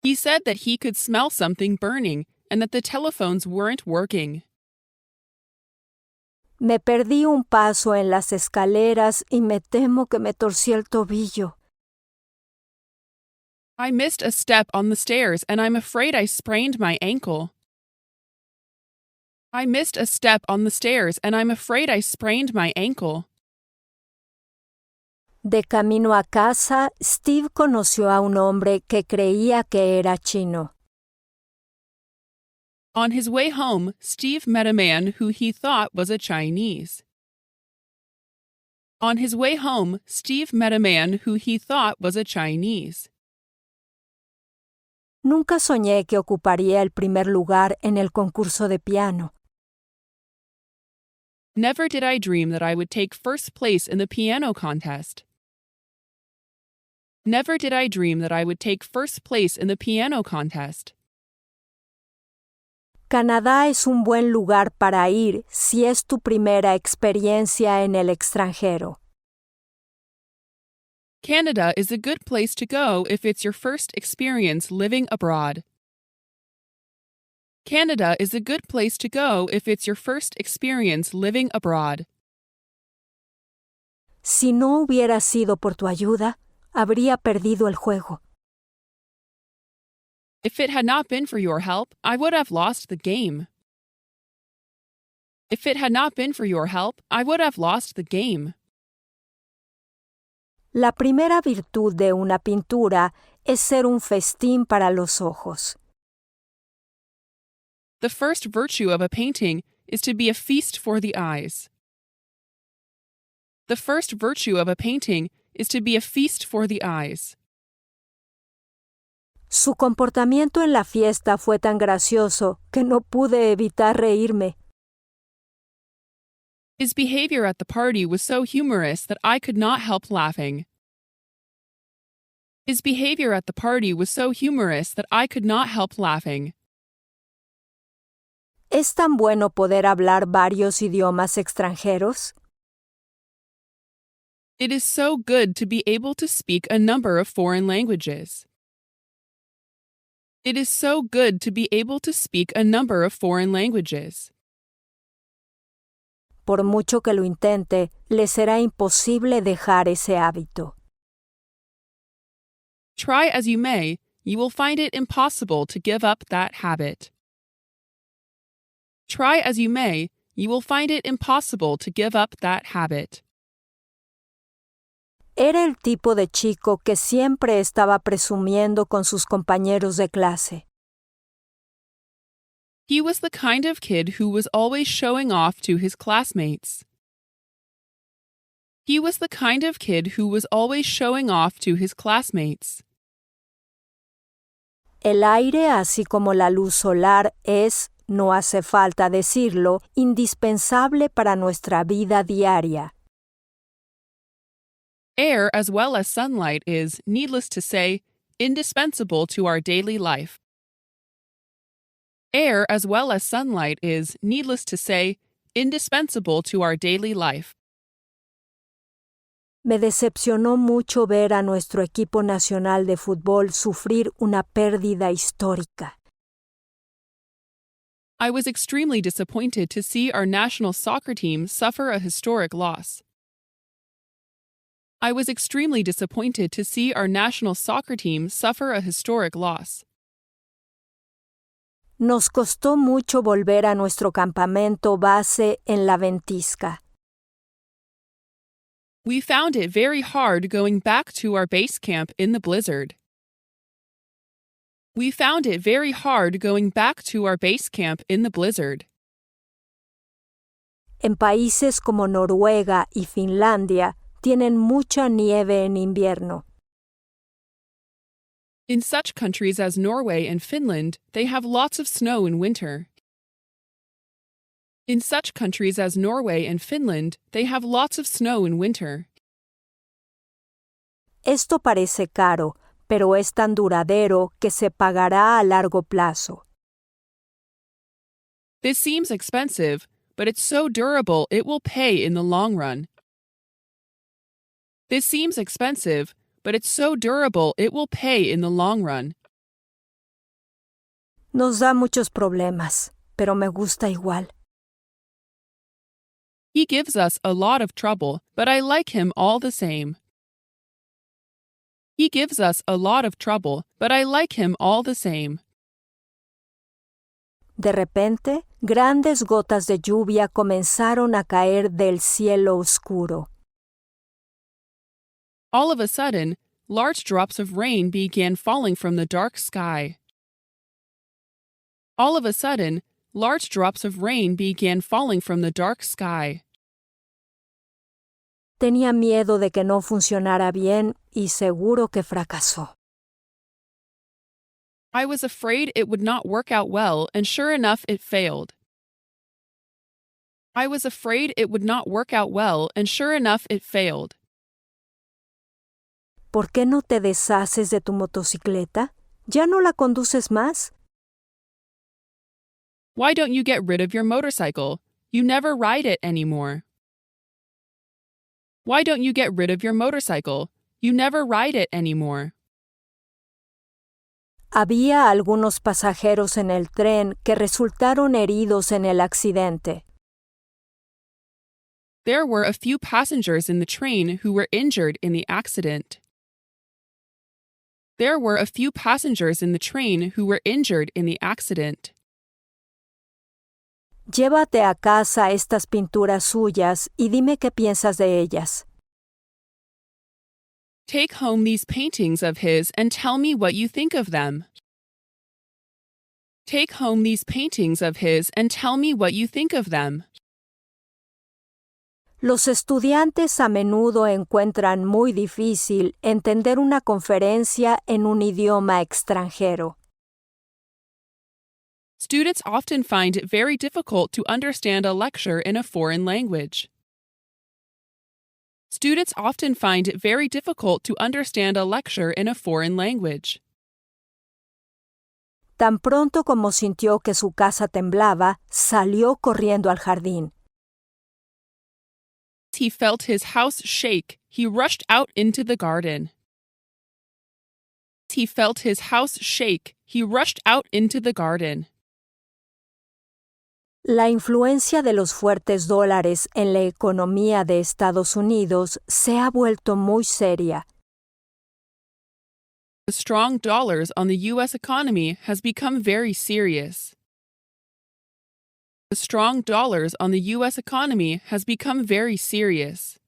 Speaker 2: He said that he could smell something burning and that the telephones weren't working.
Speaker 1: Me perdí un paso en las escaleras y me temo que me torcí el tobillo.
Speaker 2: I missed a step on the stairs and I'm afraid I sprained my ankle. I missed a step on the stairs and I'm afraid I sprained my ankle.
Speaker 1: De camino a casa, Steve conoció a un hombre que creía que era chino.
Speaker 2: On his way home, Steve met a man who he thought was a Chinese. On his way home, Steve met a man who he thought was a Chinese.
Speaker 1: Nunca soñé que ocuparía el primer lugar en el concurso de piano.
Speaker 2: Never did I dream that I would take first place in the piano contest. Never did I dream that I would take first place in the piano contest.
Speaker 1: Canadá es un buen lugar para ir si es tu primera experiencia en el extranjero.
Speaker 2: Canada is a good place to go if it's your first experience living abroad. Canada is a good place to go if it's your first experience living abroad.
Speaker 1: Si no hubiera sido por tu ayuda, habría perdido el juego.
Speaker 2: If it had not been for your help, I would have lost the game. If it had not been for your help, I would have lost the game.
Speaker 1: La primera virtud de una pintura es ser un festín para los ojos.
Speaker 2: The first virtue of a painting is to be a feast for the eyes. The first virtue of a painting is to be a feast for the eyes.
Speaker 1: Su comportamiento en la fiesta fue tan gracioso que no pude evitar reírme.
Speaker 2: His behavior at the party was so humorous that I could not help laughing. His behavior at the party was so humorous that I could not help laughing.
Speaker 1: ¿Es tan bueno poder hablar varios idiomas extranjeros?
Speaker 2: It is so good to be able to speak a number of foreign languages. It is so good to be able to speak a number of foreign languages.
Speaker 1: Por mucho que lo intente, le será imposible dejar ese hábito.
Speaker 2: Try as you may, you will find it impossible to give up that habit. Try as you may, you will find it impossible to give up that habit.
Speaker 1: Era el tipo de chico que siempre estaba presumiendo con sus compañeros de clase.
Speaker 2: He was the kind of kid who was always showing off to his classmates. He was the kind of kid who was always showing off to his classmates.
Speaker 1: El aire, así como la luz solar, es, no hace falta decirlo, indispensable para nuestra vida diaria.
Speaker 2: Air, as well as sunlight, is, needless to say, indispensable to our daily life. Air, as well as sunlight, is, needless to say, indispensable to our daily life.
Speaker 1: Me decepcionó mucho ver a nuestro equipo nacional de fútbol sufrir una pérdida histórica.
Speaker 2: I was extremely disappointed to see our national soccer team suffer a historic loss. I was extremely disappointed to see our national soccer team suffer a historic loss.
Speaker 1: Nos costó mucho volver a nuestro campamento base en la ventisca.
Speaker 2: We found it very hard going back to our base camp in the blizzard. We found it very hard going back to our base camp in the blizzard.
Speaker 1: En países como Noruega y Finlandia tienen mucha nieve en invierno.
Speaker 2: In such countries as Norway and Finland, they have lots of snow in winter. In such countries as Norway and Finland, they have lots of snow in winter.
Speaker 1: Esto parece caro, pero es tan duradero que se pagará a largo plazo.
Speaker 2: This seems expensive, but it's so durable it will pay in the long run. This seems expensive, but it's so durable it will pay in the long run.
Speaker 1: Nos da muchos problemas, pero me gusta igual.
Speaker 2: He gives us a lot of trouble, but I like him all the same. He gives us a lot of trouble, but I like him all the same.
Speaker 1: De repente, grandes gotas de lluvia comenzaron a caer del cielo oscuro.
Speaker 2: All of a sudden, large drops of rain began falling from the dark sky. All of a sudden, large drops of rain began falling from the dark sky.
Speaker 1: Tenía miedo de que no funcionara bien y seguro que fracasó.
Speaker 2: I was afraid it would not work out well, and sure enough, it failed. I was afraid it would not work out well, and sure enough, it failed.
Speaker 1: ¿Por qué no te deshaces de tu motocicleta? ¿Ya no la conduces más?
Speaker 2: Why don't you get rid of your motorcycle? You never ride it anymore. Why don't you get rid of your motorcycle? You never ride it anymore.
Speaker 1: Había algunos pasajeros en el tren que resultaron heridos en el accidente.
Speaker 2: There were a few passengers in the train who were injured in the accident. There were a few passengers in the train who were injured in the accident.
Speaker 1: Llévate a casa estas pinturas suyas y dime qué piensas de ellas.
Speaker 2: Take home these paintings of his and tell me what you think of them. Take home these paintings of his and tell me what you think of them.
Speaker 1: Los estudiantes a menudo encuentran muy difícil entender una conferencia en un idioma extranjero.
Speaker 2: Students often find it very difficult to understand a lecture in a foreign language. Students often find it very difficult to understand a lecture in a foreign language.
Speaker 1: Tan pronto como sintió que su casa temblaba, salió corriendo al jardín.
Speaker 2: He felt his house shake. He rushed out into the garden. He felt his house shake. He rushed out into the garden.
Speaker 1: La influencia de los fuertes dólares en la economía de Estados Unidos se ha vuelto muy seria.
Speaker 2: The strong dollars on the U.S. economy has become very serious. The strong dollars on the U.S. economy has become very serious.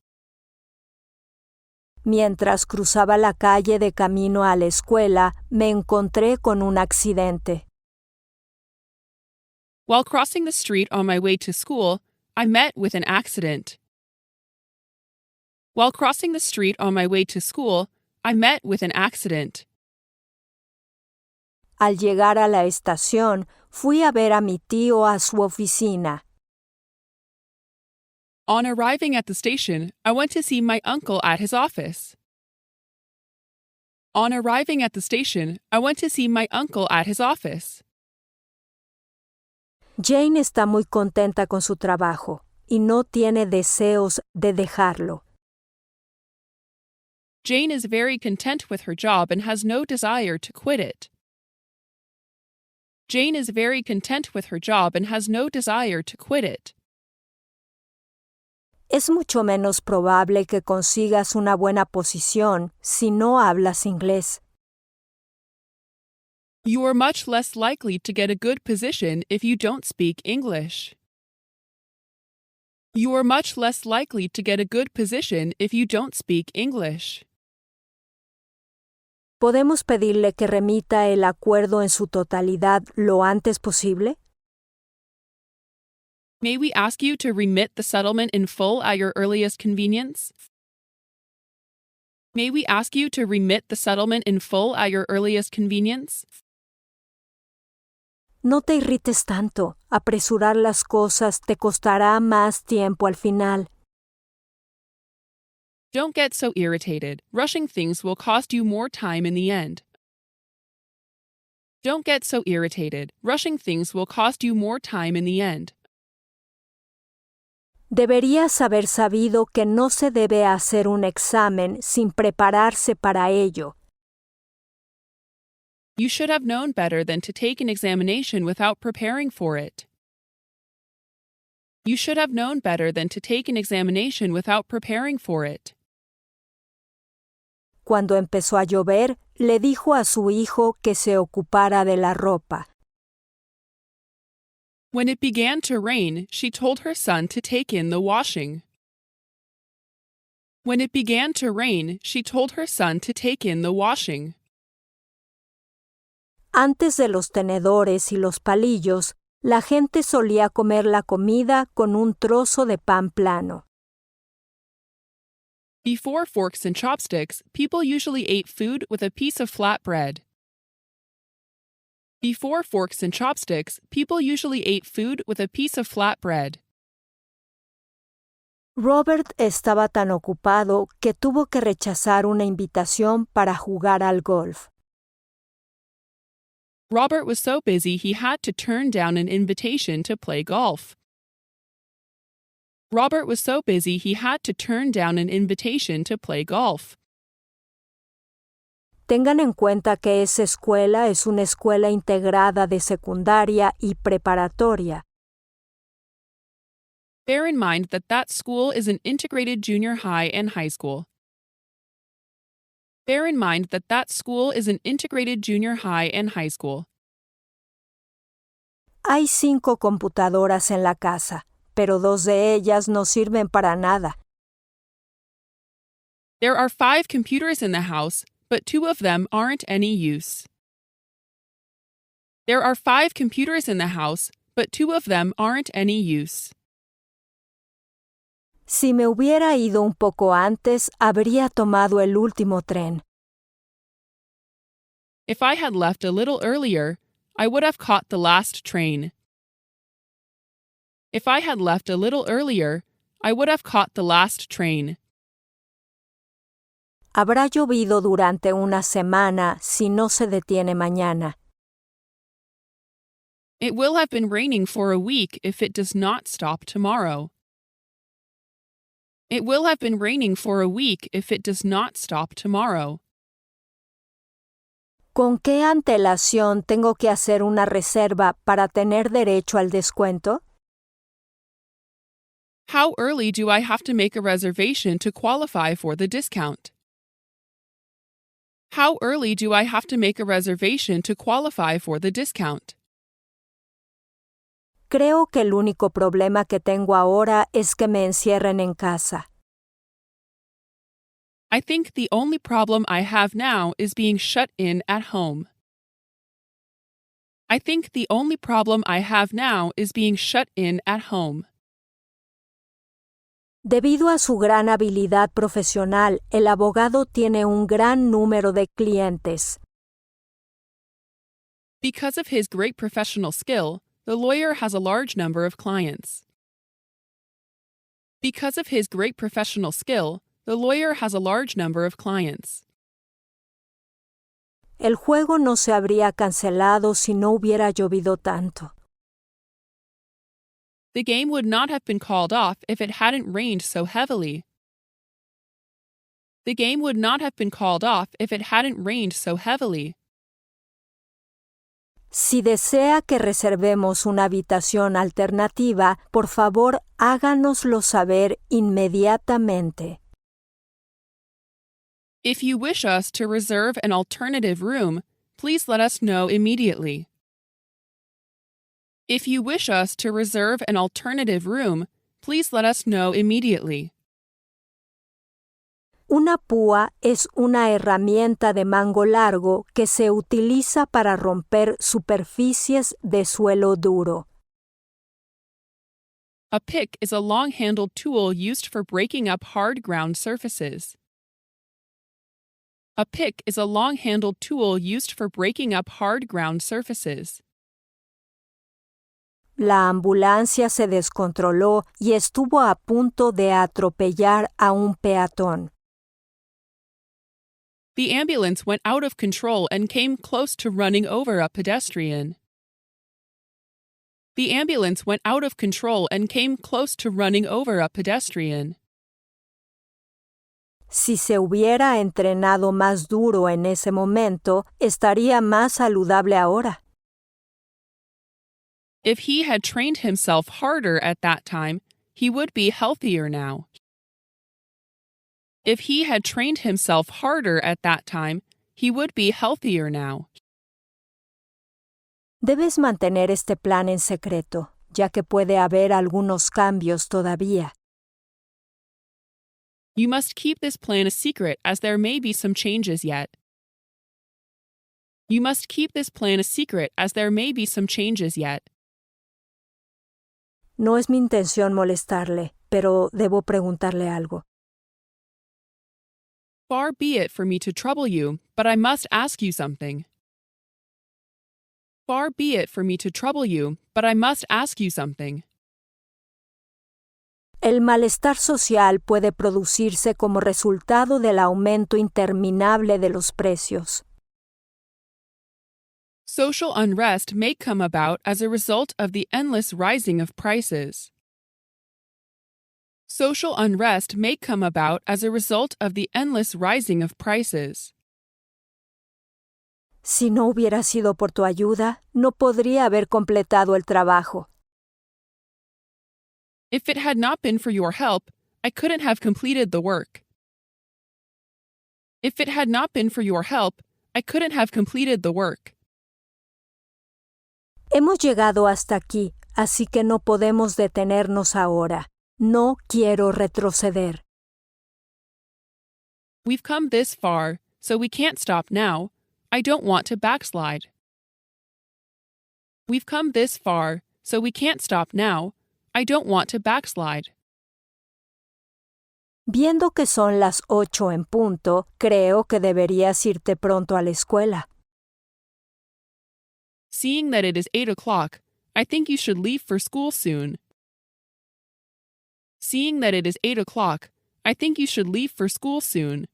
Speaker 1: Mientras cruzaba la calle de camino a la escuela, me encontré con un accidente.
Speaker 2: While crossing the street on my way to school, I met with an accident. While crossing the street on my way to school, I met with an accident.
Speaker 1: Al llegar a la estación, fui a ver a mi tío a su oficina.
Speaker 2: On arriving at the station, I went to see my uncle at his office. On arriving at the station, I went to see my uncle at his office.
Speaker 1: Jane está muy contenta con su trabajo y no tiene deseos de dejarlo.
Speaker 2: Jane is very content with her job and has no desire to quit it. Jane is very content with her job and has no desire to quit it.
Speaker 1: Es mucho menos probable que consigas una buena posición si no hablas inglés.
Speaker 2: You are much less likely to get a good position if you don't speak English. You are much less likely to get a good position if you don't speak English.
Speaker 1: ¿Podemos pedirle que remita el acuerdo en su totalidad lo antes posible?
Speaker 2: May we ask you to remit the settlement in full at your earliest convenience? May we ask you to remit the settlement in full at your earliest convenience?
Speaker 1: No te irrites tanto. Apresurar las cosas te costará más tiempo al final.
Speaker 2: Don't get so irritated. Rushing things will cost you more time in the end. Don't get so irritated. Rushing things will cost you more time in the end.
Speaker 1: Deberías haber sabido que no se debe hacer un examen sin prepararse para ello.
Speaker 2: You should have known better than to take an examination without preparing for it. You should have known better than to take an examination without preparing for it.
Speaker 1: Cuando empezó a llover, le dijo a su hijo que se ocupara de la ropa.
Speaker 2: When it began to rain, she told her son to take in the washing. When it began to rain, she told her son to take in the washing.
Speaker 1: Antes de los tenedores y los palillos, la gente solía comer la comida con un trozo de pan plano.
Speaker 2: Before forks and chopsticks, people usually ate food with a piece of flat bread. Before forks and chopsticks, people usually ate food with a piece of flat bread.
Speaker 1: Robert estaba tan ocupado que tuvo que rechazar una invitación para jugar al golf.
Speaker 2: Robert was so busy he had to turn down an invitation to play golf. Robert was so busy he had to turn down an invitation to play golf.
Speaker 1: Tengan en cuenta que esa escuela es una escuela integrada de secundaria y preparatoria.
Speaker 2: Bear in mind that that school is an integrated junior high and high school. Bear in mind that that school is an integrated junior high and high school.
Speaker 1: Hay 5 computadoras en la casa, pero 2 de ellas no sirven para nada.
Speaker 2: There are 5 computers in the house, but 2 of them aren't any use. There are 5 computers in the house, but 2 of them aren't any use.
Speaker 1: Si me hubiera ido un poco antes, habría tomado el último tren.
Speaker 2: If I had left a little earlier, I would have caught the last train. If I had left a little earlier, I would have caught the last train.
Speaker 1: Habrá llovido durante una semana si no se detiene mañana.
Speaker 2: It will have been raining for a week if it does not stop tomorrow. It will have been raining for a week if it does not stop tomorrow.
Speaker 1: ¿Con qué antelación tengo que hacer una reserva para tener derecho al descuento?
Speaker 2: How early do I have to make a reservation to qualify for the discount? How early do I have to make a reservation to qualify for the discount?
Speaker 1: Creo que el único problema que tengo ahora es que me encierren en casa.
Speaker 2: I think the only problem I have now is being shut in at home. I think the only problem I have now is being shut in at home.
Speaker 1: Debido a su gran habilidad profesional, el abogado tiene un gran número de clientes.
Speaker 2: Because of his great professional skill, the lawyer has a large number of clients. Because of his great professional skill, the lawyer has a large number of clients.
Speaker 1: El juego no se habría cancelado si no hubiera llovido tanto.
Speaker 2: The game would not have been called off if it hadn't rained so heavily. The game would not have been called off if it hadn't rained so heavily.
Speaker 1: Si desea que reservemos una habitación alternativa, por favor, háganoslo saber inmediatamente.
Speaker 2: If you wish us to reserve an alternative room, please let us know immediately. If you wish us to reserve an alternative room, please let us know immediately.
Speaker 1: Una púa es una herramienta de mango largo que se utiliza para romper superficies de suelo duro.
Speaker 2: A pick is a long-handled tool used for breaking up hard ground surfaces. A pick is a long-handled tool used for breaking up hard ground surfaces.
Speaker 1: La ambulancia se descontroló y estuvo a punto de atropellar a un peatón.
Speaker 2: The ambulance went out of control and came close to running over a pedestrian. The ambulance went out of control and came close to running over a pedestrian.
Speaker 1: Si se hubiera entrenado más duro en ese momento, estaría más saludable ahora.
Speaker 2: If he had trained himself harder at that time, he would be healthier now. If he had trained himself harder at that time, he would be healthier now.
Speaker 1: Debes mantener este plan en secreto, ya que puede haber algunos cambios todavía.
Speaker 2: You must keep this plan a secret as there may be some changes yet. You must keep this plan a secret as there may be some changes yet.
Speaker 1: No es mi intención molestarle, pero debo preguntarle algo.
Speaker 2: Far be it for me to trouble you, but I must ask you something. Far be it for me to trouble you, but I must ask you something.
Speaker 1: El malestar social puede producirse como resultado del aumento interminable de los precios.
Speaker 2: Social unrest may come about as a result of the endless rising of prices. Social unrest may come about as a result of the endless rising of prices.
Speaker 1: Si no hubiera sido por tu ayuda, no podría haber completado el trabajo.
Speaker 2: If it had not been for your help, I couldn't have completed the work. If it had not been for your help, I couldn't have completed the work.
Speaker 1: Hemos llegado hasta aquí, así que no podemos detenernos ahora. No quiero retroceder.
Speaker 2: We've come this far, so we can't stop now. I don't want to backslide. We've come this far, so we can't stop now. I don't want to backslide.
Speaker 1: Viendo que son las 8 en punto, creo que deberías irte pronto a la escuela.
Speaker 2: Seeing that it is 8 o'clock, I think you should leave for school soon. Seeing that it is 8 o'clock, I think you should leave for school soon.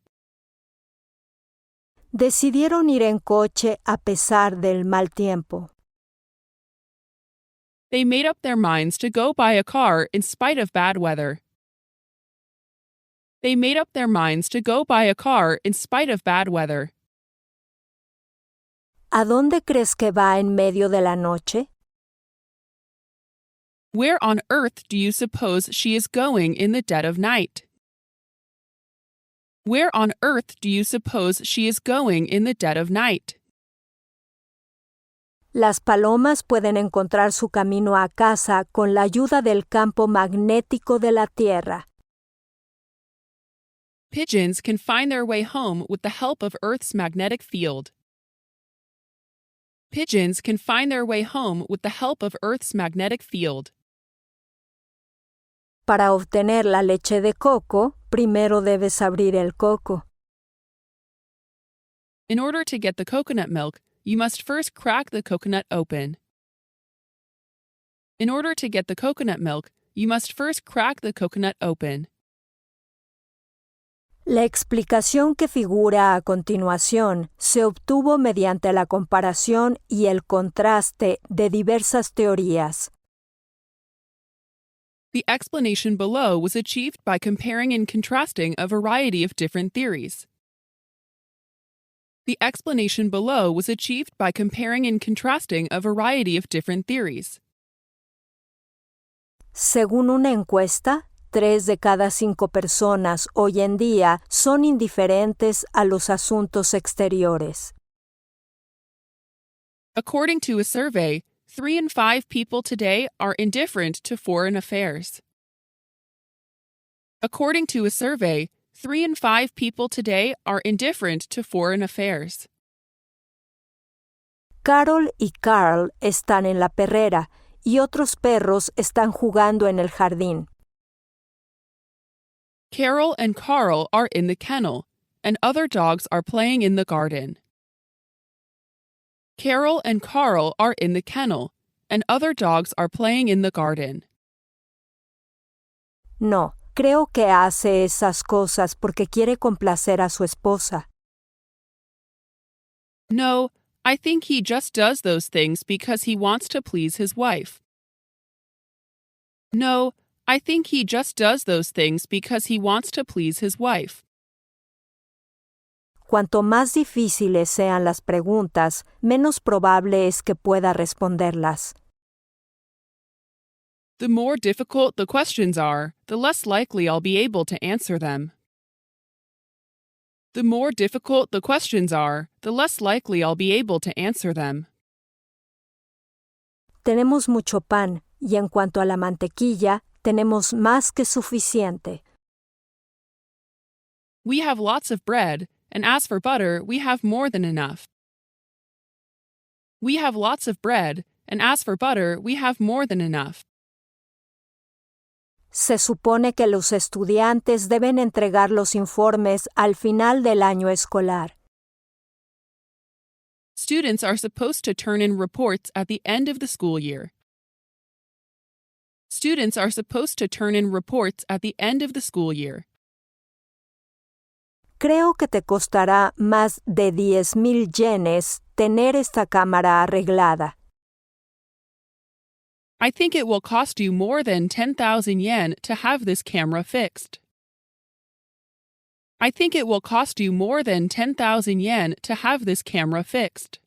Speaker 1: Decidieron ir en coche a pesar del mal tiempo.
Speaker 2: They made up their minds to go buy a car in spite of bad weather. They made up their minds to go buy a car in spite of bad weather.
Speaker 1: ¿A dónde crees que va en medio de la noche?
Speaker 2: Where on earth do you suppose she is going in the dead of night? Where on earth do you suppose she is going in the dead of night?
Speaker 1: Las palomas pueden encontrar su camino a casa con la ayuda del campo magnético de la Tierra.
Speaker 2: Pigeons can find their way home with the help of Earth's magnetic field. Pigeons can find their way home with the help of Earth's magnetic field.
Speaker 1: Para obtener la leche de coco, primero debes abrir el coco.
Speaker 2: In order to get the coconut milk, you must first crack the coconut open. In order to get the coconut milk, you must first crack the coconut open.
Speaker 1: La explicación que figura a continuación se obtuvo mediante la comparación y el contraste de diversas teorías.
Speaker 2: The explanation below was achieved by comparing and contrasting a variety of different theories. The explanation below was achieved by comparing and contrasting a variety of different theories.
Speaker 1: Según una encuesta, 3 de cada 5 personas hoy en día son indiferentes a los asuntos exteriores.
Speaker 2: According to a survey, 3 in 5 people today are indifferent to foreign affairs. According to a survey, 3 in 5 people today are indifferent to foreign affairs.
Speaker 1: Carol y Carl están en la perrera y otros perros están jugando en el jardín.
Speaker 2: Carol and Carl are in the kennel, and other dogs are playing in the garden. Carol and Carl are in the kennel, and other dogs are playing in the garden.
Speaker 1: No, creo que hace esas cosas porque quiere complacer a su esposa.
Speaker 2: No, I think he just does those things because he wants to please his wife. No, I think he just does those things because he wants to please his wife.
Speaker 1: Cuanto más difíciles sean las preguntas, menos probable es que pueda responderlas.
Speaker 2: The more difficult the questions are, the less likely I'll be able to answer them. The more difficult the questions are, the less likely I'll be able to answer them.
Speaker 1: Tenemos mucho pan, y en cuanto a la mantequilla, tenemos más que suficiente.
Speaker 2: We have lots of bread, and as for butter, we have more than enough. We have lots of bread, and as for butter, we have more than enough.
Speaker 1: Se supone que los estudiantes deben entregar los informes al final del año escolar.
Speaker 2: Students are supposed to turn in reports at the end of the school year. Students are supposed to turn in reports at the end of the school year.
Speaker 1: Creo que te costará más de 10,000 yenes tener esta cámara arreglada.
Speaker 2: I think it will cost you more than 10,000 yen to have this camera fixed. I think it will cost you more than 10,000 yen to have this camera fixed.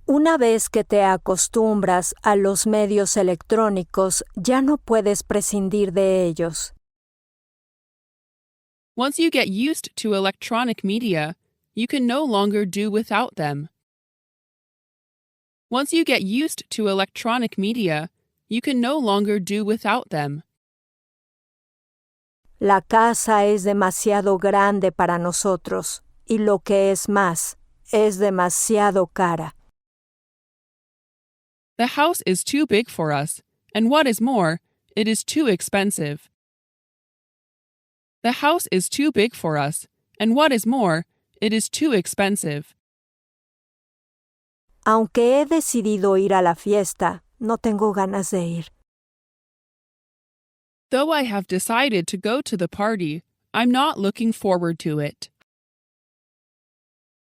Speaker 1: Una vez que te acostumbras a los medios electrónicos, ya no puedes prescindir de ellos.
Speaker 2: Once you get used to electronic media, you can no longer do without them. Once you get used to electronic media, you can no longer do without them.
Speaker 1: La casa es demasiado grande para nosotros, y lo que es más, es demasiado cara.
Speaker 2: The house is too big for us, and what is more, it is too expensive. The house is too big for us, and what is more, it is too expensive.
Speaker 1: Aunque he decidido ir a la fiesta, no tengo ganas de ir.
Speaker 2: Though I have decided to go to the party, I'm not looking forward to it.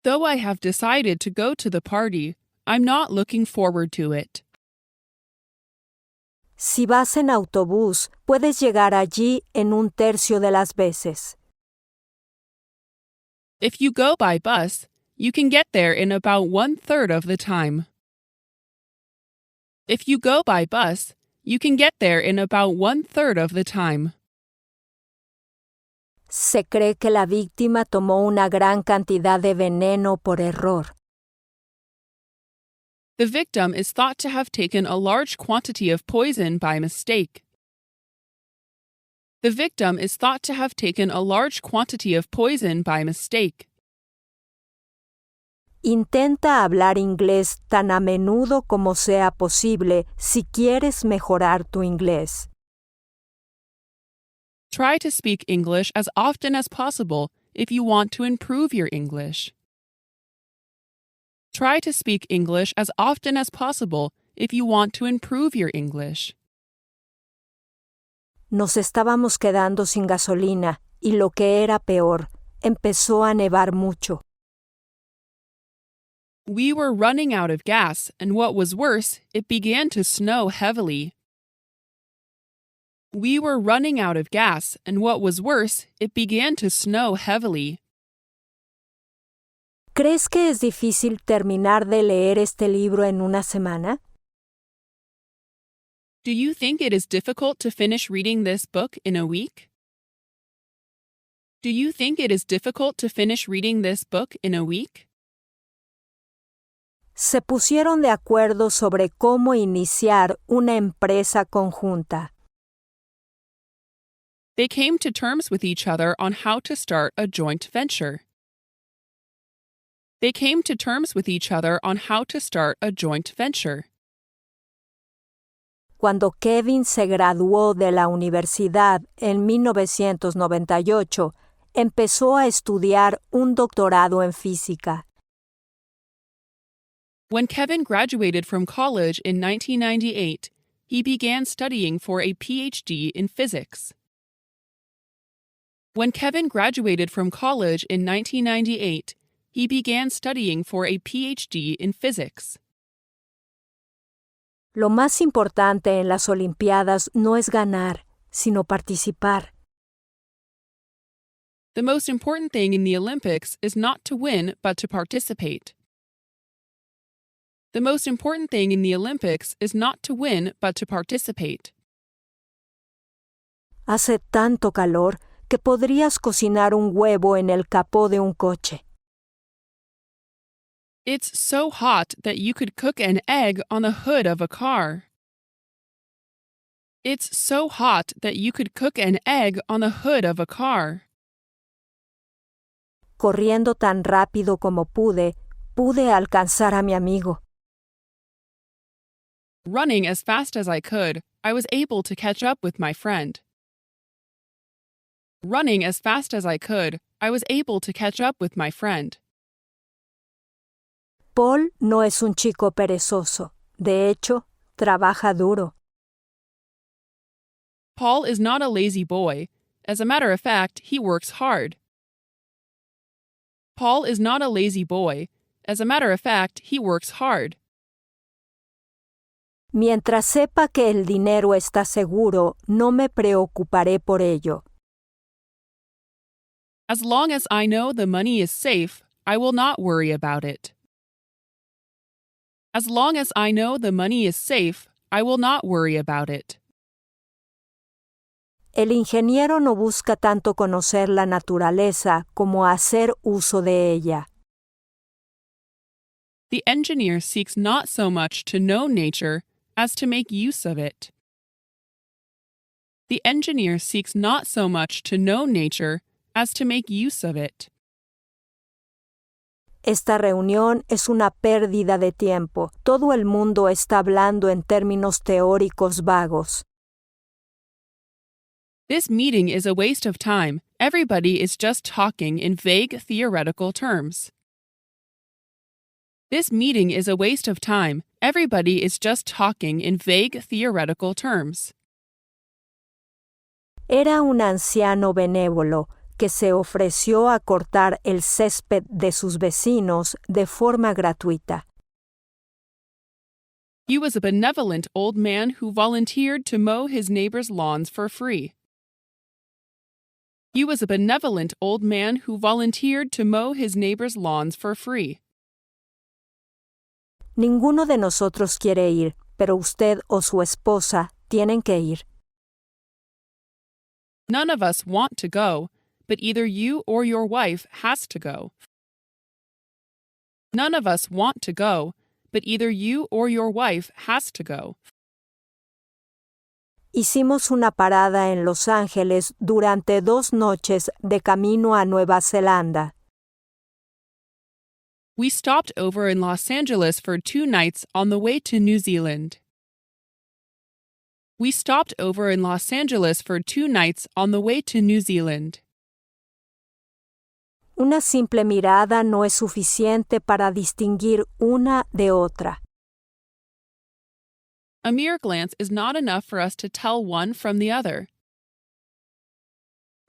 Speaker 2: Though I have decided to go to the party, I'm not looking forward to it.
Speaker 1: Si vas en autobús, puedes llegar allí en un tercio de las veces.
Speaker 2: If you go by bus, you can get there in about 1/3 of the time. If you go by bus, you can get there in about 1/3 of the time.
Speaker 1: Se cree que la víctima tomó una gran cantidad de veneno por error.
Speaker 2: The victim is thought to have taken a large quantity of poison by mistake. The victim is thought to have taken a large quantity of poison by mistake.
Speaker 1: Intenta hablar inglés tan a menudo como sea posible si quieres mejorar tu inglés.
Speaker 2: Try to speak English as often as possible if you want to improve your English. Try to speak English as often as possible if you want to improve your English.
Speaker 1: Nos estábamos quedando sin gasolina y lo que era peor, empezó a nevar mucho.
Speaker 2: We were running out of gas, and what was worse, it began to snow heavily. We were running out of gas, and what was worse, it began to snow heavily.
Speaker 1: ¿Crees que es difícil terminar de leer este libro en una semana?
Speaker 2: Do you think it is difficult to finish reading this book in a week? Do you think it is difficult to finish reading this book in a week?
Speaker 1: Se pusieron de acuerdo sobre cómo iniciar una empresa conjunta.
Speaker 2: They came to terms with each other on how to start a joint venture. They came to terms with each other on how to start a joint venture.
Speaker 1: Cuando Kevin se graduó de la universidad en 1998, empezó a estudiar un doctorado en física.
Speaker 2: When Kevin graduated from college in 1998, he began studying for a PhD in physics. When Kevin graduated from college in 1998, he began studying for a PhD in physics.
Speaker 1: Lo más importante en las Olimpiadas no es ganar, sino participar.
Speaker 2: The most important thing in the Olympics is not to win, but to participate. The most important thing in the Olympics is not to win, but to participate.
Speaker 1: Hace tanto calor que podrías cocinar un huevo en el capó de un coche.
Speaker 2: It's so hot that you could cook an egg on the hood of a car. It's so hot that you could cook an egg on the hood of a car.
Speaker 1: Corriendo tan rápido como pude alcanzar a mi amigo.
Speaker 2: Running as fast as I could, I was able to catch up with my friend. Running as fast as I could, I was able to catch up with my friend.
Speaker 1: Paul no es un chico perezoso. De hecho, trabaja duro.
Speaker 2: Paul is not a lazy boy. As a matter of fact, he works hard. Paul is not a lazy boy. As a matter of fact, he works hard.
Speaker 1: Mientras sepa que el dinero está seguro, no me preocuparé por ello.
Speaker 2: As long as I know the money is safe, I will not worry about it. As long as I know the money is safe, I will not worry about it.
Speaker 1: El ingeniero no busca tanto conocer la naturaleza como hacer uso de ella.
Speaker 2: The engineer seeks not so much to know nature as to make use of it. The engineer seeks not so much to know nature as to make use of it.
Speaker 1: Esta reunión es una pérdida de tiempo. Todo el mundo está hablando en términos teóricos vagos.
Speaker 2: This meeting is a waste of time. Everybody is just talking in vague theoretical terms. This meeting is a waste of time. Everybody is just talking in vague theoretical terms.
Speaker 1: Era un anciano benévolo que se ofreció a cortar el césped de sus vecinos de forma gratuita.
Speaker 2: He was a benevolent old man who volunteered to mow his neighbor's lawns for free. He was a benevolent old man who volunteered to mow his neighbor's lawns for free.
Speaker 1: Ninguno de nosotros quiere ir, pero usted o su esposa tienen que ir.
Speaker 2: None of us want to go, but either you or your wife has to go. None of us want to go, but either you or your wife has to go.
Speaker 1: Hicimos una parada en Los Ángeles durante 2 noches de camino a Nueva Zelanda.
Speaker 2: We stopped over in Los Angeles for 2 nights on the way to New Zealand. We stopped over in Los Angeles for 2 nights on the way to New Zealand.
Speaker 1: Una simple mirada no es suficiente para distinguir una de otra.
Speaker 2: A mere glance is not enough for us to tell one from the other.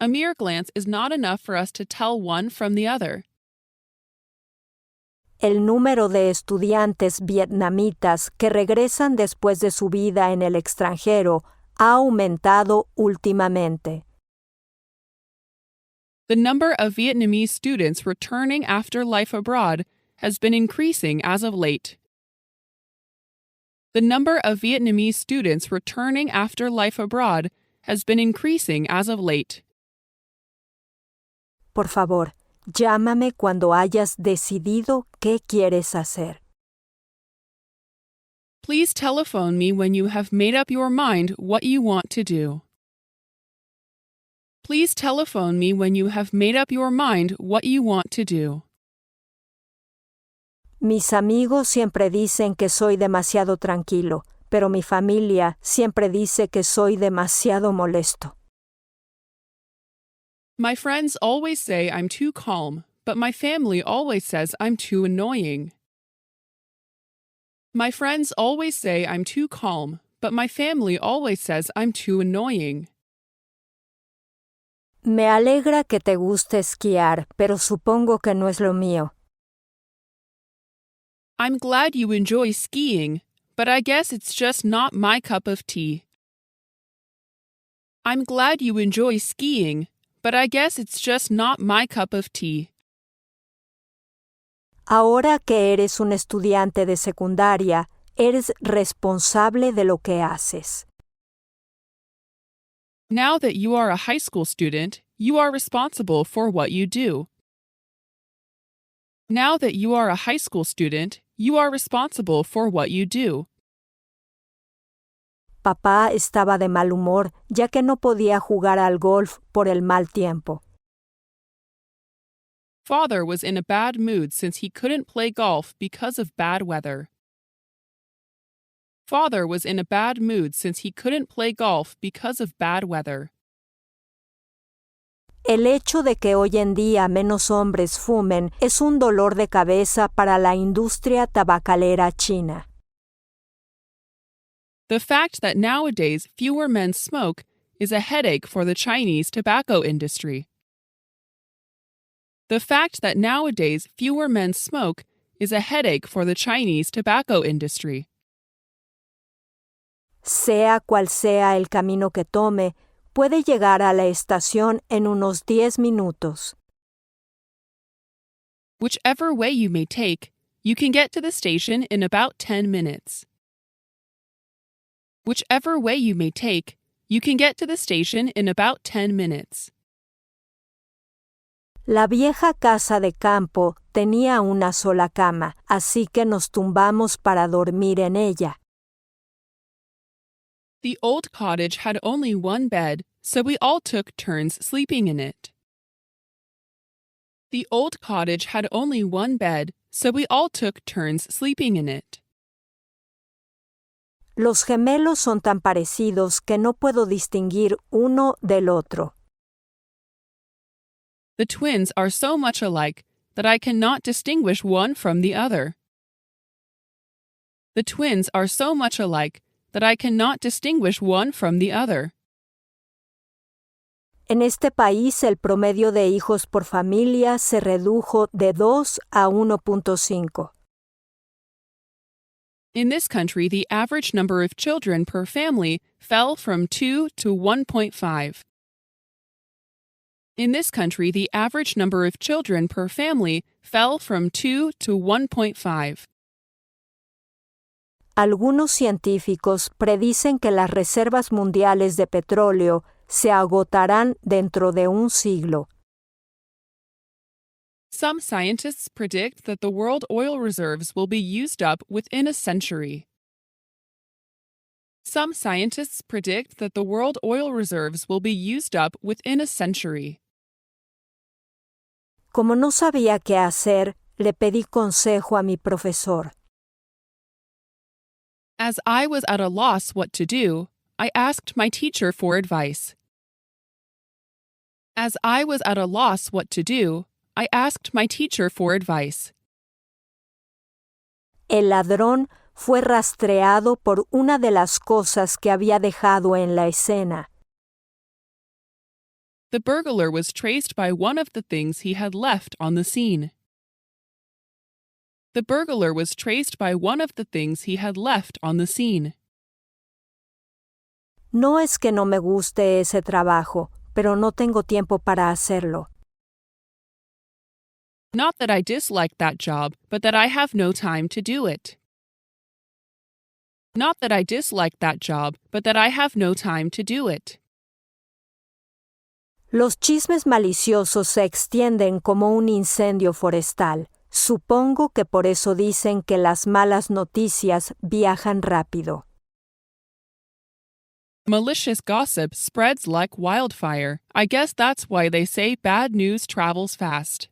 Speaker 2: A mere glance is not enough for us to tell one from the other.
Speaker 1: El número de estudiantes vietnamitas que regresan después de su vida en el extranjero ha aumentado últimamente.
Speaker 2: The number of Vietnamese students returning after life abroad has been increasing as of late. The number of Vietnamese students returning after life abroad has been increasing as of late.
Speaker 1: Por favor, llámame cuando hayas decidido qué quieres hacer.
Speaker 2: Please telephone me when you have made up your mind what you want to do. Please telephone me when you have made up your mind what you want to do.
Speaker 1: Mis amigos siempre dicen que soy demasiado tranquilo, pero mi familia siempre dice que soy demasiado molesto.
Speaker 2: My friends always say I'm too calm, but my family always says I'm too annoying. My friends always say I'm too calm, but my family always says I'm too annoying.
Speaker 1: Me alegra que te guste esquiar, pero supongo que no es lo mío.
Speaker 2: I'm glad you enjoy skiing, but I guess it's just not my cup of tea. I'm glad you enjoy skiing, but I guess it's just not my cup of tea.
Speaker 1: Ahora que eres un estudiante de secundaria, eres responsable de lo que haces.
Speaker 2: Now that you are a high school student, you are responsible for what you do. Now that you are a high school student, you are responsible for what you do.
Speaker 1: Papá estaba de mal humor ya que no podía jugar al golf por el mal tiempo.
Speaker 2: Father was in a bad mood since he couldn't play golf because of bad weather. Father was in a bad mood since he couldn't play golf because of bad weather.
Speaker 1: El hecho de que hoy en día menos hombres fumen es un dolor de cabeza para la industria tabacalera china.
Speaker 2: The fact that nowadays fewer men smoke is a headache for the Chinese tobacco industry. The fact that nowadays fewer men smoke is a headache for the Chinese tobacco industry.
Speaker 1: Sea cual sea el camino que tome, puede llegar a la estación en unos 10 minutos.
Speaker 2: Whichever way you may take, you can get to the station in about 10 minutes. Whichever way you may take, you can get to the station in about 10 minutes.
Speaker 1: La vieja casa de campo tenía una sola cama, así que nos tumbamos para dormir en ella.
Speaker 2: The old cottage had only one bed, so we all took turns sleeping in it. The old cottage had only one bed, so we all took turns sleeping in it.
Speaker 1: Los gemelos son tan parecidos que no puedo distinguir uno del otro.
Speaker 2: The twins are so much alike that I cannot distinguish one from the other. The twins are so much alike that I cannot distinguish one from the other.
Speaker 1: En este país el promedio de hijos por familia se redujo de 2 a 1.5.
Speaker 2: In this country, the average number of children per family fell from 2 to 1.5. In this country, the average number of children per family fell from 2 to 1.5.
Speaker 1: Algunos científicos predicen que las reservas mundiales de petróleo se agotarán dentro de un siglo.
Speaker 2: Some scientists predict that the world oil reserves will be used up within a century. Some scientists predict that the world oil reserves will be used up within a century.
Speaker 1: Como no sabía qué hacer, le pedí consejo a mi profesor.
Speaker 2: As I was at a loss what to do, I asked my teacher for advice. As I was at a loss what to do, I asked my teacher for advice.
Speaker 1: El ladrón fue rastreado por una de las cosas que había dejado en la escena.
Speaker 2: The burglar was traced by one of the things he had left on the scene. The burglar was traced by one of the things he had left on the scene.
Speaker 1: No es que no me guste ese trabajo, pero no tengo tiempo para hacerlo.
Speaker 2: Not that I dislike that job, but that I have no time to do it. Not that I dislike that job, but that I have no time to do it.
Speaker 1: Los chismes maliciosos se extienden como un incendio forestal. Supongo que por eso dicen que las malas noticias viajan rápido.
Speaker 2: Malicious gossip spreads like wildfire. I guess that's why they say bad news travels fast.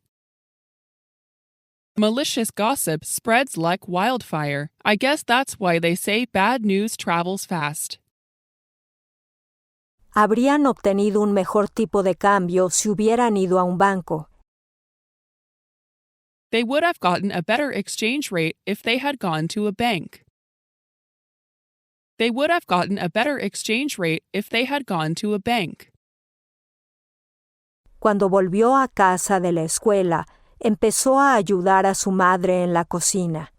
Speaker 2: Malicious gossip spreads like wildfire. I guess that's why they say bad news travels fast.
Speaker 1: Habrían obtenido un mejor tipo de cambio si hubieran ido a un banco.
Speaker 2: They would have gotten a better exchange rate if they had gone to a bank. They would have gotten a better exchange rate if they had gone to a bank.
Speaker 1: Cuando volvió a casa de la escuela, empezó a ayudar a su madre en la cocina.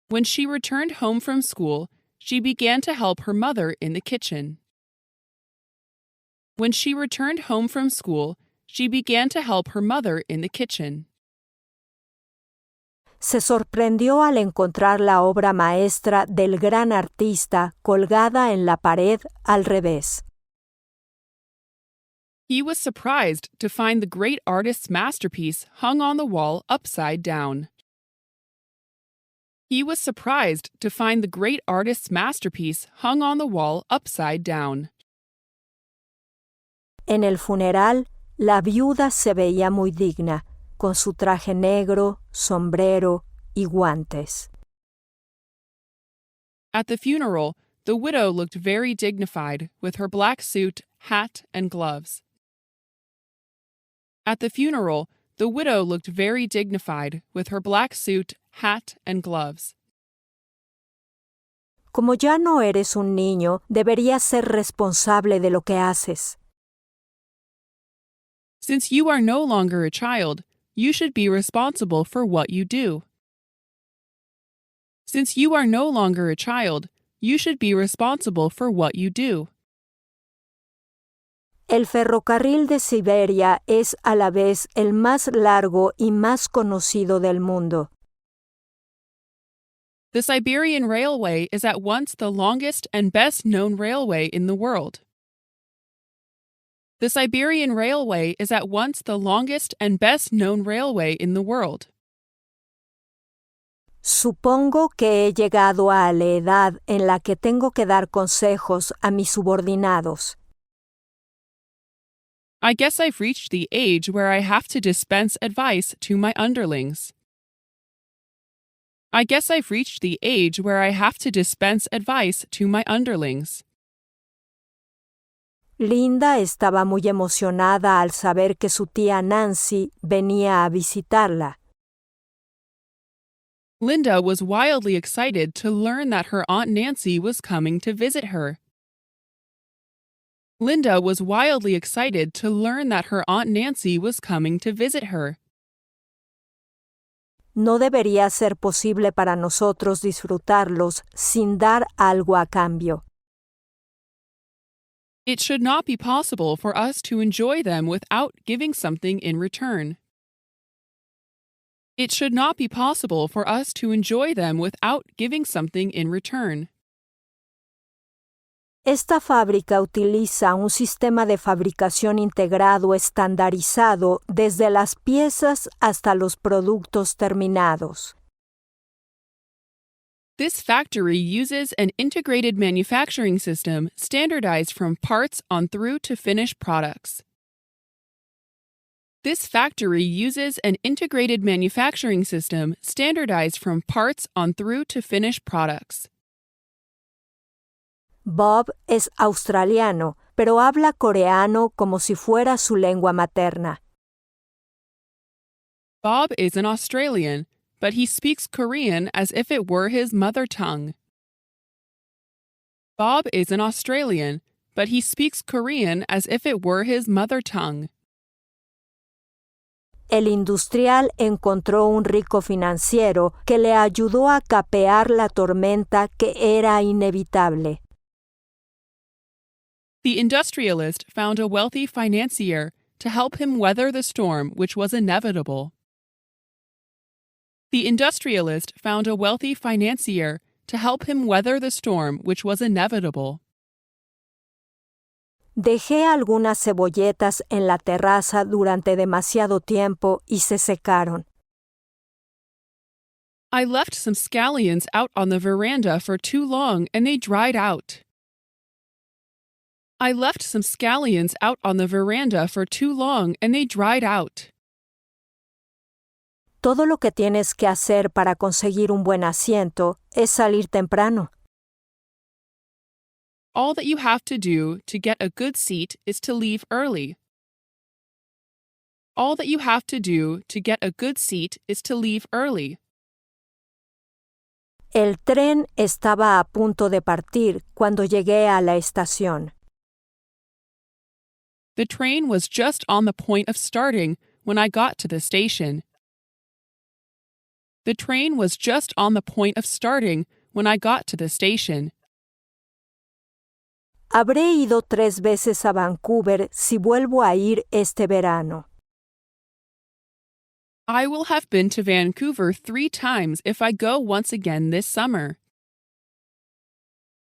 Speaker 2: When she returned home from school, she began to help her mother in the kitchen. When she returned home from school, she began to help her mother in the kitchen.
Speaker 1: Se sorprendió al encontrar la obra maestra del gran artista colgada en la pared al revés.
Speaker 2: He was surprised to find the great artist's masterpiece hung on the wall upside down. He was surprised to find the great artist's masterpiece hung on the wall upside down.
Speaker 1: En el funeral, la viuda se veía muy digna, con su traje negro, sombrero y guantes.
Speaker 2: At the funeral, the widow looked very dignified with her black suit, hat, and gloves. At the funeral, the widow looked very dignified with her black suit, hat, and gloves.
Speaker 1: Como ya no eres un niño, deberías ser responsable de lo que haces.
Speaker 2: Since you are no longer a child, you should be responsible for what you do. Since you are no longer a child, you should be responsible for what you do.
Speaker 1: El ferrocarril de Siberia es a la vez el más largo y más conocido del mundo.
Speaker 2: The Siberian Railway is at once the longest and best-known railway in the world. The Siberian Railway is at once the longest and best-known railway in the world.
Speaker 1: Supongo que he llegado a la edad en la que tengo que dar consejos a mis subordinados.
Speaker 2: I guess I've reached the age where I have to dispense advice to my underlings. I guess I've reached the age where I have to dispense advice to my underlings.
Speaker 1: Linda estaba muy emocionada al saber que su tía Nancy venía a visitarla.
Speaker 2: Linda was wildly excited to learn that her Aunt Nancy was coming to visit her. Linda was wildly excited to learn that her Aunt Nancy was coming to visit her.
Speaker 1: No debería ser posible para nosotros disfrutarlos sin dar algo a cambio.
Speaker 2: It should not be possible for us to enjoy them without giving something in return. It should not be possible for us to enjoy them without giving something in return.
Speaker 1: Esta fábrica utiliza un sistema de fabricación integrado estandarizado desde las piezas hasta los productos terminados.
Speaker 2: This factory uses an integrated manufacturing system standardized from parts on through to finished products. This factory uses an integrated manufacturing system standardized from parts on through to finished products.
Speaker 1: Bob es australiano, pero habla coreano como si fuera su lengua materna.
Speaker 2: Bob is an Australian, but he speaks Korean as if it were his mother tongue. Bob is an Australian, but he speaks Korean as if it were his mother tongue.
Speaker 1: El industrial encontró un rico financiero que le ayudó a capear la tormenta que era inevitable.
Speaker 2: The industrialist found a wealthy financier to help him weather the storm which was inevitable. The industrialist found a wealthy financier to help him weather the storm which was inevitable.
Speaker 1: Dejé algunas cebolletas en la terraza durante demasiado tiempo y se secaron.
Speaker 2: I left some scallions out on the veranda for too long and they dried out. I left some scallions out on the veranda for too long and they dried out.
Speaker 1: Todo lo que tienes que hacer para conseguir un buen asiento es salir temprano.
Speaker 2: All that you have to do to get a good seat is to leave early. All that you have to do to get a good seat is to leave early.
Speaker 1: El tren estaba a punto de partir cuando llegué a la estación.
Speaker 2: The train was just on the point of starting when I got to the station. The train was just on the point of starting when I got to the station.
Speaker 1: Habré ido 3 veces a Vancouver si vuelvo a ir este verano.
Speaker 2: I will have been to Vancouver 3 times if I go once again this summer.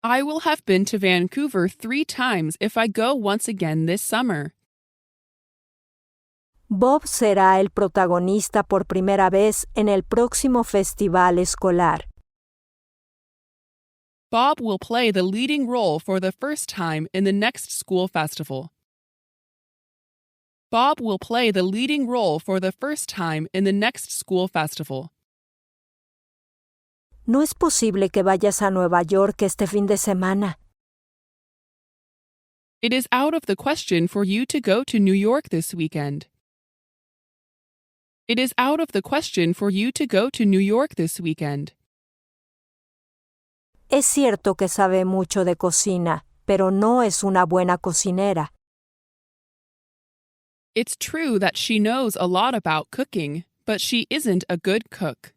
Speaker 2: I will have been to Vancouver 3 times if I go once again this summer.
Speaker 1: Bob será el protagonista por primera vez en el próximo festival escolar.
Speaker 2: Bob will play the leading role for the first time in the next school festival. Bob will play the leading role for the first time in the next school festival.
Speaker 1: No es posible que vayas a Nueva York este fin de semana.
Speaker 2: It is out of the question for you to go to New York this weekend. It is out of the question for you to go to New York this weekend.
Speaker 1: Es cierto que sabe mucho de cocina, pero no es una buena cocinera.
Speaker 2: It's true that she knows a lot about cooking, but she isn't a good cook.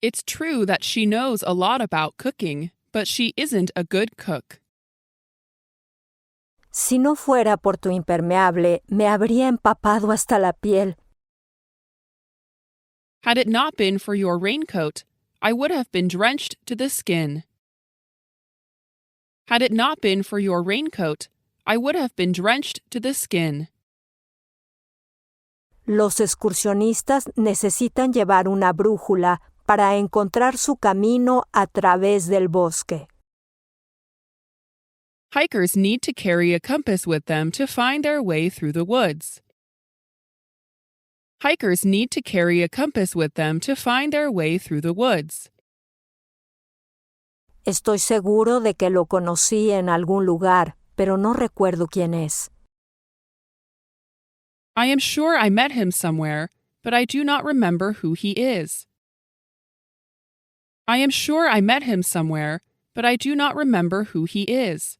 Speaker 2: It's true that she knows a lot about cooking, but she isn't a good cook.
Speaker 1: Si no fuera por tu impermeable, me habría empapado hasta la piel.
Speaker 2: Had it not been for your raincoat, I would have been drenched to the skin. Had it not been for your raincoat, I would have been drenched to the skin.
Speaker 1: Los excursionistas necesitan llevar una brújula para encontrar su camino a través del bosque.
Speaker 2: Hikers need to carry a compass with them to find their way through the woods. Hikers need to carry a compass with them to find their way through the woods.
Speaker 1: Estoy seguro de que lo conocí en algún lugar, pero no recuerdo quién es.
Speaker 2: I am sure I met him somewhere, but I do not remember who he is. I am sure I met him somewhere, but I do not remember who he is.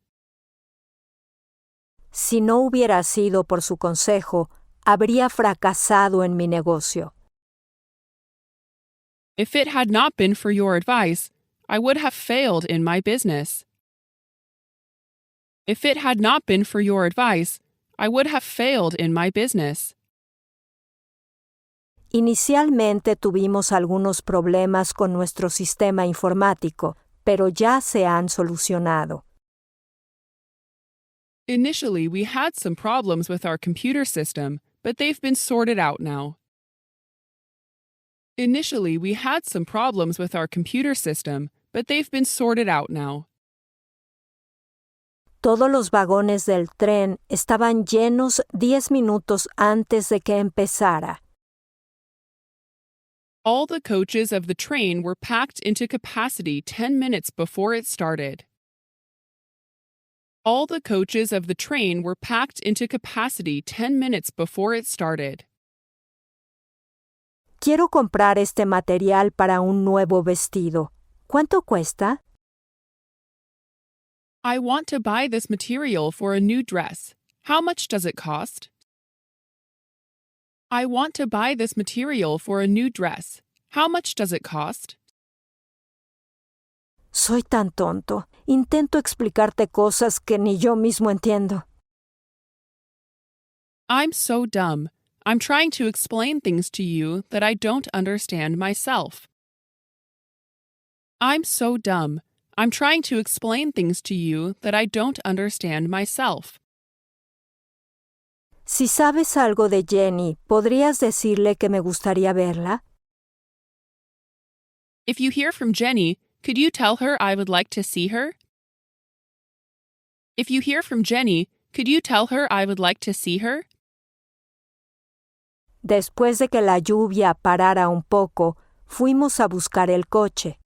Speaker 1: Si no hubiera sido por su consejo, habría fracasado en mi negocio.
Speaker 2: If it had not been for your advice, I would have failed in my business. If it had not been for your advice, I would have failed in my business.
Speaker 1: Inicialmente tuvimos algunos problemas con nuestro sistema informático, pero ya se han solucionado.
Speaker 2: Initially, we had some problems with our computer system, but they've been sorted out now. Initially, we had some problems with our computer system, but they've been sorted out now.
Speaker 1: Todos los vagones del tren estaban llenos 10 minutos antes de que empezara.
Speaker 2: All the coaches of the train were packed into capacity 10 minutes before it started. All the coaches of the train were packed into capacity 10 minutes before it started.
Speaker 1: Quiero comprar este material para un nuevo vestido. ¿Cuánto cuesta?
Speaker 2: I want to buy this material for a new dress. How much does it cost? I want to buy this material for a new dress. How much does it cost?
Speaker 1: Soy tan tonto. Intento explicarte cosas que ni yo mismo entiendo.
Speaker 2: I'm so dumb. I'm trying to explain things to you that I don't understand myself. I'm so dumb. I'm trying to explain things to you that I don't understand myself.
Speaker 1: Si sabes algo de Jenny, ¿podrías decirle que me gustaría verla?
Speaker 2: If you hear from Jenny, could you tell her I would like to see her? If you hear from Jenny, could you tell her I would like to see her?
Speaker 1: Después de que la lluvia parara un poco, fuimos a buscar el coche.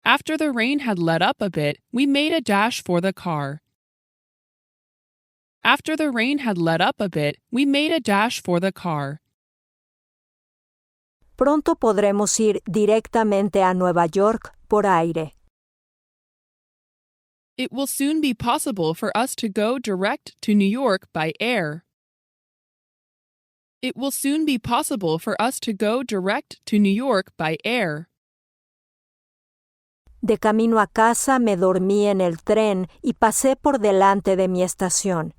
Speaker 2: After the rain had let up a bit, we made a dash for the car. After the rain had let up a bit, we made a dash for the car.
Speaker 1: Pronto podremos ir directamente a Nueva York por aire.
Speaker 2: It will soon be possible for us to go direct to New York by air. It will soon be possible for us to go direct to New York by air.
Speaker 1: De camino a casa me dormí en el tren y pasé por delante de mi estación.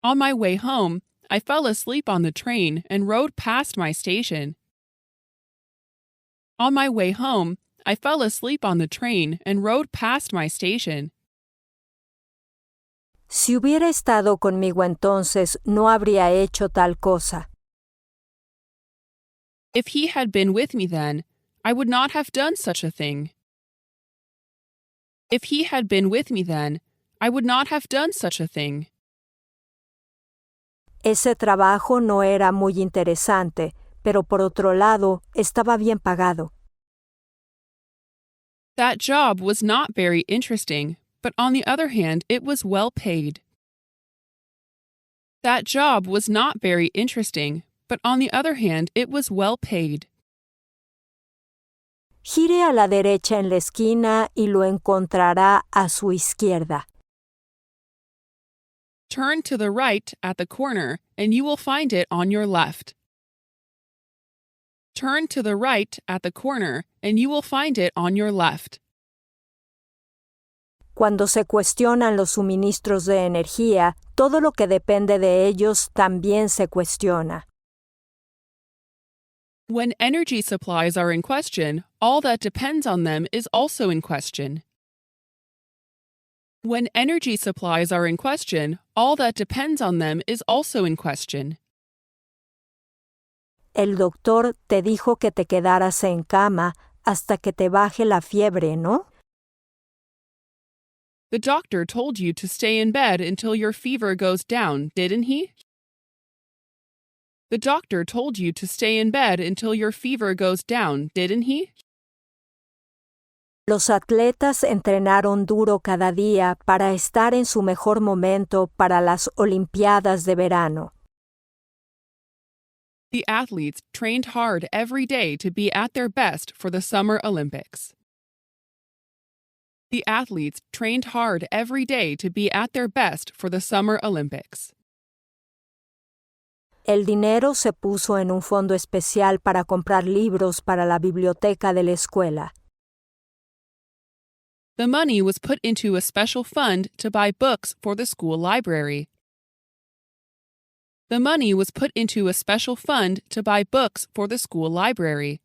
Speaker 2: On my way home, I fell asleep on the train and rode past my station. On my way home, I fell asleep on the train and rode past my station.
Speaker 1: Si hubiera estado conmigo entonces, no habría hecho tal cosa.
Speaker 2: If he had been with me then, I would not have done such a thing. If he had been with me then, I would not have done such a thing.
Speaker 1: Ese trabajo no era muy interesante, pero por otro lado, estaba bien pagado.
Speaker 2: That job was not very interesting, but on the other hand, it was well paid. That job was not very interesting, but on the other hand, it was well paid.
Speaker 1: Gire a la derecha en la esquina y lo encontrará a su izquierda.
Speaker 2: Turn to the right at the corner, and you will find it on your left. Turn to the right at the corner, and you will find it on your left.
Speaker 1: Cuando se cuestionan los suministros de energía, todo lo que depende de ellos también se cuestiona.
Speaker 2: When energy supplies are in question, all that depends on them is also in question. When energy supplies are in question, all that depends on them is also in question.
Speaker 1: El doctor te dijo que te quedaras en cama hasta que te baje la fiebre, ¿no?
Speaker 2: The doctor told you to stay in bed until your fever goes down, didn't he? The doctor told you to stay in bed until your fever goes down, didn't he?
Speaker 1: Los atletas entrenaron duro cada día para estar en su mejor momento para las Olimpiadas de verano.
Speaker 2: The athletes trained hard every day to be at their best for the Summer Olympics. The athletes trained hard every day to be at their best for the Summer Olympics.
Speaker 1: El dinero se puso en un fondo especial para comprar libros para la biblioteca de la escuela.
Speaker 2: The money was put into a special fund to buy books for the school library. The money was put into a special fund to buy books for the school library.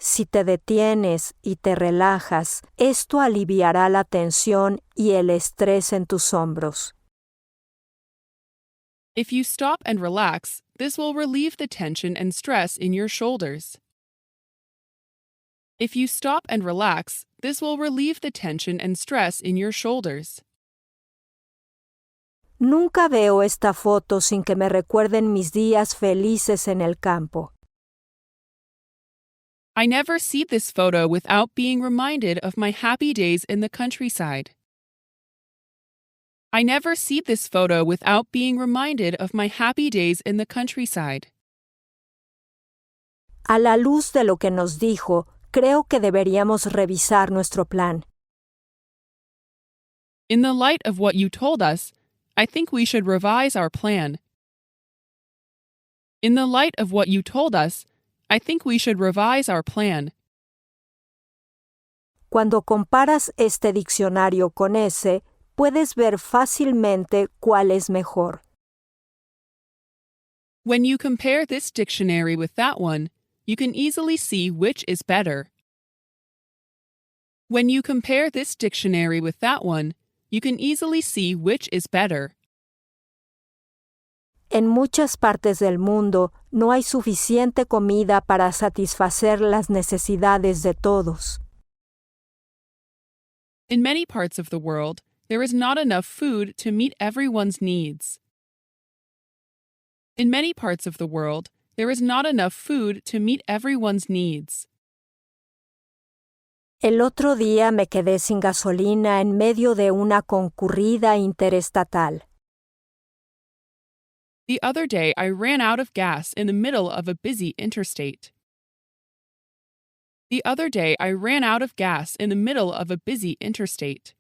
Speaker 1: Si te detienes y te relajas, esto aliviará la tensión y el estrés en tus hombros.
Speaker 2: If you stop and relax, this will relieve the tension and stress in your shoulders. If you stop and relax, this will relieve the tension and stress in your shoulders.
Speaker 1: Nunca veo esta foto sin que me recuerden mis días felices en el campo.
Speaker 2: I never see this photo without being reminded of my happy days in the countryside. I never see this photo without being reminded of my happy days in the countryside.
Speaker 1: A la luz de lo que nos dijo, creo que deberíamos revisar nuestro plan.
Speaker 2: In the light of what you told us, I think we should revise our plan. In the light of what you told us, I think we should revise our plan.
Speaker 1: Cuando comparas este diccionario con ese, puedes ver fácilmente cuál es mejor.
Speaker 2: When you compare this dictionary with that one, you can easily see which is better. When you compare this dictionary with that one, you can easily see which is better.
Speaker 1: En muchas partes del mundo no hay suficiente comida para satisfacer las necesidades de todos.
Speaker 2: In many parts of the world, there is not enough food to meet everyone's needs. In many parts of the world, there is not enough food to meet everyone's needs.
Speaker 1: El otro día me quedé sin gasolina en medio de una concurrida interestatal.
Speaker 2: The other day, I ran out of gas in the middle of a busy interstate. The other day, I ran out of gas in the middle of a busy interstate.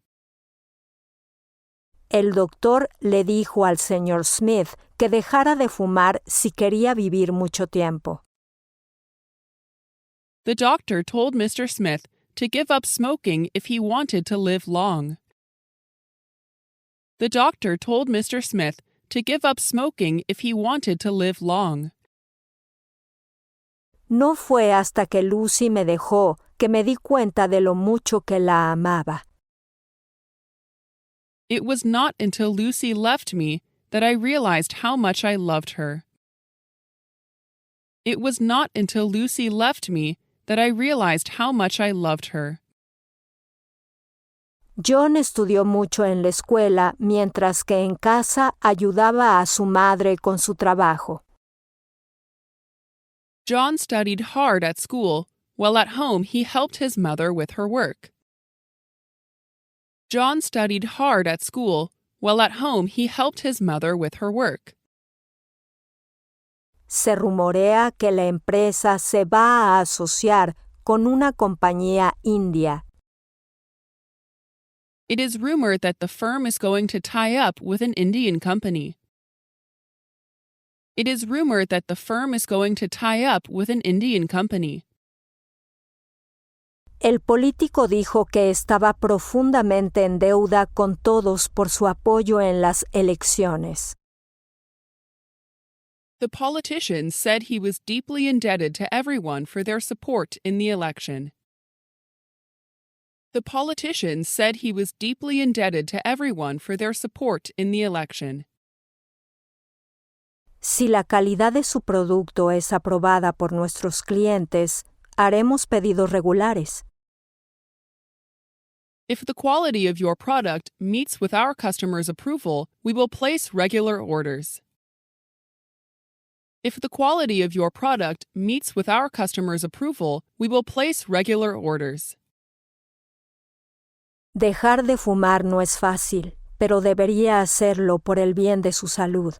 Speaker 1: El doctor le dijo al señor Smith que dejara de fumar si quería vivir mucho tiempo.
Speaker 2: The doctor told Mr. Smith to give up smoking if he wanted to live long. The doctor told Mr. Smith to give up smoking if he wanted to live long.
Speaker 1: No fue hasta que Lucy me dejó que me di cuenta de lo mucho que la amaba.
Speaker 2: It was not until Lucy left me that I realized how much I loved her. It was not until Lucy left me that I realized how much I loved her.
Speaker 1: John estudió mucho en la escuela mientras que en casa ayudaba a su madre con su trabajo.
Speaker 2: John studied hard at school, while at home he helped his mother with her work. John studied hard at school, while at home he helped his mother with her work.
Speaker 1: Se rumorea que la empresa se va a asociar con una compañía india.
Speaker 2: It is rumored that the firm is going to tie up with an Indian company. It is rumored that the firm is going to tie up with an Indian company.
Speaker 1: El político dijo que estaba profundamente en deuda con todos por su apoyo en las elecciones.
Speaker 2: The politician said he was deeply indebted to everyone for their support in the election. The politician said he was deeply indebted to everyone for their support in the election.
Speaker 1: Si la calidad de su producto es aprobada por nuestros clientes, haremos pedidos regulares.
Speaker 2: If the quality of your product meets with our customers' approval, we will place regular orders. If the quality of your product meets with our customers' approval, we will place regular orders.
Speaker 1: Dejar de fumar no es fácil, pero debería hacerlo por el bien de su salud.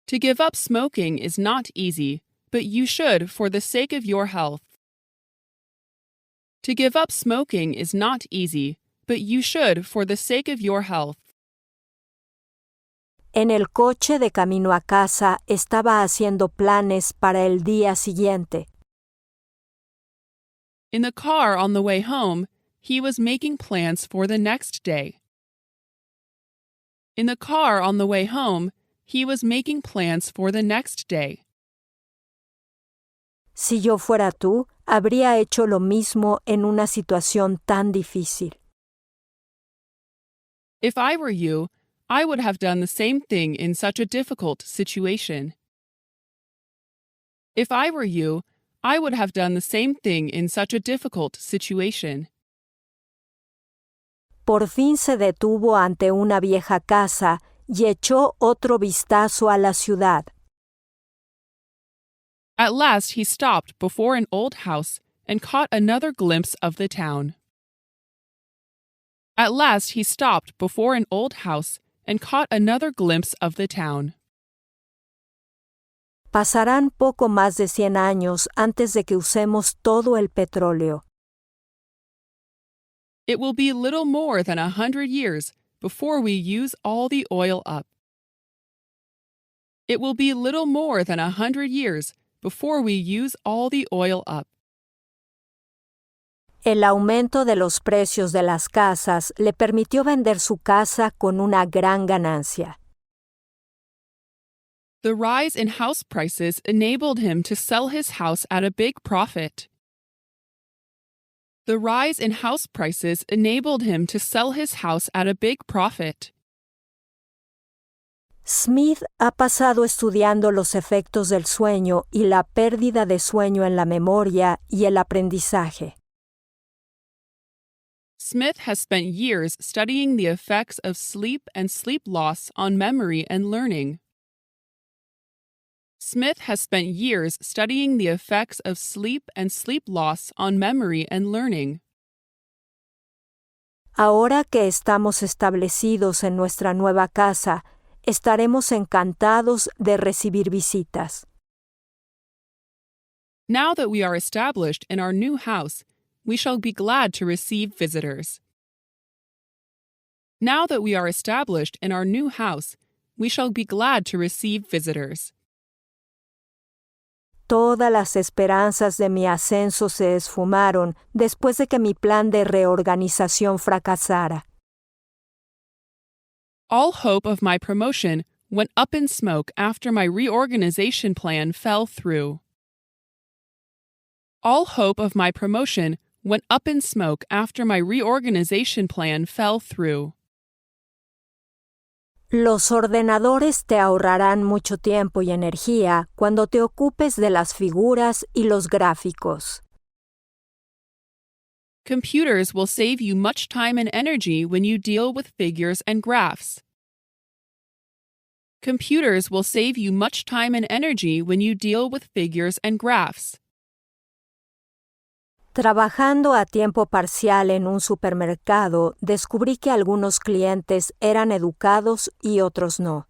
Speaker 2: To give up smoking is not easy, but you should for the sake of your health. To give up smoking is not easy, but you should for the sake of your health.
Speaker 1: En el coche de camino a casa estaba haciendo planes para el día siguiente.
Speaker 2: In the car on the way home, he was making plans for the next day. In the car on the way home, he was making plans for the next day.
Speaker 1: Si yo fuera tú, habría hecho lo mismo en una situación tan difícil.
Speaker 2: If I were you, I would have done the same thing in such a difficult situation. If I were you, I would have done the same thing in such a difficult situation.
Speaker 1: Por fin se detuvo ante una vieja casa y echó otro vistazo a la ciudad.
Speaker 2: At last he stopped before an old house and caught another glimpse of the town. At last he stopped before an old house and caught another glimpse of the town.
Speaker 1: Pasarán poco más de 100 años antes de que usemos todo el petróleo.
Speaker 2: It will be little more than 100 years before we use all the oil up. It will be little more than 100 years before we use all the oil up.
Speaker 1: El aumento de los precios de las casas le permitió vender su casa con una gran ganancia.
Speaker 2: The rise in house prices enabled him to sell his house at a big profit. The rise in house prices enabled him to sell his house at a big profit.
Speaker 1: Smith ha pasado estudiando los efectos del sueño y la pérdida de sueño en la memoria y el aprendizaje.
Speaker 2: Smith has spent years studying the effects of sleep and sleep loss on memory and learning. Smith has spent years studying the effects of sleep and sleep loss on memory and learning.
Speaker 1: Ahora que estamos establecidos en nuestra nueva casa, estaremos encantados de recibir visitas.
Speaker 2: Now that we are established in our new house, we shall be glad to receive visitors. Now that we are established in our new house, we shall be glad to receive visitors.
Speaker 1: Todas las esperanzas de mi ascenso se esfumaron después de que mi plan de reorganización fracasara.
Speaker 2: All hope of my promotion went up in smoke after my reorganization plan fell through. All hope of my promotion went up in smoke after my reorganization plan fell through.
Speaker 1: Los ordenadores te ahorrarán mucho tiempo y energía cuando te ocupes de las figuras y los gráficos.
Speaker 2: Computers will save you much time and energy when you deal with figures and graphs. Computers will save you much time and energy when you deal with figures and graphs.
Speaker 1: Trabajando a tiempo parcial en un supermercado, descubrí que algunos clientes eran educados y otros no.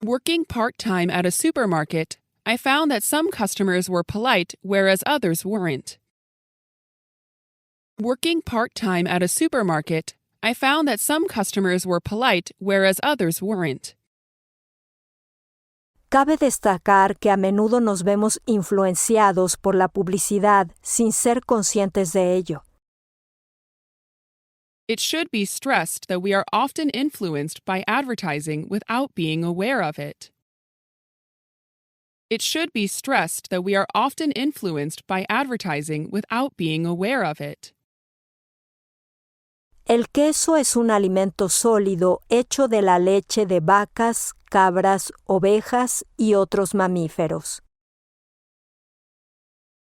Speaker 2: Working part-time at a supermarket, I found that some customers were polite whereas others weren't. Working part-time at a supermarket, I found that some customers were polite whereas others weren't.
Speaker 1: Cabe destacar que a menudo nos vemos influenciados por la publicidad sin ser conscientes de ello.
Speaker 2: It should be stressed that we are often influenced by advertising without being aware of it. It should be stressed that we are often influenced by advertising without being aware of it.
Speaker 1: El queso es un alimento sólido hecho de la leche de vacas, cabras, ovejas y otros mamíferos.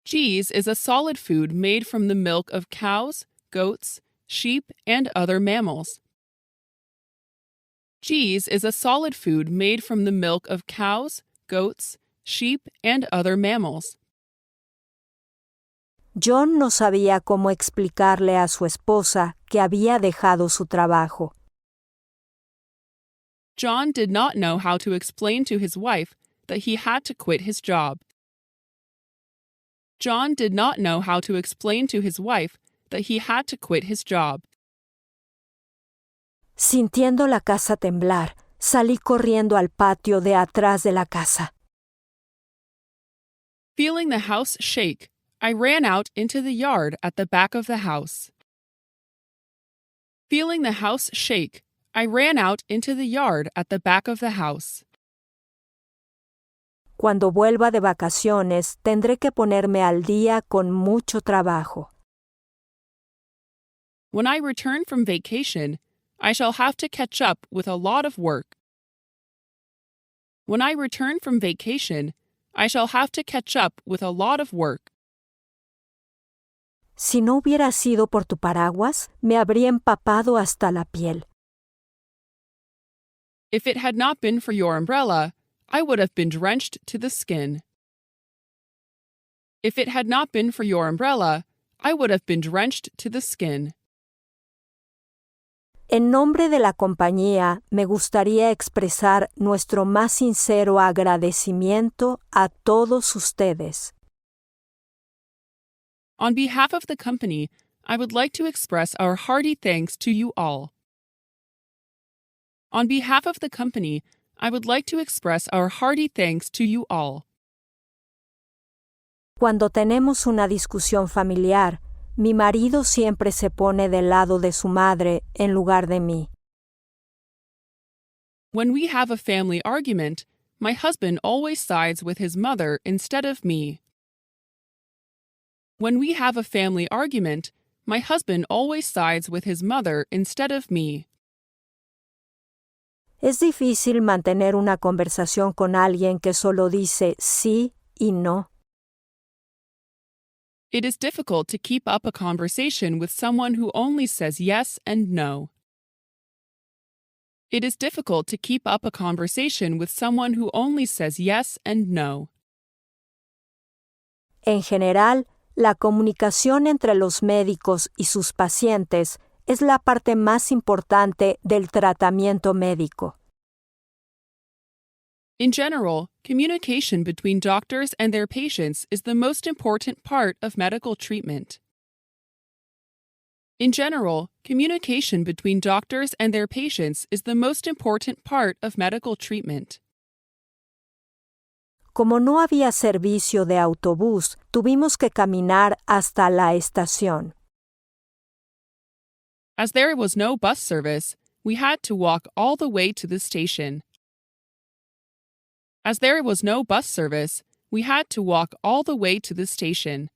Speaker 2: Cheese is a solid food made from the milk of cows, goats, sheep, and other mammals. Cheese is a solid food made from the milk of cows, goats, sheep, and other mammals.
Speaker 1: John no sabía cómo explicarle a su esposa que había dejado su trabajo.
Speaker 2: John did not know how to explain to his wife that he had to quit his job. John did not know how to explain to his wife that he had to quit his job.
Speaker 1: Sintiendo la casa temblar, salí corriendo al patio de atrás de la casa.
Speaker 2: Feeling the house shake, I ran out into the yard at the back of the house. Feeling the house shake, I ran out into the yard at the back of the house.
Speaker 1: Cuando vuelva de vacaciones, tendré que ponerme al día con mucho trabajo.
Speaker 2: When I return from vacation, I shall have to catch up with a lot of work. When I return from vacation, I shall have to catch up with a lot of work.
Speaker 1: Si no hubiera sido por tu paraguas, me habría empapado hasta la piel.
Speaker 2: If it had not been for your umbrella, I would have been drenched to the skin. If it had not been for your umbrella, I would have been drenched to the skin.
Speaker 1: En nombre de la compañía, me gustaría expresar nuestro más sincero agradecimiento a todos ustedes.
Speaker 2: On behalf of the company, I would like to express our hearty thanks to you all. On behalf of the company, I would like to express our hearty thanks to you all.
Speaker 1: Cuando tenemos una discusión familiar, mi marido siempre se pone del lado de su madre en lugar de mí.
Speaker 2: When we have a family argument, my husband always sides with his mother instead of me. When we have a family argument, my husband always sides with his mother instead of me.
Speaker 1: Es difícil mantener una conversación con alguien que solo dice sí y no.
Speaker 2: It is difficult to keep up a conversation with someone who only says yes and no. It is difficult to keep up a conversation with someone who only says yes and no.
Speaker 1: En general, la comunicación entre los médicos y sus pacientes es la parte más importante del tratamiento médico.
Speaker 2: In general, communication between doctors and their patients is the most important part of medical treatment. In general, communication between doctors and their patients is the most important part of medical treatment.
Speaker 1: Como no había servicio de autobús, tuvimos que caminar hasta la estación.
Speaker 2: As there was no bus service, we had to walk all the way to the station. As there was no bus service, we had to walk all the way to the station.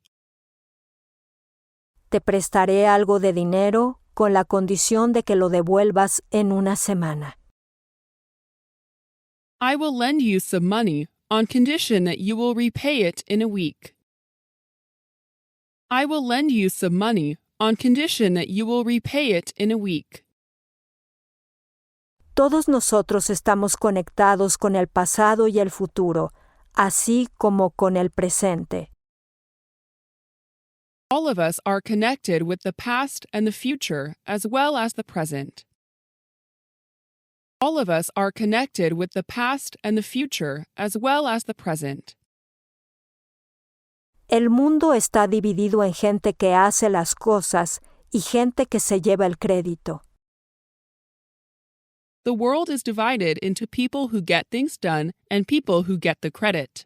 Speaker 1: Te prestaré algo de dinero con la condición de que lo devuelvas en una semana.
Speaker 2: I will lend you some money on condition that you will repay it in a week. I will lend you some money on condition that you will repay it in a week.
Speaker 1: Todos nosotros estamos conectados con el pasado y el futuro, así como con el presente.
Speaker 2: All of us are connected with the past and the future, as well as the present. All of us are connected with the past and the future, as well as the present.
Speaker 1: El mundo está dividido en gente que hace las cosas y gente que se lleva el crédito.
Speaker 2: The world is divided into people who get things done and people who get the credit.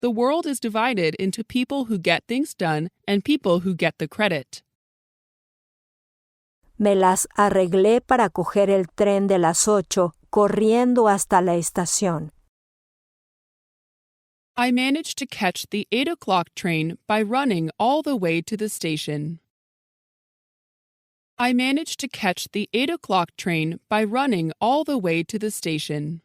Speaker 2: The world is divided into people who get things done and people who get the credit.
Speaker 1: Me las arreglé para coger el tren de las 8 corriendo hasta la estación.
Speaker 2: I managed to catch the 8 o'clock train by running all the way to the station. I managed to catch the 8 o'clock train by running all the way to the station.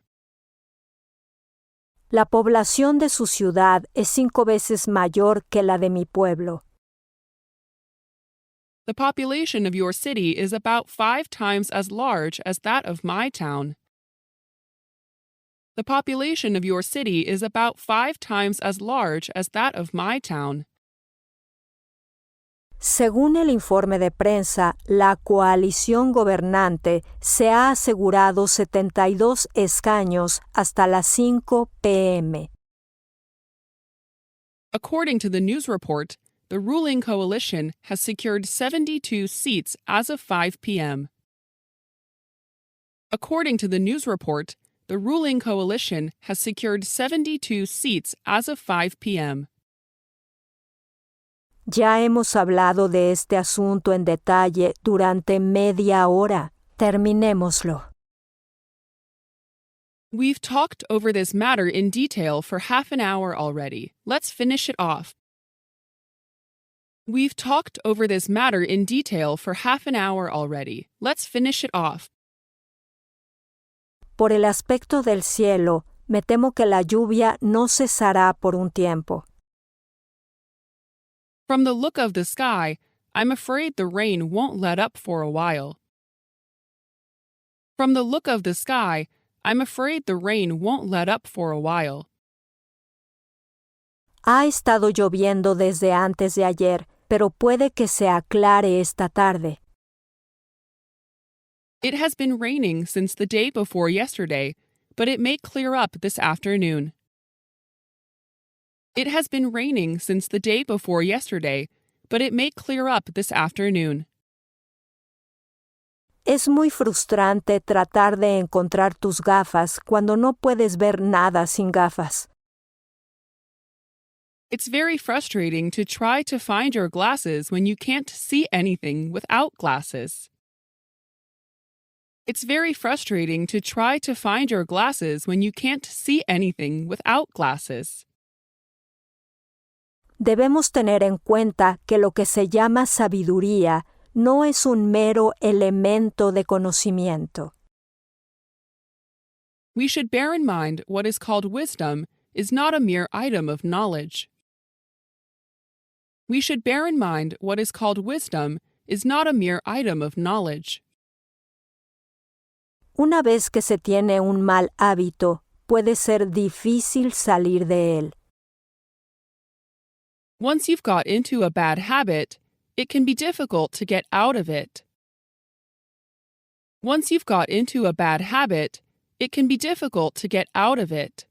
Speaker 1: La población de su ciudad es 5 veces mayor que la de mi pueblo.
Speaker 2: The population of your city is about 5 times as large as that of my town. The population of your city is about 5 times as large as that of my town.
Speaker 1: Según el informe de prensa, la coalición gobernante se ha asegurado 72 escaños hasta las 5 p.m.
Speaker 2: According to the news report, the ruling coalition has secured 72 seats as of 5 p.m. According to the news report, the ruling coalition has secured 72 seats as of 5 p.m.
Speaker 1: Ya hemos hablado de este asunto en detalle durante media hora. Terminémoslo.
Speaker 2: We've talked over this matter in detail for half an hour already. Let's finish it off. We've talked over this matter in detail for half an hour already. Let's finish it off.
Speaker 1: Por el aspecto del cielo, me temo que la lluvia no cesará por un tiempo.
Speaker 2: From the look of the sky, I'm afraid the rain won't let up for a while. From the look of the sky, I'm afraid the rain won't let up for a while.
Speaker 1: Ha estado lloviendo desde antes de ayer, pero puede que se aclare esta tarde.
Speaker 2: It has been raining since the day before yesterday, but it may clear up this afternoon. It has been raining since the day before yesterday, but it may clear up this afternoon.
Speaker 1: Es muy frustrante tratar de encontrar tus gafas cuando no puedes ver nada sin gafas.
Speaker 2: It's very frustrating to try to find your glasses when you can't see anything without glasses. It's very frustrating to try to find your glasses when you can't see anything without glasses.
Speaker 1: Debemos tener en cuenta que lo que se llama sabiduría no es un mero elemento de conocimiento.
Speaker 2: We should bear in mind what is called wisdom is not a mere item of knowledge. We should bear in mind what is called wisdom is not a mere item of knowledge.
Speaker 1: Una vez que se tiene un mal hábito, puede ser difícil salir de él.
Speaker 2: Once you've got into a bad habit, it can be difficult to get out of it. Once you've got into a bad habit, it can be difficult to get out of it.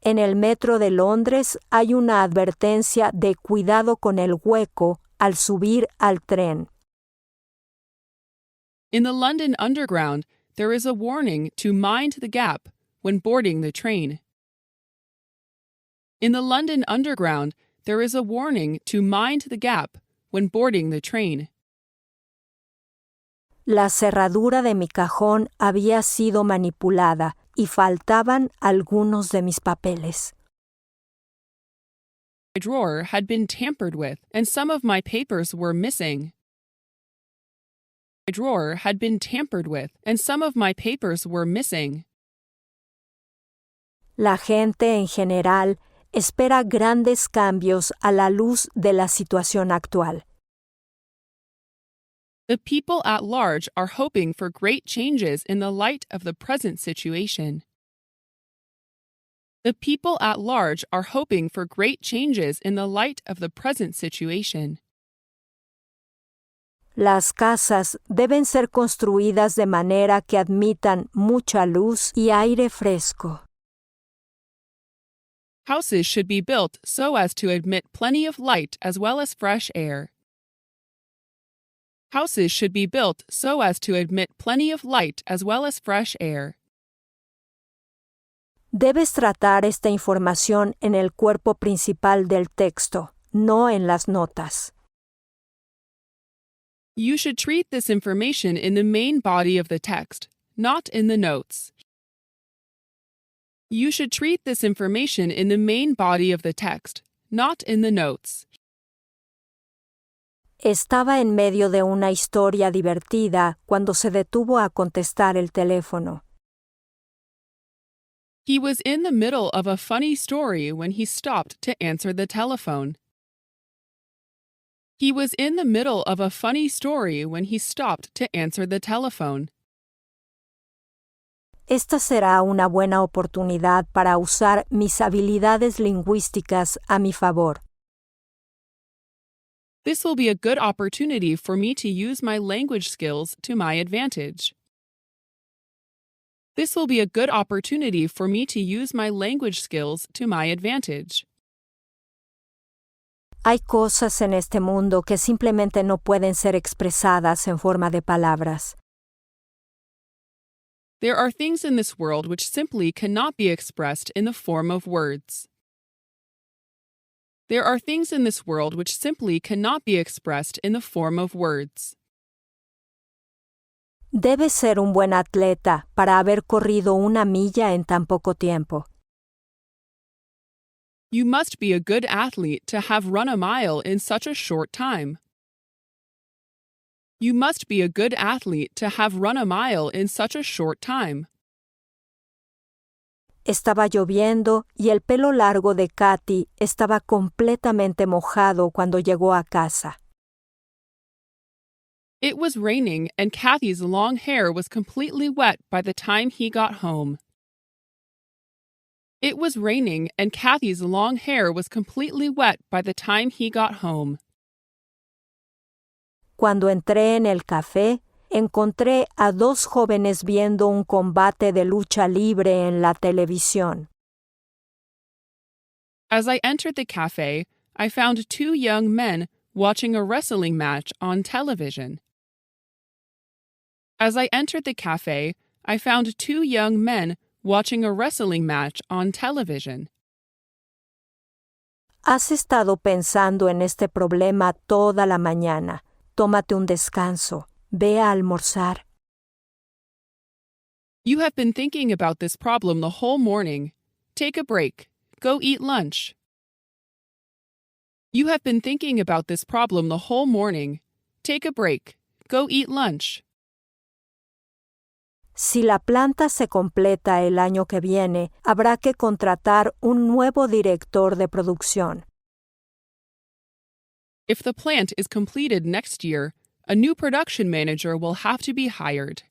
Speaker 1: En el metro de Londres hay una advertencia de cuidado con el hueco al subir al tren.
Speaker 2: In the London Underground, there is a warning to mind the gap when boarding the train. In the London Underground, there is a warning to mind the gap when boarding the train.
Speaker 1: La cerradura de mi cajón había sido manipulada y faltaban algunos de mis papeles.
Speaker 2: My drawer had been tampered with, and some of my papers were missing. My drawer had been tampered with, and some of my papers were missing.
Speaker 1: La gente en general espera grandes cambios a la luz de la situación actual.
Speaker 2: The people at large are hoping for great changes in the light of the present situation. The people at large are hoping for great changes in the light of the present situation.
Speaker 1: Las casas deben ser construidas de manera que admitan mucha luz y aire fresco.
Speaker 2: Houses should be built so as to admit plenty of light as well as fresh air. Houses should be built so as to admit plenty of light as well as fresh air.
Speaker 1: Debes tratar esta información en el cuerpo principal del texto, no en las notas.
Speaker 2: You should treat this information in the main body of the text, not in the notes. You should treat this information in the main body of the text, not in the notes.
Speaker 1: Estaba en medio de una historia divertida cuando se detuvo a contestar el teléfono.
Speaker 2: He was in the middle of a funny story when he stopped to answer the telephone. He was in the middle of a funny story when he stopped to answer the telephone.
Speaker 1: Esta será una buena oportunidad para usar mis habilidades lingüísticas a mi favor.
Speaker 2: This will be a good opportunity for me to use my language skills to my advantage. This will be a good opportunity for me to use my language skills to my advantage.
Speaker 1: Hay cosas en este mundo que simplemente no pueden ser expresadas en forma de palabras.
Speaker 2: There are things in this world which simply cannot be expressed in the form of words. There are things in this world which simply cannot be expressed in the form of words.
Speaker 1: Debes ser un buen atleta para haber corrido una milla en tan poco tiempo.
Speaker 2: You must be a good athlete to have run a mile in such a short time. You must be a good athlete to have run a mile in such a short time.
Speaker 1: Estaba lloviendo y el pelo largo de Katy estaba completamente mojado cuando llegó a casa.
Speaker 2: It was raining and Kathy's long hair was completely wet by the time he got home. It was raining and Kathy's long hair was completely wet by the time he got home.
Speaker 1: Cuando entré en el café, encontré a dos jóvenes viendo un combate de lucha libre en la televisión.
Speaker 2: As I entered the cafe, I found two young men watching a wrestling match on television. As I entered the cafe, I found two young men watching a wrestling match on television.
Speaker 1: Has estado pensando en este problema toda la mañana. Tómate un descanso. Ve a almorzar.
Speaker 2: You have been thinking about this problem the whole morning. Take a break. Go eat lunch. You have been thinking about this problem the whole morning. Take a break. Go eat lunch.
Speaker 1: Si la planta se completa el año que viene, habrá que contratar un nuevo director de producción.
Speaker 2: If the plant is completed next year, a new production manager will have to be hired.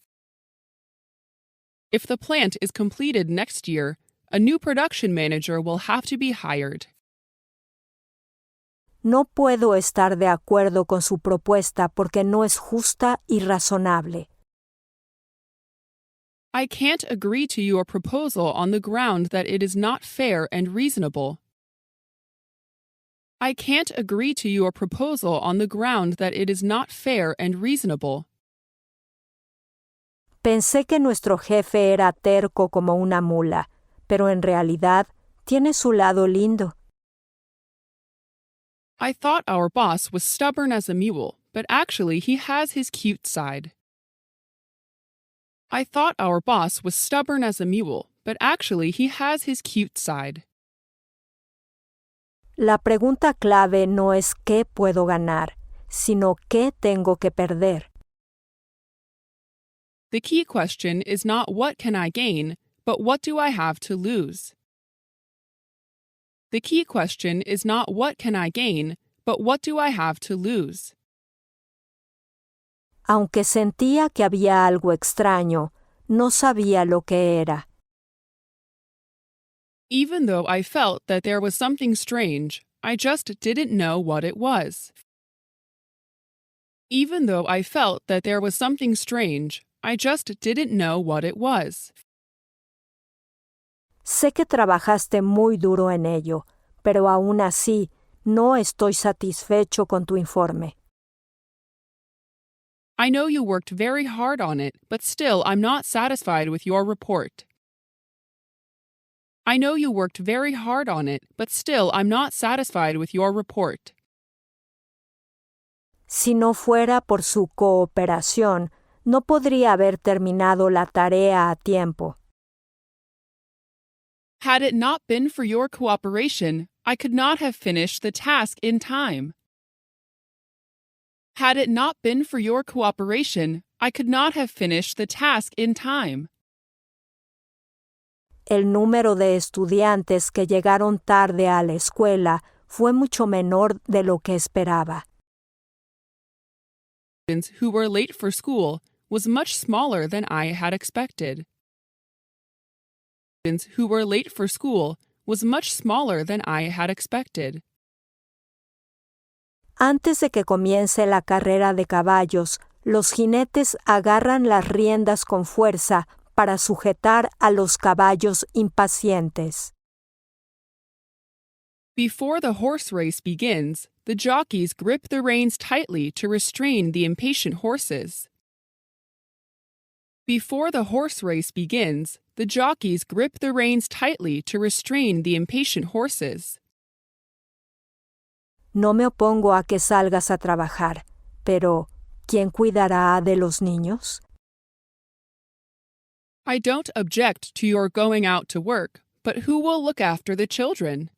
Speaker 2: If the plant is completed next year, a new production manager will have to be hired.
Speaker 1: No puedo estar de acuerdo con su propuesta porque no es justa y razonable.
Speaker 2: I can't agree to your proposal on the ground that it is not fair and reasonable. I can't agree to your proposal on the ground that it is not fair and reasonable.
Speaker 1: Pensé que nuestro jefe era terco como una mula, pero en realidad tiene su lado lindo.
Speaker 2: I thought our boss was stubborn as a mule, but actually he has his cute side. I thought our boss was stubborn as a mule, but actually he has his cute side.
Speaker 1: La pregunta clave no es qué puedo ganar, sino qué tengo que perder.
Speaker 2: The key question is not what can I gain, but what do I have to lose? The key question is not what can I gain, but what do I have to lose?
Speaker 1: Aunque sentía que había algo extraño, no sabía lo que era.
Speaker 2: Even though I felt that there was something strange, I just didn't know what it was. Even though I felt that there was something strange, I just didn't know what it was.
Speaker 1: Sé que trabajaste muy duro en ello, pero aún así no estoy satisfecho con tu informe.
Speaker 2: I know you worked very hard on it, but still I'm not satisfied with your report. I know you worked very hard on it, but still I'm not satisfied with your report.
Speaker 1: Si no fuera por su cooperación, no podría haber terminado la tarea a tiempo.
Speaker 2: Had it not been for your cooperation, I could not have finished the task in time. Had it not been for your cooperation, I could not have finished the task in time.
Speaker 1: El número de estudiantes que llegaron tarde a la escuela fue mucho menor de lo que esperaba.
Speaker 2: Students who were late for school was much smaller than I had expected. Students who were late for school was much smaller than I had expected.
Speaker 1: Antes de que comience la carrera de caballos, los jinetes agarran las riendas con fuerza para sujetar a los caballos impacientes.
Speaker 2: Before the horse race begins, the jockeys grip the reins tightly to restrain the impatient horses. Before the horse race begins, the jockeys grip the reins tightly to restrain the impatient horses.
Speaker 1: No me opongo a que salgas a trabajar, pero ¿quién cuidará de los niños?
Speaker 2: I don't object to your going out to work, but who will look after the children?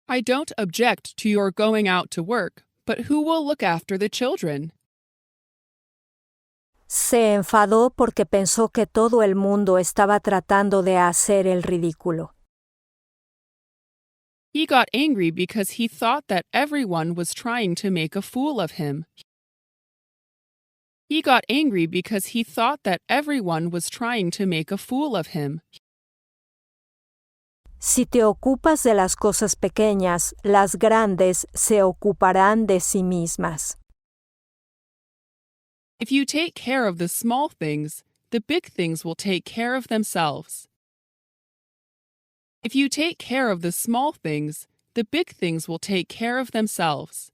Speaker 2: I don't object to your going out to work, but who will look after the children?
Speaker 1: Se enfadó porque pensó que todo el mundo estaba tratando de hacer el ridículo.
Speaker 2: He got angry because he thought that everyone was trying to make a fool of him. He got angry because he thought that everyone was trying to make a fool of him.
Speaker 1: Si te ocupas de las cosas pequeñas, las grandes se ocuparán de sí mismas.
Speaker 2: If you take care of the small things, the big things will take care of themselves. If you take care of the small things, the big things will take care of themselves.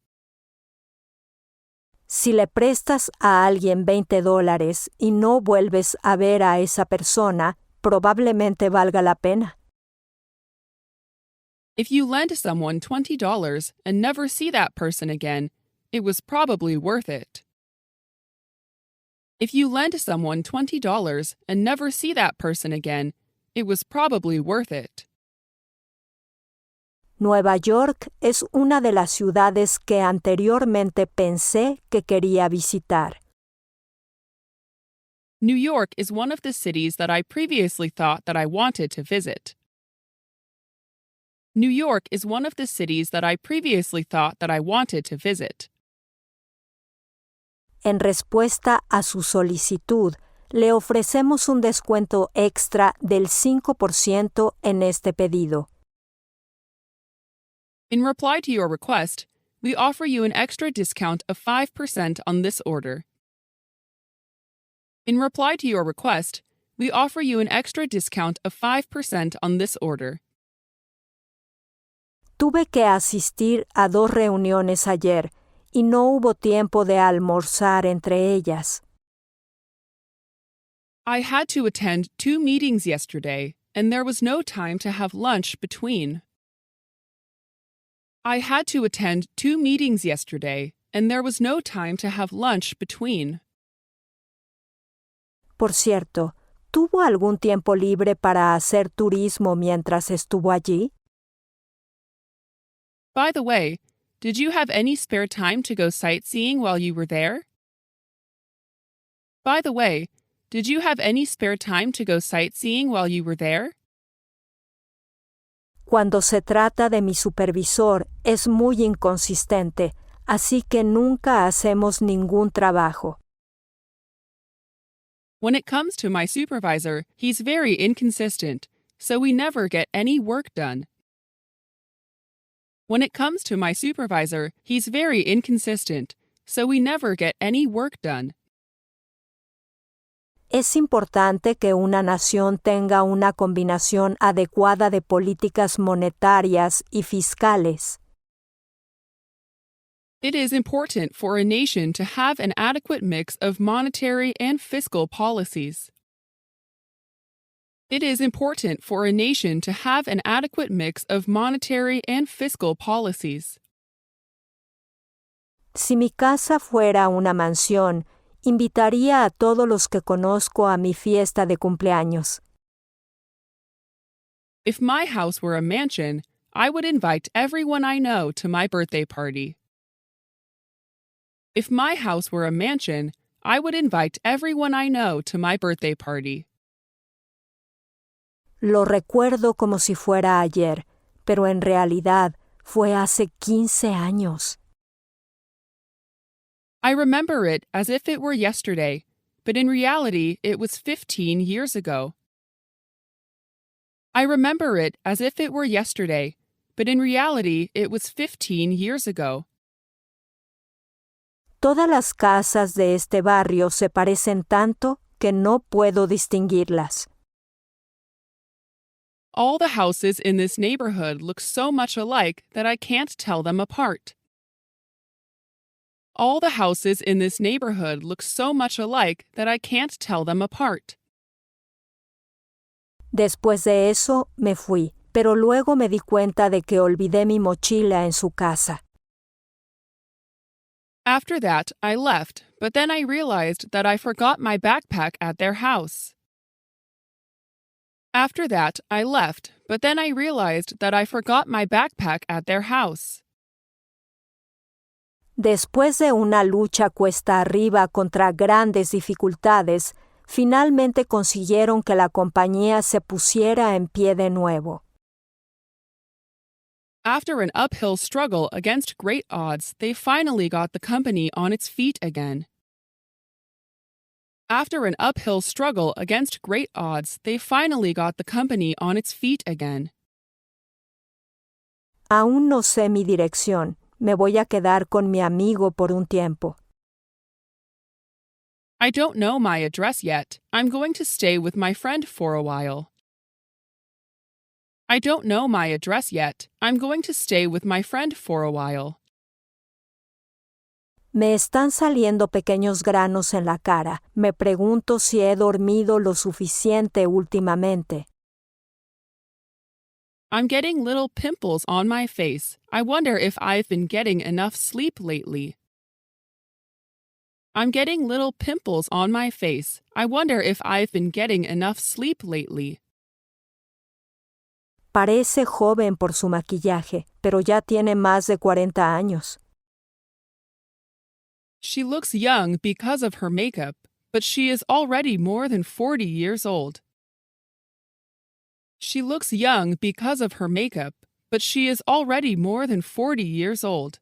Speaker 1: Si le prestas a alguien $20 y no vuelves a ver a esa persona, probablemente valga la pena.
Speaker 2: If you lend someone $20 and never see that person again, it was probably worth it. If you lend someone $20 and never see that person again, it was probably worth it.
Speaker 1: Nueva York es una de las ciudades que anteriormente pensé que quería visitar.
Speaker 2: New York is one of the cities that I previously thought that I wanted to visit. New York is one of the cities that I previously thought that I wanted to visit.
Speaker 1: En respuesta a su solicitud, le ofrecemos un descuento extra del 5% en este pedido.
Speaker 2: In reply to your request, we offer you an extra discount of 5% on this order. In reply to your request, we offer you an extra discount of 5% on this order.
Speaker 1: Tuve que asistir a 2 reuniones ayer y no hubo tiempo de almorzar entre ellas.
Speaker 2: I had to attend 2 meetings yesterday, and there was no time to have lunch between. I had to attend 2 meetings yesterday, and there was no time to have lunch between.
Speaker 1: Por cierto, ¿tuvo algún tiempo libre para hacer turismo mientras estuvo allí?
Speaker 2: By the way, did you have any spare time to go sightseeing while you were there? By the way, did you have any spare time to go sightseeing while you were there?
Speaker 1: Cuando se trata de mi supervisor, es muy inconsistente, así que nunca hacemos ningún trabajo.
Speaker 2: When it comes to my supervisor, he's very inconsistent, so we never get any work done. When it comes to my supervisor, he's very inconsistent, so we never get any work done.
Speaker 1: Es importante que una nación tenga una combinación adecuada de políticas monetarias y fiscales.
Speaker 2: It is important for a nation to have an adequate mix of monetary and fiscal policies. It is important for a nation to have an adequate mix of monetary and fiscal policies.
Speaker 1: Si mi casa fuera una mansión, invitaría a todos los que conozco a mi fiesta de cumpleaños.
Speaker 2: If my house were a mansion, I would invite everyone I know to my birthday party. If my house were a mansion, I would invite everyone I know to my birthday party.
Speaker 1: Lo recuerdo como si fuera ayer, pero en realidad fue hace 15 años.
Speaker 2: I remember it as if it were yesterday, but in reality it was 15 years ago. I remember it as if it were yesterday, but in reality it was 15 years ago.
Speaker 1: Todas las casas de este barrio se parecen tanto que no puedo distinguirlas.
Speaker 2: All the houses in this neighborhood look so much alike that I can't tell them apart. All the houses in this neighborhood look so much alike that I can't tell them apart.
Speaker 1: Después de eso, me fui, pero luego me di cuenta de que olvidé mi mochila en su casa.
Speaker 2: After that, I left, but then I realized that I forgot my backpack at their house. After that, I left, but then I realized that I forgot my backpack at their house.
Speaker 1: Después de una lucha cuesta arriba contra grandes dificultades, finalmente consiguieron que la compañía se pusiera en pie de nuevo.
Speaker 2: After an uphill struggle against great odds, they finally got the company on its feet again. After an uphill struggle against great odds, they finally got the company on its feet again.
Speaker 1: Aún no sé mi dirección. Me voy a quedar con mi amigo por un tiempo.
Speaker 2: I don't know my address yet. I'm going to stay with my friend for a while. I don't know my address yet. I'm going to stay with my friend for a while.
Speaker 1: Me están saliendo pequeños granos en la cara. Me pregunto si he dormido lo suficiente últimamente.
Speaker 2: I'm getting little pimples on my face. I wonder if I've been getting enough sleep lately. I'm getting little pimples on my face. I wonder if I've been getting enough sleep lately.
Speaker 1: Parece joven por su maquillaje, pero ya tiene más de 40 años.
Speaker 2: She looks young because of her makeup, but she is already more than 40 years old. She looks young because of her makeup, but she is already more than 40 years old.